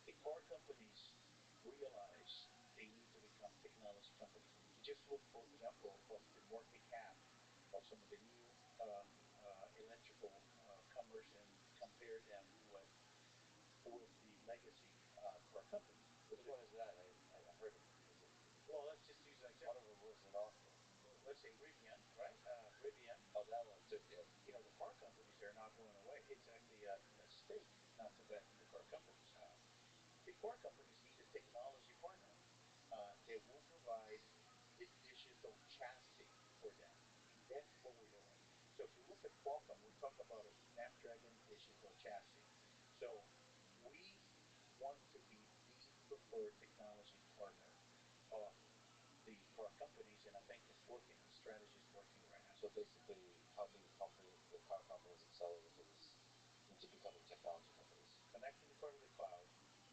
the car companies realize they need to become technology companies. And if you just look, for example, of the market cap of some of the new electrical commerce and compare them with the legacy car companies. Which one is that? I heard of it. Is it? Well, let's just use an example. One of them was in Austin. Let's say Rivian, right? Rivian. Oh, that one too. Yeah. The car companies, they're not going away. It's actually a mistake not to bet in the car companies. The car companies need a technology partner that will provide the digital chassis for them. And that's what we're doing. So if you look at Qualcomm, we talk about a Snapdragon digital chassis. So we want to be the preferred technology partner of the car companies, and I think it's working. The strategy is working right now. So basically, helping the car companies accelerate into becoming technology companies. Connecting the car to the cloud,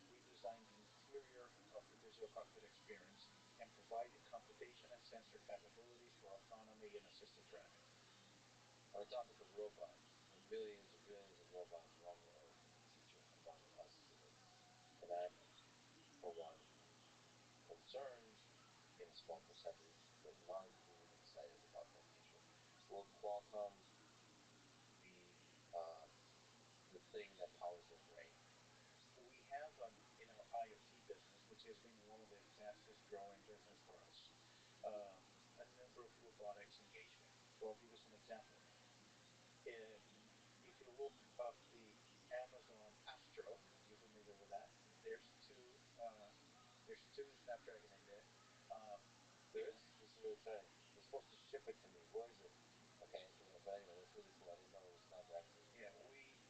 redesign the interior of the digital cockpit experience, and provide the computation and sensor capabilities for autonomy and assisted driving. On the topic of robots, millions and billions of robots roam the earth in the future, among us humans. And I'm, for one, concerned in a small percentage, but largely excited about that future. Will Qualcomm be the thing that powers their brain? We have in our IoT business, which has been one of the fastest growing business for us, a number of robotics engagement. So I'll give you some example. If you look up the Amazon Astro, you're familiar with that. There's two Snapdragon in there. There is? This is really exciting. They're supposed to ship it to me. Where is it? Okay, but anyway, that's really cool. I didn't know it was Snapdragon. Yeah,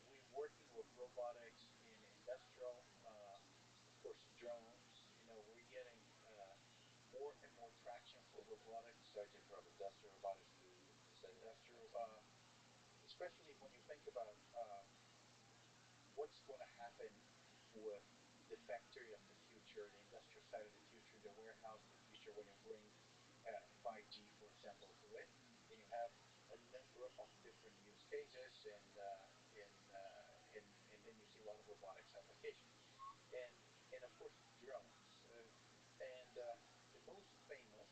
we're working with robotics in industrial, of course, drones. We're getting more and more traction for robotics. Sorry to interrupt. Industrial robotics to industrial, especially when you think about what's going to happen with the factory of the future, the industrial side of the future, the warehouse of the future, when you bring 5G, for example, to it, and you have a number of different use cases, and then you see a lot of robotics application, and of course drones, and the most famous,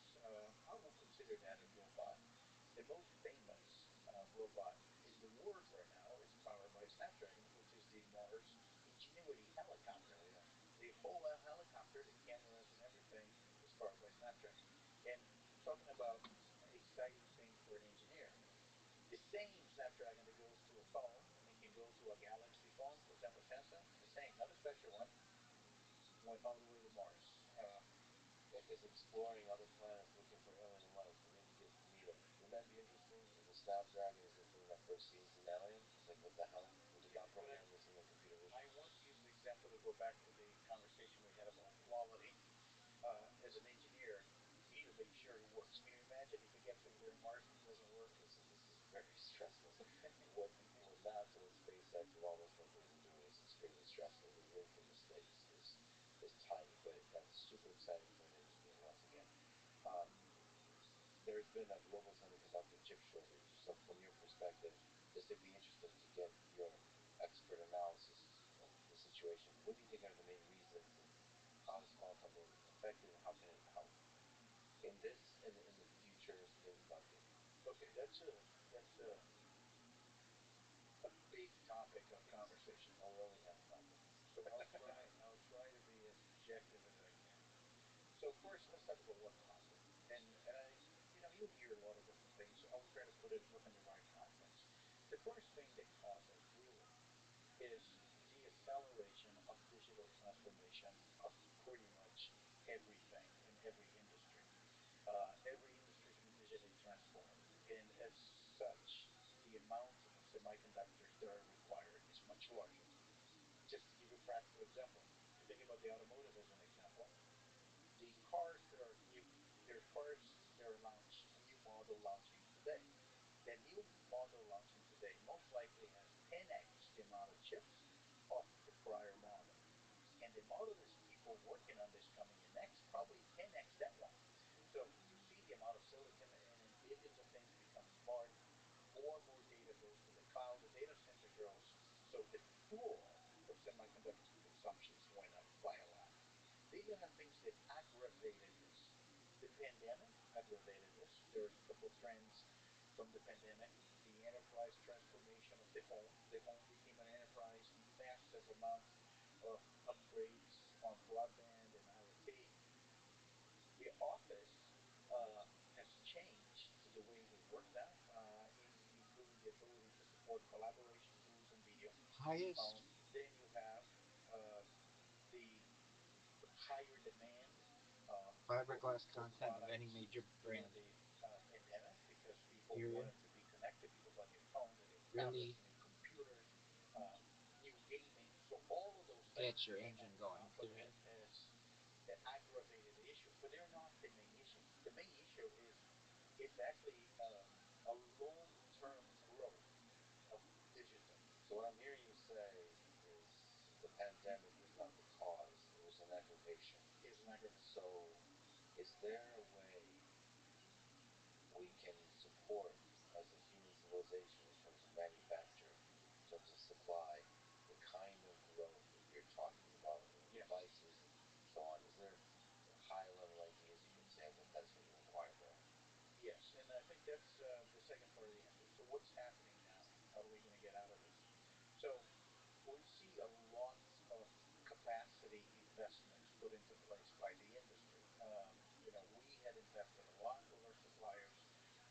I will consider that a robot. The most famous robot in the world right now is powered by Snapdragon, which is the Mars Ingenuity helicopter. Oh, yeah. The whole helicopter, the cameras and everything, is powered by Snapdragon. And talking about exciting thing for an engineer, the same Snapdragon that goes to a phone and can go to a Galaxy phone, for example, Samsung, the same, not a special one, went all the way to Mars. Because exploring other planets, looking for alien life, and maybe get to meet them. Wouldn't that be interesting? If the Snapdragon is the thing that first sees the alien, it's like, what the hell? We did not program this in the computer vision. I want to use the example to go back to the conversation we had about quality. As an engineer, you need to make sure it works. Can you imagine if we get somewhere in Mars and it doesn't work? This is very stressful. what NASA and SpaceX with all those companies are doing is extremely stressful. The room for mistakes is tiny, but that's super exciting for an engineer once again. There's been a global semiconductor chip shortage. So from your perspective, this would be interesting to get your expert analysis of the situation. What do you think are the main reasons, and how is Qualcomm being affected, and how can it help in this and in the future semiconductor? Okay, that's a big topic of conversation. Oh, we always have a topic. So I'll try to be as objective as I can. So first, let's talk about what caused it. And you hear a lot of different things. So I will try to put it within the right context. The first thing that caused it really is the acceleration of digital transformation of pretty much everything in every industry. Every industry has been digitally transformed, and as such, the amount of semiconductors that are required is much larger. Just to give you a practical example, if you think about the automotive as an example, the cars that are if there are cars that are launched, a new model launching today. That new model launching today most likely has 10x the amount of chips of the prior model. And the model there's people working on this coming in next, probably 10x that one. So you see the amount of silicon and billions of things smart, more and more data goes to the cloud, the data center grows, so the floor of semiconductor consumptions went up by a lot. These are the things that aggravated this. The pandemic aggravated this. There's a couple of trends from the pandemic. The enterprise transformation of the home. The home became an enterprise, massive amount of upgrades on broadband and IoT. The office has changed the way we work now, including the ability to support collaboration tools and video. Highest Then you have the higher demand for fiberglass content of any products major during brand. the pandemic because people Period. wanted to be connected. People bought new phones and new Really tablets, new computers, uh, new gaming. So all of those things gets your came engine on going. top of it Period. as that aggravated the issue. But they're not the main issue. The main issue is it's actually a long-term growth of digital. So what I'm hearing you say is the pandemic was not the cause; it was an aggravation. Is an aggravation. So, is there a way we can support as a human civilization in terms of manufacture, in terms of supply, the kind of growth that you're talking about in Yes. devices and so on? Is there high level ideas you can say that that's what you require there? Yes, and I think that's the second part of the answer. So what's happening now? How are we going to get out of this? So we see a lot of capacity investments put into place by the industry. We had invested a lot with our suppliers.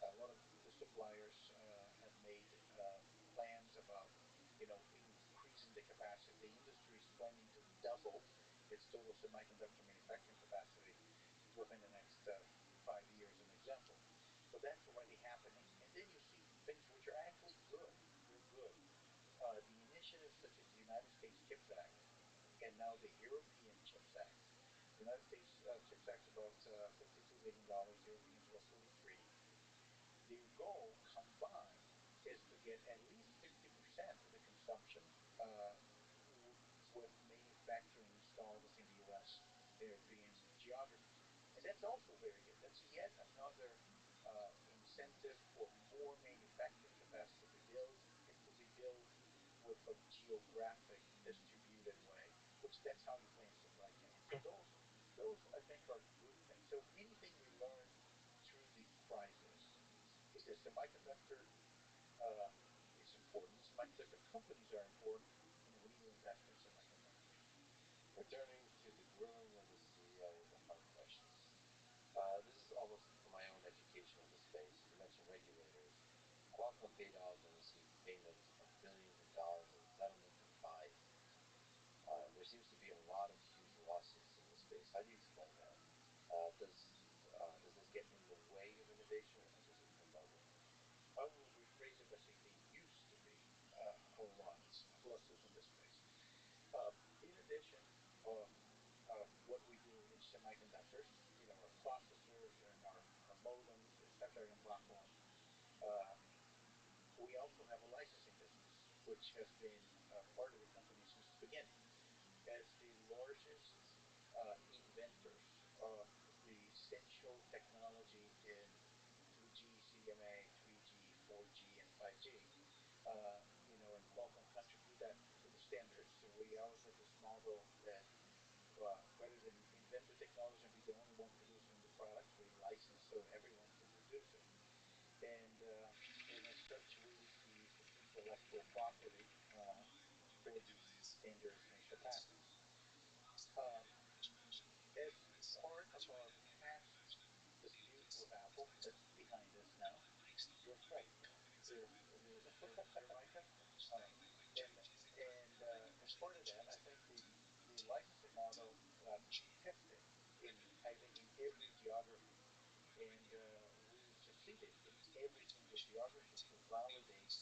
A lot of the suppliers have made plans about, increasing the capacity. The industry is planning to double its total semiconductor manufacturing capacity within the next 5 years, an example. So that's already happening. And then you see things which are actually good. They're good. The initiatives such as the United States CHIPS Act and now the European CHIPS Act. The United States CHIPS Act is about $52 billion. The Europeans about 43. Their goal combined is to get at least 50% of the consumption uh, with manufacturing installed within the U.S. and European geographies. And that's also very good. That's yet another incentive for more manufacturing capacity to be built and to be built with a geographic distributed way, which that's how you plan supply chain. So those I think are good things. So anything we learned through the crisis is that semiconductor uh, is important. Semiconductor companies are important, and we need to invest in semiconductors. Returning to the grilling of the CEO with the hard questions. This is almost for my own education of the space. You mentioned regulators. Qualcomm paid out and received payment of billions of dollars in settlement and fines. There seems to be a lot of huge lawsuits in this space. How do you explain that? Does this get in the way of innovation, or does it promote it? I will rephrase it by saying there used to be a lot of losses in this space. In addition of what we do in semiconductors, our processors and our modems, the Snapdragon platform, uh, we also have a licensing business, which has been part of the company since the beginning. As the largest inventors of the essential technology in 2G, CDMA, 3G, 4G, and 5G, and Qualcomm contribute that to the standards. So we always had this model that rather than invent the technology and be the only one producing the products, we license so everyone can produce it. And as such, we receive intellectual property for these standards and for patents. Um, as part of our past dispute with Apple, that's behind us now. You're right. They're my customer. As part of that, I think the licensing model got tested in I think in every geography, and we succeeded in every single geography to validate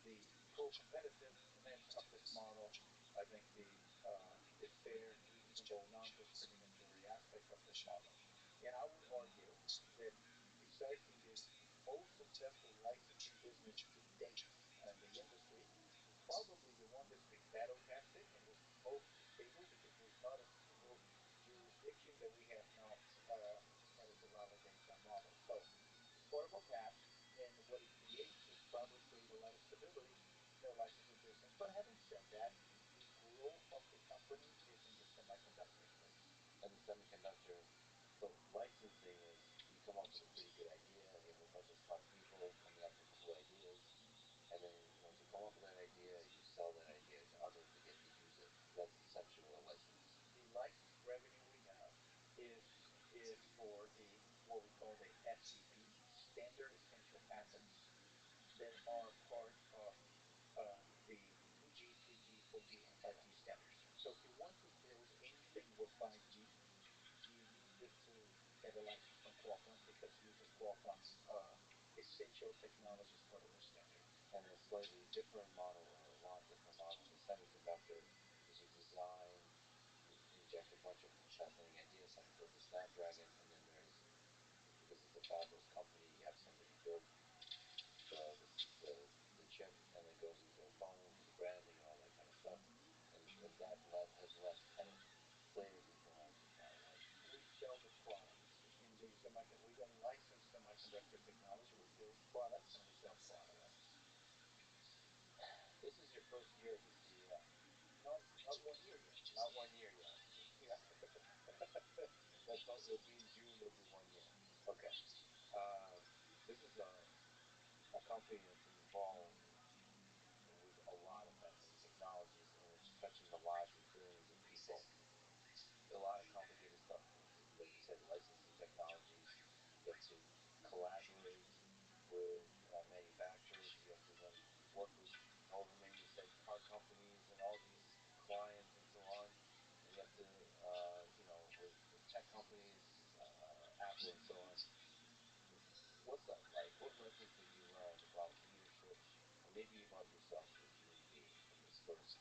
the pro-competitiveness of this model. I think the fair, reasonable, non-discriminatory aspect of this model, and I would argue that besides being the most successful licensing business to date in the industry, probably the one that's been battle tested and was most stable because there's not a single jurisdiction that we have not had to validate that model. So it's part of our past, and what it But having said that, the growth of the company is in the semiconductor space. And the semiconductor, so licensing is you come up with a pretty good idea. You have a bunch of smart people coming up with cool ideas, and then once you come up with that idea, you sell that idea to others to get to use it. That's essentially what a license is. The license revenue we have is for the what we call the SDP, standard essential patents, that are part of the 2G, 3G, 4G, and 5G standards. So if you want to build anything with 5G, you need to get a license from Qualcomm because it uses Qualcomm's essential technology as part of their standard. And a slightly different model, or a lot different model in the semiconductor, is you design, you inject a bunch of fascinating ideas. Something goes to Snapdragon, and then there's, because it's a fabless company, you have somebody build the, the chip, and it goes into a phone with the branding and all that kind of stuff. And that has less tenant players involved in that way. We sell the products in the semiconductor. We don't license semiconductor technology. We build products and we sell products. This is your first year as a CEO. Not 1 year yet. Not 1 year yet. Yeah. It'll be in June. It'll be 1 year. Okay. This is a company that's involved with a lot of fascinating technologies, and it's touching the lives of billions of people. A lot of complicated stuff. Like you said, licensing technologies. You have to collaborate with manufacturers. You have to then work with however many you said, car companies and all these clients and so on. And you have to, with tech companies, Apple and so on. What's that like? What lessons have you learned about leadership, and maybe about yourself as a human being in this first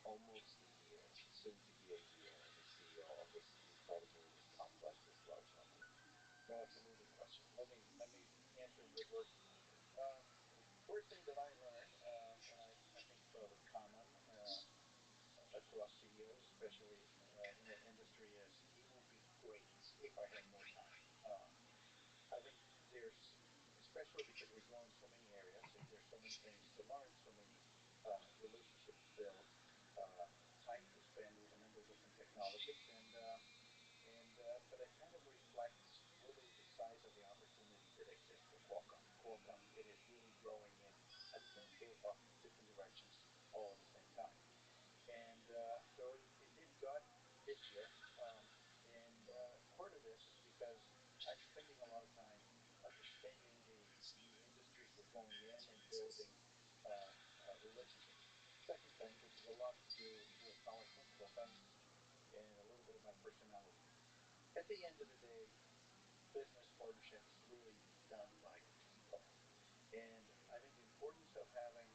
almost a year, soon to be a year as a CEO of this incredibly complex, this large company? No, that's a loaded question. Let me answer in reverse order. First thing that I learned, and I think it's probably common across CEOs, especially in our industry, is it would be great if I had more time. I think there's, especially because we're growing so many areas and there's so many things to learn, so many relationships to build, time to spend with a number of different technologies, but it kind of reflects really the size of the opportunity that exists for Qualcomm. Qualcomm, it is really growing in a number of different directions all at the same time. And so it did gut this year. And part of this is because I'm spending a lot of time understanding the industries we're going in and building relationships. Second thing, which is a lot to do with how I think about things and a little bit of my personality. At the end of the day, business partnership is really done by people. And I think the importance of having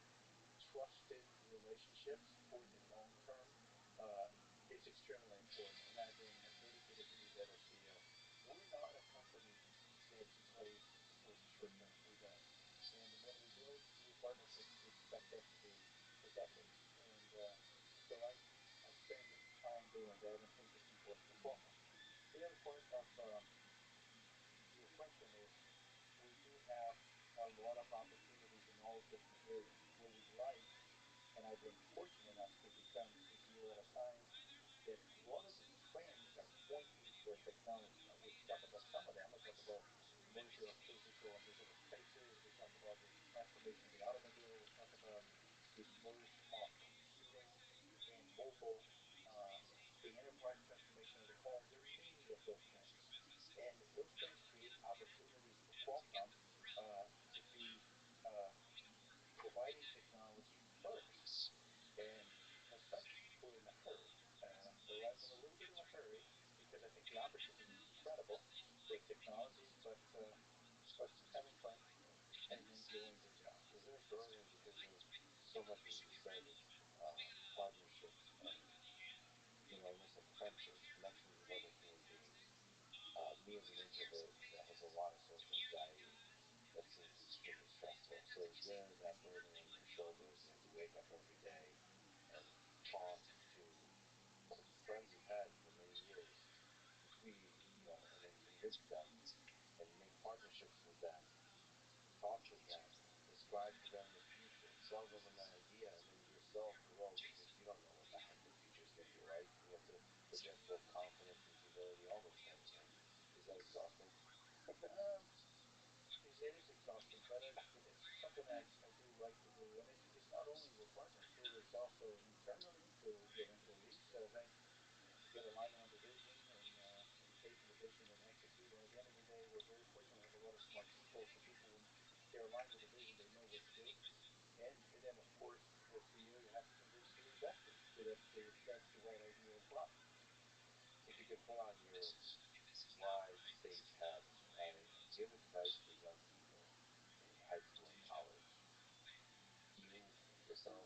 trusted relationships for the long term is extremely important. And I've been dedicated to do that as CEO. We're not a company that plays for the short term. We don't. And when we build new partnerships, we expect that to be for decades. And so I spend time doing that and think it's important for Qualcomm. The other part of your question is we do have a lot of opportunities in all different areas. What we like, and I've been fortunate enough to become CEO at a time that a lot of these trends are pointing to our technology. Now, we talk about some of them. We talk about merger of physical and digital spaces. We talk about the transformation of the automobile. We talk about the merge of computing and mobile, the enterprise transformation of the car. There are many of those trends. And those trends create opportunities for Qualcomm to be providing technology first. And as such, we're in a hurry. So I'm in a little bit of a hurry because I think the opportunity is incredible, great technologies, but having fun and enjoying the job. Is it a burden because of so much, as you said, partnerships and almost like friendships, connections with other human beings? Me as an introvert that has a lot of social anxiety, that seems extremely stressful. So is there that burden on your shoulders? You have to wake up every day and talk to friends you've had for many years, be, and convince them and make partnerships with them, talk with them, describe to them the future. sells them an idea, and then yourself, well, you don't know what the future is going to be like, and you have to project both confidence and humility, all those things, right? Is that exhausting? Um, it is exhausting, but it's something I do like to do, and it's not only with partners too. It's also internally to your employees. They get alignment on the vision and taking the vision and execute. And at the end of the day, we're very fortunate to have a lot of smart people. So people, when they're aligned with the vision, they know what to do. And then of course, for you, you have to convince your investors that's the right idea as well. If you could put on your wise sage hat and give advice for young people in high school and college, you yourself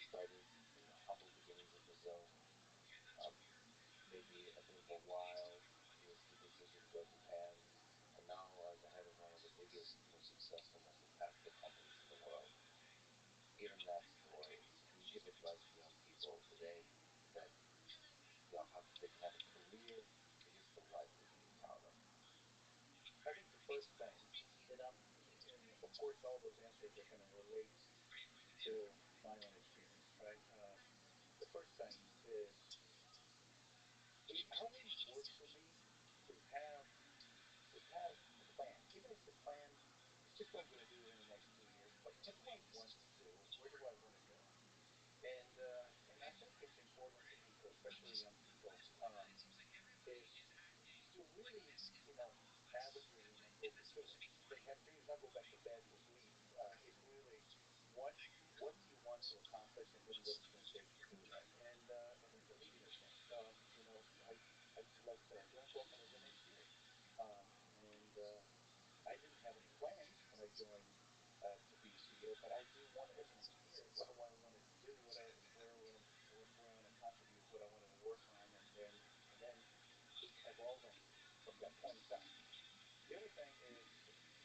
started in the humble beginnings in Brazil, um, maybe a bit of a wild, risky decision, broke his hands, and now are the head of one of the biggest, most successful, most impactful companies in the world. Given that story, can you give advice to young people today that how they can have a career, and here's the life they can be proud of? I think the first thing, and of course, all those answers are going to relate to my own experience, right? The first thing is it always worked for me to have a plan, even if the plan is just what I'm going to do in the next 2 years. But what do I want to do, and where do I want to go? And I think it's important to people, especially young people, is to really have a dream and go pursue it. Like have dreams, not go back to bed to sleep. It's really what what do you want to accomplish, and then what it's going to take to do that. And then believe in yourself. I used to like don't talk under the next year, um, and I didn't have any plans when I joined to be CEO, but I do want every next year. What do I want to do? Where I want to contribute? What I wanted to work on, and then keep evolving from that point in time. The other thing is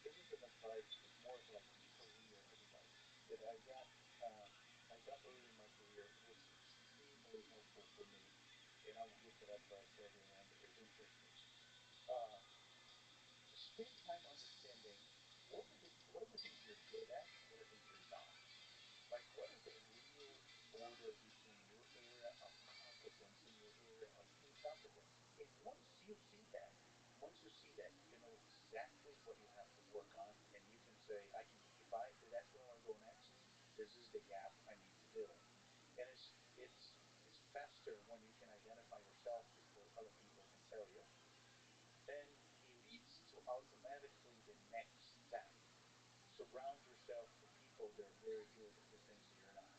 this is an advice. It's more of like a career advice that uh, I got early in my career. It was extremely helpful for me, and I will give that advice to everyone that is interested. Uh, Spend time understanding what are the things you're good at and what are the things you're not. Like, what is the real border between your area of competence and your area of incompetence? And once you see that, you know exactly what you have to work on, and you can say, I can, if I, that's where I want to go next. This is the gap I need to fill. And it's faster when you can identify yourself before other people can tell you. Then it leads to automatically the next step. Surround yourself to people that are very good at the things that you're not.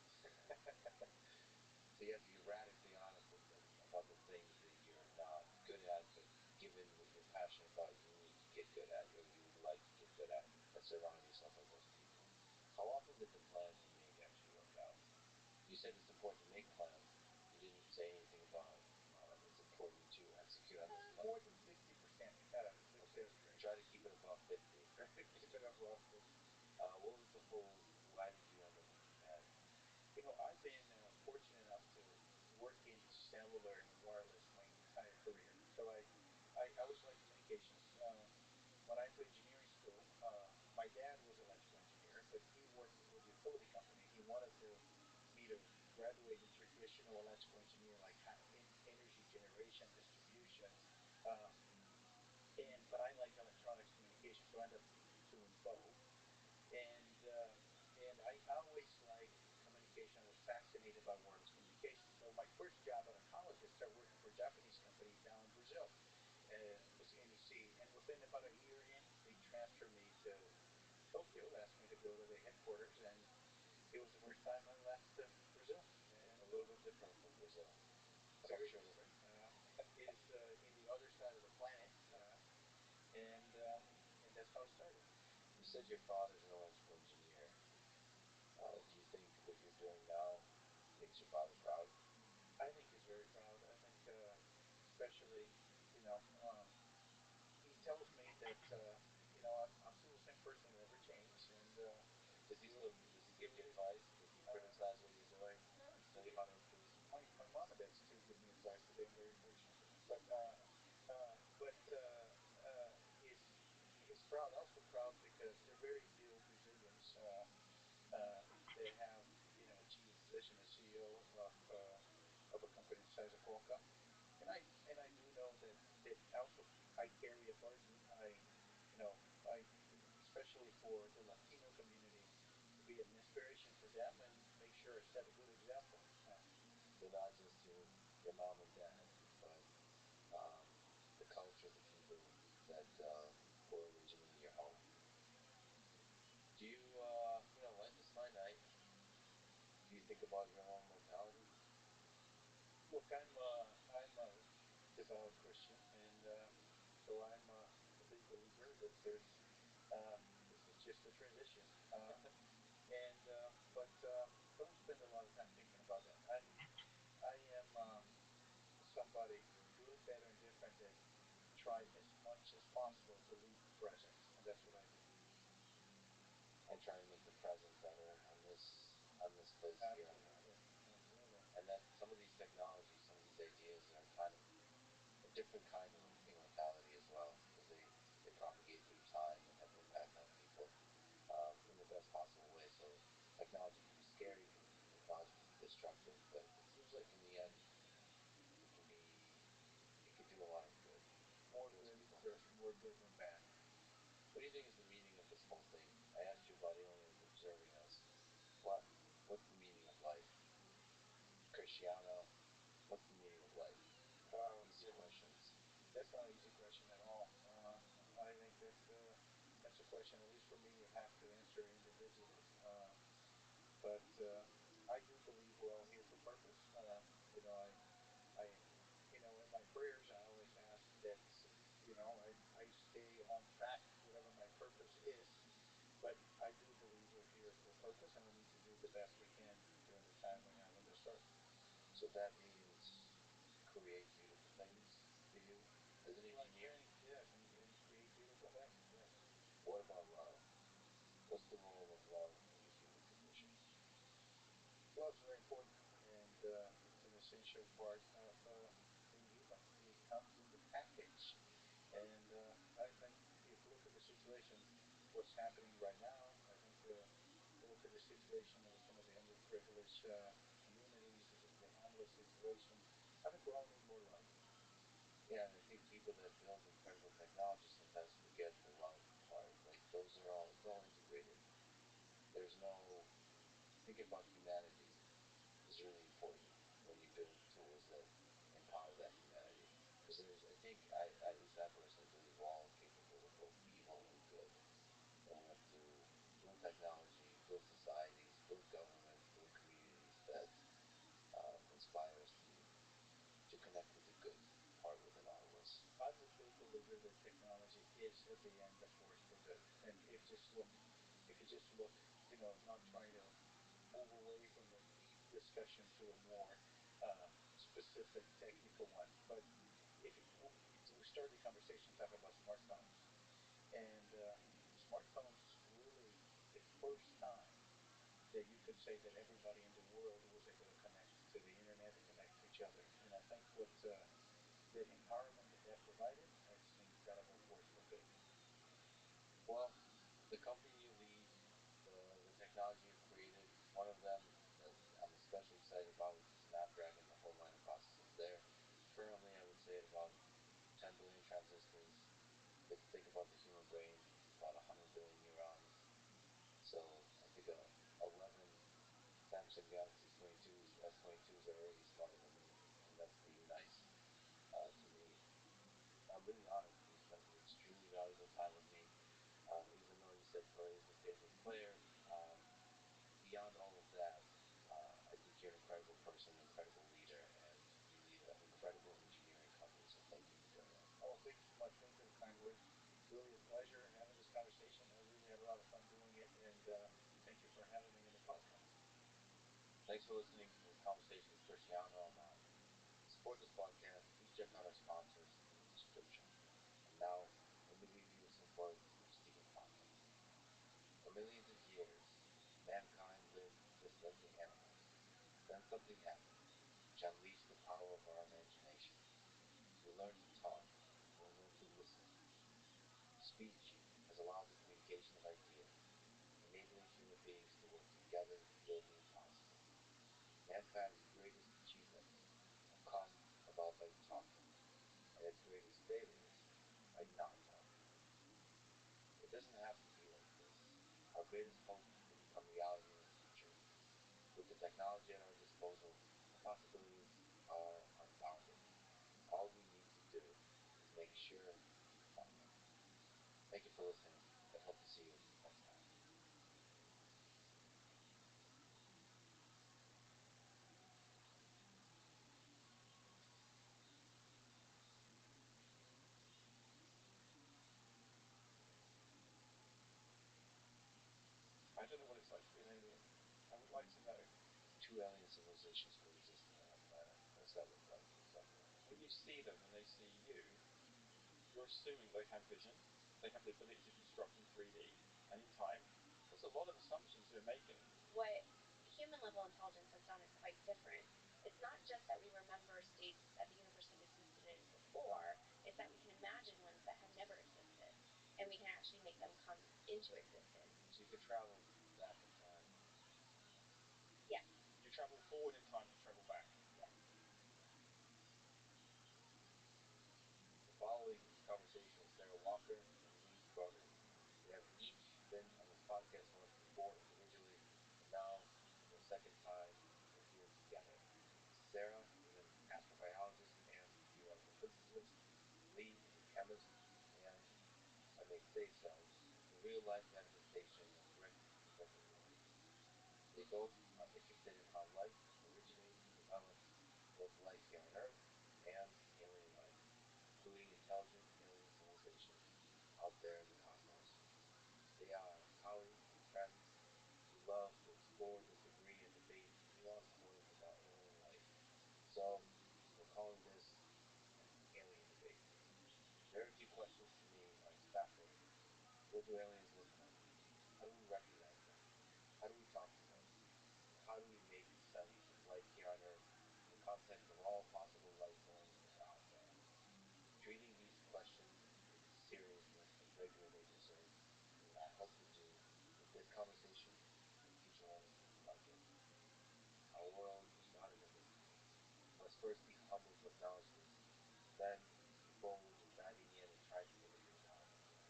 So you have to be radically honest with them about the things that you're not good at, but given what you're passionate about, you need to get good at, or you would like to get good at, and surround yourself with those people. How often did the plans you make actually work out? You said it's important to make plans. You didn't say anything about it's important to execute on those plans. More than 60% success rate. Try to keep it above 50. Keep it above 50. What was the whole? Why did you end up making that? I've been fortunate enough to work in cellular and wireless my entire career. So I always liked communications. When I went to engineering school, my dad was an electrical engineer, but he worked with a utility company. He wanted me to graduate in traditional electrical engineering, like in energy generation, distribution. Uh, but I like electronics communication, so I ended up doing both. And I always liked communication. I was fascinated by wireless communication. So my first job out of college, I started working for a Japanese company down in Brazil. It was NEC, and within about a year in, they transferred me to Tokyo. Asked me to go to the headquarters, and it was the first time I left Brazil. And A little bit different from Brazil. very different. It is in the other side of the planet, and that's how it started. You said your father's an electrical engineer. Do you think what you're doing now makes your father proud? I think he's very proud. I think, especially, you know, he tells me that I'm still the same person that never changed, and Does he give you advice? Does he criticize what you're doing? no, he Tell still you gives, how to improve? my mom and dad still give me advice today. I'm very fortunate for that. But he's proud, also proud because they're very ill Brazilians. size of quokka. And I do know that also I carry a burden. You know, I especially for the Latino community to be an inspiration to them and make sure I set a good example. So not just to your mom and dad, but um, the culture, the people that were originally in your home. Do you, life is finite. Do you think about your own mortality? Look, I'm a devout Christian, and so I'm a big believer that this is just a transition. And but don't spend a lot of time thinking about that. I am somebody good, better, and different that try as much as possible to live the present, and that's what I do. And try and make the present better on this place here on Earth. Absolutely, absolutely. And that some of these technologies, some of these ideas are kind of a different kind of immortality as well, because they propagate through time and have impact on people in the best possible way. So technology can be scary, technology can be destructive, but it seems like in the end, it can be, it can do a lot of good. More good, more good than bad. What do you think is the meaning of this whole thing? I asked you about aliens observing us. What's the meaning of life? Cristiano, what's the meaning of life? Easy questions. That's not an easy question at all. I think that's a question, at least for me, you have to answer individually. But I do believe we're all here for purpose. You know, I, in my prayers, I always ask that, I stay on track, whatever my purpose is. But I do believe we're here for a purpose, and we need to do the best we can during the time we have on this earth. So that means create beautiful things for you as an engineer? Yes, and create beautiful things, yes. What about love? What's the role of love in the human condition? Love's very important, and it's an essential part of being human. It comes in the package. And I think if you look at the situation, what's happening right now, I think you look at the situation of some of the underprivileged communities, the homeless situation, I think we all need more love. Yeah, and I think people that build incredible technology sometimes forget the love part. Like those are all, it's all integrated. There's no, thinking about humanity is really important when you build tools that empower that humanity. Because I think, at least I personally believe we're all capable of both evil and good. And we have to build technology, build societies, build governments, build communities that inspire us to connect with the good part within all of us. I'm a big believer that technology is at the end a force for good. And if you just look, not trying to move away from the deep discussion to a more specific technical one, but if you, we started the conversation talking about smartphones, and smartphones really the first time that you could say that everybody in the world was able to connect to the internet and connect to each other. And I think what the empowerment that provided, it's an incredible force for good. Well, the company you lead, the technology you've created, one of them that I'm especially excited about is the Snapdragon, the whole line of processors there. Currently, I would say at about 10 billion transistors. If you think about the human brain, about 100 billion neurons. So I think 11 Samsung Galaxy 22s, S22s are already smarter than me, and that's being nice to me. I'm really honored that you spent some extremely valuable time with me. Even though you said Pelé is your favorite player, beyond all of that, I think you're an incredible person, an incredible leader, and you lead an incredible engineering company. So thank you for doing that. Oh, thank you so much. Thank you for the kind words. Really a pleasure having this conversation. I really had a lot of fun doing it, and thank you for having me in the podcast. Thanks for listening to this conversation with Cristiano Alman. To support this podcast, please check out our sponsors in the description. And now, let me leave you with some words of Stephen Hawking. For millions of years, mankind lived just like the animals. Then something happened, which unleashed the power of our imagination. We learned to talk, and we learned to listen. Speech has allowed the communication of ideas, enabling human beings to work together to build the impossible. Mankind's greatest achievement come about by talking, and its greatest failures by not talking. It doesn't have to be like this. Our greatest hope will become reality in the future. With the technology at our disposal, the possibilities are unbounded. All we need to do is make sure we find them. Thank you for listening, and hope to see you next time. I don't know what it's like to be an alien. I would like to know. Two alien civilizations coexisting on our planet. What does that look like exactly? When you see them and they see you, you're assuming they have vision, they have the ability to construct in 3D and in time. There's a lot of assumptions they're making. What human level intelligence has done is quite different. It's not just that we remember states that the universe has existed in before, it's that we can imagine ones that have never existed, and we can actually make them come into existence. So you could travel back in time. Yes. You travel forward in time to travel back. Yes. The following is a conversation with Sarah Walker and Lee Cronin. They have each been on this podcast once before individually, and now for the second time they're here together. Sarah is an astrobiologist and theoretical physicist. Lee is a chemist and, if I may say so, the real-life manifestation of brick inventing words. They both are interested in how life originates and develops, both life here on Earth and alien life, including intelligent alien civilizations out there in the cosmos. They are colleagues and friends who love to explore, disagree, and debate nuanced points about alien life. So, we're calling this an alien debate. Very few questions to me are as fascinating. What do aliens look like? How do we recognize them? How do we talk to them? And how do we make sense of life here on Earth in the context of all possible life forms that are out there? Treating these questions with the seriousness that regular nature serves is what I hope to do with this conversation and future ones like it. Our world is not an enigma. We must first be humble to acknowledge this, then be bold in diving in and trying to figure things out together.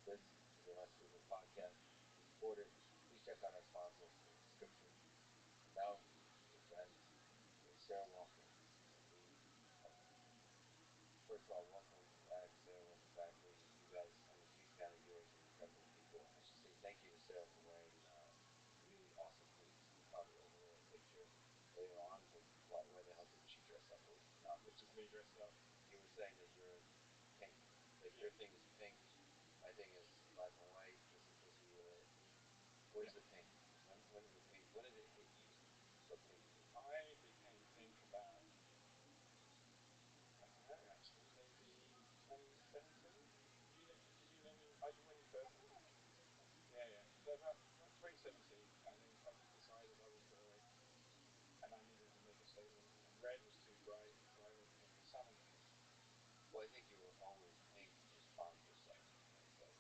This is a Less Frequent podcast. To support it, please check out our sponsors in the description. And now, dear friends, here's Sarah Walker and Lee Cronin. First of all, welcome back, Sarah. Welcome back, Lee. You guys, I'm a huge fan of yours and incredible people. I should say thank you to Sarah for wearing really awesome boots. You probably overlay a picture later on, but why the hell didn't she dress up, Lee? It's just me dressed up. You were saying that you're pink. Like your thing is pink, my thing is black and white. This is where's the pink? When did the pink? When did it hit you? What pink is? I became pink about, I don't know actually, maybe 2017? Did you know me? Are you in person? Yeah. So about 2017, I think I just decided I was bored and I needed to make a statement. And red was too bright, so I went pink, salmon pink. Well, I think you were always pink. You just found yourself in 2017.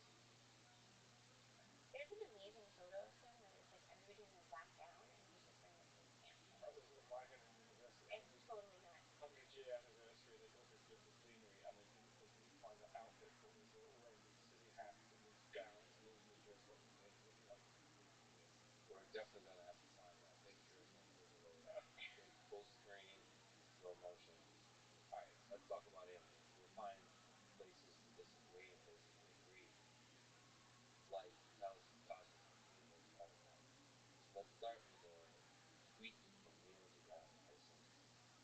There's an amazing photo of him where there's like everybody in a black gown and he's just wearing a pink pants. That was at Wageningen University. It's totally nuts. 100-year anniversary. They got this bit of scenery and they didn't find the outfit for me, so they're all wearing these silly hats and these gowns, and there's me dressed up in pink, looking like a complete idiot. We're definitely gonna have to find that picture and then overlay that big full screen, slow motion. All right, let's talk about aliens. You'll find places to disagree and places to agree. Life, intelligence, cosmos, the universe, all of that. Let's start with a tweet from Neil deGrasse Tyson,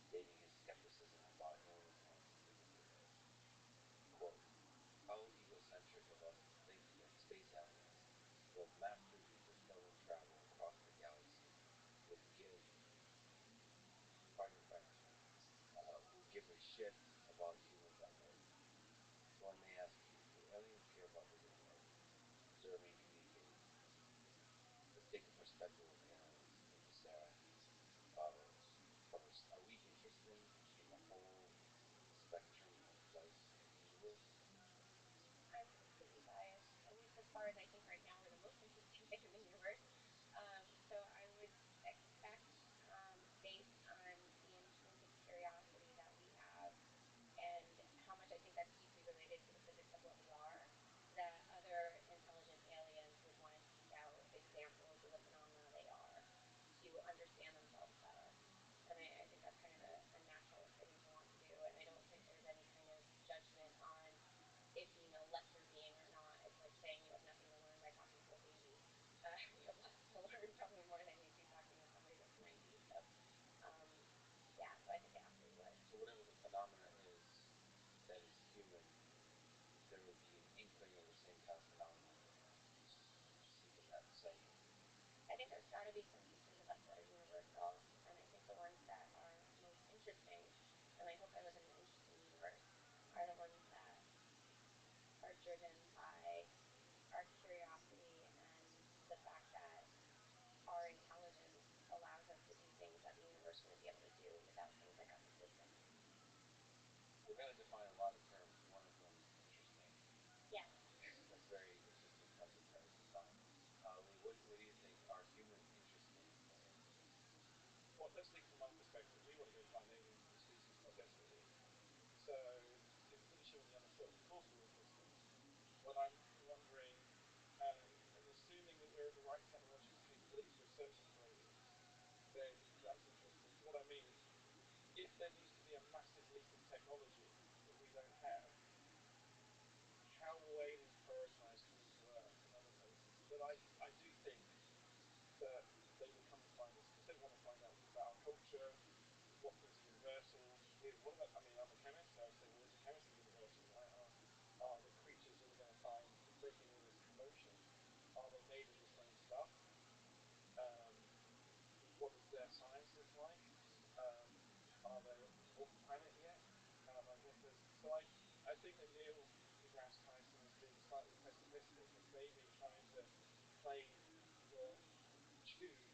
stating his skepticism about aliens having physical life. Quote, how egocentric of us to think that space aliens who have mastered interstellar travel across the galaxy would give, pardon the French, would give a shit about humans on Earth. So I may ask you, do aliens care about physical life, observing, communicating with us? Let's take the perspective of aliens and to Sarah. Are we interested in the whole spectrum of life in the universe? I'm completely biased, at least as far as I think right now we're the most interesting thing in the universe. So I would expect, based on the intrinsic curiosity interesting, and I hope I live in an interesting universe, are the ones that are driven by our curiosity and the fact that our intelligence allows us to do things that the universe wouldn't be able to do without things like us existing. We're going to define a lot of terms. One of them, interesting. Yes. That's a very interesting concept to try to define. Lee, what do you think? Are humans interesting or alien? Well, let's think from my perspective. We want to go find aliens as a species quite desperately. So it's pretty sure on the other foot. Of course, we're interesting. But I'm wondering, and assuming that we're in the right technological capability for searching for aliens, then that's interesting. What I mean is, if there needs to be a massive leap in technology that we don't have, how will aliens prioritize coming to Earth and other places? But I do think that they will come and find us because they want to find out about our culture, what things are universal. What about? I mean, I'm a chemist, so I say, well, is the chemistry universal? Are the creatures that we're going to find making all this commotion? Are they made of the same stuff? Um, what does their science look like? Um, are they off planet yet? I think that Neil deGrasse Tyson is being slightly pessimistic and maybe trying to play the tune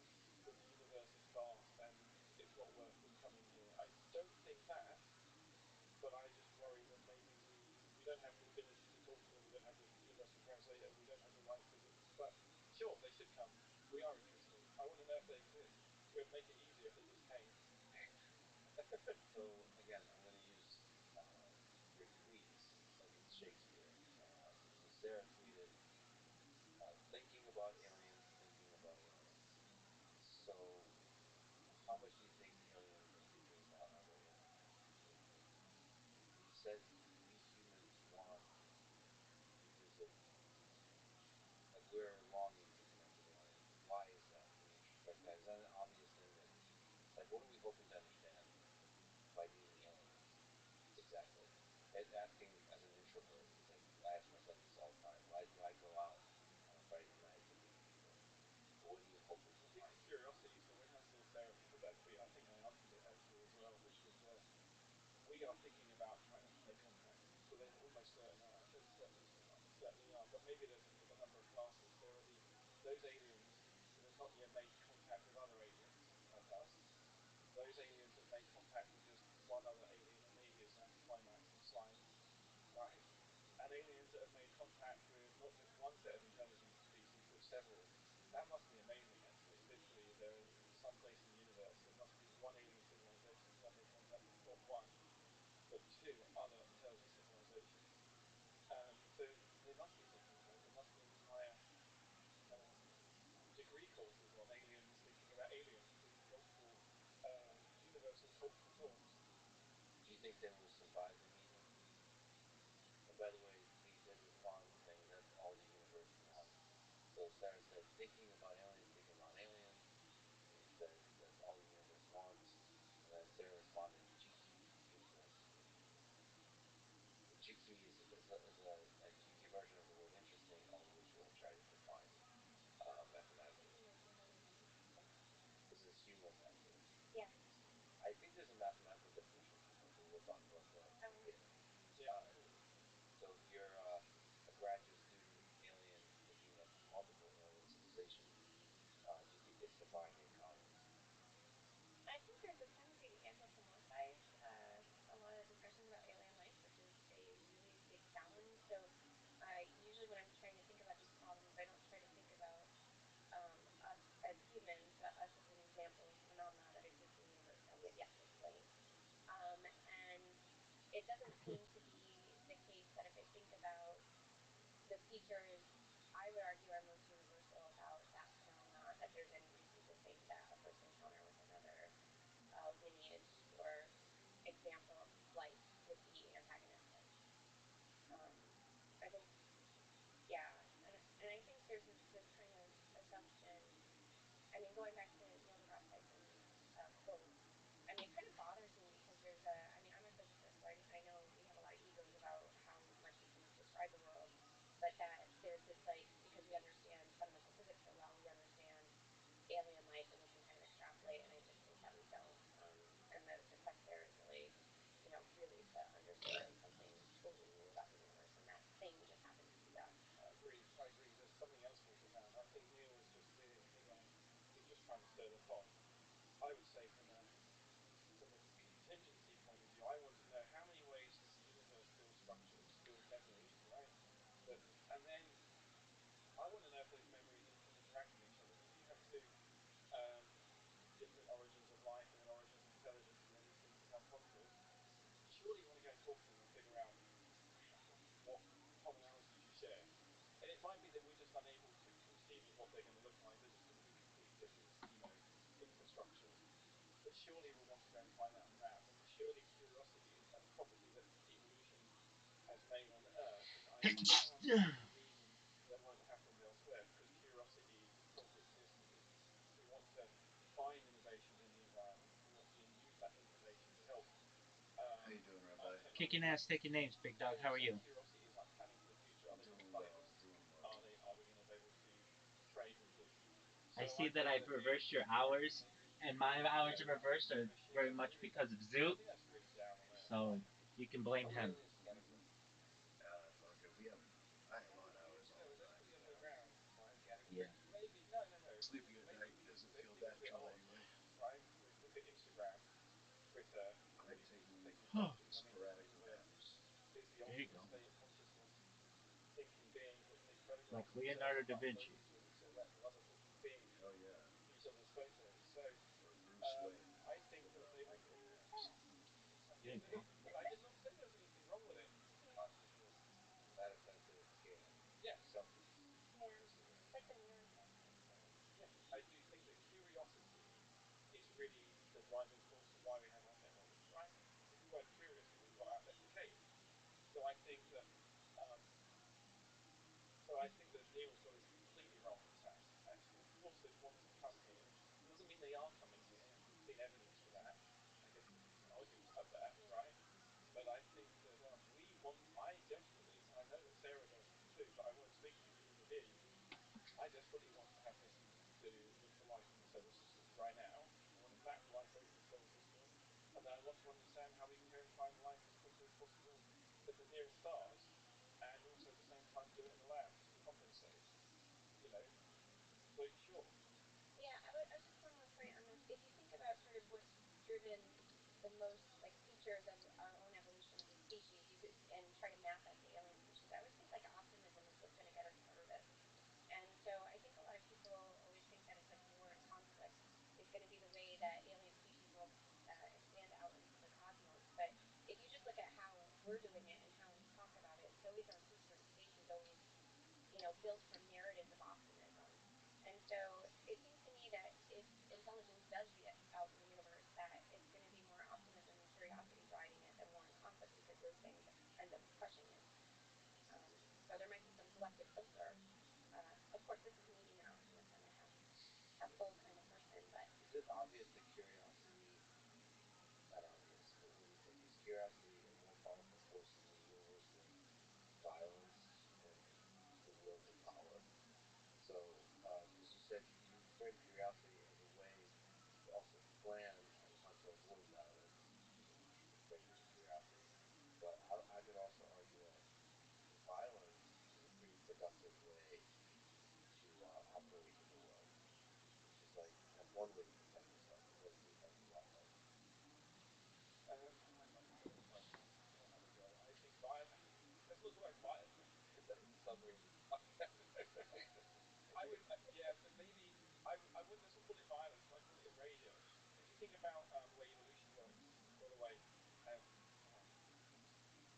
that the universe is vast and it's not worth them coming here. I don't think that, but I just worry that maybe we don't have the ability to talk to them, we don't have the universal translator, we don't have the right physics. But sure, they should come. We are interesting. I want to know if they exist. It would make it easier if they just came. So again, I'm going to use your tweets like it's Shakespeare. So Sarah tweeted, thinking about aliens, thinking about aliens. So how much do you think aliens are thinking about other aliens? You said we humans want to visit, like we're longing to connect with aliens. Why is that? Can you introspect that? Is that an obvious thing that, like, what are we hoping to understand by meeting aliens exactly? Asking as an introvert, like I ask myself this all the time. Why do I go out on a Friday night to meet people? What are you hoping to I think find? it's curiosity. So when I saw Sarah put that tweet, I think I answered it actually as well, which was we are thinking about trying to make contact. So there's almost certain certainly are. But maybe there's a number of classes. There are those aliens that have not yet made contact with other aliens like us. Those aliens that made contact with just one other alien, and maybe it's anticlimax and slime, right? And aliens that have made contact with not just one set of intelligent species, but several. That must be amazing, actually. Literally, there is some place in the universe, there must be one alien civilization that made contact with not one, but two other intelligent civilizations. So they must be thinking about it. There must be entire um, degree courses on aliens thinking about aliens in multiple universal cultural norms. Do you think they will survive the meeting? And by the way, Lee did respond saying that's all the universe wants. So Sarah said, thinking about aliens, thinking about aliens. Lee said, that's all the universe wants. And then Sarah responded, cheeky, useless. The cheeky is a cheeky version of the word interesting, all of which we'll try to define mathematically. Cheeky makes me really sick. This is humor actually. Yeah. I think there's a mathematical definition of humor, but we'll talk about that later. Yeah, Uh, cool. so you're a graduate student, alien, looking at multiple alien civilizations. Do you think they survive the encounters? I think there's a tendency to anthropomorphize a lot of the discussions about alien life, which is a really big challenge. So, usually when I'm trying to think about these problems, I don't try to think about us as humans, but us as an example of phenomena that exist in the universe that we have yet to explain. And it doesn't seem to be the case that if I think about the features I would argue are most universal about that phenomenon, that there's any reason to think that a first encounter with another lineage or example of life would be antagonistic. Um, I think, yeah, and I think there's this kind of assumption. I mean, going back to Neil deGrasse Tyson's quote, I mean, it kind of bothers me because I mean, I'm a physicist, so I know we have a lot of egos about how much we can describe the world, but that there's this, like, because we understand fundamental physics so well, we understand alien life and we can kind of extrapolate, and I just think that we don't. And the quest there is upon. I would say from a contingency point of view, I want to know how many ways does the universe build structures, build memories, right? That, and then I want to know if those memories can interact with each other. And if you have two um, different origins of life and then origins of intelligence, and then these things become possible, surely you want to go and talk to them and figure out what commonalities you share. And it might be that we're just unable to conceive of what they're going to look like. They're just going to be completely different, infrastructures. But surely we'll want to go and find that on that. And surely curiosity is a property that evolution has made on Earth, and I can't see any reason that won't happen elsewhere, because curiosity because it exists because we want to find innovations in the environment. We want to use that innovation to help How you doing, our Rabbi? Kicking technology. ass, taking names, big I dog. How are also you? curiosity is like planning for the future. Are they going to Doing fight well, us? doing well. Are we going to be able to trade with them? I So see I that think I've that the reversed your hours, and my hours are reversed are very much because of I Zoot. think that's really down on Earth, So right? you can blame Are we him. only a skeleton? It's all good. I have long hours all the Let's time, put you the other way know. around, right? Yeah. Maybe no, no, no. Sleeping at Maybe night doesn't let's feel think of that it cool odd, anyway. right? Look at Instagram, Twitter, all I these take things that take Huh. attention. I mean, the sporadic universe naps. is the There you ultimate go. state of consciousness, thinking beings that take photographs Like of themselves Leonardo and da upload Vinci. them to the internet, and other thinking beings Hell yeah. use those photos. So Or Bruce Wayne I think with that they will. micro naps. There you go. But I did not say there was anything wrong with it. Consciousness at a sensitive scale. Yes. Something Yeah, visceral. it's like the neurons have senses. Yes, I do think that curiosity is really the driving force of why we have our technology, right? If we weren't curious, we would have got out left the cave. So I think that, um, Neil's got this completely wrong on this house. Actually, of course they want to come here. It doesn't mean they are coming here, and we've seen evidence for that. I guess we can argue about that, right? But I think that I desperately, and I know that Sarah does too, but I won't speak for you because you're here. I desperately want to have missions to look for life in the solar system right now. I want to map life over the solar system, and then I want to understand how we can go and find life as quickly as possible at the nearest stars, and also at the same time do it in the lab just to compensate. You know, so sure. Yeah, I was just one more point on this. If you think about sort of what's driven the most like features of our own evolution as a species, you could and try to map that to alien species. I always think like optimism is what's going to get us out of this. And so I think a lot of people always think that it's like war and conflict is going to be the way that alien species will expand out into the cosmos. But if you just look at how we're doing it and how we talk about it, so is our presentation always, built from narratives of optimism. And so it seems to me that if intelligence does get out in the universe, that it's going to be more optimism and curiosity driving it than war and conflict, because those things end up crushing it. So there might be some selective filter. Of course, this is me, unless I'm a half full kind of person. But Is it obvious that curiosity, not obvious, but what do you think? Is curiosity a more powerful force in the universe than violence and the will to power? So, because you said you frame curiosity as a way to also plan on how to avoid violence, equated with curiosity. But I could also argue that violence is a pretty productive way to operate in the world, which is like that's one way to protect yourself. What do you think, Rabbi? I might be better placed to have a go. I think violence. Let's not talk about violence. Submarine. I would, yeah, but maybe I wouldn't. Let's not call it violence. I call it radio. If you think about the way evolution works, by the way, and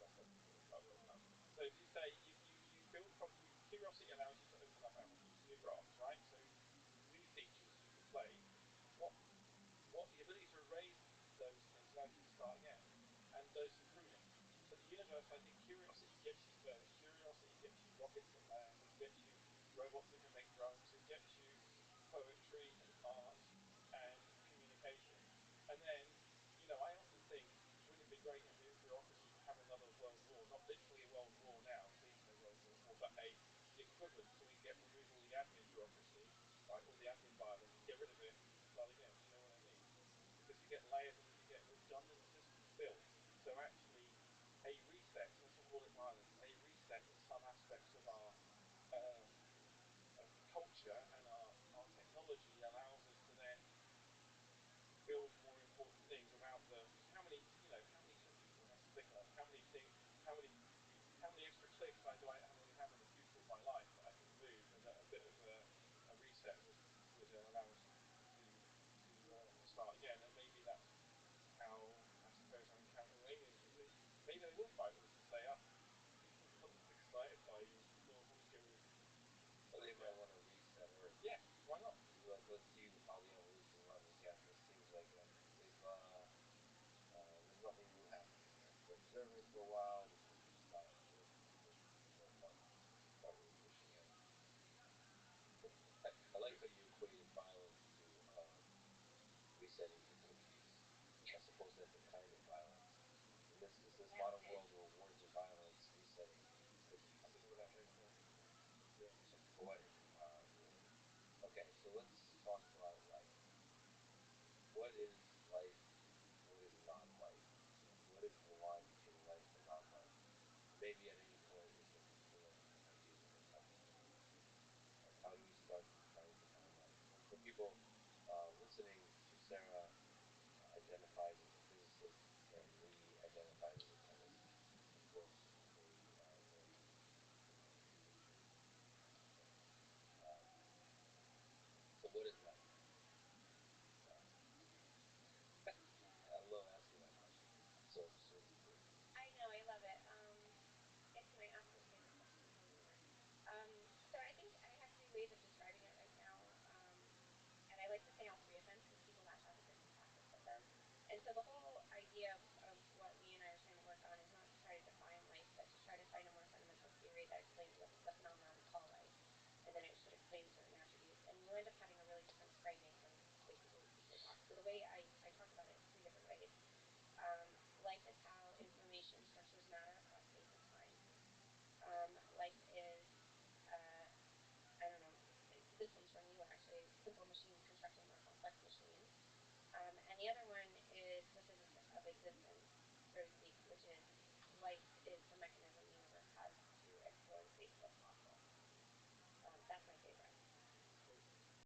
that's quite well done. So if you say you build curiosity allows you to open up avenues, new rafts, right? So new features you can play. What the ability to erase those things allows you to start again, and those for pruning. So the universe, I think, curiosity gets you further. Curiosity gets you rockets that land. It gets you robots that can make drones. It gets you poetry and art and communication. And then, I often think, wouldn't it be great if bureaucracy could have another world war? Not literally a world war now, please no world war, but the equivalent, so we can remove all the admin bureaucracy, right? All the admin violence, get rid of it, and start again. Do you know what I mean? Because you get layers and you get redundant systems built. So actually, a reset. Let's not call it violence. A reset in some aspects of our culture and our technology allows us to then something new happening. You're observing it for a while before you start really start really pushing in. I like how you equated violence to resetting into peace, as opposed to the kind of violence. In this modern world where words are violence, resetting could be peace. See what I meant there? Yeah. Some poetic word. Okay, so let's talk about life. What is life? What is non-life? What is the line between life and non-life? And maybe at any point we can use it as something to like how do you start trying to define life? And for people listening, Sarah identifies as a physicist, and Lee identifies as a chemist. Of course, they very uniquely different. Um, so, what is life? Uh, I love asking that question. It's so easy. I know, I love it. It's my absolute favorite question, believe it or not. So I think I have three ways of describing it right now. And I like to say all three of them because people latch on to different facets of them. And so the whole idea of what Lee and I are trying to work on is not to try to define life, but to try to find a more fundamental theory that explains what the phenomenon we call life. And then it should explain certain attributes. And you end up having a really different framing than the way people usually talk. So the way I talk about it is three different ways. Life is how information structures matter across space and time. Life is, uh, I don't know, this one's from you actually, simple machines constructing more complex machines. And the other one is the physics of existence, so to speak, which is life is the